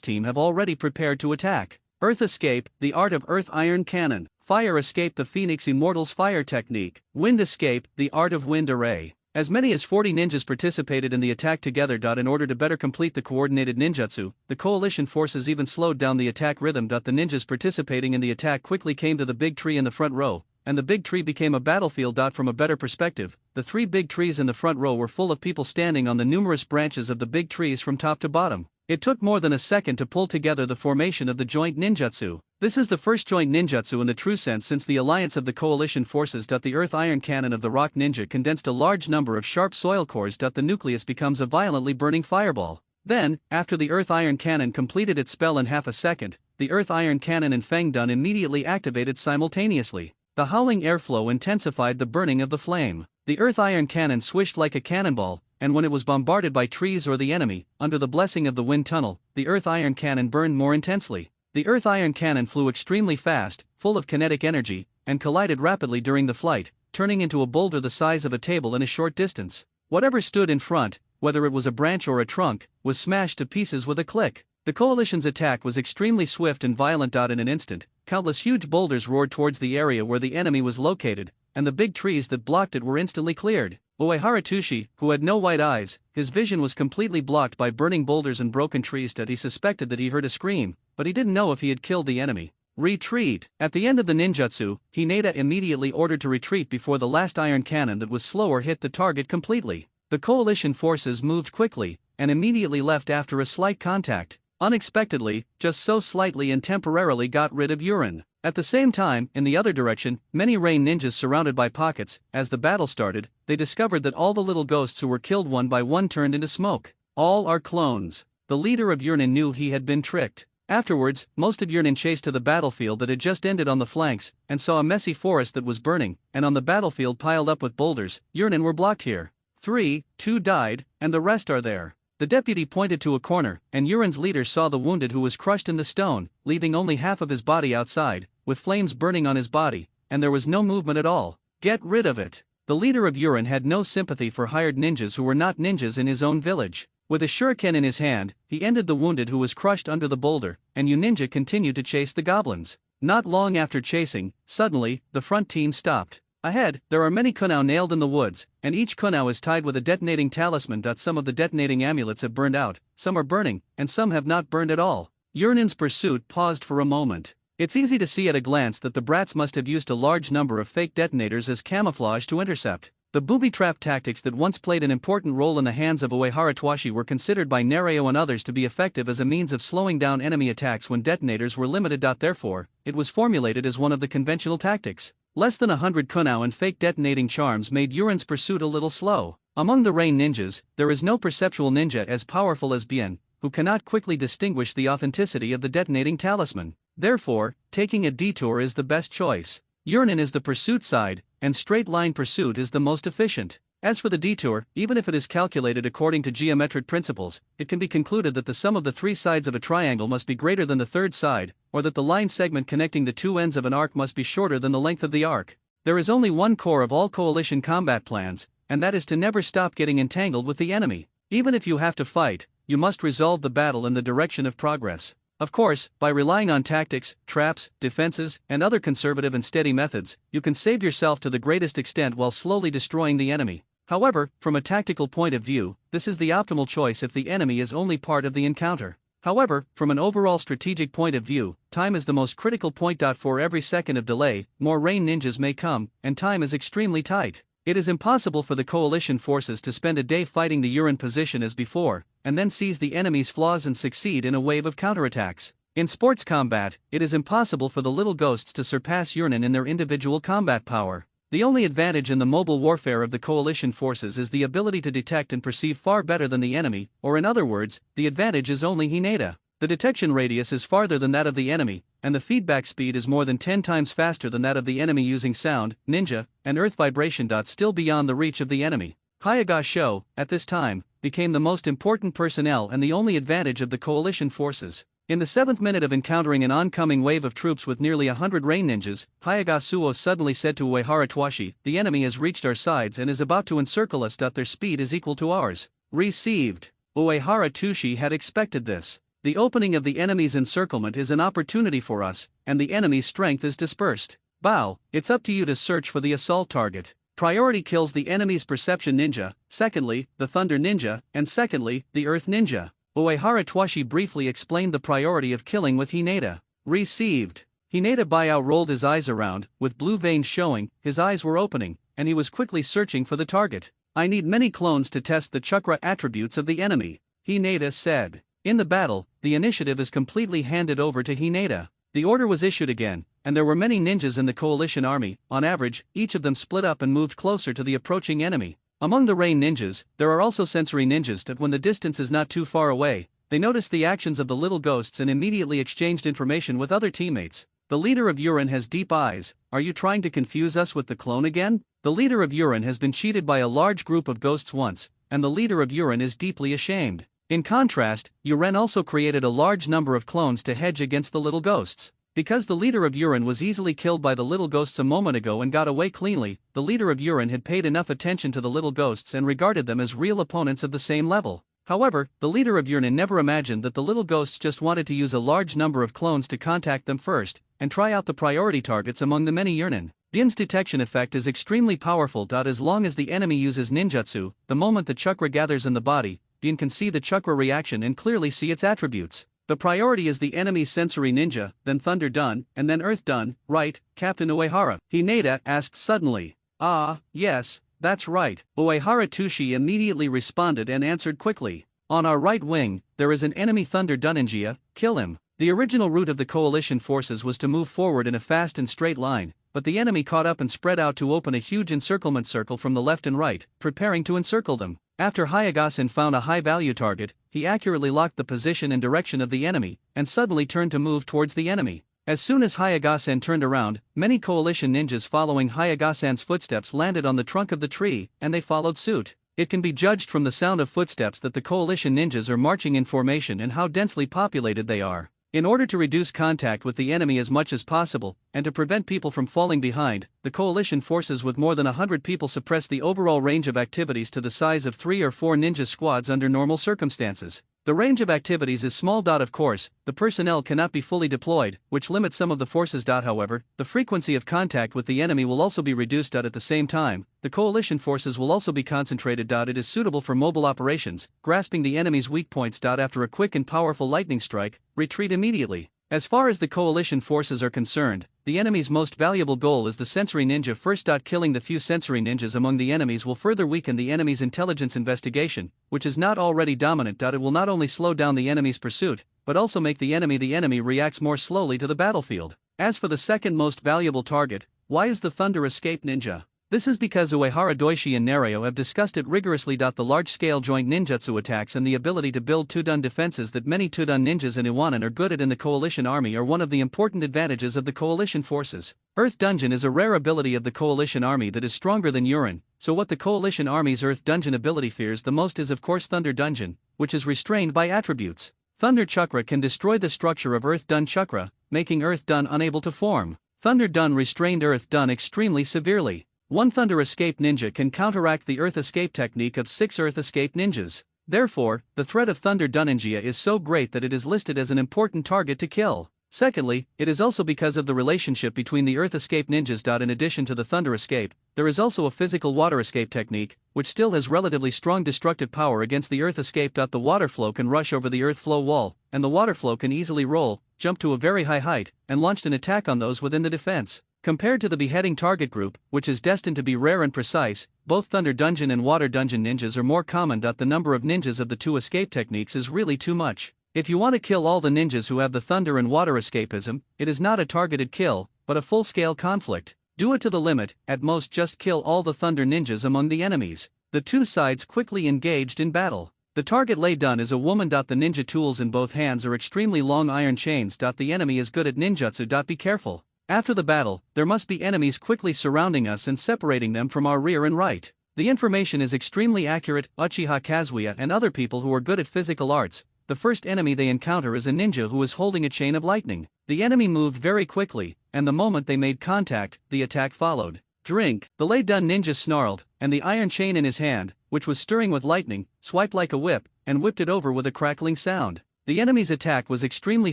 team have already prepared to attack. Earth Escape, the art of Earth Iron Cannon. Fire Escape, the Phoenix Immortal's fire technique. Wind Escape, the art of Wind Array. As many as 40 ninjas participated in the attack together. In order to better complete the coordinated ninjutsu, the coalition forces even slowed down the attack rhythm. The ninjas participating in the attack quickly came to the big tree in the front row, and the big tree became a battlefield. From a better perspective, the three big trees in the front row were full of people standing on the numerous branches of the big trees from top to bottom. It took more than a second to pull together the formation of the joint ninjutsu. This is the first joint ninjutsu in the true sense since the alliance of the coalition forces. The earth iron cannon of the rock ninja condensed a large number of sharp soil cores. The nucleus becomes a violently burning fireball. Then, after the earth iron cannon completed its spell in half a second, the earth iron cannon and Feng Dun immediately activated simultaneously. The howling airflow intensified the burning of the flame. The earth iron cannon swished like a cannonball, and when it was bombarded by trees or the enemy, under the blessing of the wind tunnel, the earth iron cannon burned more intensely. The earth iron cannon flew extremely fast, full of kinetic energy, and collided rapidly during the flight, turning into a boulder the size of a table in a short distance. Whatever stood in front, whether it was a branch or a trunk, was smashed to pieces with a click. The coalition's attack was extremely swift and violent. In an instant, countless huge boulders roared towards the area where the enemy was located, and the big trees that blocked it were instantly cleared. Uehara Tushi, who had no white eyes, his vision was completely blocked by burning boulders and broken trees. He suspected that he heard a scream, but he didn't know if he had killed the enemy. Retreat! At the end of the ninjutsu, Hinata immediately ordered to retreat before the last iron cannon that was slower hit the target completely. The coalition forces moved quickly, and immediately left after a slight contact. Unexpectedly, just so slightly, and temporarily got rid of urine. At the same time, in the other direction, many rain ninjas surrounded by pockets. As the battle started, they discovered that all the little ghosts who were killed one by one turned into smoke. All are clones. The leader of Yurnin knew he had been tricked. Afterwards, most of Yurnin chased to the battlefield that had just ended on the flanks, and saw a messy forest that was burning, and on the battlefield piled up with boulders. Yurnin were blocked here. 2 died, and the rest are there. The deputy pointed to a corner, and Yurin's leader saw the wounded who was crushed in the stone, leaving only half of his body outside, with flames burning on his body, and there was no movement at all. Get rid of it. The leader of Yurin had no sympathy for hired ninjas who were not ninjas in his own village. With a shuriken in his hand, he ended the wounded who was crushed under the boulder, and Yuninja continued to chase the goblins. Not long after chasing, suddenly, the front team stopped. Ahead, there are many kunao nailed in the woods, and each kunao is tied with a detonating talisman. Some of the detonating amulets have burned out, some are burning, and some have not burned at all. Yurnin's pursuit paused for a moment. It's easy to see at a glance that the brats must have used a large number of fake detonators as camouflage to intercept. The booby trap tactics that once played an important role in the hands of Uehara Twashi were considered by Nereo and others to be effective as a means of slowing down enemy attacks when detonators were limited. Therefore, it was formulated as one of the conventional tactics. Less than 100 kunao and fake detonating charms made Yurin's pursuit a little slow. Among the rain ninjas, there is no perceptual ninja as powerful as Bien, who cannot quickly distinguish the authenticity of the detonating talisman. Therefore, taking a detour is the best choice. Yurnin is the pursuit side, and straight-line pursuit is the most efficient. As for the detour, even if it is calculated according to geometric principles, it can be concluded that the sum of the three sides of a triangle must be greater than the third side, or that the line segment connecting the two ends of an arc must be shorter than the length of the arc. There is only one core of all coalition combat plans, and that is to never stop getting entangled with the enemy. Even if you have to fight, you must resolve the battle in the direction of progress. Of course, by relying on tactics, traps, defenses, and other conservative and steady methods, you can save yourself to the greatest extent while slowly destroying the enemy. However, from a tactical point of view, this is the optimal choice if the enemy is only part of the encounter. However, from an overall strategic point of view, time is the most critical point. For every second of delay, more rain ninjas may come, and time is extremely tight. It is impossible for the coalition forces to spend a day fighting the Yurin position as before, and then seize the enemy's flaws and succeed in a wave of counterattacks. In sports combat, it is impossible for the little ghosts to surpass Yurnin in their individual combat power. The only advantage in the mobile warfare of the coalition forces is the ability to detect and perceive far better than the enemy, or in other words, the advantage is only Hinata. The detection radius is farther than that of the enemy, and the feedback speed is more than 10 times faster than that of the enemy using sound, ninja, and earth vibration. Still beyond the reach of the enemy. Hyaga Sho, at this time, became the most important personnel and the only advantage of the coalition forces. In the 7th minute of encountering an oncoming wave of troops with nearly 100 rain ninjas, Hyaga Suo suddenly said to Uehara Twashi, "The enemy has reached our sides and is about to encircle us. Their speed is equal to ours." Received. Uehara Tushi had expected this. The opening of the enemy's encirclement is an opportunity for us, and the enemy's strength is dispersed. Bow, it's up to you to search for the assault target. Priority kills the enemy's Perception Ninja, secondly, the Thunder Ninja, and secondly, the Earth Ninja. Uehara Twashi briefly explained the priority of killing with Hinata. Received. Hinata Buyao rolled his eyes around, with blue veins showing, his eyes were opening, and he was quickly searching for the target. I need many clones to test the chakra attributes of the enemy, Hinata said. In the battle, the initiative is completely handed over to Hinata. The order was issued again, and there were many ninjas in the coalition army. On average, each of them split up and moved closer to the approaching enemy. Among the rain ninjas, there are also sensory ninjas that when the distance is not too far away, they noticed the actions of the little ghosts and immediately exchanged information with other teammates. The leader of Urin has deep eyes. Are you trying to confuse us with the clone again? The leader of Urin has been cheated by a large group of ghosts once, and the leader of Urin is deeply ashamed. In contrast, Uren also created a large number of clones to hedge against the little ghosts. Because the leader of Urin was easily killed by the little ghosts a moment ago and got away cleanly, the leader of Urin had paid enough attention to the little ghosts and regarded them as real opponents of the same level. However, the leader of Urin never imagined that the little ghosts just wanted to use a large number of clones to contact them first, and try out the priority targets among the many Urnin. Bin's detection effect is extremely powerful. As long as the enemy uses ninjutsu, the moment the chakra gathers in the body, Bin can see the chakra reaction and clearly see its attributes. The priority is the enemy's sensory ninja, then Thunder Dun, and then Earth Dun, right, Captain Uehara? Hinata asked suddenly. Ah, yes, that's right. Uehara Tushi immediately responded and answered quickly. On our right wing, there is an enemy Thunder Duninjia, kill him. The original route of the coalition forces was to move forward in a fast and straight line, but the enemy caught up and spread out to open a huge encirclement circle from the left and right, preparing to encircle them. After Hayagasen found a high-value target, he accurately locked the position and direction of the enemy, and suddenly turned to move towards the enemy. As soon as Hayagasen turned around, many coalition ninjas following Hayagasen's footsteps landed on the trunk of the tree, and they followed suit. It can be judged from the sound of footsteps that the coalition ninjas are marching in formation and how densely populated they are. In order to reduce contact with the enemy as much as possible, and to prevent people from falling behind, the coalition forces with more than 100 people suppress the overall range of activities to the size of 3 or 4 ninja squads under normal circumstances. The range of activities is small. Of course, the personnel cannot be fully deployed, which limits some of the forces. However, the frequency of contact with the enemy will also be reduced. At the same time, the coalition forces will also be concentrated. It is suitable for mobile operations, grasping the enemy's weak points. After a quick and powerful lightning strike, retreat immediately. As far as the coalition forces are concerned, the enemy's most valuable goal is the sensory ninja first. Killing the few sensory ninjas among the enemies will further weaken the enemy's intelligence investigation, which is not already dominant. It will not only slow down the enemy's pursuit, but also make the enemy reacts more slowly to the battlefield. As for the second most valuable target, why is the Thunder Escape Ninja? This is because Uehara Doishi and Nereo have discussed it rigorously. The large-scale joint ninjutsu attacks and the ability to build Tudun defenses that many Tudun ninjas in Iwanan are good at in the coalition army are one of the important advantages of the coalition forces. Earth Dungeon is a rare ability of the coalition army that is stronger than Urin, so what the coalition army's Earth Dungeon ability fears the most is of course Thunder Dungeon, which is restrained by attributes. Thunder Chakra can destroy the structure of Earth Dun Chakra, making Earth Dun unable to form. Thunder Dun restrained Earth Dun extremely severely. One Thunder Escape Ninja can counteract the Earth Escape technique of 6 Earth Escape Ninjas. Therefore, the threat of Thunder Duninjia is so great that it is listed as an important target to kill. Secondly, it is also because of the relationship between the Earth Escape Ninjas. In addition to the Thunder Escape, there is also a physical Water Escape technique, which still has relatively strong destructive power against the Earth Escape. The water flow can rush over the Earth flow wall, and the water flow can easily roll, jump to a very high height, and launch an attack on those within the defense. Compared to the beheading target group, which is destined to be rare and precise, both Thunder Dungeon and Water Dungeon ninjas are more common. The number of ninjas of the two escape techniques is really too much. If you want to kill all the ninjas who have the Thunder and Water escapism, it is not a targeted kill, but a full-scale conflict. Do it to the limit, at most just kill all the Thunder ninjas among the enemies. The two sides quickly engaged in battle. The target Lei Dun is a woman. The ninja tools in both hands are extremely long iron chains. The enemy is good at ninjutsu. Be careful. After the battle, there must be enemies quickly surrounding us and separating them from our rear and right. The information is extremely accurate. Uchiha Kazuya and other people who are good at physical arts, the first enemy they encounter is a ninja who is holding a chain of lightning. The enemy moved very quickly, and the moment they made contact, the attack followed. Drink! The Lei Dun ninja snarled, and the iron chain in his hand, which was stirring with lightning, swiped like a whip, and whipped it over with a crackling sound. The enemy's attack was extremely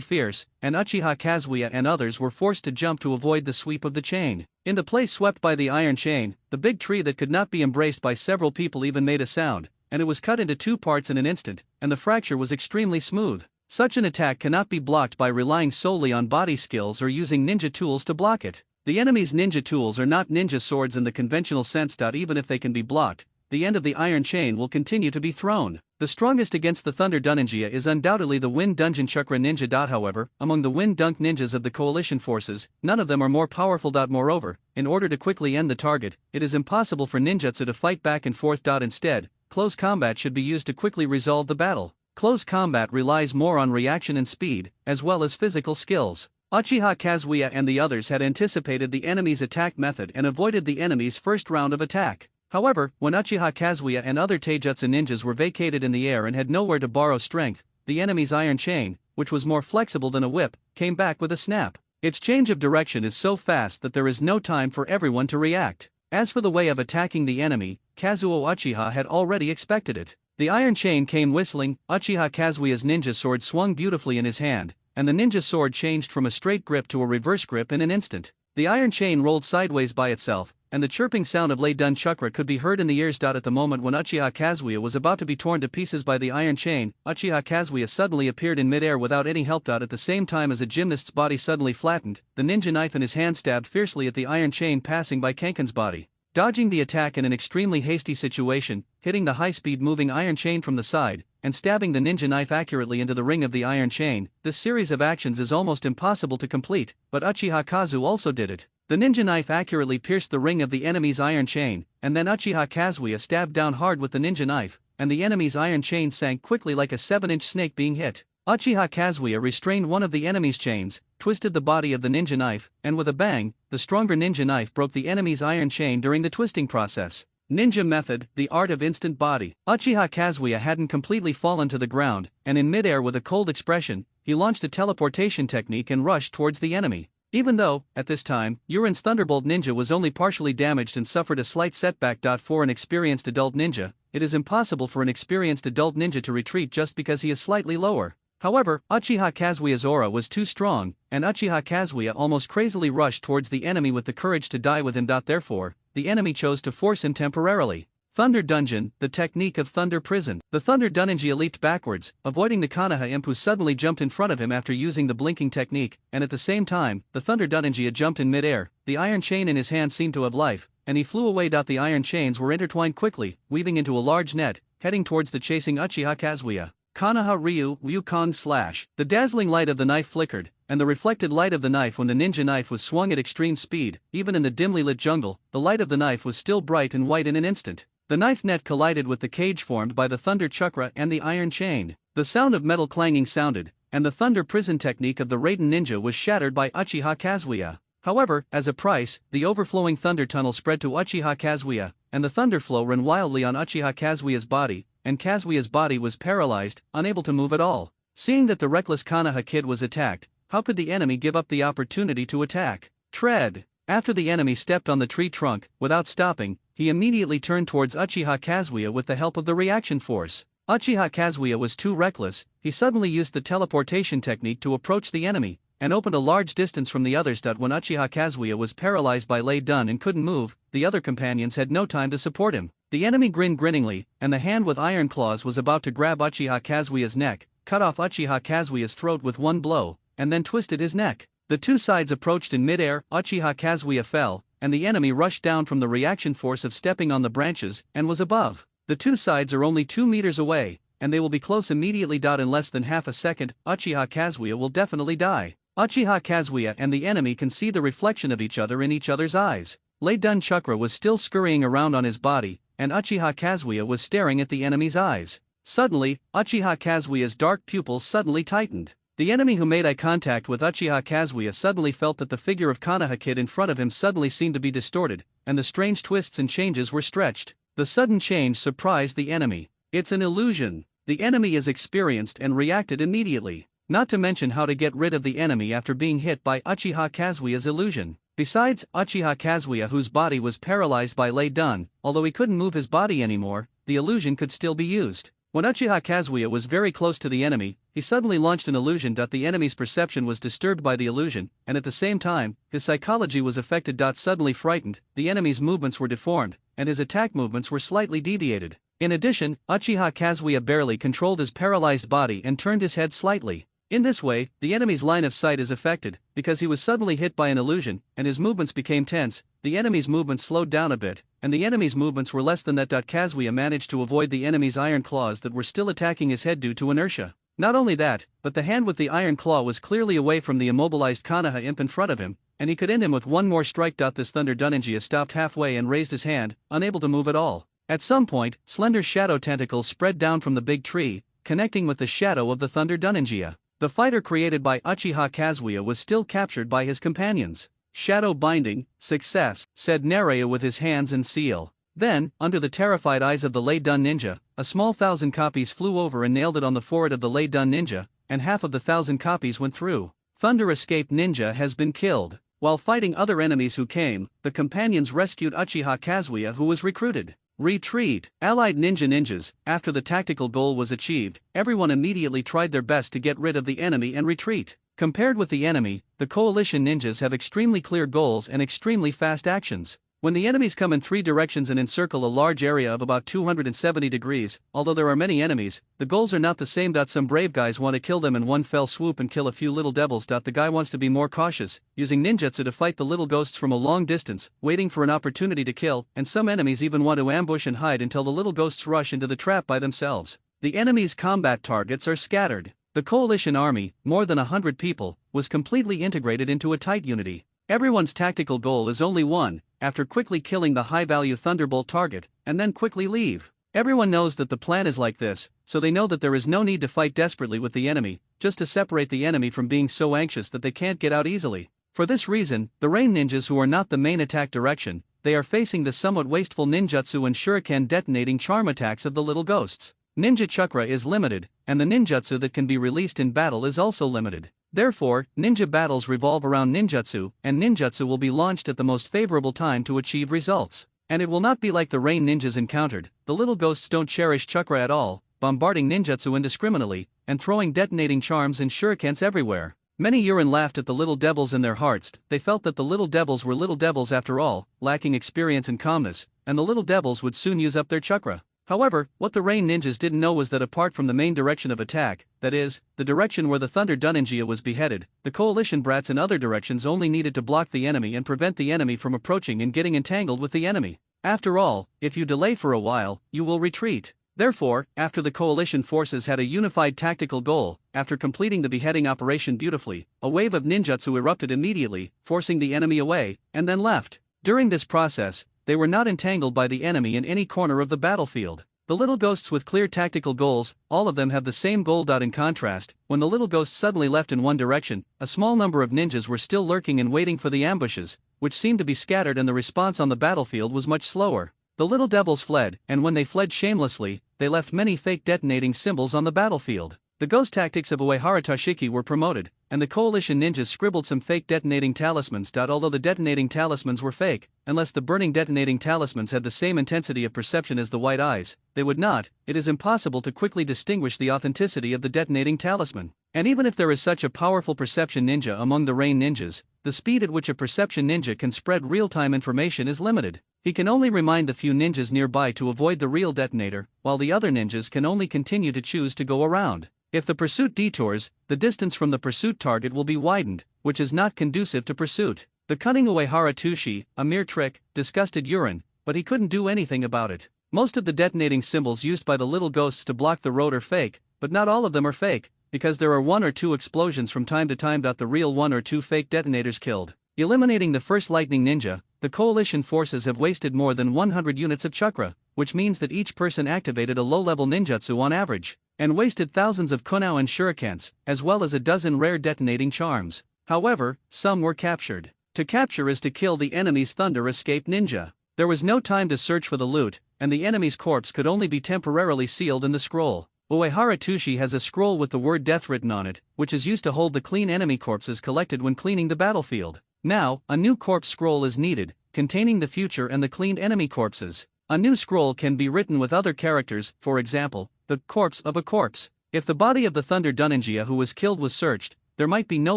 fierce, and Uchiha Kazuya and others were forced to jump to avoid the sweep of the chain. In the place swept by the iron chain, the big tree that could not be embraced by several people even made a sound, and it was cut into 2 parts in an instant, and the fracture was extremely smooth. Such an attack cannot be blocked by relying solely on body skills or using ninja tools to block it. The enemy's ninja tools are not ninja swords in the conventional sense. Even if they can be blocked, the end of the iron chain will continue to be thrown. The strongest against the Thunder Ninja is undoubtedly the Wind Dungeon Chakra Ninja. However, among the Wind Dunk Ninjas of the coalition forces, none of them are more powerful. Moreover, in order to quickly end the target, it is impossible for ninjutsu to fight back and forth. Instead, close combat should be used to quickly resolve the battle. Close combat relies more on reaction and speed, as well as physical skills. Uchiha Kazuya and the others had anticipated the enemy's attack method and avoided the enemy's first round of attack. However, when Uchiha Kazuya and other Taijutsu ninjas were vacated in the air and had nowhere to borrow strength, the enemy's iron chain, which was more flexible than a whip, came back with a snap. Its change of direction is so fast that there is no time for everyone to react. As for the way of attacking the enemy, Kazuo Uchiha had already expected it. The iron chain came whistling. Uchiha Kazuya's ninja sword swung beautifully in his hand, and the ninja sword changed from a straight grip to a reverse grip in an instant. The iron chain rolled sideways by itself, and the chirping sound of Lei-Dun Chakra could be heard in the ears. At the moment when Uchiha Kazuya was about to be torn to pieces by the iron chain, Uchiha Kazuya suddenly appeared in midair without any help. At the same time as a gymnast's body suddenly flattened, the ninja knife in his hand stabbed fiercely at the iron chain passing by Kenken's body. Dodging the attack in an extremely hasty situation, hitting the high-speed moving iron chain from the side, and stabbing the ninja knife accurately into the ring of the iron chain, this series of actions is almost impossible to complete, but Uchiha Kazu also did it. The ninja knife accurately pierced the ring of the enemy's iron chain, and then Uchiha Kazuya stabbed down hard with the ninja knife, and the enemy's iron chain sank quickly like a 7-inch snake being hit. Uchiha Kazuya restrained one of the enemy's chains, twisted the body of the ninja knife, and with a bang, the stronger ninja knife broke the enemy's iron chain during the twisting process. Ninja method, the art of instant body. Uchiha Kazuya hadn't completely fallen to the ground, and in midair with a cold expression, he launched a teleportation technique and rushed towards the enemy. Even though, at this time, Urin's Thunderbolt Ninja was only partially damaged and suffered a slight setback. For an experienced adult ninja, it is impossible for an experienced adult ninja to retreat just because he is slightly lower. However, Uchiha Kazuya's aura was too strong, and Uchiha Kazuya almost crazily rushed towards the enemy with the courage to die with him. Therefore, the enemy chose to force him temporarily. Thunder Dungeon, the technique of Thunder Prison. The Thunder Ninja leaped backwards, avoiding the Konoha imp who suddenly jumped in front of him after using the blinking technique, and at the same time, the Thunder Ninja jumped in midair. The iron chain in his hand seemed to have life, and he flew away. The iron chains were intertwined quickly, weaving into a large net, heading towards the chasing Uchiha Kazuya. Konoha Ryu Ryukon Slash. The dazzling light of the knife flickered, and the reflected light of the knife when the ninja knife was swung at extreme speed. Even in the dimly lit jungle, the light of the knife was still bright and white in an instant. The knife net collided with the cage formed by the Thunder Chakra and the iron chain. The sound of metal clanging sounded, and the Thunder Prison technique of the Raiden Ninja was shattered by Uchiha Kazuya. However, as a price, the overflowing thunder tunnel spread to Uchiha Kazuya, and the thunder flow ran wildly on Uchiha Kazuya's body, and Kazuya's body was paralyzed, unable to move at all. Seeing that the reckless Konoha kid was attacked, how could the enemy give up the opportunity to attack? Tread. After the enemy stepped on the tree trunk, without stopping, he immediately turned towards Uchiha Kazuya with the help of the reaction force. Uchiha Kazuya was too reckless. He suddenly used the teleportation technique to approach the enemy, and opened a large distance from the others. When Uchiha Kazuya was paralyzed by Lei-Dun and couldn't move, the other companions had no time to support him. The enemy grinned grinningly, and the hand with iron claws was about to grab Uchiha Kazuya's neck, cut off Uchiha Kazuya's throat with one blow, and then twisted his neck. The two sides approached in midair. Uchiha Kazuya fell, and the enemy rushed down from the reaction force of stepping on the branches, and was above. The two sides are only 2 meters away, and they will be close immediately. In less than half a second, Uchiha Kazuya will definitely die. Uchiha Kazuya and the enemy can see the reflection of each other in each other's eyes. Lei-Dun Chakra was still scurrying around on his body, and Uchiha Kazuya was staring at the enemy's eyes. Suddenly, Uchiha Kazuya's dark pupils suddenly tightened. The enemy who made eye contact with Uchiha Kazuya suddenly felt that the figure of Konoha Kid in front of him suddenly seemed to be distorted, and the strange twists and changes were stretched. The sudden change surprised the enemy. It's an illusion. The enemy is experienced and reacted immediately. Not to mention how to get rid of the enemy after being hit by Uchiha Kazuya's illusion. Besides, Uchiha Kazuya, whose body was paralyzed by Lei-Dun, although he couldn't move his body anymore, the illusion could still be used. When Uchiha Kazuya was very close to the enemy, he suddenly launched an illusion. The enemy's perception was disturbed by the illusion, and at the same time, his psychology was affected. Suddenly frightened, the enemy's movements were deformed, and his attack movements were slightly deviated. In addition, Uchiha Kazuya barely controlled his paralyzed body and turned his head slightly. In this way, the enemy's line of sight is affected, because he was suddenly hit by an illusion, and his movements became tense. The enemy's movements slowed down a bit, and the enemy's movements were less than that. Kazuya managed to avoid the enemy's iron claws that were still attacking his head due to inertia. Not only that, but the hand with the iron claw was clearly away from the immobilized Konoha imp in front of him, and he could end him with one more strike. This Thunder Ninja stopped halfway and raised his hand, unable to move at all. At some point, slender shadow tentacles spread down from the big tree, connecting with the shadow of the Thunder Ninja. The fighter created by Uchiha Kazuya was still captured by his companions. "Shadow binding, success," said Nereu with his hands and seal. Then, under the terrified eyes of the Lei Dun Ninja, a small 1,000 copies flew over and nailed it on the forehead of the Lei Dun Ninja, and half of the 1,000 copies went through. Thunder Escape Ninja has been killed. While fighting other enemies who came, the companions rescued Uchiha Kazuya, who was recruited. Retreat. Allied ninjas. After the tactical goal was achieved, everyone immediately tried their best to get rid of the enemy and retreat. Compared with the enemy, the coalition ninjas have extremely clear goals and extremely fast actions. When the enemies come in 3 directions and encircle a large area of about 270 degrees, although there are many enemies, the goals are not the same. Some brave guys want to kill them in one fell swoop and kill a few little devils. The guy wants to be more cautious, using ninjutsu to fight the little ghosts from a long distance, waiting for an opportunity to kill, and some enemies even want to ambush and hide until the little ghosts rush into the trap by themselves. The enemy's combat targets are scattered. The coalition army, more than 100 people, was completely integrated into a tight unity. Everyone's tactical goal is only one, after quickly killing the high-value Thunderbolt target, and then quickly leave. Everyone knows that the plan is like this, so they know that there is no need to fight desperately with the enemy, just to separate the enemy from being so anxious that they can't get out easily. For this reason, the rain ninjas who are not the main attack direction, they are facing the somewhat wasteful ninjutsu and shuriken detonating charm attacks of the little ghosts. Ninja chakra is limited, and the ninjutsu that can be released in battle is also limited. Therefore, ninja battles revolve around ninjutsu, and ninjutsu will be launched at the most favorable time to achieve results. And it will not be like the rain ninjas encountered. The little ghosts don't cherish chakra at all, bombarding ninjutsu indiscriminately, and throwing detonating charms and shurikens everywhere. Many Yurin laughed at the little devils in their hearts. They felt that the little devils were little devils after all, lacking experience and calmness, and the little devils would soon use up their chakra. However, what the rain ninjas didn't know was that apart from the main direction of attack, that is, the direction where the Thunder Ninja was beheaded, the coalition brats in other directions only needed to block the enemy and prevent the enemy from approaching and getting entangled with the enemy. After all, if you delay for a while, you will retreat. Therefore, after the coalition forces had a unified tactical goal, after completing the beheading operation beautifully, a wave of ninjutsu erupted immediately, forcing the enemy away, and then left. During this process, they were not entangled by the enemy in any corner of the battlefield. The little ghosts with clear tactical goals, all of them have the same goal. In contrast, when the little ghosts suddenly left in one direction, a small number of ninjas were still lurking and waiting for the ambushes, which seemed to be scattered, and the response on the battlefield was much slower. The little devils fled, and when they fled shamelessly, they left many fake detonating symbols on the battlefield. The ghost tactics of Uehara Toshiki were promoted, and the coalition ninjas scribbled some fake detonating talismans. Although the detonating talismans were fake, unless the burning detonating talismans had the same intensity of perception as the white eyes, they would not. It is impossible to quickly distinguish the authenticity of the detonating talisman. And even if there is such a powerful perception ninja among the rain ninjas, the speed at which a perception ninja can spread real-time information is limited. He can only remind the few ninjas nearby to avoid the real detonator, while the other ninjas can only continue to choose to go around. If the pursuit detours, the distance from the pursuit target will be widened, which is not conducive to pursuit. The cunning Uehara Toshi, a mere trick, disgusted Yurin, but he couldn't do anything about it. Most of the detonating symbols used by the little ghosts to block the road are fake, but not all of them are fake, because there are 1 or 2 explosions from time to time. The real 1 or 2 fake detonators killed. Eliminating the first lightning ninja, the coalition forces have wasted more than 100 units of chakra, which means that each person activated a low-level ninjutsu on average, and wasted thousands of kunao and shurikens, as well as a dozen rare detonating charms. However, some were captured. To capture is to kill the enemy's Thunder Escape Ninja. There was no time to search for the loot, and the enemy's corpse could only be temporarily sealed in the scroll. Uehara Toshi has a scroll with the word death written on it, which is used to hold the clean enemy corpses collected when cleaning the battlefield. Now, a new corpse scroll is needed, containing the future and the cleaned enemy corpses. A new scroll can be written with other characters, for example, the corpse of a corpse. If the body of the Thunder Ninja who was killed was searched, there might be no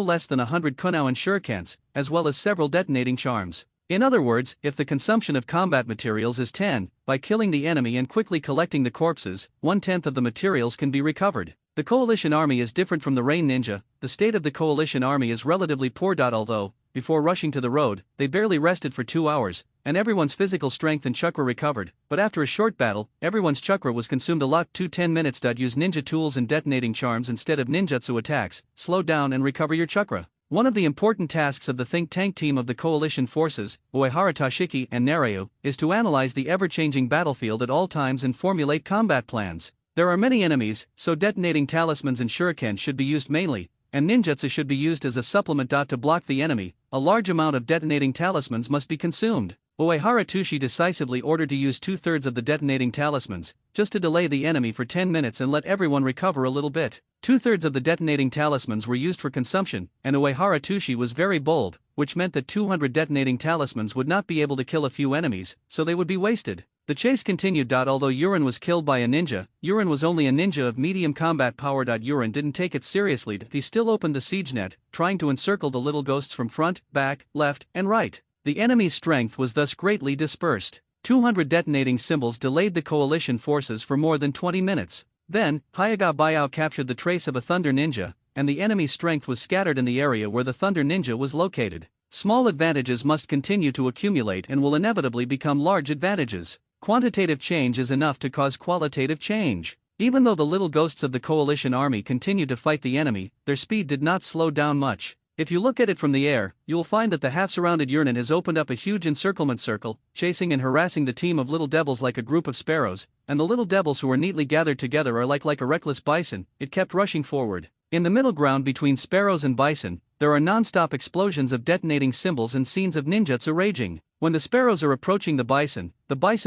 less than 100 kunao and shurikens, as well as several detonating charms. In other words, if the consumption of combat materials is 10, by killing the enemy and quickly collecting the corpses, 1/10 of the materials can be recovered. The Coalition Army is different from the Rain Ninja. The state of the Coalition Army is relatively poor. Although, before rushing to the road, they barely rested for 2 hours, and everyone's physical strength and chakra recovered, but after a short battle, everyone's chakra was consumed a lot. 10 minutes. Use ninja tools and detonating charms instead of ninjutsu attacks, slow down and recover your chakra. One of the important tasks of the think tank team of the coalition forces, Uehara Toshiki and Nareu, is to analyze the ever-changing battlefield at all times and formulate combat plans. There are many enemies, so detonating talismans and shuriken should be used mainly, and ninjutsu should be used as a supplement. To block the enemy, a large amount of detonating talismans must be consumed. Uehara Toshi decisively ordered to use 2/3 of the detonating talismans, just to delay the enemy for 10 minutes and let everyone recover a little bit. 2/3 of the detonating talismans were used for consumption, and Uehara Toshi was very bold, which meant that 200 detonating talismans would not be able to kill a few enemies, so they would be wasted. The chase continued. Although Urin was killed by a ninja, Urin was only a ninja of medium combat power. Urin didn't take it seriously. He still opened the siege net, trying to encircle the little ghosts from front, back, left, and right. The enemy's strength was thus greatly dispersed. 200 detonating symbols delayed the coalition forces for more than 20 minutes. Then, Hyaga Baiao captured the trace of a Thunder Ninja, and the enemy's strength was scattered in the area where the Thunder Ninja was located. Small advantages must continue to accumulate and will inevitably become large advantages. Quantitative change is enough to cause qualitative change. Even though the little ghosts of the coalition army continued to fight the enemy, their speed did not slow down much. If you look at it from the air, you will find that the half-surrounded Urnin has opened up a huge encirclement circle, chasing and harassing the team of little devils like a group of sparrows, and the little devils who are neatly gathered together are like a reckless bison. It kept rushing forward. In the middle ground between sparrows and bison, there are non-stop explosions of detonating symbols and scenes of ninjutsu raging. When the sparrows are approaching the bison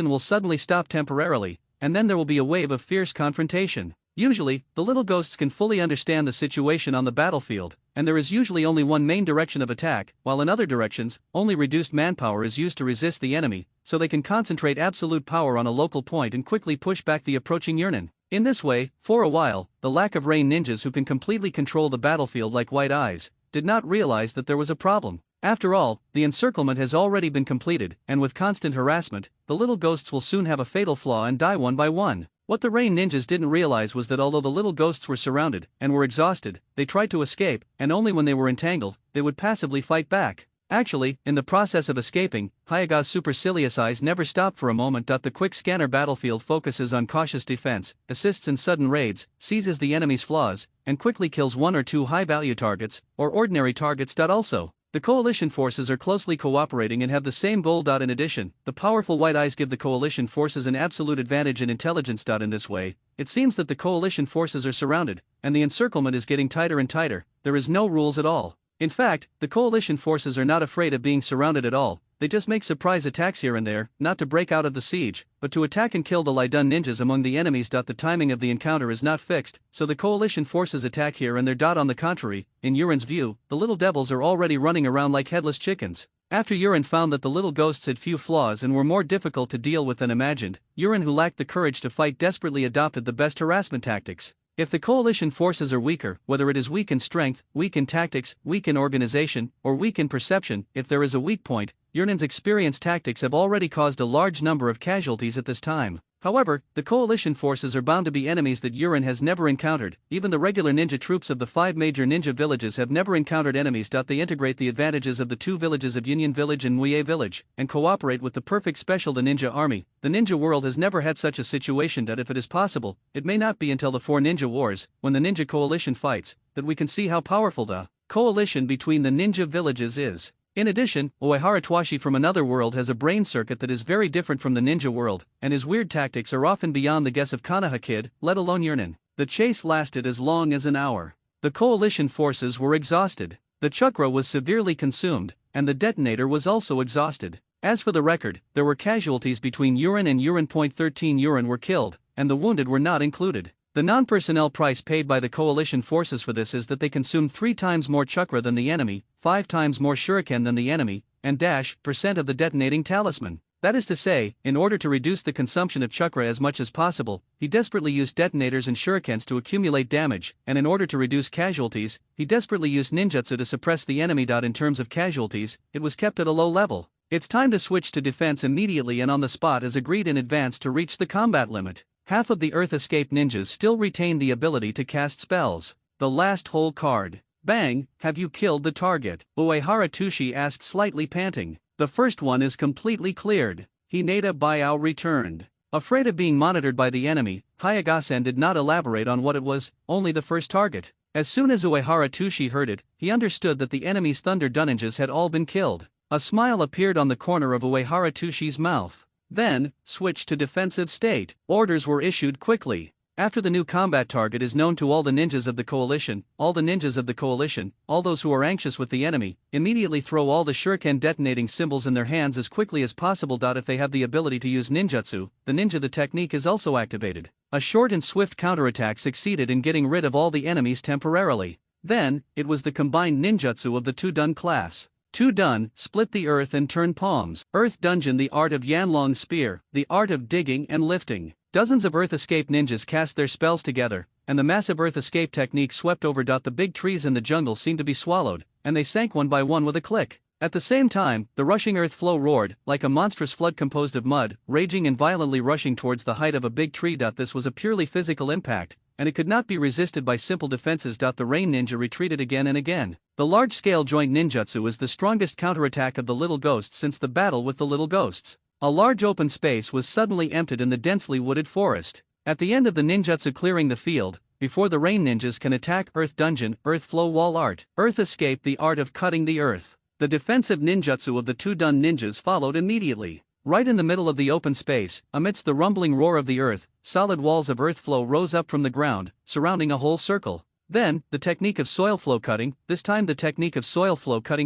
will suddenly stop temporarily, and then there will be a wave of fierce confrontation. Usually, the little ghosts can fully understand the situation on the battlefield, and there is usually only one main direction of attack, while in other directions, only reduced manpower is used to resist the enemy, so they can concentrate absolute power on a local point and quickly push back the approaching Urnin. In this way, for a while, the lack of rain ninjas who can completely control the battlefield like White Eyes did not realize that there was a problem. After all, the encirclement has already been completed, and with constant harassment, the little ghosts will soon have a fatal flaw and die one by one. What the Rain Ninjas didn't realize was that although the little ghosts were surrounded and were exhausted, they tried to escape, and only when they were entangled, they would passively fight back. Actually, in the process of escaping, Hayaga's supercilious eyes never stopped for a moment. The quick scanner battlefield focuses on cautious defense, assists in sudden raids, seizes the enemy's flaws, and quickly kills one or two high-value targets, or ordinary targets. Also, the coalition forces are closely cooperating and have the same goal. In addition, the powerful White Eyes give the coalition forces an absolute advantage in intelligence. In this way, it seems that the coalition forces are surrounded, and the encirclement is getting tighter and tighter. There is no rules at all. In fact, the coalition forces are not afraid of being surrounded at all. They just make surprise attacks here and there, not to break out of the siege, but to attack and kill the Lidun ninjas among the enemies. The timing of the encounter is not fixed, so the coalition forces attack here and there. On the contrary, in Urin's view, the little devils are already running around like headless chickens. After Urin found that the little ghosts had few flaws and were more difficult to deal with than imagined, Urin, who lacked the courage to fight, desperately adopted the best harassment tactics. If the coalition forces are weaker, whether it is weak in strength, weak in tactics, weak in organization, or weak in perception, if there is a weak point, Urnin's experienced tactics have already caused a large number of casualties at this time. However, the coalition forces are bound to be enemies that Urin has never encountered. Even the regular ninja troops of the 5 major ninja villages have never encountered enemies. They integrate the advantages of the 2 villages of Union Village and Muye Village, and cooperate with the perfect special the ninja army. The ninja world has never had such a situation that if it is possible, it may not be until the 4 ninja wars, when the ninja coalition fights, that we can see how powerful the coalition between the ninja villages is. In addition, Uehara Twashi from another world has a brain circuit that is very different from the ninja world, and his weird tactics are often beyond the guess of Konoha Kid, let alone Urnin. The chase lasted as long as an hour. The coalition forces were exhausted. The chakra was severely consumed, and the detonator was also exhausted. As for the record, there were casualties between Urin and Urin.13. Urin were killed, and the wounded were not included. The non-personnel price paid by the coalition forces for this is that they consumed 3 times more chakra than the enemy, 5 times more shuriken than the enemy, and % of the detonating talisman. That is to say, in order to reduce the consumption of chakra as much as possible, he desperately used detonators and shurikens to accumulate damage, and in order to reduce casualties, he desperately used ninjutsu to suppress the enemy. In terms of casualties, it was kept at a low level. It's time to switch to defense immediately and on the spot as agreed in advance to reach the combat limit. Half of the Earth Escape ninjas still retain the ability to cast spells. The last whole card. Bang, have you killed the target? Uehara Tushi asked, slightly panting. The first one is completely cleared. Hinata Buyao returned. Afraid of being monitored by the enemy, Hayagasen did not elaborate on what it was, only the first target. As soon as Uehara Tushi heard it, he understood that the enemy's Thunder Dunninjas had all been killed. A smile appeared on the corner of Uehara Tushi's mouth. Then, switch to defensive state. Orders were issued quickly. After the new combat target is known to all the ninjas of the coalition, all those who are anxious with the enemy, immediately throw all the shuriken detonating symbols in their hands as quickly as possible. If they have the ability to use ninjutsu, the technique is also activated. A short and swift counterattack succeeded in getting rid of all the enemies temporarily. Then, it was the combined ninjutsu of the Tudun class. Tudun, split the earth and turn palms. Earth Dungeon, the art of Yanlong Spear, the art of digging and lifting. Dozens of Earth Escape ninjas cast their spells together, and the massive Earth Escape technique swept over. The big trees in the jungle seemed to be swallowed, and they sank one by one with a click. At the same time, the rushing earth flow roared, like a monstrous flood composed of mud, raging and violently rushing towards the height of a big tree. This was a purely physical impact, and it could not be resisted by simple defenses. The rain ninja retreated again and again. The large-scale joint ninjutsu is the strongest counterattack of the little ghosts since the battle with the little ghosts. A large open space was suddenly emptied in the densely wooded forest. At the end of the ninjutsu clearing the field, before the rain ninjas can attack, Earth Dungeon, Earth Flow Wall Art, Earth Escape, the art of cutting the earth. The defensive ninjutsu of the Tudun ninjas followed immediately. Right in the middle of the open space, amidst the rumbling roar of the earth, solid walls of earth flow rose up from the ground, surrounding a whole circle. Then, the technique of soil flow cutting,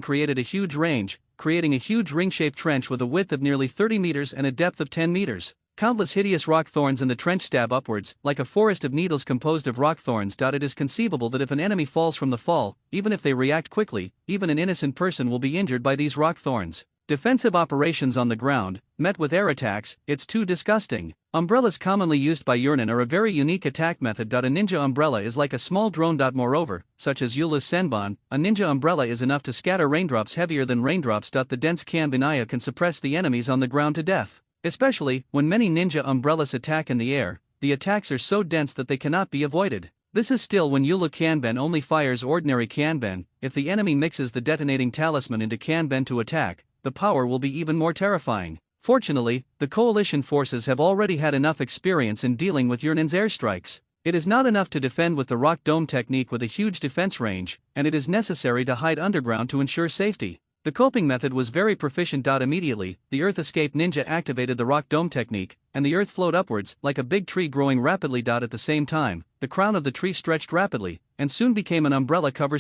created a huge range, creating a huge ring-shaped trench with a width of nearly 30 meters and a depth of 10 meters. Countless hideous rock thorns in the trench stab upwards, like a forest of needles composed of rock thorns. It is conceivable that if an enemy falls from the fall, even if they react quickly, even an innocent person will be injured by these rock thorns. Defensive operations on the ground, met with air attacks, it's too disgusting. Umbrellas commonly used by Yurnin are a very unique attack method. A ninja umbrella is like a small drone. Moreover, such as Eula's Senbon, a ninja umbrella is enough to scatter raindrops heavier than raindrops. The dense Kanbinaya can suppress the enemies on the ground to death. Especially, when many ninja umbrellas attack in the air, the attacks are so dense that they cannot be avoided. This is still when Eula Kanben only fires ordinary Kanben. If the enemy mixes the detonating talisman into Kanben to attack, the power will be even more terrifying. Fortunately, the coalition forces have already had enough experience in dealing with Yurnin's airstrikes. It is not enough to defend with the rock dome technique with a huge defense range, and it is necessary to hide underground to ensure safety. The coping method was very proficient. Immediately, the Earth Escape ninja activated the rock dome technique, and the earth flowed upwards, like a big tree growing rapidly. At the same time, the crown of the tree stretched rapidly, and soon became an umbrella cover.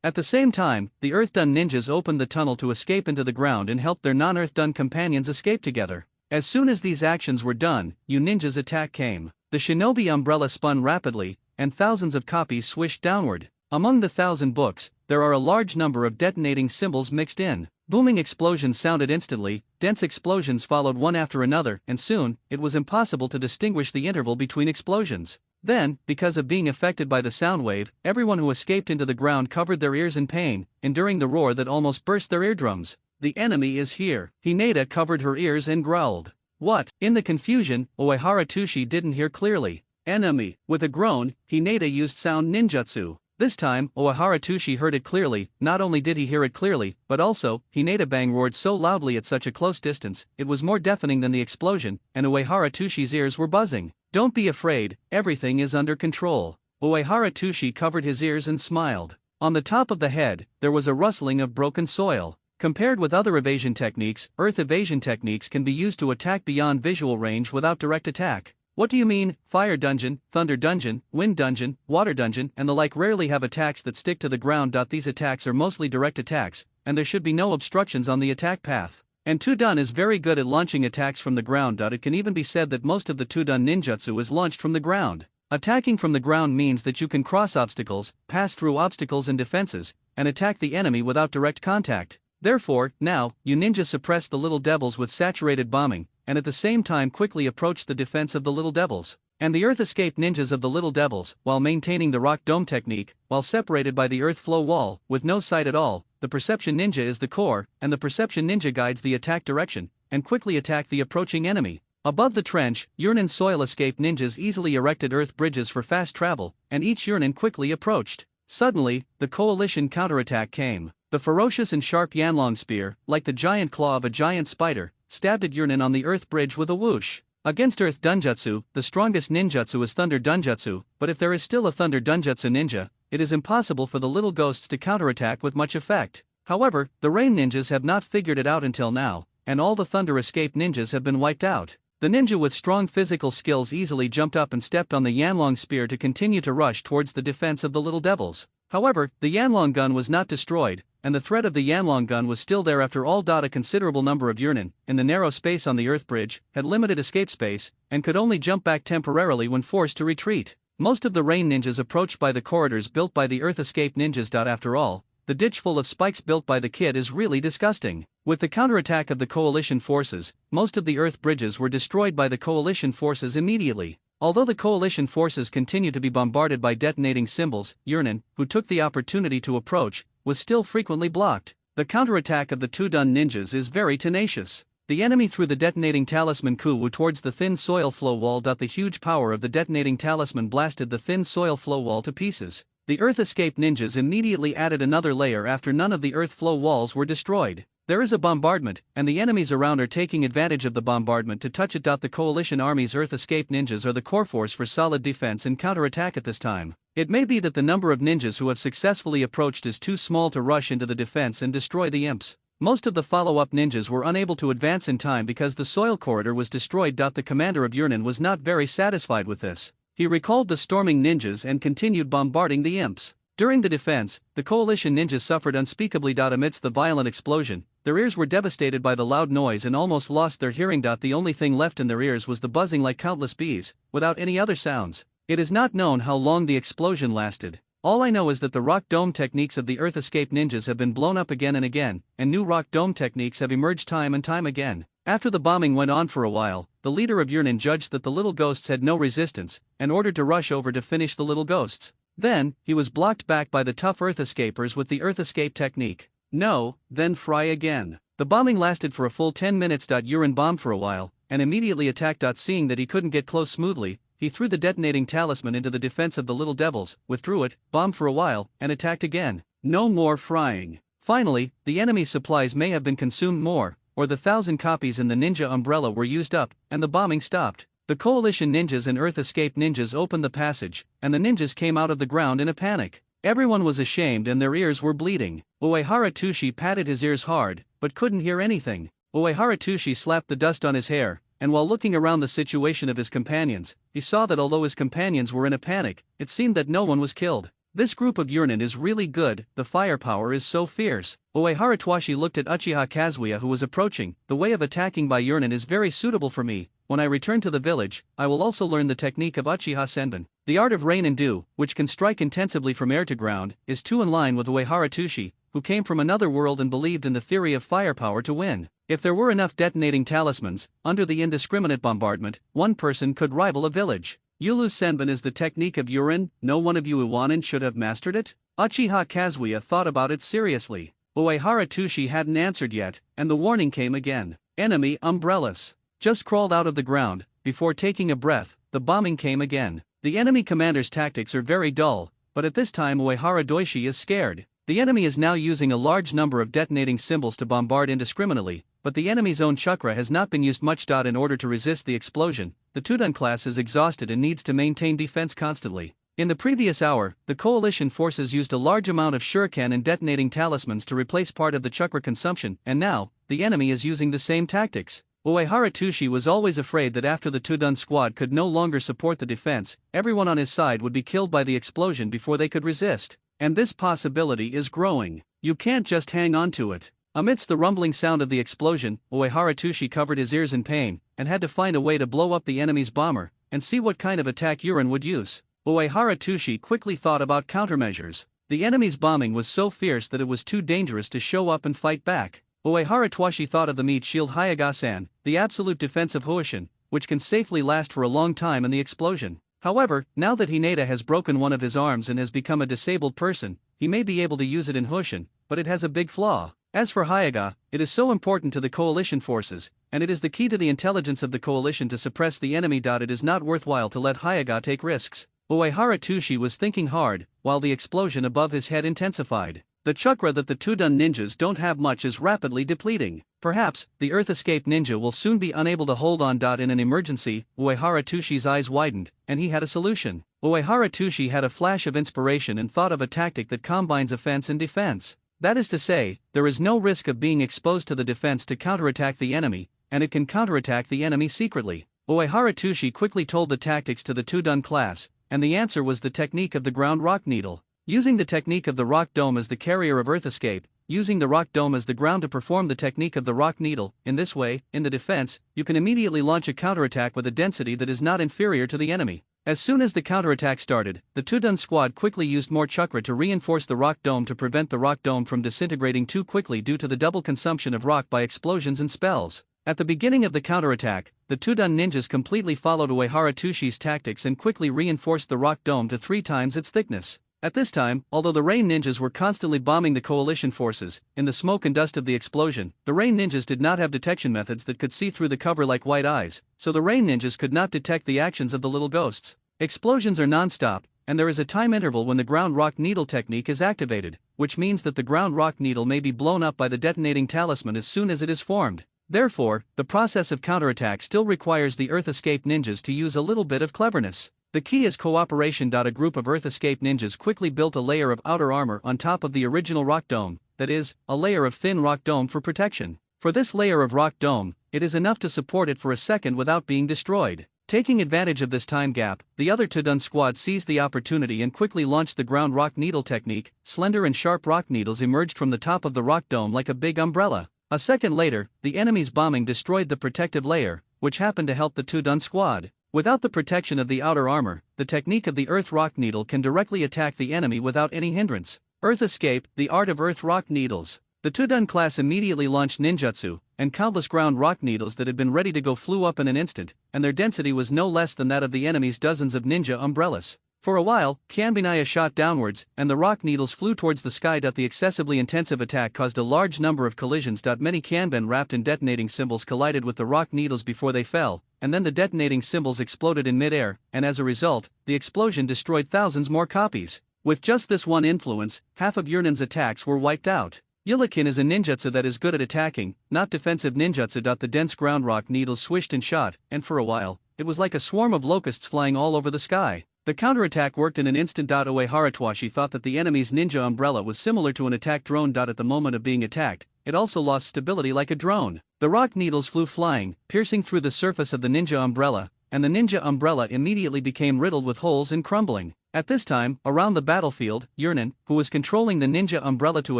At the same time, the Earth Dun ninjas opened the tunnel to escape into the ground and helped their non-Earth Dun companions escape together. As soon as these actions were done, Yu Ninja's attack came. The Shinobi umbrella spun rapidly, and thousands of copies swished downward. Among the 1,000 books, there are a large number of detonating symbols mixed in. Booming explosions sounded instantly, dense explosions followed one after another, and soon, it was impossible to distinguish the interval between explosions. Then, because of being affected by the sound wave, everyone who escaped into the ground covered their ears in pain, enduring the roar that almost burst their eardrums. The enemy is here. Hinata covered her ears and growled. What? In the confusion, Uehara Tushi didn't hear clearly. Enemy. With a groan, Hinata used sound ninjutsu. This time, Uehara Tushi heard it clearly. Not only did he hear it clearly, but also, Hinata Bang roared so loudly at such a close distance, it was more deafening than the explosion, and Uehara Tushi's ears were buzzing. Don't be afraid, everything is under control. Uehara Tushi covered his ears and smiled. On the top of the head, there was a rustling of broken soil. Compared with other evasion techniques, earth evasion techniques can be used to attack beyond visual range without direct attack. What do you mean? Fire dungeon, thunder dungeon, wind dungeon, water dungeon, and the like rarely have attacks that stick to the ground. These attacks are mostly direct attacks, and there should be no obstructions on the attack path. And Tudun is very good at launching attacks from the ground. It can even be said that most of the Tudun ninjutsu is launched from the ground. Attacking from the ground means that you can cross obstacles, pass through obstacles and defenses, and attack the enemy without direct contact. Therefore, now, you ninja suppressed the little devils with saturated bombing, and at the same time quickly approached the defense of the little devils. And the earth escape ninjas of the little devils, while maintaining the rock dome technique, while separated by the earth flow wall, with no sight at all. The perception ninja is the core, and the perception ninja guides the attack direction, and quickly attack the approaching enemy. Above the trench, Yurnin soil escape ninjas easily erected earth bridges for fast travel, and each Yurnin quickly approached. Suddenly, the coalition counterattack came. The ferocious and sharp Yanlong spear, like the giant claw of a giant spider, stabbed at Yurnin on the earth bridge with a whoosh. Against Earth Dunjutsu, the strongest ninjutsu is Thunder Dunjutsu, but if there is still a Thunder Dunjutsu ninja, it is impossible for the little ghosts to counterattack with much effect. However, the Rain ninjas have not figured it out until now, and all the Thunder Escape ninjas have been wiped out. The ninja with strong physical skills easily jumped up and stepped on the Yanlong spear to continue to rush towards the defense of the little devils. However, the Yanlong gun was not destroyed, and the threat of the Yanlong gun was still there after all. A considerable number of Yurnin, in the narrow space on the earth bridge, had limited escape space, and could only jump back temporarily when forced to retreat. Most of the Rain ninjas approached by the corridors built by the earth escape ninjas. After all, the ditch full of spikes built by the kid is really disgusting. With the counterattack of the coalition forces, most of the earth bridges were destroyed by the coalition forces immediately. Although the coalition forces continued to be bombarded by detonating symbols, Yurnin, who took the opportunity to approach, was still frequently blocked. The counterattack of the Tudun ninjas is very tenacious. The enemy threw the detonating talisman Kuwu towards the thin soil flow wall. The huge power of the detonating talisman blasted the thin soil flow wall to pieces. The earth escape ninjas immediately added another layer after none of the earth flow walls were destroyed. There is a bombardment, and the enemies around are taking advantage of the bombardment to touch it. The coalition army's earth escape ninjas are the core force for solid defense and counterattack at this time. It may be that the number of ninjas who have successfully approached is too small to rush into the defense and destroy the imps. Most of the follow-up ninjas were unable to advance in time because the soil corridor was destroyed. The commander of Yurnin was not very satisfied with this. He recalled the storming ninjas and continued bombarding the imps. During the defense, the coalition ninjas suffered unspeakably. Amidst the violent explosion, their ears were devastated by the loud noise and almost lost their hearing. The only thing left in their ears was the buzzing like countless bees, without any other sounds. It is not known how long the explosion lasted. All I know is that the rock dome techniques of the earth escape ninjas have been blown up again and again, and new rock dome techniques have emerged time and time again. After the bombing went on for a while, the leader of Yurnin judged that the little ghosts had no resistance, and ordered to rush over to finish the little ghosts. Then, he was blocked back by the tough earth escapers with the earth escape technique. No, then fry again. The bombing lasted for a full 10 minutes. Yurnin bombed for a while, and immediately attacked. Seeing that he couldn't get close smoothly, he threw the detonating talisman into the defense of the little devils, withdrew it, bombed for a while, and attacked again. No more frying. Finally, the enemy's supplies may have been consumed more, or the 1,000 copies in the ninja umbrella were used up, and the bombing stopped. The coalition ninjas and earth escape ninjas opened the passage, and the ninjas came out of the ground in a panic. Everyone was ashamed and their ears were bleeding. Uehara Tushi patted his ears hard, but couldn't hear anything. Uehara Tushi slapped the dust on his hair, and while looking around the situation of his companions, he saw that although his companions were in a panic, it seemed that no one was killed. This group of Yurnin is really good, the firepower is so fierce. Uehara Tushi looked at Uchiha Kazuya who was approaching. The way of attacking by Yurnin is very suitable for me. When I return to the village, I will also learn the technique of Uchiha Senbon. The art of rain and dew, which can strike intensively from air to ground, is too in line with Uehara Tushi, who came from another world and believed in the theory of firepower to win. If there were enough detonating talismans, under the indiscriminate bombardment, one person could rival a village. Yulu's Senbon is the technique of Yurinin. No one of you Iwanin should have mastered it? Uchiha Kazuya thought about it seriously. Uehara Tushi hadn't answered yet, and the warning came again. Enemy umbrellas. Just crawled out of the ground. Before taking a breath, the bombing came again. The enemy commander's tactics are very dull, but at this time Uehara Doishi is scared. The enemy is now using a large number of detonating symbols to bombard indiscriminately, but the enemy's own chakra has not been used much. In order to resist the explosion, the Tudun class is exhausted and needs to maintain defense constantly. In the previous hour, the coalition forces used a large amount of shuriken and detonating talismans to replace part of the chakra consumption, and now, the enemy is using the same tactics. Uehara Tushi was always afraid that after the Tudun squad could no longer support the defense, everyone on his side would be killed by the explosion before they could resist. And this possibility is growing. You can't just hang on to it. Amidst the rumbling sound of the explosion, Uehara Tushi covered his ears in pain, and had to find a way to blow up the enemy's bomber, and see what kind of attack Yurinin would use. Uehara Tushi quickly thought about countermeasures. The enemy's bombing was so fierce that it was too dangerous to show up and fight back. Uehara Twashi thought of the meat shield Hayaga-san, the absolute defense of Huishin, which can safely last for a long time in the explosion. However, now that Hinata has broken one of his arms and has become a disabled person, he may be able to use it in Huishin, but it has a big flaw. As for Hayaga, it is so important to the coalition forces, and it is the key to the intelligence of the coalition to suppress the enemy. It is not worthwhile to let Hayaga take risks. Uehara Tushi was thinking hard, while the explosion above his head intensified. The chakra that the Tudun ninjas don't have much is rapidly depleting. Perhaps, the Earth Escape ninja will soon be unable to hold on. In an emergency, Uehara Tushi's eyes widened, and he had a solution. Uehara Tushi had a flash of inspiration and thought of a tactic that combines offense and defense. That is to say, there is no risk of being exposed to the defense to counterattack the enemy, and it can counterattack the enemy secretly. Uehara Tushi quickly told the tactics to the Tudun class, and the answer was the technique of the ground rock needle. Using the technique of the rock dome as the carrier of Earth Escape, using the rock dome as the ground to perform the technique of the rock needle. In this way, in the defense, you can immediately launch a counterattack with a density that is not inferior to the enemy. As soon as the counterattack started, the Tudun squad quickly used more chakra to reinforce the rock dome to prevent the rock dome from disintegrating too quickly due to the double consumption of rock by explosions and spells. At the beginning of the counterattack, the Tudun ninjas completely followed Uehara Tushi's tactics and quickly reinforced the rock dome to 3 times its thickness. At this time, although the Rain Ninjas were constantly bombing the coalition forces, in the smoke and dust of the explosion, the Rain Ninjas did not have detection methods that could see through the cover like white eyes, so the Rain Ninjas could not detect the actions of the little ghosts. Explosions are non-stop, and there is a time interval when the ground rock needle technique is activated, which means that the ground rock needle may be blown up by the detonating talisman as soon as it is formed. Therefore, the process of counterattack still requires the Earth Escape ninjas to use a little bit of cleverness. The key is cooperation. A group of Earth Escape ninjas quickly built a layer of outer armor on top of the original rock dome, that is, a layer of thin rock dome for protection. For this layer of rock dome, it is enough to support it for a second without being destroyed. Taking advantage of this time gap, the other Tudun squad seized the opportunity and quickly launched the ground rock needle technique. Slender and sharp rock needles emerged from the top of the rock dome like a big umbrella. A second later, the enemy's bombing destroyed the protective layer, which happened to help the Tudun squad. Without the protection of the outer armor, the technique of the Earth Rock Needle can directly attack the enemy without any hindrance. Earth Escape, the art of Earth Rock Needles. The Tudun class immediately launched ninjutsu, and countless ground rock needles that had been ready to go flew up in an instant, and their density was no less than that of the enemy's dozens of ninja umbrellas. For a while, Kanbinaya shot downwards, and the rock needles flew towards the sky. The excessively intensive attack caused a large number of collisions. Many Kanben wrapped in detonating symbols collided with the rock needles before they fell, and then the detonating symbols exploded in midair, and as a result, the explosion destroyed thousands more copies. With just this one influence, half of Yurnin's attacks were wiped out. Yulakin is a ninjutsu that is good at attacking, not defensive ninjutsu. The dense ground rock needles swished and shot, and for a while, it was like a swarm of locusts flying all over the sky. The counterattack worked in an instant. Uehara Twashi thought that the enemy's ninja umbrella was similar to an attack drone. At the moment of being attacked, it also lost stability like a drone. The rock needles flew flying, piercing through the surface of the ninja umbrella, and the ninja umbrella immediately became riddled with holes and crumbling. At this time, around the battlefield, Yurnin, who was controlling the ninja umbrella to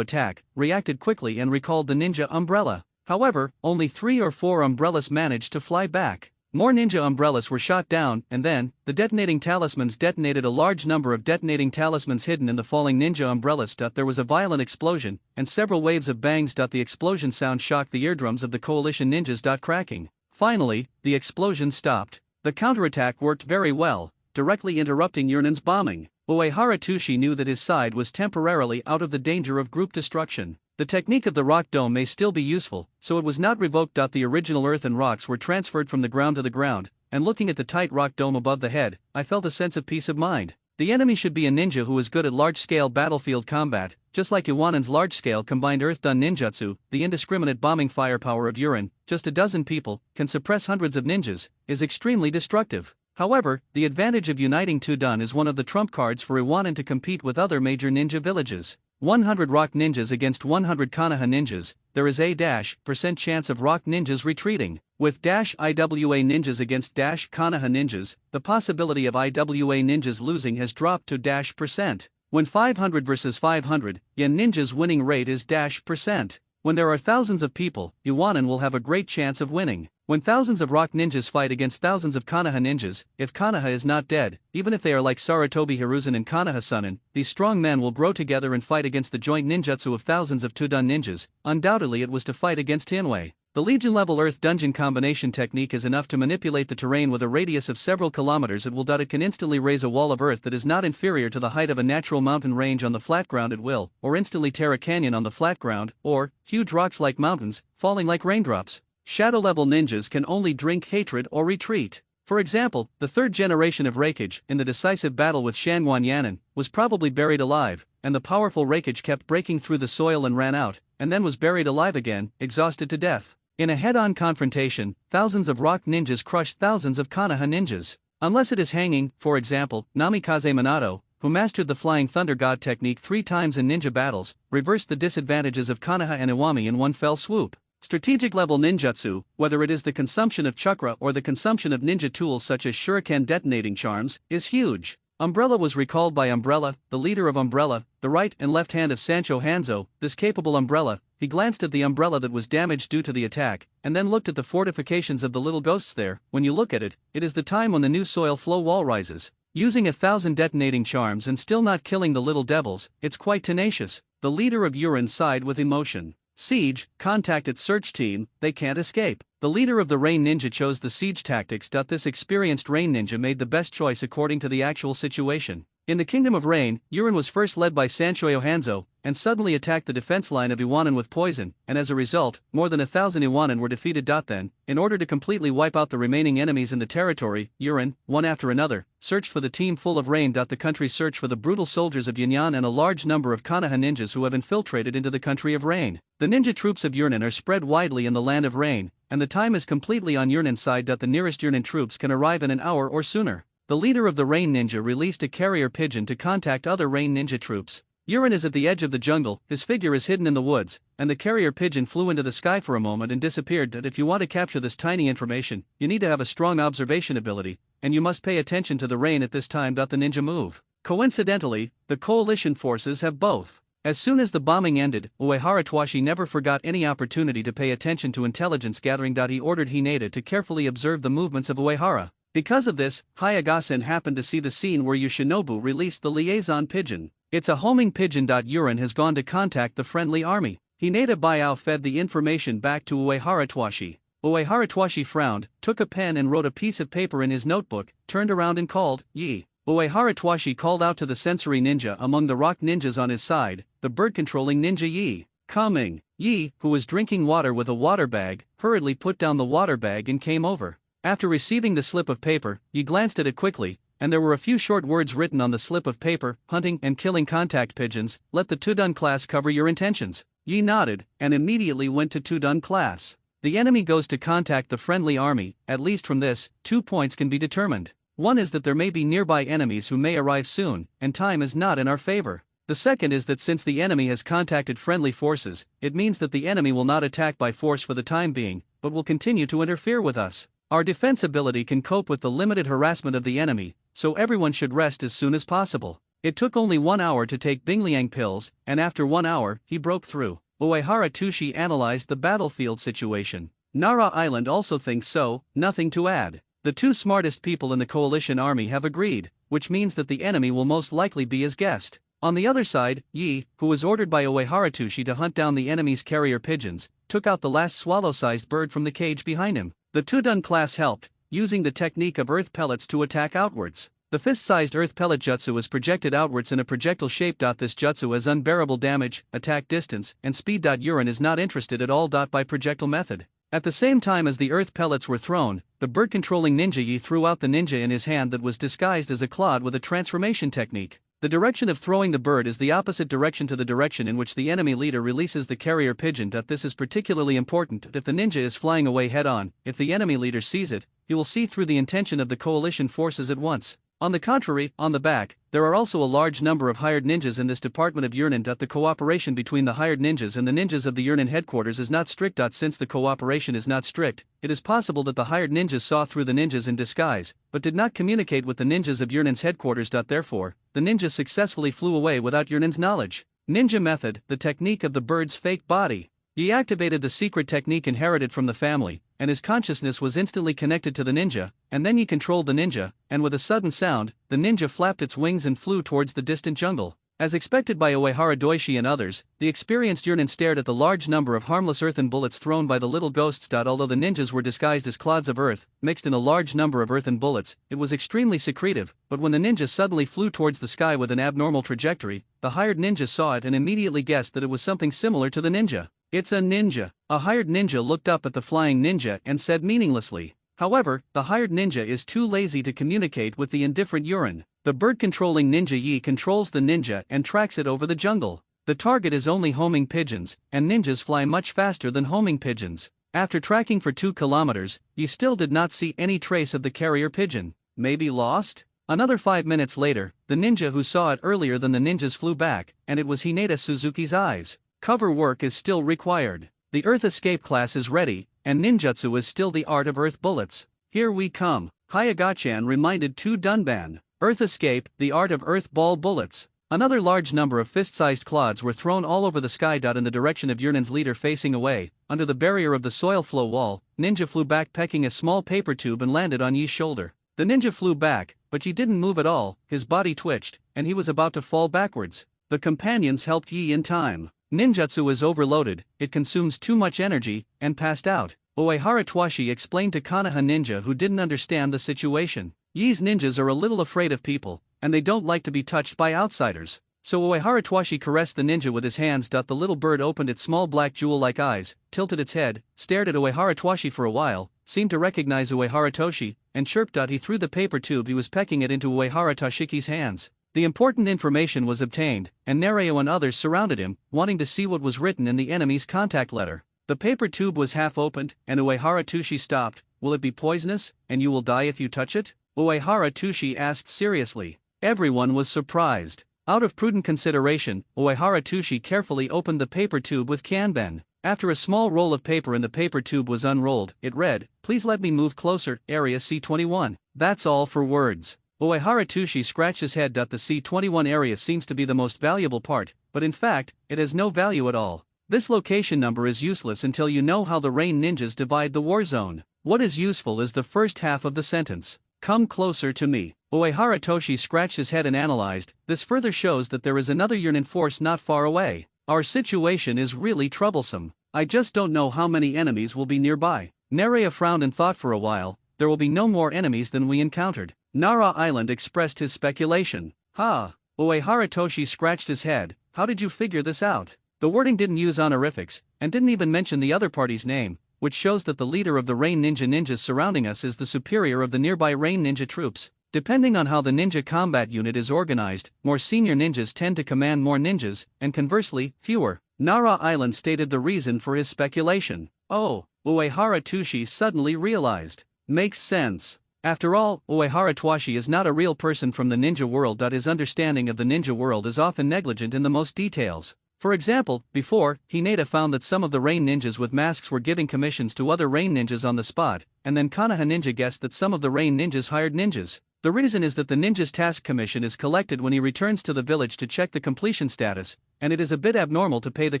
attack, reacted quickly and recalled the ninja umbrella. However, only 3 or 4 umbrellas managed to fly back. More ninja umbrellas were shot down, and then, the detonating talismans detonated. A large number of detonating talismans hidden in the falling ninja umbrellas. There was a violent explosion, and several waves of bangs. The explosion sound shocked the eardrums of the coalition ninjas. Cracking. Finally, the explosion stopped. The counterattack worked very well, directly interrupting Yurnin's bombing. Uehara Tushi knew that his side was temporarily out of the danger of group destruction. The technique of the rock dome may still be useful, so it was not revoked. The original earth and rocks were transferred from the ground to the ground, and looking at the tight rock dome above the head, I felt a sense of peace of mind. The enemy should be a ninja who is good at large-scale battlefield combat, just like Iwanin's large-scale combined earth-done ninjutsu. The indiscriminate bombing firepower of Yurin, just a dozen people, can suppress hundreds of ninjas, is extremely destructive. However, the advantage of uniting Tudun is one of the trump cards for Iwanin to compete with other major ninja villages. 100 rock ninjas against 100 Konoha ninjas, there is a % chance of rock ninjas retreating. With -IWA ninjas against -Konoha ninjas, the possibility of IWA ninjas losing has dropped to %. When 500 versus 500, Yen ninjas winning rate is %. When there are thousands of people, Iwanin will have a great chance of winning. When thousands of rock ninjas fight against thousands of Konoha ninjas, if Konoha is not dead, even if they are like Sarutobi Hiruzen and Konoha Sunin, these strong men will grow together and fight against the joint ninjutsu of thousands of Tudun ninjas. Undoubtedly it was to fight against Hinwei. The Legion-level Earth Dungeon combination technique is enough to manipulate the terrain with a radius of several kilometers. It can instantly raise a wall of earth that is not inferior to the height of a natural mountain range on the flat ground at will, or instantly tear a canyon on the flat ground, or huge rocks like mountains, falling like raindrops. Shadow-level ninjas can only drink hatred or retreat. For example, the third generation of Raikage, in the decisive battle with Shangwan Yanin, was probably buried alive, and the powerful Raikage kept breaking through the soil and ran out, and then was buried alive again, exhausted to death. In a head-on confrontation, thousands of rock ninjas crushed thousands of Konoha ninjas. Unless it is hanging, for example, Namikaze Minato, who mastered the Flying Thunder God technique 3 times in ninja battles, reversed the disadvantages of Konoha and Iwami in one fell swoop. Strategic-level ninjutsu, whether it is the consumption of chakra or the consumption of ninja tools such as shuriken detonating charms, is huge. Umbrella was recalled by Umbrella, the leader of Umbrella, the right and left hand of Sancho Hanzo. This capable Umbrella, he glanced at the umbrella that was damaged due to the attack, and then looked at the fortifications of the little ghosts there. When you look at it, it is the time when the new soil flow wall rises. Using 1,000 detonating charms and still not killing the little devils, it's quite tenacious. The leader of Urin sighed with emotion. Siege, contacted search team, they can't escape. The leader of the Rain Ninja chose the siege tactics. This experienced Rain Ninja made the best choice according to the actual situation. In the Kingdom of Rain, Urin was first led by Sanchoyo Hanzo, and suddenly attacked the defense line of Iwanin with poison, and as a result, more than 1,000 Iwanin were defeated. Then, in order to completely wipe out the remaining enemies in the territory, Urin, one after another, searched for the team full of rain. The country searched for the brutal soldiers of Yunnan and a large number of Konoha ninjas who have infiltrated into the country of rain. The ninja troops of Yurnen are spread widely in the land of rain, and the time is completely on Yurnen's side. The nearest Yurnen troops can arrive in an hour or sooner. The leader of the Rain Ninja released a carrier pigeon to contact other Rain Ninja troops. Urin is at the edge of the jungle, his figure is hidden in the woods, and the carrier pigeon flew into the sky for a moment and disappeared. If you want to capture this tiny information, you need to have a strong observation ability, and you must pay attention to the rain at this time. The ninja move. Coincidentally, the coalition forces have both. As soon as the bombing ended, Uehara Twashi never forgot any opportunity to pay attention to intelligence gathering. He ordered Hinata to carefully observe the movements of Uehara. Because of this, Hayagasen happened to see the scene where Yoshinobu released the liaison pigeon. It's a homing pigeon. Urin has gone to contact the friendly army. Hinata Baiao fed the information back to Uehara Twashi. Uehara Twashi frowned, took a pen and wrote a piece of paper in his notebook, turned around and called, Yi. Uehara Twashi called out to the sensory ninja among the rock ninjas on his side, the bird-controlling ninja Yi. Coming. Yi, who was drinking water with a water bag, hurriedly put down the water bag and came over. After receiving the slip of paper, Yi glanced at it quickly, and there were a few short words written on the slip of paper: hunting and killing contact pigeons, let the Tudun class cover your intentions. Yi nodded, and immediately went to Tudun class. The enemy goes to contact the friendly army. At least from this, 2 points can be determined. One is that there may be nearby enemies who may arrive soon, and time is not in our favor. The second is that since the enemy has contacted friendly forces, it means that the enemy will not attack by force for the time being, but will continue to interfere with us. Our defense ability can cope with the limited harassment of the enemy, so everyone should rest as soon as possible. It took only 1 hour to take Bingliang pills, and after 1 hour, he broke through. Uehara Twashi analyzed the battlefield situation. Nara Island also thinks so, nothing to add. The 2 smartest people in the coalition army have agreed, which means that the enemy will most likely be his guest. On the other side, Yi, who was ordered by Uehara Twashi to hunt down the enemy's carrier pigeons, took out the last swallow-sized bird from the cage behind him. The Tudun class helped, using the technique of earth pellets to attack outwards. The fist-sized earth pellet jutsu is projected outwards in a projectile shape. This jutsu has unbearable damage, attack distance, and speed. Urin is not interested at all by projectile method. At the same time as the earth pellets were thrown, the bird-controlling ninja Yi threw out the ninja in his hand that was disguised as a clod with a transformation technique. The direction of throwing the bird is the opposite direction to the direction in which the enemy leader releases the carrier pigeon. This is particularly important if the ninja is flying away head-on. If the enemy leader sees it, he will see through the intention of the coalition forces at once. On the contrary, on the back, there are also a large number of hired ninjas in this department of Yurnen. The cooperation between the hired ninjas and the ninjas of the Yurnen headquarters is not strict. Since the cooperation is not strict, it is possible that the hired ninjas saw through the ninjas in disguise, but did not communicate with the ninjas of Yurnen's headquarters. Therefore, the ninjas successfully flew away without Yurnen's knowledge. Ninja method, the technique of the bird's fake body. He activated the secret technique inherited from the family, and his consciousness was instantly connected to the ninja, and then he controlled the ninja, and with a sudden sound, the ninja flapped its wings and flew towards the distant jungle. As expected by Uehara Doishi and others, the experienced Yurnin stared at the large number of harmless earthen bullets thrown by the little ghosts. Although the ninjas were disguised as clods of earth, mixed in a large number of earthen bullets, it was extremely secretive, but when the ninja suddenly flew towards the sky with an abnormal trajectory, the hired ninja saw it and immediately guessed that it was something similar to the ninja. "It's a ninja." A hired ninja looked up at the flying ninja and said meaninglessly. However, the hired ninja is too lazy to communicate with the indifferent Yurinen. The bird-controlling ninja Yi controls the ninja and tracks it over the jungle. The target is only homing pigeons, and ninjas fly much faster than homing pigeons. After tracking for 2 kilometers, Yi still did not see any trace of the carrier pigeon. Maybe lost? Another 5 minutes later, the ninja who saw it earlier than the ninjas flew back, and it was Hinata Suzuki's eyes. Cover work is still required. The Earth Escape class is ready, and ninjutsu is still the art of earth bullets. Here we come. Hayagachan reminded 2 Dunban. Earth Escape, the art of earth ball bullets. Another large number of fist-sized clods were thrown all over the sky. In the direction of Yurnin's leader facing away, under the barrier of the soil flow wall, ninja flew back pecking a small paper tube and landed on Yi's shoulder. The ninja flew back, but Yi didn't move at all, his body twitched, and he was about to fall backwards. The companions helped Yi in time. Ninjutsu is overloaded, it consumes too much energy, and passed out. Uehara Twashi explained to Konoha ninja who didn't understand the situation. Yi's ninjas are a little afraid of people, and they don't like to be touched by outsiders. So Uehara Twashi caressed the ninja with his hands. The little bird opened its small black jewel-like eyes, tilted its head, stared at Uehara Twashi for a while, seemed to recognize Uehara Toshi, and chirped. He threw the paper tube he was pecking it into Uehara Toshiki's hands. The important information was obtained, and Nereo and others surrounded him, wanting to see what was written in the enemy's contact letter. The paper tube was half opened, and Uehara Toshi stopped. "Will it be poisonous, and you will die if you touch it?" Uehara Toshi asked seriously. Everyone was surprised. Out of prudent consideration, Uehara Toshi carefully opened the paper tube with Kanben. After a small roll of paper in the paper tube was unrolled, it read, "Please let me move closer, Area C21. That's all for words." Uehara Toshi scratched his head. The C21 area seems to be the most valuable part, but in fact, it has no value at all. This location number is useless until you know how the Rain Ninjas divide the war zone. What is useful is the first half of the sentence. "Come closer to me." Uehara Toshi scratched his head and analyzed. This further shows that there is another Yurinen force not far away. Our situation is really troublesome. I just don't know how many enemies will be nearby. Nerea frowned and thought for a while. There will be no more enemies than we encountered. Nara Island expressed his speculation. "Ha." Uehara Toshi scratched his head. "How did you figure this out?" The wording didn't use honorifics, and didn't even mention the other party's name, which shows that the leader of the Rain ninjas surrounding us is the superior of the nearby Rain ninja troops. Depending on how the ninja combat unit is organized, more senior ninjas tend to command more ninjas, and conversely, fewer. Nara Island stated the reason for his speculation. Oh, Uehara Toshi suddenly realized. Makes sense. After all, Uehara Twashi is not a real person from the ninja world. His understanding of the ninja world is often negligent in the most details. For example, before, Hinata found that some of the Rain ninjas with masks were giving commissions to other Rain ninjas on the spot, and then Konoha ninja guessed that some of the Rain ninjas hired ninjas. The reason is that the ninja's task commission is collected when he returns to the village to check the completion status, and it is a bit abnormal to pay the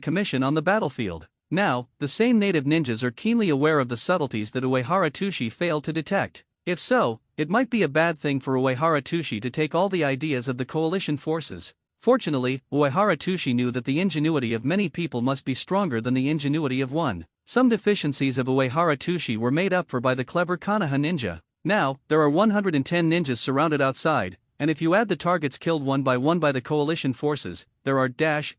commission on the battlefield. Now, the same native ninjas are keenly aware of the subtleties that Uehara Toshi failed to detect. If so, it might be a bad thing for Uehara Toshi to take all the ideas of the coalition forces. Fortunately, Uehara Toshi knew that the ingenuity of many people must be stronger than the ingenuity of one. Some deficiencies of Uehara Toshi were made up for by the clever Konoha ninja. Now, there are 110 ninjas surrounded outside, and if you add the targets killed one by the coalition forces, there are dash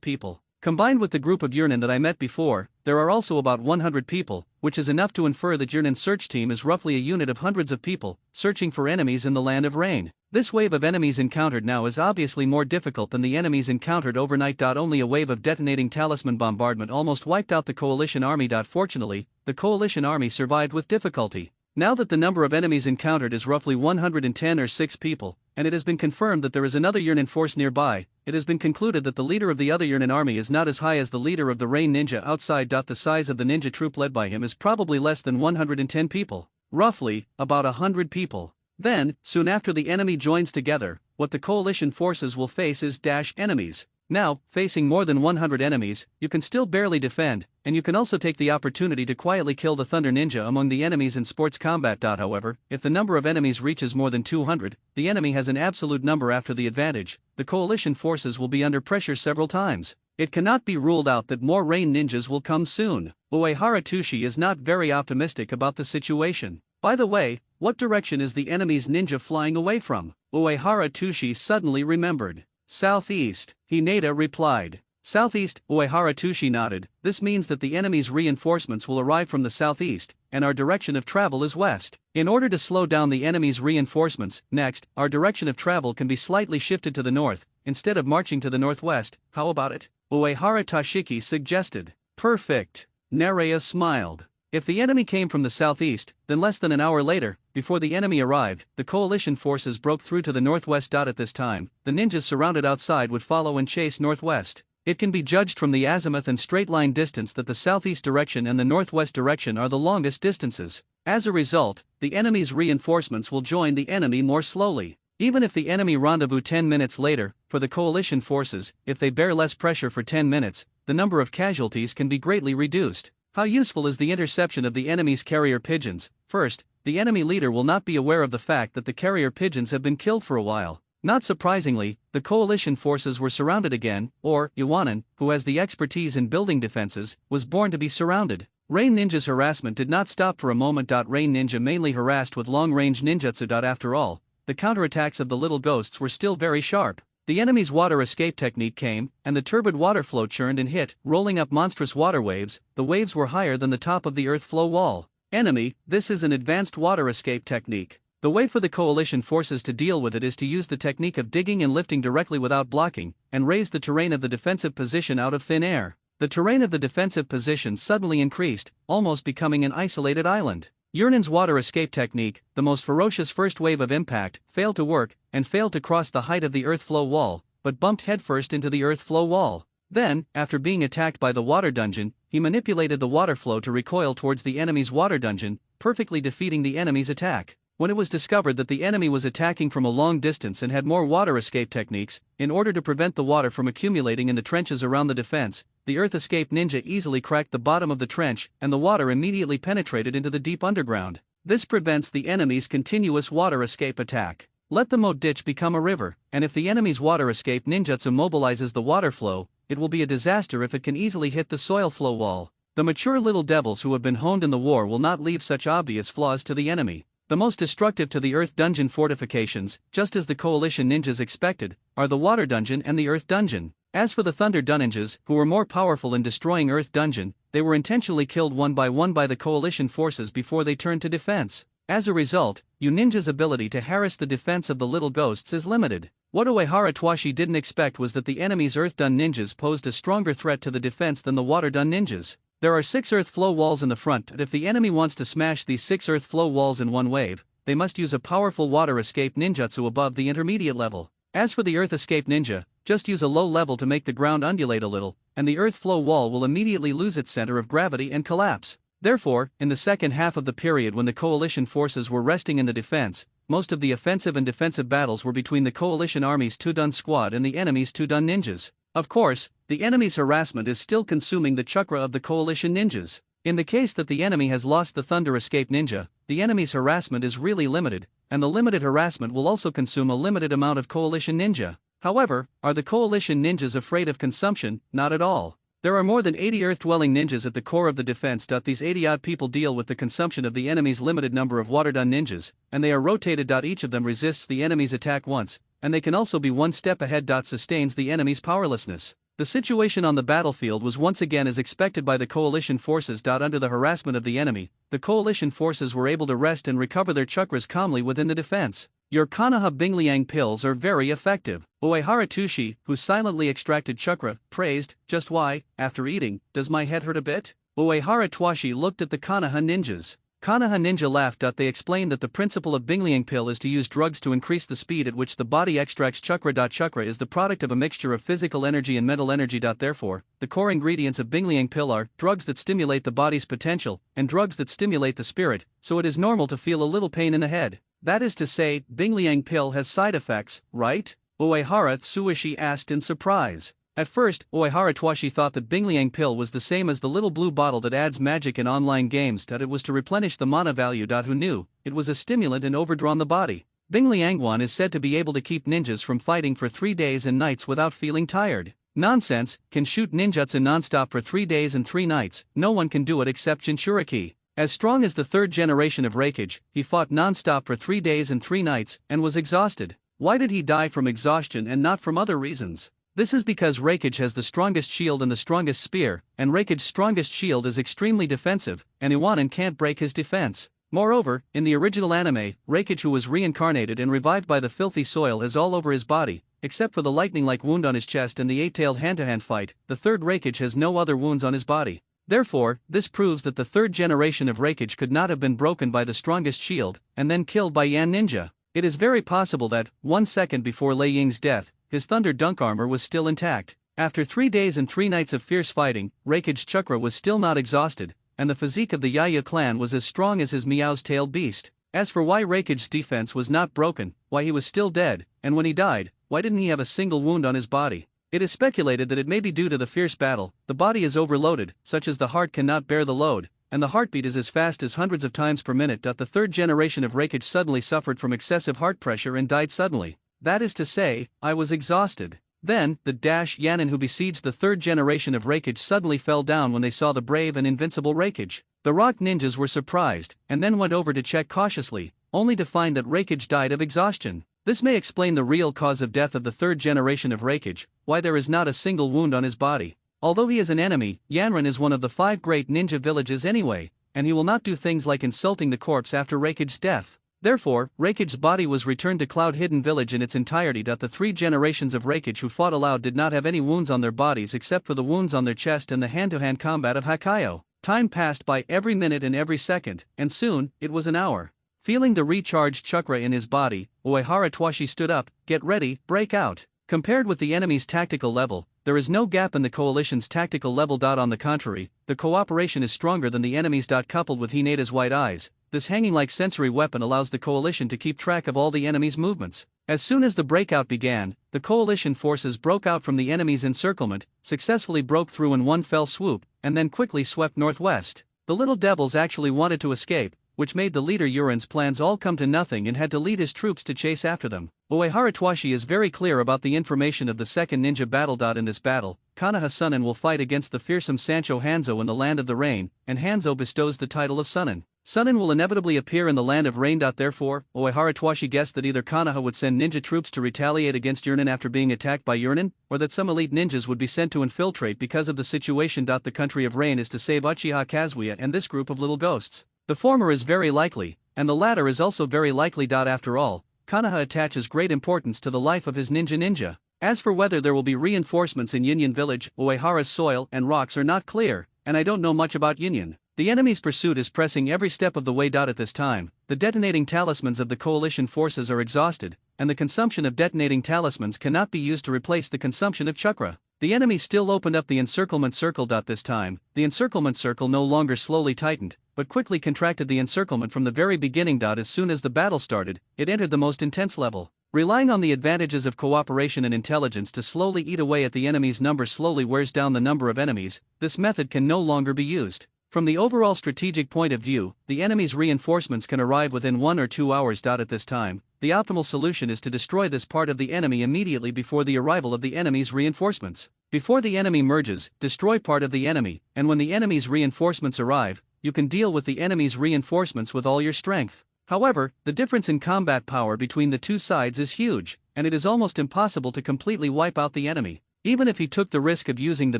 people. Combined with the group of Yurinen that I met before, there are also about 100 people, which is enough to infer that Yurnin's search team is roughly a unit of hundreds of people, searching for enemies in the land of rain. This wave of enemies encountered now is obviously more difficult than the enemies encountered overnight. Only a wave of detonating talisman bombardment almost wiped out the coalition army. Fortunately, the coalition army survived with difficulty. Now that the number of enemies encountered is roughly 110 or 6 people, and it has been confirmed that there is another Yurinen force nearby, it has been concluded that the leader of the other Yurinen army is not as high as the leader of the Rain Ninja outside. The size of the ninja troop led by him is probably less than 110 people. Roughly, about 100 people. Then, soon after the enemy joins together, what the coalition forces will face is enemies. Now, facing more than 100 enemies, you can still barely defend, and you can also take the opportunity to quietly kill the Thunder Ninja among the enemies in sports combat. However, if the number of enemies reaches more than 200, the enemy has an absolute number after the advantage. The coalition forces will be under pressure several times. It cannot be ruled out that more rain ninjas will come soon. Uehara Tushi is not very optimistic about the situation. By the way, what direction is the enemy's ninja flying away from? Uehara Tushi suddenly remembered. Southeast, Hinata replied. Southeast, Uehara Tushi nodded. This means that the enemy's reinforcements will arrive from the southeast, and our direction of travel is west. In order to slow down the enemy's reinforcements, next, our direction of travel can be slightly shifted to the north, instead of marching to the northwest. How about it? Uehara Toshiki suggested. Perfect. Nerea smiled. If the enemy came from the southeast, then less than an hour later, before the enemy arrived, the coalition forces broke through to the northwest. At this time, the ninjas surrounded outside would follow and chase northwest. It can be judged from the azimuth and straight line distance that the southeast direction and the northwest direction are the longest distances. As a result, the enemy's reinforcements will join the enemy more slowly. Even if the enemy rendezvous 10 minutes later, for the coalition forces, if they bear less pressure for 10 minutes, the number of casualties can be greatly reduced. How useful is the interception of the enemy's carrier pigeons? First, the enemy leader will not be aware of the fact that the carrier pigeons have been killed for a while. Not surprisingly, the coalition forces were surrounded again, or Iwanan, who has the expertise in building defenses, was born to be surrounded. Rain Ninja's harassment did not stop for a moment. Rain Ninja mainly harassed with long-range ninjutsu. After all, the counterattacks of the little ghosts were still very sharp. The enemy's water escape technique came, and the turbid water flow churned and hit, rolling up monstrous water waves. The waves were higher than the top of the earth flow wall. Enemy, this is an advanced water escape technique. The way for the coalition forces to deal with it is to use the technique of digging and lifting directly without blocking, and raise the terrain of the defensive position out of thin air. The terrain of the defensive position suddenly increased, almost becoming an isolated island. Yurnan's water escape technique, the most ferocious first wave of impact, failed to work, and failed to cross the height of the earth flow wall, but bumped headfirst into the earth flow wall. Then, after being attacked by the water dungeon, he manipulated the water flow to recoil towards the enemy's water dungeon, perfectly defeating the enemy's attack. When it was discovered that the enemy was attacking from a long distance and had more water escape techniques, in order to prevent the water from accumulating in the trenches around the defense, the earth escape ninja easily cracked the bottom of the trench, and the water immediately penetrated into the deep underground. This prevents the enemy's continuous water escape attack. Let the moat ditch become a river, and if the enemy's water escape ninjutsu mobilizes the water flow, it will be a disaster if it can easily hit the soil flow wall. The mature little devils who have been honed in the war will not leave such obvious flaws to the enemy. The most destructive to the earth dungeon fortifications, just as the coalition ninjas expected, are the water dungeon and the earth dungeon. As for the thunder ninjas, who were more powerful in destroying earth dungeon, they were intentionally killed one by the coalition forces before they turned to defense. As a result, you ninjas' ability to harass the defense of the little ghosts is limited. What Uehara Twashi didn't expect was that the enemy's earth dun ninjas posed a stronger threat to the defense than the water dun ninjas. There are 6 earth flow walls in the front, and if the enemy wants to smash these 6 earth flow walls in one wave, they must use a powerful water escape ninjutsu above the intermediate level. As for the earth escape ninja, just use a low level to make the ground undulate a little, and the earth flow wall will immediately lose its center of gravity and collapse. Therefore, in the second half of the period when the coalition forces were resting in the defense, most of the offensive and defensive battles were between the coalition army's Tudun squad and the enemy's Tudun ninjas. Of course, the enemy's harassment is still consuming the chakra of the coalition ninjas. In the case that the enemy has lost the Thunder Escape Ninja, the enemy's harassment is really limited, and the limited harassment will also consume a limited amount of Coalition Ninja. However, are the Coalition Ninjas afraid of consumption? Not at all. There are more than 80 Earth-dwelling ninjas at the core of the defense. These 80-odd people deal with the consumption of the enemy's limited number of Waterdun ninjas, and they are rotated. Each of them resists the enemy's attack once, and they can also be one step ahead. Sustains the enemy's powerlessness. The situation on the battlefield was once again as expected by the coalition forces. Under the harassment of the enemy, the coalition forces were able to rest and recover their chakras calmly within the defense. Your Konoha Bingliang pills are very effective. Uehara Tushi, who silently extracted chakra, praised, just why, after eating, does my head hurt a bit? Uehara Twashi looked at the Konoha ninjas. Konoha ninja laughed. They explained that the principle of Bingliang pill is to use drugs to increase the speed at which the body extracts chakra. Chakra is the product of a mixture of physical energy and mental energy. Therefore, the core ingredients of Bingliang pill are drugs that stimulate the body's potential and drugs that stimulate the spirit, so it is normal to feel a little pain in the head. That is to say, Bingliang pill has side effects, right? Uehara Tsuishi asked in surprise. At first, Uehara Twashi thought that Bingliang pill was the same as the little blue bottle that adds magic in online games, that it was to replenish the mana value. Who knew? It was a stimulant and overdrawn the body. Bingliangwan is said to be able to keep ninjas from fighting for 3 days and nights without feeling tired. Nonsense, can shoot ninjutsu non-stop for 3 days and 3 nights, no one can do it except Jinchuriki. As strong as the third generation of Reikage, he fought non-stop for 3 days and 3 nights, and was exhausted. Why did he die from exhaustion and not from other reasons? This is because Reikage has the strongest shield and the strongest spear, and Reikage's strongest shield is extremely defensive, and Iwanan can't break his defense. Moreover, in the original anime, Reikage, who was reincarnated and revived by the filthy soil, has all over his body, except for the lightning-like wound on his chest and the 8-tailed hand-to-hand fight. The third Reikage has no other wounds on his body. Therefore, this proves that the third generation of Reikage could not have been broken by the strongest shield, and then killed by Yan Ninja. It is very possible that, 1 second before Lei Ying's death, his Thunder Dunk armor was still intact. After 3 days and 3 nights of fierce fighting, Reikage's chakra was still not exhausted, and the physique of the Yaya clan was as strong as his Meow's tailed beast. As for why Reikage's defense was not broken, why he was still dead, and when he died, why didn't he have a single wound on his body? It is speculated that it may be due to the fierce battle. The body is overloaded, such as the heart cannot bear the load, and the heartbeat is as fast as hundreds of times per minute. The third generation of Reikage suddenly suffered from excessive heart pressure and died suddenly. That is to say, I was exhausted. Then, the Yanin who besieged the third generation of Reikage suddenly fell down when they saw the brave and invincible Reikage. The rock ninjas were surprised, and then went over to check cautiously, only to find that Reikage died of exhaustion. This may explain the real cause of death of the third generation of Reikage, why there is not a single wound on his body. Although he is an enemy, Yanran is one of the 5 great ninja villages anyway, and he will not do things like insulting the corpse after Reikage's death. Therefore, Reikage's body was returned to Cloud Hidden Village in its entirety. The 3 generations of Reikage who fought aloud did not have any wounds on their bodies except for the wounds on their chest and the hand-to-hand combat of Hakayo. Time passed by every minute and every second, and soon, it was an hour. Feeling the recharged chakra in his body, Uehara Twashi stood up. Get ready, break out. Compared with the enemy's tactical level, there is no gap in the coalition's tactical level. On the contrary, the cooperation is stronger than the enemy's. Coupled with Hineda's white eyes, this hanging-like sensory weapon allows the coalition to keep track of all the enemy's movements. As soon as the breakout began, the coalition forces broke out from the enemy's encirclement, successfully broke through in one fell swoop, and then quickly swept northwest. The little devils actually wanted to escape, which made the leader Uran's plans all come to nothing and had to lead his troops to chase after them. Uehara Twashi is very clear about the information of the second ninja battle. In this battle, Konoha Sunin will fight against the fearsome Sancho Hanzo in the Land of the Rain, and Hanzo bestows the title of Sunin. Sunin will inevitably appear in the Land of Rain. Therefore, Uehara Twashi guessed that either Konoha would send ninja troops to retaliate against Uranin after being attacked by Uranin, or that some elite ninjas would be sent to infiltrate because of the situation. The country of Rain is to save Uchiha Kazuya and this group of little ghosts. The former is very likely, and the latter is also very likely. After all, Konoha attaches great importance to the life of his ninja. As for whether there will be reinforcements in Union Village, Uehara's soil and rocks are not clear, and I don't know much about Union. The enemy's pursuit is pressing every step of the way. At this time, the detonating talismans of the coalition forces are exhausted, and the consumption of detonating talismans cannot be used to replace the consumption of chakra. The enemy still opened up the encirclement circle. This time, the encirclement circle no longer slowly tightened, but quickly contracted the encirclement from the very beginning. As soon as the battle started, it entered the most intense level. Relying on the advantages of cooperation and intelligence to slowly eat away at the enemy's number slowly wears down the number of enemies. This method can no longer be used. From the overall strategic point of view, the enemy's reinforcements can arrive within 1 or 2 hours. At this time, the optimal solution is to destroy this part of the enemy immediately before the arrival of the enemy's reinforcements. Before the enemy merges, destroy part of the enemy, and when the enemy's reinforcements arrive, you can deal with the enemy's reinforcements with all your strength. However, the difference in combat power between the two sides is huge, and it is almost impossible to completely wipe out the enemy. Even if he took the risk of using the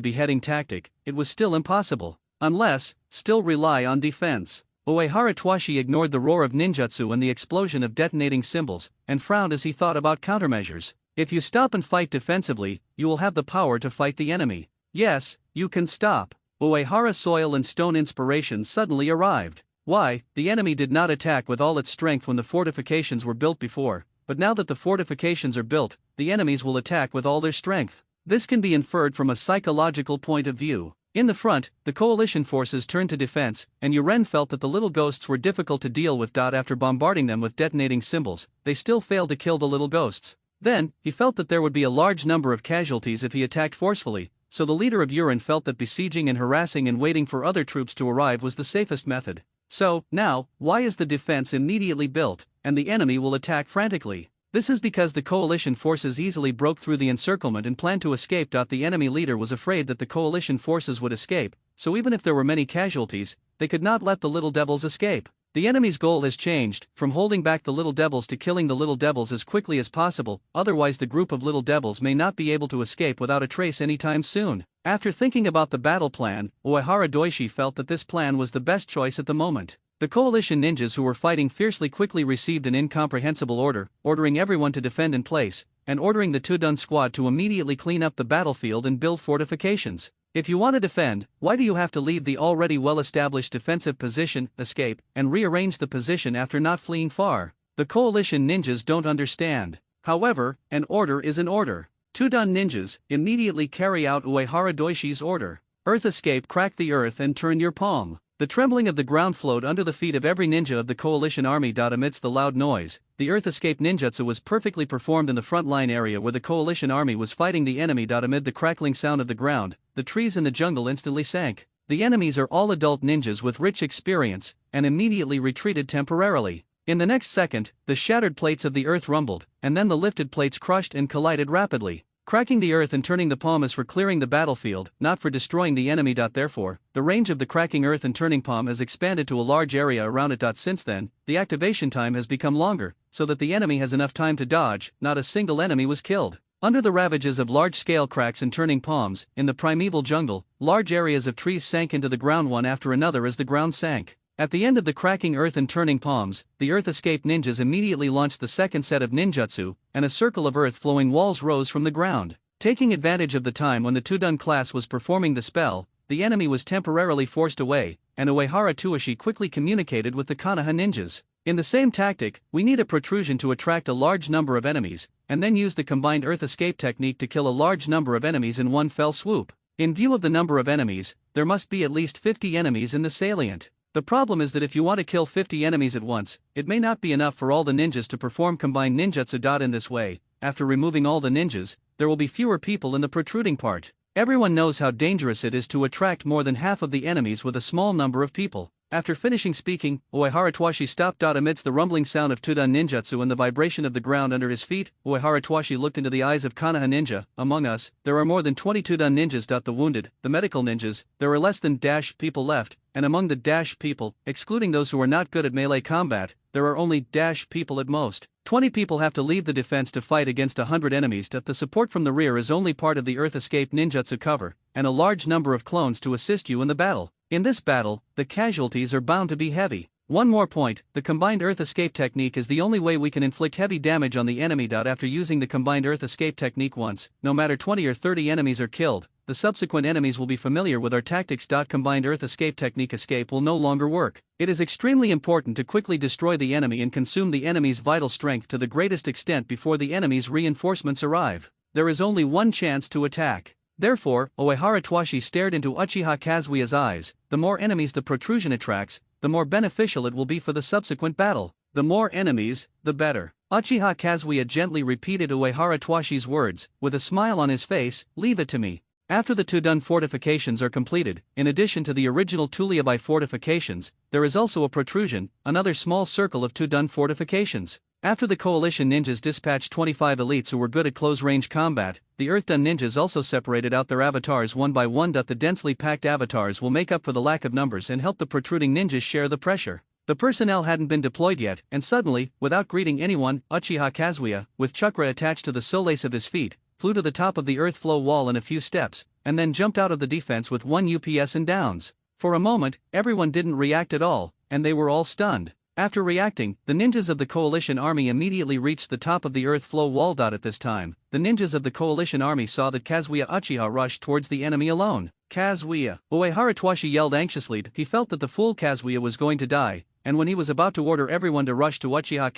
beheading tactic, it was still impossible. Unless, still rely on defense. Uehara Twashi ignored the roar of ninjutsu and the explosion of detonating symbols, and frowned as he thought about countermeasures. If you stop and fight defensively, you will have the power to fight the enemy. Yes, you can stop. Uehara soil and stone inspiration suddenly arrived. Why? The enemy did not attack with all its strength when the fortifications were built before, but now that the fortifications are built, the enemies will attack with all their strength. This can be inferred from a psychological point of view. In the front, the coalition forces turned to defense, and Uren felt that the little ghosts were difficult to deal with. After bombarding them with detonating symbols, they still failed to kill the little ghosts. Then, he felt that there would be a large number of casualties if he attacked forcefully, so the leader of Urin felt that besieging and harassing and waiting for other troops to arrive was the safest method. So, now, why is the defense immediately built, and the enemy will attack frantically? This is because the coalition forces easily broke through the encirclement and planned to escape. The enemy leader was afraid that the coalition forces would escape, so even if there were many casualties, they could not let the little devils escape. The enemy's goal has changed, from holding back the little devils to killing the little devils as quickly as possible, otherwise the group of little devils may not be able to escape without a trace anytime soon. After thinking about the battle plan, Uehara Doishi felt that this plan was the best choice at the moment. The coalition ninjas who were fighting fiercely quickly received an incomprehensible order, ordering everyone to defend in place, and ordering the Tudun squad to immediately clean up the battlefield and build fortifications. If you want to defend, why do you have to leave the already well-established defensive position, escape, and rearrange the position after not fleeing far? The coalition ninjas don't understand. However, an order is an order. Tudun ninjas immediately carry out Uehara Doishi's order. Earth escape, crack the earth and turn your palm. The trembling of the ground flowed under the feet of every ninja of the coalition army. Amidst the loud noise, the earth escape ninjutsu was perfectly performed in the front line area where the coalition army was fighting the enemy. Amid the crackling sound of the ground, the trees in the jungle instantly sank. The enemies are all adult ninjas with rich experience, and immediately retreated temporarily. In the next second, the shattered plates of the earth rumbled, and then the lifted plates crushed and collided rapidly. Cracking the earth and turning the palm is for clearing the battlefield, not for destroying the enemy. Therefore, the range of the cracking earth and turning palm has expanded to a large area around it. Since then, the activation time has become longer, so that the enemy has enough time to dodge. Not a single enemy was killed. Under the ravages of large-scale cracks and turning palms, in the primeval jungle, large areas of trees sank into the ground one after another as the ground sank. At the end of the cracking earth and turning palms, the earth escape ninjas immediately launched the second set of ninjutsu, and a circle of earth-flowing walls rose from the ground. Taking advantage of the time when the Tudun class was performing the spell, the enemy was temporarily forced away, and Uehara Tuishi quickly communicated with the Konoha ninjas. In the same tactic, we need a protrusion to attract a large number of enemies, and then use the combined earth escape technique to kill a large number of enemies in one fell swoop. In view of the number of enemies, there must be at least 50 enemies in the salient. The problem is that if you want to kill 50 enemies at once, it may not be enough for all the ninjas to perform combined ninjutsu. In this way, after removing all the ninjas, there will be fewer people in the protruding part. Everyone knows how dangerous it is to attract more than half of the enemies with a small number of people. After finishing speaking, Uehara Tuishi stopped. Amidst the rumbling sound of Tudun ninjutsu and the vibration of the ground under his feet, Uehara Tuishi looked into the eyes of Konoha ninja. Among us, there are more than 20 Tudun ninjas. The wounded, the medical ninjas, there are less than people left, and among the people, excluding those who are not good at melee combat, there are only people at most. 20 people have to leave the defense to fight against 100 enemies. The support from the rear is only part of the earth escape ninjutsu cover, and a large number of clones to assist you in the battle. In this battle, the casualties are bound to be heavy. One more point, the combined earth escape technique is the only way we can inflict heavy damage on the enemy. After using the combined earth escape technique once, no matter 20 or 30 enemies are killed, the subsequent enemies will be familiar with our tactics. Combined earth escape technique escape will no longer work. It is extremely important to quickly destroy the enemy and consume the enemy's vital strength to the greatest extent before the enemy's reinforcements arrive. There is only one chance to attack. Therefore, Uehara Tuishi stared into Uchiha Kazuya's eyes. The more enemies the protrusion attracts, the more beneficial it will be for the subsequent battle. The more enemies, the better. Uchiha Kazuya gently repeated Uehara Tuishi's words, with a smile on his face. Leave it to me. After the Tudun fortifications are completed, in addition to the original Tuliabai fortifications, there is also a protrusion, another small circle of Tudun fortifications. After the coalition ninjas dispatched 25 elites who were good at close-range combat, the Earthdun ninjas also separated out their avatars one by one. The densely packed avatars will make up for the lack of numbers and help the protruding ninjas share the pressure. The personnel hadn't been deployed yet, and suddenly, without greeting anyone, Uchiha Kazuya, with chakra attached to the solace of his feet, flew to the top of the earth flow wall in a few steps, and then jumped out of the defense with 1 UPS and downs. For a moment, everyone didn't react at all, and they were all stunned. After reacting, the ninjas of the coalition army immediately reached the top of the earth flow wall. At this time, the ninjas of the coalition army saw that Kazuya Uchiha rushed towards the enemy alone. Kazuya! Uehara Tuishi yelled anxiously. He felt that the fool Kazuya was going to die, and when he was about to order everyone to rush to Uchiha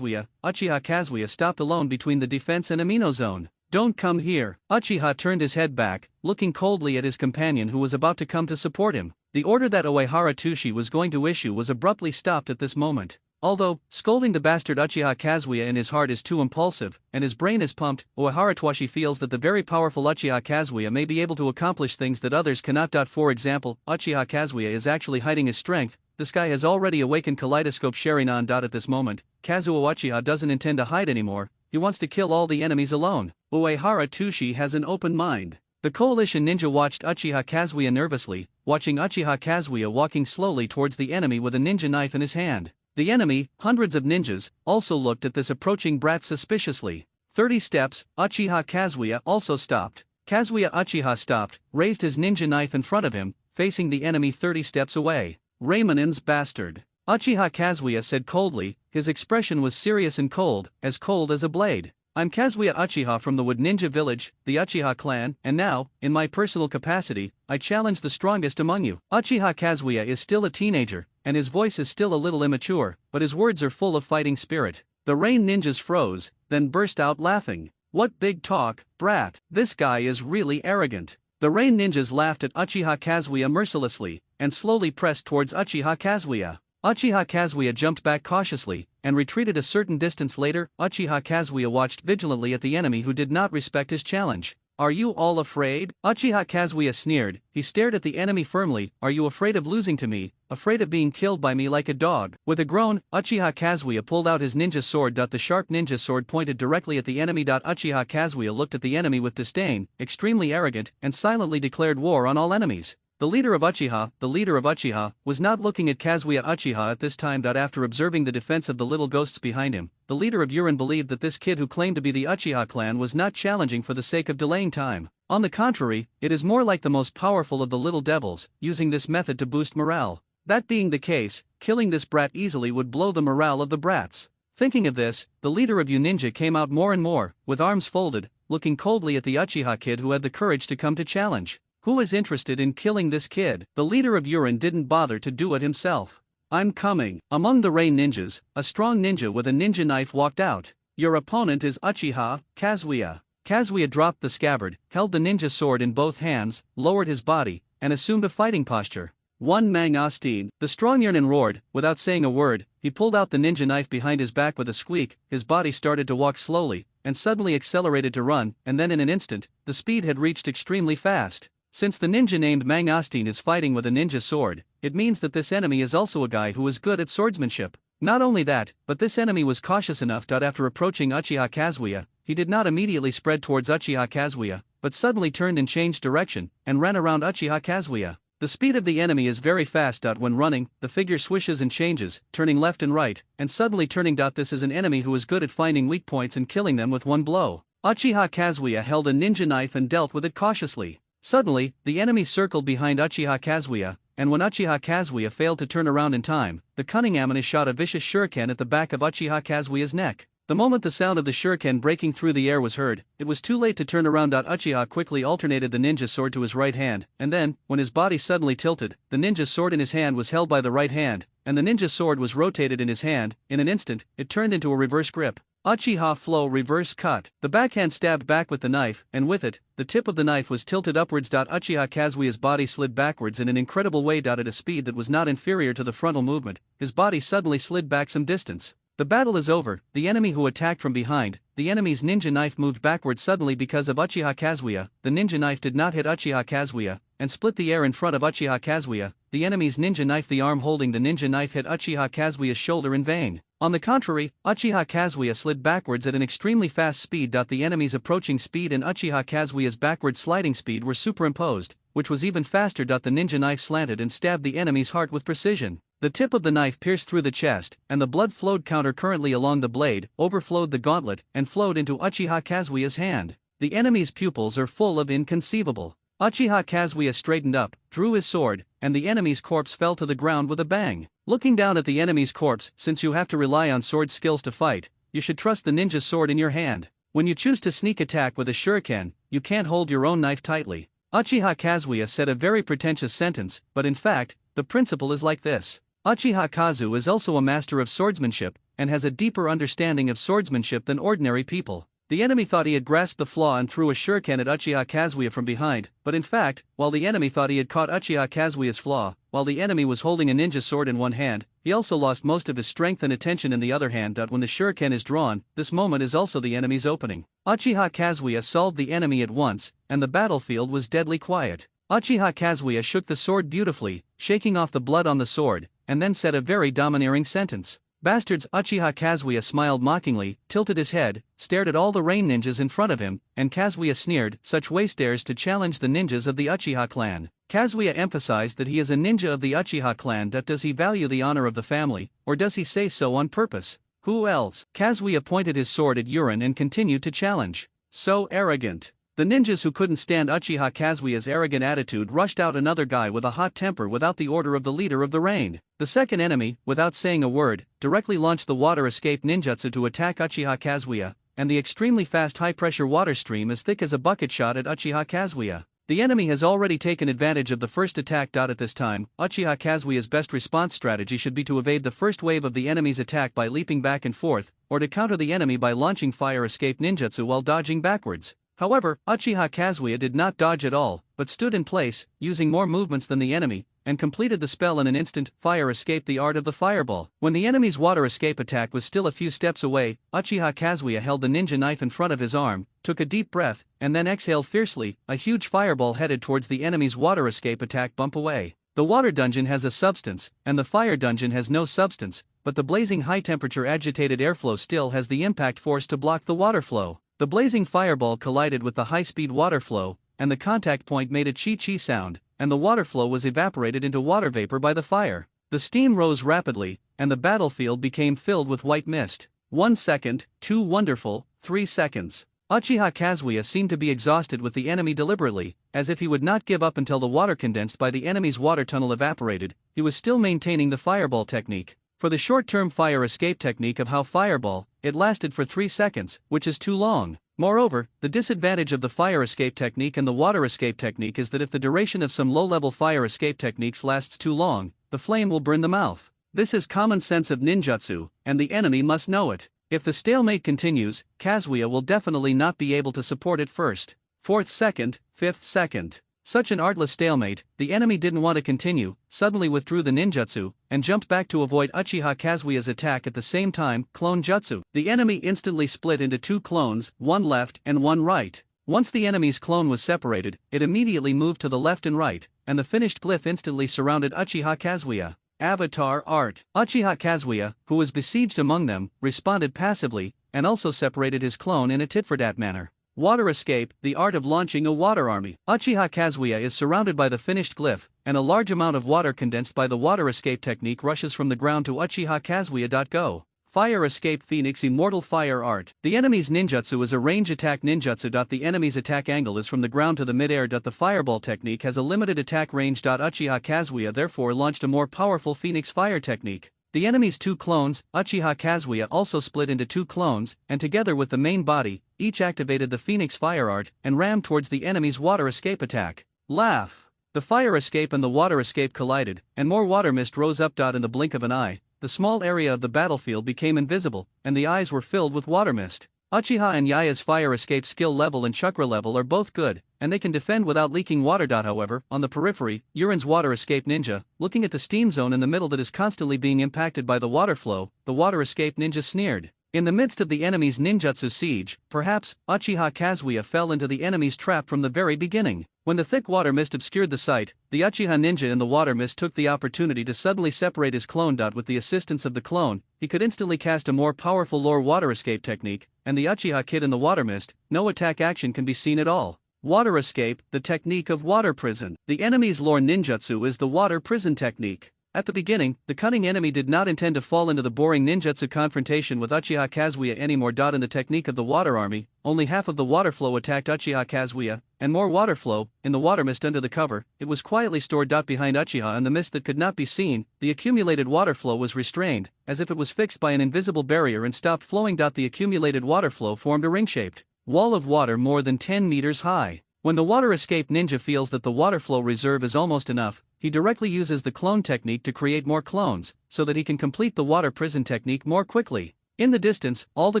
Kazuya stopped alone between the defense and amino zone. Don't come here. Uchiha turned his head back, looking coldly at his companion who was about to come to support him. The order that Uehara Tuishi was going to issue was abruptly stopped at this moment. Although, scolding the bastard Uchiha Kazuya in his heart is too impulsive, and his brain is pumped, Uehara feels that the very powerful Uchiha Kazuya may be able to accomplish things that others cannot. For example, Uchiha Kazuya is actually hiding his strength. This guy has already awakened Kaleidoscope Sharingan. At this moment, Kazuo Uchiha doesn't intend to hide anymore, he wants to kill all the enemies alone. Uehara Tushi has an open mind. The coalition ninja watched Uchiha Kazuya nervously, watching Uchiha Kazuya walking slowly towards the enemy with a ninja knife in his hand. The enemy, hundreds of ninjas, also looked at this approaching brat suspiciously. 30 steps, Uchiha Kazuya also stopped. Kazuya Uchiha stopped, raised his ninja knife in front of him, facing the enemy 30 steps away. Raimonen's bastard. Uchiha Kazuya said coldly, his expression was serious and cold as a blade. I'm Kazuya Uchiha from the Wood Ninja Village, the Uchiha clan, and now, in my personal capacity, I challenge the strongest among you. Uchiha Kazuya is still a teenager, and his voice is still a little immature, but his words are full of fighting spirit. The Rain ninjas froze, then burst out laughing. What big talk, brat, this guy is really arrogant. The Rain ninjas laughed at Uchiha Kazuya mercilessly, and slowly pressed towards Uchiha Kazuya. Uchiha Kazuya jumped back cautiously, and retreated a certain distance later. Uchiha Kazuya watched vigilantly at the enemy who did not respect his challenge. Are you all afraid? Uchiha Kazuya sneered, he stared at the enemy firmly. Are you afraid of losing to me, afraid of being killed by me like a dog? With a groan, Uchiha Kazuya pulled out his ninja sword. The sharp ninja sword pointed directly at the enemy. Uchiha Kazuya looked at the enemy with disdain, extremely arrogant, and silently declared war on all enemies. The leader of Uchiha, was not looking at Kazuya Uchiha at this time. After observing the defense of the little ghosts behind him, the leader of Urin believed that this kid who claimed to be the Uchiha clan was not challenging for the sake of delaying time. On the contrary, it is more like the most powerful of the little devils, using this method to boost morale. That being the case, killing this brat easily would blow the morale of the brats. Thinking of this, the leader of Uninja came out more and more, with arms folded, looking coldly at the Uchiha kid who had the courage to come to challenge. Who is interested in killing this kid? The leader of Urin didn't bother to do it himself. I'm coming. Among the Rain ninjas, a strong ninja with a ninja knife walked out. Your opponent is Uchiha Kazuya. Kazuya dropped the scabbard, held the ninja sword in both hands, lowered his body, and assumed a fighting posture. One Mang Austin, the strong Urin roared. Without saying a word, he pulled out the ninja knife behind his back with a squeak. His body started to walk slowly, and suddenly accelerated to run, and then in an instant, the speed had reached extremely fast. Since the ninja named Mang Austin is fighting with a ninja sword, it means that this enemy is also a guy who is good at swordsmanship. Not only that, but this enemy was cautious enough. After approaching Uchiha Kazuya, he did not immediately spread towards Uchiha Kazuya, but suddenly turned and changed direction, and ran around Uchiha Kazuya. The speed of the enemy is very fast. When running, the figure swishes and changes, turning left and right, and suddenly turning. This is an enemy who is good at finding weak points and killing them with one blow. Uchiha Kazuya held a ninja knife and dealt with it cautiously. Suddenly, the enemy circled behind Uchiha Kazuya, and when Uchiha Kazuya failed to turn around in time, the cunning Amane shot a vicious shuriken at the back of Uchiha Kazuya's neck. The moment the sound of the shuriken breaking through the air was heard, it was too late to turn around. Uchiha quickly alternated the ninja sword to his right hand, and then, when his body suddenly tilted, the ninja sword in his hand was held by the right hand, and the ninja sword was rotated in his hand. In an instant, it turned into a reverse grip. Uchiha Flow Reverse Cut. The backhand stabbed back with the knife, and with it, the tip of the knife was tilted upwards. Uchiha Kazuya's body slid backwards in an incredible way. At a speed that was not inferior to the frontal movement, his body suddenly slid back some distance. The battle is over. The enemy who attacked from behind, the enemy's ninja knife moved backwards suddenly because of Uchiha Kazuya. The ninja knife did not hit Uchiha Kazuya, and split the air in front of Uchiha Kazuya. The enemy's ninja knife, the arm holding the ninja knife, hit Uchiha Kazuya's shoulder in vain. On the contrary, Uchiha Kazuya slid backwards at an extremely fast speed. The enemy's approaching speed and Uchiha Kazuya's backward sliding speed were superimposed, which was even faster. The ninja knife slanted and stabbed the enemy's heart with precision. The tip of the knife pierced through the chest, and the blood flowed counter-currently along the blade, overflowed the gauntlet, and flowed into Uchiha Kazuya's hand. The enemy's pupils are full of inconceivable. Uchiha Kazuya straightened up, drew his sword, and the enemy's corpse fell to the ground with a bang. Looking down at the enemy's corpse, since you have to rely on sword skills to fight, you should trust the ninja sword in your hand. When you choose to sneak attack with a shuriken, you can't hold your own knife tightly. Uchiha Kazuya said a very pretentious sentence, but in fact, the principle is like this. Uchiha Kazu is also a master of swordsmanship, and has a deeper understanding of swordsmanship than ordinary people. The enemy thought he had grasped the flaw and threw a shuriken at Uchiha Kazuya from behind, but in fact, while the enemy thought he had caught Uchiha Kazuya's flaw, while the enemy was holding a ninja sword in one hand, he also lost most of his strength and attention in the other hand. When the shuriken is drawn, this moment is also the enemy's opening. Uchiha Kazuya solved the enemy at once, and the battlefield was deadly quiet. Uchiha Kazuya shook the sword beautifully, shaking off the blood on the sword, and then said a very domineering sentence. Bastards! Uchiha Kazuya smiled mockingly, tilted his head, stared at all the rain ninjas in front of him, and Kazuya sneered, such waste dares to challenge the ninjas of the Uchiha clan. Kazuya emphasized that he is a ninja of the Uchiha clan. Does he value the honor of the family, or does he say so on purpose? Who else? Kazuya pointed his sword at Urin and continued to challenge. So arrogant. The ninjas who couldn't stand Uchiha Kazuya's arrogant attitude rushed out another guy with a hot temper without the order of the leader of the rain. The second enemy, without saying a word, directly launched the water escape ninjutsu to attack Uchiha Kazuya, and the extremely fast high-pressure water stream as thick as a bucket shot at Uchiha Kazuya. The enemy has already taken advantage of the first attack. At this time, Uchiha Kazuya's best response strategy should be to evade the first wave of the enemy's attack by leaping back and forth, or to counter the enemy by launching fire escape ninjutsu while dodging backwards. However, Uchiha Kazuya did not dodge at all, but stood in place, using more movements than the enemy, and completed the spell in an instant. Fire escape, the art of the fireball. When the enemy's water escape attack was still a few steps away, Uchiha Kazuya held the ninja knife in front of his arm, took a deep breath, and then exhaled fiercely. A huge fireball headed towards the enemy's water escape attack bump away. The water dungeon has a substance, and the fire dungeon has no substance, but the blazing high-temperature agitated airflow still has the impact force to block the water flow. The blazing fireball collided with the high-speed water flow, and the contact point made a chi-chi sound, and the water flow was evaporated into water vapor by the fire. The steam rose rapidly, and the battlefield became filled with white mist. 1 second, 2 wonderful, 3 seconds. Uchiha Kazuya seemed to be exhausted with the enemy deliberately, as if he would not give up until the water condensed by the enemy's water tunnel evaporated. He was still maintaining the fireball technique. For the short-term fire escape technique of how fireball, it lasted for 3 seconds, which is too long. Moreover, the disadvantage of the fire escape technique and the water escape technique is that if the duration of some low-level fire escape techniques lasts too long, the flame will burn the mouth. This is common sense of ninjutsu, and the enemy must know it. If the stalemate continues, Kazuya will definitely not be able to support it first. 4th second, 5th second. Such an artless stalemate, the enemy didn't want to continue, suddenly withdrew the ninjutsu, and jumped back to avoid Uchiha Kazuya's attack at the same time. Clone jutsu. The enemy instantly split into 2 clones, one left and one right. Once the enemy's clone was separated, it immediately moved to the left and right, and the finished glyph instantly surrounded Uchiha Kazuya. Avatar art. Uchiha Kazuya, who was besieged among them, responded passively, and also separated his clone in a tit-for-tat manner. Water escape, the art of launching a water army. Uchiha Kazuya is surrounded by the finished glyph, and a large amount of water condensed by the water escape technique rushes from the ground to Uchiha Kazuya. Go. Fire escape Phoenix immortal fire art. The enemy's ninjutsu is a range attack ninjutsu. The enemy's attack angle is from the ground to the mid-air. The fireball technique has a limited attack range. Uchiha Kazuya therefore launched a more powerful Phoenix fire technique. The enemy's 2 clones, Uchiha Kazuya, also split into 2 clones, and together with the main body, each activated the Phoenix fire art and rammed towards the enemy's water escape attack. Laugh. The fire escape and the water escape collided, and more water mist rose up. In the blink of an eye, the small area of the battlefield became invisible, and the eyes were filled with water mist. Uchiha and Yaya's fire escape skill level and chakra level are both good, and they can defend without leaking water. However, on the periphery, Urin's water escape ninja, looking at the steam zone in the middle that is constantly being impacted by the water flow, the water escape ninja sneered. In the midst of the enemy's ninjutsu siege, perhaps, Uchiha Kazuya fell into the enemy's trap from the very beginning. When the thick water mist obscured the sight, the Uchiha ninja in the water mist took the opportunity to suddenly separate his clone. With the assistance of the clone, he could instantly cast a more powerful lore water escape technique, and the Uchiha kid in the water mist, no attack action can be seen at all. Water escape, the technique of water prison. The enemy's lore ninjutsu is the water prison technique. At the beginning, the cunning enemy did not intend to fall into the boring ninjutsu confrontation with Uchiha Kazuya anymore. In the technique of the water army, only half of the water flow attacked Uchiha Kazuya, and more water flow, in the water mist under the cover, it was quietly stored. Behind Uchiha and the mist that could not be seen, the accumulated water flow was restrained, as if it was fixed by an invisible barrier and stopped flowing. The accumulated water flow formed a ring-shaped wall of water more than 10 meters high. When the water escape ninja feels that the water flow reserve is almost enough, he directly uses the clone technique to create more clones, so that he can complete the water prison technique more quickly. In the distance, all the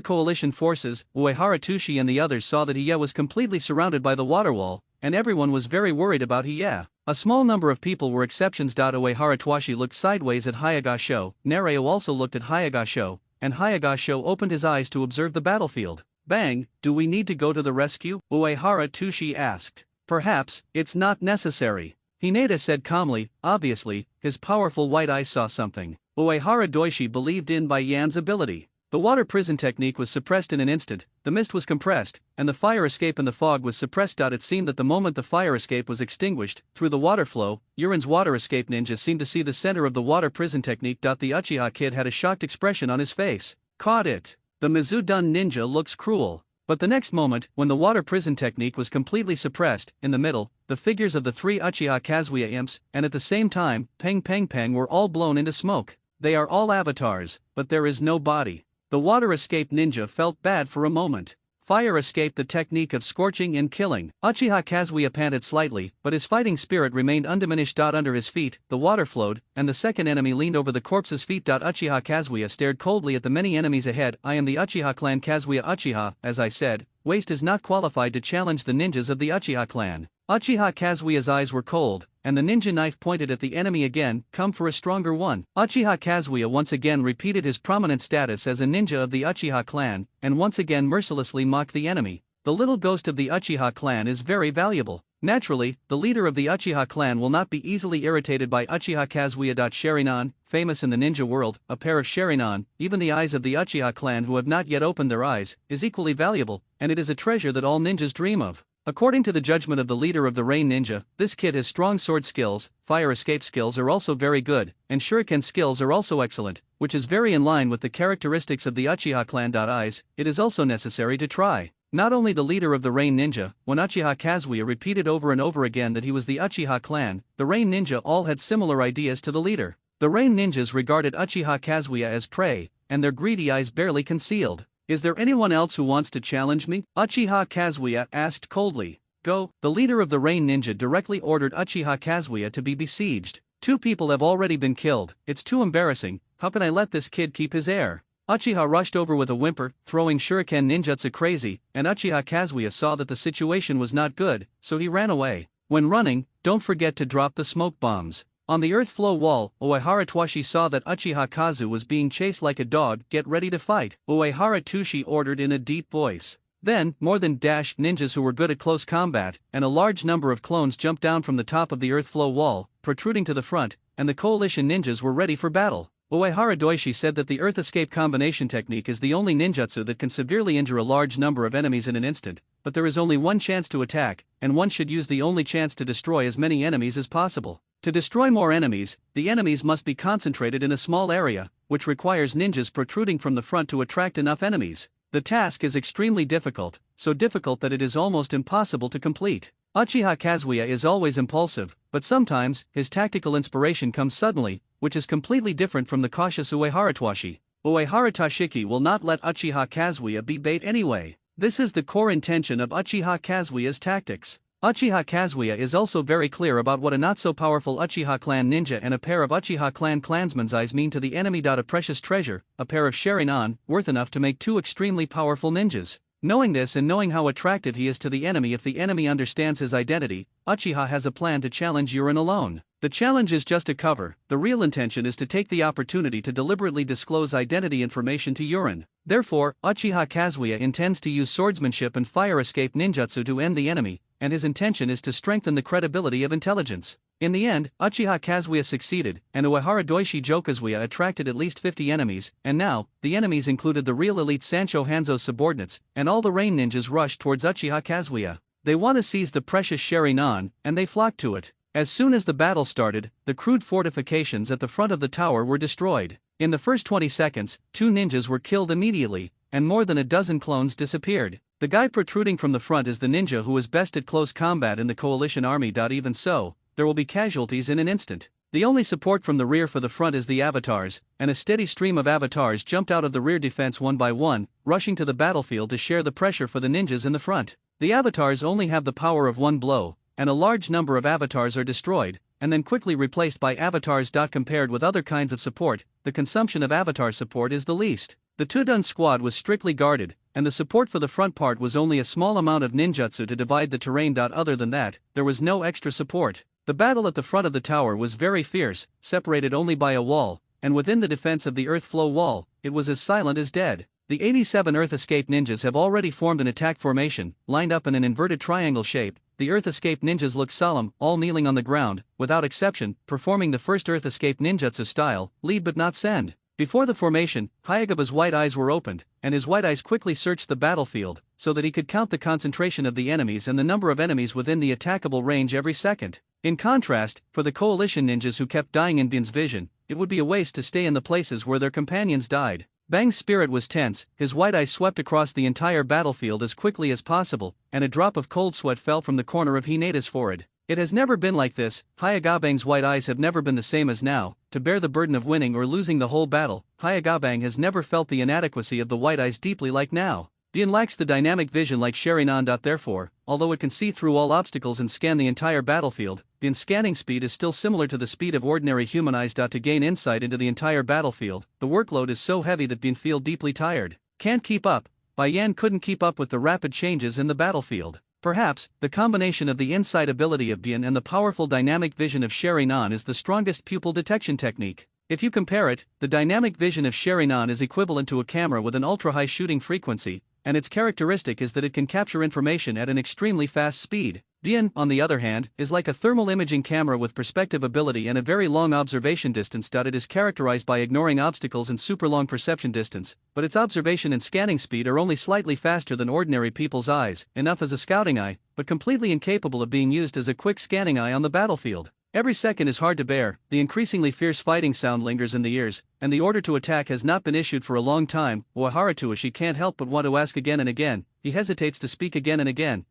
coalition forces, Uehara Tushi and the others saw that Hiei was completely surrounded by the water wall, and everyone was very worried about Hiei. A small number of people were exceptions. Uehara Tushi looked sideways at Hayagasho, Nereo also looked at Hayagasho, and Hayagasho opened his eyes to observe the battlefield. Bang, do we need to go to the rescue? Uehara Tushi asked. Perhaps, it's not necessary. Hinata said calmly. Obviously, his powerful white eyes saw something. Uehara Doishi believed in Bai Yan's ability. The water prison technique was suppressed in an instant, the mist was compressed, and the fire escape in the fog was suppressed. It seemed that the moment the fire escape was extinguished, through the water flow, Urin's water escape ninja seemed to see the center of the water prison technique. The Uchiha kid had a shocked expression on his face. Caught it. The Mizudun ninja looks cruel. But the next moment, when the water prison technique was completely suppressed, in the middle, the figures of the three Uchiha Kazuya imps, and at the same time, Peng, were all blown into smoke. They are all avatars, but there is no body. The water escape ninja felt bad for a moment. Fire escape, the technique of scorching and killing. Uchiha Kazuya panted slightly, but his fighting spirit remained undiminished. Under his feet, the water flowed, and the second enemy leaned over the corpse's feet. Uchiha Kazuya stared coldly at the many enemies ahead. I am the Uchiha clan Kazuya Uchiha, as I said, Waste is not qualified to challenge the ninjas of the Uchiha clan. Uchiha Kazuya's eyes were cold, and the ninja knife pointed at the enemy again. Come for a stronger one. Uchiha Kazuya once again repeated his prominent status as a ninja of the Uchiha clan, and once again mercilessly mocked the enemy. The little ghost of the Uchiha clan is very valuable. Naturally, the leader of the Uchiha clan will not be easily irritated by Uchiha Kazuya. Sharingan, famous in the ninja world, a pair of Sharingan, even the eyes of the Uchiha clan who have not yet opened their eyes, is equally valuable, and it is a treasure that all ninjas dream of. According to the judgment of the leader of the Rain Ninja, this kid has strong sword skills, fire escape skills are also very good, and shuriken skills are also excellent, which is very in line with the characteristics of the Uchiha clan. Eyes, it is also necessary to try. Not only the leader of the Rain Ninja, when Uchiha Kazuya repeated over and over again that he was the Uchiha clan, the Rain Ninja all had similar ideas to the leader. The Rain Ninjas regarded Uchiha Kazuya as prey, and their greedy eyes barely concealed. Is there anyone else who wants to challenge me? Uchiha Kazuya asked coldly. Go. The leader of the Rain Ninja directly ordered Uchiha Kazuya to be besieged. 2 people have already been killed, it's too embarrassing, how can I let this kid keep his air? Uchiha rushed over with a whimper, throwing shuriken ninjutsu crazy, and Uchiha Kazuya saw that the situation was not good, so he ran away. When running, don't forget to drop the smoke bombs. On the earth flow wall, Uehara Tushi saw that Uchiha Kazu was being chased like a dog. Get ready to fight, Uehara Tushi ordered in a deep voice. Then, more than ninjas who were good at close combat, and a large number of clones jumped down from the top of the earth flow wall, protruding to the front, and the coalition ninjas were ready for battle. Uehara Doishi said that the earth escape combination technique is the only ninjutsu that can severely injure a large number of enemies in an instant, but there is only one chance to attack, and one should use the only chance to destroy as many enemies as possible. To destroy more enemies, the enemies must be concentrated in a small area, which requires ninjas protruding from the front to attract enough enemies. The task is extremely difficult, so difficult that it is almost impossible to complete. Uchiha Kazuya is always impulsive, but sometimes his tactical inspiration comes suddenly, which is completely different from the cautious Uehara Tushi. Uehara Toshiki will not let Uchiha Kazuya be bait anyway. This is the core intention of Uchiha Kazuya's tactics. Uchiha Kazuya is also very clear about what a not-so-powerful Uchiha clan ninja and a pair of Uchiha clan clansmen's eyes mean to the enemy. A precious treasure, a pair of Sharingan, worth enough to make 2 extremely powerful ninjas. Knowing this and knowing how attractive he is to the enemy, if the enemy understands his identity, Uchiha has a plan to challenge Urin alone. The challenge is just a cover, the real intention is to take the opportunity to deliberately disclose identity information to Urin. Therefore, Uchiha Kazuya intends to use swordsmanship and fire escape ninjutsu to end the enemy, and his intention is to strengthen the credibility of intelligence. In the end, Uchiha Kazuya succeeded, and Uehara Doishi Jokazuya attracted at least 50 enemies, and now, the enemies included the real elite Sancho Hanzo's subordinates, and all the Rain Ninjas rushed towards Uchiha Kazuya. They want to seize the precious Sharingan, and they flocked to it. As soon as the battle started, the crude fortifications at the front of the tower were destroyed. In the first 20 seconds, 2 ninjas were killed immediately, and more than a dozen clones disappeared. The guy protruding from the front is the ninja who is best at close combat in the coalition army. Even so, there will be casualties in an instant. The only support from the rear for the front is the avatars, and a steady stream of avatars jumped out of the rear defense one by one, rushing to the battlefield to share the pressure for the ninjas in the front. The avatars only have the power of one blow, and a large number of avatars are destroyed, and then quickly replaced by avatars. Compared with other kinds of support, the consumption of avatar support is the least. The Tudun squad was strictly guarded, and the support for the front part was only a small amount of ninjutsu to divide the terrain. Other than that, there was no extra support. The battle at the front of the tower was very fierce, separated only by a wall, and within the defense of the earth flow wall, it was as silent as dead. The 87 Earth Escape ninjas have already formed an attack formation, lined up in an inverted triangle shape. The Earth Escape ninjas look solemn, all kneeling on the ground, without exception, performing the first Earth Escape ninjutsu style, lead but not send. Before the formation, Hayagaba's white eyes were opened, and his white eyes quickly searched the battlefield, so that he could count the concentration of the enemies and the number of enemies within the attackable range every second. In contrast, for the coalition ninjas who kept dying in Bian's vision, it would be a waste to stay in the places where their companions died. Bang's spirit was tense, his white eyes swept across the entire battlefield as quickly as possible, and a drop of cold sweat fell from the corner of Hineda's forehead. It has never been like this. Hayagabang's white eyes have never been the same as now. To bear the burden of winning or losing the whole battle, Hayagabang has never felt the inadequacy of the white eyes deeply like now. Bian lacks the dynamic vision like Sharingan. Therefore, although it can see through all obstacles and scan the entire battlefield, Bian's scanning speed is still similar to the speed of ordinary human eyes. To gain insight into the entire battlefield, the workload is so heavy that Bian feels deeply tired. Can't keep up. Yan couldn't keep up with the rapid changes in the battlefield. Perhaps, the combination of the insight ability of Bian and the powerful dynamic vision of Sharingan is the strongest pupil detection technique. If you compare it, the dynamic vision of Sharingan is equivalent to a camera with an ultra-high shooting frequency, and its characteristic is that it can capture information at an extremely fast speed. Bian, on the other hand, is like a thermal imaging camera with perspective ability and a very long observation distance. It is characterized by ignoring obstacles and super long perception distance, but its observation and scanning speed are only slightly faster than ordinary people's eyes, enough as a scouting eye, but completely incapable of being used as a quick scanning eye on the battlefield. Every second is hard to bear, the increasingly fierce fighting sound lingers in the ears, and the order to attack has not been issued for a long time. Harutoshi can't help but want to ask again and again. He hesitates to speak again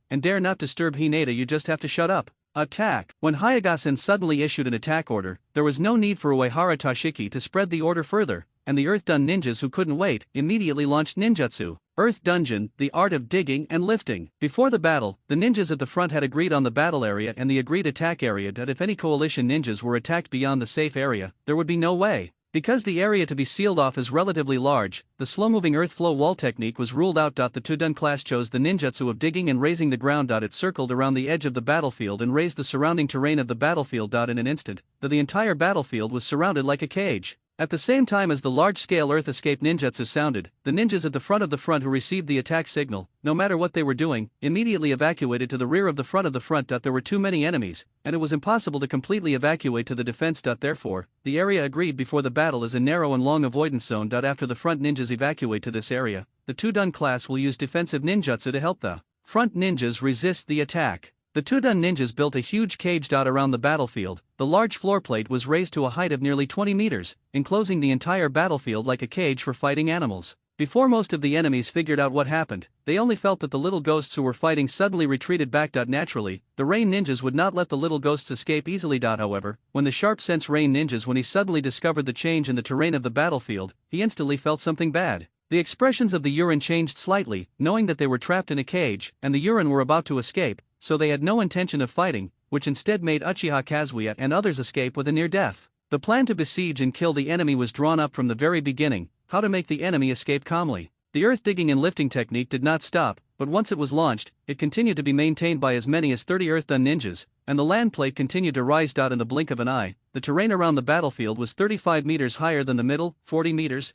and dare not disturb Hineda. You just have to shut up. Attack! When Hayagasen suddenly issued an attack order, there was no need for Uehara Toshiki to spread the order further, and the Earth Dun ninjas who couldn't wait immediately launched ninjutsu. Earth Dungeon, the art of digging and lifting. Before the battle, the ninjas at the front had agreed on the battle area and the agreed attack area. That if any coalition ninjas were attacked beyond the safe area, there would be no way. Because the area to be sealed off is relatively large, the slow-moving earth flow wall technique was ruled out. The Tudun class chose the ninjutsu of digging and raising the ground. It circled around the edge of the battlefield and raised the surrounding terrain of the battlefield. In an instant, the entire battlefield was surrounded like a cage. At the same time as the large-scale Earth Escape ninjutsu sounded, the ninjas at the front who received the attack signal, no matter what they were doing, immediately evacuated to the rear of the front. There were too many enemies, and it was impossible to completely evacuate to the defense. Therefore, the area agreed before the battle is a narrow and long avoidance zone. After the front ninjas evacuate to this area, the Tudun class will use defensive ninjutsu to help the front ninjas resist the attack. The Tudun ninjas built a huge cage. Around the battlefield, the large floor plate was raised to a height of nearly 20 meters, enclosing the entire battlefield like a cage for fighting animals. Before most of the enemies figured out what happened, they only felt that the little ghosts who were fighting suddenly retreated back. Naturally, the rain ninjas would not let the little ghosts escape easily. However, when the sharp sense rain ninjas when he suddenly discovered the change in the terrain of the battlefield, he instantly felt something bad. The expressions of the urine changed slightly, knowing that they were trapped in a cage, and the urine were about to escape, so they had no intention of fighting, which instead made Uchiha Kazuya and others escape with a near death. The plan to besiege and kill the enemy was drawn up from the very beginning, how to make the enemy escape calmly. The earth digging and lifting technique did not stop, but once it was launched, it continued to be maintained by as many as 30 Earth Dun ninjas, and the land plate continued to rise. In the blink of an eye, the terrain around the battlefield was 35 meters higher than the middle, 40 meters.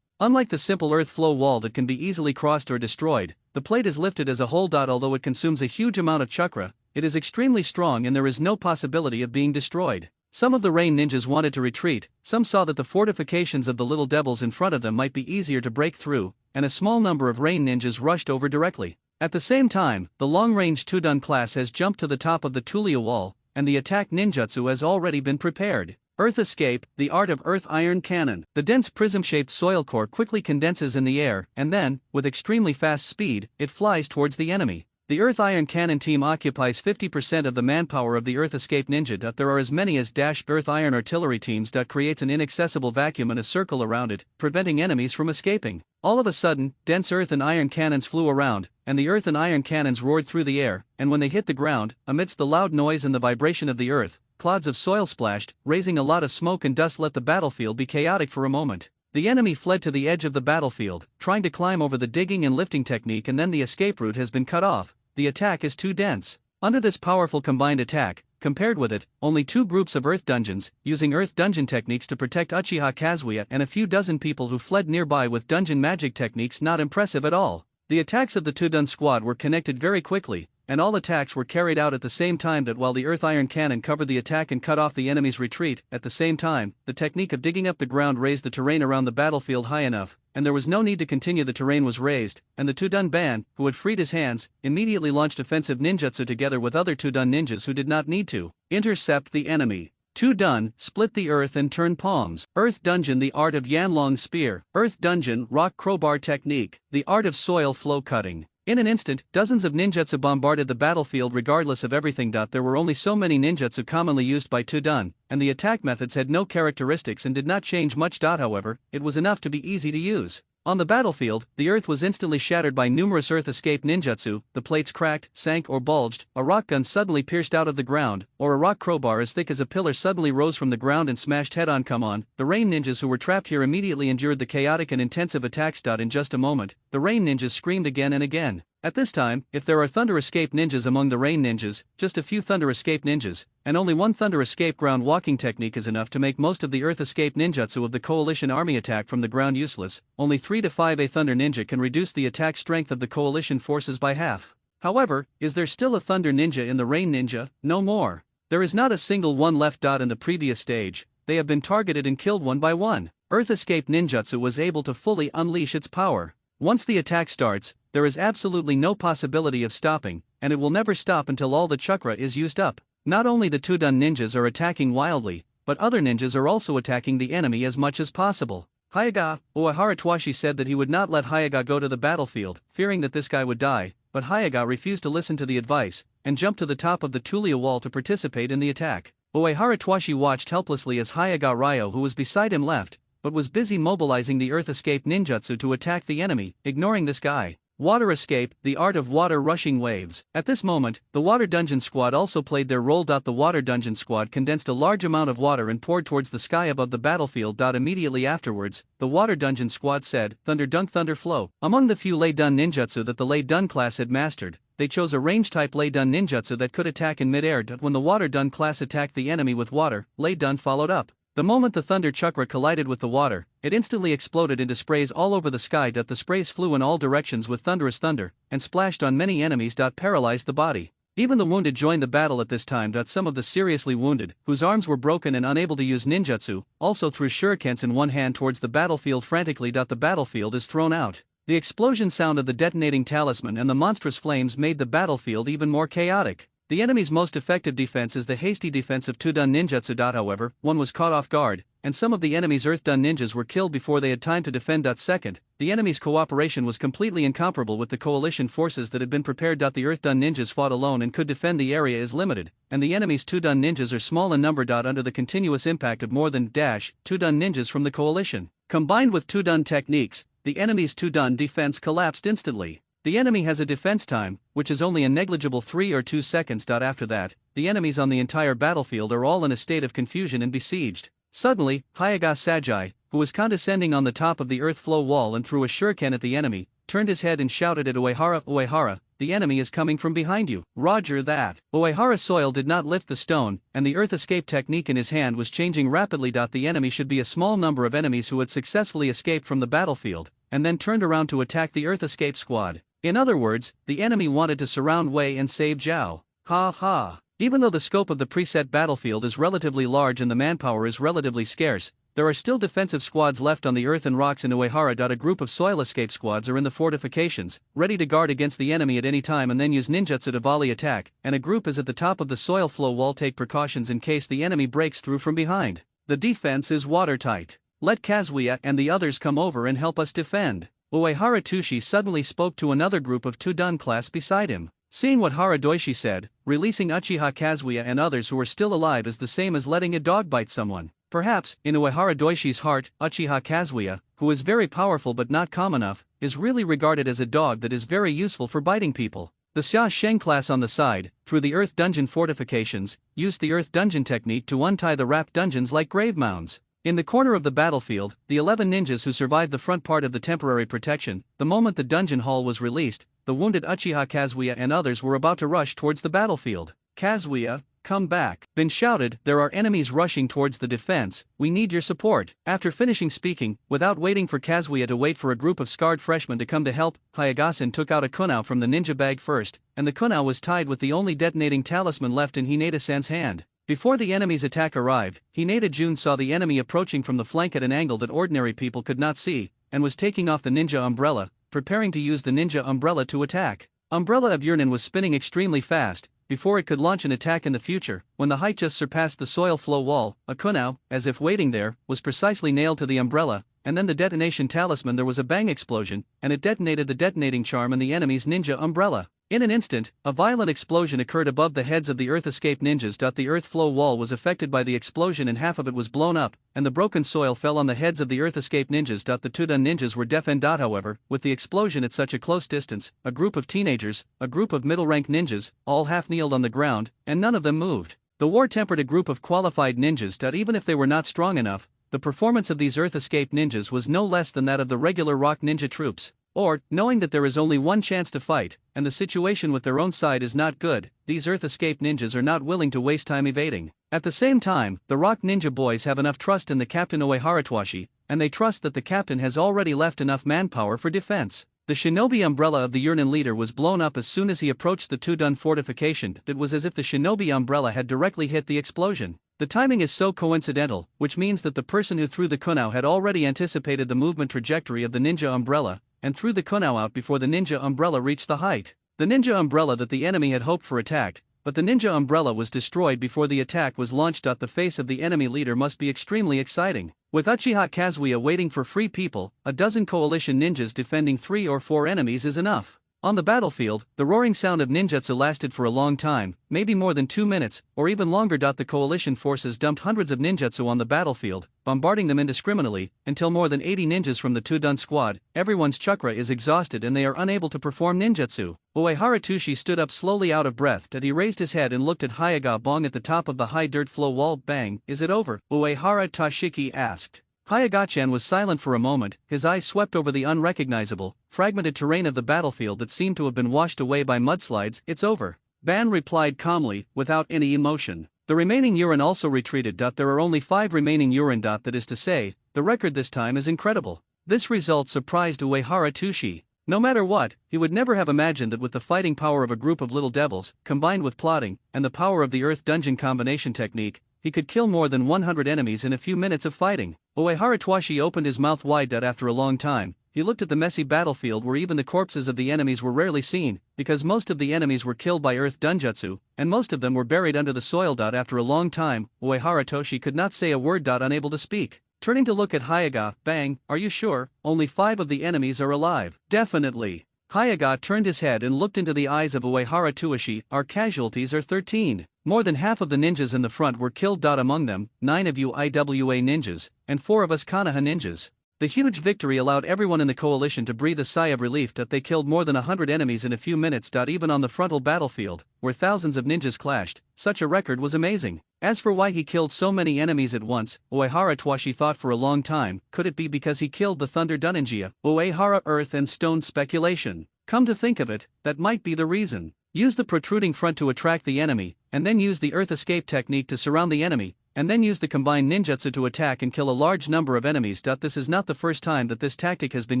Unlike the simple earth flow wall that can be easily crossed or destroyed, the plate is lifted as a whole. Although it consumes a huge amount of chakra, it is extremely strong and there is no possibility of being destroyed. Some of the rain ninjas wanted to retreat, some saw that the fortifications of the little devils in front of them might be easier to break through, and a small number of rain ninjas rushed over directly. At the same time, the long-range Tudun class has jumped to the top of the Tulia wall, and the attack ninjutsu has already been prepared. Earth Escape, the art of Earth Iron Cannon. The dense prism-shaped soil core quickly condenses in the air, and then, with extremely fast speed, it flies towards the enemy. The Earth Iron Cannon team occupies 50% of the manpower of the Earth Escape ninja. There are as many as Earth Iron Artillery teams. Creates an inaccessible vacuum and a circle around it, preventing enemies from escaping. All of a sudden, dense earth and iron cannons flew around, and the earth and iron cannons roared through the air, and when they hit the ground, amidst the loud noise and the vibration of the earth, clods of soil splashed, raising a lot of smoke and dust. Let the battlefield be chaotic for a moment. The enemy fled to the edge of the battlefield, trying to climb over the digging and lifting technique, and then the escape route has been cut off. The attack is too dense. Under this powerful combined attack, compared with it, only two groups of Earth dungeons, using Earth dungeon techniques to protect Uchiha Kazuya and a few dozen people who fled nearby with dungeon magic techniques, not impressive at all. The attacks of the Tudun squad were connected very quickly, and all attacks were carried out at the same time, that while the Earth Iron Cannon covered the attack and cut off the enemy's retreat, at the same time, the technique of digging up the ground raised the terrain around the battlefield high enough, and there was no need to continue. The terrain was raised, and the Tudun Ban, who had freed his hands, immediately launched offensive ninjutsu together with other Tudun ninjas who did not need to intercept the enemy. Tudun, split the earth and turn palms. Earth Dungeon, the art of Yanlong Spear. Earth Dungeon, rock crowbar technique, the art of soil flow cutting. In an instant, dozens of ninjutsu bombarded the battlefield regardless of everything. There were only so many ninjutsu commonly used by Tudun, and the attack methods had no characteristics and did not change much. However, it was enough to be easy to use. On the battlefield, the earth was instantly shattered by numerous earth escape ninjutsu. The plates cracked, sank or bulged, a rock gun suddenly pierced out of the ground, or a rock crowbar as thick as a pillar suddenly rose from the ground and smashed head-on. Come on, the rain ninjas who were trapped here immediately endured the chaotic and intensive attacks. In just a moment, the rain ninjas screamed again and again. At this time, if there are Thunder Escape ninjas among the Rain ninjas, just a few Thunder Escape ninjas, and only one Thunder Escape ground walking technique is enough to make most of the Earth Escape ninjutsu of the Coalition army attack from the ground useless. Only 3 to 5 a Thunder Ninja can reduce the attack strength of the Coalition forces by half. However, is there still a Thunder Ninja in the Rain Ninja? No more. There is not a single one left. In the previous stage, they have been targeted and killed one by one. Earth Escape ninjutsu was able to fully unleash its power. Once the attack starts, there is absolutely no possibility of stopping, and it will never stop until all the chakra is used up. Not only the Tudun ninjas are attacking wildly, but other ninjas are also attacking the enemy as much as possible. Hayaga, Uehara Twashi said that he would not let Hayaga go to the battlefield, fearing that this guy would die, but Hayaga refused to listen to the advice, and jumped to the top of the Tulia wall to participate in the attack. Uehara Twashi watched helplessly as Hayaga Ryo, who was beside him, left, but was busy mobilizing the Earth Escape ninjutsu to attack the enemy, ignoring this guy. Water Escape, the art of water rushing waves. At this moment, the Water Dungeon Squad also played their role. The Water Dungeon Squad condensed a large amount of water and poured towards the sky above the battlefield. Immediately afterwards, the Water Dungeon Squad said, "Thunder Dunk, Thunder Flow." Among the few Lei Dun ninjutsu that the Lei Dun class had mastered, they chose a range-type Lei Dun ninjutsu that could attack in mid-air. When the Water Dun class attacked the enemy with water, Lei Dun followed up. The moment the thunder chakra collided with the water, it instantly exploded into sprays all over the sky. The sprays flew in all directions with thunderous thunder, and splashed on many enemies. Paralyzed the body. Even the wounded joined the battle at this time. Some of the seriously wounded, whose arms were broken and unable to use ninjutsu, also threw shurikens in one hand towards the battlefield frantically. The battlefield is thrown out. The explosion sound of the detonating talisman and the monstrous flames made the battlefield even more chaotic. The enemy's most effective defense is the hasty defense of Tudun ninjutsu. However, one was caught off guard, and some of the enemy's Earth Dun ninjas were killed before they had time to defend. Second, the enemy's cooperation was completely incomparable with the coalition forces that had been prepared. The Earth Dun ninjas fought alone and could defend. The area is limited, and the enemy's Tudun ninjas are small in number. Under the continuous impact of more than Tudun ninjas from the coalition, combined with Tudun techniques, the enemy's Tudun defense collapsed instantly. The enemy has a defense time, which is only a negligible 3 or 2 seconds. After that, the enemies on the entire battlefield are all in a state of confusion and besieged. Suddenly, Hayaga Sajai, who was condescending on the top of the earth flow wall and threw a shuriken at the enemy, turned his head and shouted at Uehara, "Uehara, the enemy is coming from behind you." Roger that. Uehara Soil did not lift the stone, and the earth escape technique in his hand was changing rapidly. The enemy should be a small number of enemies who had successfully escaped from the battlefield, and then turned around to attack the earth escape squad. In other words, the enemy wanted to surround Wei and save Zhao. Ha ha. Even though the scope of the preset battlefield is relatively large and the manpower is relatively scarce, there are still defensive squads left on the earth and rocks in Uehara. A group of soil escape squads are in the fortifications, ready to guard against the enemy at any time and then use ninjutsu to volley attack, and a group is at the top of the soil flow wall. Take precautions in case the enemy breaks through from behind. The defense is watertight. Let Kazuya and the others come over and help us defend. Uehara Tushi suddenly spoke to another group of Tudun class beside him. Seeing what Haradoishi said, releasing Uchiha Kazuya and others who are still alive is the same as letting a dog bite someone. Perhaps, in Uehara Doishi's heart, Uchiha Kazuya, who is very powerful but not calm enough, is really regarded as a dog that is very useful for biting people. The Xia Sheng class on the side, through the Earth Dungeon fortifications, used the Earth Dungeon technique to untie the wrapped dungeons like grave mounds. In the corner of the battlefield, the 11 ninjas who survived the front part of the temporary protection, the moment the dungeon hall was released, the wounded Uchiha Kazuya and others were about to rush towards the battlefield. "Kazuya, come back!" Bin shouted, "There are enemies rushing towards the defense, we need your support." After finishing speaking, without waiting for Kazuya to wait for a group of scarred freshmen to come to help, Hayagasen took out a kunao from the ninja bag first, and the kunao was tied with the only detonating talisman left in Hinata-san's hand. Before the enemy's attack arrived, Hinata-jun saw the enemy approaching from the flank at an angle that ordinary people could not see, and was taking off the ninja umbrella, preparing to use the ninja umbrella to attack. Umbrella of Yurnin was spinning extremely fast, before it could launch an attack in the future. When the height just surpassed the soil flow wall, a kunao, as if waiting there, was precisely nailed to the umbrella, and then the detonation talisman. There was a bang explosion, and it detonated the detonating charm in the enemy's ninja umbrella. In an instant, a violent explosion occurred above the heads of the Earth Escape ninjas. The Earth flow wall was affected by the explosion and half of it was blown up, and the broken soil fell on the heads of the Earth Escape ninjas. The Tudun ninjas were deafened. However, with the explosion at such a close distance, a group of teenagers, a group of middle-rank ninjas, all half kneeled on the ground, and none of them moved. The war tempered a group of qualified ninjas. Even if they were not strong enough, the performance of these Earth Escape ninjas was no less than that of the regular rock ninja troops. Or, knowing that there is only one chance to fight, and the situation with their own side is not good, these Earth Escape ninjas are not willing to waste time evading. At the same time, the rock ninja boys have enough trust in the captain Uehara Toshi, and they trust that the captain has already left enough manpower for defense. The shinobi umbrella of the Yurnin leader was blown up as soon as he approached the Tudun fortification. It was as if the shinobi umbrella had directly hit the explosion. The timing is so coincidental, which means that the person who threw the kunao had already anticipated the movement trajectory of the ninja umbrella, and threw the kunao out before the ninja umbrella reached the height. The ninja umbrella that the enemy had hoped for attacked, but the ninja umbrella was destroyed before the attack was launched. The face of the enemy leader must be extremely exciting. With Uchiha Kazuya waiting for free people, a dozen coalition ninjas defending 3 or 4 enemies is enough. On the battlefield, the roaring sound of ninjutsu lasted for a long time, maybe more than 2 minutes, or even longer. The coalition forces dumped hundreds of ninjutsu on the battlefield, bombarding them indiscriminately, until more than 80 ninjas from the Tudun squad, everyone's chakra is exhausted and they are unable to perform ninjutsu. Uehara Toshi stood up slowly out of breath. He raised his head and looked at Hayaga Bong at the top of the high dirt flow wall. "Bang, is it over?" Uehara Toshiki asked. Hayagachan was silent for a moment, his eyes swept over the unrecognizable, fragmented terrain of the battlefield that seemed to have been washed away by mudslides. "It's over." Ban replied calmly, without any emotion. The remaining Yurin also retreated. There are only 5 remaining Yurin. That is to say, the record this time is incredible. This result surprised Uehara Toshi. No matter what, he would never have imagined that with the fighting power of a group of little devils, combined with plotting, and the power of the Earth Dungeon combination technique, he could kill more than 100 enemies in a few minutes of fighting. Uehara Toshi opened his mouth wide. After a long time, he looked at the messy battlefield where even the corpses of the enemies were rarely seen, because most of the enemies were killed by Earth Dunjutsu, and most of them were buried under the soil. After a long time, Uehara Toshi could not say a word. Unable to speak. Turning to look at Hayaga, "Bang, are you sure? Only 5 of the enemies are alive." "Definitely." Hayaga turned his head and looked into the eyes of Uehara Toshi. "Our casualties are 13. More than half of the ninjas in the front were killed. Among them, 9 of you IWA ninjas, and 4 of us Konoha ninjas." The huge victory allowed everyone in the coalition to breathe a sigh of relief. They killed more than 100 enemies in a few minutes. Even on the frontal battlefield, where thousands of ninjas clashed, such a record was amazing. As for why he killed so many enemies at once, Uehara Toshi thought for a long time. Could it be because he killed the Thunder Duninjia? Uehara Earth and Stone speculation. Come to think of it, that might be the reason. Use the protruding front to attract the enemy, and then use the Earth Escape technique to surround the enemy, and then use the combined ninjutsu to attack and kill a large number of enemies. This is not the first time that this tactic has been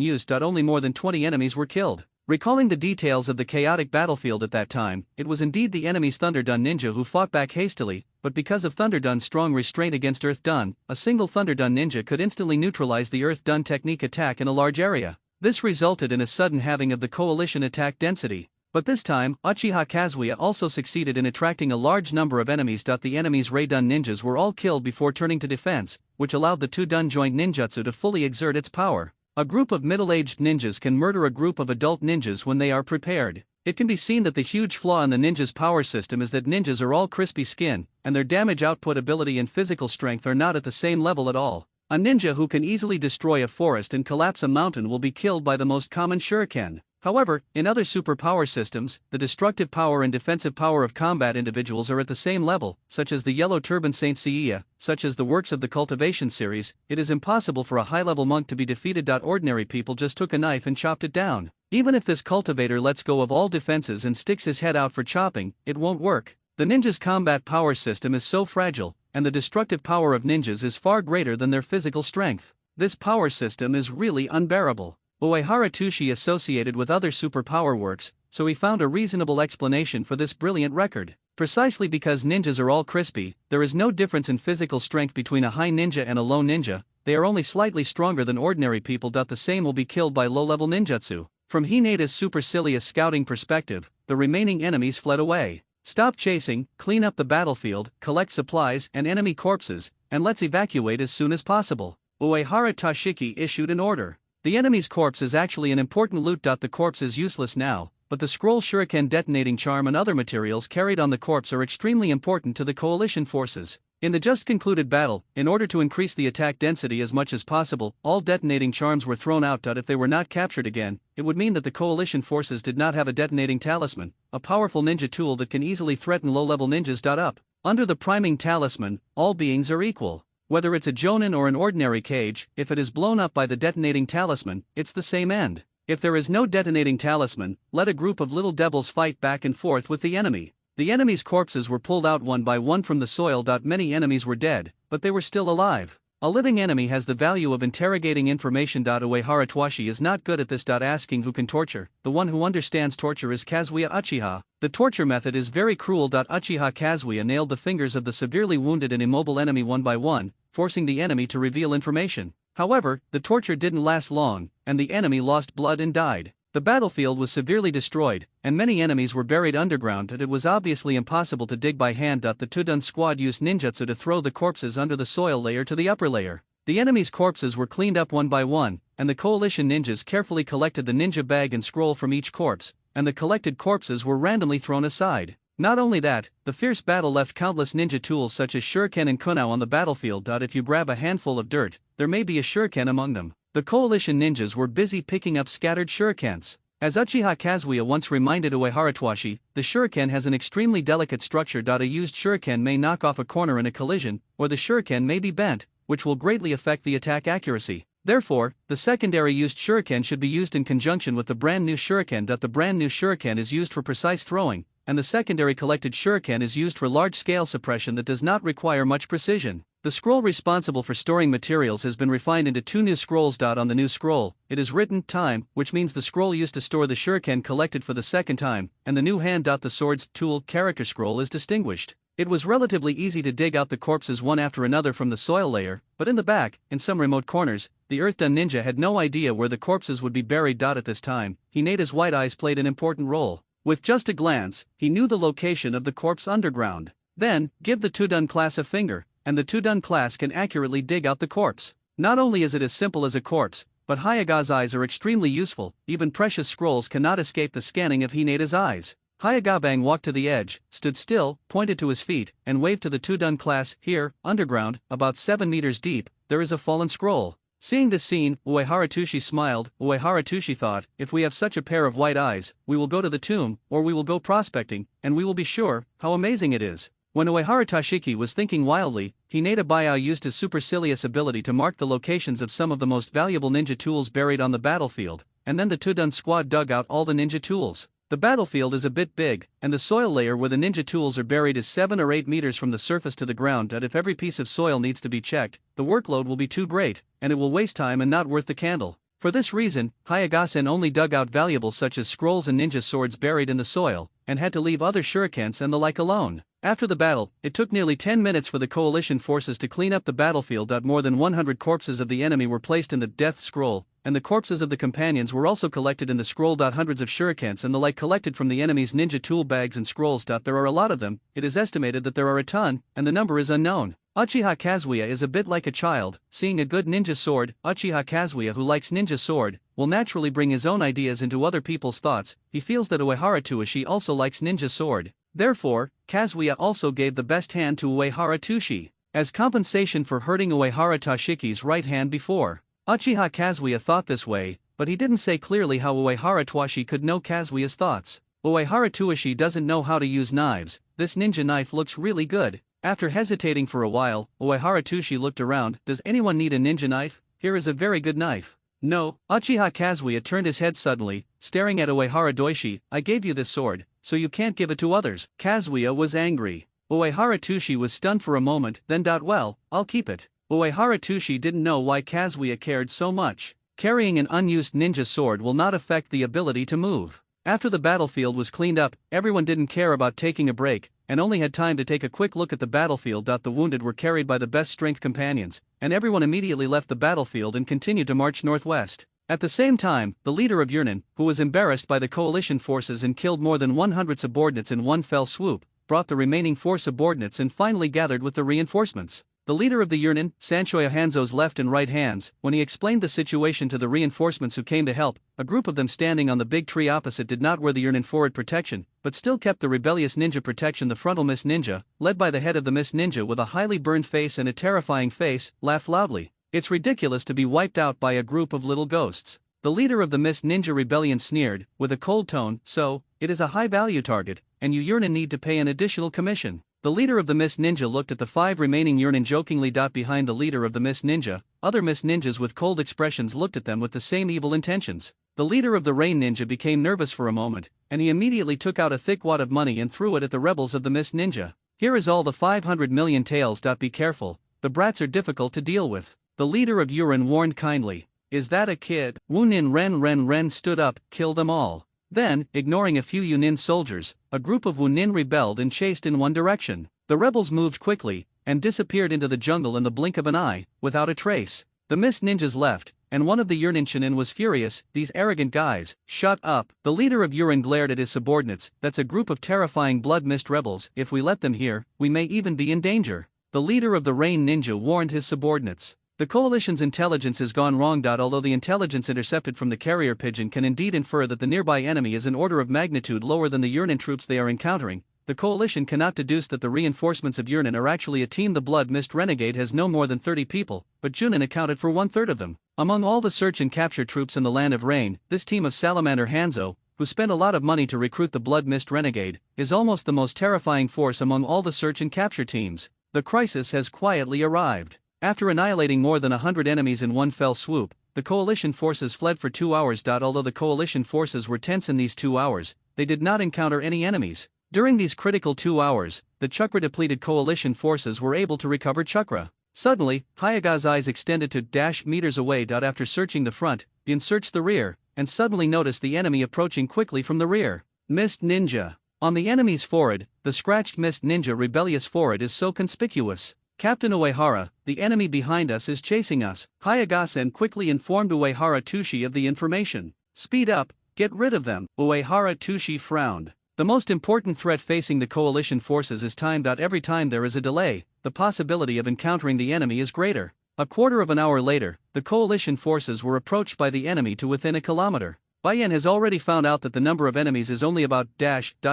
used. Only more than 20 enemies were killed. Recalling the details of the chaotic battlefield at that time, it was indeed the enemy's Thunderdun ninja who fought back hastily, but because of Thunderdun's strong restraint against Earth Dun, a single Thunderdun ninja could instantly neutralize the Earth Dun technique attack in a large area. This resulted in a sudden halving of the coalition attack density. But this time, Uchiha Kazuya also succeeded in attracting a large number of enemies. The enemy's Reidun ninjas were all killed before turning to defense, which allowed the Tudun joint ninjutsu to fully exert its power. A group of middle-aged ninjas can murder a group of adult ninjas when they are prepared. It can be seen that the huge flaw in the ninja's power system is that ninjas are all crispy skin, and their damage output ability and physical strength are not at the same level at all. A ninja who can easily destroy a forest and collapse a mountain will be killed by the most common shuriken. However, in other superpower systems, the destructive power and defensive power of combat individuals are at the same level, such as the Yellow Turban Saint Seiya, such as the works of the Cultivation series. It is impossible for a high-level monk to be defeated. Ordinary people just took a knife and chopped it down. Even if this cultivator lets go of all defenses and sticks his head out for chopping, it won't work. The ninja's combat power system is so fragile, and the destructive power of ninjas is far greater than their physical strength. This power system is really unbearable. Uehara Tushi associated with other superpower works, so he found a reasonable explanation for this brilliant record. Precisely because ninjas are all crispy, there is no difference in physical strength between a high ninja and a low ninja. They are only slightly stronger than ordinary people. The same will be killed by low-level ninjutsu. From Hineda's supercilious scouting perspective, the remaining enemies fled away. Stop chasing, clean up the battlefield, collect supplies and enemy corpses, and let's evacuate as soon as possible. Uehara Tashiki issued an order. The enemy's corpse is actually an important loot. The corpse is useless now, but the scroll shuriken detonating charm and other materials carried on the corpse are extremely important to the coalition forces. In the just concluded battle, in order to increase the attack density as much as possible, all detonating charms were thrown out. If they were not captured again, it would mean that the coalition forces did not have a detonating talisman, a powerful ninja tool that can easily threaten low-level ninjas. Under the priming talisman, all beings are equal. Whether it's a jonin or an ordinary cage, if it is blown up by the detonating talisman, it's the same end. If there is no detonating talisman, let a group of little devils fight back and forth with the enemy. The enemy's corpses were pulled out one by one from the soil. Many enemies were dead, but they were still alive. A living enemy has the value of interrogating information. Uehara Twashi is not good at this. Asking who can torture, the one who understands torture is Kazuya Uchiha. The torture method is very cruel. Uchiha Kazuya nailed the fingers of the severely wounded and immobile enemy one by one, forcing the enemy to reveal information. However, the torture didn't last long, and the enemy lost blood and died. The battlefield was severely destroyed, and many enemies were buried underground. It was obviously impossible to dig by hand. The Tudun squad used ninjutsu to throw the corpses under the soil layer to the upper layer. The enemy's corpses were cleaned up one by one, and the coalition ninjas carefully collected the ninja bag and scroll from each corpse, and the collected corpses were randomly thrown aside. Not only that, the fierce battle left countless ninja tools such as shuriken and kunao on the battlefield. If you grab a handful of dirt, there may be a shuriken among them. The coalition ninjas were busy picking up scattered shurikens. As Uchiha Kazuya once reminded Uehara Twashi, the shuriken has an extremely delicate structure. A used shuriken may knock off a corner in a collision, or the shuriken may be bent, which will greatly affect the attack accuracy. Therefore, the secondary used shuriken should be used in conjunction with the brand new shuriken. The brand new shuriken is used for precise throwing, and the secondary collected shuriken is used for large-scale suppression that does not require much precision. The scroll responsible for storing materials has been refined into 2 new scrolls. On the new scroll, it is written time, which means the scroll used to store the shuriken collected for the second time, and the new hand. The sword's tool character scroll is distinguished. It was relatively easy to dig out the corpses one after another from the soil layer, but in the back, in some remote corners, the Earth-done ninja had no idea where the corpses would be buried. At this time, Hineda's white eyes played an important role. With just a glance, he knew the location of the corpse underground. Then, give the Tudun class a finger, and the Tudun class can accurately dig out the corpse. Not only is it as simple as a corpse, but Hayaga's eyes are extremely useful. Even precious scrolls cannot escape the scanning of Hineda's eyes. Hayagabang walked to the edge, stood still, pointed to his feet, and waved to the Tudun class. Here, underground, about 7 meters deep, there is a fallen scroll. Seeing this scene, Uehara Tushi smiled. Uehara Tushi thought, if we have such a pair of white eyes, we will go to the tomb, or we will go prospecting, and we will be sure how amazing it is. When Uehara Tashiki was thinking wildly, Hineda Bayao used his supercilious ability to mark the locations of some of the most valuable ninja tools buried on the battlefield, and then the Tudun squad dug out all the ninja tools. The battlefield is a bit big, and the soil layer where the ninja tools are buried is 7 or 8 meters from the surface to the ground. If every piece of soil needs to be checked, the workload will be too great, and it will waste time and not worth the candle. For this reason, Hayagasen only dug out valuables such as scrolls and ninja swords buried in the soil, and had to leave other shurikens and the like alone. After the battle, it took nearly 10 minutes for the coalition forces to clean up the battlefield. More than 100 corpses of the enemy were placed in the death scroll, and the corpses of the companions were also collected in the scroll. Hundreds of shurikens and the like collected from the enemy's ninja tool bags and scrolls. There are a lot of them. It is estimated that there are a ton, and the number is unknown. Uchiha Kazuya is a bit like a child. Seeing a good ninja sword, Uchiha Kazuya, who likes ninja sword, will naturally bring his own ideas into other people's thoughts. He feels that Uehara Tushi also likes ninja sword. Therefore, Kazuya also gave the best hand to Uehara Tushi, as compensation for hurting Uehara Tashiki's right hand before. Uchiha Kazuya thought this way, but he didn't say clearly how Uehara Toshi could know Kazuya's thoughts. Uehara Toshi doesn't know how to use knives, this ninja knife looks really good. After hesitating for a while, Uehara Toshi looked around, does anyone need a ninja knife? Here is a very good knife. No, Uchiha Kazuya turned his head suddenly, staring at Uehara Toshi, I gave you this sword, so you can't give it to others. Kazuya was angry. Uehara Toshi was stunned for a moment, then well, I'll keep it. Uehara Toshi didn't know why Kazuya cared so much. Carrying an unused ninja sword will not affect the ability to move. After the battlefield was cleaned up, everyone didn't care about taking a break, and only had time to take a quick look at the battlefield. The wounded were carried by the best strength companions, and everyone immediately left the battlefield and continued to march northwest. At the same time, the leader of Yurnen, who was embarrassed by the coalition forces and killed more than 100 subordinates in one fell swoop, brought the remaining 4 subordinates and finally gathered with the reinforcements. The leader of the Yurnen, Sanshoya Hanzo's left and right hands, when he explained the situation to the reinforcements who came to help, a group of them standing on the big tree opposite did not wear the Yurnen forward protection, but still kept the rebellious ninja protection. The frontal Mist Ninja, led by the head of the Mist Ninja with a highly burned face and a terrifying face, laughed loudly. It's ridiculous to be wiped out by a group of little ghosts. The leader of the Mist Ninja Rebellion sneered, with a cold tone, so, it is a high-value target, and you Yurnen need to pay an additional commission. The leader of the Mist Ninja looked at the 5 remaining Yurnen jokingly. Behind the leader of the Mist Ninja, other Mist Ninjas with cold expressions looked at them with the same evil intentions. The leader of the Rain Ninja became nervous for a moment, and he immediately took out a thick wad of money and threw it at the rebels of the Mist Ninja. Here is all the 500 million taels. Be careful, the brats are difficult to deal with. The leader of Yuren warned kindly. Is that a kid? Wunin Ren stood up, kill them all. Then, ignoring a few Yunin soldiers, a group of Wunin rebelled and chased in one direction. The rebels moved quickly, and disappeared into the jungle in the blink of an eye, without a trace. The Mist Ninjas left, and one of the Yurnen Shinin was furious, these arrogant guys, shut up. The leader of Yuren glared at his subordinates, that's a group of terrifying blood mist rebels, if we let them here, we may even be in danger. The leader of the Rain Ninja warned his subordinates. The coalition's intelligence has gone wrong. Although the intelligence intercepted from the carrier pigeon can indeed infer that the nearby enemy is an order of magnitude lower than the Yurnen troops they are encountering, the coalition cannot deduce that the reinforcements of Yurnen are actually a team. The Blood Mist Renegade has no more than 30 people, but Junin accounted for 1/3 of them. Among all the search and capture troops in the Land of Rain, this team of Salamander Hanzo, who spent a lot of money to recruit the Blood Mist Renegade, is almost the most terrifying force among all the search and capture teams. The crisis has quietly arrived. After annihilating more than 100 enemies in one fell swoop, the coalition forces fled for 2 hours. Although the coalition forces were tense in these 2 hours, they did not encounter any enemies. During these critical 2 hours, the chakra-depleted coalition forces were able to recover chakra. Suddenly, Hayaga's eyes extended to meters away. After searching the front, Bin searched the rear, and suddenly noticed the enemy approaching quickly from the rear. Mist Ninja. On the enemy's forehead, the scratched Mist Ninja rebellious forehead is so conspicuous. Captain Uehara, the enemy behind us is chasing us. Hayagasen quickly informed Uehara Toshi of the information. Speed up, get rid of them. Uehara Toshi frowned. The most important threat facing the coalition forces is time. Every time there is a delay, the possibility of encountering the enemy is greater. A quarter of an hour later, the coalition forces were approached by the enemy to within a kilometer. Bayan has already found out that the number of enemies is only about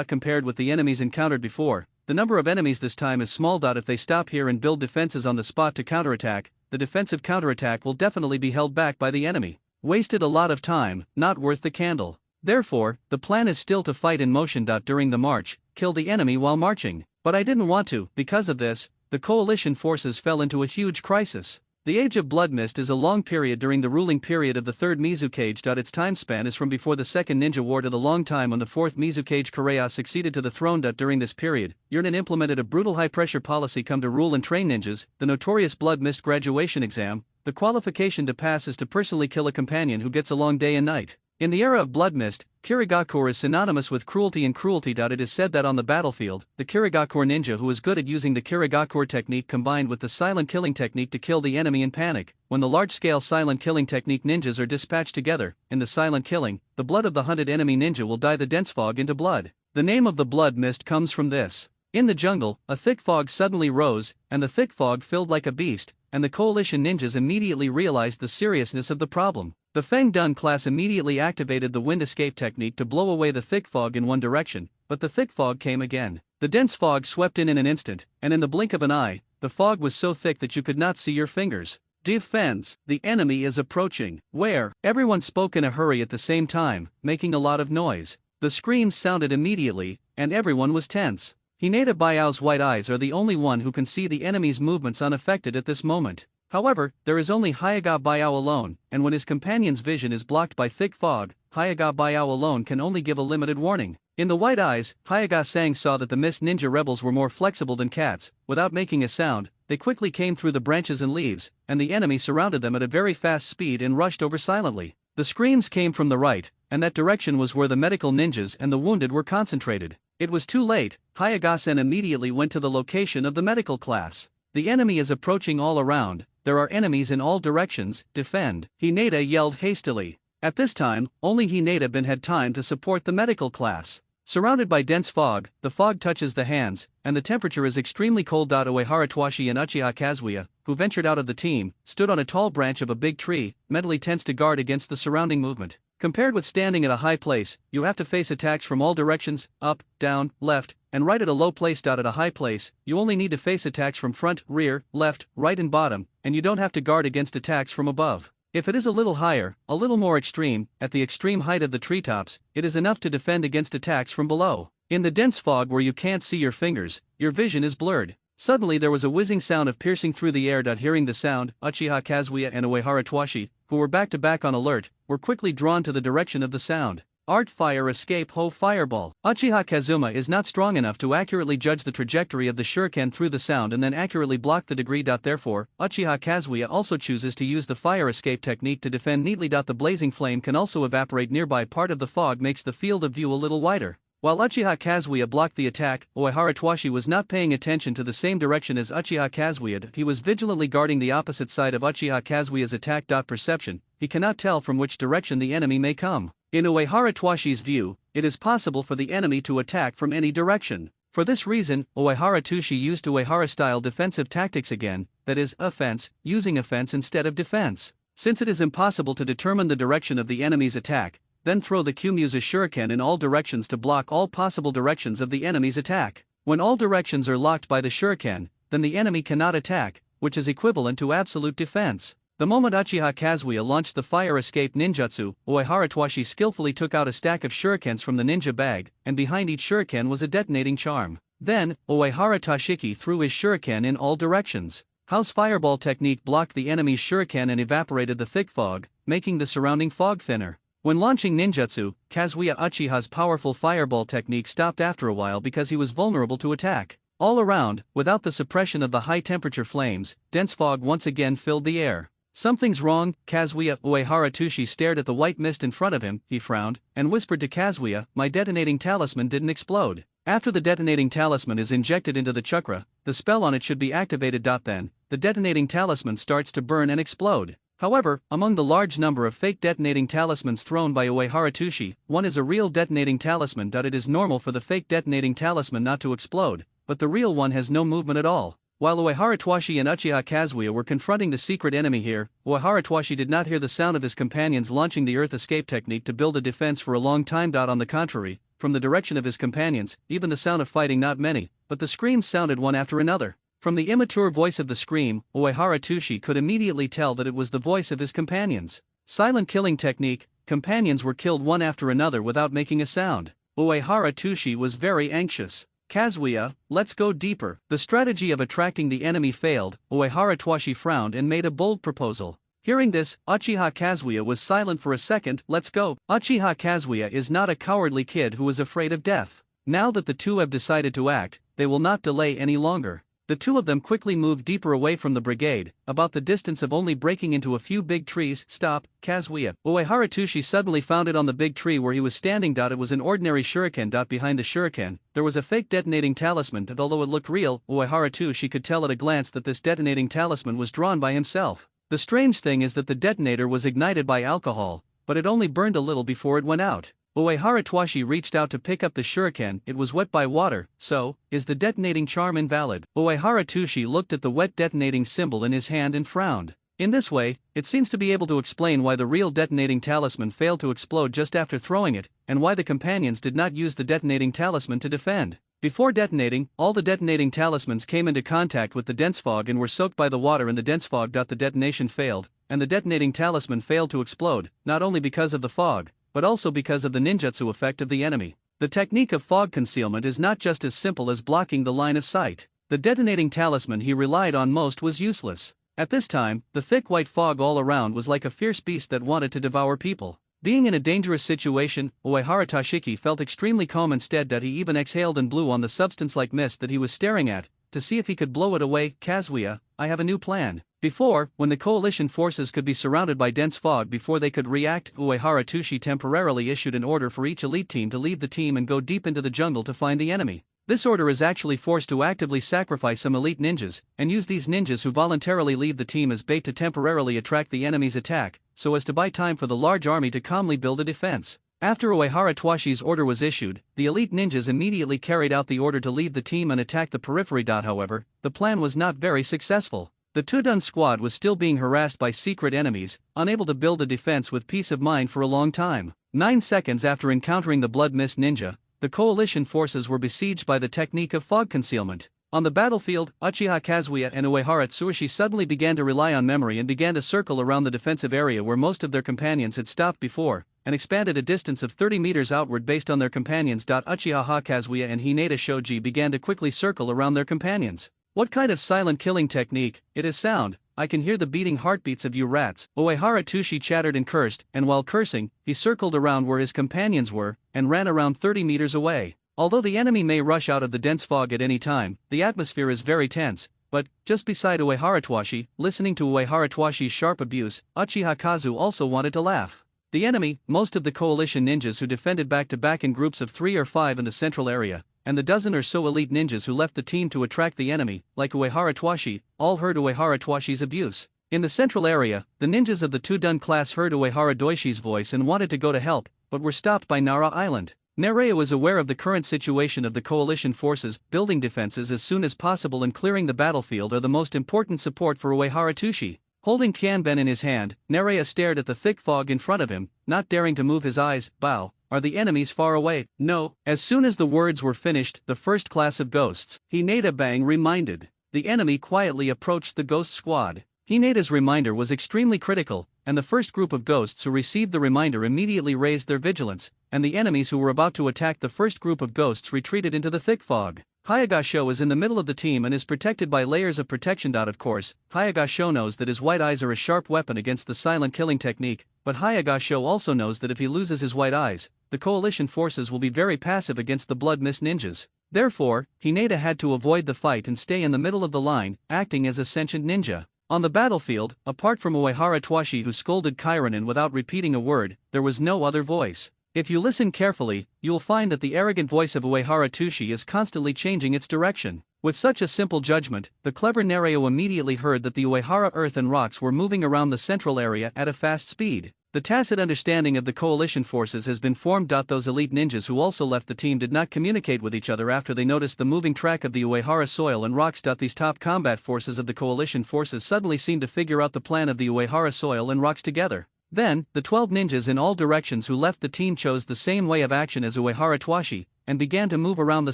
compared with the enemies encountered before. The number of enemies this time is small. If they stop here and build defenses on the spot to counterattack, the defensive counterattack will definitely be held back by the enemy. Wasted a lot of time, not worth the candle. Therefore, the plan is still to fight in motion. During the march, kill the enemy while marching. But I didn't want to. Because of this, the coalition forces fell into a huge crisis. The Age of Blood Mist is a long period during the ruling period of the Third Mizukage. Its time span is from before the Second Ninja War to the long time when the Fourth Mizukage Korea succeeded to the throne. During this period, Yurnen implemented a brutal high-pressure policy come to rule and train ninjas. The notorious Blood Mist graduation exam, the qualification to pass is to personally kill a companion who gets along day and night. In the era of Blood Mist, Kirigakur is synonymous with cruelty and cruelty. It is said that on the battlefield, the Kirigakur ninja who is good at using the Kirigakur technique combined with the silent killing technique to kill the enemy in panic. When the large-scale silent killing technique ninjas are dispatched together, in the silent killing, the blood of the hunted enemy ninja will dye the dense fog into blood. The name of the Blood Mist comes from this. In the jungle, a thick fog suddenly rose, and the thick fog filled like a beast, and the coalition ninjas immediately realized the seriousness of the problem. The Feng Dun class immediately activated the wind escape technique to blow away the thick fog in one direction, but the thick fog came again. The dense fog swept in an instant, and in the blink of an eye, the fog was so thick that you could not see your fingers. Defense, the enemy is approaching. Where? Everyone spoke in a hurry at the same time, making a lot of noise. The screams sounded immediately, and everyone was tense. Hinata Baiao's white eyes are the only one who can see the enemy's movements unaffected at this moment. However, there is only Hyaga Baiao alone, and when his companion's vision is blocked by thick fog, Hyaga Baiao alone can only give a limited warning. In the white eyes, Hyaga Sang saw that the mist ninja rebels were more flexible than cats. Without making a sound, they quickly came through the branches and leaves, and the enemy surrounded them at a very fast speed and rushed over silently. The screams came from the right, and that direction was where the medical ninjas and the wounded were concentrated. It was too late. Hayagasen immediately went to the location of the medical class. The enemy is approaching all around. There are enemies in all directions. Defend! Hinata yelled hastily. At this time, only Hinata had time to support the medical class. Surrounded by dense fog, the fog touches the hands, and the temperature is extremely cold. Uehara Twashi and Uchiha Kazuya, who ventured out of the team, stood on a tall branch of a big tree, mentally tense to guard against the surrounding movement. Compared with standing at a high place, you have to face attacks from all directions, up, down, left, and right. At a low place. At a high place, you only need to face attacks from front, rear, left, right and bottom, and you don't have to guard against attacks from above. If it is a little higher, a little more extreme, at the extreme height of the treetops, it is enough to defend against attacks from below. In the dense fog where you can't see your fingers, your vision is blurred. Suddenly there was a whizzing sound of piercing through the air. Hearing the sound, Uchiha Kazuya and Uehara Twashi, who were back to back on alert, were quickly drawn to the direction of the sound. Art fire escape ho fireball. Uchiha Kazuma is not strong enough to accurately judge the trajectory of the shuriken through the sound and then accurately block the degree. Therefore, Uchiha Kazuya also chooses to use the fire escape technique to defend neatly. The blazing flame can also evaporate nearby. Part of the fog makes the field of view a little wider. While Uchiha Kazuya blocked the attack, Uehara Twashi was not paying attention to the same direction as Uchiha Kazuya. He was vigilantly guarding the opposite side of Uchiha Kazuya's attack. Perception, he cannot tell from which direction the enemy may come. In Uehara Twashi's view, it is possible for the enemy to attack from any direction. For this reason, Uehara Twashi used Uehara-style defensive tactics again, that is, offense, using offense instead of defense. Since it is impossible to determine the direction of the enemy's attack, then throw the Kyumu's shuriken in all directions to block all possible directions of the enemy's attack. When all directions are locked by the shuriken, then the enemy cannot attack, which is equivalent to absolute defense. The moment Uchiha Kazuya launched the fire escape ninjutsu, Uehara Twashi skillfully took out a stack of shurikens from the ninja bag, and behind each shuriken was a detonating charm. Then, Uehara Tashiki threw his shuriken in all directions. House fireball technique blocked the enemy's shuriken and evaporated the thick fog, making the surrounding fog thinner. When launching ninjutsu, Kazuya Uchiha's powerful fireball technique stopped after a while because he was vulnerable to attack. All around, without the suppression of the high-temperature flames, dense fog once again filled the air. Something's wrong. Kazuya Uehara Twashi stared at the white mist in front of him, he frowned, and whispered to Kazuya, "My detonating talisman didn't explode." After the detonating talisman is injected into the chakra, the spell on it should be activated. Then, the detonating talisman starts to burn and explode. However, among the large number of fake detonating talismans thrown by Uehara Twashi, one is a real detonating talisman. It is normal for the fake detonating talisman not to explode, but the real one has no movement at all. While Uehara Twashi and Uchiha Kazuya were confronting the secret enemy here, Uehara Twashi did not hear the sound of his companions launching the earth escape technique to build a defense for a long time. On the contrary, from the direction of his companions, even the sound of fighting not many, but the screams sounded one after another. From the immature voice of the scream, Uehara Twashi could immediately tell that it was the voice of his companions. Silent killing technique, companions were killed one after another without making a sound. Uehara Twashi was very anxious. Kazuya, let's go deeper. The strategy of attracting the enemy failed. Uehara Twashi frowned and made a bold proposal. Hearing this, Uchiha Kazuya was silent for a second. Let's go. Uchiha Kazuya is not a cowardly kid who is afraid of death. Now that the two have decided to act, they will not delay any longer. The two of them quickly moved deeper away from the brigade, about the distance of only breaking into a few big trees. Stop, Kazuya. Uehara Twashi suddenly found it on the big tree where he was standing. It was an ordinary shuriken. Behind the shuriken, there was a fake detonating talisman. Although it looked real, Uehara Twashi could tell at a glance that this detonating talisman was drawn by himself. The strange thing is that the detonator was ignited by alcohol, but it only burned a little before it went out. Uehara Twashi reached out to pick up the shuriken. It was wet by water, so, is the detonating charm invalid? Uehara Twashi looked at the wet detonating symbol in his hand and frowned. In this way, it seems to be able to explain why the real detonating talisman failed to explode just after throwing it, and why the companions did not use the detonating talisman to defend. Before detonating, all the detonating talismans came into contact with the dense fog and were soaked by the water in the dense fog. The detonation failed, and the detonating talisman failed to explode, not only because of the fog, but also because of the ninjutsu effect of the enemy. The technique of fog concealment is not just as simple as blocking the line of sight. The detonating talisman he relied on most was useless. At this time, the thick white fog all around was like a fierce beast that wanted to devour people. Being in a dangerous situation, Uehara Toshiki felt extremely calm. Instead that he even exhaled and blew on the substance-like mist that he was staring at, to see if he could blow it away. Kazuya, I have a new plan. Before, when the coalition forces could be surrounded by dense fog before they could react, Uehara Toshi temporarily issued an order for each elite team to leave the team and go deep into the jungle to find the enemy. This order is actually forced to actively sacrifice some elite ninjas, and use these ninjas who voluntarily leave the team as bait to temporarily attract the enemy's attack, so as to buy time for the large army to calmly build a defense. After Uehara Twashi's order was issued, the elite ninjas immediately carried out the order to leave the team and attack the periphery. However, the plan was not very successful. The Tudun squad was still being harassed by secret enemies, unable to build a defense with peace of mind for a long time. 9 seconds after encountering the Blood Mist Ninja, the coalition forces were besieged by the technique of fog concealment. On the battlefield, Uchiha Kazuya and Uehara Tsurushi suddenly began to rely on memory and began to circle around the defensive area where most of their companions had stopped before, and expanded a distance of 30 meters outward based on their companions. Uchiha Kazuya and Hinata Shoji began to quickly circle around their companions. What kind of silent killing technique? It is sound. I can hear the beating heartbeats of you rats. Uehara Toshi chattered and cursed, and while cursing, he circled around where his companions were, and ran around 30 meters away. Although the enemy may rush out of the dense fog at any time, the atmosphere is very tense. But, just beside Uehara Twashi, listening to Uehara Twashi's sharp abuse, Uchiha Kazu also wanted to laugh. The enemy, most of the coalition ninjas who defended back-to-back in groups of 3 or 5 in the central area, and the dozen or so elite ninjas who left the team to attract the enemy, like Uehara Twashi, all heard Uehara Twashi's abuse. In the central area, the ninjas of the Tudun class heard Uehara Doishi's voice and wanted to go to help, but were stopped by Nara Island. Nerea was aware of the current situation of the coalition forces. Building defenses as soon as possible and clearing the battlefield are the most important support for Uehara Toshi. Holding Kianben in his hand, Nerea stared at the thick fog in front of him, not daring to move his eyes. Bow. Are the enemies far away? No. As soon as the words were finished, the first class of ghosts, Hinata Bang reminded. The enemy quietly approached the ghost squad. Hinata's reminder was extremely critical, and the first group of ghosts who received the reminder immediately raised their vigilance, and the enemies who were about to attack the first group of ghosts retreated into the thick fog. Hayagasho is in the middle of the team and is protected by layers of protection. Of course, Hayagasho knows that his white eyes are a sharp weapon against the silent killing technique, but Hayagasho also knows that if he loses his white eyes, the coalition forces will be very passive against the Blood Mist ninjas. Therefore, Hinata had to avoid the fight and stay in the middle of the line, acting as a sentient ninja. On the battlefield, apart from Uehara Twashi who scolded Kairanen without repeating a word, there was no other voice. If you listen carefully, you'll find that the arrogant voice of Uehara Toshi is constantly changing its direction. With such a simple judgment, the clever Nereo immediately heard that the Uehara earth and rocks were moving around the central area at a fast speed. The tacit understanding of the coalition forces has been formed. Those elite ninjas who also left the team did not communicate with each other after they noticed the moving track of the Uehara soil and rocks. These top combat forces of the coalition forces suddenly seemed to figure out the plan of the Uehara soil and rocks together. Then, the 12 ninjas in all directions who left the team chose the same way of action as Uehara Twashi, and began to move around the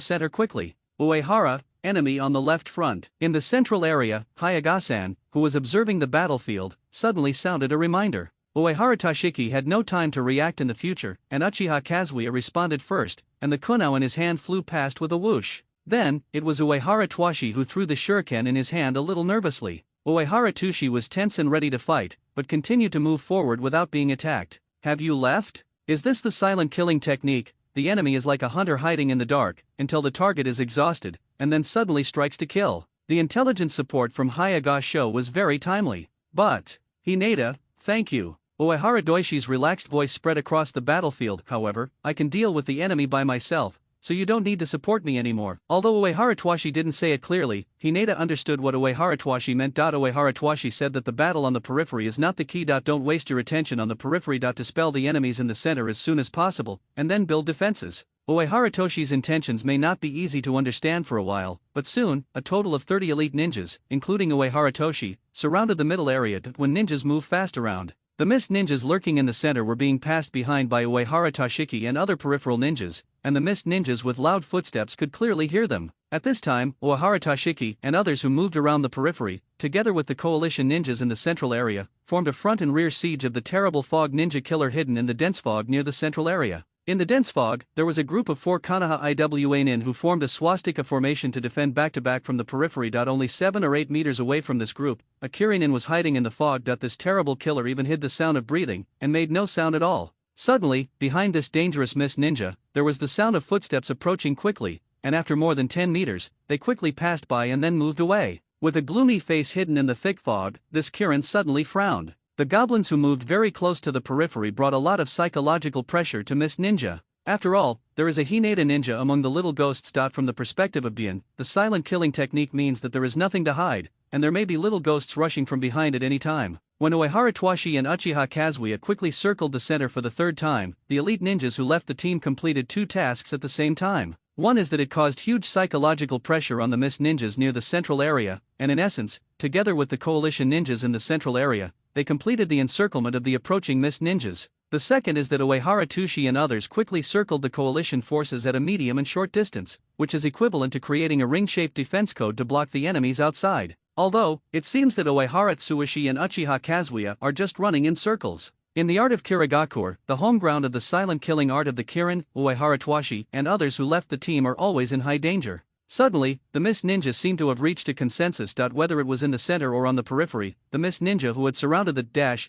center quickly. Uehara, enemy on the left front. In the central area, Hayagasan, who was observing the battlefield, suddenly sounded a reminder. Uehara Toshiki had no time to react in the future, and Uchiha Kazuya responded first, and the kunao in his hand flew past with a whoosh. Then, it was Uehara Twashi who threw the shuriken in his hand a little nervously. Uehara Toshi was tense and ready to fight, but continued to move forward without being attacked. Have you left? Is this the silent killing technique? The enemy is like a hunter hiding in the dark, until the target is exhausted, and then suddenly strikes to kill. The intelligence support from Hayagasho was very timely. But, Hinata, thank you. Uehara Doishi's relaxed voice spread across the battlefield. However, I can deal with the enemy by myself, so you don't need to support me anymore. Although Uehara Twashi didn't say it clearly, Hinata understood what Uehara Twashi meant. Uehara Twashi said that the battle on the periphery is not the key. Don't waste your attention on the periphery. Dispel the enemies in the center as soon as possible, and then build defenses. Uehara Toshi's intentions may not be easy to understand for a while, but soon, a total of 30 elite ninjas, including Uehara Toshi, surrounded the middle area. When ninjas move fast around, The mist ninjas lurking in the center were being passed behind by Uehara Toshiki and other peripheral ninjas, and the mist ninjas with loud footsteps could clearly hear them. At this time, Uehara Toshiki and others who moved around the periphery, together with the coalition ninjas in the central area, formed a front and rear siege of the terrible fog ninja killer hidden in the dense fog near the central area. In the dense fog, there was a group of 4 Konoha Iwa nin who formed a swastika formation to defend back-to-back from the periphery. Only 7 or 8 meters away from this group, a Kirinin was hiding in the fog. This terrible killer even hid the sound of breathing, and made no sound at all. Suddenly, behind this dangerous mist ninja, there was the sound of footsteps approaching quickly, and after more than 10 meters, they quickly passed by and then moved away. With a gloomy face hidden in the thick fog, this Kirin suddenly frowned. The goblins who moved very close to the periphery brought a lot of psychological pressure to Mist Ninja. After all, there is a Hinata ninja among the little ghosts. From the perspective of Bien, the silent killing technique means that there is nothing to hide, and there may be little ghosts rushing from behind at any time. When Uehara Toshi and Uchiha Kazuya quickly circled the center for the 3rd time, the elite ninjas who left the team completed 2 tasks at the same time. One is that it caused huge psychological pressure on the mist ninjas near the central area, and in essence, together with the coalition ninjas in the central area, they completed the encirclement of the approaching mist ninjas. The second is that Uehara Toshi and others quickly circled the coalition forces at a medium and short distance, which is equivalent to creating a ring-shaped defense code to block the enemies outside. Although, it seems that Uehara Tsuishi and Uchiha Kazuya are just running in circles. In the art of Kirigakur, the home ground of the silent killing art of the Kirin, Uehara Toshi and others who left the team are always in high danger. Suddenly, the Mist Ninja seemed to have reached a consensus. Whether it was in the center or on the periphery, the Mist Ninja who had surrounded the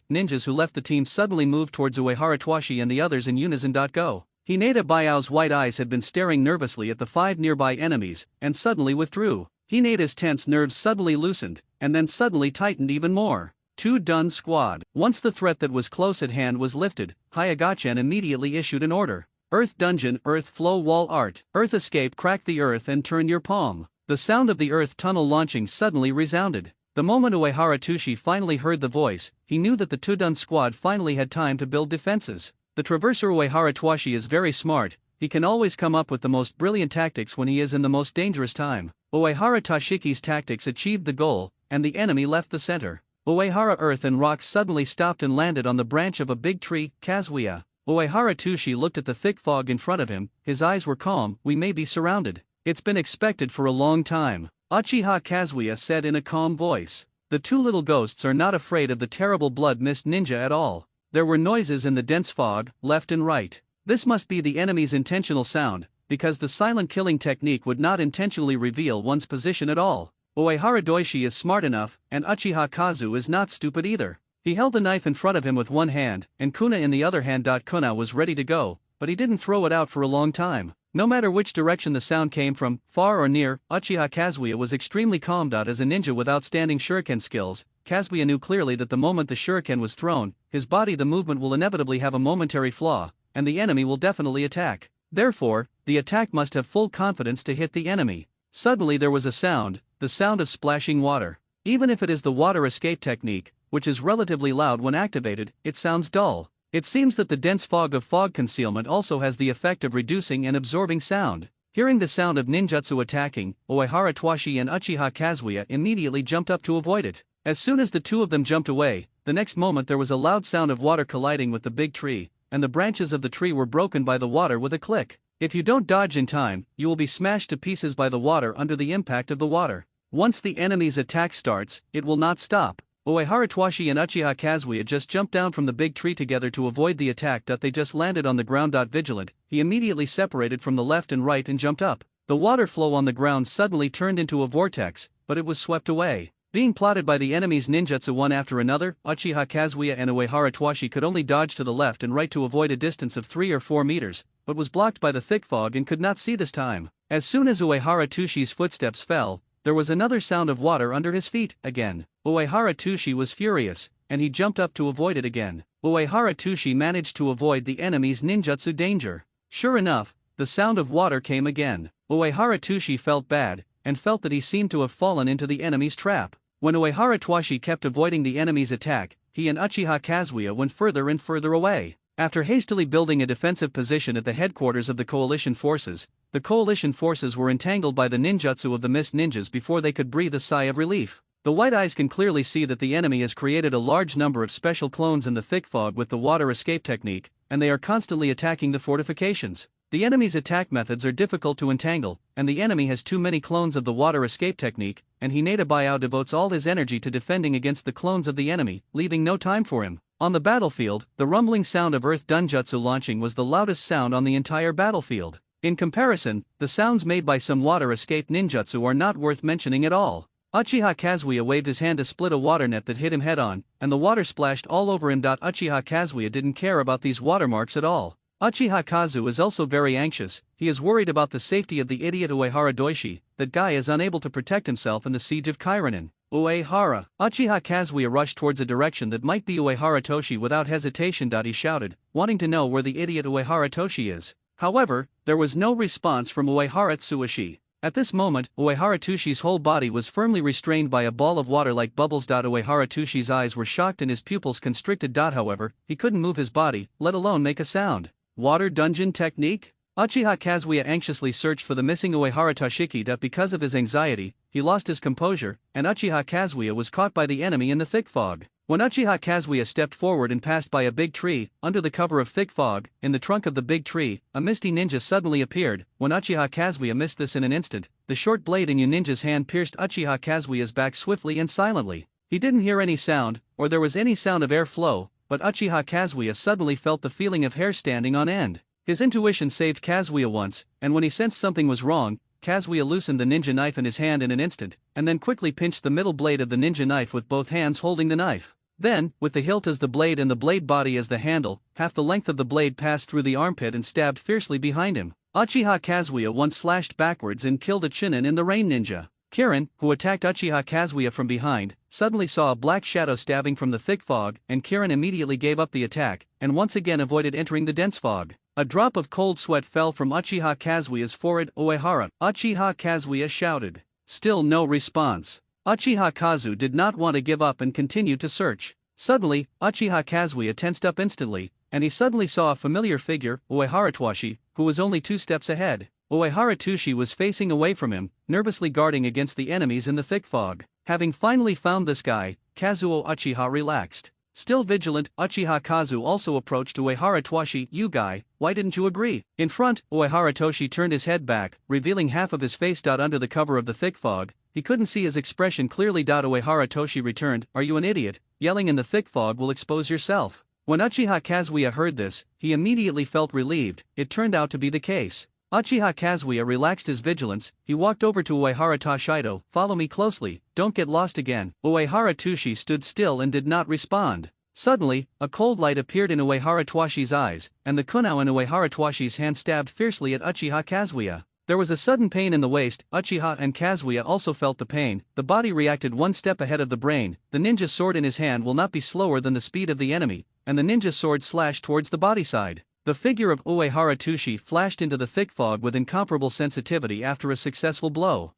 ninjas who left the team suddenly moved towards Uehara Toshi and the others in unison. Go. Hinata Baiao's white eyes had been staring nervously at the 5 nearby enemies, and suddenly withdrew. Hinata's tense nerves suddenly loosened, and then suddenly tightened even more. 2 Dun Squad. Once the threat that was close at hand was lifted, Hyagachen immediately issued an order. Earth Dungeon, Earth Flow Wall Art. Earth Escape. Crack the earth and turn your palm. The sound of the earth tunnel launching suddenly resounded. The moment Uehara Toshi finally heard the voice, he knew that the Tudun squad finally had time to build defenses. The Traverser Uehara Toshi is very smart, he can always come up with the most brilliant tactics when he is in the most dangerous time. Uehara Toshiki's tactics achieved the goal, and the enemy left the center. Uehara Earth and Rock suddenly stopped and landed on the branch of a big tree. Kazuya. Uehara Toshi looked at the thick fog in front of him, his eyes were calm. We may be surrounded. It's been expected for a long time, Uchiha Kazuya said in a calm voice. The 2 little ghosts are not afraid of the terrible blood mist ninja at all. There were noises in the dense fog, left and right. This must be the enemy's intentional sound, because the silent killing technique would not intentionally reveal one's position at all. Uehara Doishi is smart enough, and Uchiha Kazu is not stupid either. He held the knife in front of him with one hand, and Kuna in the other hand. Kuna was ready to go, but he didn't throw it out for a long time. No matter which direction the sound came from, far or near, Uchiha Kazuya was extremely calm. As a ninja with outstanding shuriken skills, Kazuya knew clearly that the moment the shuriken was thrown, his body the movement will inevitably have a momentary flaw, and the enemy will definitely attack. Therefore, the attack must have full confidence to hit the enemy. Suddenly there was a sound, the sound of splashing water. Even if it is the water escape technique, which is relatively loud when activated, it sounds dull. It seems that the dense fog of fog concealment also has the effect of reducing and absorbing sound. Hearing the sound of ninjutsu attacking, Uehara Toshi and Uchiha Kazuya immediately jumped up to avoid it. As soon as the 2 of them jumped away, the next moment there was a loud sound of water colliding with the big tree, and the branches of the tree were broken by the water with a click. If you don't dodge in time, you will be smashed to pieces by the water under the impact of the water. Once the enemy's attack starts, it will not stop. Uehara Toshi and Uchiha Kazuya just jumped down from the big tree together to avoid the attack. They just landed on the ground. Vigilant, he immediately separated from the left and right and jumped up. The water flow on the ground suddenly turned into a vortex, but it was swept away. Being plotted by the enemy's ninjutsu one after another, Uchiha Kazuya and Uehara Toshi could only dodge to the left and right to avoid a distance of 3 or 4 meters, but was blocked by the thick fog and could not see this time. As soon as Uehara Toshi's footsteps fell, there was another sound of water under his feet. Again, Uehara Toshi was furious, and he jumped up to avoid it again. Uehara Toshi managed to avoid the enemy's ninjutsu danger. Sure enough, the sound of water came again. Uehara Toshi felt bad, and felt that he seemed to have fallen into the enemy's trap. When Uehara Toshi kept avoiding the enemy's attack, he and Uchiha Kazuya went further and further away. After hastily building a defensive position at the headquarters of the coalition forces, the coalition forces were entangled by the ninjutsu of the mist ninjas before they could breathe a sigh of relief. The white eyes can clearly see that the enemy has created a large number of special clones in the thick fog with the water escape technique, and they are constantly attacking the fortifications. The enemy's attack methods are difficult to entangle, and the enemy has too many clones of the water escape technique, and Hinata devotes all his energy to defending against the clones of the enemy, leaving no time for him. On the battlefield, the rumbling sound of Earth Dunjutsu launching was the loudest sound on the entire battlefield. In comparison, the sounds made by some water escape ninjutsu are not worth mentioning at all. Uchiha Kazuya waved his hand to split a water net that hit him head-on, and the water splashed all over him. Uchiha Kazuya didn't care about these watermarks at all. Uchiha Kazu is also very anxious. He is worried about the safety of the idiot Uehara Doishi. That guy is unable to protect himself in the siege of Kaironin. Uehara. Uchiha Kazuya rushed towards a direction that might be Uehara Toshi without hesitation. He shouted, wanting to know where the idiot Uehara Toshi is. However, there was no response from Uehara Tsuishi. At this moment, Uehara Toshi's whole body was firmly restrained by a ball of water like bubbles. Uehara Toshi's eyes were shocked and his pupils constricted. However, he couldn't move his body, let alone make a sound. Water dungeon technique? Uchiha Kazuya anxiously searched for the missing Uehara Toshiki. Because of his anxiety, he lost his composure, and Uchiha Kazuya was caught by the enemy in the thick fog. When Uchiha Kazuya stepped forward and passed by a big tree, under the cover of thick fog, in the trunk of the big tree, a misty ninja suddenly appeared. When Uchiha Kazuya missed this in an instant, the short blade in ninja's hand pierced Uchiha Kazuya's back swiftly and silently. He didn't hear any sound, or there was any sound of air flow, but Uchiha Kazuya suddenly felt the feeling of hair standing on end. His intuition saved Kazuya once, and when he sensed something was wrong, Kazuya loosened the ninja knife in his hand in an instant, and then quickly pinched the middle blade of the ninja knife with both hands holding the knife. Then, with the hilt as the blade and the blade body as the handle, half the length of the blade passed through the armpit and stabbed fiercely behind him. Uchiha Kazuya once slashed backwards and killed a Chunin in the Rain Ninja. Kirin, who attacked Uchiha Kazuya from behind, suddenly saw a black shadow stabbing from the thick fog, and Kirin immediately gave up the attack, and once again avoided entering the dense fog. A drop of cold sweat fell from Uchiha Kazuya's forehead. Uehara. Uchiha Kazuya shouted. Still no response. Uchiha Kazu did not want to give up and continued to search. Suddenly, Uchiha Kazuya tensed up instantly, and he suddenly saw a familiar figure, Uehara Toshi, who was only 2 steps ahead. Uehara Toshi was facing away from him, nervously guarding against the enemies in the thick fog. Having finally found this guy, Kazuo Uchiha relaxed. Still vigilant, Uchiha Kazu also approached Uehara Toshi. You guy, why didn't you agree? In front, Uehara Toshi turned his head back, revealing half of his face. Under the cover of the thick fog, he couldn't see his expression clearly. Uehara Toshi returned, are you an idiot? Yelling in the thick fog will expose yourself. When Uchiha Kazuya heard this, he immediately felt relieved. It turned out to be the case. Uchiha Kazuya relaxed his vigilance. He walked over to Uehara Toshido. Follow me closely, don't get lost again. Uehara Toshi stood still and did not respond. Suddenly, a cold light appeared in Uehara Toshi's eyes, and the kunao in Uehara Toshi's hand stabbed fiercely at Uchiha Kazuya. There was a sudden pain in the waist. Uchiha and Kazuya also felt the pain. The body reacted one step ahead of the brain. The ninja sword in his hand will not be slower than the speed of the enemy, and the ninja sword slashed towards the body side. The figure of Uehara Toshi flashed into the thick fog with incomparable sensitivity after a successful blow.